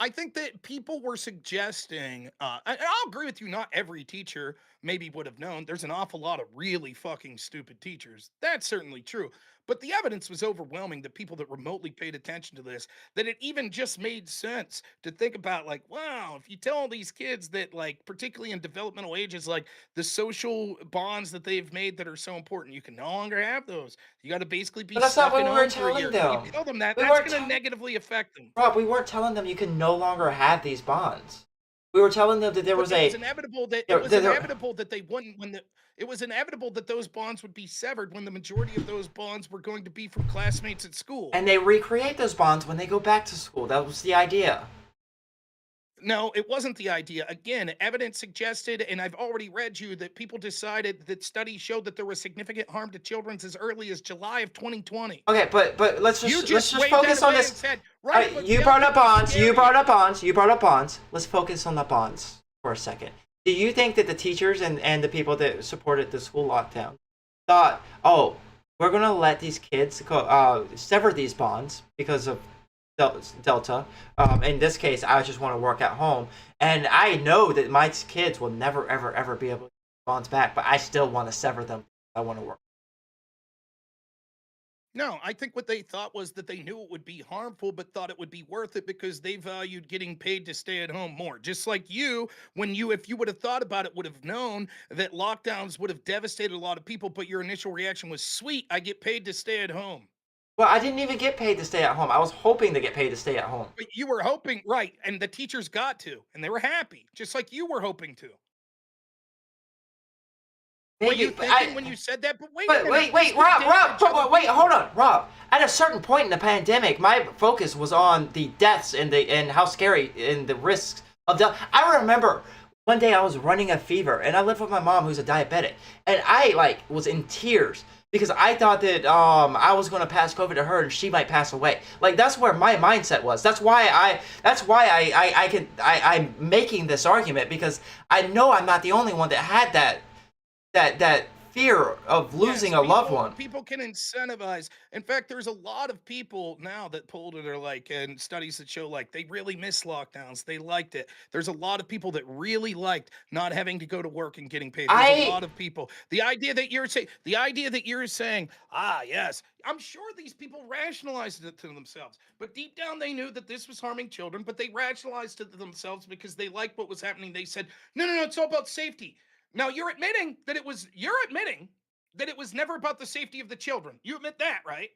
I think that people were suggesting, and I'll agree with you, not every teacher maybe would have known. There's an awful lot of really fucking stupid teachers. That's certainly true. But the evidence was overwhelming that people that remotely paid attention to this, that it even just made sense to think about, like, wow, if you tell these kids that, like, particularly in developmental ages, like the social bonds that they've made that are so important, you can no longer have those. You got to basically be But that's not stuck what at we were home for a telling year. them. You tell them that, We that's weren't going to tell- negatively affect them. Rob, we weren't telling them you can no longer have these bonds. We were telling them that there was But it a was inevitable that there- it was there- there- inevitable that they wouldn't when the it was inevitable that those bonds would be severed when the majority of those bonds were going to be from classmates at school. and they recreate those bonds when they go back to school. That was the idea. No, it wasn't the idea. Again, evidence suggested, and I've already read you that people decided that studies showed that there was significant harm to children as early as July of 2020. Okay, but let's You just waved focus that on away this. and said, All right, right, but you yeah, brought up it's bonds. You scary. brought up bonds. You brought up bonds. Let's focus on the bonds for a second. Do you think that the teachers and the people that supported the school lockdown thought, oh, we're gonna let these kids go, sever these bonds because of Delta? In this case, I just want to work at home, and I know that my kids will never, ever, ever be able to get bonds back, but I still want to sever them. I want to work. No, I think what they thought was that they knew it would be harmful, but thought it would be worth it because they valued getting paid to stay at home more. Just like you, if you would have thought about it, would have known that lockdowns would have devastated a lot of people, but your initial reaction was, sweet, I get paid to stay at home. Well, I didn't even get paid to stay at home. I was hoping to get paid to stay at home. But you were hoping, right, and the teachers got to, and they were happy, just like you were hoping to. Were you thinking when you said that? But wait a minute. Wait, this Rob, could damage other wait, people. hold on, Rob. At a certain point in the pandemic, my focus was on the deaths and how scary and the risks of death. I remember one day I was running a fever, and I lived with my mom, who's a diabetic, and I was in tears because I thought that I was going to pass COVID to her and she might pass away. Like, that's where my mindset was. That's why I'm making this argument, because I know I'm not the only one that had that fear of losing Yes, a loved one. People can incentivize. In fact, there's a lot of people now that polled it, are like, and studies that show, like, they really miss lockdowns. They liked it. There's a lot of people that really liked not having to go to work and getting paid. There's a lot of people. The idea that you're saying, ah, yes, I'm sure these people rationalized it to themselves, but deep down they knew that this was harming children, but they rationalized it to themselves because they liked what was happening. They said, no, it's all about safety. Now you're admitting that it was never about the safety of the children. You admit that, right?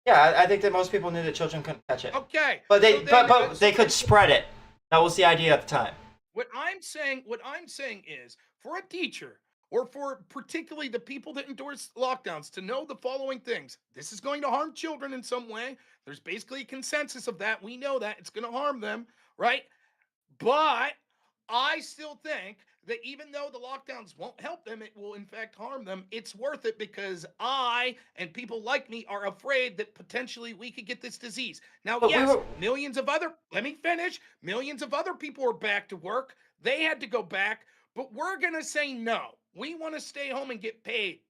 Yeah, I think that most people knew that children couldn't catch it. Okay. But so then- they could spread it. That was the idea at the time. What I'm saying is, for a teacher, or for particularly the people that endorse lockdowns, to know the following things: this is going to harm children in some way. There's basically a consensus of that. We know that it's going to harm them, right? But I still think that even though the lockdowns won't help them, it will in fact harm them. It's worth it because I and people like me are afraid that potentially we could get this disease. Now, But we yes, were let me finish. Millions of other people are back to work. They had to go back, but we're going to say no. We want to stay home and get paid.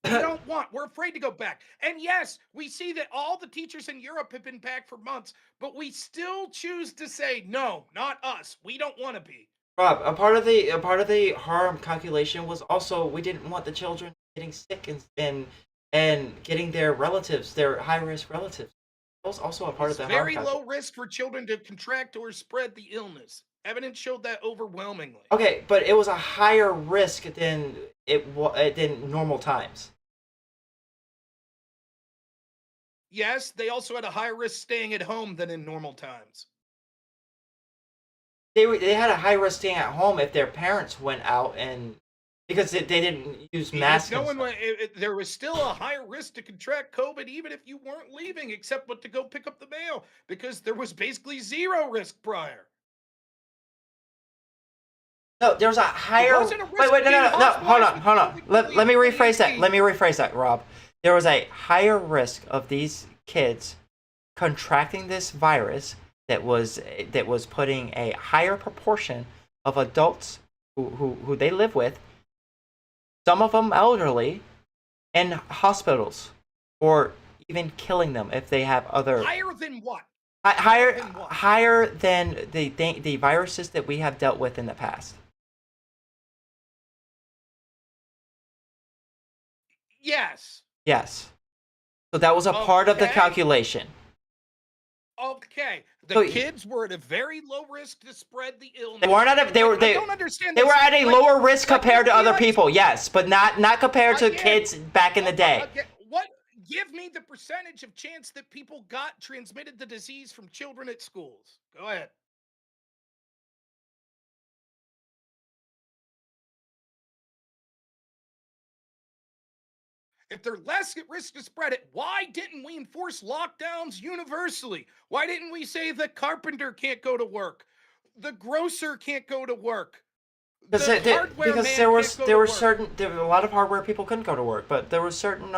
We're afraid to go back. And yes, we see that all the teachers in Europe have been back for months, but we still choose to say, no, not us. We don't want to be. Rob, a part of the harm calculation was also we didn't want the children getting sick and getting their relatives, their high risk relatives. That was also a part of It's the harm very calculation. low risk for children to contract or spread the illness. Evidence showed that overwhelmingly. Okay, but it was a higher risk than than normal times. Yes, they also had a higher risk staying at home than in normal times. They had a high risk staying at home if their parents went out and because they didn't use masks. No and one, stuff. there was still a higher risk to contract COVID, even if you weren't leaving, except but to go pick up the mail, because there was basically zero risk prior. No, there was a higher. wasn't a risk Wait, of no, being no, no. Hold on, hospitalized hold on. with Let me rephrase that. COVID-19. Let me rephrase that, Rob. There was a higher risk of these kids contracting this virus that was putting a higher proportion of adults who they live with, some of them elderly, in hospitals, or even killing them if they have other Higher than what? higher than what? higher than the viruses that we have dealt with in the past. Yes. Yes. So that was a part of the Okay. calculation. Okay. The So- kids were at a very low risk to spread the illness. They weren't at a, they were I they, don't understand they this. were at a Like- lower risk like, compared to I feel other like- people. Yes, but not compared to Again, kids back in the day. Okay, what? Give me the percentage of chance that people got transmitted the disease from children at schools. Go ahead. If they're less at risk to spread it, why didn't we enforce lockdowns universally? Why didn't we say the carpenter can't go to work? The grocer can't go to work. Because The hardware because man there was can't go there to were work. certain there were a lot of hardware people couldn't go to work, but there were certain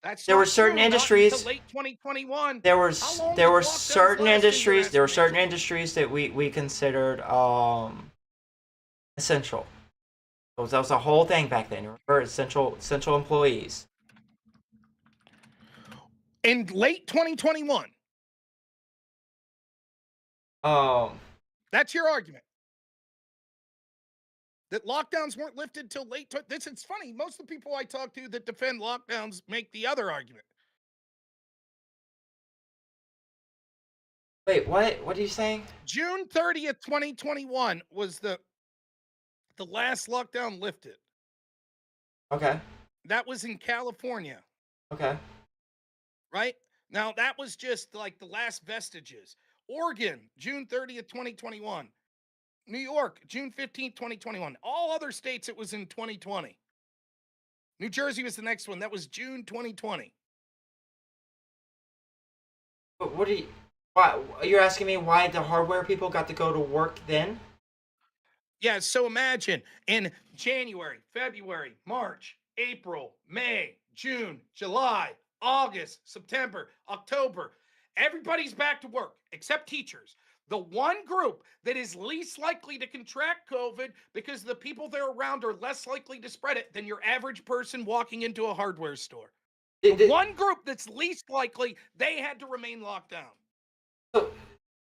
That's there were not certain true, not industries- until late 2021. there How was long there did were lockdowns certain last, in your industries there were certain estimation? industries that we considered essential. That was a whole thing back then. Remember, essential employees. In late 2021. That's your argument. That lockdowns weren't lifted till late. It's funny. Most of the people I talk to that defend lockdowns make the other argument. Wait, what are you saying? June 30th, 2021 was the last lockdown lifted. Okay. That was in California, Okay. right? Now, that was just like the last vestiges. Oregon, June 30th, 2021. New York, June 15th, 2021. All other states, it was in 2020. New Jersey was the next one. That was June 2020. But why you're asking me why the hardware people got to go to work then? Yeah, so imagine in January, February, March, April, May, June, July, August, September, October, everybody's back to work except teachers. The one group that is least likely to contract COVID because the people they're around are less likely to spread it than your average person walking into a hardware store. The one group that's least likely, they had to remain locked down. So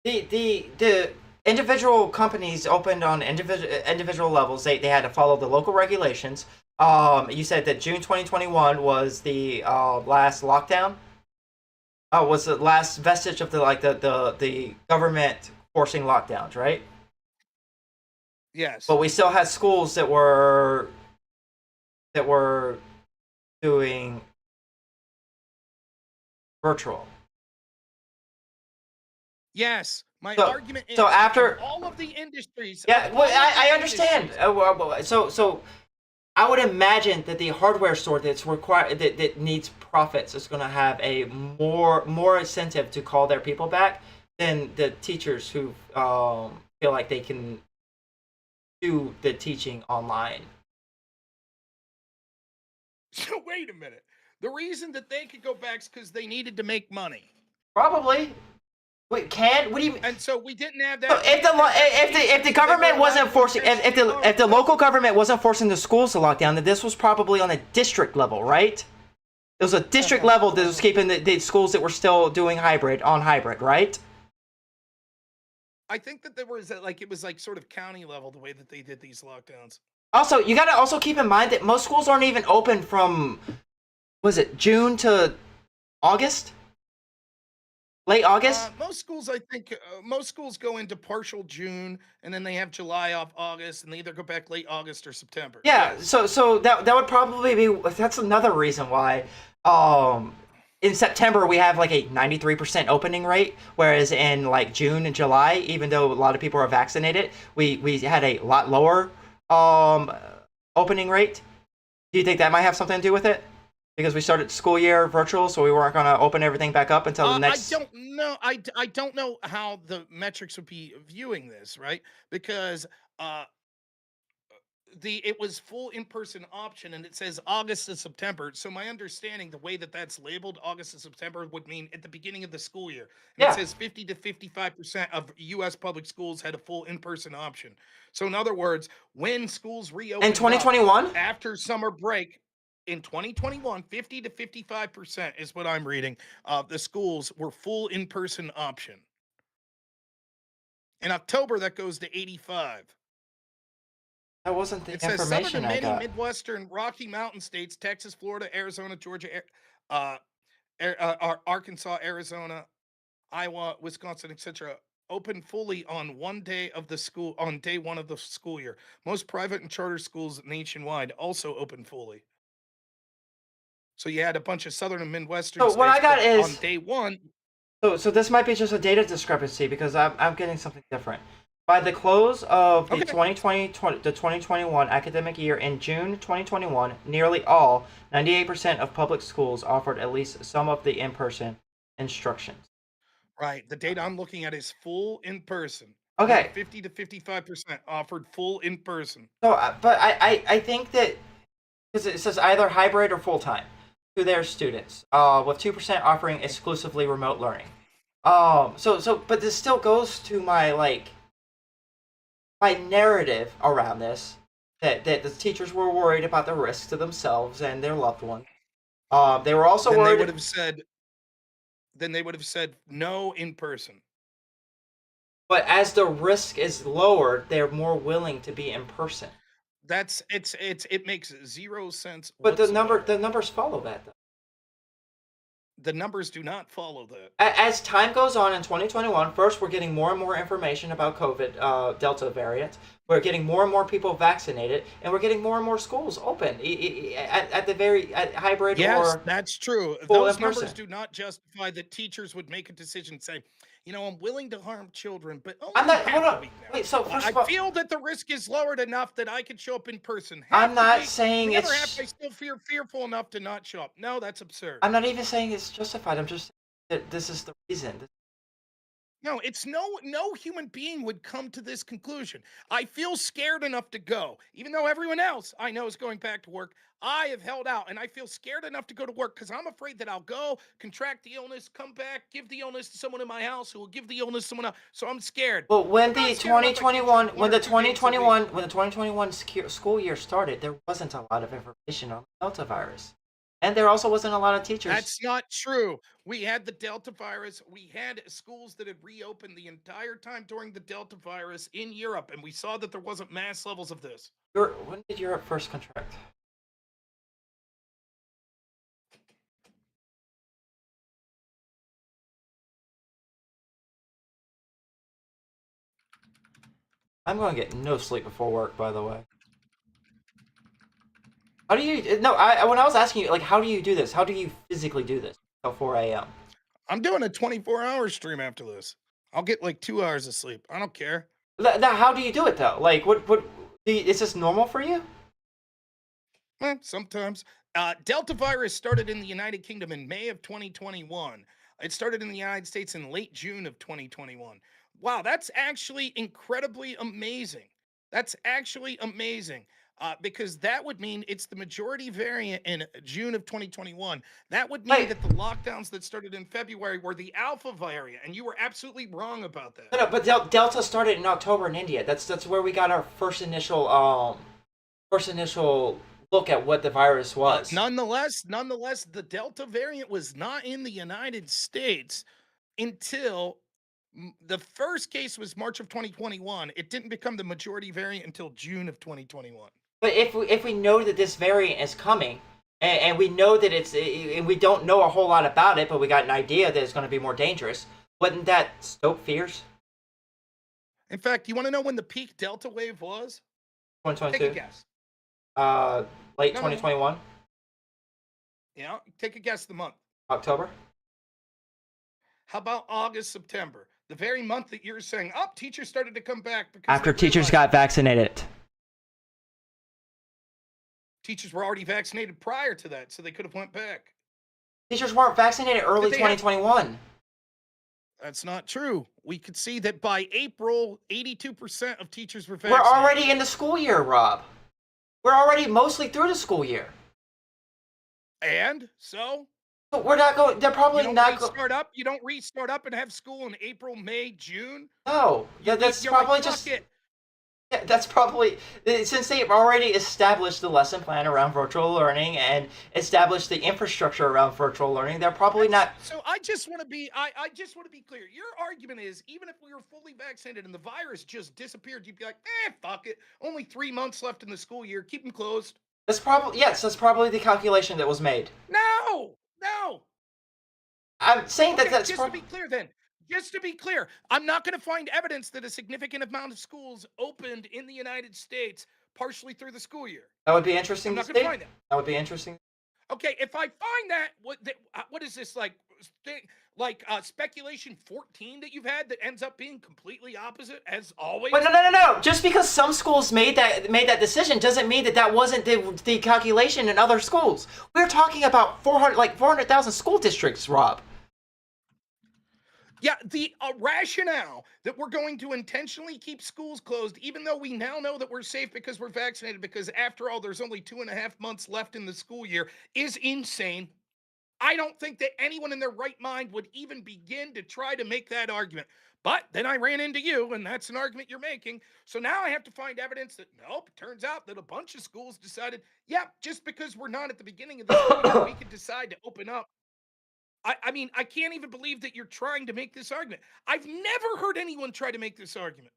the individual companies opened on individual levels. They had to follow the local regulations. You said that June 2021 was the last lockdown. Was the last vestige of the government forcing lockdowns, right? Yes. But we still had schools that were doing virtual. Yes. My So- argument is so after- all of the industries. Yeah, of well, all of I the understand. industries- So I would imagine that the hardware store that's required that needs profits is going to have a more incentive to call their people back than the teachers who feel like they can do the teaching online. So wait a minute. The reason that they could go back is because they needed to make money. Probably. Wait, what do you mean? And so we didn't have So that. if the government wasn't forcing, if the local government wasn't forcing the schools to lock down, then this was probably on a district level, right? It was a district level that was keeping the schools that were still doing hybrid, right? I think that there was it was like sort of county level the way that they did these lockdowns. Also, you gotta also keep in mind that most schools aren't even open from, was it June to August? Late August? Most schools, I think, most schools go into partial June, and then they have July off August, and they either go back late August or September. Yeah, so that would probably be, that's another reason why in September we have like a 93% opening rate, whereas in like June and July, even though a lot of people are vaccinated, we had a lot lower opening rate. Do you think that might have something to do with it? Because we started school year virtual, so we weren't going to open everything back up until the next. I don't know. I don't know how the metrics would be viewing this, right? Because it was full in-person option, and it says August to September. So my understanding, the way that that's labeled, August to September, would mean at the beginning of the school year. And Yeah. it says 50 to 55% of U.S. public schools had a full in-person option. So in other words, when schools reopened In 2021? after summer break. In 2021, 50 to 55% is what I'm reading. The schools were full in-person option. In October, that goes to 85. That wasn't the It says information southern and I many got. Midwestern Rocky Mountain states, Texas, Florida, Arizona, Georgia, Arkansas, Arizona, Iowa, Wisconsin, etc. open fully on day one of the school year. Most private and charter schools nationwide also open fully. So you had a bunch of southern and midwestern So states. what I got but is- on day one. So this might be just a data discrepancy because I'm getting something different. By the close of the Okay. 2021 academic year in June 2021, nearly all 98% of public schools offered at least some of the in-person instructions. Right. The data I'm looking at is full in person. Okay. 50 to 55% offered full in person. So, but I think that because it says either hybrid or full time to their students, with 2% offering exclusively remote learning. But this still goes to my my narrative around this that the teachers were worried about the risk to themselves and their loved ones. They were also Then they worried. would have said. Then they would have said no in person. But as the risk is lowered, they're more willing to be in person. It makes zero sense. But the whatsoever. numbers follow that though. The numbers do not follow that. As time goes on in 2021, first we're getting more and more information about COVID, Delta variant. We're getting more and more people vaccinated, and we're getting more and more schools open at hybrid Yes, or that's true. full Those in numbers person. do not justify that teachers would make a decision saying, I'm willing to harm children, but only I'm not. half Hold a on. week now. Wait. So first of all, I feel that the risk is lowered enough that I can show up in person. I'm Half the not week, saying the other it's. half, I still feel fearful enough to not show up. No, that's absurd. I'm not even saying it's justified. I'm just saying that this is the reason. No, it's no human being would come to this conclusion. I feel scared enough to go, even though everyone else I know is going back to work. I have held out, and I feel scared enough to go to work because I'm afraid that I'll go, contract the illness, come back, give the illness to someone in my house who will give the illness to someone else. So I'm scared. But when I'm the not scared enough I can't 2021 show when the up 1 or 2 days a week. 2021 school year started, there wasn't a lot of information on the Delta virus, and there also wasn't a lot of teachers. That's not true. We had the Delta virus. We had schools that had reopened the entire time during the Delta virus in Europe, and we saw that there wasn't mass levels of this. When did Europe first contract? I'm going to get no sleep before work, by the way. How do you? No, when I was asking you, how do you do this? How do you physically do this till 4 a.m.? I'm doing a 24-hour stream after this. I'll get 2 hours of sleep. I don't care. How do you do it though? Is this normal for you? Sometimes. Delta virus started in the United Kingdom in May of 2021. It started in the United States in late June of 2021. Wow, that's actually incredibly amazing. That's actually amazing. Because that would mean it's the majority variant in June of 2021. That would mean Wait, that the lockdowns that started in February were the alpha variant, and you were absolutely wrong about that. no, but Delta started in October in India. That's where we got our first initial look at what the virus was. Nonetheless, the Delta variant was not in the United States until the first case was March of 2021. It didn't become the majority variant until June of 2021. But if we know that this variant is coming, and we know that and we don't know a whole lot about it, but we got an idea that it's going to be more dangerous, wouldn't that stoke fears? In fact, you want to know when the peak Delta wave was? Take a 2022, guess. late No. 2021, Yeah, take a guess the month. October. How about August, September? The very month that you're saying, oh, teachers started to come back because After they teachers realized got vaccinated. teachers were already vaccinated prior to that, so they could have went back. Teachers weren't vaccinated early Did they have- 2021. That's not true. We could see that by April, 82% of teachers were We're vaccinated. already in the school year, Rob. We're already mostly through the school year. And so So we're not going. They're probably you don't not going. restart up. You don't restart up and have school in April, May, June. No, that's You're probably like, "Fuck just. it." Yeah, that's probably since they've already established the lesson plan around virtual learning and established the infrastructure around virtual learning. They're probably not. So I just want to be I just want to be clear. Your argument is even if we were fully vaccinated and the virus just disappeared, you'd be like, fuck it. Only 3 months left in the school year. Keep them closed. That's probably yes. That's probably the calculation that was made. No. I'm saying that Okay, that's just to be clear then. Just to be clear, I'm not going to find evidence that a significant amount of schools opened in the United States partially through the school year. that would be interesting I'm to not going see. to find that. That would be interesting. Okay, if I find that, what is this like? Speculation 14 that you've had that ends up being completely opposite as always. But no. Just because some schools made that decision doesn't mean that wasn't the calculation in other schools. We're talking about 400,000 school districts, Rob. Yeah, the rationale that we're going to intentionally keep schools closed, even though we now know that we're safe because we're vaccinated, because after all, there's only 2.5 months left in the school year, is insane. I don't think that anyone in their right mind would even begin to try to make that argument. But then I ran into you, and that's an argument you're making. So now I have to find evidence that, nope, it turns out that a bunch of schools decided, yeah, just because we're not at the beginning of the school year, we could decide to open up. I mean, I can't even believe that you're trying to make this argument. I've never heard anyone try to make this argument.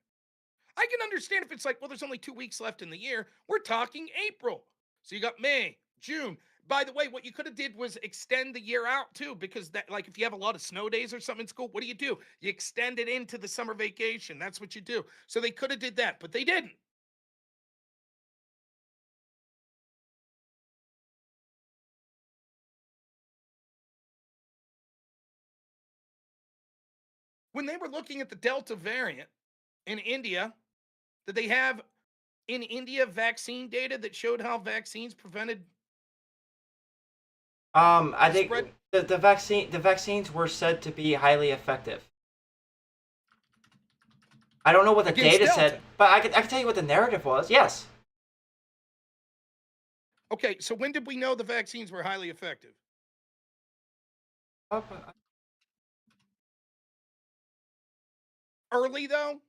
I can understand if it's like, well, there's only 2 weeks left in the year. We're talking April. So you got May, June. By the way, what you could have did was extend the year out too, because that, like, if you have a lot of snow days or something in school, what do? You extend it into the summer vacation. That's what you do. So they could have did that, but they didn't. When they were looking at the Delta variant in India, did they have in India vaccine data that showed how vaccines prevented? I think Spread- the vaccines were said to be highly effective. I don't know what the Against data Delta. said, but I can tell you what the narrative was. Yes. Okay, so when did we know the vaccines were highly effective? Early though?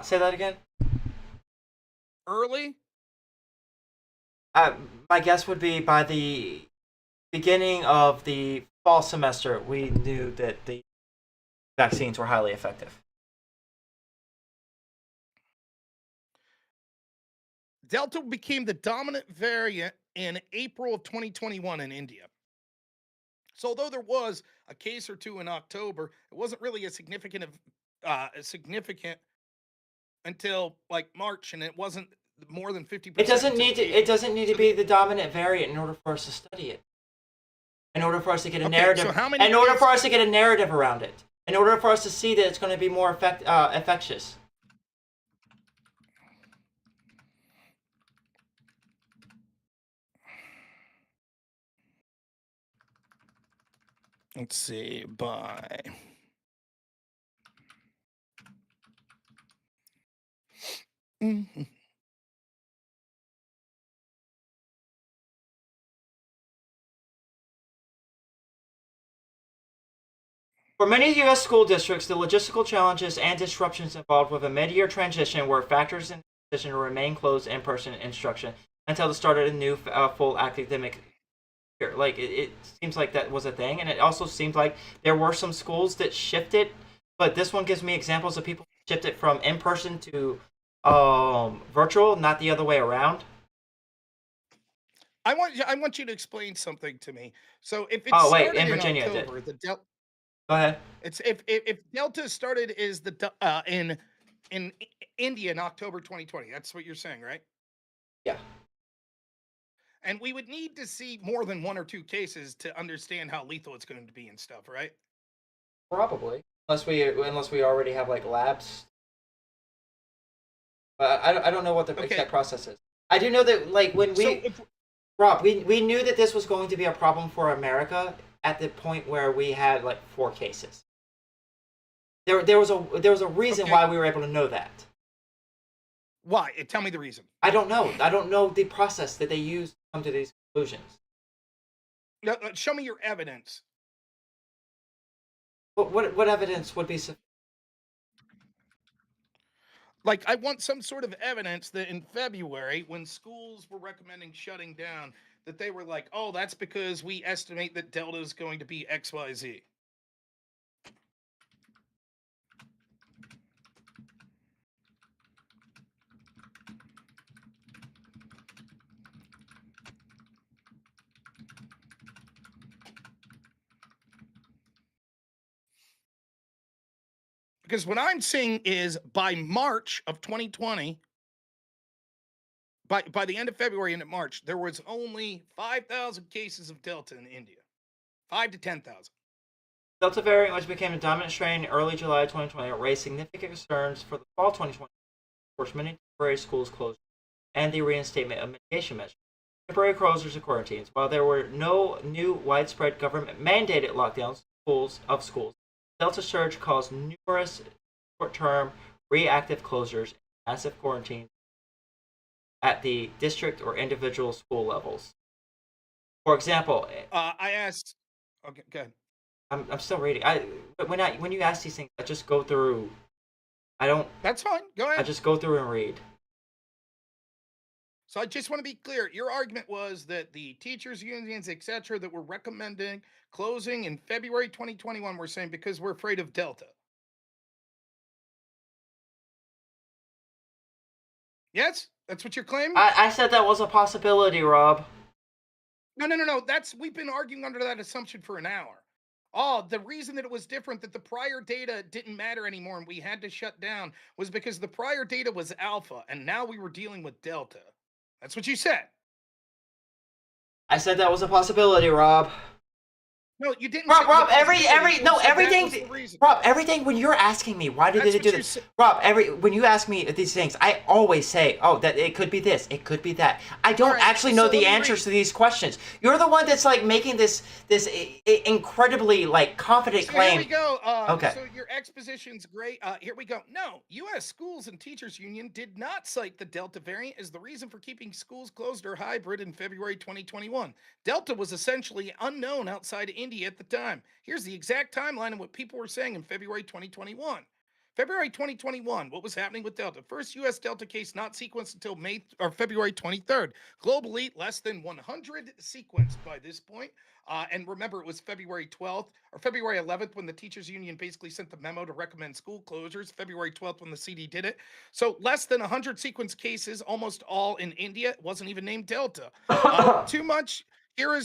Say that again. Early? My guess would be by the beginning of the fall semester, we knew that the vaccines were highly effective. Delta became the dominant variant in April of 2021 in India. So although there was a case or two in October, it wasn't really a significant until like March, and it wasn't more than 50%. It doesn't need to be the dominant variant in order for us to study it. In order for us to get a narrative. So how many in order days- for us to get a narrative around it. In order for us to see that it's going to be more infectious. Let's see. By Mhm. For many U.S. school districts, the logistical challenges and disruptions involved with a mid-year transition were factors in the decision to remain closed in-person instruction until the start of the new full academic year. Like it seems like that was a thing, and it also seemed like there were some schools that shifted, but this one gives me examples of people who shifted from in-person to virtual, not the other way around. I want you to explain something to me. So if it Oh wait, started in in Virginia it did. October, Go ahead. it's if Delta started is in India in October 2020. That's what you're saying, right? Yeah. And we would need to see more than one or two cases to understand how lethal it's going to be and stuff, right? Probably, unless we already have like labs. But I don't know what the Okay. exact process is. I do know that like when we So if, Rob, we knew that this was going to be a problem for America at the point where we had like 4 cases. There was a reason Okay. why we were able to know that. why? Tell me the reason. I don't know. I don't know the process that they use to come to these conclusions. No, show me your evidence. What evidence would be Like, I want some sort of evidence that in February, when schools were recommending shutting down, that they were like, oh, that's because we estimate that Delta is going to be XYZ. Because what I'm seeing is by March of 2020, by the end of February and in March, there was only 5,000 cases of Delta in India. 5 to 10,000. Delta variant, which became a dominant strain in early July 2020, raised significant concerns for the fall 2020, forced many temporary schools closed, and the reinstatement of mitigation measures. Temporary closures and quarantines. While there were no new widespread government-mandated lockdowns of schools, Delta surge caused numerous short-term reactive closures and massive quarantines at the district or individual school levels. For example, I asked. Okay, go ahead. I'm still reading. When you ask these things, I just go through. I don't. That's fine. Go ahead. I just go through and read. So I just want to be clear. Your argument was that the teachers unions, etc., that were recommending closing in February 2021 were saying because we're afraid of Delta. Yes, that's what you're claiming. I said that was a possibility, Rob. No. We've been arguing under that assumption for an hour. Oh, the reason that it was different, that the prior data didn't matter anymore and we had to shut down was because the prior data was alpha and now we were dealing with Delta. That's what you said. I said that was a possibility, Rob. No, you didn't. Rob, say Rob, the every, possibility. You no, said that everything, was the reason. Rob, everything, when you're asking me, why did That's they do what you this? said. Rob, when you ask me these things, I always say, oh, that it could be this, it could be that. I don't Alright, actually know so the let me answers read. to these questions. You're the one that's like making this incredibly like confident So claim. here we go. Okay. So your exposition's great. Here we go. No, U.S. Schools and Teachers Union did not cite the Delta variant as the reason for keeping schools closed or hybrid in February 2021. Delta was essentially unknown outside India at the time. Here's the exact timeline of what people were saying in February 2021. February 2021, what was happening with Delta? First U.S. Delta case not sequenced until February 23rd. Globally, less than 100 sequenced by this point. And remember, it was February 12th or February 11th when the teachers union basically sent the memo to recommend school closures. February 12th when the CD did it. So less than 100 sequence cases, almost all in India. It wasn't even named Delta. Too much. Here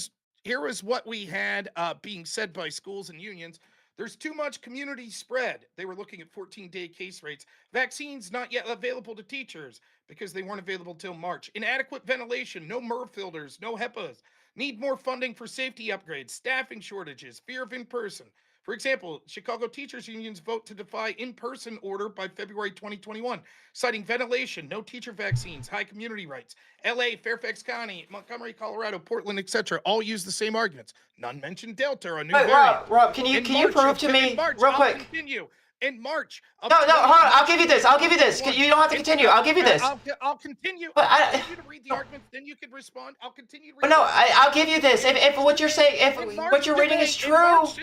is what we had being said by schools and unions. There's too much community spread. They were looking at 14-day case rates. Vaccines not yet available to teachers because they weren't available till March. Inadequate ventilation, no MERV filters, no HEPAs. Need more funding for safety upgrades, staffing shortages, fear of in-person. For example, Chicago Teachers Union's vote to defy in-person order by February 2021, citing ventilation, no teacher vaccines, high community rights. LA, Fairfax County, Montgomery, Colorado, Portland, etc. all use the same arguments. None mention Delta or a new Wait, variant. Rob, can you In prove March to of- me in March, real I'll quick? continue. In March of No, hold on. I'll 2021, give you this. I'll give you this. You don't have to in- continue. I'll give you this. I'll continue. But I'll continue to read the arguments, then you can respond. I'll continue to read. But no, the arguments. I'll give you this. If what you're saying, if In what you're to reading May- is in true, March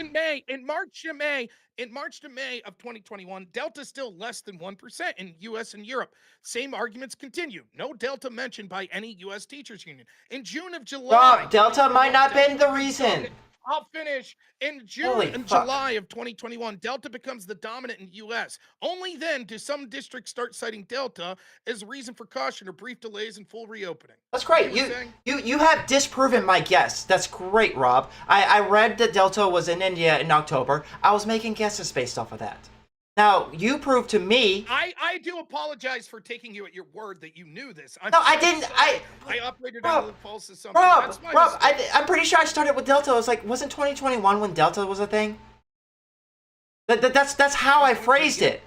to May of 2021, Delta still less than 1% in U.S. and Europe. Same arguments continue. No Delta mentioned by any U.S. teachers union. In June of July, Rob, Delta might not Delta been the becomes reason. dominant. I'll finish. In June Holy and fuck. July of 2021, Delta becomes the dominant in U.S. Only then do some districts start citing Delta as a reason for caution or brief delays in full reopening. That's great. You were saying? You have disproven my guess. That's great, Rob. I read that Delta was in India in October. I was making guesses based off of that. Now you proved to me. I do apologize for taking you at your word that you knew this. I'm No, I so didn't. sorry. I operated Rob, on a false assumption. Rob, That's my Rob, mistake. I'm pretty sure I started with Delta. I was like, wasn't 2021 when Delta was a thing? That's how I phrased it.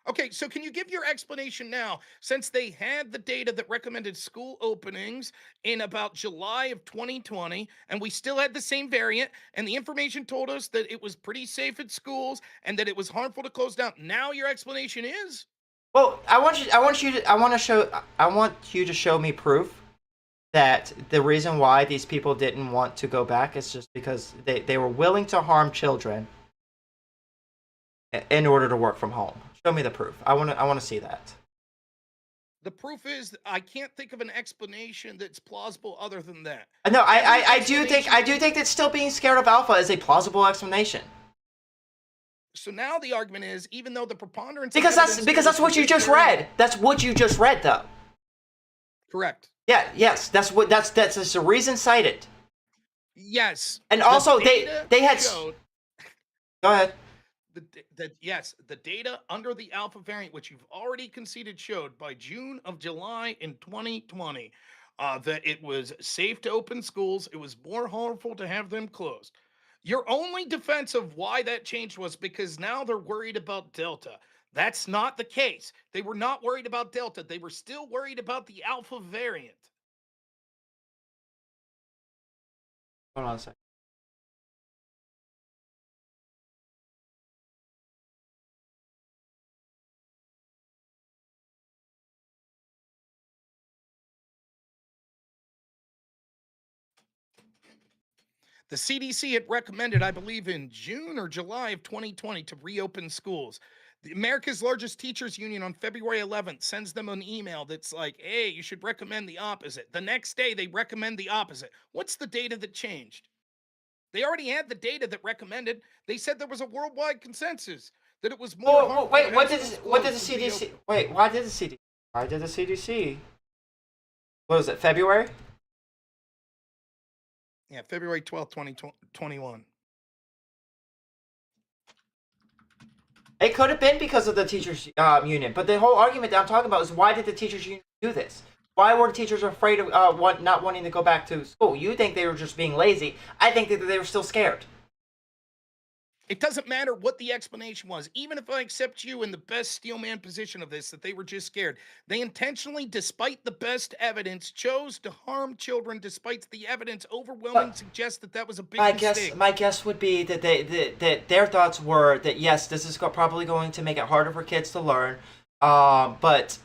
Okay, so can you give your explanation now, since they had the data that recommended school openings in about July of 2020, and we still had the same variant, and the information told us that it was pretty safe at schools and that it was harmful to close down. Now your explanation is? Well, I want you to show me proof that the reason why these people didn't want to go back is just because they were willing to harm children in order to work from home. Show me the proof. I want to see that. The proof is I can't think of an explanation that's plausible other than that. No, I Every do think explanation- that still being scared of alpha is a plausible explanation. So now the argument is, even though the preponderance of Because evidence that's goes what to you this just variant- read. That's what you just read, though. Correct. Yeah. Yes. That's the reason cited. Yes. And the also data they had. showed Go ahead. the data under the alpha variant, which you've already conceded, showed by June of July in 2020 that it was safe to open schools. It was more harmful to have them closed. Your only defense of why that changed was because now they're worried about Delta. That's not the case. They were not worried about Delta. They were still worried about the alpha variant. Hold on a second. The CDC had recommended, I believe, in June or July of 2020 to reopen schools. The America's largest teachers union on February 11th sends them an email that's like, hey, you should recommend the opposite. The next day, they recommend the opposite. What's the data that changed? They already had the data that recommended. They said there was a worldwide consensus that it was more. Oh, wait. harmful What to did have what did the schools closed than CDC? Wait. Why did the CDC? What was it? February? Yeah, February 12th, 2021. It could have been because of the teachers union, but the whole argument that I'm talking about is why did the teachers union do this? Why were the teachers afraid of not wanting to go back to school? You think they were just being lazy. I think that they were still scared. It doesn't matter what the explanation was. Even if I accept you in the best steelman position of this, that they were just scared. They intentionally, despite the best evidence, chose to harm children despite the evidence overwhelmingly suggests that that was a big mistake. My guess would be that that their thoughts were that yes, this is probably going to make it harder for kids to learn, but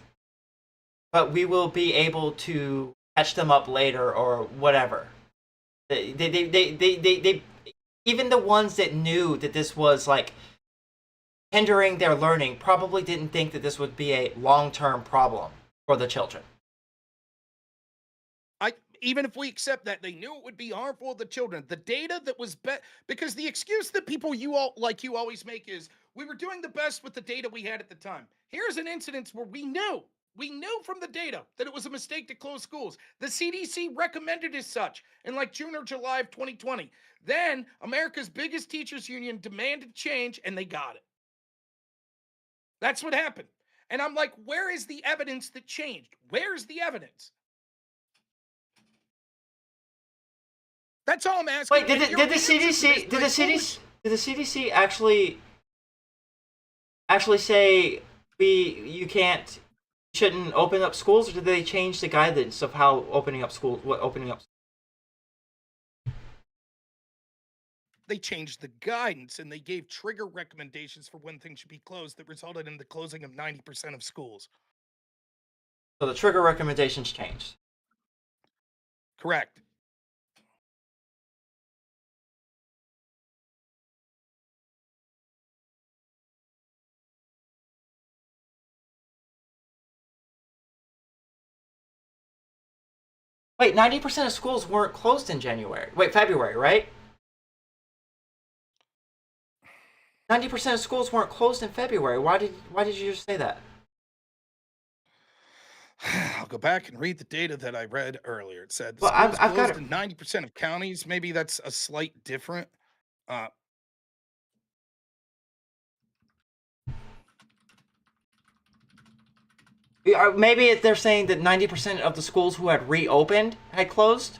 we will be able to catch them up later or whatever. They even the ones that knew that this was like hindering their learning probably didn't think that this would be a long-term problem for the children. Even if we accept that, they knew it would be harmful to the children. The data that was because the excuse that people you always make is we were doing the best with the data we had at the time. Here's an incident where we knew from the data that it was a mistake to close schools. The CDC recommended as such in like June or July of 2020. Then America's biggest teachers union demanded change and they got it. That's what happened. And I'm like, where is the evidence that changed? Where's the evidence? That's all I'm asking. Wait, did And your the answer to this, did the CDC actually say you shouldn't open up schools, or did they change the guidance of how opening up? They changed the guidance and they gave trigger recommendations for when things should be closed that resulted in the closing of 90% of schools. So the trigger recommendations changed. Correct. Wait, 90% of schools weren't closed in February, right? 90% of schools weren't closed in February. Why did you just say that? I'll go back and read the data that I read earlier. It said Well, schools I've got closed it. in 90% of counties. Maybe that's a slight different. Maybe they're saying that 90% of the schools who had reopened had closed.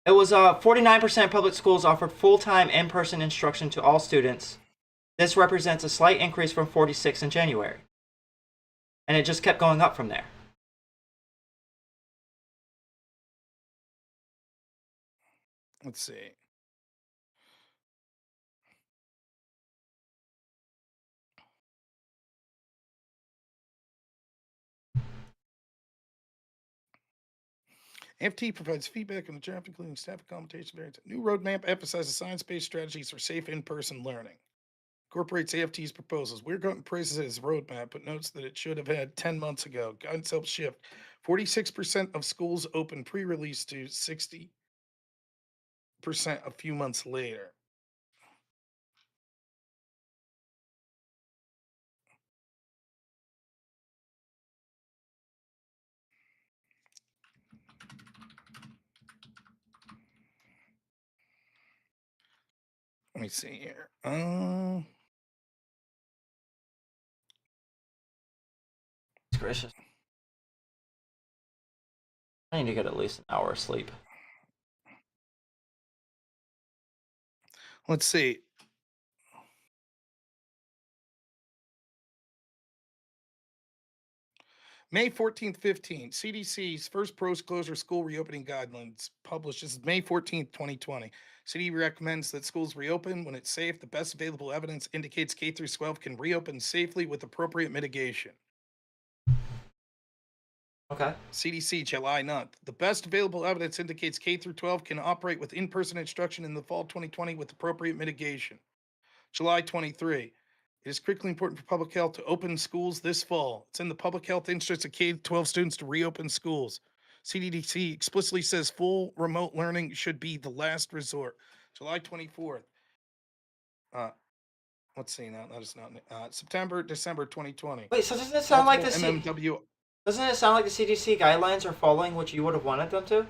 It was 49% public schools offered full-time in-person instruction to all students. This represents a slight increase from 46 in January. And it just kept going up from there. Let's see. FT provides feedback on the draft, including staff accommodation variants. New roadmap emphasizes science-based strategies for safe in-person learning. Incorporates AFT's proposals. Weirgarten praises it as a roadmap, but notes that it should have had 10 months ago. Guidance helps shift 46% of schools open pre-release to 60% a few months later. Let me see here. Gracious. I need to get at least an hour of sleep. Let's see. May 14th, 15. CDC's first post-closure school reopening guidelines published. This is May 14th, 2020. CDC recommends that schools reopen when it's safe. The best available evidence indicates K through 12 can reopen safely with appropriate mitigation. Okay. CDC, July 9th. The best available evidence indicates K through 12 can operate with in-person instruction in the fall 2020 with appropriate mitigation. July 23. It is critically important for public health to open schools this fall. It's in the public health interest of K-12 students to reopen schools. CDC explicitly says full remote learning should be the last resort. July 24th. Let's see now. That is not September, December 2020. Wait, so doesn't it sound like Multiple MMW. Doesn't it sound like the CDC guidelines are following what you would have wanted them to?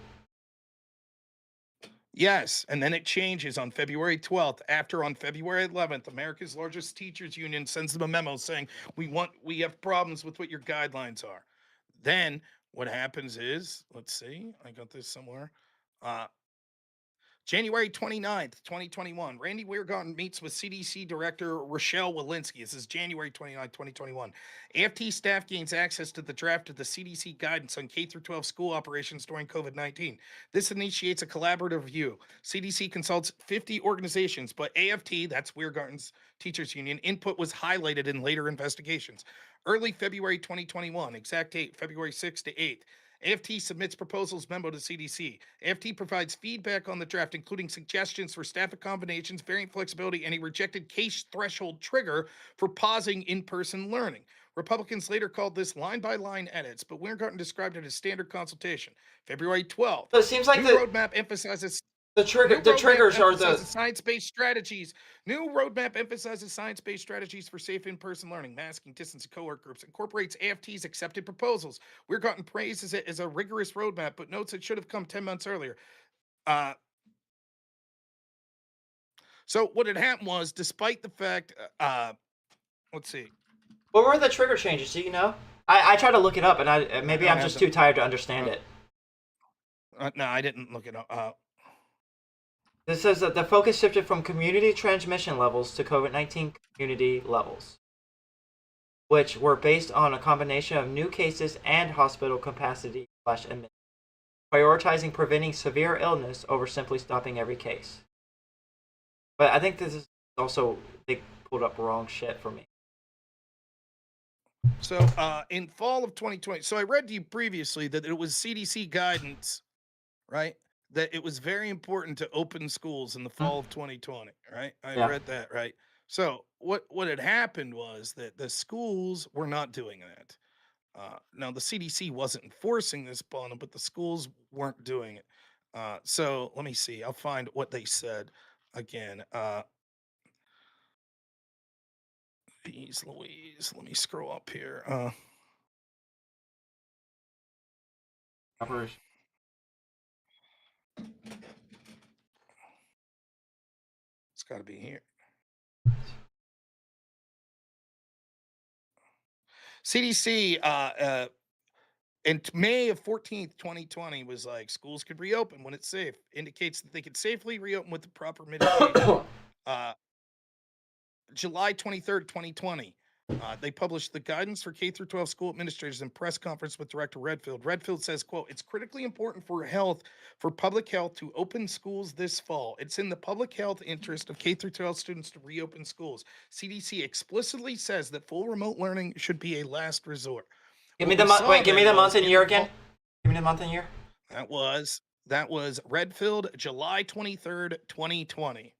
Yes, and then it changes on February 12th. After on February 11th, America's largest teachers union sends them a memo saying, we have problems with what your guidelines are. Then what happens is, let's see, I got this somewhere. January 29th, 2021, Randy Weirgarten meets with CDC Director Rochelle Walensky. This is January 29th, 2021. AFT staff gains access to the draft of the CDC guidance on K-12 school operations during COVID-19. This initiates a collaborative review. CDC consults 50 organizations, but AFT, that's Weirgarten's teachers union, input was highlighted in later investigations. Early February 2021, exact date, February 6th to 8th. AFT submits proposals memo to CDC. AFT provides feedback on the draft, including suggestions for staff accommodations, variant flexibility, and a rejected case threshold trigger for pausing in-person learning. Republicans later called this line-by-line edits, but Weirgarten described it as standard consultation. February 12th. So it seems like New roadmap emphasizes the triggers are the science-based strategies. New roadmap emphasizes science-based strategies for safe in-person learning, masking, distance, and cohort groups. Incorporates AFT's accepted proposals. Weirgarten praises it as a rigorous roadmap, but notes it should have come 10 months earlier. So what had happened was, despite the fact, let's see. What were the trigger changes? Do you know? I tried to look it up, and maybe don't I'm have just them. too tired to understand it. No, I didn't look it up. This says that the focus shifted from community transmission levels to COVID-19 community levels, which were based on a combination of new cases and hospital capacity / admission, prioritizing preventing severe illness over simply stopping every case. But I think this is also, they pulled up wrong shit for me. So in fall of 2020, so I read to you previously that it was CDC guidance, right? That it was very important to open schools in the fall of 2020, right? I Yeah. read that, right? So what had happened was that the schools were not doing that. Now the CDC wasn't enforcing this upon them, but the schools weren't doing it. So let me see. I'll find what they said again. Jeez Louise, let me scroll up here. It's got to be here. CDC in May of 14th, 2020 was like schools could reopen when it's safe. Indicates that they could safely reopen with the proper mitigation. July 23rd, 2020. They published the guidance for K through 12 school administrators in press conference with Director Redfield. Redfield says, quote, "It's critically important for public health to open schools this fall. It's in the public health interest of K through 12 students to reopen schools. CDC explicitly says that full remote learning should be a last resort." Give me What the we month. saw Wait, give me then the month was and in year the again. fall- Give me the month and year. That was Redfield, July 23rd, 2020.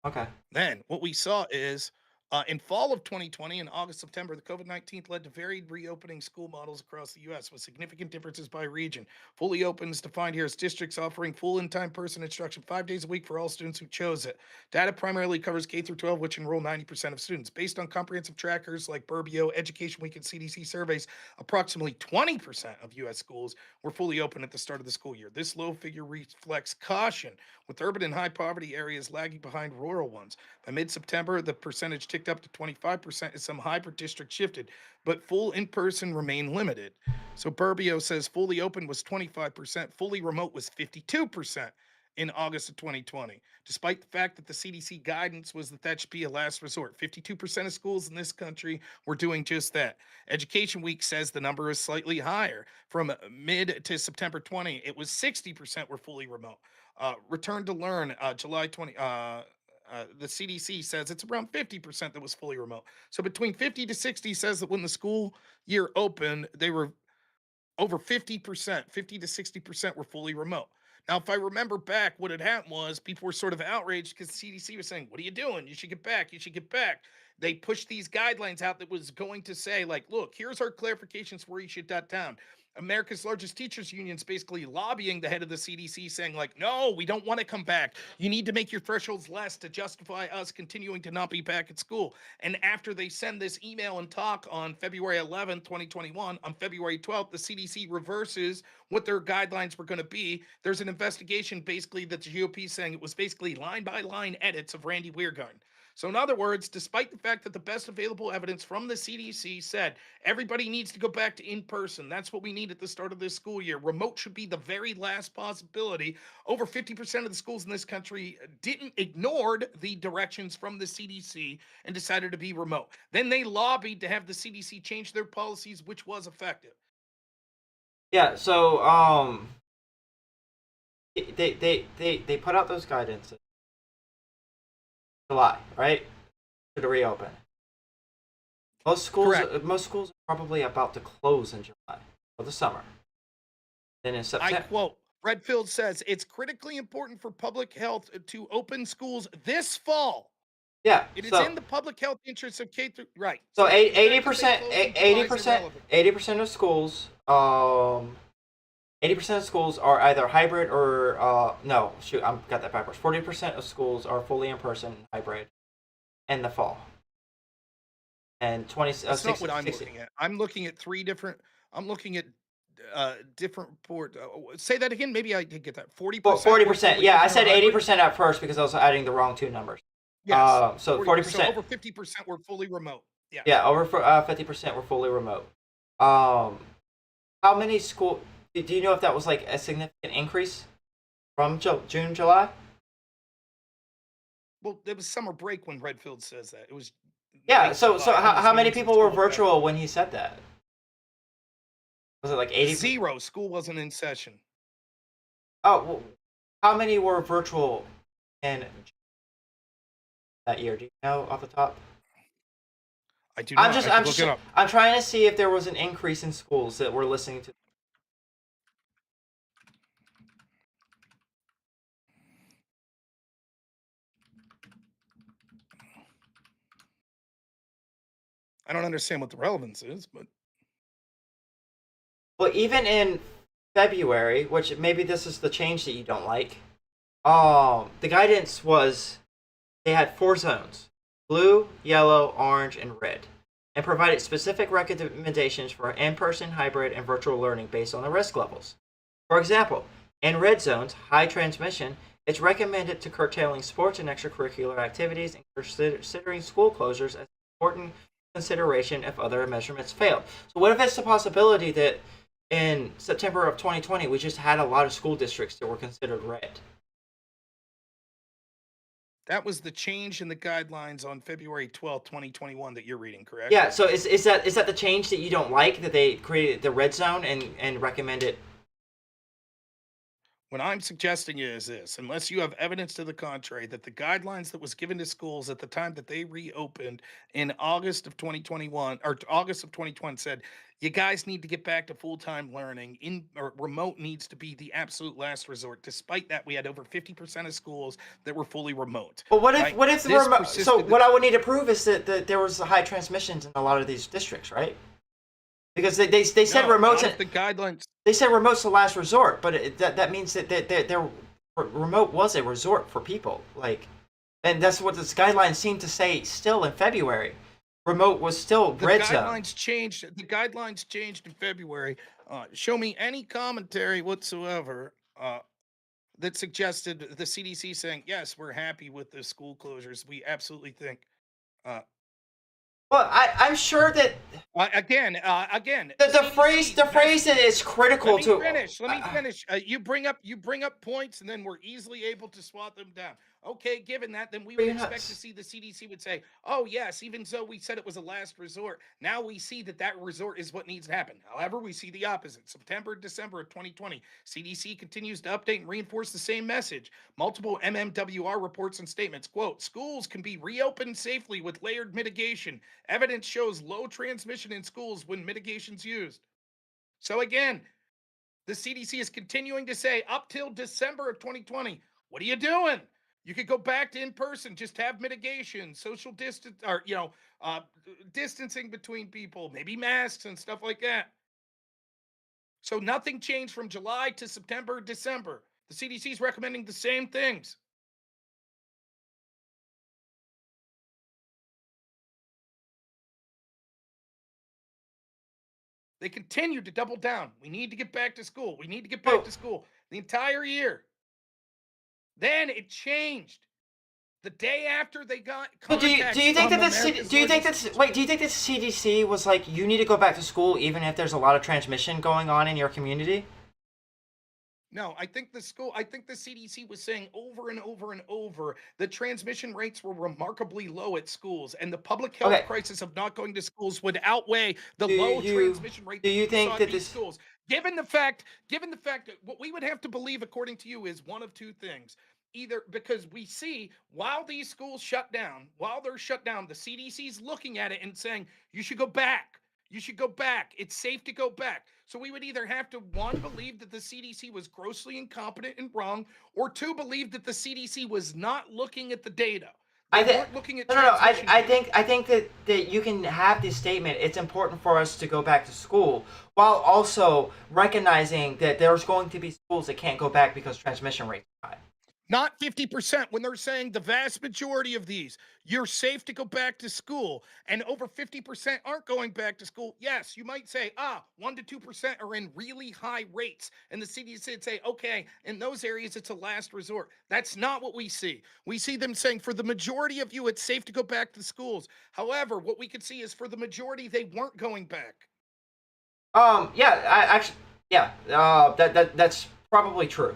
Okay. Then what we saw is in fall of 2020 and August, September, the COVID-19 led to varied reopening school models across the U.S. with significant differences by region. Fully open is defined here as districts offering full in-time person instruction 5 days a week for all students who chose it. Data primarily covers K through 12, which enroll 90% of students. Based on comprehensive trackers like Burbio, Education Week, and CDC surveys, approximately 20% of U.S. schools were fully open at the start of the school year. This low figure reflects caution, with urban and high poverty areas lagging behind rural ones. By mid-September, the percentage ticked up to 25% as some hybrid districts shifted, but full in-person remained limited. So Burbio says fully open was 25%, fully remote was 52% in August of 2020, despite the fact that the CDC guidance was that should be a last resort. 52% of schools in this country were doing just that. Education Week says the number is slightly higher. From mid to September 20, it was 60% were fully remote. Return to Learn, July 20, the CDC says it's around 50% that was fully remote. So between 50 to 60 says that when the school year opened, they were over 50%, 50 to 60% were fully remote. Now, if I remember back, what had happened was people were sort of outraged because the CDC was saying, "What are you doing? You should get back. You should get back." They pushed these guidelines out that was going to say, like, look, here's our clarifications where you should dot down. America's largest teachers unions basically lobbying the head of the CDC saying, like, no, we don't want to come back. You need to make your thresholds less to justify us continuing to not be back at school. And after they send this email and talk on February 11th, 2021, on February 12th, the CDC reverses what their guidelines were going to be. There's an investigation basically that the GOP is saying it was basically line by line edits of Randy Weirgarden. So in other words, despite the fact that the best available evidence from the CDC said everybody needs to go back to in-person, that's what we need at the start of this school year. Remote should be the very last possibility. Over 50% of the schools in this country ignored the directions from the CDC and decided to be remote. Then they lobbied to have the CDC change their policies, which was effective. Yeah. So they put out those guidances. July, right? To reopen. Most schools are probably about to close in July for the summer. Then in September. I quote, Redfield says it's critically important for public health to open schools this fall. Yeah. It is in the public health interest of K through right. So 80% of schools 80% of schools are either hybrid or no, shoot, I've got that backwards. 40% of schools are fully in person hybrid in the fall. And 20 That's not what I'm 60. looking at. I'm looking at different report. Say that again. Maybe I did get that. 40%. 40%. Yeah, I said 80% at first because I was adding the wrong two numbers. Yes. So 40%. So 40%. over 50% were fully remote. Yeah. Yeah, over 50% were fully remote. How many school? Do you know if that was like a significant increase from June, July? Well, it was summer break when Redfield says that. It was. Yeah. late So July. how Almost many means people it's were full effect. virtual when he said that? Was it like 80? 0. School wasn't in session. Oh, well, how many were virtual in that year? Do you know off the top? I do not. I can look just, it up. I'm trying to see if there was an increase in schools that were listening to. I don't understand what the relevance is, but Well, even in February, which maybe this is the change that you don't like, the guidance was they had 4 zones: blue, yellow, orange, and red, and provided specific recommendations for in-person, hybrid, and virtual learning based on the risk levels. For example, in red zones, high transmission, it's recommended to curtailing sports and extracurricular activities and considering school closures as an important consideration if other measurements failed. So what if it's the possibility that in September of 2020, we just had a lot of school districts that were considered red? that was the change in the guidelines on February 12th, 2021 that you're reading, correct? Yeah, so is that the change that you don't like, that they created the red zone and recommended? What I'm suggesting is this: unless you have evidence to the contrary, that the guidelines that was given to schools at the time that they reopened in August of 2021 or August of 2020 said, you guys need to get back to full-time learning, or remote needs to be the absolute last resort. Despite that, we had over 50% of schools that were fully remote. But what if right? what if the This remote? So persisted- what I would need to prove is that there was high transmissions in a lot of these districts, right? Because they said No, remotes. not if the guidelines. They said remote's the last resort, but that means that their remote was a resort for people. Like, and that's what this guidelines seem to say still in February. Remote was still The red zone. guidelines changed. The guidelines changed in February. Show me any commentary whatsoever that suggested the CDC saying, "Yes, we're happy with the school closures. We absolutely think." Well, I'm sure that Again, the CDC phrase that is critical Let me to finish. Let me finish. You bring up points, and then we're easily able to swat them down. Okay, given that, then we would expect to see the CDC would say, "Oh yes, even though we said it was a last resort, now we see that that resort is what needs to happen." However, we see the opposite. September, December of 2020, CDC continues to update and reinforce the same message. Multiple MMWR reports and statements. Quote: "Schools can be reopened safely with layered mitigation. Evidence shows low transmission in schools when mitigation's used." So again, the CDC is continuing to say up till December of 2020, what are you doing? You could go back to in person, just have mitigation, social distance, or distancing between people, maybe masks and stuff like that. So nothing changed from July to September, December. The CDC is recommending the same things. They continue to double down. We need to get back to school. We need to get back to school the entire year. Then it changed the day after they got. So do you think that do you think that CDC was like, you need to go back to school even if there's a lot of transmission going on in your community? No, I think the CDC was saying over and over and over that transmission rates were remarkably low at schools, and the public health crisis of not going to schools would outweigh the low transmission rate. Do you think that this schools, given the fact that what we would have to believe, according to you, is one of two things. Either because we see while these schools shut down, the CDC's looking at it and saying, you should go back. You should go back. It's safe to go back. So we would either have to, one, believe that the CDC was grossly incompetent and wrong, or two, believe that the CDC was not looking at the data. They weren't looking at transmission. I think that you can have this statement, it's important for us to go back to school, while also recognizing that there's going to be schools that can't go back because transmission rates are high. Not 50% when they're saying the vast majority of these, you're safe to go back to school, and over 50% aren't going back to school. Yes, you might say, 1 to 2% are in really high rates. And the CDC would say, okay, in those areas, it's a last resort. That's not what we see. We see them saying, for the majority of you, it's safe to go back to schools. However, what we could see is for the majority, they weren't going back. Yeah, that's probably true.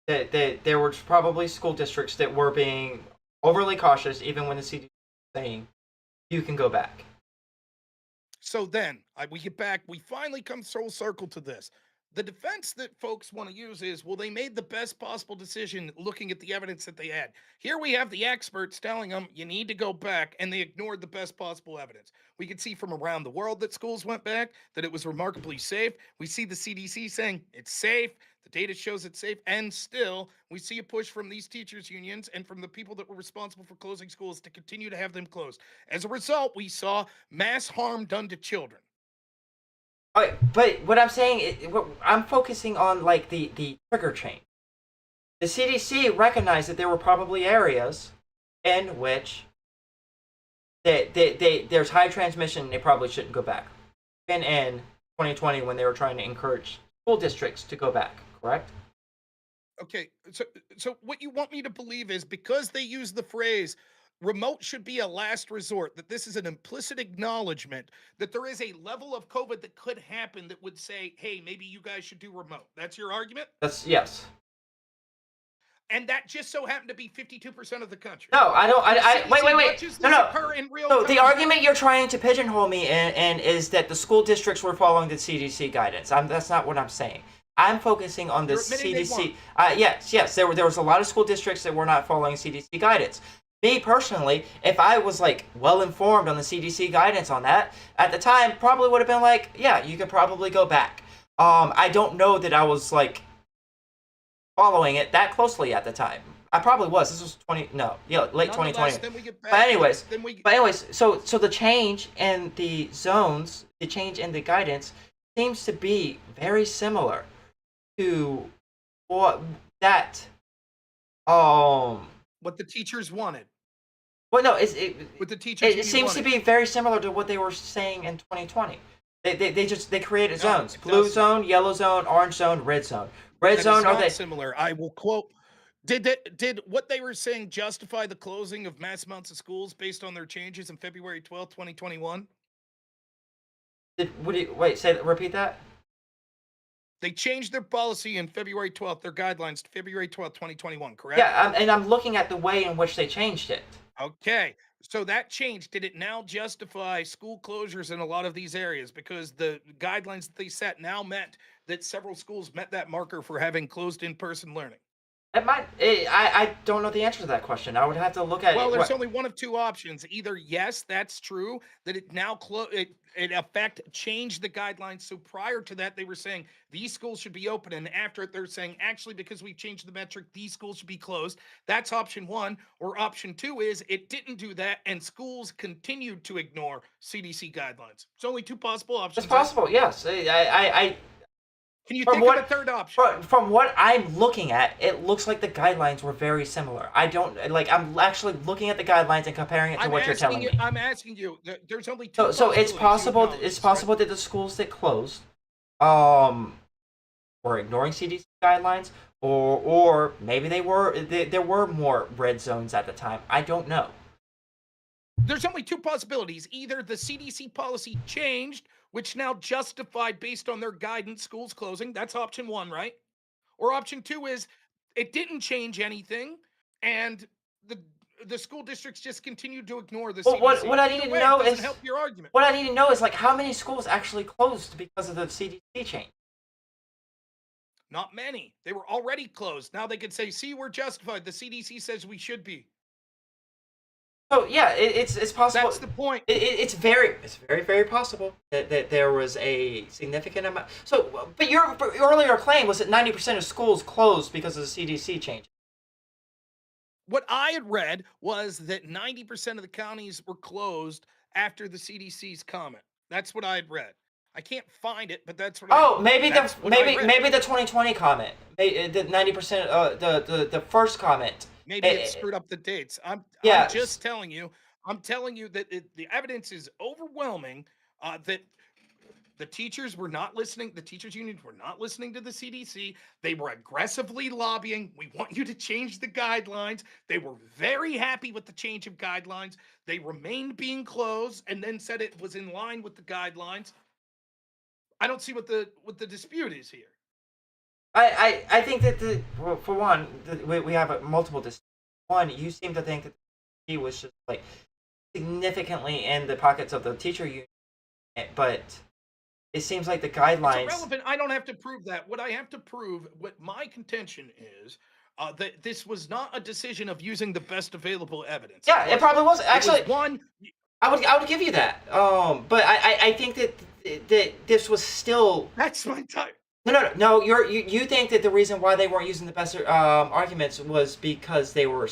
That there were probably school districts that were being overly cautious, even when the CDC was saying you can go back. So then we get back, we finally come full circle to this. The defense that folks want to use is, well, they made the best possible decision looking at the evidence that they had. Here we have the experts telling them you need to go back, and they ignored the best possible evidence. We could see from around the world that schools went back, that it was remarkably safe. We see the CDC saying it's safe. The data shows it's safe. And still, we see a push from these teachers' unions and from the people that were responsible for closing schools to continue to have them closed. As a result, we saw mass harm done to children. Okay, but what I'm saying, I'm focusing on like the trigger chain. The CDC recognized that there were probably areas in which there's high transmission and they probably shouldn't go back. And in 2020 when they were trying to encourage school districts to go back, correct? Okay, so what you want me to believe is because they use the phrase remote should be a last resort, that this is an implicit acknowledgement that there is a level of COVID that could happen that would say, hey, maybe you guys should do remote. That's your argument? Yes. And that just so happened to be 52% of the country. No, I don't. Wait. No. So the argument you're trying to pigeonhole me in is that the school districts were following the CDC guidance. That's not what I'm saying. I'm focusing on the CDC. Yes. There was a lot of school districts that were not following CDC guidance. Me personally, if I was like well informed on the CDC guidance on that at the time, probably would have been like, yeah, you could probably go back. I don't know that I was like following it that closely at the time. I probably was. This was late 2020. But anyways, so the change in the zones, the change in the guidance seems to be very similar to what what the teachers wanted. Well, no, what the teachers it seems to be very similar to what they were saying in 2020. They created zones: blue zone, yellow zone, orange zone, red zone. Red zone are they similar? I will quote. Did what they were saying justify the closing of mass amounts of schools based on their changes in February 12th, 2021? Repeat that? They changed their policy in February 12th, their guidelines to February 12th, 2021, correct? Yeah, and I'm looking at the way in which they changed it. Okay, so that change, did it now justify school closures in a lot of these areas? Because the guidelines that they set now meant that several schools met that marker for having closed in-person learning. I don't know the answer to that question. I would have to look at. Well, there's only one of two options. Either yes, that's true, that it now in effect changed the guidelines. So prior to that, they were saying these schools should be open, and after it, they're saying actually because we changed the metric, these schools should be closed. That's option one. Or option two is it didn't do that, and schools continued to ignore CDC guidelines. It's only two possible options. It's possible, yes. Can you think of a third option? From what I'm looking at, it looks like the guidelines were very similar. I'm actually looking at the guidelines and comparing it to what you're telling me. I'm asking you. There's only two. So it's possible. It's possible that the schools that closed, were ignoring CDC guidelines, or maybe there were more red zones at the time. I don't know. There's only two possibilities. Either the CDC policy changed, which now justified based on their guidance schools closing. That's option one, right? Or option two is it didn't change anything, and the school districts just continued to ignore the CDC. What I need to know is help your argument. What I need to know is like how many schools actually closed because of the CDC change. Not many. They were already closed. Now they could say, "See, we're justified. The CDC says we should be." So yeah, it's possible. That's the point. It's very very possible that there was a significant amount. So, but your earlier claim was that 90% of schools closed because of the CDC change. What I had read was that 90% of the counties were closed after the CDC's comment. That's what I had read. I can't find it, but that's what. I Oh, maybe that's the what I read. maybe the 2020 comment, the 90%, the first comment. Maybe it screwed up the dates. I'm Yes. just telling you. I'm telling you that the evidence is overwhelming that the teachers were not listening. The teachers unions were not listening to the CDC. They were aggressively lobbying. We want you to change the guidelines. They were very happy with the change of guidelines. They remained being closed and then said it was in line with the guidelines. I don't see what the dispute is here. I think that for one, we have multiple disputes. One, you seem to think that he was just like significantly in the pockets of the teacher union, but it seems like the guidelines. It's irrelevant. I don't have to prove that. What I have to prove, what my contention is, that this was not a decision of using the best available evidence. Yeah, it probably was. Actually, it was one. I would give you that. But I think that this was still. That's my time. No. You think that the reason why they weren't using the best arguments was because they were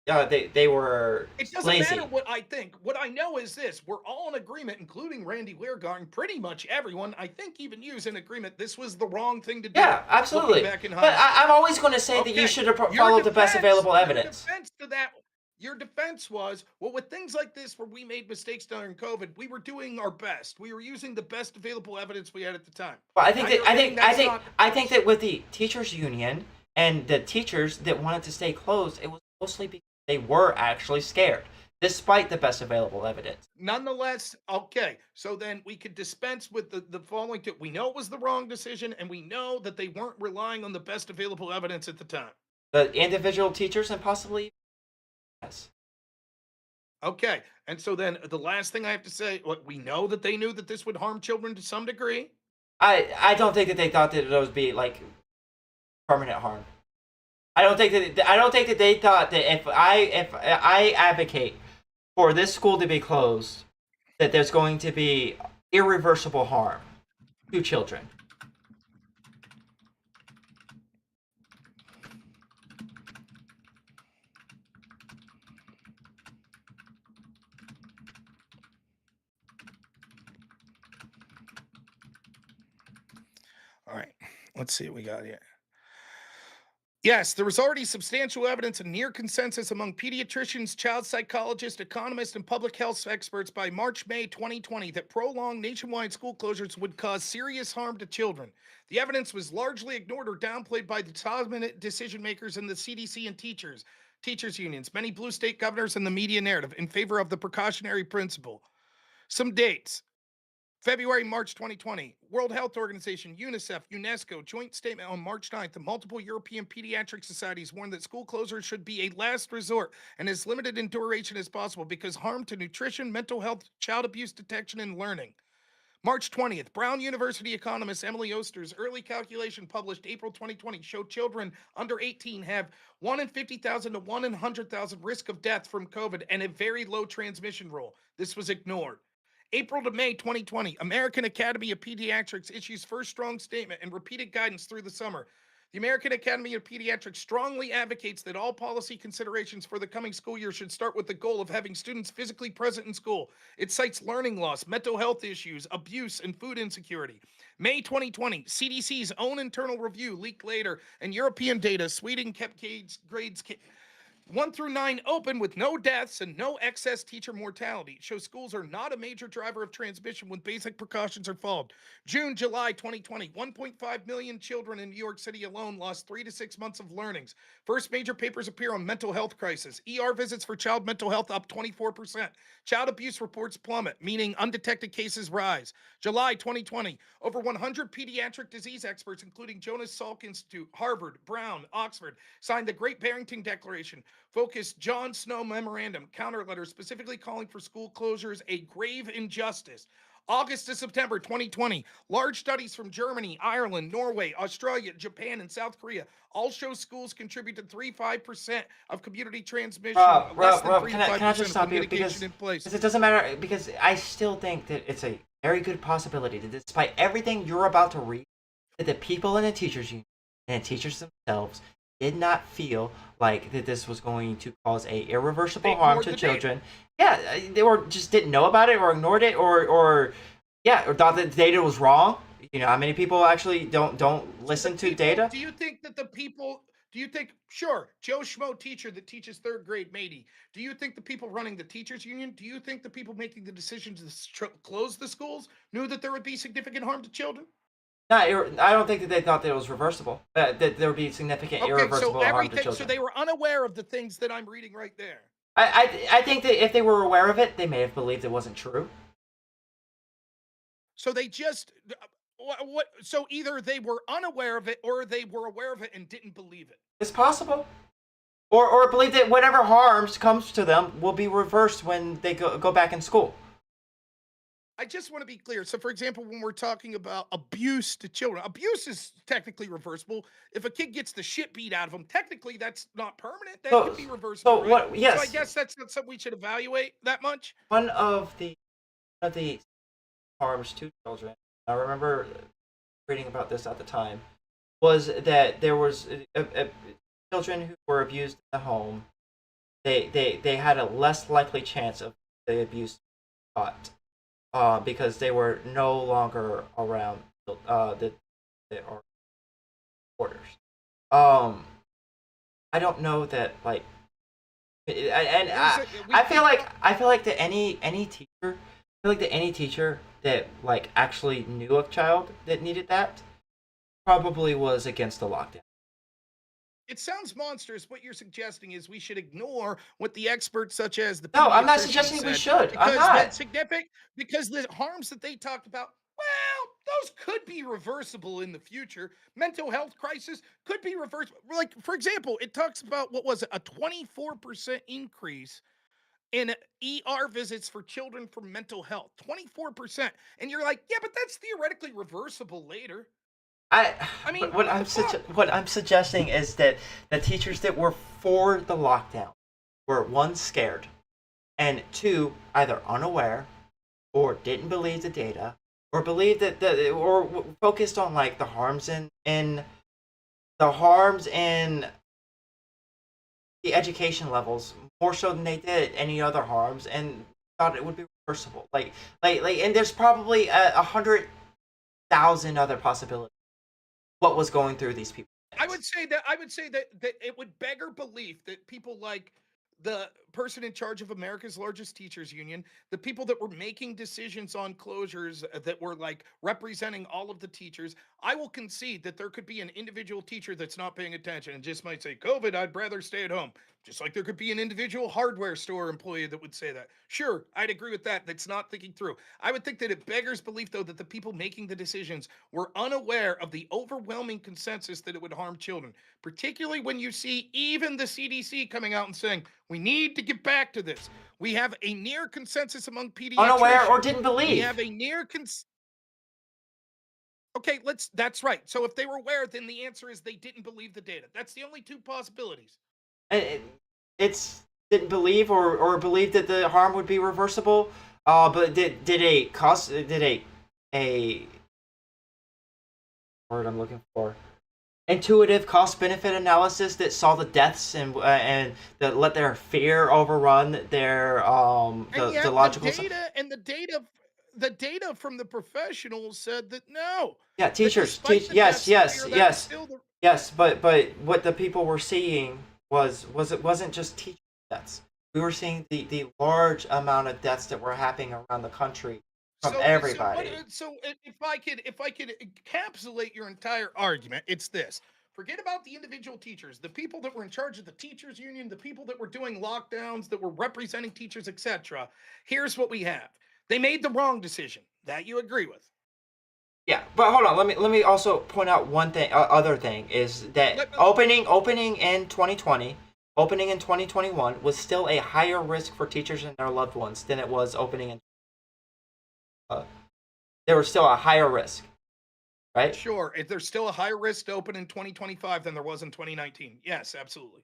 they were It doesn't lazy. matter what I think. What I know is this: we're all in agreement, including Randy Weirgarden. Pretty much everyone, I think, even you, is in agreement. This was the wrong thing to do. Yeah, absolutely. Back in But I'm always going to say that you should have followed the best available evidence. Your defense was, well, with things like this where we made mistakes during COVID, we were doing our best. We were using the best available evidence we had at the time. Well, I think that with the teachers union and the teachers that wanted to stay closed, it was mostly because they were actually scared, despite the best available evidence. Nonetheless, okay, so then we could dispense with the following two. We know it was the wrong decision, and we know that they weren't relying on the best available evidence at the time. The individual teachers and possibly. Yes. Okay, and so then the last thing I have to say, we know that they knew that this would harm children to some degree. I don't think that they thought that it would be like permanent harm. I don't think that they thought that if I advocate for this school to be closed, that there's going to be irreversible harm to children. All right, let's see what we got here. Yes, there was already substantial evidence and near consensus among pediatricians, child psychologists, economists, and public health experts by March-May 2020 that prolonged nationwide school closures would cause serious harm to children. The evidence was largely ignored or downplayed by the dominant decision makers in the CDC and teachers unions, many blue state governors, and the media narrative in favor of the precautionary principle. Some dates. February, March 2020, World Health Organization, UNICEF, UNESCO, joint statement on March 9th. The multiple European pediatric societies warned that school closures should be a last resort and as limited in duration as possible because harm to nutrition, mental health, child abuse detection, and learning. March 20th, Brown University economist Emily Oster's early calculation published April 2020 showed children under 18 have 1 in 50,000 to 1 in 100,000 risk of death from COVID and a very low transmission rule. This was ignored. April to May 2020, American Academy of Pediatrics issues first strong statement and repeated guidance through the summer. The American Academy of Pediatrics strongly advocates that all policy considerations for the coming school year should start with the goal of having students physically present in school. It cites learning loss, mental health issues, abuse, and food insecurity. May 2020, CDC's own internal review leaked later, and European data, Sweden kept grades 1 through 9 open with no deaths and no excess teacher mortality. Shows schools are not a major driver of transmission when basic precautions are followed. June, July 2020, 1.5 million children in New York City alone lost 3 to 6 months of learnings. First major papers appear on mental health crisis. ER visits for child mental health up 24%. Child abuse reports plummet, meaning undetected cases rise. July 2020, over 100 pediatric disease experts, including Jonas Salk Institute, Harvard, Brown, Oxford, signed the Great Barrington Declaration, focused John Snow Memorandum, counter letter specifically calling for school closures a grave injustice. August to September 2020, large studies from Germany, Ireland, Norway, Australia, Japan, and South Korea all show schools contribute to 3-5% of community transmission. Rob, can I just stop you because it doesn't matter, because I still think that it's a very good possibility that despite everything you're about to read, that the people in the teachers union and the teachers themselves did not feel like that this was going to cause a irreversible harm to children. Yeah, they just didn't know about it or ignored it or Yeah, or thought that data was wrong. You know, how many people actually don't listen to data? Do you think that the people? Do you think, sure, Joe Schmo teacher that teaches third grade, matey? Do you think the people running the teachers union? Do you think the people making the decisions to close the schools knew that there would be significant harm to children? No, I don't think that they thought that it was reversible. That there would be significant Okay, so irreversible harm to everything. children. So they were unaware of the things that I'm reading right there. I think that if they were aware of it, they may have believed it wasn't true. So they just what? So either they were unaware of it, or they were aware of it and didn't believe it. It's possible. Or believe that whatever harms comes to them will be reversed when they go back in school. I just want to be clear. So, for example, when we're talking about abuse to children, abuse is technically reversible. If a kid gets the shit beat out of him, technically that's not permanent. That could be reversible. So right? what? So I Yes. guess that's not something we should evaluate that much. One of the harms to children, I remember reading about this at the time, was that there was children who were abused in the home. They had a less likely chance of the abuse caught because they were no longer around the orders. I don't know that, like, I feel like that any teacher, I feel like that any teacher that like actually knew a child that needed that probably was against the lockdown. It sounds monstrous. What you're suggesting is we should ignore what the experts, such as the No, I'm not pediatrician, suggesting we said, should. I'm because not. that's significant. Because the harms that they talked about, well, those could be reversible in the future. Mental health crisis could be reversible. Like, for example, it talks about, what was it, a 24% increase in ER visits for children for mental health. 24%. And you're like, yeah, but that's theoretically reversible later. I mean, But what what the I'm suggesting is that the teachers that were for the lockdown were, one, scared, and two, either unaware or didn't believe the data, or believed that focused on like the harms in the education levels more so than they did any other harms, and thought it would be reversible. And there's probably 100,000 other possibilities what was going through these people. I would say that it would beggar belief that people like the person in charge of America's largest teachers union, the people that were making decisions on closures that were like representing all of the teachers, I will concede that there could be an individual teacher that's not paying attention and just might say, COVID, I'd rather stay at home. Just like there could be an individual hardware store employee that would say that. Sure, I'd agree with that. That's not thinking through. I would think that it beggars belief, though, that the people making the decisions were unaware of the overwhelming consensus that it would harm children, particularly when you see even the CDC coming out and saying, we need to get back to this. We have a near consensus among pediatricians. Unaware or didn't believe. We have a near Okay, that's right. So if they were aware, then the answer is they didn't believe the data. That's the only two possibilities. It's didn't believe or believed that the harm would be reversible. But did a word I'm looking for, intuitive cost benefit analysis that saw the deaths and that let their fear overrun their the logical The data from the professionals said that no. Yeah, teachers. Despite the Yes. deaths here, that was still the- Yes, but what the people were seeing wasn't just teacher deaths. We were seeing the large amount of deaths that were happening around the country from everybody. So if I could encapsulate your entire argument, it's this. Forget about the individual teachers, the people that were in charge of the teachers union, the people that were doing lockdowns, that were representing teachers, etc. Here's what we have. They made the wrong decision. That you agree with. Yeah, but hold on. Let me also point out one thing. Other thing is that opening in 2020, opening in 2021 was still a higher risk for teachers and their loved ones than it was opening in. There was still a higher risk, right? Sure, there's still a higher risk to open in 2025 than there was in 2019. Yes, absolutely.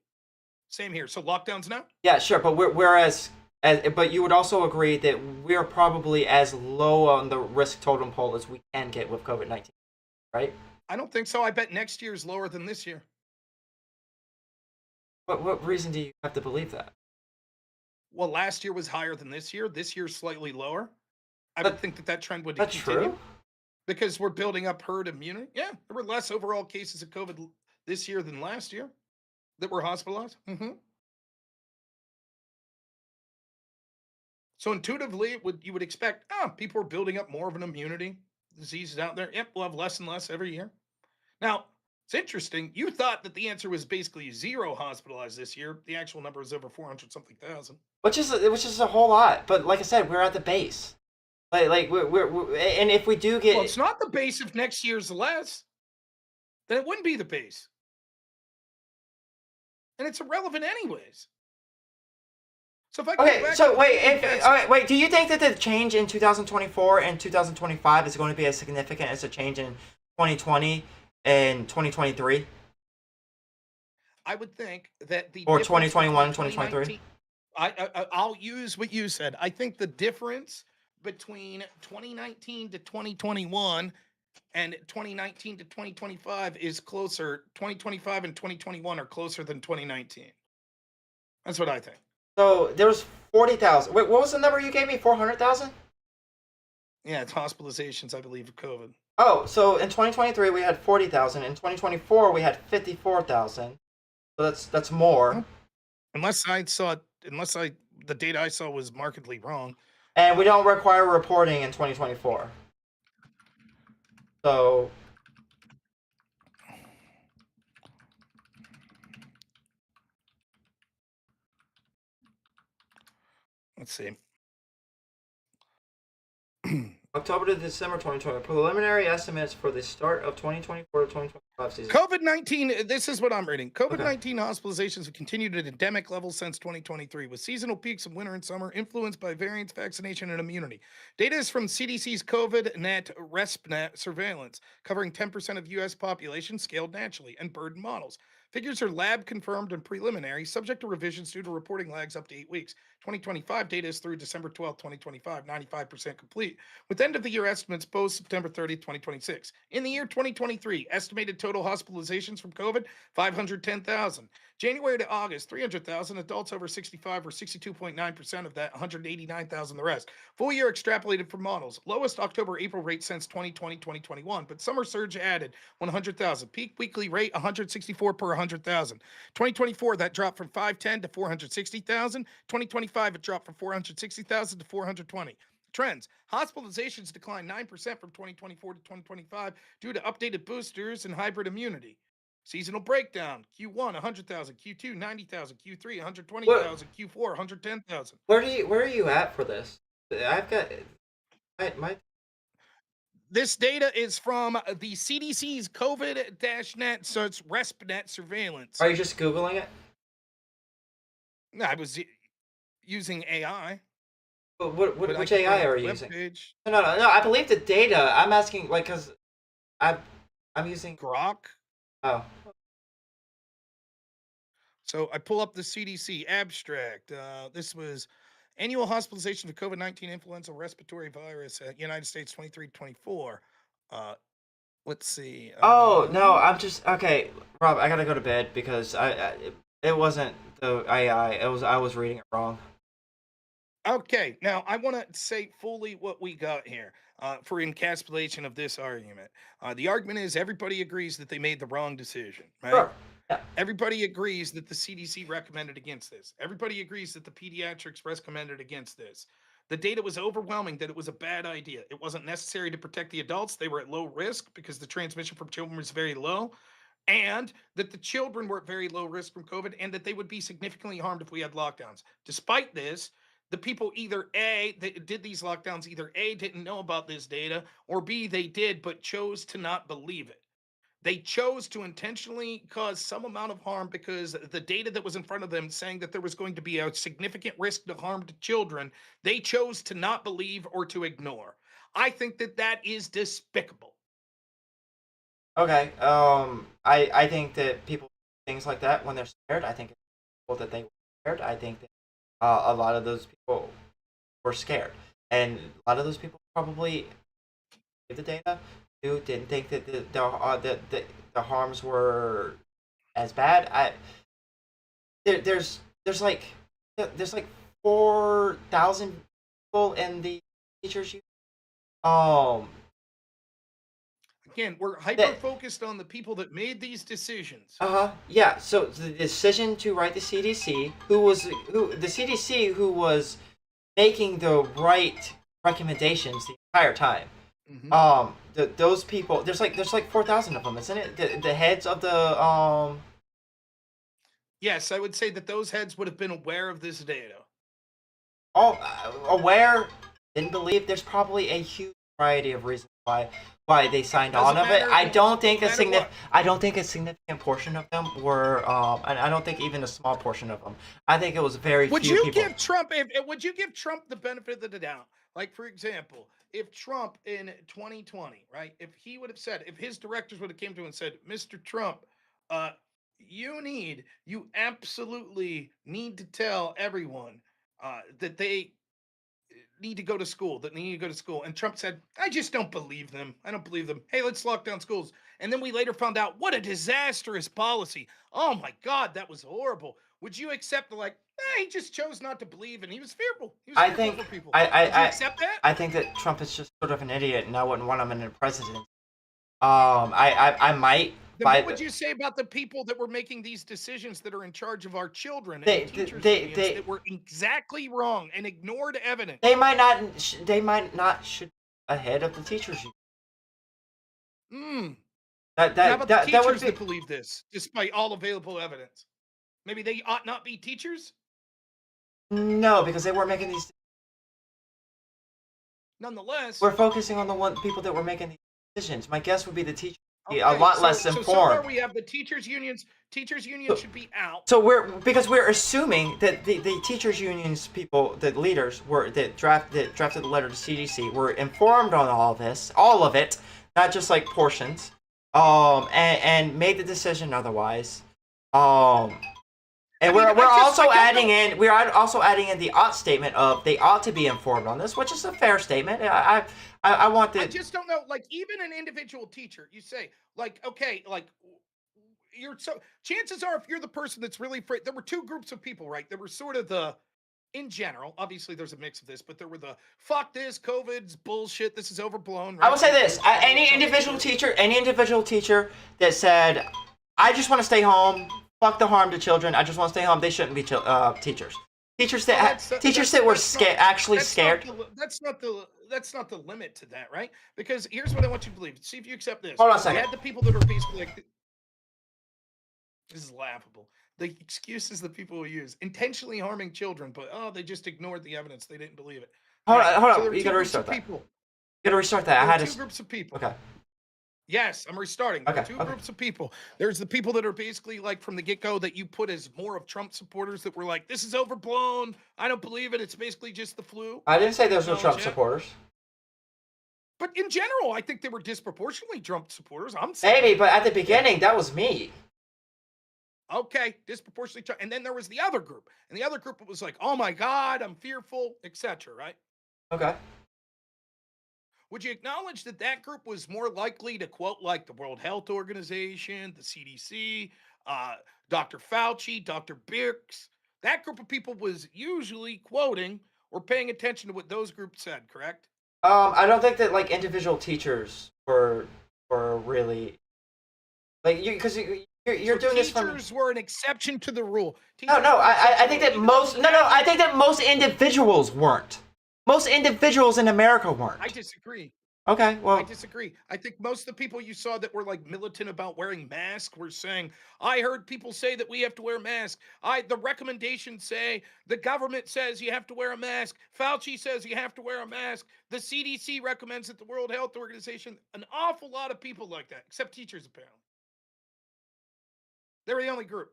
Same here. So lockdowns now? Yeah, sure. But but you would also agree that we're probably as low on the risk totem pole as we can get with COVID-19, right? I don't think so. I bet next year is lower than this year. What reason do you have to believe that? Well, last year was higher than this year. This year's slightly lower. I would think that trend would That's continue true. because we're building up herd immunity. Yeah, there were less overall cases of COVID this year than last year that were hospitalized. So intuitively, you would expect, people are building up more of an immunity. Diseases out there. Yep, we'll have less and less every year. Now, it's interesting. You thought that the answer was basically 0 hospitalized this year. The actual number is over 400 something thousand. Which is a whole lot. But like I said, we're at the base. Like we're and if we do get Well, it's not the base if next year's less. Then it wouldn't be the base. And it's irrelevant anyways. So if I go Okay, back so to wait, the vaccine- all right, wait. Do you think that the change in 2024 and 2025 is going to be as significant as the change in 2020 and 2023? I would think that the Or difference 2021, between 2023? 2019 I'll use what you said. I think the difference between 2019 to 2021 and 2019 to 2025 is closer. 2025 and 2021 are closer than 2019. That's what I think. So there was 40,000. Wait, what was the number you gave me? 400,000? Yeah, it's hospitalizations, I believe, of COVID. Oh, so in 2023 we had 40,000. In 2024 we had 54,000. So that's more. Unless the data I saw was markedly wrong. And we don't require reporting in 2024. So Let's see. October to December 2020. Preliminary estimates for the start of 2024 to 2025 season. COVID-19, this is what I'm reading. COVID-19 hospitalizations have continued at endemic levels since 2023, with seasonal peaks of winter and summer influenced by variants, vaccination, and immunity. Data is from CDC's COVID-Net RespNet surveillance, covering 10% of U.S. population scaled naturally, and burden models. Figures are lab confirmed and preliminary, subject to revisions due to reporting lags up to 8 weeks. 2025 data is through December 12, 2025, 95% complete, with end of the year estimates post September 30, 2026. In the year 2023, estimated total hospitalizations from COVID, 510,000. January to August, 300,000. Adults over 65 were 62.9% of that, 189,000 the rest. Full year extrapolated from models. Lowest October-April rate since 2020-2021, but summer surge added 100,000. Peak weekly rate 164 per 100,000. 2024, that dropped from 510 to 460,000. 2025, it dropped from 460,000 to 420. Trends. Hospitalizations declined 9% from 2024 to 2025 due to updated boosters and hybrid immunity. Seasonal breakdown. Q1, 100,000. Q2, 90,000. Q3, 120,000. Q4, 110,000. Where are you at for this? I've got my This data is from the CDC's COVID-Net, so it's RespNet surveillance. Are you just Googling it? No, I was using AI. Which AI are you using? Page. No. I believe the data. I'm asking, like, because I'm using Grok. Oh. So I pull up the CDC abstract. This was annual hospitalization for COVID-19 influenza respiratory virus at United States 23-24. Let's see. Oh no, I'm just okay, Rob. I gotta go to bed because it wasn't the AI. I was reading it wrong. Okay, now I want to say fully what we got here for encapsulation of this argument. The argument is everybody agrees that they made the wrong decision, right? Sure. Yeah. Everybody agrees that the CDC recommended against this. Everybody agrees that the pediatrics recommended against this. The data was overwhelming that it was a bad idea. It wasn't necessary to protect the adults. They were at low risk because the transmission from children was very low, and that the children were at very low risk from COVID, and that they would be significantly harmed if we had lockdowns. Despite this, the people either A, that did these lockdowns, either A, didn't know about this data, or B, they did but chose to not believe it. They chose to intentionally cause some amount of harm because the data that was in front of them saying that there was going to be a significant risk of harm to children, they chose to not believe or to ignore. I think that that is despicable. Okay. I think that people do things like that when they're scared. I think it's people that they were scared. I think that a lot of those people were scared, and a lot of those people probably gave the data who didn't think that the harms were as bad. There's like 4,000 people in the teachers union Um, Again, we're hyper focused on the people that made these decisions. yeah. So the decision to write the CDC, the CDC who was making the right recommendations the entire time. Those people, there's like 4,000 of them, isn't it? The heads of the Yes, I would say that those heads would have been aware of this data. aware, didn't believe. There's probably a huge variety of reasons why they signed on of it. I don't think a significant portion of them were, and I don't think even a small portion of them. I think it was very Would few you people. give Trump? Would you give Trump the benefit of the doubt? Like, for example, if Trump in 2020, right? If he would have said, if his directors would have came to him and said, "Mr. Trump, you absolutely need to tell everyone that they need to go to school, that they need to go to school." And Trump said, "I just don't believe them. I don't believe them. Hey, let's lock down schools." And then we later found out what a disastrous policy. Oh my God, that was horrible. Would you accept he just chose not to believe and he was fearful. He was I fearful think for people. Would you accept that? I think that Trump is just sort of an idiot, and I wouldn't want him in the president. I might. Then what would you say about the people that were making these decisions that are in charge of our children and teachers unions that were exactly wrong and ignored evidence? They might not should ahead of the teachers union. How about the that would teachers that believe this, despite all available evidence? Maybe they ought not be teachers? No, because they weren't making these. Nonetheless, we're focusing on the people that were making these decisions. My guess would be the teachers be a lot less informed. So far we have the teachers unions. Teachers unions should be out. So we're assuming that the teachers unions people, the leaders that drafted the letter to CDC were informed on all of it, not just like portions, and made the decision otherwise. And we're also adding in the ought statement of they ought to be informed on this, which is a fair statement. I want I just don't know. Like, even an individual teacher, you say, chances are, if you're the person that's really afraid, there were two groups of people, right? There were sort of in general, obviously there's a mix of this, but there were the fuck this, COVID's bullshit, this is overblown. Right? I will say this: any individual teacher that said, "I just want to stay home. Fuck the harm to children. I just want to stay home." They shouldn't be teachers. Teachers that were scared. That's not the limit to that, right? Because here's what I want you to believe. See if you accept this. Hold on a second. You had the people that are basically like, this is laughable. The excuses that people will use: intentionally harming children, but they just ignored the evidence. They didn't believe it. Hold on. You gotta restart that. You gotta restart that. I had two groups of people. Okay. Yes, I'm restarting. There are two groups of people. There's the people that are basically like from the get-go that you put as more of Trump supporters that were like, this is overblown. I don't believe it. It's basically just the flu. I didn't say those were Trump supporters. But in general, I think they were disproportionately Trump supporters. I'm saying. Maybe, but at the beginning, that was me. Okay, disproportionately Trump. And then there was the other group. And the other group was like, oh my God, I'm fearful, etc., right? Okay. Would you acknowledge that that group was more likely to quote like the World Health Organization, the CDC, Dr. Fauci, Dr. Birx? That group of people was usually quoting or paying attention to what those groups said, correct? I don't think that like individual teachers were really like you because you're doing this from. Teachers were an exception to the rule. No, I think that most I think that most individuals weren't. Most individuals in America weren't. I disagree. Okay, well, I disagree. I think most of the people you saw that were like militant about wearing masks were saying, I heard people say that we have to wear masks. The recommendations say, the government says you have to wear a mask. Fauci says you have to wear a mask. The CDC recommends it, the World Health Organization. An awful lot of people like that, except teachers, apparently. They were the only group.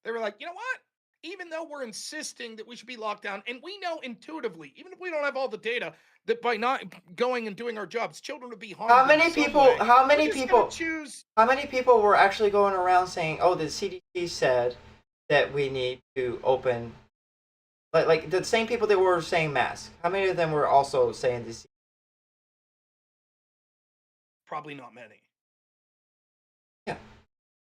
They were like, you know what? Even though we're insisting that we should be locked down, and we know intuitively, even if we don't have all the data, that by not going and doing our jobs, children would be harmed. How many people were actually going around saying, "Oh, the CDC said that we need to open," like the same people that were saying masks? How many of them were also saying this? Probably not many. Yeah.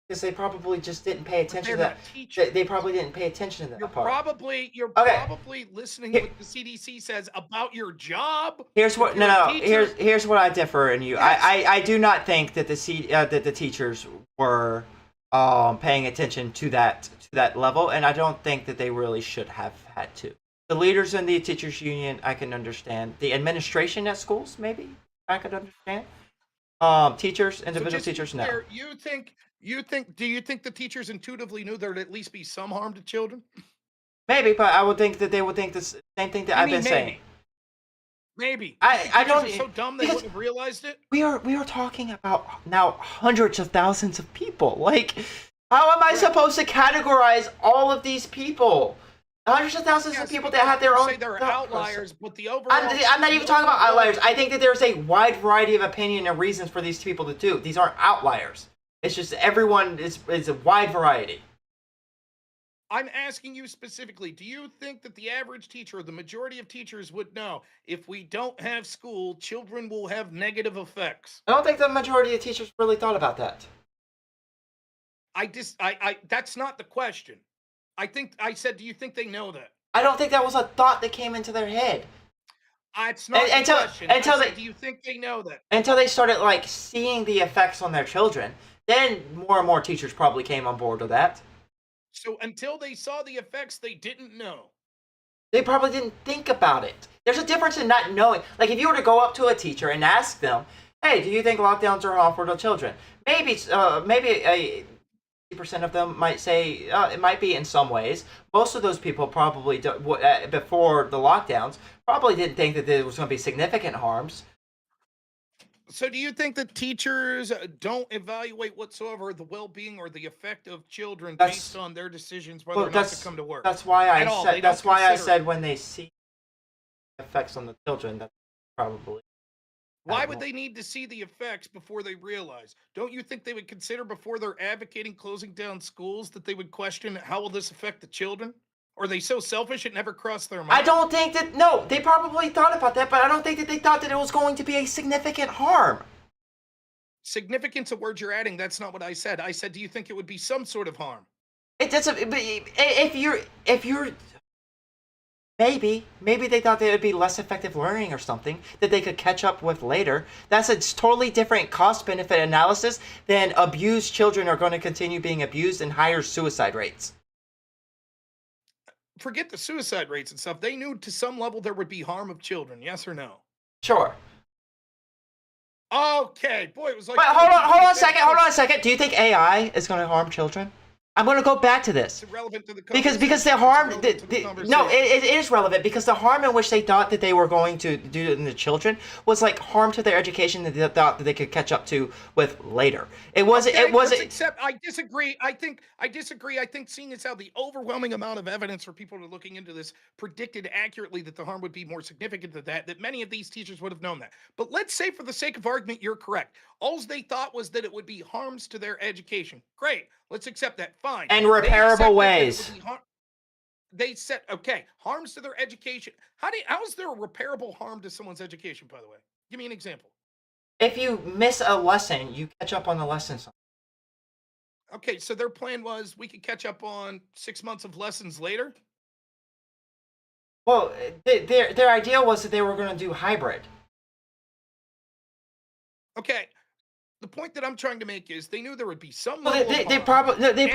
Because they probably just didn't pay But attention they're to not that. teachers. They probably didn't pay attention to that You're part. probably Okay. listening Here- what the CDC says about your job. Here's if what you're a teacher. here's what I differ in you. Yes. I do not think that that the teachers were paying attention to that level, and I don't think that they really should have had to. The leaders in the teachers union, I can understand. The administration at schools, maybe I could understand. Teachers, individual just to be teachers, no. clear, do you think the teachers intuitively knew there'd at least be some harm to children? Maybe, but I would think that they would think the same thing that I I've mean, been saying. Maybe. I Teachers don't- are so dumb they because- wouldn't have realized it. We are talking about now hundreds of thousands of people. Like, how am I Right. supposed to categorize all of these people? Hundreds of thousands of Yes, people you that have their own. say there are thought process. outliers, but the overall. I'm not even talking about outliers. I think that there's a wide variety of opinion and reasons for these people to do. These aren't outliers. It's just everyone is a wide variety. I'm asking you specifically, do you think that the average teacher or the majority of teachers would know if we don't have school, children will have negative effects? I don't think the majority of teachers really thought about that. That's not the question. I said, do you think they know that? I don't think that was a thought that came into their head It's not the Until- question. until I said, they- do you think they know that? until they started like seeing the effects on their children. Then more and more teachers probably came on board with that. So until they saw the effects, they didn't know. They probably didn't think about it. There's a difference in not knowing. Like if you were to go up to a teacher and ask them, "Hey, do you think lockdowns are harmful to children?" Maybe a 50% of them might say it might be in some ways. Most of those people probably before the lockdowns probably didn't think that there was going to be significant harms. So do you think that teachers don't evaluate whatsoever the well-being or the effect of children That's- based on their decisions whether Well, or not to that's come to work? that's why I At all, said they that's don't why I consider said it. when they see effects on the children, that's probably. Why I would don't- they need to see the effects before they realize? Don't you think they would consider before they're advocating closing down schools that they would question how will this affect the children? Or are they so selfish it never crossed their mind? I don't think that. No, they probably thought about that, but I don't think that they thought that it was going to be a significant harm. Significance of words you're adding, that's not what I said. I said, do you think it would be some sort of harm? It doesn't. But if you're maybe they thought that it would be less effective learning or something that they could catch up with later. That's a totally different cost benefit analysis than abused children are going to continue being abused and higher suicide rates. Forget the suicide rates and stuff. They knew to some level there would be harm of children, yes or no? Sure. Okay, boy, it was like. But hold on a second. Do you think AI is going to harm children? I'm going to go back to this. It's irrelevant to the Because the conversation. harm It's irrelevant to the no conversation. it is relevant because the harm in which they thought that they were going to do in the children was like harm to their education that they thought that they could catch up to with later. It wasn't. Okay, It wasn't. let's accept. I disagree. I disagree. I think seeing as how the overwhelming amount of evidence for people who are looking into this predicted accurately that the harm would be more significant than that many of these teachers would have known that. But let's say, for the sake of argument, you're correct. All they thought was that it would be harms to their education. Great. Let's accept that. Fine. And They repairable accepted that it would ways. be they said, okay, harms to their education. How is there a repairable harm to someone's education, by the way? Give me an example. If you miss a lesson, you catch up on the lessons. Okay, so their plan was we could catch up on 6 months of lessons later. Well, their idea was that they were going to do hybrid. Okay, the point that I'm trying to make is they knew there would be some Well, level they of harm. probably before they they knew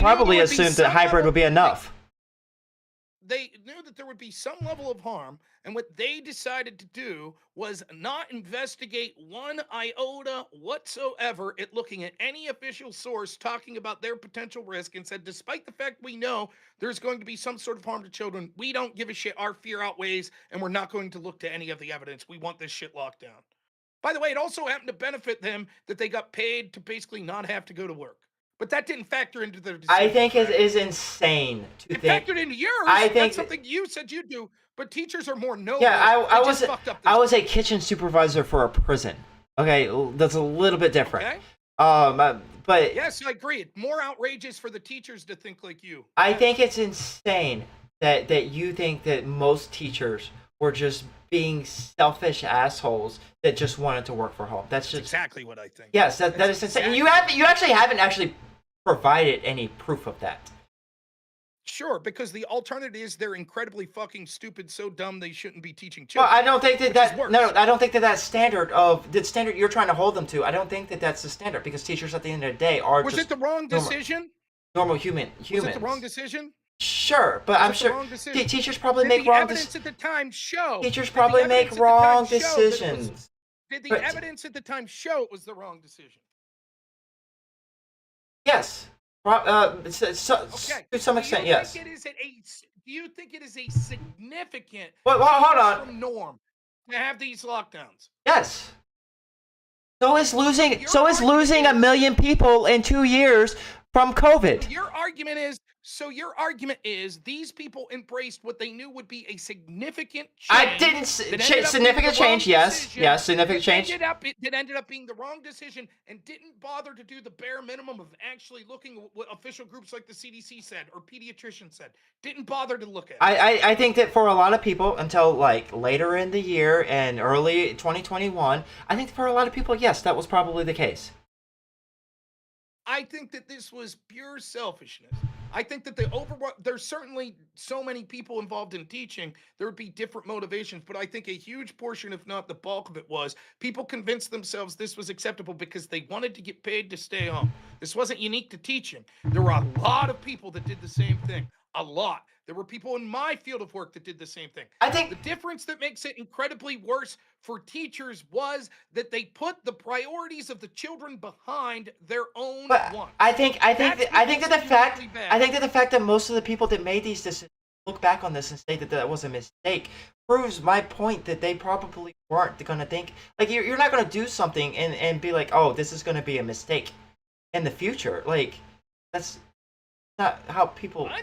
probably there would be assumed that some hybrid level- would be enough. They knew that there would be some level of harm, and what they decided to do was not investigate one iota whatsoever at looking at any official source talking about their potential risk, and said, despite the fact we know there's going to be some sort of harm to children, we don't give a shit. Our fear outweighs, and we're not going to look to any of the evidence. We want this shit locked down. By the way, it also happened to benefit them that they got paid to basically not have to go to work. But that didn't factor into their decision. I think it right? is insane to It think. factored into yours. I think- That's something you said you do, but teachers are more noble. Yeah, I They was just fucked up I this was a kitchen supervisor for a prison. Okay, that's a little bit different. Okay. But Yes, I agree. It's more outrageous for the teachers to think like you. I think it's insane that you think that most teachers were just being selfish assholes that just wanted to work from home. That's That's just exactly what I think. yes, that That's is insane. exactly- You actually haven't actually provided any proof of that. Sure, because the alternative is they're incredibly fucking stupid, so dumb they shouldn't be teaching Well, children. I don't think that Which is worse. I don't think that standard of the standard you're trying to hold them to. I don't think that that's the standard because teachers at the end of the day are Was just it the wrong normal- decision? normal humans. Was it the wrong decision? Sure, but Was I'm it the sure wrong decision? teachers probably Did make the wrong evidence at the time show? teachers did the probably make evidence at the time wrong show that it was- decisions. Did the But- evidence at the time show it was the wrong decision? Yes. To some Do extent, you yes. think it is do you think it is a significant Well, hold on. from norm to have these lockdowns? Yes. So is losing Your so is argument losing a is- million people in 2 years from COVID. Your argument is these people embraced what they knew would be a significant change. I didn't that ended up being significant the wrong change, yes. decision, Yes, significant change. That ended up being the wrong decision and didn't bother to do the bare minimum of actually looking at what official groups like the CDC said or pediatricians said. Didn't bother to look at it. I think that for a lot of people until like later in the year and early 2021, I think for a lot of people, yes, that was probably the case. I think that this was pure selfishness. I think that there's certainly so many people involved in teaching, there would be different motivations, but I think a huge portion, if not the bulk of it, was people convinced themselves this was acceptable because they wanted to get paid to stay home. This wasn't unique to teaching. There were a lot of people that did the same thing. A lot. There were people in my field of work that did the same thing. I The think difference that makes it incredibly worse for teachers was that they put the priorities of the children behind their own but wants. I think That's that what the fact makes it uniquely I bad. think that the fact that most of the people that made these decisions look back on this and say that that was a mistake proves my point that they probably weren't going to think like you're not going to do something and be like, oh, this is going to be a mistake in the future. Like that's not how people. What?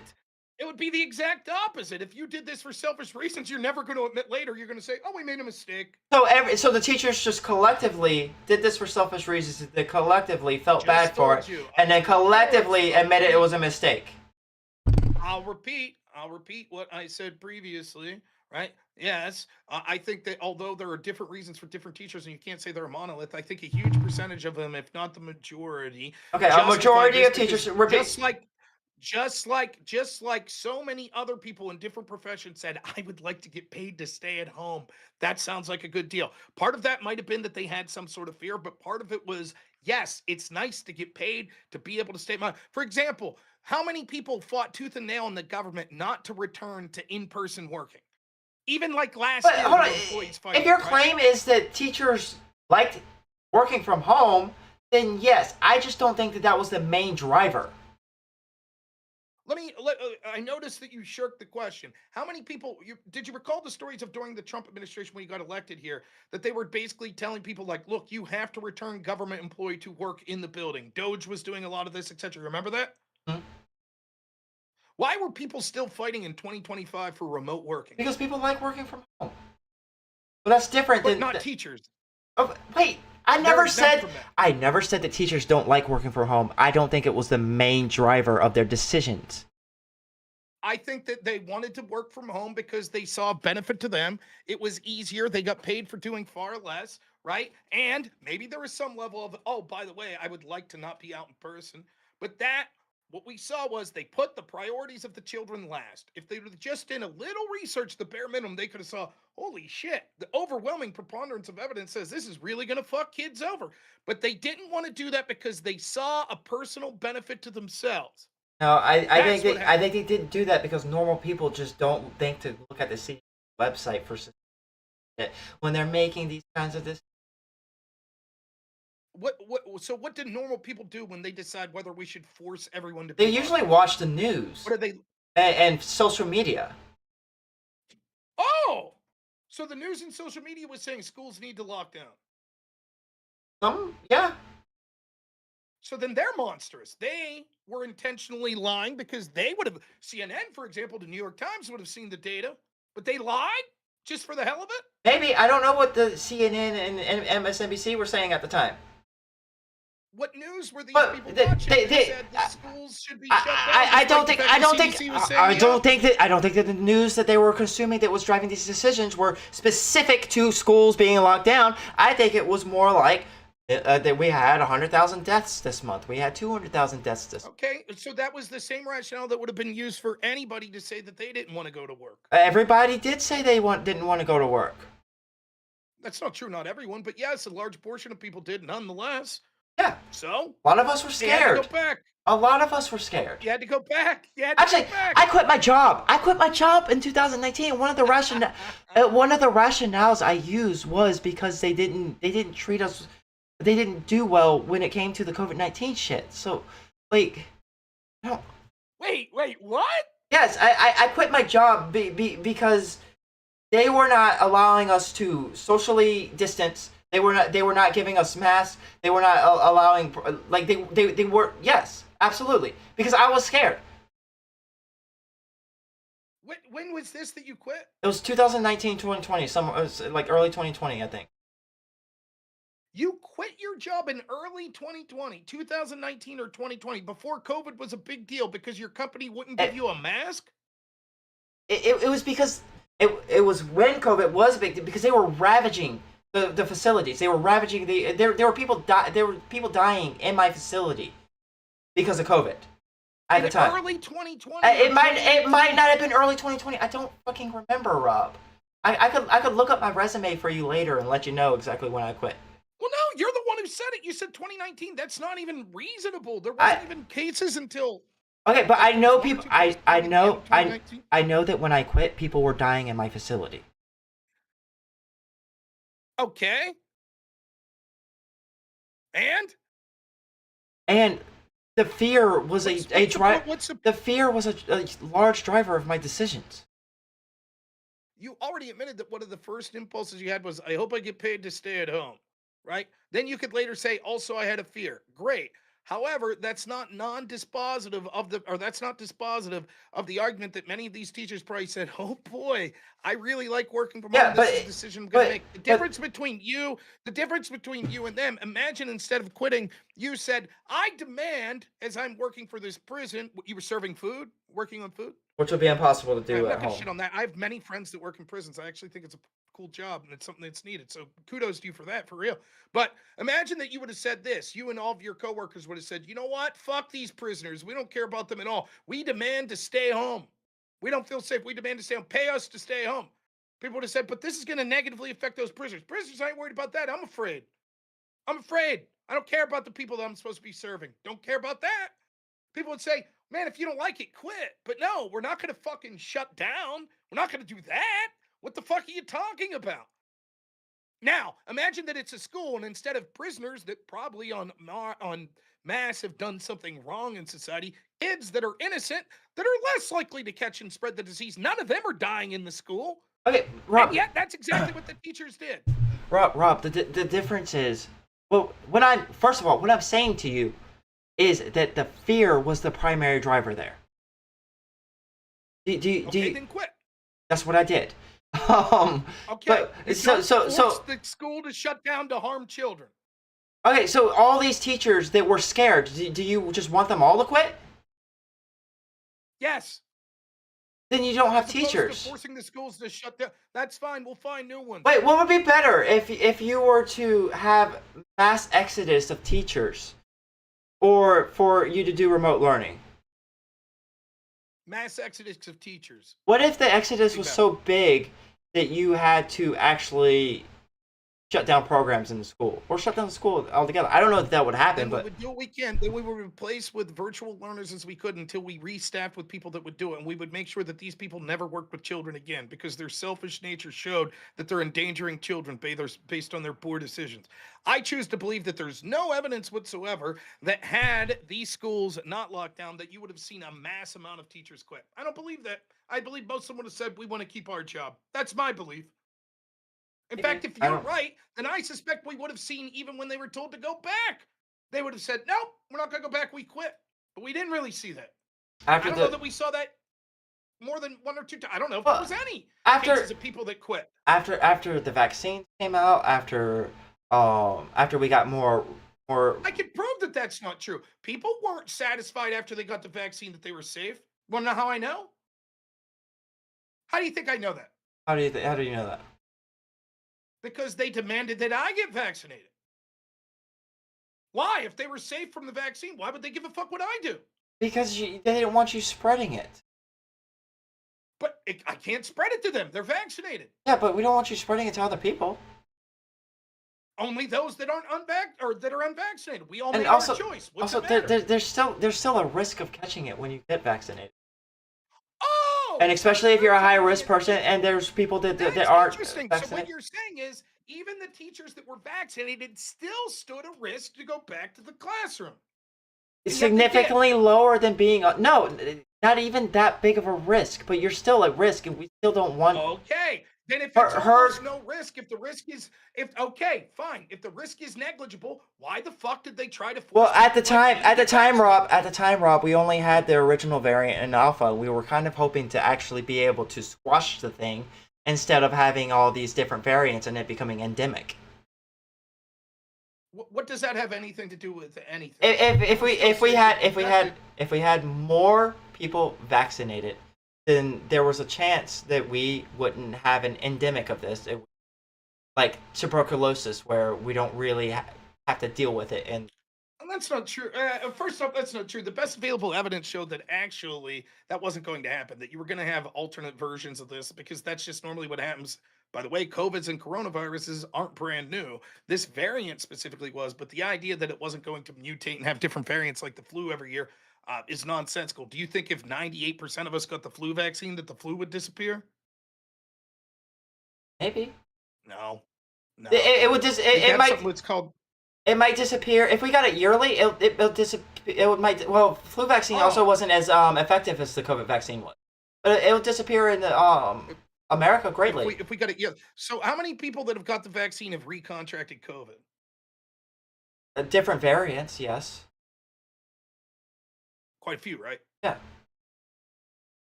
It would be the exact opposite. If you did this for selfish reasons, you're never going to admit later. You're going to say, "Oh, we made a mistake." So the teachers just collectively did this for selfish reasons. They collectively felt bad Just for told it, you. and then collectively admitted it was a mistake. I'll repeat what I said previously. Right? Yes, I think that although there are different reasons for different teachers, and you can't say they're a monolith, I think a huge percentage of them, if not the majority, Okay, a justify majority this of teachers because were just like so many other people in different professions said, I would like to get paid to stay at home. That sounds like a good deal. Part of that might have been that they had some sort of fear, but part of it was, yes, it's nice to get paid to be able to stay at home. For example, how many people fought tooth and nail in the government not to return to in-person working? Even like last But year, hold there on, were employees fighting, if your right? claim is that teachers liked working from home, then yes, I just don't think that that was the main driver. I noticed that you shirked the question. How many people did you recall the stories of during the Trump administration when he got elected here that they were basically telling people like, look, you have to return government employee to work in the building. Doge was doing a lot of this, etc. Remember that? Mhm. Why were people still fighting in 2025 for remote working? Because people like working from home. But that's different But than not teachers. Oh, wait, I They're never exempt said from that. I never said that teachers don't like working from home. I don't think it was the main driver of their decisions. I think that they wanted to work from home because they saw a benefit to them. It was easier. They got paid for doing far less, right? And maybe there was some level of, oh, by the way, I would like to not be out in person. But what we saw was they put the priorities of the children last. If they would have just done a little research, the bare minimum, they could have saw, holy shit, the overwhelming preponderance of evidence says this is really going to fuck kids over. But they didn't want to do that because they saw a personal benefit to themselves. No, I That's think what I think they didn't do that because normal people just don't think to look at the CDC website for it when they're making these kinds of decisions. So what do normal people do when they decide whether we should force everyone to? They be usually locked? watch the news What are they? and social media. Oh, so the news and social media was saying schools need to lock down. Yeah. So then they're monstrous. They were intentionally lying because they would have CNN, for example, the New York Times would have seen the data, but they lied just for the hell of it. Maybe I don't know what the CNN and MSNBC were saying at the time. What news were these But people they- watching they- that they- said the schools should be shut down? I don't think despite the fact the CDC was saying I the don't opposite? think that the news that they were consuming that was driving these decisions were specific to schools being locked down. I think it was more like that we had 100,000 deaths this month. We had 200,000 deaths this month. Okay, so that was the same rationale that would have been used for anybody to say that they didn't want to go to work. Everybody did say they didn't want to go to work. That's not true, not everyone, but yes, a large portion of people did nonetheless. Yeah, So a lot of us were you had to scared. go back. A lot of us were scared. You had to go back. You had to Actually, go back. I quit my job. I quit my job in 2019. One of the rationales I used was because they didn't treat us, they didn't do well when it came to the COVID-19 shit. So, like, no. Wait, what? Yes, I quit my job because they were not allowing us to socially distance. They were not giving us masks. They were not allowing, like, they were, yes, absolutely, because I was scared. When was this that you quit? It was 2019, 2020, like early 2020, I think. You quit your job in early 2020, 2019 or 2020, before COVID was a big deal because your company wouldn't give you a mask? It was because it was when COVID was a big deal, because they were ravaging the facilities. They were ravaging there were people dying in my facility because of COVID at the time. Early 2020. It might not have been early 2020. I don't fucking remember, Rob. I could look up my resume for you later and let you know exactly when I quit. Well, no, you're the one who said it. You said 2019. That's not even reasonable. There wasn't even cases until. Okay, but I know people. I know 2019. I know that when I quit, people were dying in my facility. Okay. And the fear was What's the the fear was a large driver of my decisions. You already admitted that one of the first impulses you had was, I hope I get paid to stay at home, right? Then you could later say, also, I had a fear. Great. However, that's not dispositive of the argument that many of these teachers probably said, oh boy, I really like working from home. This is a decision I'm going to make. The difference between you and them, imagine instead of quitting, you said, I demand, as I'm working for this prison, you were serving food, working on food? Which would be impossible to do I'm at not gonna home. shit on that. I have many friends that work in prisons. I actually think it's a cool job and it's something that's needed. So kudos to you for that, for real. But imagine that you would have said this. You and all of your coworkers would have said, you know what? Fuck these prisoners. We don't care about them at all. We demand to stay home. We don't feel safe. We demand to stay home. Pay us to stay home. People would have said, but this is going to negatively affect those prisoners. Prisoners ain't worried about that. I'm afraid. I don't care about the people that I'm supposed to be serving. Don't care about that. People would say, man, if you don't like it, quit. But no, we're not going to fucking shut down. We're not going to do that. What the fuck are you talking about? Now, imagine that it's a school, and instead of prisoners that probably on mass have done something wrong in society, kids that are innocent, that are less likely to catch and spread the disease. None of them are dying in the school. Okay, Rob. And yet, that's exactly what the teachers did. Rob, the difference is, well, what I'm saying to you is that the fear was the primary driver there. Do you Then quit. That's what I did. Okay. But, so the school to shut down to harm children. Okay, so all these teachers that were scared, do you just want them all to quit? Yes. Then you don't have As opposed to teachers. forcing the schools to shut down. That's fine. We'll find new ones. Wait, what would be better if you were to have mass exodus of teachers, or for you to do remote learning? Mass exodus of teachers. What if the exodus was so big that you had to actually shut down programs in the school, or shut down the school altogether? I don't know if that would happen, Then we but would do what we can. Then we would replace with virtual learners as we could until we restaffed with people that would do it. And we would make sure that these people never worked with children again, because their selfish nature showed that they're endangering children based on their poor decisions. I choose to believe that there's no evidence whatsoever that had these schools not locked down, that you would have seen a mass amount of teachers quit. I don't believe that. I believe most of them would have said, we want to keep our job. That's my belief. In fact, if you're right, then I suspect we would have seen, even when they were told to go back, they would have said, nope, we're not going to go back, we quit. But we didn't really see that. I don't know that we saw that more than one or two times. I don't know if there was any cases of people that quit. After the vaccines came out, after we got more Or I can prove that that's not true. People weren't satisfied after they got the vaccine that they were safe. Want to know how I know? How do you think I know that? how do you know that? Because they demanded that I get vaccinated. Why? If they were safe from the vaccine, why would they give a fuck what I do? Because they didn't want you spreading it. But I can't spread it to them. They're vaccinated. Yeah, but we don't want you spreading it to other people. Only those that aren't that are unvaccinated. We all And made also, our choice. What's also it matter? there's still a risk of catching it when you get vaccinated. Oh, And especially if you're a high risk okay. person, and there's people that That's aren't interesting. So what vaccinated. you're saying is even the teachers that were vaccinated still stood a risk to go back to the classroom. It's And yet they did. significantly lower than being no, not even that big of a risk, but you're still at risk, and we still don't want. Okay. Then if Her- it's her- almost no risk, if the risk is okay, fine. If the risk is negligible, why the fuck did they try to force Well, at the people like me to get vaccinated? Rob, we only had the original variant in alpha. We were kind of hoping to actually be able to squash the thing instead of having all these different variants and it becoming endemic. What does that have anything to do with anything? If we had more people vaccinated, then there was a chance that we wouldn't have an endemic of this, like tuberculosis, where we don't really have to deal with it. And Well, that's not true. First off, that's not true. The best available evidence showed that actually that wasn't going to happen, that you were going to have alternate versions of this because that's just normally what happens. By the way, COVIDs and coronaviruses aren't brand new. This variant specifically was, but the idea that it wasn't going to mutate and have different variants like the flu every year is nonsensical. Do you think if 98% of us got the flu vaccine that the flu would disappear? maybe No. No. it would just We it have might something that's called it might disappear if we got it yearly. It'll disappear. It might. Well, flu vaccine also Oh. wasn't as effective as the COVID vaccine was, but it'll disappear in the America greatly. if we got it. Yeah. So how many people that have got the vaccine have recontracted COVID? Different variants, yes. Quite a few, right? Yeah.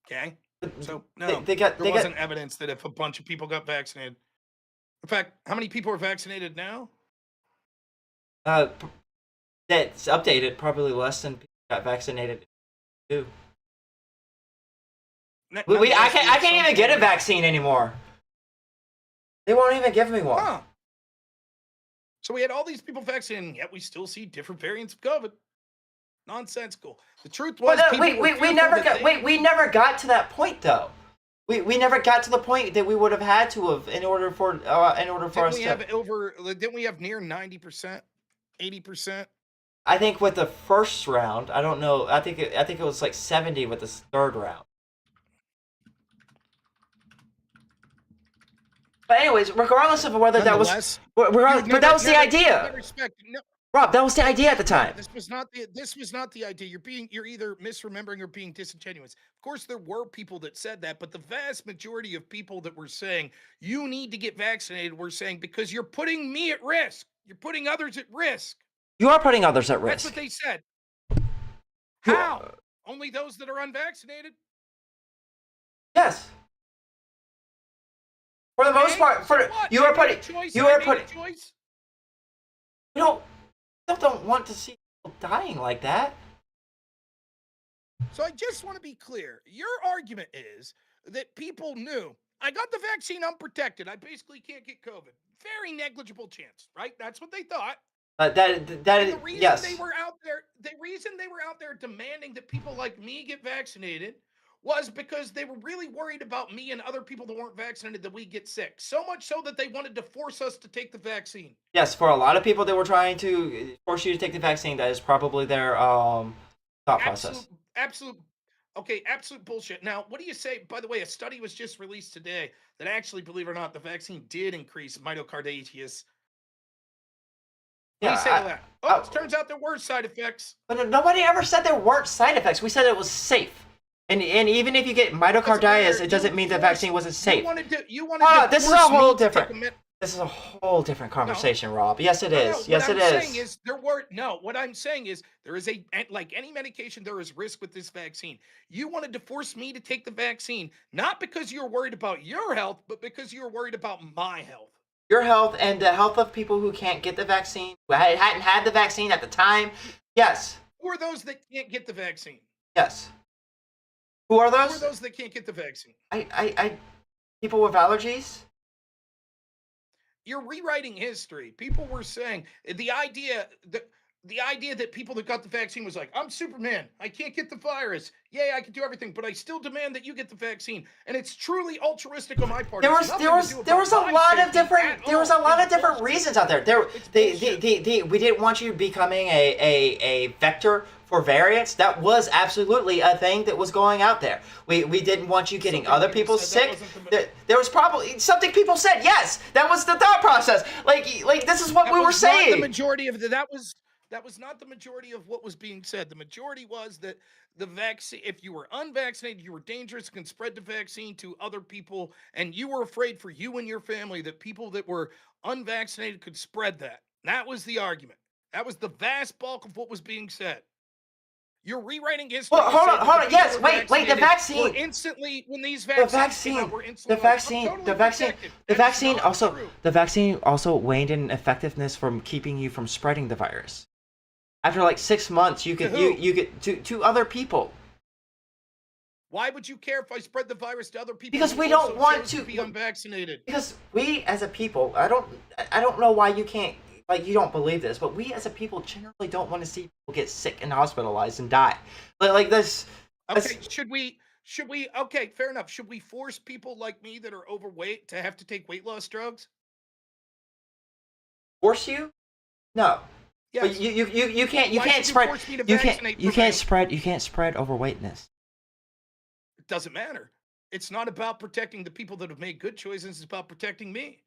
Okay. But So no, they got there they wasn't got evidence that if a bunch of people got vaccinated. In fact, how many people are vaccinated now? that's updated. Probably less than people got vaccinated too. I Nonetheless, we have can't even get a something- vaccine anymore. They won't even give me one. Huh. So we had all these people vaccinated, and yet we still see different variants of COVID. Nonsensical. The truth was, Well, no, people were we fearful never that got they- we never got to that point though. We never got to the point that we would have had to have in order for Didn't us we to. have over? Didn't we have near 90%, 80%? I think with the first round, I don't know. I think it was like 70 with the third round. But anyways, regardless of whether that was, Nonetheless, regardless, but that was the idea, Respect. No, Rob. That was the idea at the time. this was not the idea. You're either misremembering or being disingenuous. Of course, there were people that said that, but the vast majority of people that were saying you need to get vaccinated were saying because you're putting me at risk. You're putting others at risk. You are putting others at That's risk. what they said. You- How? Only those that are unvaccinated? Yes. For the most Okay, part, so what? you are I made a putting choice, you I are made a putting. choice. We don't want to see people dying like that. So I just want to be clear. Your argument is that people knew I got the vaccine unprotected. I basically can't get COVID. Very negligible chance, right? That's what they thought. That And the is reason yes. they were out there, demanding that people like me get vaccinated was because they were really worried about me and other people that weren't vaccinated that we get sick. So much so that they wanted to force us to take the vaccine. Yes, for a lot of people that were trying to force you to take the vaccine, that is probably their thought process. Absolute bullshit. Now, what do you say? By the way, a study was just released today that actually, believe it or not, the vaccine did increase myocarditis. What do you say to that? Oh, it turns out there were side effects. But nobody ever said there weren't side effects. We said it was safe. And even if you get myocarditis, it doesn't mean the vaccine wasn't safe. You wanted to This is a force me whole to take different. a med- This is a whole different conversation, Rob. Yes, it No, is. Yes, what it I'm is. saying is what I'm saying is there is like any medication, there is risk with this vaccine. You wanted to force me to take the vaccine, not because you're worried about your health, but because you're worried about my health. your health and the health of people who can't get the vaccine, who hadn't had the vaccine at the time. Yes. Who are those that can't get the vaccine? Yes. Who are Who are those? those that can't get the vaccine? People with allergies. You're rewriting history. People were saying the idea that people that got the vaccine was like, I'm Superman. I can't get the virus. Yeah, I can do everything, but I still demand that you get the vaccine. And it's truly altruistic on my part. There It's was nothing there to was do there about was a my lot of safety different at there was a all. lot of It's different bullshit. reasons out there. There It's we didn't want you becoming a vector for variants. That was absolutely a thing that was going out there. We didn't want you getting Something other people people said that sick. wasn't the- There was probably something people said. Yes, that was the thought process. Like this is what That we were was not saying. the majority of that was not the majority of what was being said. The majority was that the vaccine, if you were unvaccinated, you were dangerous, can spread the vaccine to other people, and you were afraid for you and your family that people that were unvaccinated could spread that. That was the argument. That was the vast bulk of what was being said. You're rewriting history. Well, to hold say on, that hold the on. people Yes, that were wait, the vaccinated vaccine. were instantly, when these The vaccines came out, vaccine, were the instantly like, vaccine, "I'm totally the vaccine, protected." the That is vaccine not also, true. the vaccine also waned in effectiveness from keeping you from spreading the virus. After like 6 months, you To could who? you get to other people. Why would you care if I spread the virus to other people? Because who we don't also want chose to- be unvaccinated. Because we as a people, I don't know why you can't, like, you don't believe this, but we as a people generally don't want to see people get sick and hospitalized and die. Like this. Okay, should we okay, fair enough. Should we force people like me that are overweight to have to take weight loss drugs? Force you? No. Yes. But you can't Why should spread force me to you vaccinate can't for my- you can't spread overweightness. It doesn't matter. It's not about protecting the people that have made good choices, it's about protecting me.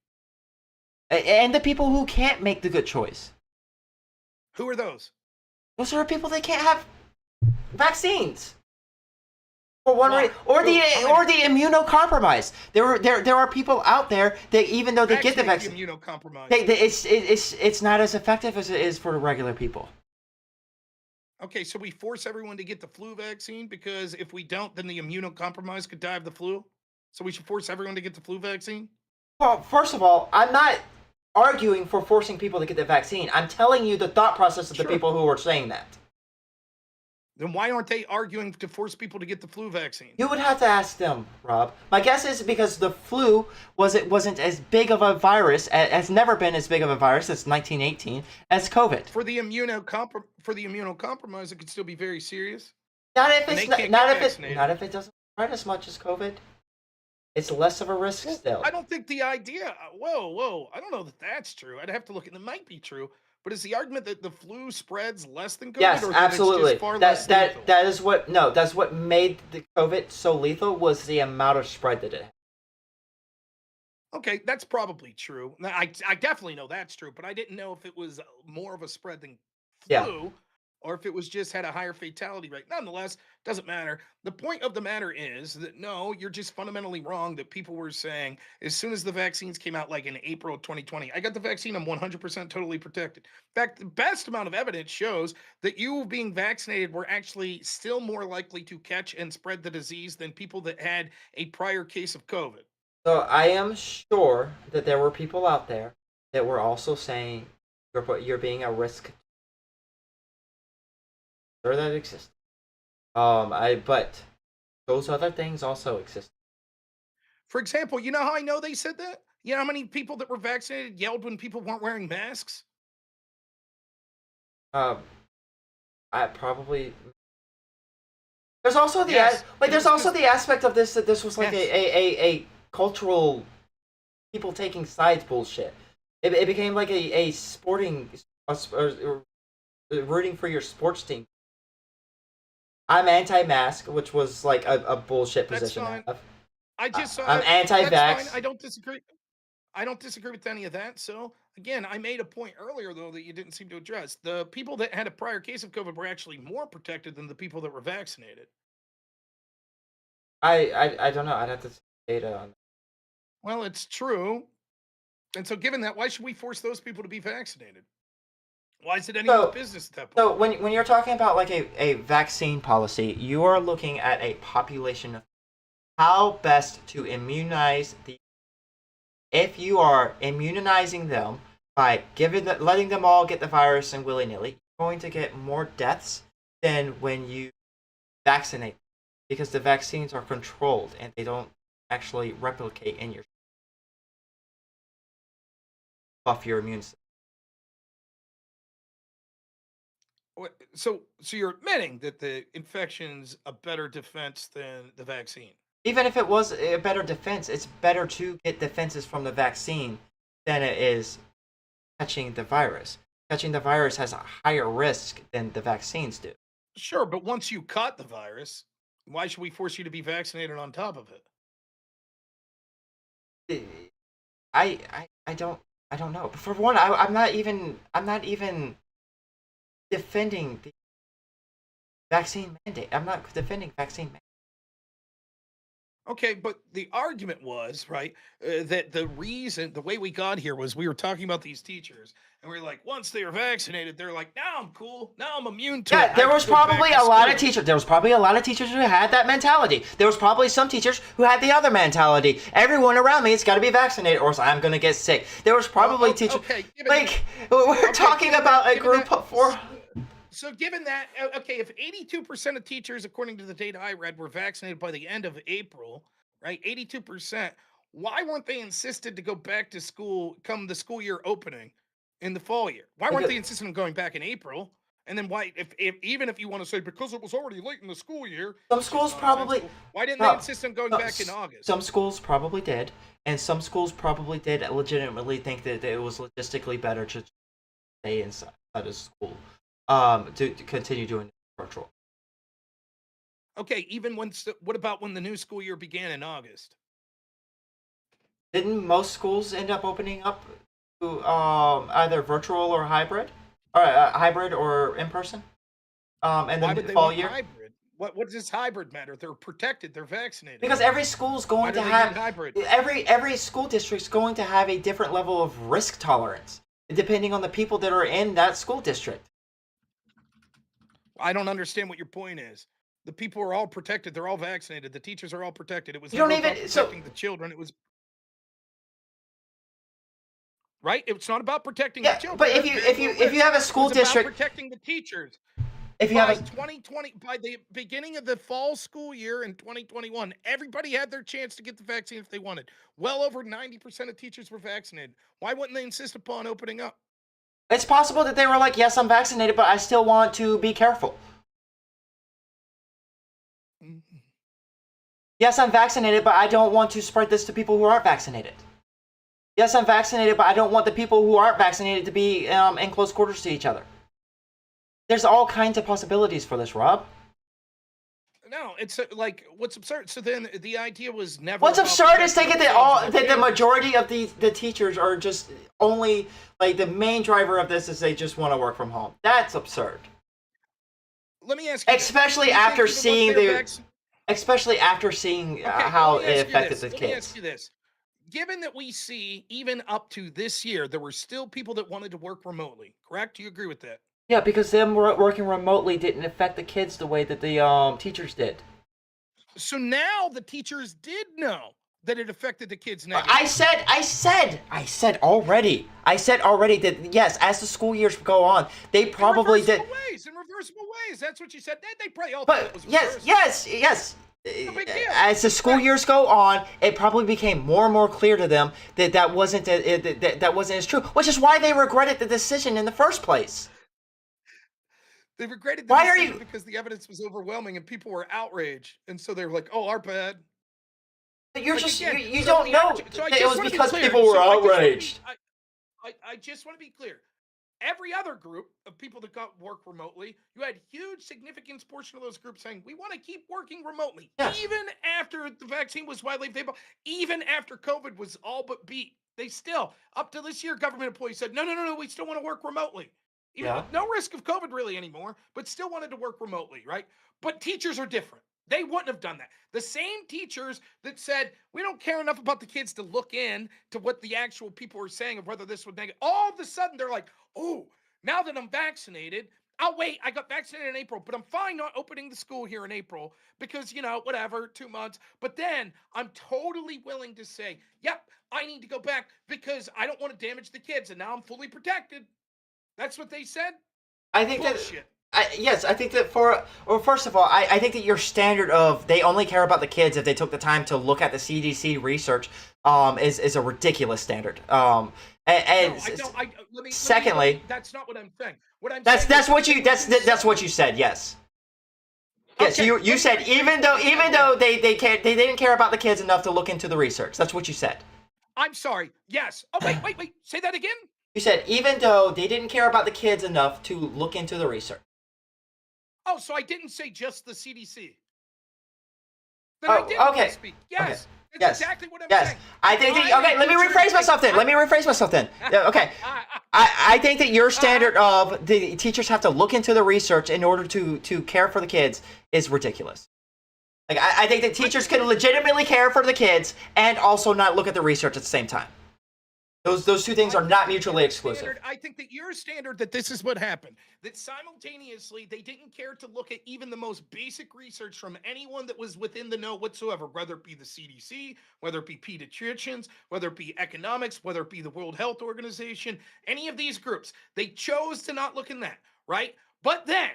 And the people who can't make the good choice. Who are those? Those are people that can't have vaccines. For one Why? reason, or Who? How the immunocompromised. There are people out there that even though they get the Vaccinate vaccine, immunocompromised. it's not as effective as it is for regular people. Okay, so we force everyone to get the flu vaccine because if we don't, then the immunocompromised could die of the flu. So we should force everyone to get the flu vaccine? Well, first of all, I'm not arguing for forcing people to get the vaccine. I'm telling you the thought process of the Sure. people who are saying that. Then why aren't they arguing to force people to get the flu vaccine? You would have to ask them, Rob. My guess is because the flu wasn't as big of a virus, has never been as big of a virus since 1918 as COVID. For the immunocompromised, it could still be very serious. Not if And it's they can't not get if it vaccinated. not if it doesn't spread as much as COVID. It's less of a risk Well, still. I don't think the idea. Whoa! I don't know that that's true. I'd have to look, and it might be true. But is the argument that the flu spreads less than COVID? Yes, or that it's just absolutely. far less That lethal? that is what no, that's what made the COVID so lethal was the amount of spread that it had. Okay, that's probably true. Now, I definitely know that's true, but I didn't know if it was more of a spread than Yeah. flu, or if it was just had a higher fatality rate. Nonetheless, doesn't matter. The point of the matter is that no, you're just fundamentally wrong. That people were saying as soon as the vaccines came out, like in April of 2020, I got the vaccine. I'm 100% totally protected. In fact, the best amount of evidence shows that you being vaccinated were actually still more likely to catch and spread the disease than people that had a prior case of COVID. So I am sure that there were people out there that were also saying you're being a risk. Sure, that exists. But those other things also exist. For example, you know how I know they said that? You know how many people that were vaccinated yelled when people weren't wearing masks? I probably. There's also the Yes, but it there's was also just- the aspect of this that this was like Yes. a cultural people taking sides bullshit. It became like a sporting rooting for your sports team. I'm anti-mask, which was like a bullshit That's position. fine. to have. I just saw I'm that's anti-vax. fine. I don't disagree. I don't disagree with any of that. So again, I made a point earlier though that you didn't seem to address. The people that had a prior case of COVID were actually more protected than the people that were vaccinated. I don't know. I'd have to see data on. Well, it's true. And so given that, why should we force those people to be vaccinated? Why is it anyone's business at that point? So when you're talking about like a vaccine policy, you are looking at a population of how best to immunize the if you are immunizing them by letting them all get the virus and willy-nilly, you're going to get more deaths than when you vaccinate them, because the vaccines are controlled and they don't actually replicate in your buff your immune system. So you're admitting that the infection's a better defense than the vaccine. Even if it was a better defense, it's better to get defenses from the vaccine than it is catching the virus. Catching the virus has a higher risk than the vaccines do. Sure, but once you caught the virus, why should we force you to be vaccinated on top of it? I don't know. For one, I'm not even defending the vaccine mandate. I'm not defending vaccine mandate. Okay, but the argument was, right, that the way we got here was we were talking about these teachers, and we are like, once they are vaccinated, they're like, now I'm cool, now I'm immune to it. Yeah, there I was can go back probably to a lot of school." teachers. There was probably a lot of teachers who had that mentality. There was probably some teachers who had the other mentality. Everyone around me has got to be vaccinated, or else I'm gonna get sick. There was probably teachers. Okay, Like we're talking given about that- a given group that- of four. So given that, okay, if 82% of teachers, according to the data I read, were vaccinated by the end of April, right? 82%. Why weren't they insisted to go back to school come the school year opening in the fall year? Why weren't they insisting on going back in April? And then why, if even if you want to say because it was already late in the school year, Some which is schools probably. nonsensical, why didn't No, they insist on going no, back in August? Some schools probably did, and some schools probably did legitimately think that it was logistically better to stay inside of school, to continue doing virtual. Okay, even what about when the new school year began in August? Didn't most schools end up opening up to either virtual or hybrid, or hybrid or in person? And Why then would the they fall want year, hybrid? What does this hybrid matter? They're protected. They're vaccinated. because every school's Why going do to they have need hybrid? every school district's going to have a different level of risk tolerance depending on the people that are in that school district. I don't understand what your point is. The people are all protected. They're all vaccinated. The teachers are all protected. It was You don't never about even- so- protecting the children. It was right. It's not about protecting Yeah, the children. but if They're you very if you low if you risk. have a It school was about district, protecting the teachers. if you By have a 2020, by the beginning of the fall school year in 2021, everybody had their chance to get the vaccine if they wanted. Well over 90% of teachers were vaccinated. Why wouldn't they insist upon opening up? it's possible that they were like, yes, I'm vaccinated, but I still want to be careful. Yes, I'm vaccinated, but I don't want to spread this to people who aren't vaccinated. Yes, I'm vaccinated, but I don't want the people who aren't vaccinated to be in close quarters to each other. There's all kinds of possibilities for this, Rob. No, it's like what's absurd. So then the idea was never. What's about absurd is protecting thinking the that all children. that the majority of the teachers are just only like the main driver of this is they just want to work from home. That's absurd. Let me ask you. this. Especially Do you think after even once seeing they're the especially after seeing Okay, how let me it ask you affected this. the Let me kids. ask you this. Given that we see even up to this year, there were still people that wanted to work remotely, correct? Do you agree with that? Yeah, because them working remotely didn't affect the kids the way that the teachers did. So now the teachers did know that it affected the kids negatively. I said already that yes, as the school years go on, they probably did. In reversible ways. That's what you said. They probably all thought it But was yes. reversible. big deal. As the school years go on, it probably became more and more clear to them that that wasn't as true, which is why they regretted the decision in the first place. They regretted the Why are decision you- because the evidence was overwhelming and people were outraged, and so they were like, "Oh, our bad." But you're Like, just again, you so don't the know average- so I that it just was wanna be because clear. people were So I just wanna be- outraged. I just want to be clear. Every other group of people that got work remotely, you had huge significant portion of those groups saying we want to keep working remotely, Yes. even after the vaccine was widely available, even after COVID was all but beat. They still, up to this year, government employees said, no, we still want to work remotely. Even Yeah. with no risk of COVID really anymore, but still wanted to work remotely, right? But teachers are different. They wouldn't have done that. The same teachers that said, we don't care enough about the kids to look in to what the actual people are saying of whether this would negative. All of a sudden, they're like, oh, now that I'm vaccinated, I'll wait. I got vaccinated in April, but I'm fine not opening the school here in April because, whatever, 2 months. But then I'm totally willing to say, yep, I need to go back because I don't want to damage the kids. And now I'm fully protected. That's what they said. I think Bullshit. yes, I think that first of all, I think that your standard of they only care about the kids if they took the time to look at the CDC research is a ridiculous standard. And No, I don't. Let me. secondly, That's not what I'm saying. What I'm that's saying is that's what you said. Yes. Yes, Okay, you let me said rephrase even what I though said. they didn't care about the kids enough to look into the research. That's what you said. I'm sorry. Yes. Oh, wait. Say that again. You said even though they didn't care about the kids enough to look into the research. Oh, so I didn't say just the CDC. Then I Oh, didn't okay. Speak. Yes. That's Yes. exactly what I'm Yes. saying. I think that okay, let me rephrase myself then. Let me rephrase myself then. Yeah, okay. I think that your standard of the teachers have to look into the research in order to care for the kids is ridiculous. Like I think that teachers can legitimately care for the kids and also not look at the research at the same time. Those two things are not mutually exclusive. I think that your standard that this is what happened. That simultaneously they didn't care to look at even the most basic research from anyone that was within the know whatsoever, whether it be the CDC, whether it be pediatricians, whether it be economics, whether it be the World Health Organization, any of these groups. They chose to not look in that, right? But then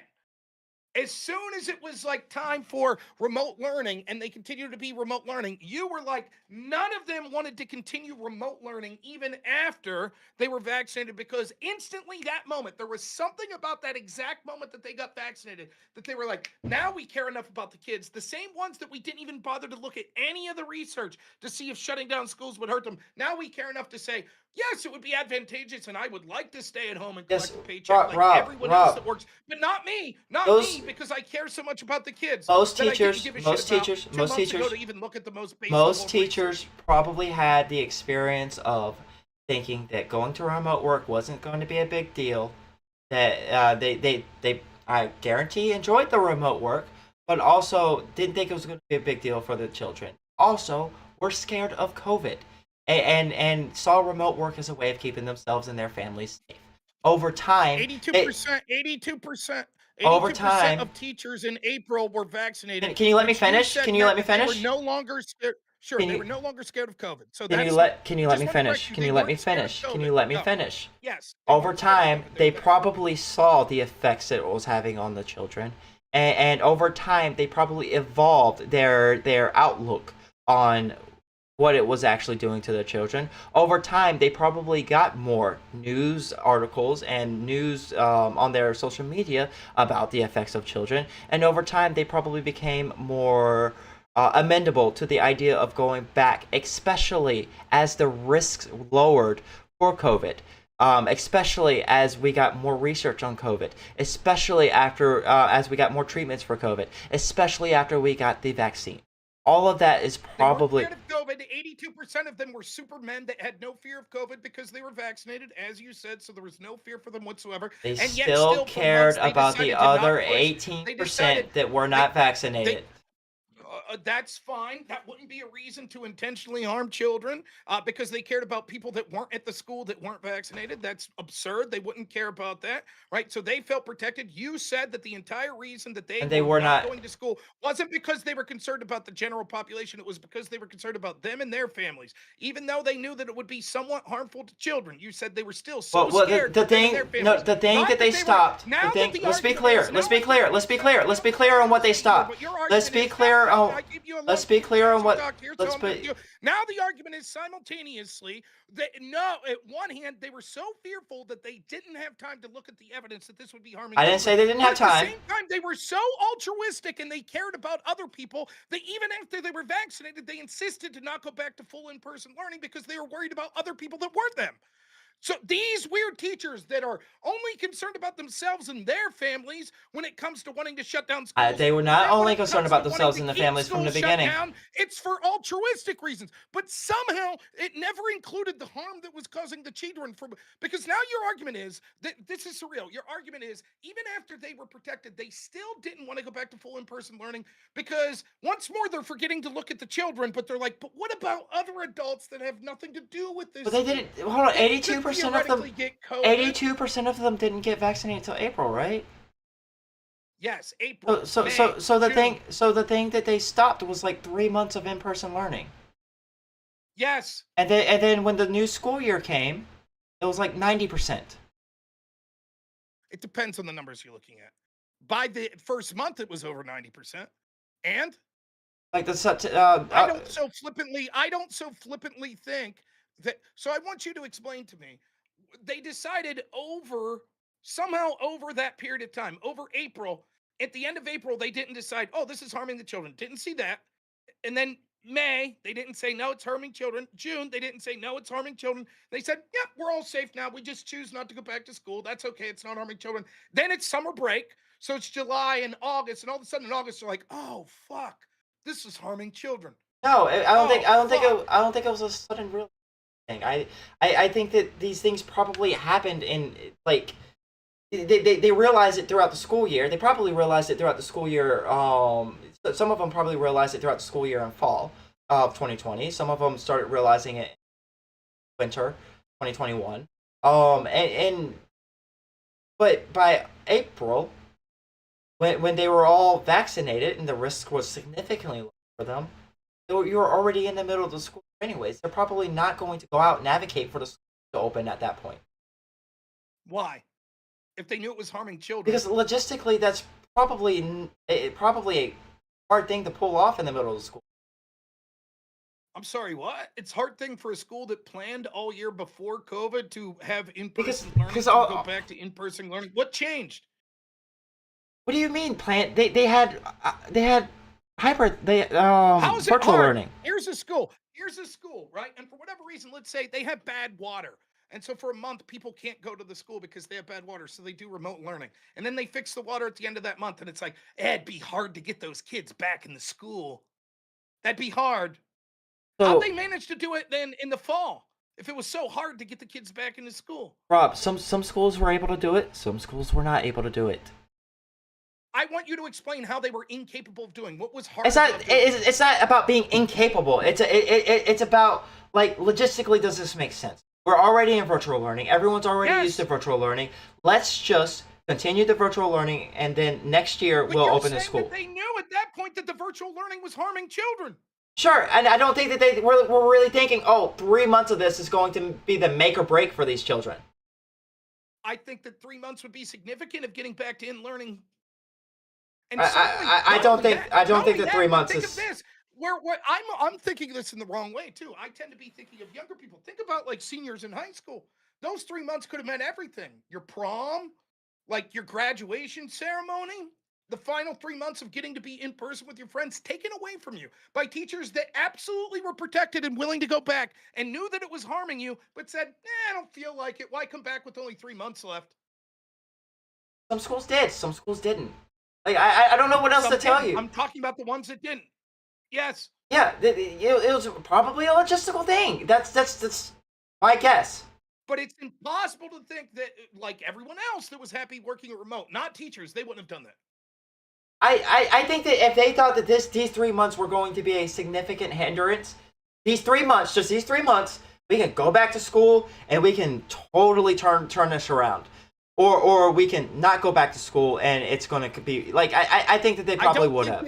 as soon as it was like time for remote learning and they continue to be remote learning, you were like, none of them wanted to continue remote learning even after they were vaccinated because instantly that moment, there was something about that exact moment that they got vaccinated that they were like, now we care enough about the kids. The same ones that we didn't even bother to look at any of the research to see if shutting down schools would hurt them. Now we care enough to say, yes, it would be advantageous, and I would like to stay at home and collect Yes, a paycheck Rob, everyone else Rob. that works, but not me, because I care so much about the kids. Most that I didn't teachers, give a most shit about teachers, 2 most months ago teachers, to even look at the most basic most level teachers probably had the experience of thinking that going to remote work wasn't going to be a big deal. That they I guarantee enjoyed the remote work, but also didn't think it was going to be a big deal for the children. Also, were scared of COVID, and saw remote work as a way of keeping themselves and their families safe. Over time, 82% over time, of teachers in April were vaccinated. can you let me which you finish? said Can you let meant me that they finish? were no longer scared. Sure, Can they you- were no longer scared of COVID. So Can that's you let me just wanna finish? correct you, Can they you let me weren't scared of finish? Can COVID. you let me No. finish? Yes. they Over weren't scared of time, COVID. they were probably saw the effects it was having on the children, and over time, they probably evolved their outlook on what it was actually doing to their children. Over time, they probably got more news articles and news on their social media about the effects of children, and over time, they probably became more amendable to the idea of going back, especially as the risks lowered for COVID. Especially as we got more research on COVID, especially after as we got more treatments for COVID, especially after we got the vaccine. All of that is They weren't probably scared of COVID. 82% of them were supermen that had no fear of COVID because they were vaccinated, as you said. So there was no fear for them whatsoever. they And yet, still for cared months, they about the decided to not other push. 18% They decided that were not vaccinated. that's fine. That wouldn't be a reason to intentionally harm children because they cared about people that weren't at the school that weren't vaccinated. That's absurd. They wouldn't care about that, right? So they felt protected. You said that the entire reason that And they were not- going to school wasn't because they were concerned about the general population. It was because they were concerned about them and their families, even though they knew that it would be somewhat harmful to children. You said they were still so Well, scared. the for them and thing, their no, families. the thing Not that they were- stopped. now The that thing. the Let's be argument clear. is- Let's now be that clear. the Let's be argument clear. is- Let's be clear on what they stopped. But your Let's argument be is clear now- on. I give you a Let's lot be of clear on time what. to talk here, Let's so I'm gonna be. do- Now the argument is simultaneously that no, at one hand they were so fearful that they didn't have time to look at the evidence that this would be harming. I didn't say they didn't have But at time. the same time, they were so altruistic and they cared about other people that even after they were vaccinated, they insisted to not go back to full in-person learning because they were worried about other people that weren't them. So these weird teachers that are only concerned about themselves and their families when it comes to wanting to shut down schools. They were not then when only it concerned comes about to wanting themselves to and their keep families from the schools shut beginning. down, it's for altruistic reasons. But somehow it never included the harm that was causing the children from, because now your argument is that this is surreal. Your argument is even after they were protected, they still didn't want to go back to full in-person learning because once more they're forgetting to look at the children, but they're like, but what about other adults that have nothing to do with this? But they didn't. Hold on. They could 82% of them. theoretically get COVID. 82% of them didn't get vaccinated until April, right? Yes, April. So May, the thing that they stopped was like 3 months of in-person learning. Yes. And then when the new school year came, it was like 90%. It depends on the numbers you're looking at. By the first month, it was over 90%. And Like I don't so flippantly think that. So I want you to explain to me. They decided somehow over that period of time, over April, at the end of April, they didn't decide, oh, this is harming the children. Didn't see that. And then May, they didn't say, no, it's harming children. June, they didn't say, no, it's harming children. They said, yeah, we're all safe now. We just choose not to go back to school. That's okay. It's not harming children. Then it's summer break. So it's July and August. And all of a sudden in August, they're like, oh, fuck, this is harming children. No, I don't think fuck. I don't think it was a sudden real thing. I think that these things probably happened in like they realized it throughout the school year. They probably realized it throughout the school year. Some of them probably realized it throughout the school year in fall of 2020. Some of them started realizing it in winter 2021. But by April, when they were all vaccinated and the risk was significantly lower for them, you were already in the middle of the school anyways. They're probably not going to go out and advocate for the school to open at that point. Why? If they knew it was harming children. Because logistically, that's probably a hard thing to pull off in the middle of the school. I'm sorry, what? It's a hard thing for a school that planned all year before COVID to have in-person learning to go back to in-person learning. What changed? What do you mean plan? They had hybrid How is it virtual hard? learning. Here's a school, right? And for whatever reason, let's say they have bad water. And so for a month, people can't go to the school because they have bad water. So they do remote learning. And then they fix the water at the end of that month. And it's like, it'd be hard to get those kids back in the school. That'd be hard. So, How'd they manage to do it then in the fall? If it was so hard to get the kids back into school? Rob, some schools were able to do it. Some schools were not able to do it. I want you to explain how they were incapable of doing. What was hard? It's not about being incapable. It's about like logistically, does this make sense? We're already in virtual learning. Everyone's already used to virtual learning. Let's just continue the virtual learning, and then next year we'll open the school. That they knew at that point that the virtual learning was harming children. Sure, and I don't think that they were really thinking, oh, 3 months of this is going to be the make or break for these children. I think that 3 months would be significant of getting back to in learning. And I don't think that 3 months is. Think of this. Where I'm thinking this in the wrong way too. I tend to be thinking of younger people. Think about like seniors in high school. Those 3 months could have meant everything. Your prom, like your graduation ceremony, the final 3 months of getting to be in person with your friends taken away from you by teachers that absolutely were protected and willing to go back and knew that it was harming you, but said, I don't feel like it. Why come back with only 3 months left? Some schools did. Some schools didn't. Like I don't know what else to tell you. I'm talking about the ones that didn't. Yes. Yeah, it was probably a logistical thing. That's my guess. But it's impossible to think that, like everyone else that was happy working remote, not teachers, they wouldn't have done that. I think that if they thought that these 3 months were going to be a significant hindrance, these 3 months, just these 3 months, we can go back to school and we can totally turn this around. Or we can not go back to school and it's going to be like I think that they probably would have.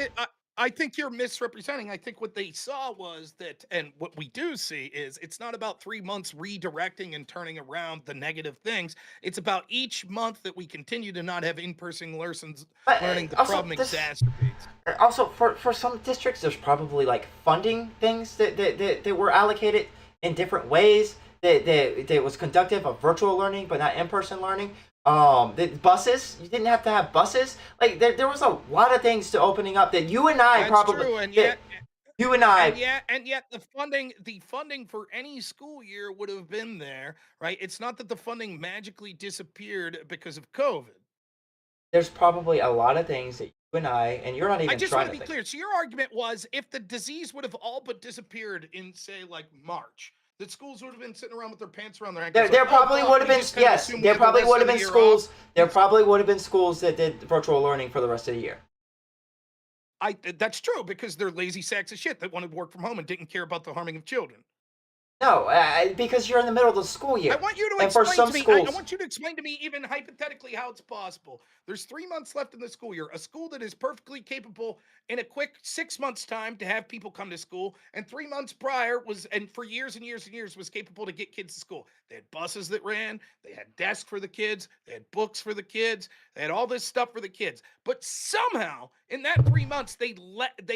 I think you're misrepresenting. I think what they saw was that, and what we do see is it's not about 3 months redirecting and turning around the negative things. It's about each month that we continue to not have in-person lessons, learning the problem exacerbates. Also, for some districts, there's probably like funding things that were allocated in different ways that was conductive of virtual learning, but not in-person learning. The buses, you didn't have to have buses. Like there was a lot of things to opening up that you and I That's probably true, and yet the funding for any school year would have been there, right? It's not that the funding magically disappeared because of COVID. There's probably a lot of things that you and and you're not even. I just want to be clear. So your argument was if the disease would have all but disappeared in say like March, that schools would have been sitting around with their pants around their ankles. There probably would have been there probably would have been schools. There probably would have been schools that did virtual learning for the rest of the year. That's true because they're lazy sacks of shit that wanted to work from home and didn't care about the harming of children. No, because you're in the middle of the school year. I want you to And for explain some to me. schools, I want you to explain to me, even hypothetically, how it's possible. There's 3 months left in the school year. A school that is perfectly capable in a quick 6 months' time to have people come to school, and 3 months prior was, and for years and years and years, was capable to get kids to school. They had buses that ran. They had desks for the kids. They had books for the kids. They had all this stuff for the kids. But somehow, in that 3 months, they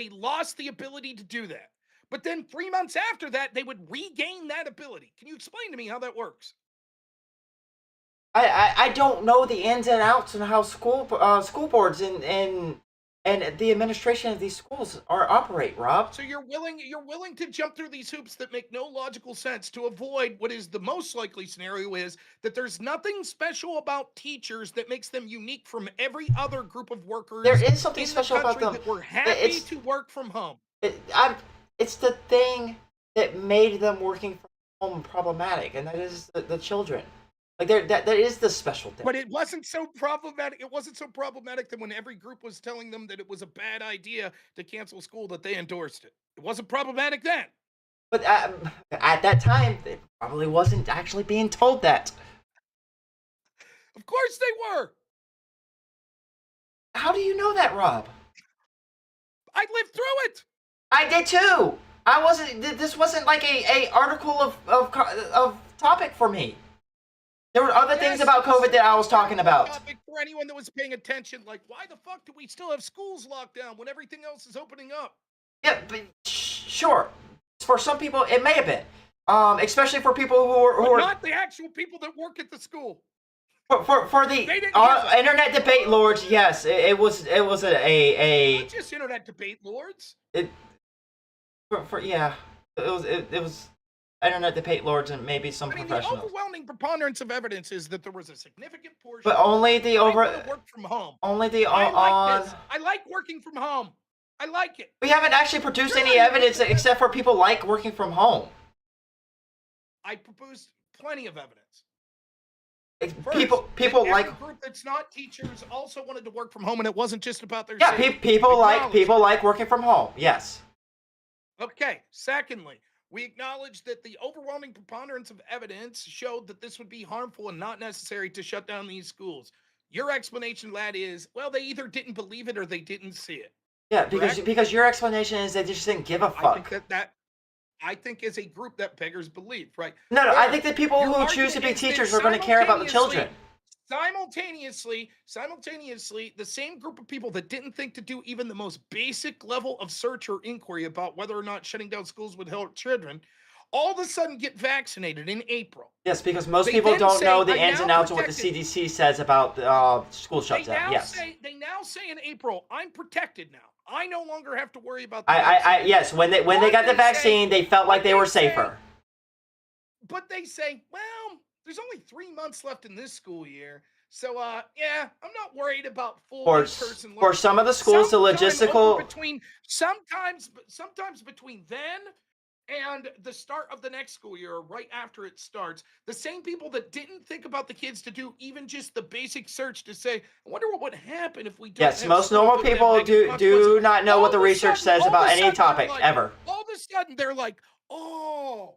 lost the ability to do that. But then 3 months after that, they would regain that ability. Can you explain to me how that works? I don't know the ins and outs and how school boards and the administration of these schools operate, Rob. So you're willing to jump through these hoops that make no logical sense to avoid what is the most likely scenario, is that there's nothing special about teachers that makes them unique from every other group of workers. There is something in the special about country them. that we're happy It's- to work from home. It's the thing that made them working from home problematic, and that is the children. Like that is the special thing. But it wasn't so problematic. It wasn't so problematic that when every group was telling them that it was a bad idea to cancel school, that they endorsed it. It wasn't problematic then. But at that time, it probably wasn't actually being told that. Of course they were. How do you know that, Rob? I lived through it. I did too. I wasn't. This wasn't like a article of topic for me. There were other things Yes, about it was COVID that I was a talking about. topic for anyone that was paying attention. Like, why the fuck do we still have schools locked down when everything else is opening up? Yeah, but sure. For some people, it may have been. Especially for people who But are not the actual people that work at the school. for the They didn't give a internet debate lords. Yes, it was a Not just internet debate lords. yeah. It was internet debate lords and maybe some I mean, the professionals. overwhelming preponderance of evidence is that there was a significant portion. But only the I over wanna work from home. only the I on. like this. I like working from home. I like it. We haven't actually produced You're any not even evidence looking at- except for people like working from home. I proposed plenty of evidence. People First, that like every group that's not teachers also wanted to work from home, and it wasn't just about their yeah, safety. people Acknowledge like working from home. Yes. Okay. Secondly, we acknowledge that the overwhelming preponderance of evidence showed that this would be harmful and not necessary to shut down these schools. Your explanation, lad, is, well, they either didn't believe it or they didn't see it. Yeah, because Correct? your explanation is they just didn't give a I think fuck. I think as a group that beggars belief, right? No, I Third, think that people your who choose to be argument is that teachers are going to care about the children. Simultaneously, the same group of people that didn't think to do even the most basic level of search or inquiry about whether or not shutting down schools would help children, all of a sudden get vaccinated in April. Yes, because most They people then don't say, know the "I'm ins and now outs of what the protected." CDC says about school They shutdown. now Yes. say in April, I'm protected now. I no longer have to worry about the vaccine. Yes. When they But got the they say- vaccine, they felt like but they they were say- safer. But they say, well, there's only 3 months left in this school year. So yeah, I'm not worried about full in-person learning. For some of the schools, the Sometime logistical between sometimes between then and the start of the next school year, or right after it starts, the same people that didn't think about the kids to do even just the basic search to say, I wonder what would happen if we don't yes, have most schools normal that have people negative do consequences. not know what the All of a research sudden- says all of a about any sudden they're topic like- ever. All of a sudden, they're like, oh,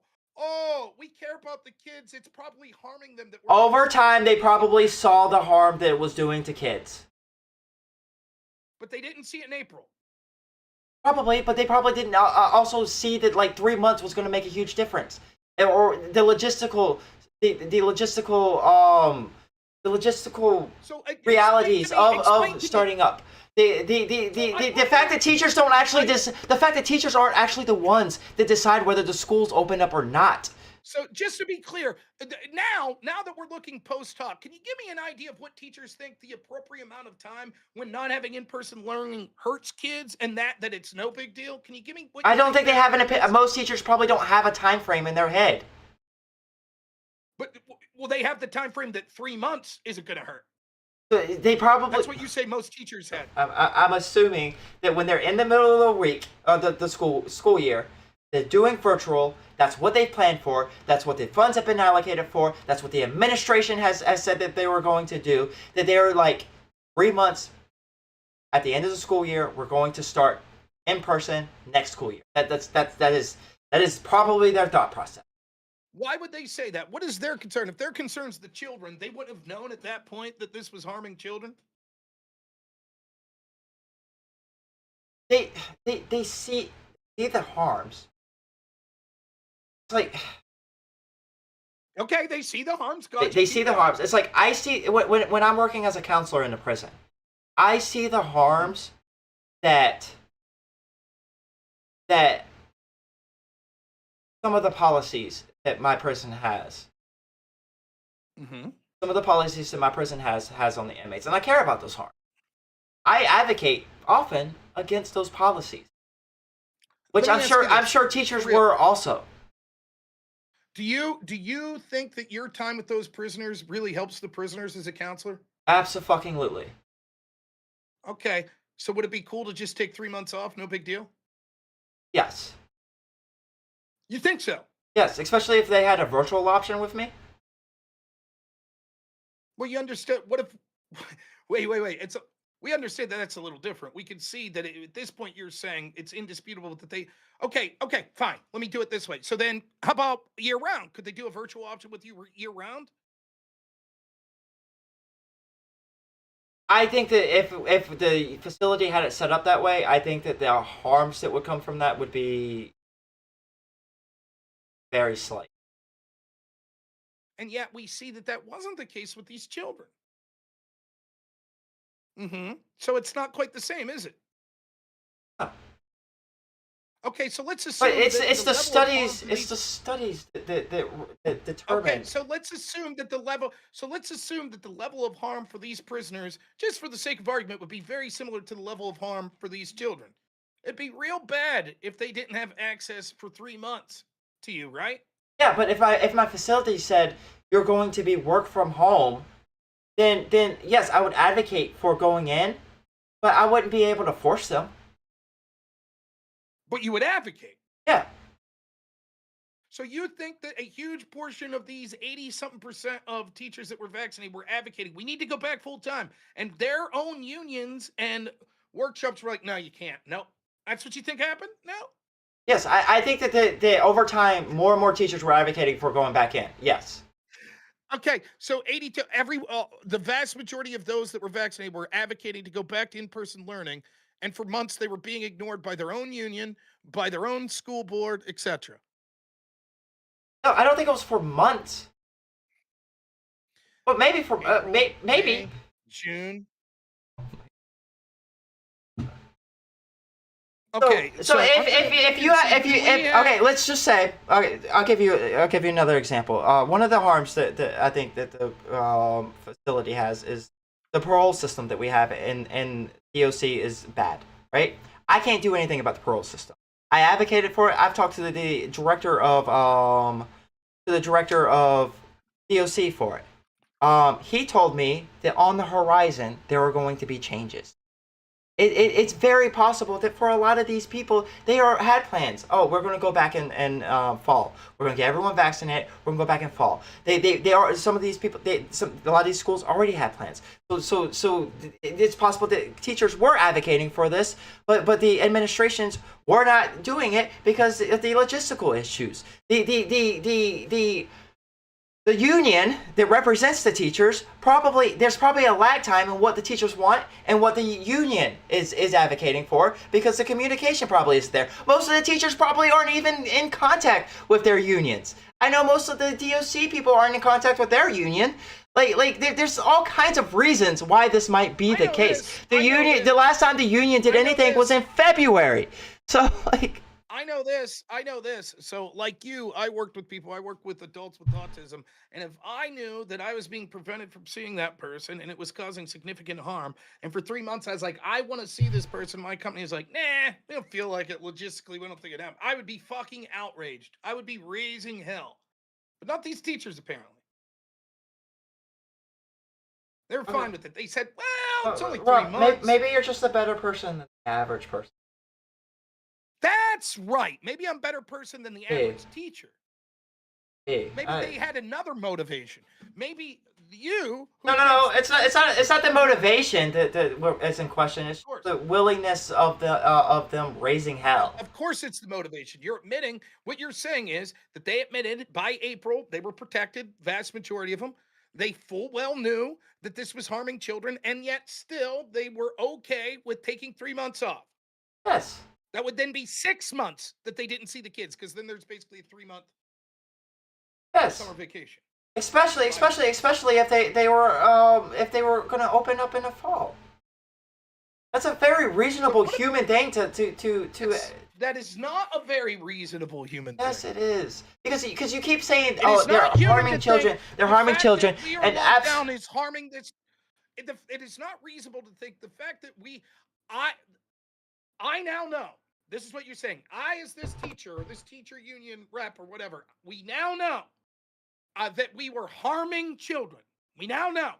we care about the kids. It's probably harming them. That we're Over time, they probably saw the harm that it was doing to kids. But they didn't see it in April. Probably, but they probably didn't also see that like 3 months was going to make a huge difference, or the logistical So realities explain of to me- starting up. The fact that teachers don't actually the fact that teachers aren't actually the ones that decide whether the schools open up or not. So just to be clear, now that we're looking post talk, can you give me an idea of what teachers think the appropriate amount of time when not having in-person learning hurts kids, and that it's no big deal? Can you give me? What I you don't think they have an that opinion. is? Most teachers probably don't have a time frame in their head. But will they have the time frame that 3 months isn't going to hurt? They probably. That's what you say most teachers had. I'm assuming that when they're in the middle of the week of the school year, they're doing virtual. That's what they planned for. That's what the funds have been allocated for. That's what the administration has said that they were going to do. That they're like 3 months at the end of the school year. We're going to start in person next school year. That is probably their thought process. Why would they say that? What is their concern? If their concern's the children, they wouldn't have known at that point that this was harming children. They see the harms. It's like Okay, they see the harms. they see the harms. It's like I see when I'm working as a counselor in a prison, I see the harms that some of the policies that my prison has. Mm-hmm. Some of the policies that my prison has on the inmates, and I care about those harms. I advocate often against those policies, which Let me ask you I'm this, sure teachers for real. were also. Do you think that your time with those prisoners really helps the prisoners as a counselor? Absolutely. Okay, so would it be cool to just take 3 months off? No big deal. Yes. You think so? Yes, especially if they had a virtual option with me. Well, you understand. What if? Wait. We understand that that's a little different. We can see that at this point you're saying it's indisputable that they. Okay, fine. Let me do it this way. So then, how about year round? Could they do a virtual option with you year round? I think that if the facility had it set up that way, I think that the harms that would come from that would be very slight. And yet we see that that wasn't the case with these children. Mm-hmm. So it's not quite the same, is it? No. Okay, so let's assume. But it's that the level of studies harm it's these- the studies that determine. Okay, so let's assume that the level. So let's assume that the level of harm for these prisoners, just for the sake of argument, would be very similar to the level of harm for these children. It'd be real bad if they didn't have access for 3 months to you, right? Yeah, but if my facility said you're going to be work from home, then yes, I would advocate for going in, but I wouldn't be able to force them. But you would advocate. Yeah. So you think that a huge portion of these 80-something% of teachers that were vaccinated were advocating, we need to go back full time. And their own unions and workshops were like, no, you can't. No. That's what you think happened? No. Yes, I think that the over time, more and more teachers were advocating for going back in. Yes. Okay, so the vast majority of those that were vaccinated were advocating to go back to in-person learning, and for months they were being ignored by their own union, by their own school board, etc. No, I don't think it was for months. But maybe for maybe. May, June. Okay, So okay, let's just say, okay, I'll give you another example. One of the harms that I think that the facility has is the parole system that we have in DOC is bad, right? I can't do anything about the parole system. I advocated for it. I've talked to the director of DOC for it. He told me that on the horizon there are going to be changes. It's very possible that for a lot of these people, they had plans. Oh, we're going to go back in fall. We're going to get everyone vaccinated. We're going to go back in fall. They are, some of these people. A lot of these schools already had plans. So it's possible that teachers were advocating for this, but the administrations were not doing it because of the logistical issues. The union that represents the teachers there's probably a lag time in what the teachers want and what the union is advocating for, because the communication probably is there. Most of the teachers probably aren't even in contact with their unions. I know most of the DOC people aren't in contact with their union. There's all kinds of reasons why this might be the case. The last time the union did anything was in February. So I know this. So, like you, I worked with people. I work with adults with autism. And if I knew that I was being prevented from seeing that person and it was causing significant harm, and for 3 months I was like, I want to see this person, my company is like, nah, we don't feel like it. Logistically, we don't think it happened. I would be fucking outraged. I would be raising hell. But not these teachers, apparently. They were fine with it. They said, well, it's only 3 months. Maybe you're just a better person than the average person. That's right. Maybe I'm a better person than the average teacher. Hey, Maybe they had another motivation. Maybe you. Who No. thinks It's not the motivation that is in question. It's course. the willingness of them raising hell. Of course, it's the motivation. You're admitting what you're saying is that they admitted by April they were protected, vast majority of them. They full well knew that this was harming children, and yet still they were okay with taking 3 months off. Yes. That would then be 6 months that they didn't see the kids, because then there's basically a 3-month Yes. summer vacation. Especially if they were going to open up in the fall. That's a very reasonable human thing to. That is not a very reasonable human thing. Yes, it is, because you keep saying, It oh, is they're not human harming to children. think They're the harming fact children, that we are and locked down is harming this. It is not reasonable to think the fact that I now know. This is what you're saying. I, as this teacher or this teacher union rep or whatever, we now know that we were harming children. We now know.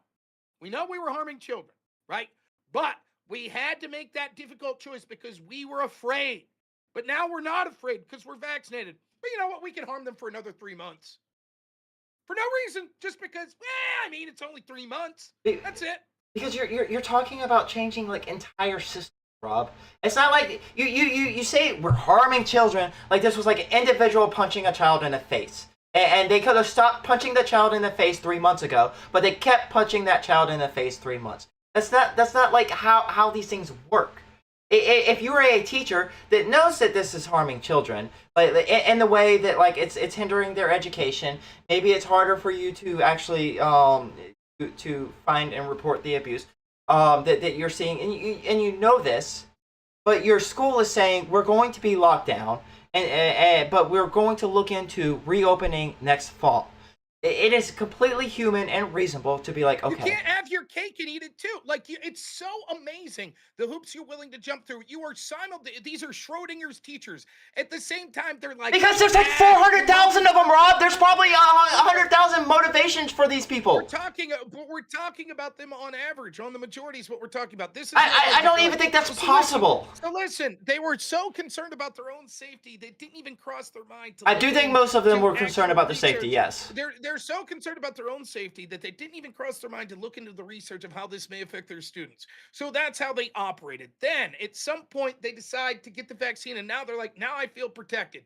We know we were harming children, right? But we had to make that difficult choice because we were afraid. But now we're not afraid because we're vaccinated. But you know what? We can harm them for another 3 months. For no reason, just because, it's only 3 months. That's it. because you're talking about changing like entire system, Rob. It's not like you say we're harming children like this was like an individual punching a child in the face. And they could have stopped punching the child in the face 3 months ago, but they kept punching that child in the face 3 months. That's not like how these things work. If you are a teacher that knows that this is harming children, like in the way that like it's hindering their education, maybe it's harder for you to actually to find and report the abuse that you're seeing, and you know this, but your school is saying we're going to be locked down, but we're going to look into reopening next fall. It is completely human and reasonable to be like, okay. You can't have your cake and eat it too. Like, it's so amazing the hoops you're willing to jump through. You are these are Schrodinger's teachers. At the same time, they're like, because there's like 400,000 of them, Rob. There's probably 100,000 motivations for these people. We're talking about them on average. On the majority is what we're talking about. This is I don't even think that's possible. So listen, they were so concerned about their own safety, they didn't even cross their mind. I do think most of them were concerned about their safety. Yes. They're so concerned about their own safety that they didn't even cross their mind to look into the research of how this may affect their students. So that's how they operated. Then at some point they decide to get the vaccine, and now they're like, now I feel protected.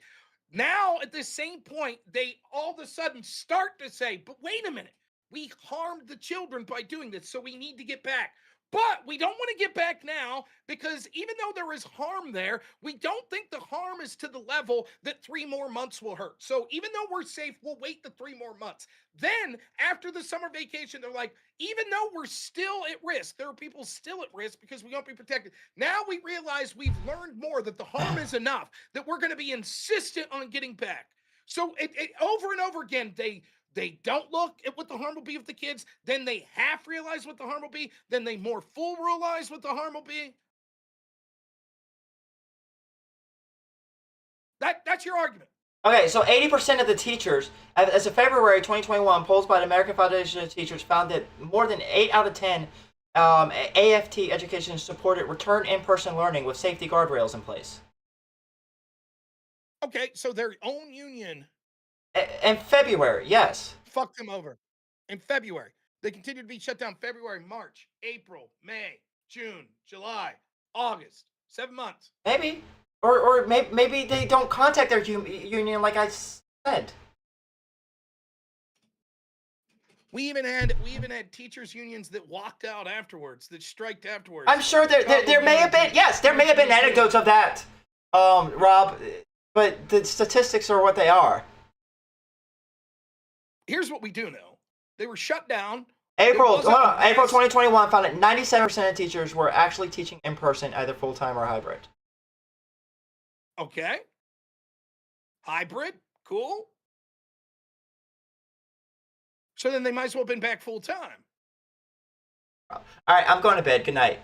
Now at the same point, they all of a sudden start to say, but wait a minute, we harmed the children by doing this, so we need to get back. But we don't want to get back now because even though there is harm there, we don't think the harm is to the level that 3 more months will hurt. So even though we're safe, we'll wait the 3 more months. Then after the summer vacation, they're like, even though we're still at risk, there are people still at risk because we won't be protected. Now we realize we've learned more, that the harm is enough, that we're going to be insistent on getting back. So over and over again, they don't look at what the harm will be with the kids. Then they half realize what the harm will be. Then they more full realize what the harm will be. That's your argument. Okay, so 80% of the teachers, as of February 2021, polls by the American Foundation of Teachers found that more than 8 out of 10 AFT education supported return in-person learning with safety guardrails in place. Okay, so their own union. In February, yes. Fuck them over. In February. They continue to be shut down February, March, April, May, June, July, August. 7 months. Maybe. Or maybe they don't contact their union like I said. We even had teachers unions that walked out afterwards, that striked afterwards. I'm sure there may have been anecdotes of that, Rob, but the statistics are what they are. Here's what we do know. They were shut down. April 2021 found that 97% of teachers were actually teaching in person, either full-time or hybrid. Okay. Hybrid, cool. So then they might as well have been back full-time. All right, I'm going to bed. Good night.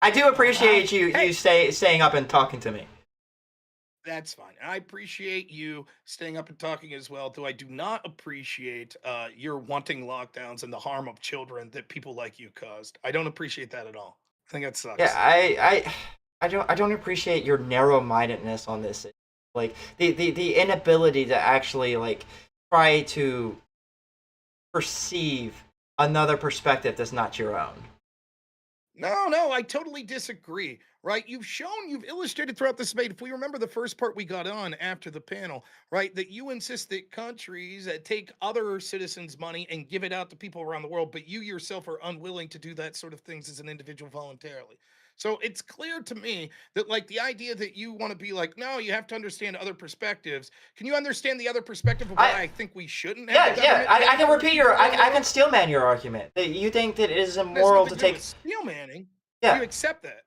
I do appreciate you staying up and talking to me. That's fine. I appreciate you staying up and talking as well, though I do not appreciate your wanting lockdowns and the harm of children that people like you caused. I don't appreciate that at all. I think that sucks. Yeah, I don't appreciate your narrow-mindedness on this. Like the inability to actually like try to perceive another perspective that's not your own. No, I totally disagree. Right? You've illustrated throughout this debate. If we remember the first part we got on after the panel, right, that you insist that countries take other citizens' money and give it out to people around the world, but you yourself are unwilling to do that sort of things as an individual voluntarily. So it's clear to me that, like, the idea that you want to be like, no, you have to understand other perspectives. Can you understand the other perspective of why I think we shouldn't have the government I pay can for repeat people around the I can world? steelman your argument. That you think that it is There's immoral to nothing take. to do with steelmanning. Yeah. You accept that.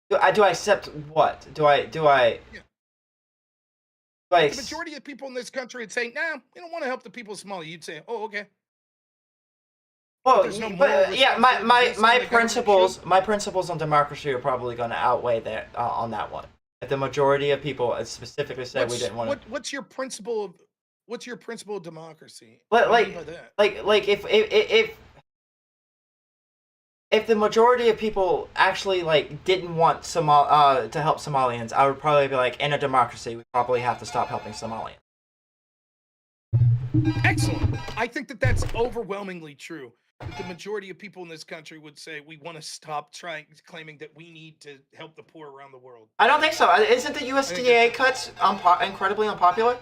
Do I accept what? Do I Yeah. do I The majority of people in this country would say, nah, we don't want to help the people of Somalia. You'd say, oh, okay. Well, there's no but, moral yeah, responsibility my based on the government principles, my principles on democracy are probably going to outweigh that on that one. If the majority of people specifically said we didn't want to, What's your principle of democracy? but What do you mean by that? like if the majority of people actually like didn't want to help Somalians, I would probably be like, in a democracy, we probably have to stop helping Somalians. Excellent. I think that that's overwhelmingly true. That the majority of people in this country would say we want to stop claiming that we need to help the poor around the world. I don't think so. Isn't the USDA cuts incredibly unpopular?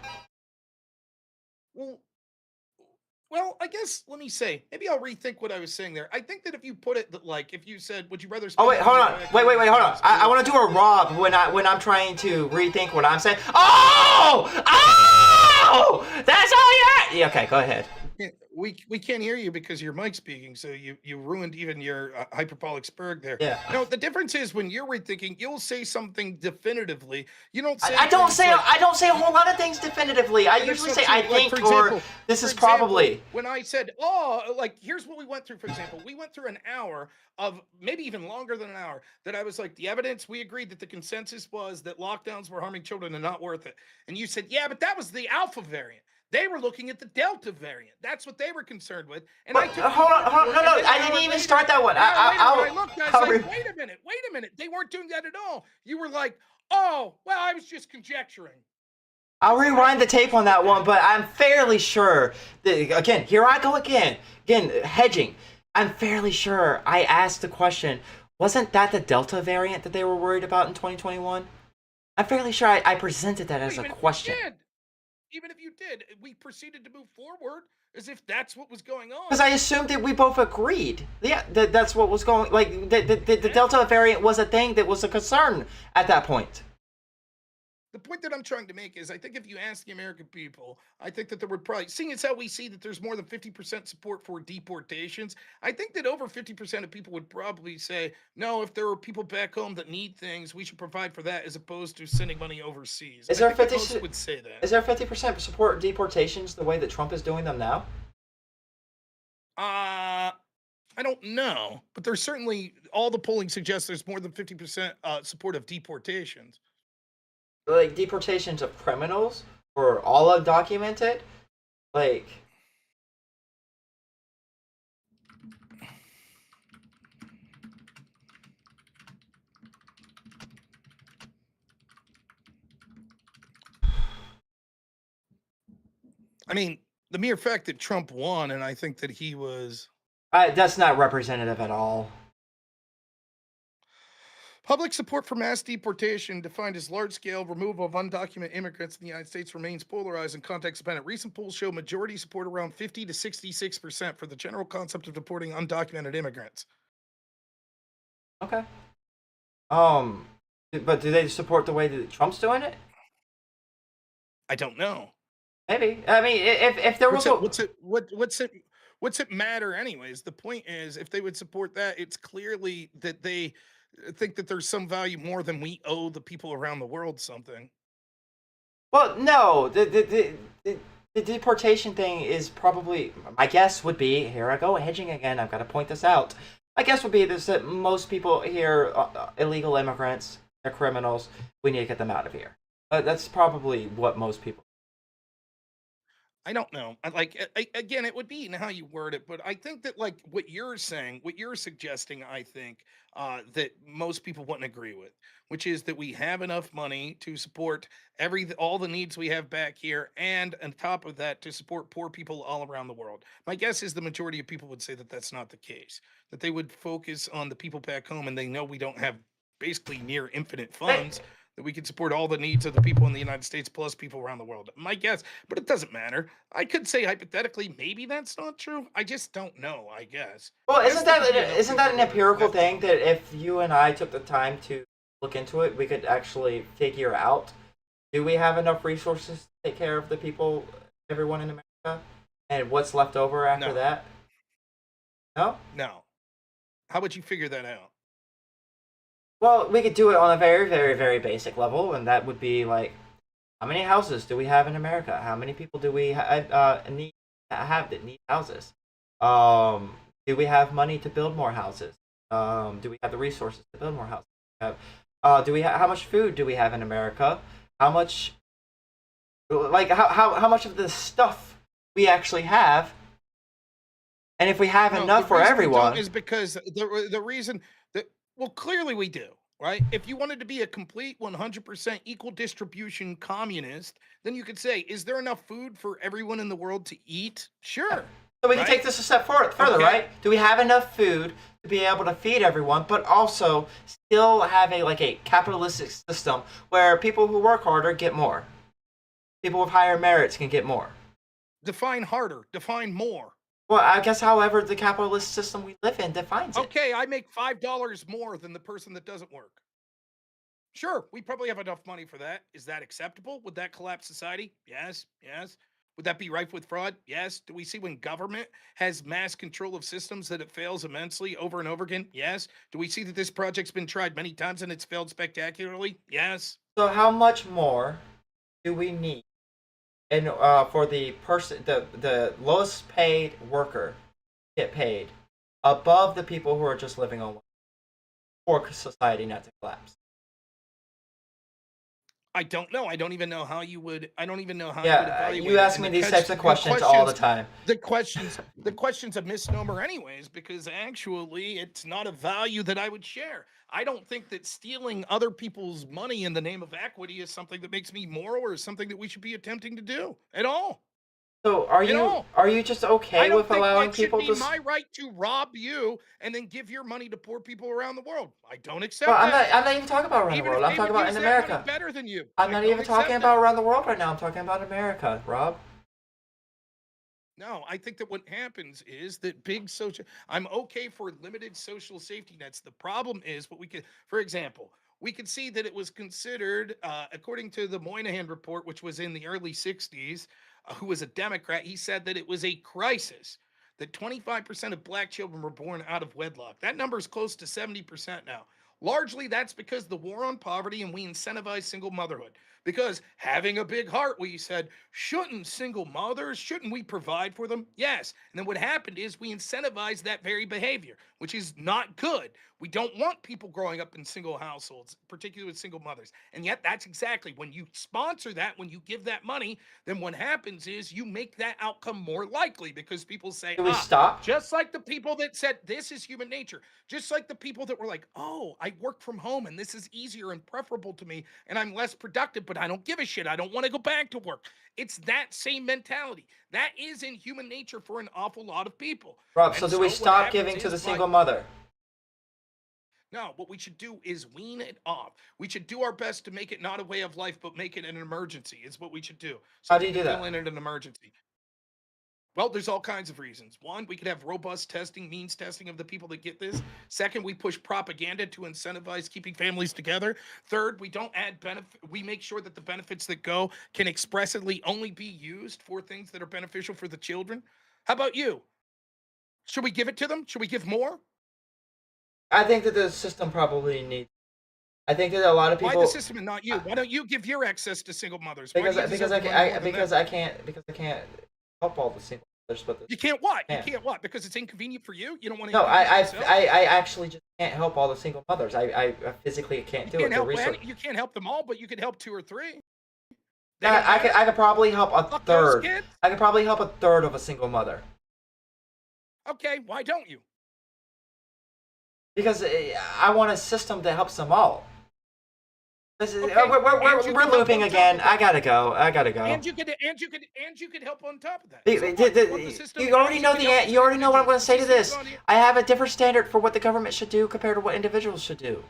Well, I guess let me say, maybe I'll rethink what I was saying there. I think that if you put it that, like, if you said, would you rather spend Oh wait, hold on. Wait, hold on. I want to do a Rob when I'm trying to rethink what I'm saying. Oh! That's all you. Yeah, okay, go ahead. We can't hear you because your mic's speaking, so you ruined even your hyperbolic spurg there. Yeah. No, the difference is when you're rethinking, you'll say something definitively. You don't say. I don't say things like- I don't say a whole lot of things definitively. I usually say I think, for or example, this for is example, probably. when I said, oh, like, here's what we went through, for example. We went through an hour of, maybe even longer than an hour, that I was like, the evidence, we agreed that the consensus was that lockdowns were harming children and not worth it. And you said, yeah, but that was the Alpha variant. They were looking at the Delta variant. That's what they were concerned with. And But, I took hold on, no, I didn't even start that one. I looked, I was like, wait a minute. They weren't doing that at all. You were like, oh, well, I was just conjecturing. I'll rewind the tape on that one, but I'm fairly sure that, again, here I go again, hedging. I'm fairly sure I asked the question, wasn't that the Delta variant that they were worried about in 2021? I'm fairly sure I presented that as a question. Even if you did, we proceeded to move forward as if that's what was going on. Because I assumed that we both agreed. Yeah, that's what was going. Like the Delta variant was a thing that was a concern at that point. The point that I'm trying to make is, I think if you ask the American people, I think that there would probably, seeing as how we see that there's more than 50% support for deportations, I think that over 50% of people would probably say, no, if there are people back home that need things, we should provide for that as opposed to sending money overseas. Is there I think that 50 most would say that. Is there 50% support deportations the way that Trump is doing them now? I don't know, but there's certainly, all the polling suggests there's more than 50% support of deportations. Like deportations of criminals or all undocumented? Like, I mean, the mere fact that Trump won, and I think that he was... that's not representative at all. Public support for mass deportation, defined as large-scale removal of undocumented immigrants in the United States, remains polarized and context-dependent. Recent polls show majority support around 50 to 66% for the general concept of deporting undocumented immigrants. Okay. But do they support the way that Trump's doing it? I don't know. Maybe. I mean, if there was What's it matter anyways? The point is, if they would support that, it's clearly that they think that there's some value more than we owe the people around the world something. Well, no, the deportation thing is probably, my guess would be, here I go hedging again, I've got to point this out. My guess would be this, that most people here, illegal immigrants, they're criminals, we need to get them out of here. That's probably what most people. I don't know. Again, it would be in how you word it, but I think that like what you're saying, what you're suggesting, I think that most people wouldn't agree with, which is that we have enough money to support all the needs we have back here, and on top of that, to support poor people all around the world. My guess is the majority of people would say that that's not the case. That they would focus on the people back home, and they know we don't have basically near infinite funds that we can support all the needs of the people in the United States plus people around the world. My guess, but it doesn't matter. I could say hypothetically, maybe that's not true. I just don't know, I guess. Well, I isn't don't think that we isn't know that an people empirical that- thing that if you and I took the time to look into it, we could actually figure out, do we have enough resources to take care of the people, everyone in America, and what's left over after No. that? No? No. How would you figure that out? Well, we could do it on a very, very, very basic level, and that would be like, how many houses do we have in America? How many people do we need that need houses? Do we have money to build more houses? Do we have the resources to build more houses? How much food do we have in America? How much, like, how much of the stuff we actually have? And if we have No, enough the for reason we don't everyone, is because the reason that, well, clearly we do, right? If you wanted to be a complete 100% equal distribution communist, then you could say, is there enough food for everyone in the world to eat? Sure. so we can right? take this a step further, Okay. right? Do we have enough food to be able to feed everyone, but also still have a capitalistic system where people who work harder get more? People with higher merits can get more. Define harder, define more. Well, I guess however the capitalist system we live in defines it. Okay, I make $5 more than the person that doesn't work. Sure, we probably have enough money for that. Is that acceptable? Would that collapse society? Yes, yes. Would that be rife with fraud? Yes. Do we see when government has mass control of systems that it fails immensely over and over again? Yes. Do we see that this project's been tried many times and it's failed spectacularly? Yes. So how much more do we need and for the person, the lowest paid worker get paid above the people who are just living on for society not to collapse? I don't know. I don't even know how you would. I don't even know how Yeah, you would evaluate you it. ask And me the these types of question- questions all the time. The question's a misnomer anyways, because actually it's not a value that I would share. I don't think that stealing other people's money in the name of equity is something that makes me moral or is something that we should be attempting to do at all. So are You know, you just I okay don't with think allowing it should people be to? my right to rob you and then give your money to poor people around the world. I don't accept Well, that. I'm not even talking about around the Even world. if I'm they talking would about use in that money America. better than you. I'm I not don't even accept talking that. about around the world right now. I'm talking about America, Rob. No, I think that what happens is that I'm okay for limited social safety nets. The problem is what we could, for example, we could see that it was considered, according to the Moynihan report, which was in the early 60s, who was a Democrat, he said that it was a crisis, that 25% of black children were born out of wedlock. That number is close to 70% now. Largely, that's because the war on poverty and we incentivize single motherhood. Because having a big heart, we said, shouldn't single mothers, shouldn't we provide for them? Yes. And then what happened is we incentivized that very behavior, which is not good. We don't want people growing up in single households, particularly with single mothers. And yet that's exactly when you sponsor that, when you give that money, then what happens is you make that outcome more likely because people say, Do we stop? just like the people that said this is human nature, just like the people that were like, oh, I work from home and this is easier and preferable to me and I'm less productive, but I don't give a shit. I don't want to go back to work. It's that same mentality. That is in human nature for an awful lot of people. Rob, And so do we what stop happens giving to is the by- single mother? No, what we should do is wean it off. We should do our best to make it not a way of life, but make it an emergency. Is what we should do. How do you we do can that? fill in an emergency. Well, there's all kinds of reasons. One, we could have robust testing, means testing of the people that get this. Second, we push propaganda to incentivize keeping families together. Third, we don't add benefit. We make sure that the benefits that go can expressly only be used for things that are beneficial for the children. How about you? Should we give it to them? Should we give more? I think that the system probably needs. I think that a lot of Why people the system and not you? Why don't you give your access to single mothers? Why do because you because deserve I, more can, than because them? I can't help all the single mothers, but You can't what? Yeah. You can't what? Because it's inconvenient for you? You don't want to no, inconvenience yourself? I actually just can't help all the single mothers. I physically can't do You it. can't The help resource. you can't help them all, but you can help 2 or 3. They don't I could matter? probably help a Fuck those third. kids? I could probably help a third of a single mother Okay, why don't you? because I want a system that helps them all. This is, Okay, and you we're can help looping on top again. of I that. gotta go. And you could help on top of that. So what? You want the system You and already know could help the. You already know what I'm going to say to individuals. this. The system's on you. I have a different standard for what the government should do compared to what individuals should do.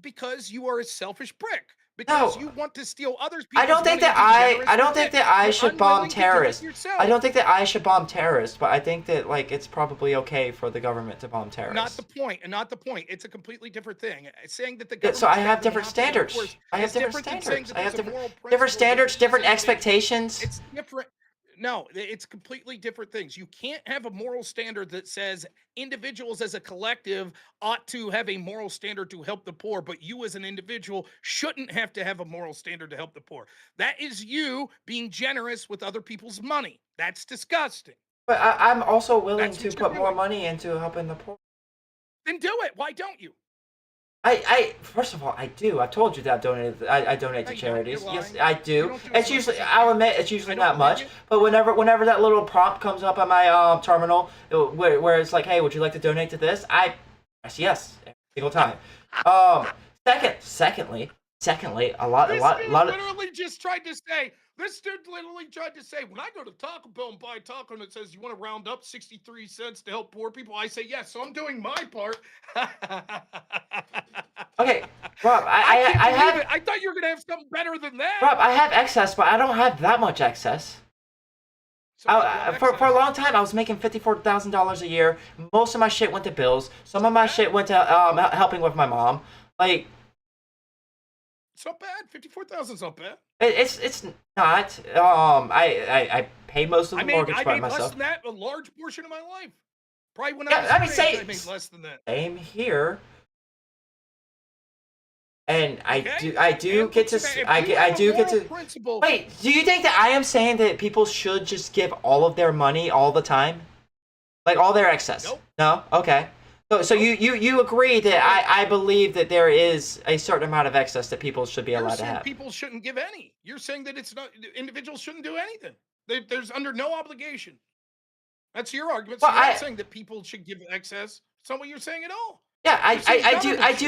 Because you are a selfish prick. Because No. you want to steal others. I don't think that I don't think that I should bomb terrorists. I don't think that I should bomb terrorists, but I think that like it's probably okay for the government to bomb terrorists. Not the point, and not the point. It's a completely different thing. Saying that the Yeah, government. so I have different standards. I have different standards. I have different standards, different expectations. It's different. No, it's completely different things. You can't have a moral standard that says individuals as a collective ought to have a moral standard to help the poor, but you as an individual shouldn't have to have a moral standard to help the poor. That is you being generous with other people's money. That's disgusting. But I'm also willing That's to what you're put more doing. money into helping the poor. Then do it. Why don't you? I first of all, I do. I've told you that I donate to No, you don't. You're charities. Yes, lying. I You do. don't do It's it. usually, I'll admit, it's usually I don't not much. believe you. But whenever that little prompt comes up on my terminal, where it's like, hey, would you like to donate to this? I press yes every single time. Secondly, a lot This of. dude literally just tried to say, when I go to Taco Bell and buy a taco and it says you want to round up 63 cents to help poor people, I say yes, so I'm doing my part. Okay, Rob, I can't I believe have it. I thought you were gonna have something better than that. Rob, I have excess, but I don't have that much excess. So what's your For a excess? long time, I was making $54,000 a year. Most of my shit went to bills. Some of my shit went to helping with my mom. Like It's not bad. 54,000's not bad. it's not. I pay most of the mortgage I by made less myself. than that a large portion of my life. Probably when Yeah, I was I mean, your say- age, I made less than that. Same here. And Okay? I do And get to if I you get have a to moral principle. Wait, do you think that I am saying that people should just give all of their money all the time? Like all their excess? Nope. No? Okay. So you agree that I believe that there is a certain amount of excess that people should be You're allowed to saying have. people shouldn't give any. You're saying that it's not individuals shouldn't do anything. There's under no obligation. That's your argument. So Well, you're not I- saying that people should give excess. It's not what you're saying at all. Yeah, You're saying I government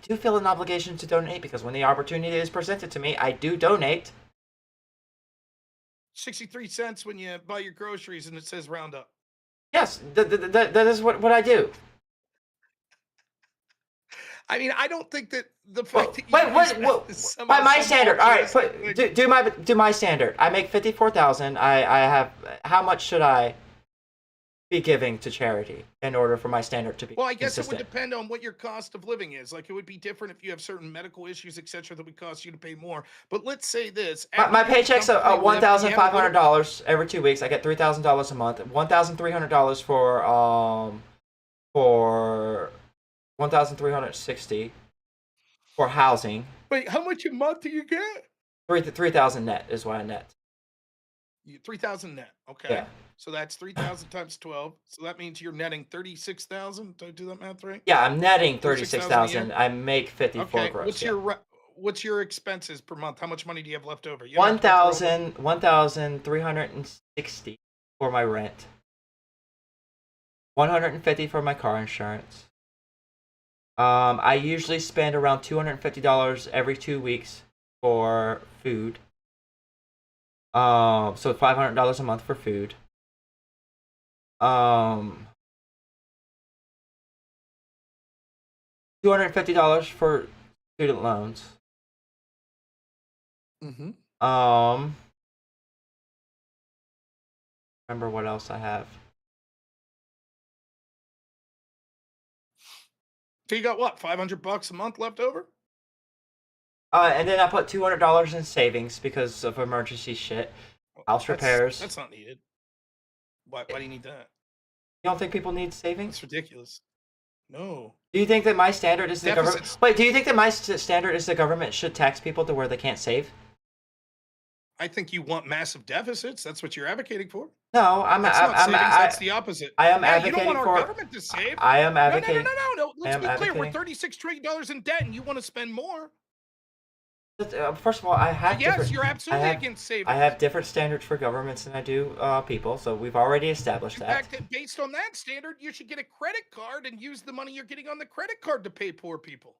do feel an obligation to donate because when the opportunity is presented to me, I do donate. 63 cents when you buy your groceries and it says round up. Yes, that is what I do. I mean, I don't think that the Well, fact that you wait, use what, that is what, somehow by my some standard, all right, altruistic thing. do my standard. I make 54,000. I have. How much should I be giving to charity in order for my standard to be Well, I guess it would consistent? depend on what your cost of living is. Like, it would be different if you have certain medical issues, etc., that would cost you to pay more. But let's say this: My paycheck's comfortably live and you have a little- $1,500 every 2 weeks. I get $3,000 a month. $1,300 for 1,360 for housing. Wait, how much a month do you get? 3,000 net is what I net. 3,000 net. Okay. Yeah. So that's 3,000 times 12. So that means you're netting 36,000. Did I do that math right? Yeah, I'm netting 36,000 a year? 36,000. I make 54 Okay. gross. What's yeah. your what's your expenses per month? How much money do you have left over? You have enough to pay for all 1,360 for my rent. 150 for my car insurance. I usually spend around $250 every 2 weeks for food. So $500 a month for food. $250 for student loans. Mm-hmm. Remember what else I have? So you got what? $500 a month left over? And then I put $200 in savings because of emergency shit. House repairs. That's not needed. Why do you need that? You don't think people need savings? It's ridiculous. No. Do you think that my standard is the government? Deficits. Wait, do you think that my standard is the government should tax people to where they can't save? I think you want massive deficits. That's what you're advocating for. No, That's not savings. That's the opposite. I am Yeah, you don't advocating want our for. government to save. I am No, no, no, advocating. no, no, no. Let's am be clear. We're advocating- $36 trillion in debt, and you want to spend more. First of all, I have Yes, different. you're absolutely have- against savings. I have different standards for governments than I do people, so we've already established In that. fact, based on that standard, you should get a credit card and use the money you're getting on the credit card to pay poor people.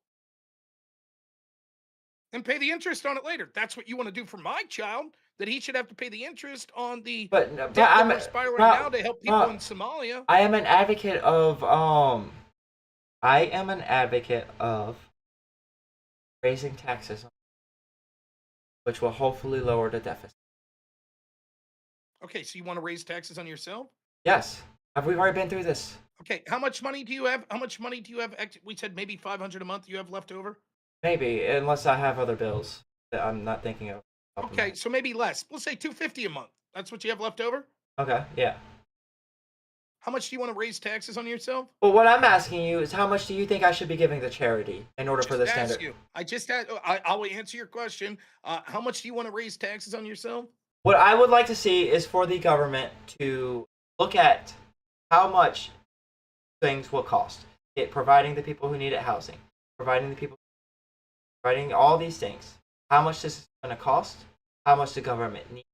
And pay the interest on it later. That's what you want to do for my child, that he should have to pay the interest on the But debt that I'm we're spiraling Rob, now to help people Rob, in Somalia. I am an advocate of raising taxes, which will hopefully lower the deficit. Okay, so you want to raise taxes on yourself? Yes, we've already been through this. Okay, how much money do you have? How much money do you have? We said maybe 500 a month you have left over. Maybe, unless I have other bills that I'm not thinking of. Okay, so maybe less. We'll say 250 a month. That's what you have left over? Okay, yeah. How much do you want to raise taxes on yourself? Well, what I'm asking you is how much do you think I should be giving the charity in order for the Just ask standard? you. I just had, I'll answer your question. How much do you want to raise taxes on yourself? What I would like to see is for the government to look at how much things will cost. Providing the people who need it housing, providing all these things. How much this is going to cost? How much the government needs?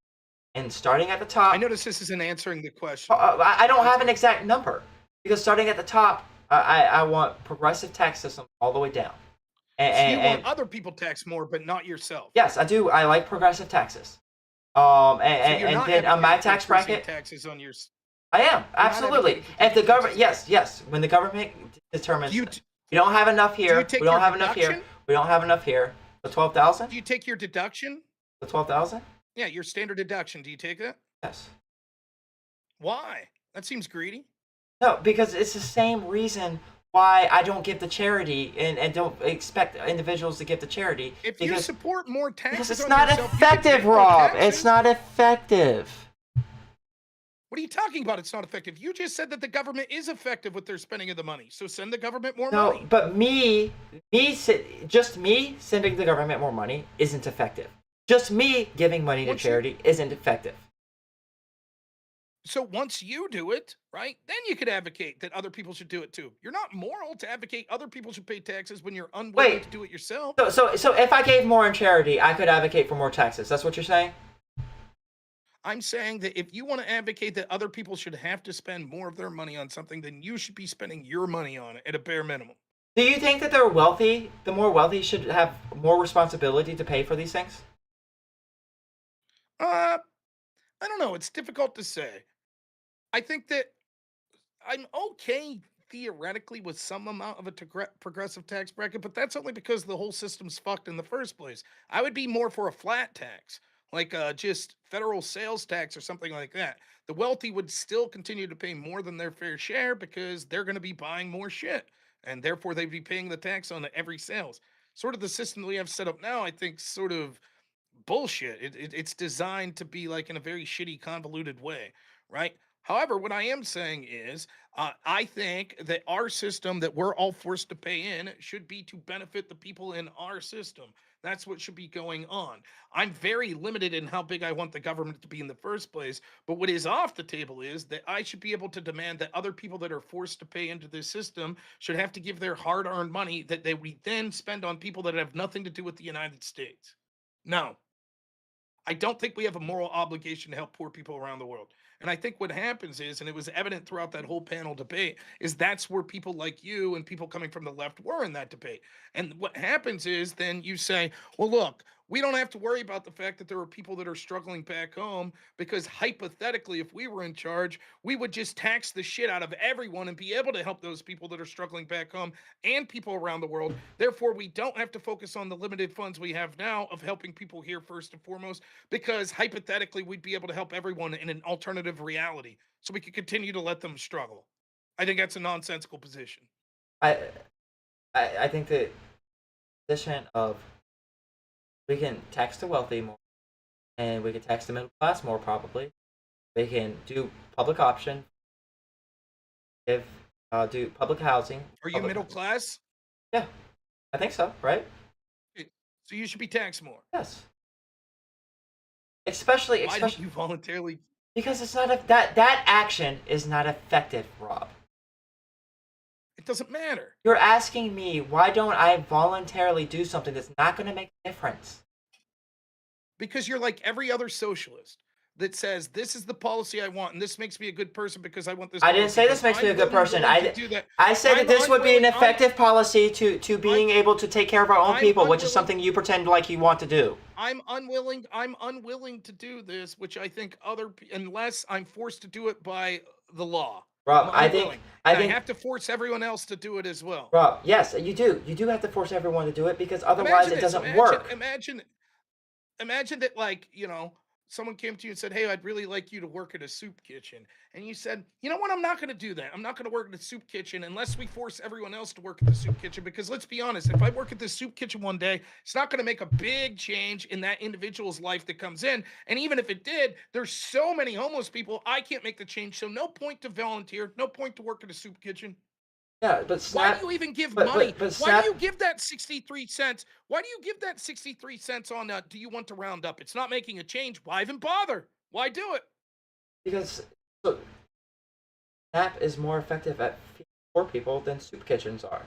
And starting at the top. I notice this isn't answering the question. I don't have an exact number because starting at the top, I want progressive tax system all the way down. So you And want other people tax more, but not yourself. yes, I do. I like progressive taxes. So you're And not then on my advocating tax for increasing bracket, taxes on your. I am absolutely. advocating for If the taxes. government, yes, when the government determines Do you, we don't have enough here, take we don't your have enough here, deduction? we don't have enough here. The 12,000, do you take your deduction? the 12,000, Yeah, your standard deduction. Do you take that? yes. Why? That seems greedy. No, because it's the same reason why I don't give the charity and don't expect individuals to give the charity. If you because support more because taxes it's on not yourself, you can effective, pay more Rob. taxes. It's not effective. What are you talking about? It's not effective. You just said that the government is effective with their spending of the money. So send the government more No, money. but just me sending the government more money isn't effective. Just me giving money to Once you- charity isn't effective. So once you do it, right, then you could advocate that other people should do it too. You're not moral to advocate other people should pay taxes when you're unwilling Wait. to do it yourself. So if I gave more in charity, I could advocate for more taxes. That's what you're saying? I'm saying that if you want to advocate that other people should have to spend more of their money on something, then you should be spending your money on it at a bare minimum. Do you think that the more wealthy should have more responsibility to pay for these things? I don't know. It's difficult to say. I think that I'm okay theoretically with some amount of a progressive tax bracket, but that's only because the whole system's fucked in the first place. I would be more for a flat tax, like just federal sales tax or something like that. The wealthy would still continue to pay more than their fair share because they're going to be buying more shit, and therefore they'd be paying the tax on every sales. Sort of the system that we have set up now, I think, sort of bullshit. It's designed to be like in a very shitty, convoluted way, right? However, what I am saying is, I think that our system that we're all forced to pay in should be to benefit the people in our system. That's what should be going on. I'm very limited in how big I want the government to be in the first place. But what is off the table is that I should be able to demand that other people that are forced to pay into this system should have to give their hard earned money that they would then spend on people that have nothing to do with the United States. No. I don't think we have a moral obligation to help poor people around the world. And I think what happens is, and it was evident throughout that whole panel debate, is that's where people like you and people coming from the left were in that debate. And what happens is then you say, well, look, we don't have to worry about the fact that there are people that are struggling back home because hypothetically, if we were in charge, we would just tax the shit out of everyone and be able to help those people that are struggling back home and people around the world. Therefore, we don't have to focus on the limited funds we have now of helping people here first and foremost, because hypothetically, we'd be able to help everyone in an alternative reality so we could continue to let them struggle. I think that's a nonsensical position. I think the position of we can tax the wealthy more, and we can tax the middle class more. Probably, we can do public option, do public housing. Are you public middle housing. class? Yeah, I think so. Right? So you should be taxed more. Yes. Especially Why don't you voluntarily? because it's not that action is not effective, Rob. It doesn't matter. You're asking me why don't I voluntarily do something that's not going to make a difference? because you're like every other socialist that says this is the policy I want and this makes me a good person because I want this. I didn't say this makes me a good person. I said that this would be an effective policy to being able to take care of our own people, which is something you pretend like you want to do. I'm unwilling to do this, which I think unless I'm forced to do it by the law. Rob, I think I have to force everyone else to do it as well. Rob, yes, you do. You do have to force everyone to do it because otherwise it doesn't work. Imagine that, like, someone came to you and said, "Hey, I'd really like you to work at a soup kitchen." And you said, "You know what? I'm not going to do that. I'm not going to work at a soup kitchen unless we force everyone else to work at the soup kitchen. Because let's be honest, if I work at the soup kitchen one day, it's not going to make a big change in that individual's life that comes in. And even if it did, there's so many homeless people, I can't make the change. So no point to volunteer, no point to work at a soup kitchen." Yeah, but why do you even give money? Why do you give that 63 cents? Why do you give that 63 cents on do you want to round up? It's not making a change. Why even bother? Why do it? Because SNAP is more effective at feeding poor people than soup kitchens are.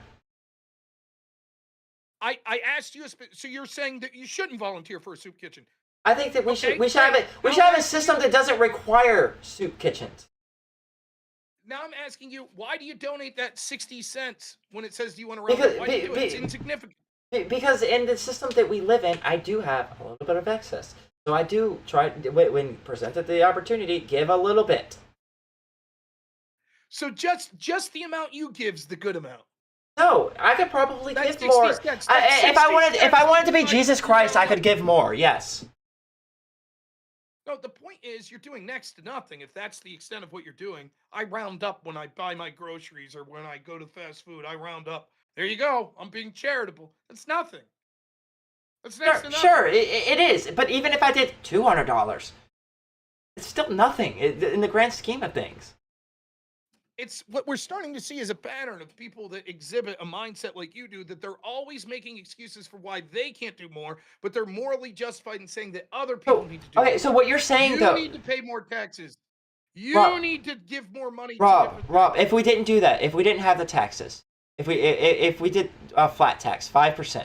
I asked you, so you're saying that you shouldn't volunteer for a soup kitchen? I think that we should have a system that doesn't require soup kitchens. Now I'm asking you, why do you donate that 60 cents when it says, do you want to round up? Why do you do it? It's insignificant. Because in the system that we live in, I do have a little bit of excess. So I do try, when presented the opportunity, give a little bit. So just the amount you give's the good amount. No, I could probably give more. If I wanted to be Jesus Christ, I could give more. Yes. No, the point is you're doing next to nothing. If that's the extent of what you're doing, I round up when I buy my groceries or when I go to fast food. I round up. There you go. I'm being charitable. That's nothing. That's next to nothing. Sure, it is. But even if I did $200, it's still nothing in the grand scheme of things. It's what we're starting to see is a pattern of people that exhibit a mindset like you do, that they're always making excuses for why they can't do more, but they're morally justified in saying that other people need to do more. Okay, so what you're saying, though... You need to pay more taxes. You need to give more money to Rob, if we didn't do that, if we didn't have the taxes, if we did a flat tax, 5%,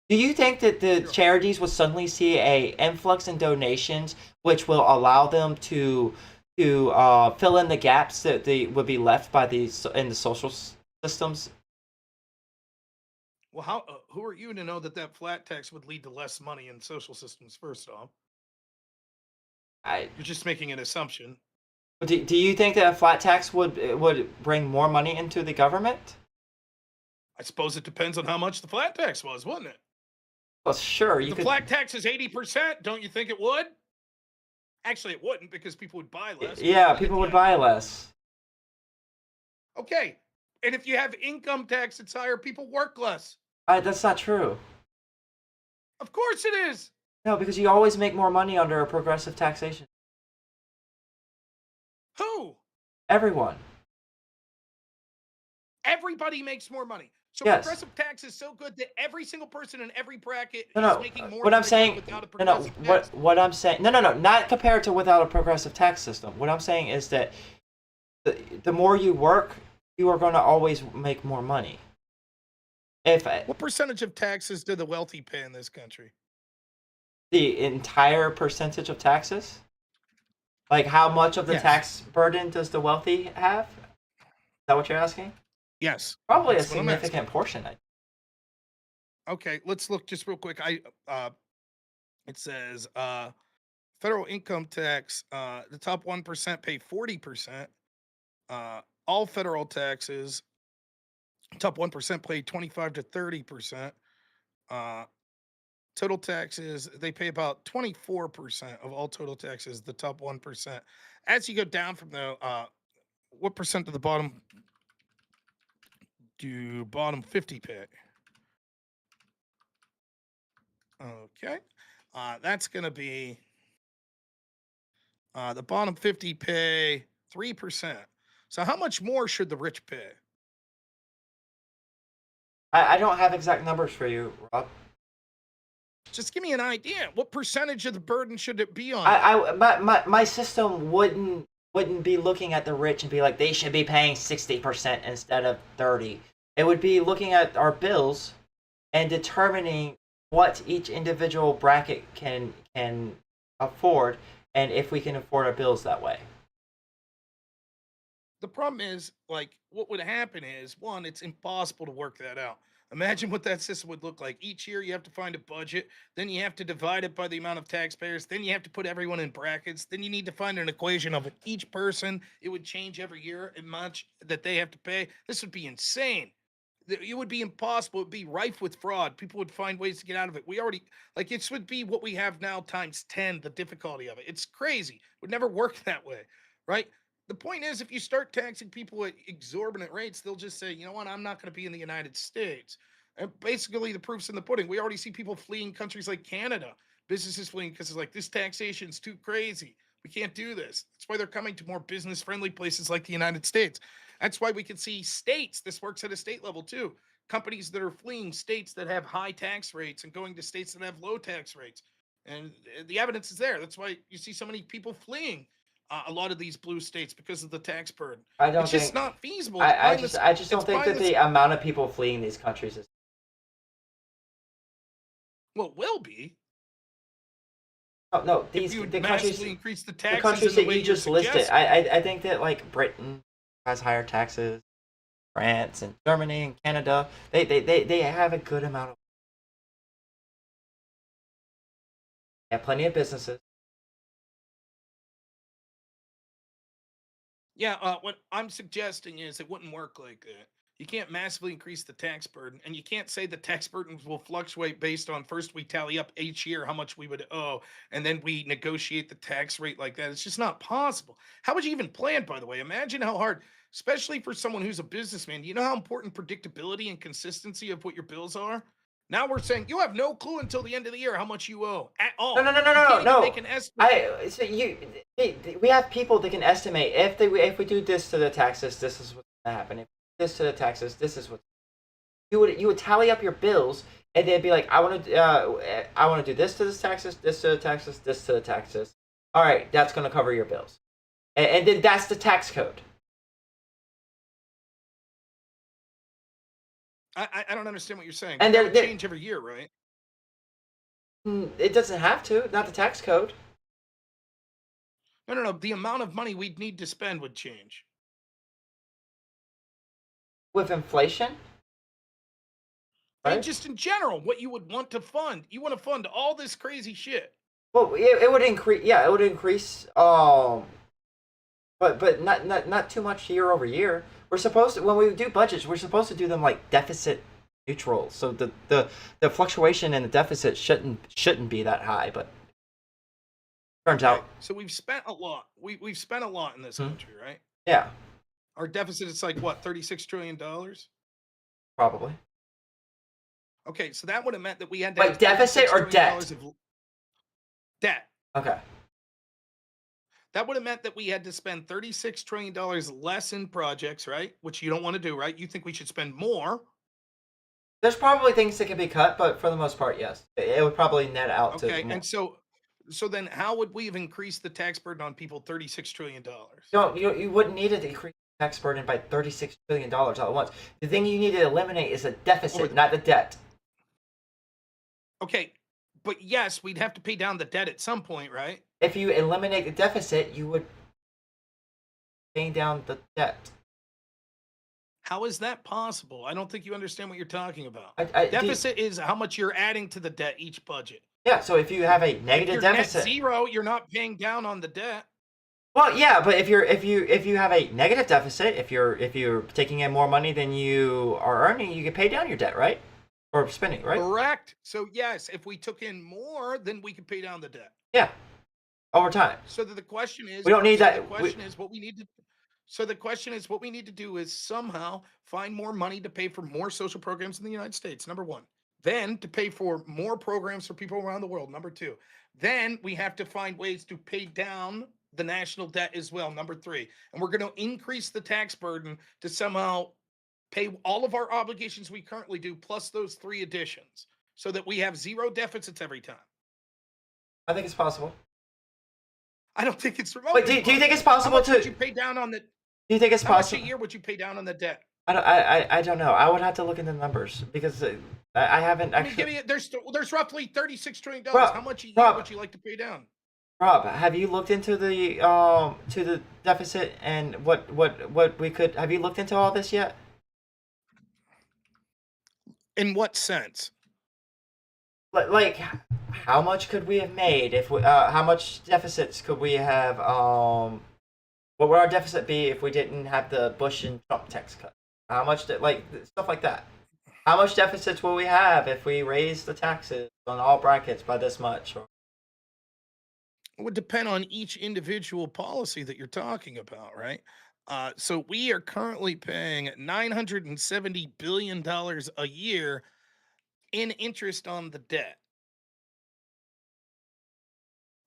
do you think that the charities would suddenly see a influx in donations, which will allow them to fill in the gaps that they would be left by in the social systems? Well, who are you to know that flat tax would lead to less money in social systems? First off, you're just making an assumption. Do you think that a flat tax would bring more money into the government? I suppose it depends on how much the flat tax was, wouldn't it? Well, sure. The flat tax is 80%. Don't you think it would? Actually, it wouldn't because people would buy less. Yeah, people would buy less. Okay. And if you have income tax that's higher, people work less. That's not true. Of course it is. No, because you always make more money under a progressive taxation. Who? Everyone. Everybody makes more money. So progressive tax is so good that every single person in every bracket is making more. What I'm saying, what I'm saying, no, not compared to without a progressive tax system. What I'm saying is that the more you work, you are going to always make more money. What percentage of taxes do the wealthy pay in this country? The entire percentage of taxes? Like how much of the tax burden does the wealthy have? Is that what you're asking? Yes. Probably a significant portion. Okay, let's look just real quick. It says federal income tax, the top 1% pay 40%. All federal taxes, top 1% pay 25 to 30%. Total taxes, they pay about 24% of all total taxes, the top 1%. As you go down from the, what percent of the bottom do bottom 50 pay? Okay. That's going to be, the bottom 50 pay 3%. So how much more should the rich pay? I don't have exact numbers for you, Rob. Just give me an idea. What percentage of the burden should it be on? My system wouldn't be looking at the rich and be like, they should be paying 60% instead of 30. It would be looking at our bills and determining what each individual bracket can afford, and if we can afford our bills that way. The problem is, like, what would happen is, one, it's impossible to work that out. Imagine what that system would look like. Each year, you have to find a budget, then you have to divide it by the amount of taxpayers, then you have to put everyone in brackets, then you need to find an equation of each person. It would change every year and much that they have to pay. This would be insane. It would be impossible. It would be rife with fraud. People would find ways to get out of it. We already, like, it would be what we have now times 10, the difficulty of it. It's crazy. It would never work that way, right? The point is, if you start taxing people at exorbitant rates, they'll just say, you know what, I'm not going to be in the United States. And basically, the proof's in the pudding. We already see people fleeing countries like Canada, businesses fleeing because it's like, this taxation's too crazy. We can't do this. That's why they're coming to more business friendly places like the United States. That's why we can see states, this works at a state level too. Companies that are fleeing states that have high tax rates and going to states that have low tax rates. And the evidence is there. That's why you see so many people fleeing a lot of these blue states because of the tax burden. I don't It's think. just not feasible. I just don't think that the amount of people fleeing these countries is. Well, it will be. Oh no, If these you the massively countries, increase the the taxes countries in the that way you you're just listed. suggesting. I think that like Britain has higher taxes, France and Germany and Canada. They have a good amount of. They have plenty of businesses. Yeah, what I'm suggesting is it wouldn't work like that. You can't massively increase the tax burden, and you can't say the tax burdens will fluctuate based on first we tally up each year how much we would owe, and then we negotiate the tax rate like that. It's just not possible. How would you even plan, by the way? Imagine how hard, especially for someone who's a businessman. You know how important predictability and consistency of what your bills are? Now we're saying you have no clue until the end of the year how much you owe at all. No, You can't even no. make an estimate. We have people that can estimate if we do this to the taxes, this is what's gonna happen. If this to the taxes, this is what you would tally up your bills, and they'd be like, I want to do this to the taxes, this to the taxes, this to the taxes. All right, that's gonna cover your bills, and then that's the tax code. I don't understand what you're saying. And That they're- would they're- change every year, right? It doesn't have to, not the tax code. No. The amount of money we'd need to spend would change. With inflation, And right? just in general, what you would want to fund. You want to fund all this crazy shit. Well, it would increase. Yeah, it would increase. But not too much year over year. We're supposed to, when we do budgets, we're supposed to do them like deficit neutral. So the fluctuation in the deficit shouldn't be that high, but turns Okay, out, so we've spent a lot. We've spent a lot in this Mhm. country, right? yeah, Our deficit is like what, $36 trillion? probably. Okay, so that would have meant that we had to Wait, have deficit or $36 trillion debt? of debt. Okay. That would have meant that we had to spend $36 trillion less in projects, right? Which you don't want to do, right? You think we should spend more. There's probably things that can be cut, but for the most part, yes, it would probably net out to Okay, more. and so then how would we have increased the tax burden on people $36 trillion? No, you wouldn't need to increase the tax burden by $36 billion all at once. The thing you need to eliminate is the deficit, not the debt. Okay, but yes, we'd have to pay down the debt at some point, right? If you eliminate the deficit, you would pay down the debt. How is that possible? I don't think you understand what you're talking about. Do- Deficit is how much you're adding to the debt each budget. yeah, so if you have a If negative you're deficit, net zero, you're not paying down on the debt. well, yeah, but if you have a negative deficit, if you're taking in more money than you are earning, you can pay down your debt, right? Or spending, right? Correct. So yes, if we took in more, then we could pay down the debt. Yeah, over time. So the question is, We don't need so that- The question is what we need to. So the question is what we need to do is somehow find more money to pay for more social programs in the United States. Number one. Then to pay for more programs for people around the world. Number two. Then we have to find ways to pay down the national debt as well. Number three. And we're going to increase the tax burden to somehow pay all of our obligations we currently do, plus those three additions, so that we have zero deficits every time. I think it's possible. I don't think it's remotely. Wait, do you think it's How possible much would to? you pay down on the? Do you think it's How much a possible? year would you pay down on the debt? I don't know. I would have to look into the numbers because I haven't I mean, give actually. me there's roughly $36 trillion. Rob, How much a year Rob. would you like to pay down? Rob, have you looked into the deficit and what we could? Have you looked into all this yet? In what sense? Like, how much could we have made if we? How much deficits could we have? What would our deficit be if we didn't have the Bush and Trump tax cut? How much, like stuff like that? How much deficits will we have if we raise the taxes on all brackets by this much? It would depend on each individual policy that you're talking about, right? So we are currently paying $970 billion a year in interest on the debt.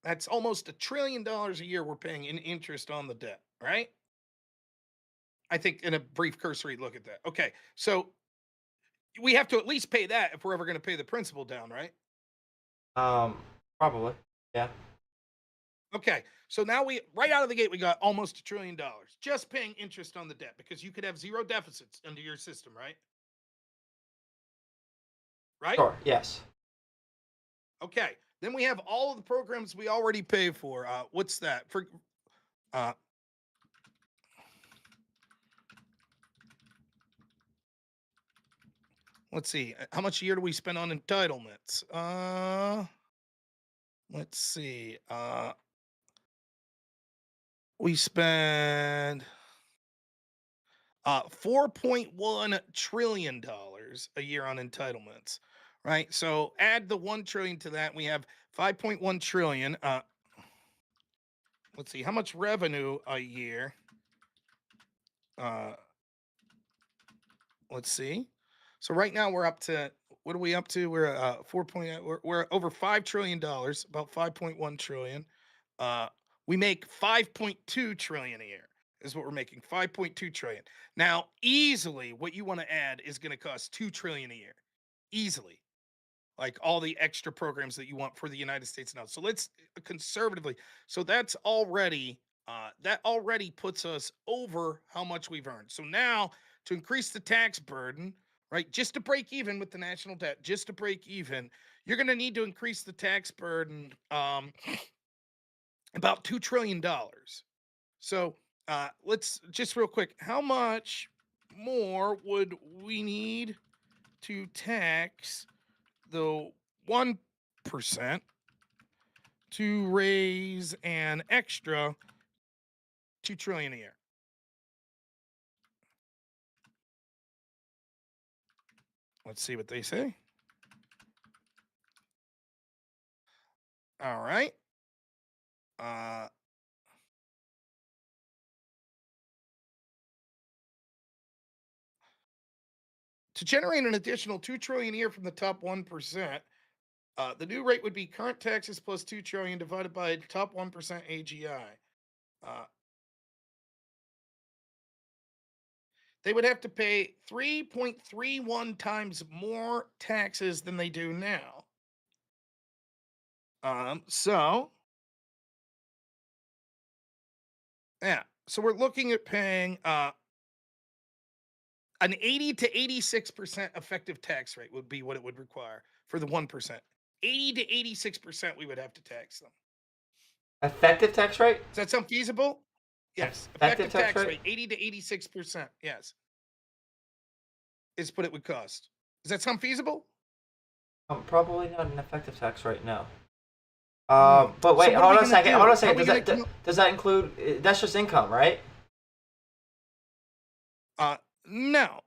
That's almost $1 trillion a year we're paying in interest on the debt, right? I think in a brief cursory look at that. Okay, so we have to at least pay that if we're ever going to pay the principal down, right? Probably, yeah. Okay, so now right out of the gate, we got almost $1 trillion just paying interest on the debt because you could have zero deficits under your system, right? Right? Sure. Yes. Okay, then we have all of the programs we already pay for. What's that? Let's see. How much a year do we spend on entitlements? Let's see. We spend $4.1 trillion a year on entitlements, right? So add the 1 trillion to that, we have 5.1 trillion. Let's see, how much revenue a year? Let's see. So right now we're up to, what are we up to? We're we're over $5 trillion, about 5.1 trillion. We make 5.2 trillion a year is what we're making, 5.2 trillion. Now, easily what you want to add is going to cost 2 trillion a year. Easily. Like all the extra programs that you want for the United States now. So let's conservatively. So that already puts us over how much we've earned. So now to increase the tax burden, right, just to break even with the national debt, just to break even, you're going to need to increase the tax burden about $2 trillion. So let's just real quick, how much more would we need to tax the 1% to raise an extra $2 trillion a year? Let's see what they say. All right. To generate an additional $2 trillion a year from the top 1%, the new rate would be current taxes plus $2 trillion divided by top 1% AGI. They would have to pay 3.31 times more taxes than they do now. So we're looking at paying an 80 to 86% effective tax rate would be what it would require for the 1%. 80 to 86% we would have to tax them. Effective tax rate? Does that sound feasible? Yes. Effective tax rate 80 to 86%. Yes. Is what it would cost. Does that sound feasible? Probably not an effective tax rate, no. But wait, hold on a second. Hold on a second. Does that include? That's just income, right? No.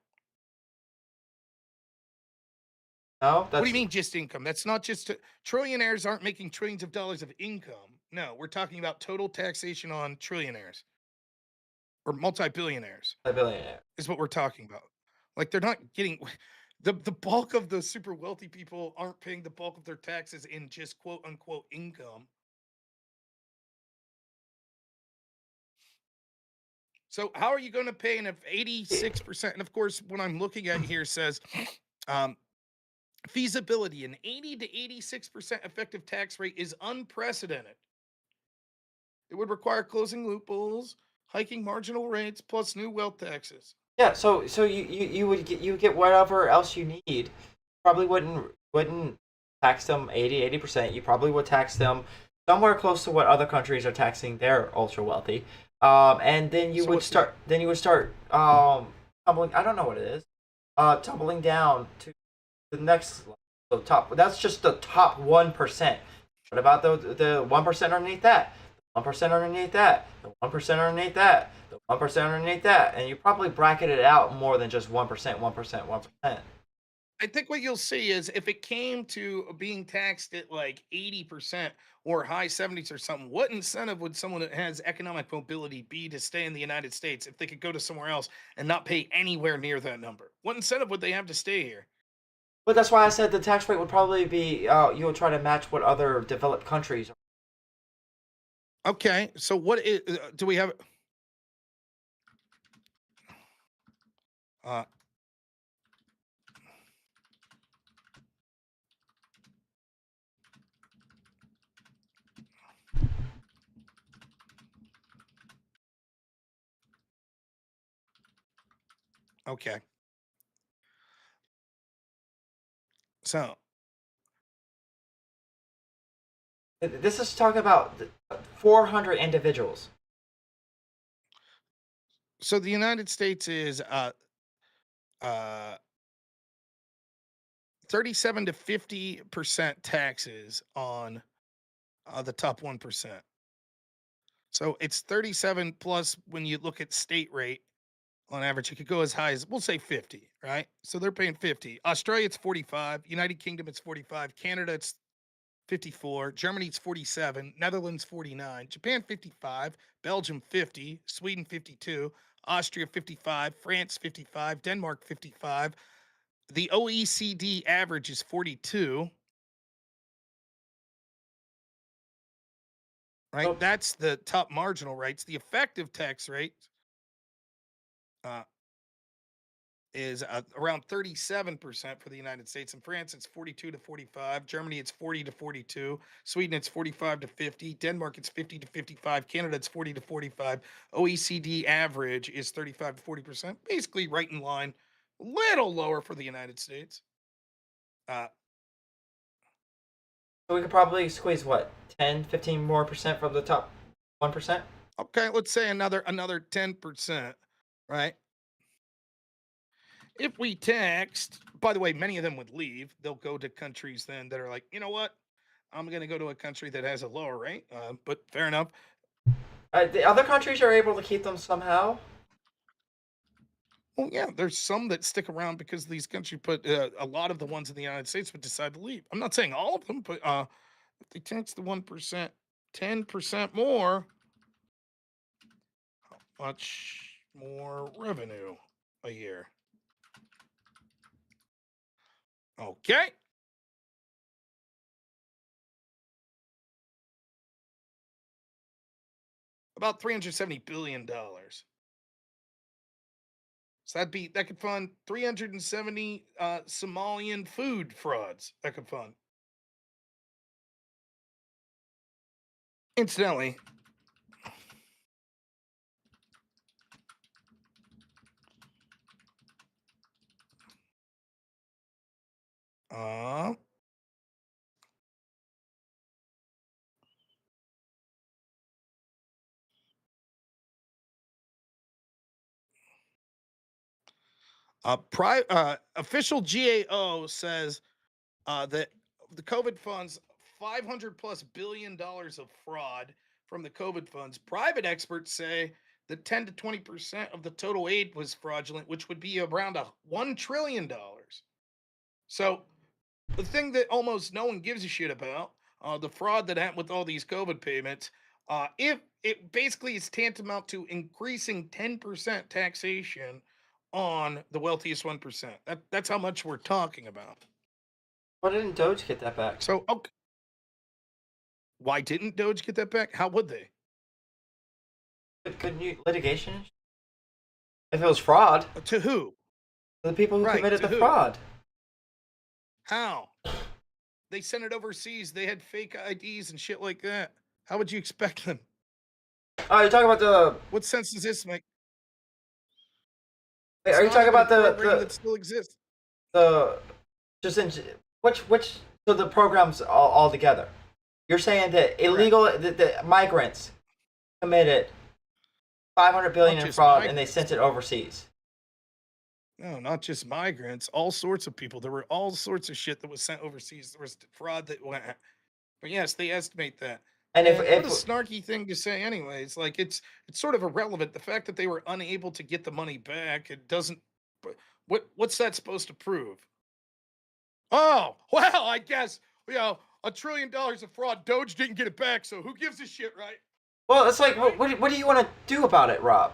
No. What do you mean just income? That's not just trillionaires aren't making trillions of dollars of income. No, we're talking about total taxation on trillionaires or multi-billionaires. Multi-billionaire is what we're talking about. Like they're not getting the bulk of the super wealthy people aren't paying the bulk of their taxes in just quote unquote income. So how are you going to pay an 86%? And of course, what I'm looking at here says feasibility, an 80 to 86% effective tax rate is unprecedented. It would require closing loopholes, hiking marginal rates, plus new wealth taxes. Yeah, so you would get whatever else you need probably wouldn't tax them 80%. You probably would tax them somewhere close to what other countries are taxing their ultra wealthy. And then you So would what's start tumbling. I don't know what it is. Tumbling down to the next level, the top. That's just the top 1%. What about the 1% underneath that? 1% underneath that, the 1% underneath that, the 1% underneath that, and you probably bracket it out more than just 1%, 1%, 1%. I think what you'll see is if it came to being taxed at like 80% or high 70s or something, what incentive would someone that has economic mobility be to stay in the United States if they could go to somewhere else and not pay anywhere near that number? What incentive would they have to stay here? But that's why I said the tax rate would probably be you would try to match what other developed countries. Okay, so do we have? Uh, okay, so This is talking about 400 individuals. so the United States is uh 37 to 50% taxes on the top 1%. So it's 37 plus when you look at state rate on average, it could go as high as we'll say 50, right? So they're paying 50. Australia, it's 45. United Kingdom, it's 45. Canada, it's 54. Germany, it's 47. Netherlands, 49. Japan, 55. Belgium, 50. Sweden, 52. Austria, 55. France, 55. Denmark, 55. The OECD average is 42. Right? Oh. That's the top marginal rates. The effective tax rate uh, is around 37% for the United States. In France, it's 42 to 45. Germany, it's 40 to 42. Sweden, it's 45 to 50. Denmark, it's 50 to 55. Canada, it's 40 to 45. OECD average is 35 to 40%, basically right in line, a little lower for the United States. So we could probably squeeze what 10, 15 more percent from the top 1%. Okay, let's say another 10%, right? If we taxed, by the way, many of them would leave. They'll go to countries then that are like, you know what? I'm going to go to a country that has a lower rate. But fair enough. The other countries are able to keep them somehow. Well, yeah, there's some that stick around because these countries put a lot of the ones in the United States would decide to leave. I'm not saying all of them, but if they tax the 1%, 10% more, how much more revenue a year? Okay. About $370 billion. So that could fund 370 Somalian food frauds. That could fund. Incidentally, uh, official GAO says that the COVID funds, 500 plus billion dollars of fraud from the COVID funds. Private experts say that 10 to 20% of the total aid was fraudulent, which would be around $1 trillion. So the thing that almost no one gives a shit about, the fraud that happened with all these COVID payments, if it basically is tantamount to increasing 10% taxation on the wealthiest 1%. That's how much we're talking about. Why didn't Doge get that back? So, okay. Why didn't Doge get that back? How would they? Couldn't you litigation? If it was fraud, To who? the people who Right, committed to the who? fraud. How? They sent it overseas. They had fake IDs and shit like that. How would you expect them? Oh, you're talking about the. What sense does this make? Wait, It's are you not talking even a about program that still exists? the Just in which so the programs all together. You're saying that illegal the migrants committed 500 billion Not in just fraud and they migrants. sent it overseas. No, not just migrants. All sorts of people. There were all sorts of shit that was sent overseas. There was fraud that went. But yes, they estimate that. And And what if a snarky thing to say, anyways. Like it's sort of irrelevant. The fact that they were unable to get the money back, it doesn't. What's that supposed to prove? Oh, well, I guess $1 trillion of fraud. Doge didn't get it back, so who gives a shit, right? well, it's like what do you want to do about it, Rob?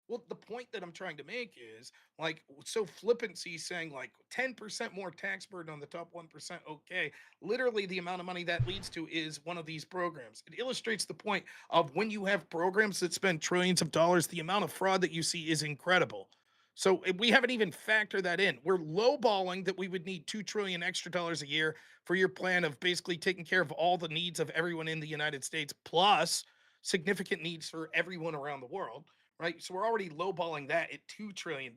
Well, the point that I'm trying to make is like, so flippancy saying like 10% more tax burden on the top 1%. Okay. Literally, the amount of money that leads to is one of these programs. It illustrates the point of when you have programs that spend trillions of dollars, the amount of fraud that you see is incredible. So we haven't even factored that in. We're lowballing that we would need 2 trillion extra dollars a year for your plan of basically taking care of all the needs of everyone in the United States, plus significant needs for everyone around the world, right? So we're already lowballing that at $2 trillion,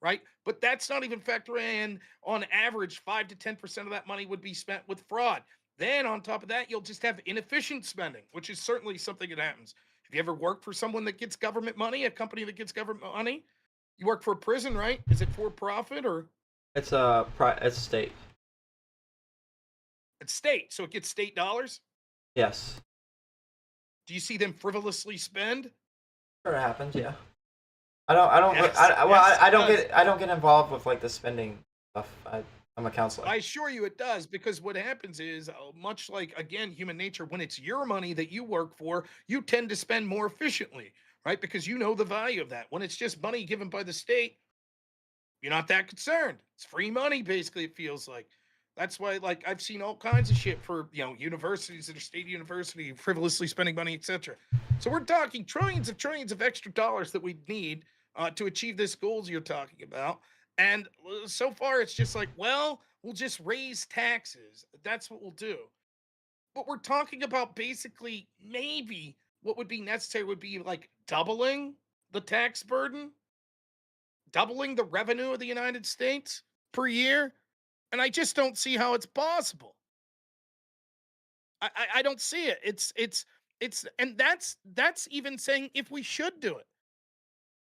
right? But that's not even factoring in, on average, 5 to 10% of that money would be spent with fraud. Then on top of that, you'll just have inefficient spending, which is certainly something that happens. Have you ever worked for someone that gets government money, a company that gets government money? You work for a prison, right? Is it for profit or It's it's state. it's state? So it gets state dollars? Yes. Do you see them frivolously spend? Sure, it happens. Yeah. I don't. Yes, Well, yes, I it don't does. get. I don't get involved with like the spending stuff. I'm a counselor. I assure you it does, because what happens is, much like, again, human nature, when it's your money that you work for, you tend to spend more efficiently, right? Because you know the value of that. When it's just money given by the state, you're not that concerned. It's free money, basically, it feels like. That's why, like, I've seen all kinds of shit for, universities that are state university, frivolously spending money, etc. So we're talking trillions of extra dollars that we need to achieve this goals you're talking about. And so far, it's just like, well, we'll just raise taxes. That's what we'll do. But we're talking about basically maybe what would be necessary would be like doubling the tax burden, doubling the revenue of the United States per year. And I just don't see how it's possible. I don't see it. It's and that's even saying if we should do it.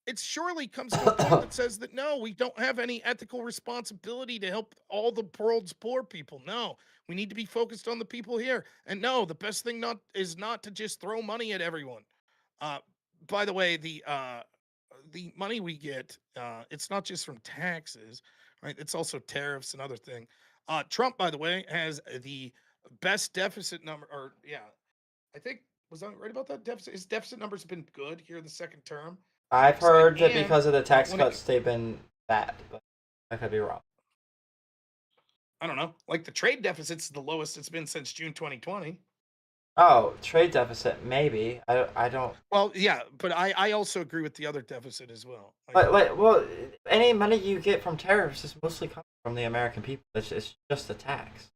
It surely comes to a point that says that no, we don't have any ethical responsibility to help all the world's poor people. No, we need to be focused on the people here. And no, the best thing not to just throw money at everyone. Uh, by the way, the money we get, it's not just from taxes, right? It's also tariffs and other thing. Trump, by the way, has the best deficit number, or yeah, I think, was I right about that deficit? His deficit numbers have been good here the second term. I've Looks like, heard that and because of the tax when it, cuts, they've been bad, but I could be wrong. I don't know, like the trade deficit's the lowest it's been since June 2020. Oh, trade deficit, maybe. I don't. Well, yeah, but I also agree with the other deficit as well. But well, any money you get from tariffs is mostly coming from the American people. It's just a tax.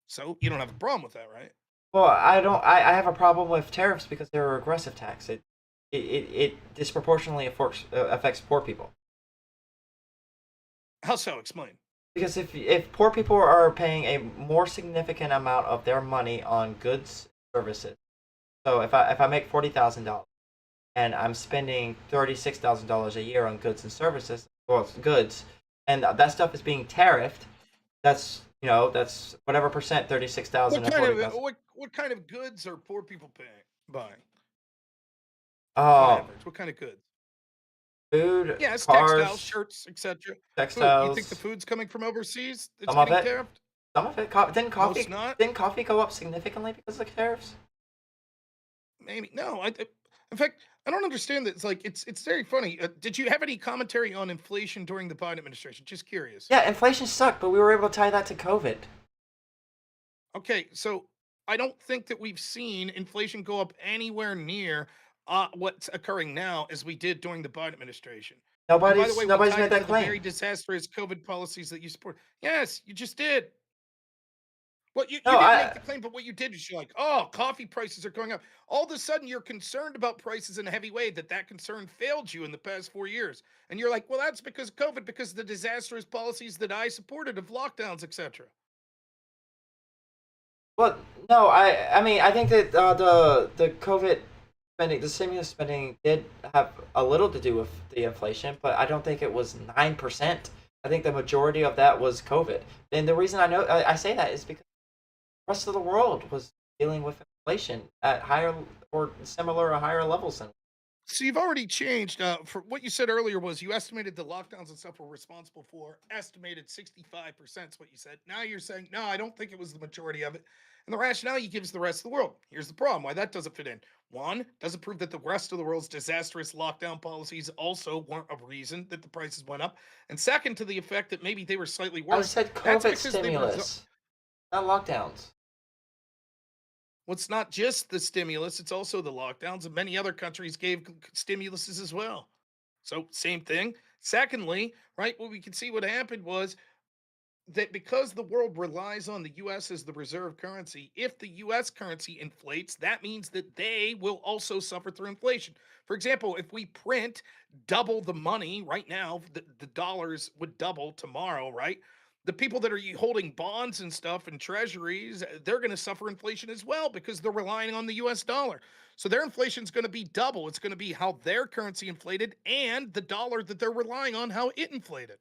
So you don't have a problem with that, right? Well, I don't. I have a problem with tariffs because they're a regressive tax. It disproportionately affects poor people. How so? Explain. Because if poor people are paying a more significant amount of their money on goods and services, so if I make $40,000 and I'm spending $36,000 a year on goods and services, well, goods, and that stuff is being tariffed, that's that's whatever percent, 36,000 What and kind of 40,000. what kind of goods are poor people buying? On Oh, average, what kind of goods? food, Yes, textiles, cars, shirts, etc. Food. You think the textiles, food's coming from overseas? It's some of getting it. tariffed? Some of it. Most not? Didn't coffee go up significantly because of the tariffs? Maybe no. In fact, I don't understand that. It's like it's very funny. Did you have any commentary on inflation during the Biden administration? Just curious. Yeah, inflation sucked, but we were able to tie that to COVID. Okay, so I don't think that we've seen inflation go up anywhere near what's occurring now as we did during the Biden administration. And by the way, we Nobody's tied made it to that the very claim. disastrous COVID policies that you support. Yes, you just did. Well, you No, didn't make the claim, but what you did is you're like, oh, coffee prices are going up. All of a sudden, you're concerned about prices in a heavy way. That concern failed you in the past 4 years, and you're like, well, that's because of COVID, because of the disastrous policies that I supported of lockdowns, etc. well, no, I mean, I think that the COVID spending, the stimulus spending, did have a little to do with the inflation, but I don't think it was 9%. I think the majority of that was COVID, and the reason I say that is because the rest of the world was dealing with inflation at higher or similar or higher levels than. So you've already changed. For what you said earlier was you estimated the lockdowns and stuff were responsible for estimated 65%. Is what you said. Now you're saying no, I don't think it was the majority of it. And the rationale you give is the rest of the world. Here's the problem: why that doesn't fit in. One, doesn't prove that the rest of the world's disastrous lockdown policies also weren't a reason that the prices went up. And second, to the effect that maybe they were slightly I worse. said That's COVID because they were stimulus, not lockdowns. Well, it's not just the stimulus, it's also the lockdowns, and many other countries gave stimuluses as well. So, same thing. Secondly, right, what we can see what happened was that because the world relies on the US as the reserve currency, if the US currency inflates, that means that they will also suffer through inflation. For example, if we print double the money right now, the dollars would double tomorrow, right? The people that are holding bonds and stuff and treasuries, they're going to suffer inflation as well because they're relying on the US dollar. So their inflation is going to be double. It's going to be how their currency inflated and the dollar that they're relying on, how it inflated.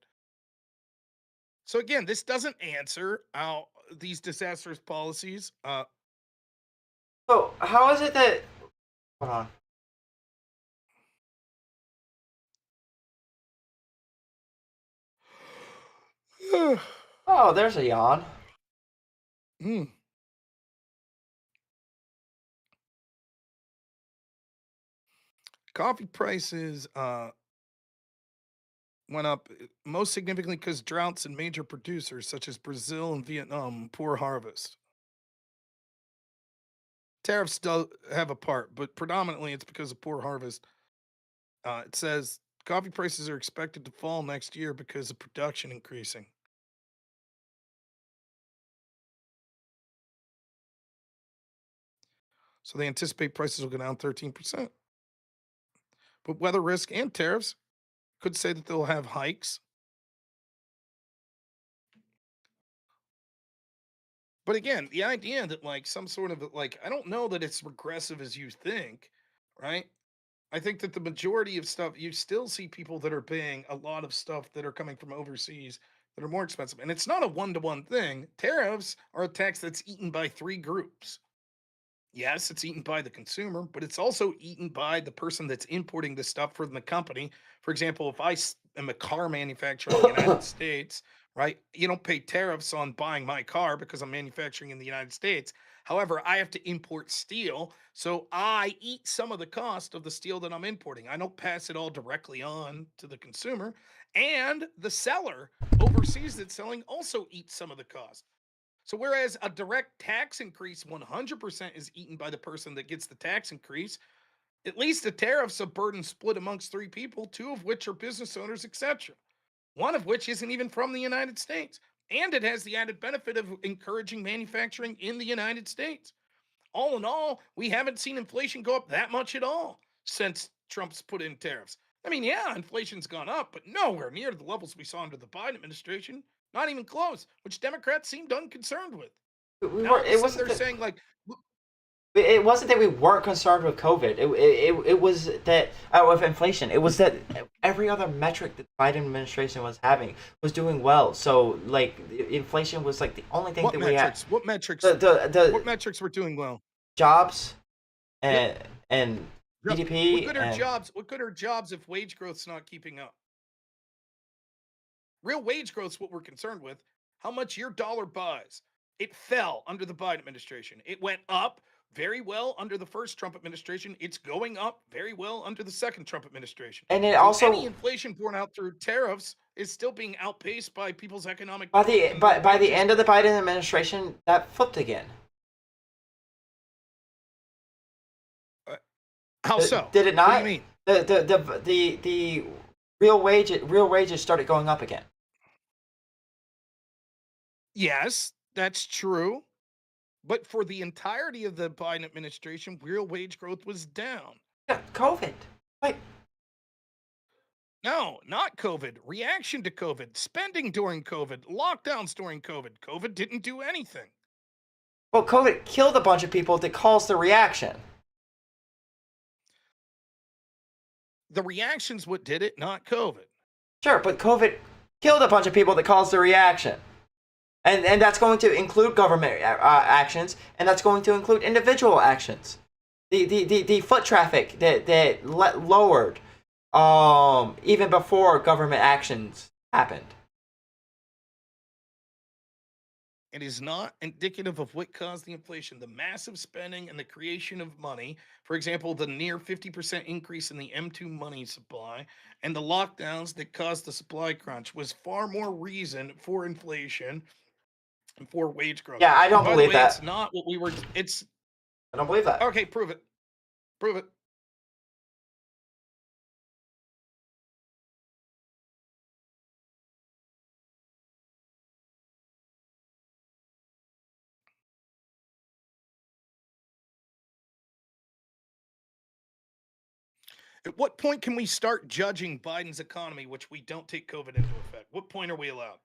So again, this doesn't answer how these disastrous policies. So how is it that? Hold on. Oh, there's a yawn. Hmm. Coffee prices went up most significantly because droughts in major producers such as Brazil and Vietnam, poor harvest. Tariffs still have a part, but predominantly it's because of poor harvest. It says coffee prices are expected to fall next year because of production increasing. So they anticipate prices will go down 13%. But weather risk and tariffs could say that they'll have hikes. But again, the idea that like some sort of like I don't know that it's regressive as you think, right? I think that the majority of stuff you still see people that are paying a lot of stuff that are coming from overseas that are more expensive. And it's not a one-to-one thing. Tariffs are a tax that's eaten by three groups. Yes, it's eaten by the consumer, but it's also eaten by the person that's importing the stuff from the company. For example, if am a car manufacturer in the United States, right? You don't pay tariffs on buying my car because I'm manufacturing in the United States. However, I have to import steel, so I eat some of the cost of the steel that I'm importing. I don't pass it all directly on to the consumer, and the seller overseas that's selling also eats some of the cost. So whereas a direct tax increase 100% is eaten by the person that gets the tax increase, at least the tariffs a burden split amongst three people, two of which are business owners, etc. One of which isn't even from the United States. And it has the added benefit of encouraging manufacturing in the United States. All in all, we haven't seen inflation go up that much at all since Trump's put in tariffs. I mean, yeah, inflation's gone up, but nowhere near the levels we saw under the Biden administration. Not even close, which Democrats seemed unconcerned with. We Now all were. of a It sudden wasn't they're that. saying like, It wasn't that we weren't concerned with COVID. It was that with inflation. It was that every other metric that the Biden administration was having was doing well. So like inflation was like the only thing what that we had. metrics? What metrics? The What metrics were doing well? jobs Yep. and What GDP good are and jobs? What good are jobs if wage growth's not keeping up? Real wage growth's what we're concerned with. How much your dollar buys. It fell under the Biden administration. It went up very well under the first Trump administration. It's going up very well under the second Trump administration. and it So any also inflation borne out through tariffs is still being outpaced by people's economic by growth the and by, real by the wages. end of the Biden administration that flipped again. How so? Did it What do not? you mean? The real wages started going up again. Yes, that's true. But for the entirety of the Biden administration, real wage growth was down. Yeah, COVID. Wait, No, not COVID. Reaction to COVID, spending during COVID, lockdowns during COVID. COVID didn't do anything. well, COVID killed a bunch of people that caused the reaction. The reaction's what did it, not COVID. Sure, but COVID killed a bunch of people that caused the reaction. And that's going to include government actions, and that's going to include individual actions. The foot traffic that lowered even before government actions happened. It is not indicative of what caused the inflation. The massive spending and the creation of money, for example, the near 50% increase in the M2 money supply and the lockdowns that caused the supply crunch was far more reason for inflation and for wage growth. Yeah, I don't By the believe way, that. It's not what we were. It's I don't believe that. okay. Prove it. Prove it. At what point can we start judging Biden's economy, which we don't take COVID into effect? What point are we allowed?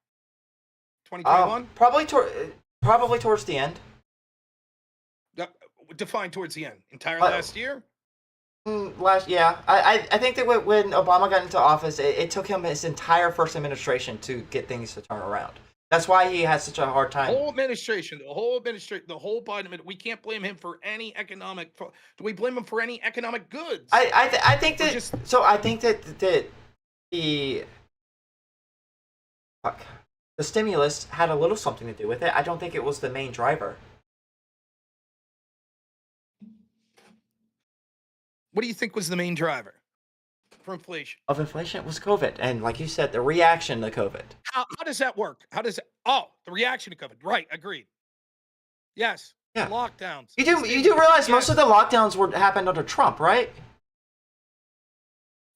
2021? Probably towards the end. Define towards the end. Entire Uh, last year? Yeah. I think that when Obama got into office, it took him his entire first administration to get things to turn around. That's why he had such a hard time. The whole administration, the whole Biden, we can't blame him for any economic. Do we blame him for any economic goods? I think that. just- So I think that the fuck, the stimulus had a little something to do with it. I don't think it was the main driver. What do you think was the main driver for inflation? Of inflation was COVID, and like you said, the reaction to COVID. How does that work? The reaction to COVID. Right, agreed. Yes. Yeah. Lockdowns. You do realize most Yes. of the lockdowns happened under Trump, right?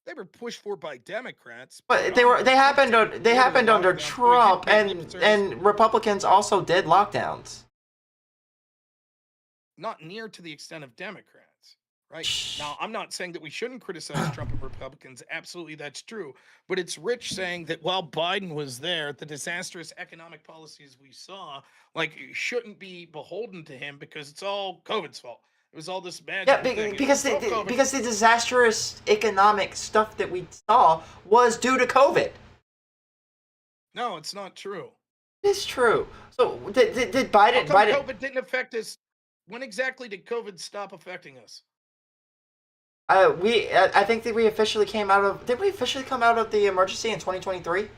They were pushed for by Democrats. But they happened under Lockdowns. Trump, We did lip service. and Republicans also did lockdowns. Not near to the extent of Democrats. Right. Now, I'm not saying that we shouldn't criticize Trump and Republicans. Absolutely, that's true. But it's Rich saying that while Biden was there, the disastrous economic policies we saw, shouldn't be beholden to him because it's all COVID's fault. It was all this bad. Yeah, thing. because It's all COVID. because the disastrous economic stuff that we saw was due to COVID. No, it's not true. It's true. So did How Biden? come Biden COVID didn't affect us? When exactly did COVID stop affecting us? I think that we officially came out of. Did we officially come out of the emergency in 2023?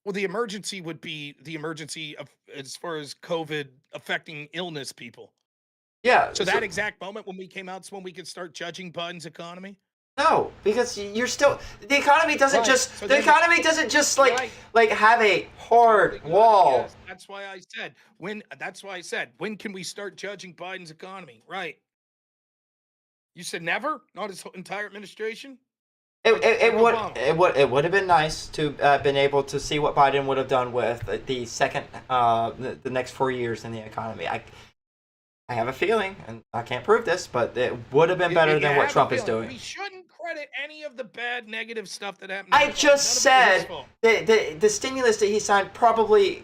Well, the emergency would be the emergency of as far as COVID affecting illness people. Yeah. So that exact moment when we came out is when we could start judging Biden's economy. No, because you're still the economy doesn't Right, just so the then- economy doesn't just Right. like have a hard wall. Yes, that's why I said when. That's why I said when can we start judging Biden's economy? Right. You said never, not his entire administration. It Obama. would have been nice to been able to see what Biden would have done with the second the next 4 years in the economy. I have a feeling, and I can't prove this, but it would have been better You than have what a Trump is feeling. doing. We shouldn't credit any of the bad, negative stuff that happened. I to Biden. just None of it was his said fault. that the stimulus that he signed probably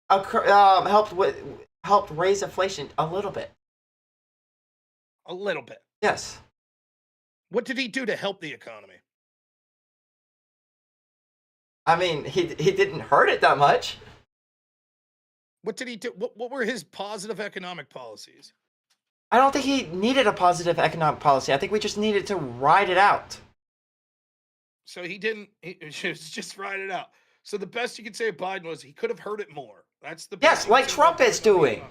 helped raise inflation a little bit. A little bit. Yes. What did he do to help the economy? I mean, he didn't hurt it that much. What did he do? What were his positive economic policies? I don't think he needed a positive economic policy. I think we just needed to ride it out. So he didn't. He just ride it out. So the best you could say of Biden was he could have hurt it more. That's the best Yes, you could like say Trump about is Biden. doing.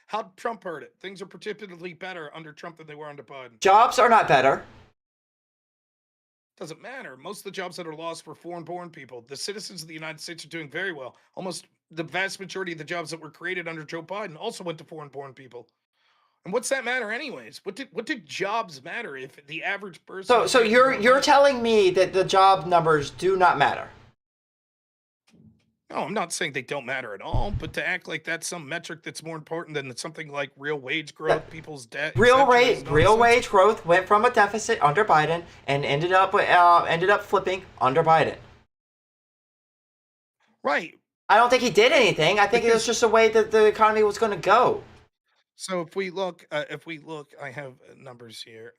How'd Trump hurt it? Things are particularly better under Trump than they were under Biden. Jobs are not better. Doesn't matter. Most of the jobs that are lost were foreign-born people. The citizens of the United States are doing very well. Almost the vast majority of the jobs that were created under Joe Biden also went to foreign-born people. And what's that matter, anyways? What did jobs matter if the average person? So you're telling me that the job numbers do not matter. No, I'm not saying they don't matter at all, but to act like that's some metric that's more important than something like real wage growth, people's debt, Real etc. is real nonsense. wage growth went from a deficit under Biden and ended up flipping under Biden. Right. I don't think he did anything. I think it was Because just the way that the economy was going to go. so if we look, I have numbers here.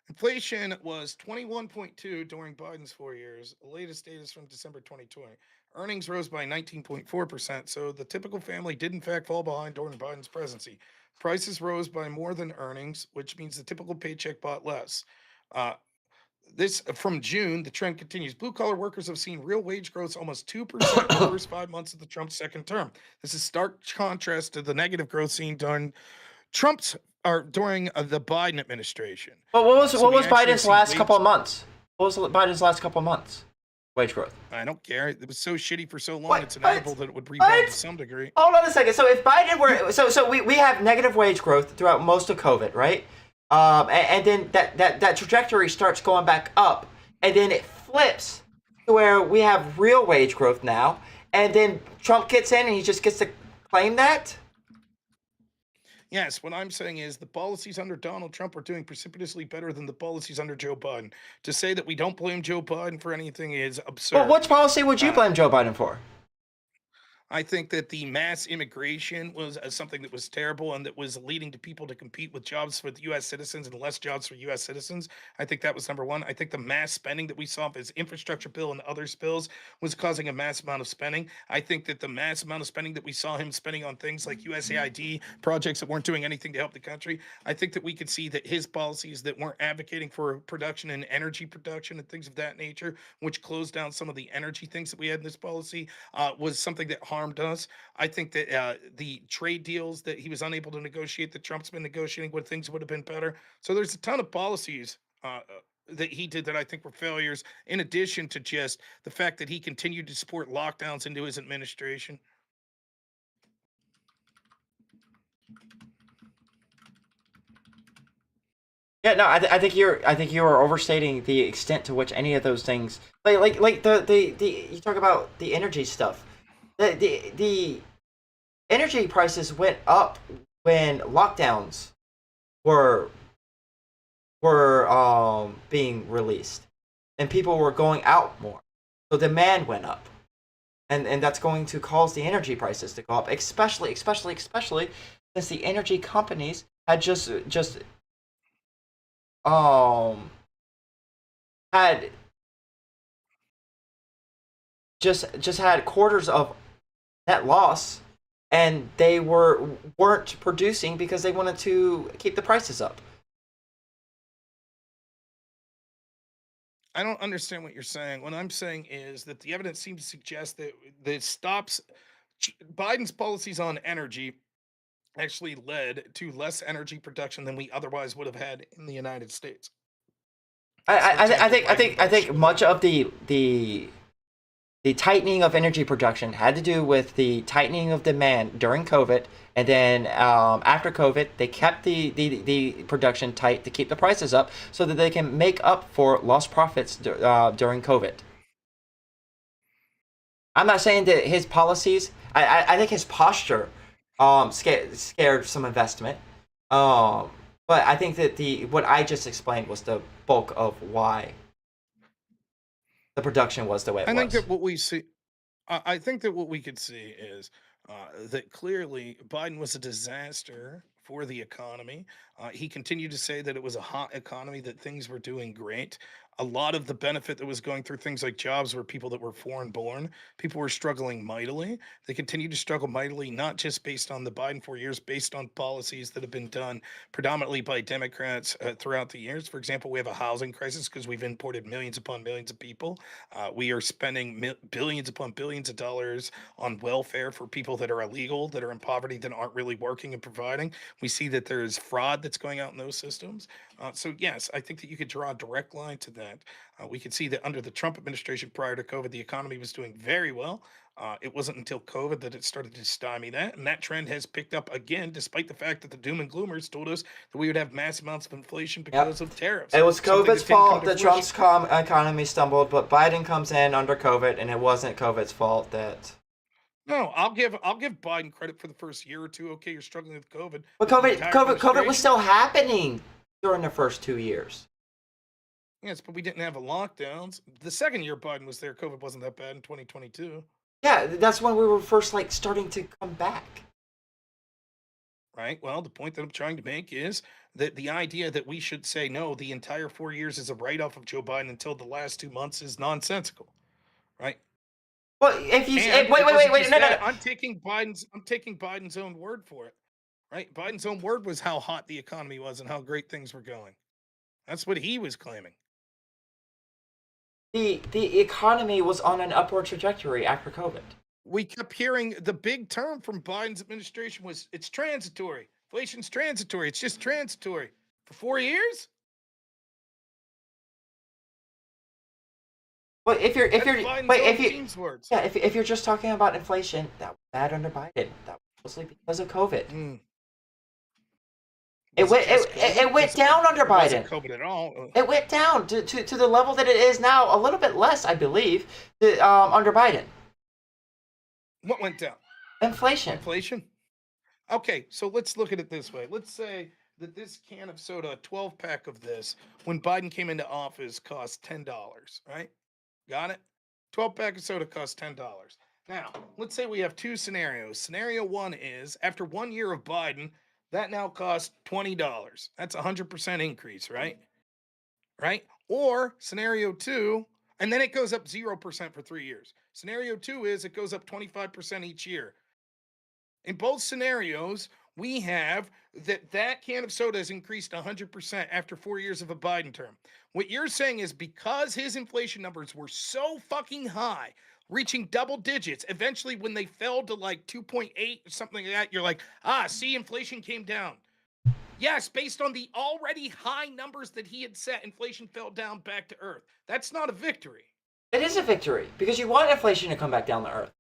Inflation was 21.2 during Biden's 4 years. The latest data is from December 2020. Earnings rose by 19.4%. So the typical family did in fact fall behind during Biden's presidency. Prices rose by more than earnings, which means the typical paycheck bought less. Uh, this from June, the trend continues. Blue collar workers have seen real wage growth almost 2% in the first 5 months of the Trump second term. This is stark contrast to the negative growth seen during Trump's or during the Biden administration. But what was So we actually Biden's see last couple wage. of months? What was Biden's last couple of months? Wage growth. I don't care. It was so shitty for so long. What? It's inevitable that it would rebound What? to some degree. Hold on a second. So if Biden were so we have negative wage growth throughout most of COVID, right? And then that trajectory starts going back up, and then it flips to where we have real wage growth now, and then Trump gets in and he just gets to claim that. Yes, what I'm saying is the policies under Donald Trump are doing precipitously better than the policies under Joe Biden. To say that we don't blame Joe Biden for anything is absurd. But which policy would you Uh, blame Joe Biden for? I think that the mass immigration was something that was terrible and that was leading to people to compete with jobs with U.S. citizens and less jobs for U.S. citizens. I think that was number one. I think the mass spending that we saw of his infrastructure bill and other bills was causing a mass amount of spending. I think that the mass amount of spending that we saw him spending on things like USAID projects that weren't doing anything to help the country, I think that we could see that his policies that weren't advocating for production and energy production and things of that nature, which closed down some of the energy things that we had in this policy, was something that harmed us. I think that the trade deals that he was unable to negotiate, that Trump's been negotiating, where things would have been better. So there's a ton of policies that he did that I think were failures, in addition to just the fact that he continued to support lockdowns into his administration. Yeah, no, I think you are overstating the extent to which any of those things, like the you talk about the energy stuff. The energy prices went up when lockdowns were being released and people were going out more. So demand went up. And that's going to cause the energy prices to go up, especially since the energy companies had had just had quarters of net loss, and they weren't producing because they wanted to keep the prices up. I don't understand what you're saying. What I'm saying is that the evidence seems to suggest that Biden's policies on energy actually led to less energy production than we otherwise would have had in the United States. I think much of the tightening of energy production had to do with the tightening of demand during COVID, and then after COVID, they kept the production tight to keep the prices up so that they can make up for lost profits during COVID. I'm not saying that his policies. I think his posture scared some investment. But I think that what I just explained was the bulk of why the production was the way it I think was. that what we see, I think that what we could see is that clearly Biden was a disaster for the economy. He continued to say that it was a hot economy, that things were doing great. A lot of the benefit that was going through things like jobs were people that were foreign born. People were struggling mightily. They continue to struggle mightily, not just based on the Biden 4 years, based on policies that have been done predominantly by Democrats throughout the years. For example, we have a housing crisis because we've imported millions upon millions of people. We are spending billions upon billions of dollars on welfare for people that are illegal, that are in poverty, that aren't really working and providing. We see that there is fraud that's going out in those systems. So yes, I think that you could draw a direct line to that. that. We could see that under the Trump administration prior to COVID, the economy was doing very well. It wasn't until COVID that it started to stymie that, and that trend has picked up again, despite the fact that the doom and gloomers told us that we would have massive amounts of inflation because of tariffs. It was Something COVID's that didn't come fault to that fruition. Trump's economy stumbled, but Biden comes in under COVID, and it wasn't COVID's fault that. No, I'll give Biden credit for the first year or two. Okay, you're struggling with COVID. But but the COVID entire was administration- still happening during the first 2 years. Yes, but we didn't have a lockdowns. The second year Biden was there, COVID wasn't that bad in 2022, Yeah, that's when we were first like starting to come back. right? Well, the point that I'm trying to make is that the idea that we should say no, the entire 4 years is a write-off of Joe Biden until the last 2 months is nonsensical, right? Well, if you And wait, it wasn't wait, just no, no, that. no. I'm taking Biden's own word for it, right? Biden's own word was how hot the economy was and how great things were going. That's what he was claiming. The economy was on an upward trajectory after COVID. We kept hearing the big term from Biden's administration was it's transitory. Inflation's transitory. It's just transitory. For 4 years? But if you're That's Biden's wait, own if you team's words. yeah, if you're just talking about inflation, that was bad under Biden. That was mostly because of COVID. Mm. It Was went just it, COVID? it went Was down under it wasn't Biden. COVID at all. It went down to the level that it is now, a little bit less, I believe, under Biden. What went down? Inflation. Inflation? Okay, so let's look at it this way. Let's say that this can of soda, a 12-pack of this, when Biden came into office, cost $10, right? Got it? 12-pack of soda costs $10. Now, let's say we have two scenarios. Scenario one is, after 1 year of Biden, that now costs $20. That's a 100% increase, right? Right? Or scenario two, and then it goes up 0% for 3 years. Scenario two is it goes up 25% each year. In both scenarios, we have that can of soda has increased 100% after 4 years of a Biden term. What you're saying is because his inflation numbers were so fucking high, reaching double digits, eventually when they fell to like 2.8 or something like that, you're like, see, inflation came down. Yes, based on the already high numbers that he had set, inflation fell down back to earth. That's not a victory. It is a victory because you want inflation to come back down to earth.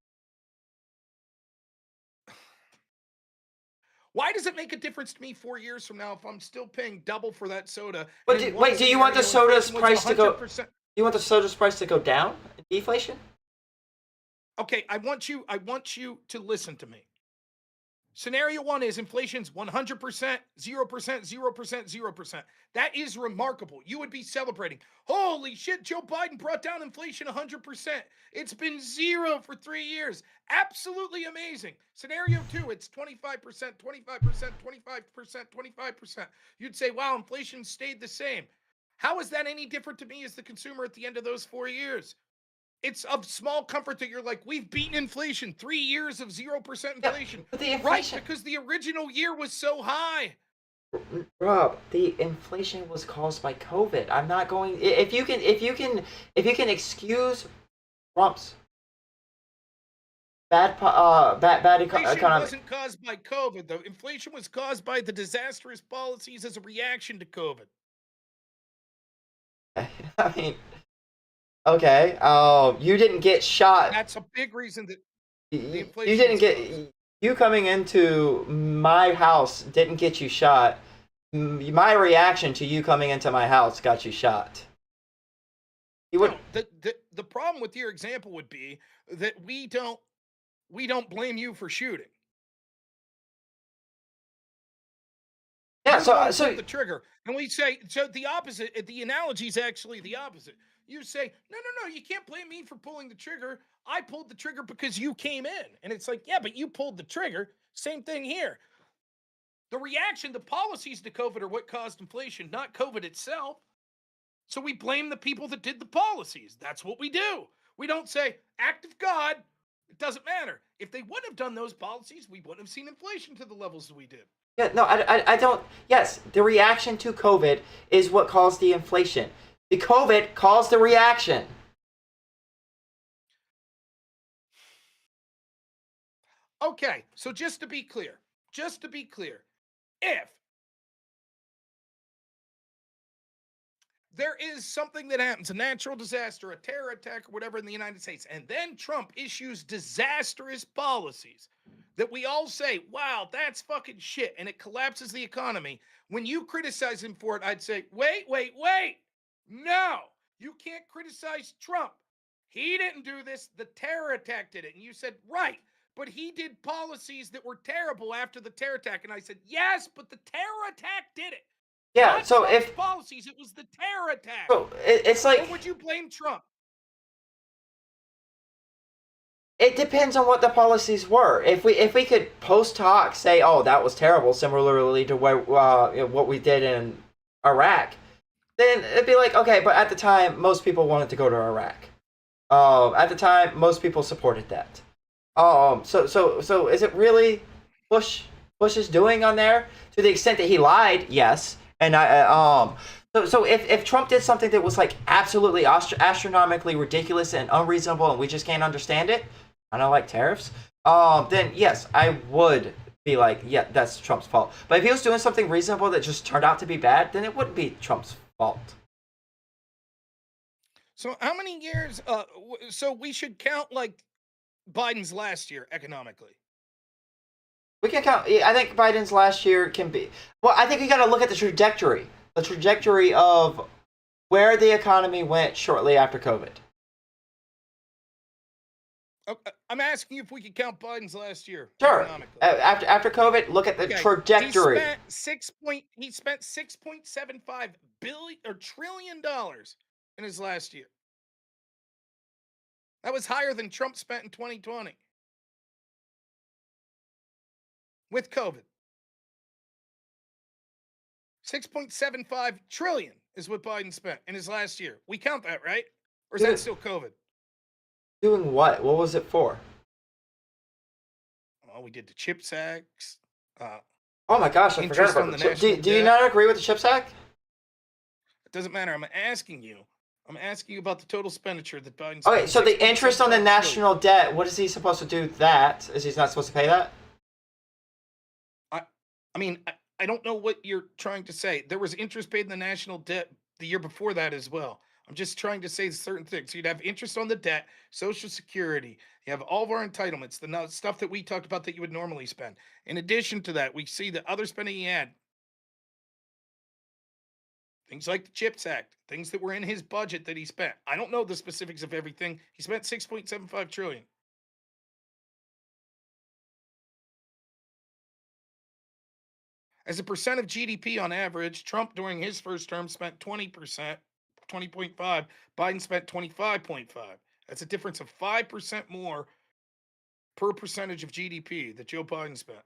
Why does it make a difference to me 4 years from now if I'm still paying double for that soda? But and in do, one wait, do you want the scenario, soda's inflation was price to go? 100%. Do you want the soda's price to go down? Deflation? Okay, I want you to listen to me. Scenario one is inflation's 100%, 0%, 0%, 0%. That is remarkable. You would be celebrating. Holy shit, Joe Biden brought down inflation 100%. It's been 0 for 3 years. Absolutely amazing. Scenario two, it's 25%, 25%, 25%, 25%. You'd say, wow, inflation stayed the same. How is that any different to me as the consumer at the end of those 4 years? It's of small comfort that you're like, we've beaten inflation. 3 years of 0% inflation. But the Right, inflation, because the original year was so high. Rob, the inflation was caused by COVID. I'm not going. If you can excuse Trump's bad Inflation economy. wasn't caused by COVID, though. Inflation was caused by the disastrous policies as a reaction to COVID. I mean, okay. You didn't get shot. That's a big reason that You inflation didn't was get. caused. You coming into my house didn't get you shot. My reaction to you coming into my house got you shot. You would. No, the problem with your example would be that we don't blame you for shooting. Yeah. You're the one So who pulled the trigger, and we say so. The opposite. The analogy is actually the opposite. You say, no, you can't blame me for pulling the trigger. I pulled the trigger because you came in, and it's like, yeah, but you pulled the trigger. Same thing here. The reaction, the policies to COVID are what caused inflation, not COVID itself. So we blame the people that did the policies. That's what we do. We don't say, act of God. It doesn't matter. If they wouldn't have done those policies, we wouldn't have seen inflation to the levels that we did. yeah. No. I don't. Yes. The reaction to COVID is what caused the inflation. The COVID caused the reaction. Okay, so just to be clear, if there is something that happens, a natural disaster, a terror attack, or whatever in the United States, and then Trump issues disastrous policies that we all say, wow, that's fucking shit, and it collapses the economy. When you criticize him for it, I'd say, wait. No, you can't criticize Trump. He didn't do this. The terror attack did it. And you said, right, but he did policies that were terrible after the terror attack. And I said, yes, but the terror attack did it. Yeah. Not So Trump's if policies, it was the terror attack. so, it's Or like would you blame Trump? it depends on what the policies were. If we could post hoc say, oh, that was terrible, similarly to what we did in Iraq, then it'd be like, okay, but at the time, most people wanted to go to Iraq. At the time, most people supported that. So is it really Bush's doing on there to the extent that he lied? Yes, and So if Trump did something that was like absolutely astronomically ridiculous and unreasonable, and we just can't understand it, kind of like tariffs, then yes, I would be like, yeah, that's Trump's fault. But if he was doing something reasonable that just turned out to be bad, then it wouldn't be Trump's fault. So how many years? So we should count like Biden's last year economically. We can count. I think Biden's last year can be. Well, I think we got to look at the trajectory of where the economy went shortly after COVID. I'm asking you if we could count Biden's last year. Sure. Economically. After COVID, look at the trajectory. He spent $6.75 trillion in his last year. That was higher than Trump spent in 2020 with COVID. 6.75 trillion is what Biden spent in his last year. We count that, right? Or is that still COVID? Doing what? What was it for? Well, we did the CHIPS Act. Oh my gosh, I forgot about the CHIPS. Do you not agree with the CHIPS Act? It doesn't matter. I'm asking you about the total expenditure that Biden spent. Okay, so the interest on the national debt, what is he supposed to do that? Is he not supposed to pay that? I mean, I don't know what you're trying to say. There was interest paid in the national debt the year before that as well. I'm just trying to say certain things. So you'd have interest on the debt, Social Security. You have all of our entitlements, the stuff that we talked about that you would normally spend. In addition to that, we see the other spending he had. Things like the CHIPS Act, things that were in his budget that he spent. I don't know the specifics of everything. He spent $6.75 trillion. As a percent of GDP on average, Trump during his first term spent 20%, 20.5. Biden spent 25.5. That's a difference of 5% more per percentage of GDP that Joe Biden spent.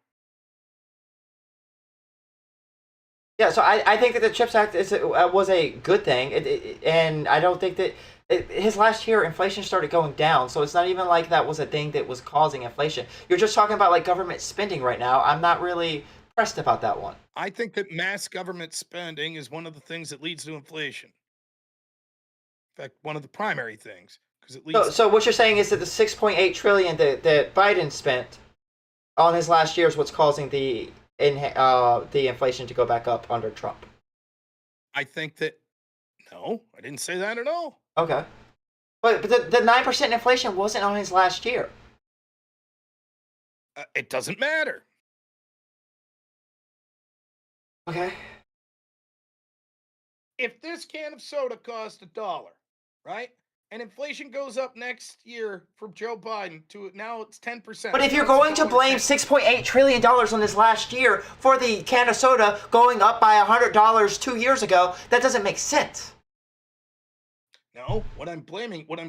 Yeah, so I think that the CHIPS Act was a good thing, and I don't think that his last year inflation started going down, so it's not even like that was a thing that was causing inflation. You're just talking about like government spending right now. I'm not really pressed about that one. I think that mass government spending is one of the things that leads to inflation. In fact, one of the primary things, because it leads. So what you're saying is that the 6.8 trillion that Biden spent on his last year is what's causing the inflation to go back up under Trump. I think that no, I didn't say that at all. Okay, but the 9% inflation wasn't on his last year. It doesn't matter. Okay. If this can of soda cost $1, right? And inflation goes up next year from Joe Biden to now it's 10%. But if you're going to blame $6.8 trillion on this last year for the can of soda going up by $100 2 years ago, that doesn't make sense. No, what I'm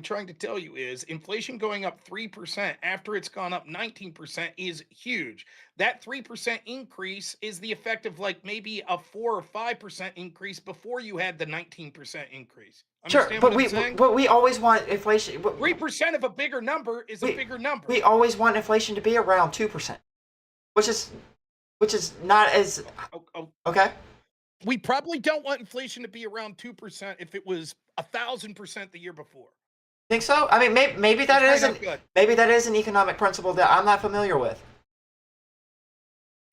trying to tell you is inflation going up 3% after it's gone up 19% is huge. That 3% increase is the effect of like maybe a 4 or 5% increase before you had the 19% increase. Sure, but we always want inflation. 3% of a bigger number is a bigger number. We always want inflation to be around 2%, which is not as okay. We probably don't want inflation to be around 2% if it was 1,000% the year before. Think so? I mean, maybe that is an economic principle that I'm not familiar with.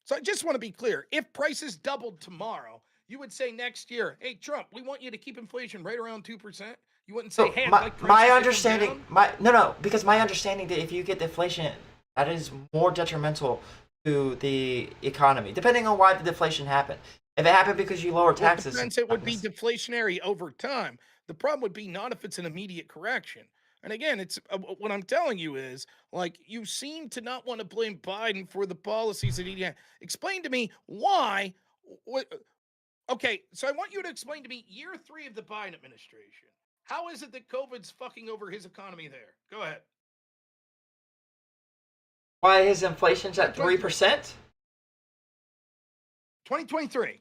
So I just want to be clear. If prices doubled tomorrow, you would say next year, hey, Trump, we want you to keep inflation right around 2%. You wouldn't So say, hey, I'd my, like prices my to come understanding, down. because my understanding that if you get deflation, that is more detrimental to the economy, depending on why the deflation happened. If it happened because you lower Well, taxes, depends, it would be deflationary over time. The problem would be not if it's an immediate correction. And again, it's what I'm telling you is like you seem to not want to blame Biden for the policies that he had. Explain to me why. What? Okay, so I want you to explain to me year 3 of the Biden administration. How is it that COVID's fucking over his economy there? Go ahead. why his inflation's at 3%? 2023.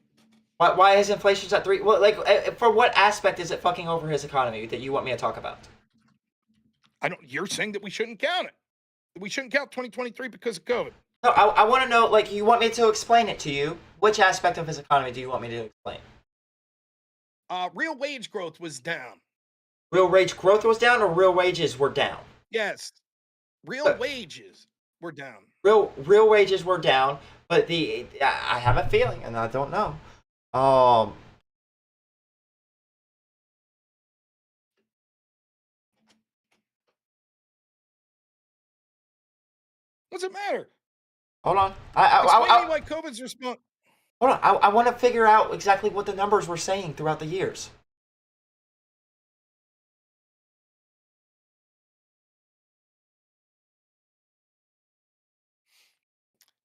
Why his inflation's at 3? Well, like, for what aspect is it fucking over his economy that you want me to talk about? You're saying that we shouldn't count it. We shouldn't count 2023 because of COVID. No, I want to know, like, you want me to explain it to you. Which aspect of his economy do you want me to explain? Real wage growth was down. Real wage growth was down, or real wages were down? Yes. Real wages were down. Real wages were down, but I have a feeling, and I don't know. What's it matter? Hold on. Explain me why COVID's response. Hold on. I want to figure out exactly what the numbers were saying throughout the years.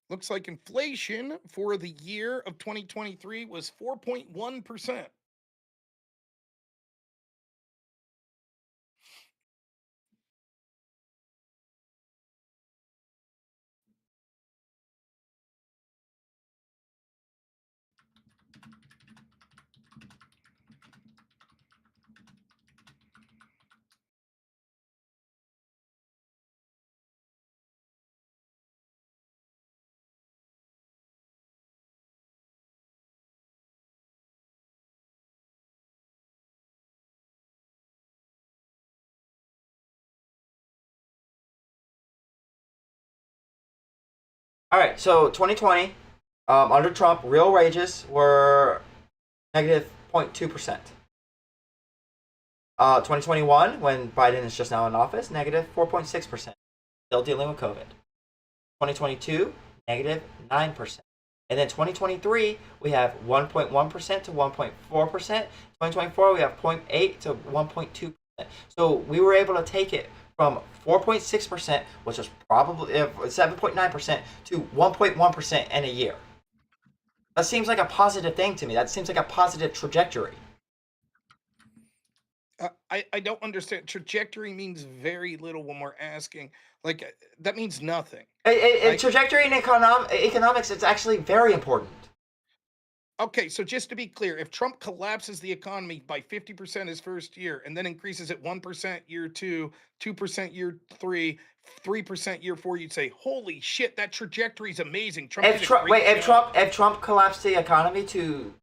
Looks like inflation for the year of 2023 was 4.1%. All right, so 2020, under Trump, real wages were negative 0.2%. 2021, when Biden is just now in office, negative 4.6%. Still dealing with COVID. 2022, negative 9%. And then 2023, we have 1.1% to 1.4%. 2024, we have 0.8 to 1.2%. So we were able to take it from 4.6%, which was probably 7.9%, to 1.1% in a year. That seems like a positive thing to me. That seems like a positive trajectory. I don't understand. Trajectory means very little when we're asking. Like, that means nothing. Trajectory in economics, it's actually very important. Okay, so just to be clear, if Trump collapses the economy by 50% his first year and then increases it 1% year 2, 2% year 3, 3% year 4, you'd say, "Holy shit, that trajectory is amazing." If Trump collapsed the economy to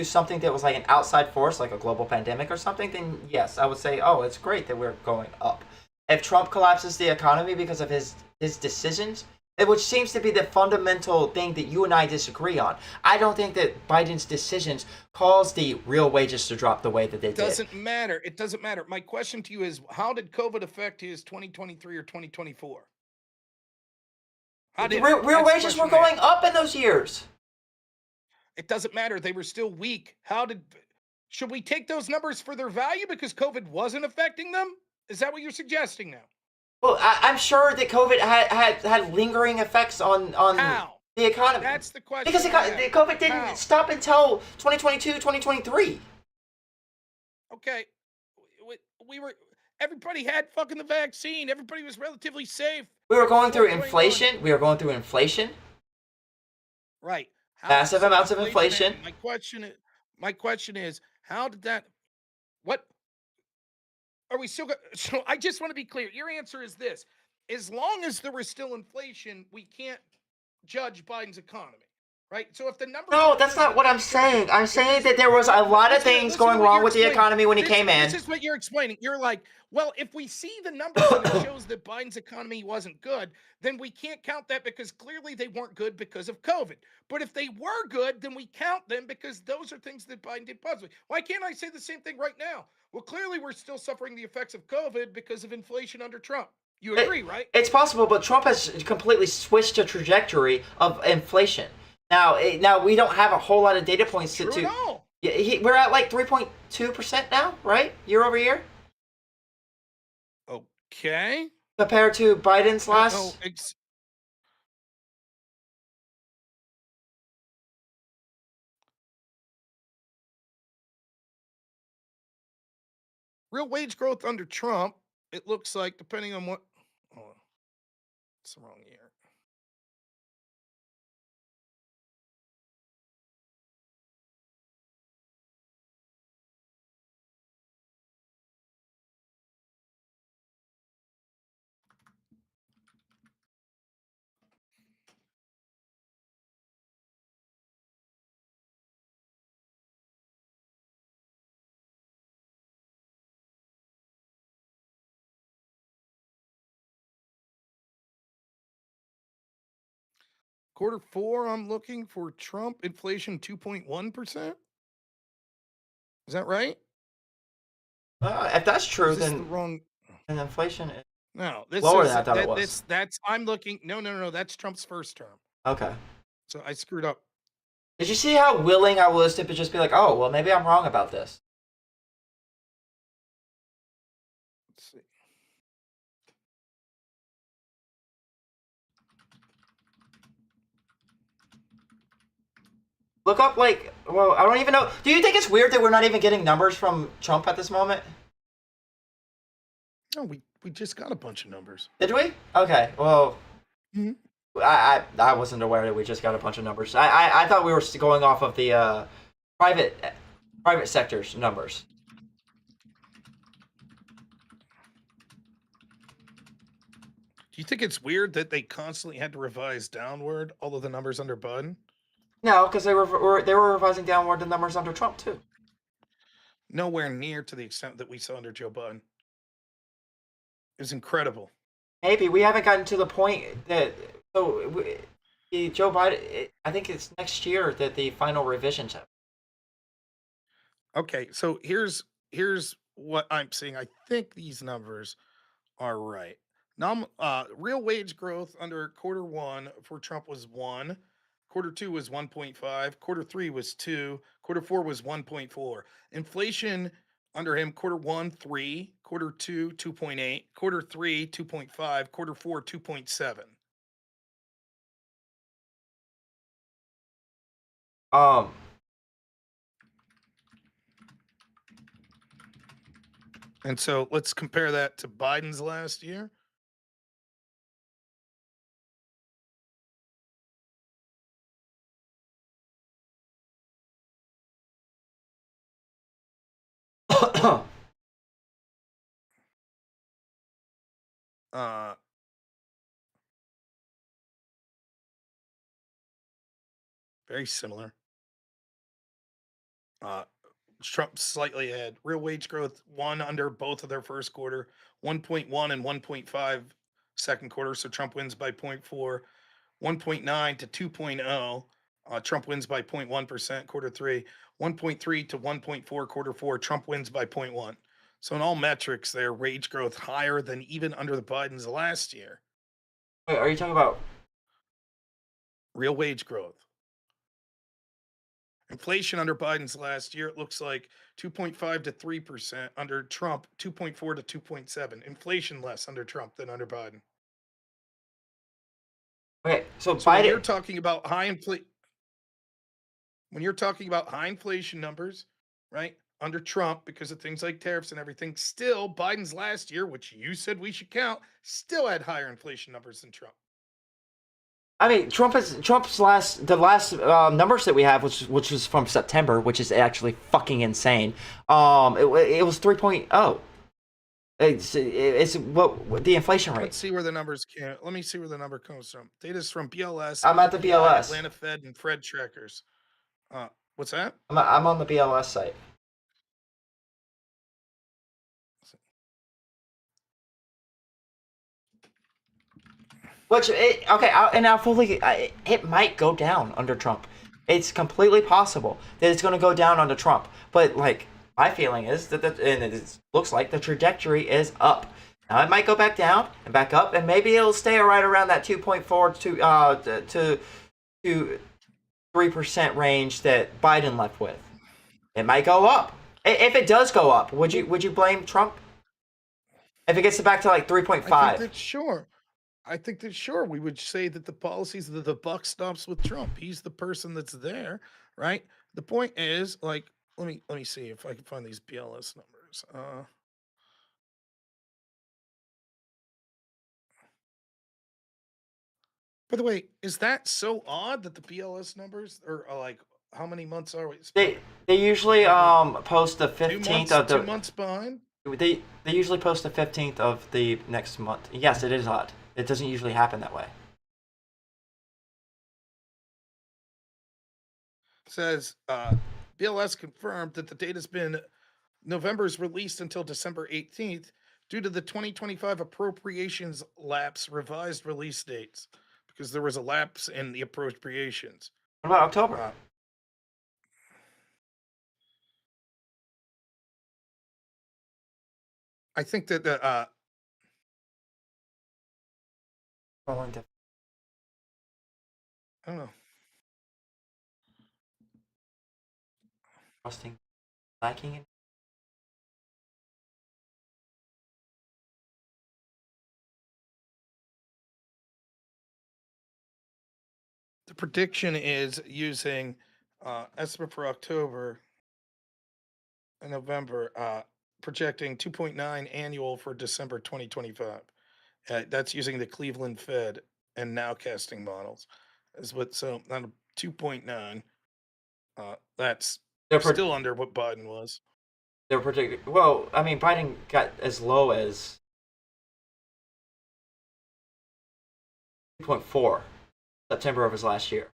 something that was like an outside force, like a global pandemic or something, then yes, I would say, oh, it's great that we're going up. If Trump collapses the economy because of his decisions, which seems to be the fundamental thing that you and I disagree on. I don't think that Biden's decisions caused the real wages to drop the way that they did. It doesn't matter. It doesn't matter. My question to you is, how did COVID affect his 2023 or 2024? How did real wages were going up in those years? It doesn't matter. They were still weak. Should we take those numbers for their value because COVID wasn't affecting them? Is that what you're suggesting now? Well, I'm sure that COVID had lingering effects on the economy. That's the question. Because COVID didn't stop until 2022, 2023. Okay. Everybody had fucking the vaccine. Everybody was relatively safe. We were going through inflation. Right. Massive amounts of inflation. My question is, how did that? What are we still? So I just want to be clear. Your answer is this: as long as there was still inflation, we can't judge Biden's economy, right? So if the numbers No, that's not what I'm saying. I'm saying that there was a lot of things going wrong with the economy when he came in. This is what you're explaining. You're like, well, if we see the numbers and it shows that Biden's economy wasn't good, then we can't count that because clearly they weren't good because of COVID. But if they were good, then we count them because those are things that Biden did positively. Why can't I say the same thing right now? Well, clearly we're still suffering the effects of COVID because of inflation under Trump. You agree, right? It's possible, but Trump has completely switched the trajectory of inflation. Now we don't have a whole lot of data points to. No. We're at like 3.2% now, right? Year over year. Okay. Compared to Biden's last. Real wage growth under Trump, it looks like, depending on what. Oh, it's the wrong year. Quarter four, I'm looking for Trump inflation 2.1%. Is that right? If that's true, Is this then the wrong. and inflation is No, this lower is than I thought it was. that's I'm looking. No. That's Trump's first term. Okay. So I screwed up. Did you see how willing I was to just be like, oh, well, maybe I'm wrong about this? Let's see. Look up, like, well, I don't even know. Do you think it's weird that we're not even getting numbers from Trump at this moment? No, we just got a bunch of numbers. Did we? Okay, well, Mhm. I wasn't aware that we just got a bunch of numbers. I thought we were going off of the private sector's numbers. Do you think it's weird that they constantly had to revise downward all of the numbers under Biden? No, because they were revising downward the numbers under Trump too. Nowhere near to the extent that we saw under Joe Biden. It was incredible. Maybe we haven't gotten to the point that Joe Biden. I think it's next year that the final revisions happen. Okay, so here's what I'm seeing. I think these numbers are right. Real wage growth under quarter one for Trump was 1. Quarter two was 1.5. Quarter three was 2. Quarter four was 1.4. Inflation under him, quarter one, 3. Quarter two, 2.8. Quarter three, 2.5. Quarter four, 2.7. And so let's compare that to Biden's last year. Very similar. Trump slightly ahead. Real wage growth 1 under both of their first quarter, 1.1 and 1.5 second quarter. So Trump wins by 0.4, 1.9 to 2.0. Trump wins by 0.1% quarter three, 1.3 to 1.4 quarter four. Trump wins by 0.1. So in all metrics, their wage growth higher than even under the Biden's last year. Wait, are you talking about real wage growth? Inflation under Biden's last year, it looks like 2.5 to 3%. Under Trump, 2.4 to 2.7. Inflation less under Trump than under Biden. Okay, so When Biden. you're talking about high inflation numbers, right? Under Trump, because of things like tariffs and everything, still Biden's last year, which you said we should count, still had higher inflation numbers than Trump. I mean, Trump's last numbers that we have, which was from September, which is actually fucking insane. It was 3.0. It's what the inflation Let's rate. see where the numbers can. Let me see where the number comes from. Data's from BLS, I'm at the BLS. Atlanta Fed, and Fred trackers. What's that? I'm on the BLS site. Which it might go down under Trump. It's completely possible that it's going to go down under Trump. But like my feeling is that and it looks like the trajectory is up. Now it might go back down and back up, and maybe it'll stay right around that 2.4 to 3% range that Biden left with. It might go up. If it does go up, would you blame Trump? If it gets back to like 3.5. I think that sure we would say that the policies that the buck stops with Trump. He's the person that's there, right? The point is, like, let me see if I can find these BLS numbers. By the way, is that so odd that the BLS numbers are like how many months are we? They usually post the 15th of the 2 months behind. They usually post the 15th of the next month. Yes, it is odd. It doesn't usually happen that way. Says BLS confirmed that the data's been November's released until December 18th due to the 2025 appropriations lapse revised release dates because there was a lapse in the appropriations. What about October? I think that the I don't know. Trusting, lacking in. The prediction is using estimate for October and November, projecting 2.9 annual for December 2025. That's using the Cleveland Fed and nowcasting models. Is what so not 2.9. That's still under what Biden was. They're predicting. Well, I mean, Biden got as low as 2.4 September of his last year.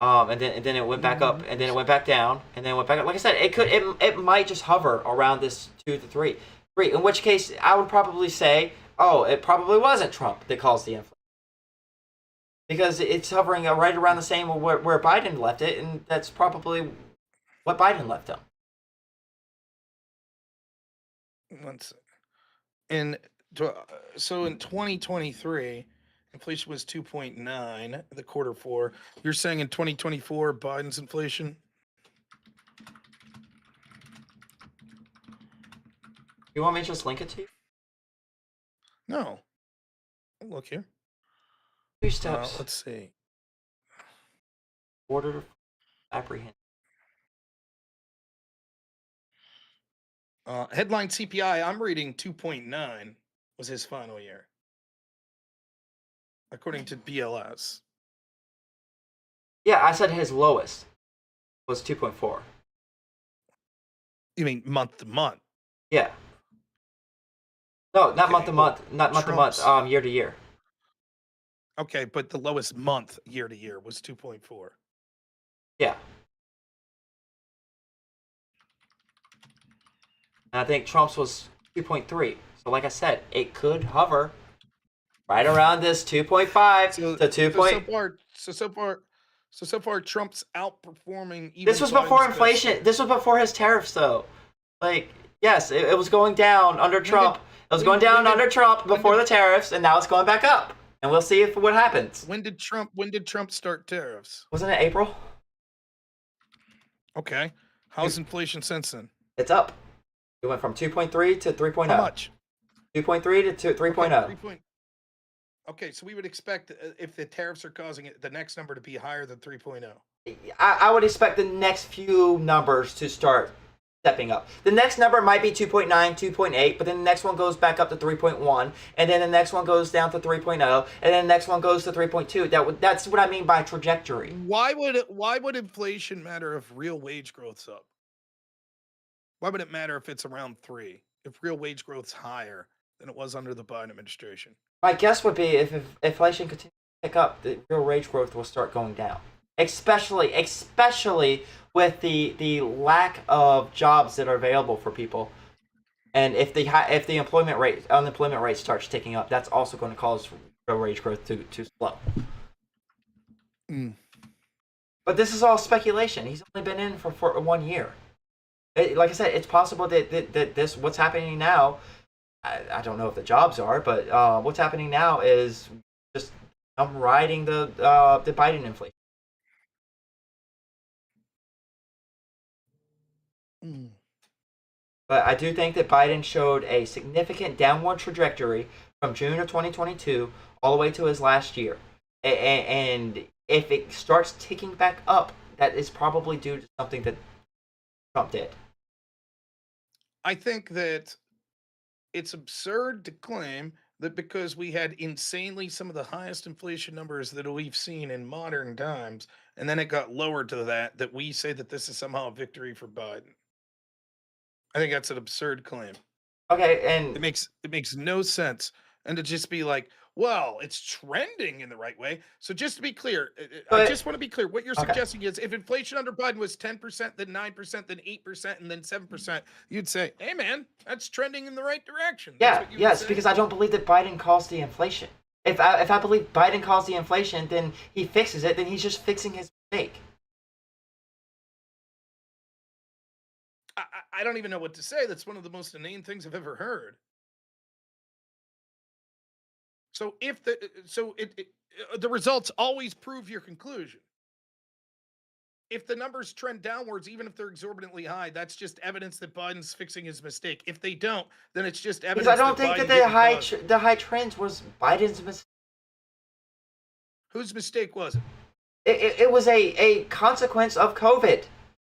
And then it went back up, and then it went back down, and then it went back up. Like I said, it might just hover around this 2 to 3. In which case, I would probably say, oh, it probably wasn't Trump that caused the inflation. Because it's hovering right around the same where Biden left it, and that's probably what Biden left him. So in 2023, inflation was 2.9, the quarter four. You're saying in 2024, Biden's inflation? You want me to just link it to you? No. Look here. 2 steps. Let's see. Order to apprehend. Headline CPI, I'm reading 2.9 was his final year, according to BLS. Yeah, I said his lowest was 2.4. You mean month to month? Yeah. No, not Okay, month to month. Not month to month. Trump's- Year to year. Okay, but the lowest month year to year was 2.4. Yeah. And I think Trump's was 2.3. So like I said, it could hover right around this 2.5 to 2. So far, Trump's outperforming. Even This was before Biden's inflation. best. This was before his tariffs, though. Like, yes, it was going down under Trump. It was going down under Trump before the tariffs, and now it's going back up. And we'll see what happens. When did Trump start tariffs? Wasn't it April? Okay. How's inflation since then? It's up. It went from 2.3 to 3.0. How much? 2.3 to 3.0. Okay, so we would expect if the tariffs are causing it, the next number to be higher than 3.0. I would expect the next few numbers to start stepping up. The next number might be 2.9, 2.8, but then the next one goes back up to 3.1, and then the next one goes down to 3.0, and then the next one goes to 3.2. That's what I mean by trajectory. Why would inflation matter if real wage growth's up? Why would it matter if it's around 3? If real wage growth's higher than it was under the Biden administration? My guess would be if inflation continues to pick up, the real wage growth will start going down. Especially with the lack of jobs that are available for people, and if the unemployment rate starts ticking up, that's also going to cause real wage growth to slow. But this is all speculation. He's only been in for 1 year. Like I said, it's possible that this what's happening now. I don't know if the jobs are, but what's happening now is just riding the Biden inflation. But I do think that Biden showed a significant downward trajectory from June of 2022 all the way to his last year. And if it starts ticking back up, that is probably due to something that Trump did. I think that it's absurd to claim that because we had insanely some of the highest inflation numbers that we've seen in modern times, and then it got lowered to that we say that this is somehow a victory for Biden. I think that's an absurd claim. Okay, and It makes no sense. And to just be like, well, it's trending in the right way. So just to be clear, I But- just want to be clear. What you're Okay. suggesting is if inflation under Biden was 10%, then 9%, then 8%, and then 7%, you'd say, hey, man, that's trending in the right direction. That's yeah, what you would yes, say? because I don't believe that Biden caused the inflation. If I believe Biden caused the inflation, then he fixes it. Then he's just fixing his mistake. I don't even know what to say. That's one of the most inane things I've ever heard. So if the results always prove your conclusion. If the numbers trend downwards, even if they're exorbitantly high, that's just evidence that Biden's fixing his mistake. If they don't, then it's just evidence. Because I don't that think Biden that didn't cause it. the high trends was Biden's mistake. Whose mistake was it? It was a consequence of COVID.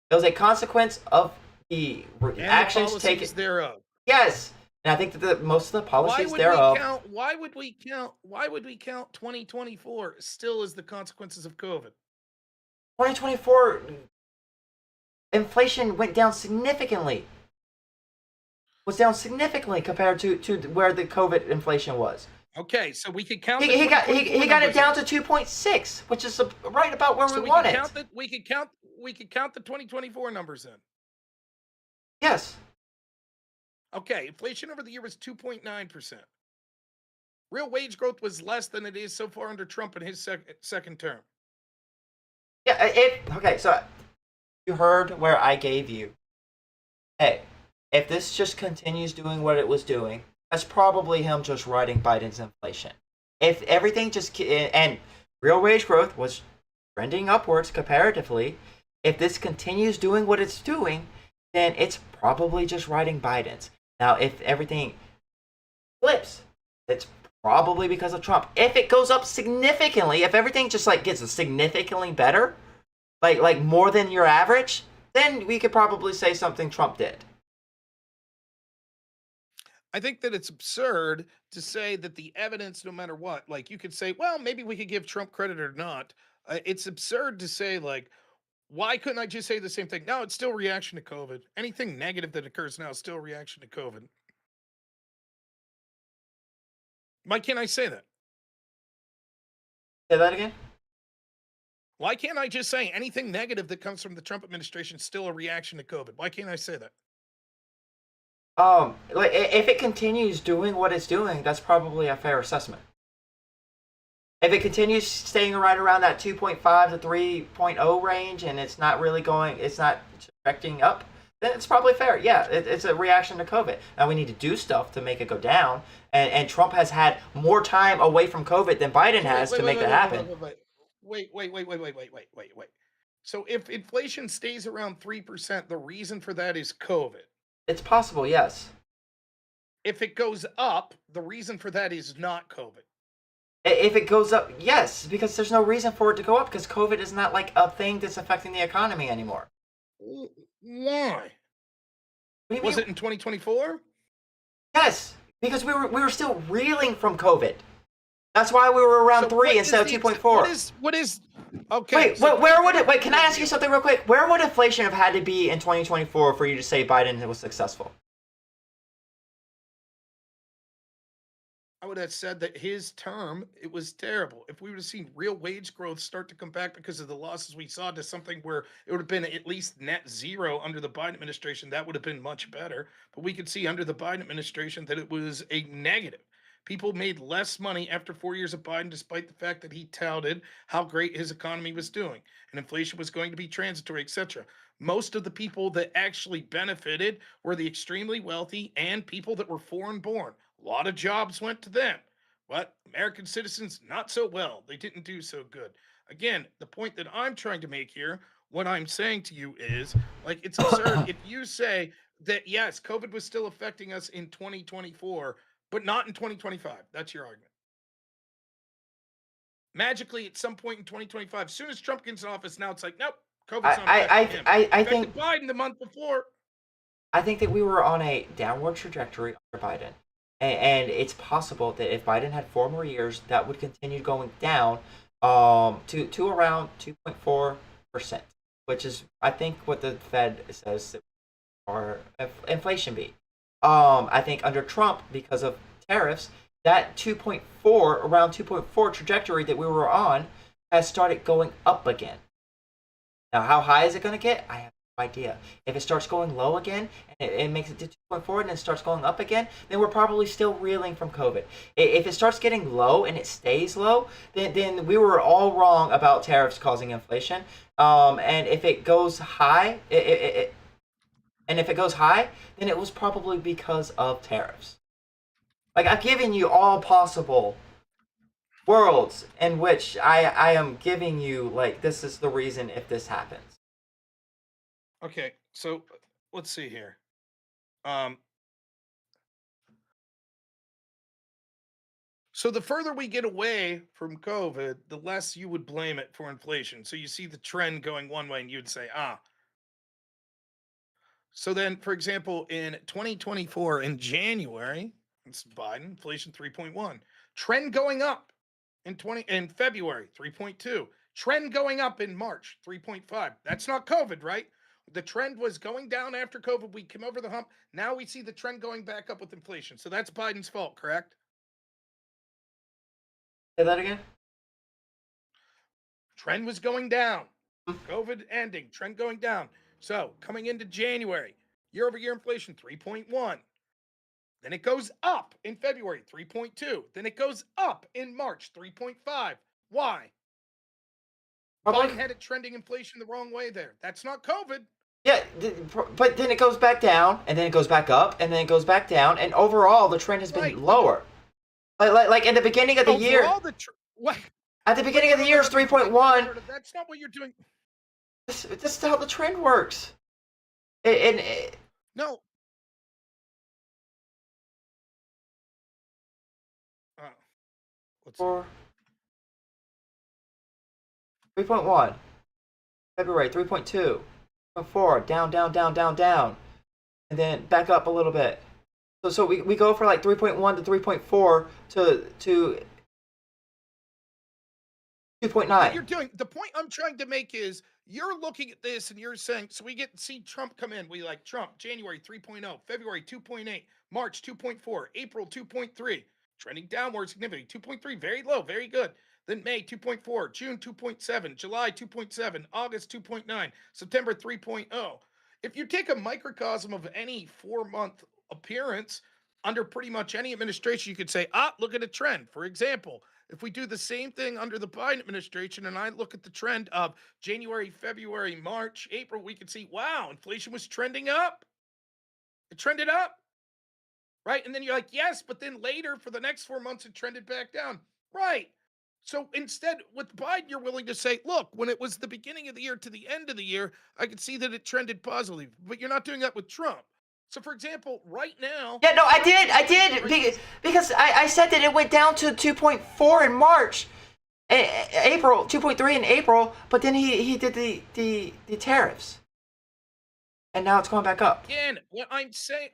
It was a consequence of the And actions the taken. policies thereof. Yes, and I think that most of the policies Why thereof. would we count 2024 still as the consequences of COVID? 2024 inflation went down significantly. Was down significantly compared to where the COVID inflation was. Okay, so we could count. He got it down to 2.6, which is right about where So we want it. we could count the 2024 numbers then. Yes. Okay, inflation over the year was 2.9%. Real wage growth was less than it is so far under Trump in his second term. Yeah. Okay. So you heard where I gave you. Hey, if this just continues doing what it was doing, that's probably him just riding Biden's inflation. If everything and real wage growth was trending upwards comparatively, if this continues doing what it's doing, then it's probably just riding Biden's. Now, if everything flips, it's probably because of Trump. If it goes up significantly, if everything just gets significantly better, like more than your average, then we could probably say something Trump did. I think that it's absurd to say that the evidence, no matter what, like you could say, well, maybe we could give Trump credit or not. It's absurd to say, like, why couldn't I just say the same thing? No, it's still reaction to COVID. Anything negative that occurs now is still reaction to COVID. Why can't I say that? Say that again? Why can't I just say anything negative that comes from the Trump administration is still a reaction to COVID? Why can't I say that? If it continues doing what it's doing, that's probably a fair assessment. If it continues staying right around that 2.5 to 3.0 range and it's not trajecting up, then it's probably fair. Yeah, it's a reaction to COVID. Now we need to do stuff to make it go down, and Trump has had more time away from COVID than Biden has to make that happen. Wait. So if inflation stays around 3%, the reason for that is COVID. It's possible, yes. If it goes up, the reason for that is not COVID. If it goes up, yes, because there's no reason for it to go up because COVID is not like a thing that's affecting the economy anymore. Why? What do you Was mean? it in 2024? Yes, because we were still reeling from COVID. That's why we were around So 3 what is instead of the 2.4. Okay. Wait, where would it? Wait, can I ask you something real quick? Where would inflation have had to be in 2024 for you to say Biden was successful? I would have said that his term, it was terrible. If we would have seen real wage growth start to come back because of the losses we saw to something where it would have been at least net zero under the Biden administration, that would have been much better. But we could see under the Biden administration that it was a negative. People made less money after 4 years of Biden, despite the fact that he touted how great his economy was doing and inflation was going to be transitory, etc. Most of the people that actually benefited were the extremely wealthy and people that were foreign born. A lot of jobs went to them, but American citizens, not so well. They didn't do so good. Again, the point that I'm trying to make here, what I'm saying to you is like, it's absurd if you say that, yes, COVID was still affecting us in 2024, but not in 2025. That's your argument. Magically, at some point in 2025, as soon as Trump gets in office, now it's like, nope, COVID's not affecting him. I Affected think Biden the month before. I think that we were on a downward trajectory under Biden. And it's possible that if Biden had 4 more years, that would continue going down to around 2.4%, which is, I think, what the Fed says that our inflation be. I think under Trump, because of tariffs, that 2.4, around 2.4 trajectory that we were on has started going up again. Now, how high is it going to get? I have no idea. If it starts going low again, and it makes it to 2.4 and then starts going up again, then we're probably still reeling from COVID. If it starts getting low and it stays low, then we were all wrong about tariffs causing inflation. And if it goes high, and if it goes high, then it was probably because of tariffs. Like, I've given you all possible worlds in which I am giving you, like, this is the reason if this happens. Okay, so let's see here. So the further we get away from COVID, the less you would blame it for inflation. So you see the trend going one way and you'd say, ah. So then, for example, in 2024, in January, it's Biden, inflation 3.1. Trend going up in February, 3.2. Trend going up in March, 3.5. That's not COVID, right? The trend was going down after COVID. We came over the hump. Now we see the trend going back up with inflation. So that's Biden's fault, correct? Say that again? Trend was going down. COVID ending, trend going down. So coming into January, year over year inflation, 3.1. Then it goes up in February, 3.2. Then it goes up in March, 3.5. Why? Biden had it trending inflation the wrong way there. That's not COVID. Yeah, but then it goes back down, and then it goes back up, and then it goes back down, and overall the trend has been lower. Like in the beginning of the year. At the beginning of the year, it's 3.1. That's not what you're doing. This is how the trend works. No. For 3.1. February, 3.2. 4, down, and then back up a little bit. So we go for like 3.1 to 3.4 to 2.9. What you're doing, the point I'm trying to make is you're looking at this and you're saying, so we see Trump come in. We like Trump, January 3.0, February 2.8, March 2.4, April 2.3, trending downward significantly, 2.3, very low, very good. Then May 2.4, June 2.7, July 2.7, August 2.9, September 3.0. If you take a microcosm of any 4-month appearance under pretty much any administration, you could say, look at a trend. For example, if we do the same thing under the Biden administration and I look at the trend of January, February, March, April, we could see, wow, inflation was trending up. It trended up, right? And then you're like, yes, but then later for the next 4 months, it trended back down, right? So instead, with Biden, you're willing to say, look, when it was the beginning of the year to the end of the year, I could see that it trended positively. But you're not doing that with Trump. So, for example, right now... Yeah, no, I did. Because I said that it went down to 2.4 in March. April, 2.3 in April. But then he did the tariffs. And now it's going back up. Again, what I'm saying...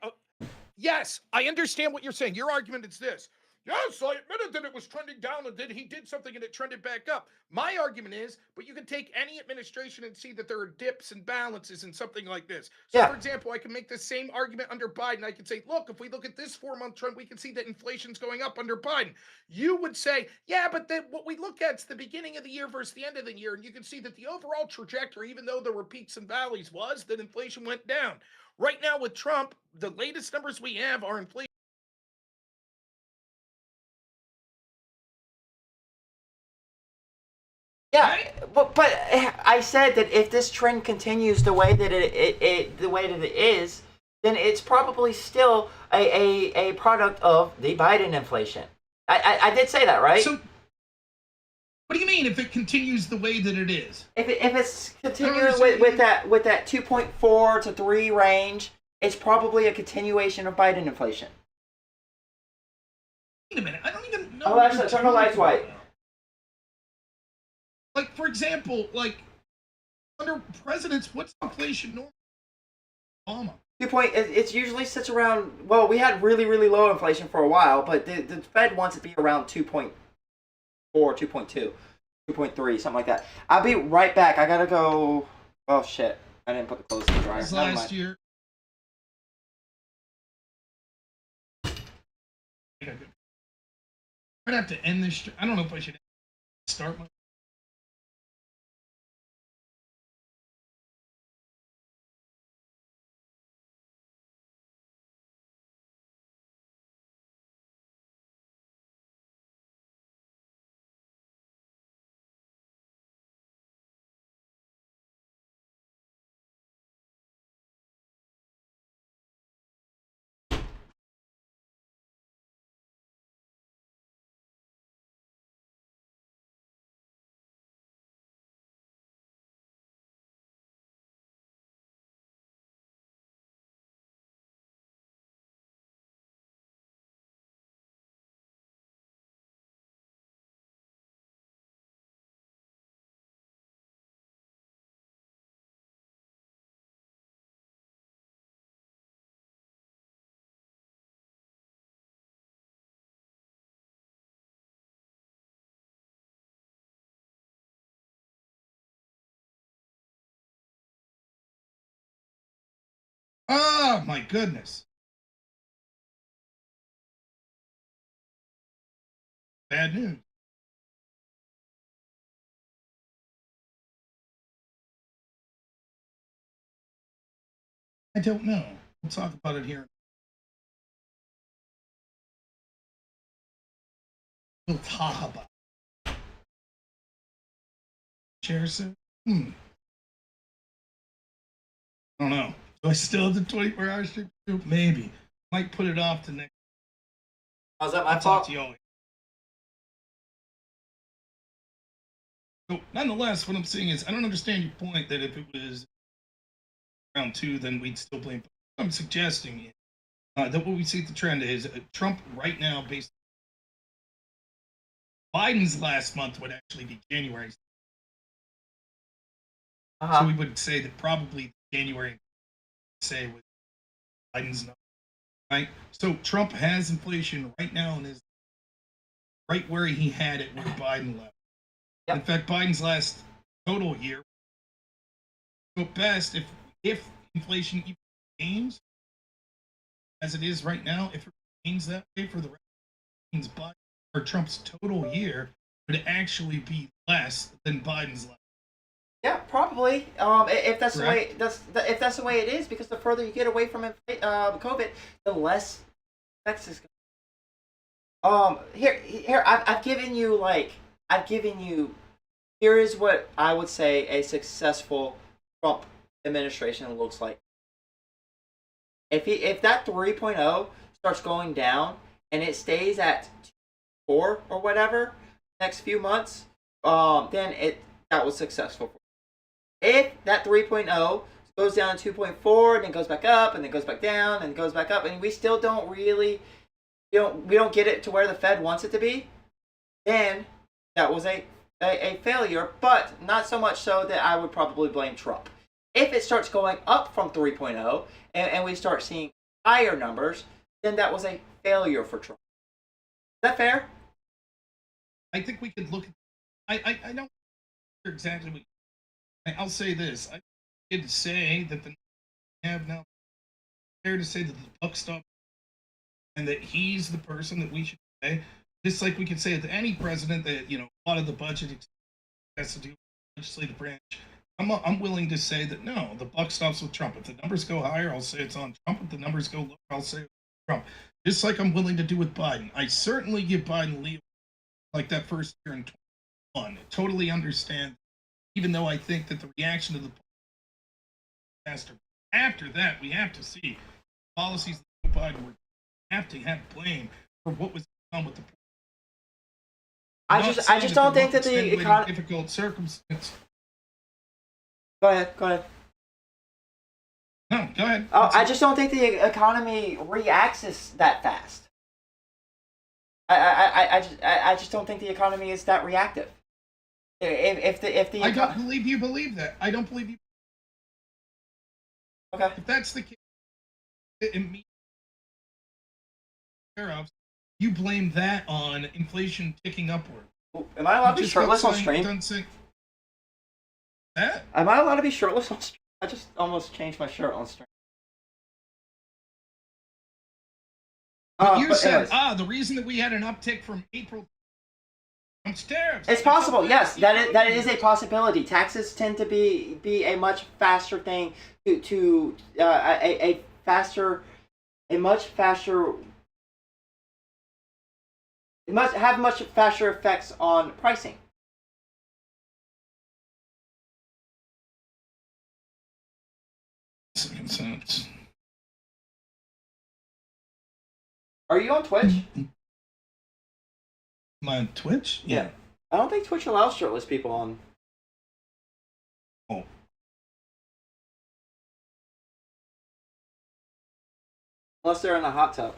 yes, I understand what you're saying. Your argument is this. yes, I admitted that it was trending down and he did something and it trended back up. My argument is, but you can take any administration and see that there are dips and balances in something like this. So, Yeah. for example, I can make the same argument under Biden. I can say, look, if we look at this 4-month trend, we can see that inflation's going up under Biden. You would say, yeah, but then what we look at is the beginning of the year versus the end of the year. And you can see that the overall trajectory, even though there were peaks and valleys, was that inflation went down. Right now with Trump, the latest numbers we have are inflation. Yeah, but I said that if this trend continues the way that it is, then it's probably still a product of the Biden inflation. I did say that, right? So, what do you mean if it continues the way that it is? If it's continuing with that 2.4 to 3 range, it's probably a continuation of Biden inflation. Wait a minute, I don't even know. Oh, what actually, you're turn the lights talking white. about. Like, for example, like under presidents, what's inflation normal? Obama. It usually sits around. Well, we had really low inflation for a while, but the Fed wants it to be around 2.4, 2.2, 2.3, something like that. I'll be right back. I gotta go. Oh shit! I didn't put the clothes in the dryer. This Never last mind. year. I'd have to end this. I don't know if I should start my. Oh my goodness. Bad news. I don't know. We'll talk about it here. We'll talk about it. Chair said, I don't know. Do I still have the 24-hour stream? Maybe. Might put it off to next. Oh, is that my I'll talk fault? to y'all. So, nonetheless, what I'm saying is, I don't understand your point that if it was round 2, then we'd still blame. I'm suggesting that what we see the trend is Trump right now, based Biden's last month would actually be January. So we would say that probably January, say, with Biden's number, right? So Trump has inflation right now and is right where he had it when Biden left. Yep. In fact, Biden's last total year, at best, if inflation even remains as it is right now, if it remains that way for the rest of Biden or Trump's total year, would actually be less than Biden's last. Yeah, probably. If that's the way Correct. if that's the way it is, because the further you get away from COVID, the less effects is. Here, I've given you Here is what I would say a successful Trump administration looks like. If that 3.0 starts going down and it stays at 4 or whatever next few months, then that was successful. If that 3.0 goes down to 2.4 and then goes back up and then goes back down and goes back up and we still don't really we don't get it to where the Fed wants it to be, then that was a failure, but not so much so that I would probably blame Trump. If it starts going up from 3.0 and we start seeing higher numbers, then that was a failure for Trump. that fair? I think we could look at. I don't exactly what. I'll say this. I did say that the have now. Fair to say that the buck stopped, and that he's the person that we should say. Just like we could say to any president that a lot of the budget has to do with the legislative branch. I'm willing to say that no, the buck stops with Trump. If the numbers go higher, I'll say it's on Trump. If the numbers go lower, I'll say it's on Trump. Just like I'm willing to do with Biden. I certainly give Biden leeway, like that first year in 2021. I totally understand, even though I think that the reaction to the disaster after that, we have to see policies that Joe Biden were have to have blame for what was going on with the. I just don't think that the economy. Difficult circumstance. Go ahead. No, go ahead. Oh, I just don't think the economy reacts that fast. I just don't think the economy is that reactive. If the I don't believe you believe that. I don't believe you. Okay. If that's the case, you blame that on inflation ticking upward. Am I allowed to be shirtless on stream? That? Am I allowed to be shirtless on stream? I just almost changed my shirt on stream. But you said, the reason that we had an uptick from April tariffs. It's possible, yes. That is a possibility. Taxes tend to be a much faster thing to a much faster. It must have much faster effects on pricing. Are you on Twitch? Am I on Twitch? Yeah. I don't think Twitch allows shirtless people on. Oh. Unless they're in a hot tub.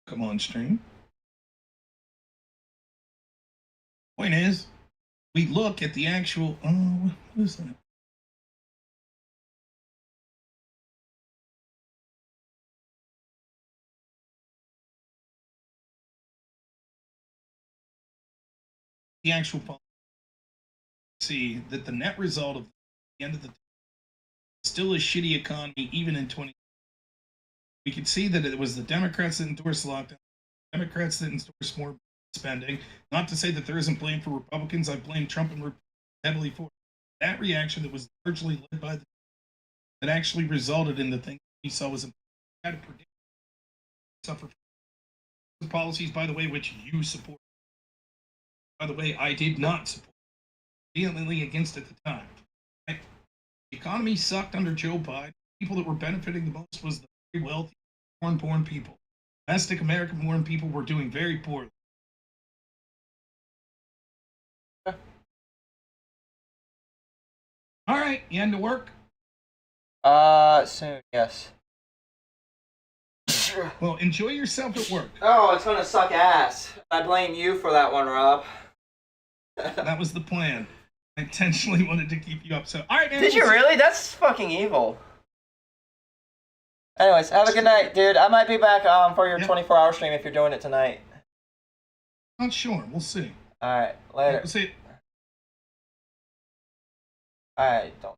Come on, stream. Point is, we look at the actual. Oh, what is that? The actual policy. See that the net result of the end of the day still a shitty economy, even in 20. We could see that it was the Democrats that endorsed lockdown, Democrats that endorsed more spending. Not to say that there isn't blame for Republicans. I blame Trump and heavily for that reaction that was largely led by that actually resulted in the thing we saw was had to predict suffer the policies, by the way, which you support. By the way, I did not support. Vehemently against at the time. Right? The economy sucked under Joe Biden. People that were benefiting the most was the very wealthy, foreign-born people. Domestic American-born people were doing very poorly. All right, you end to work? Soon, yes. Well, enjoy yourself at work. Oh, it's gonna suck ass. I blame you for that one, Rob. That was the plan. I intentionally wanted to keep you up. So, all right, man. Did you really? That's fucking evil. Anyways, have a good night, dude. I might be back for your 24-hour stream if you're doing it tonight. Not sure. We'll see. All right, later. We'll see. All right, don't.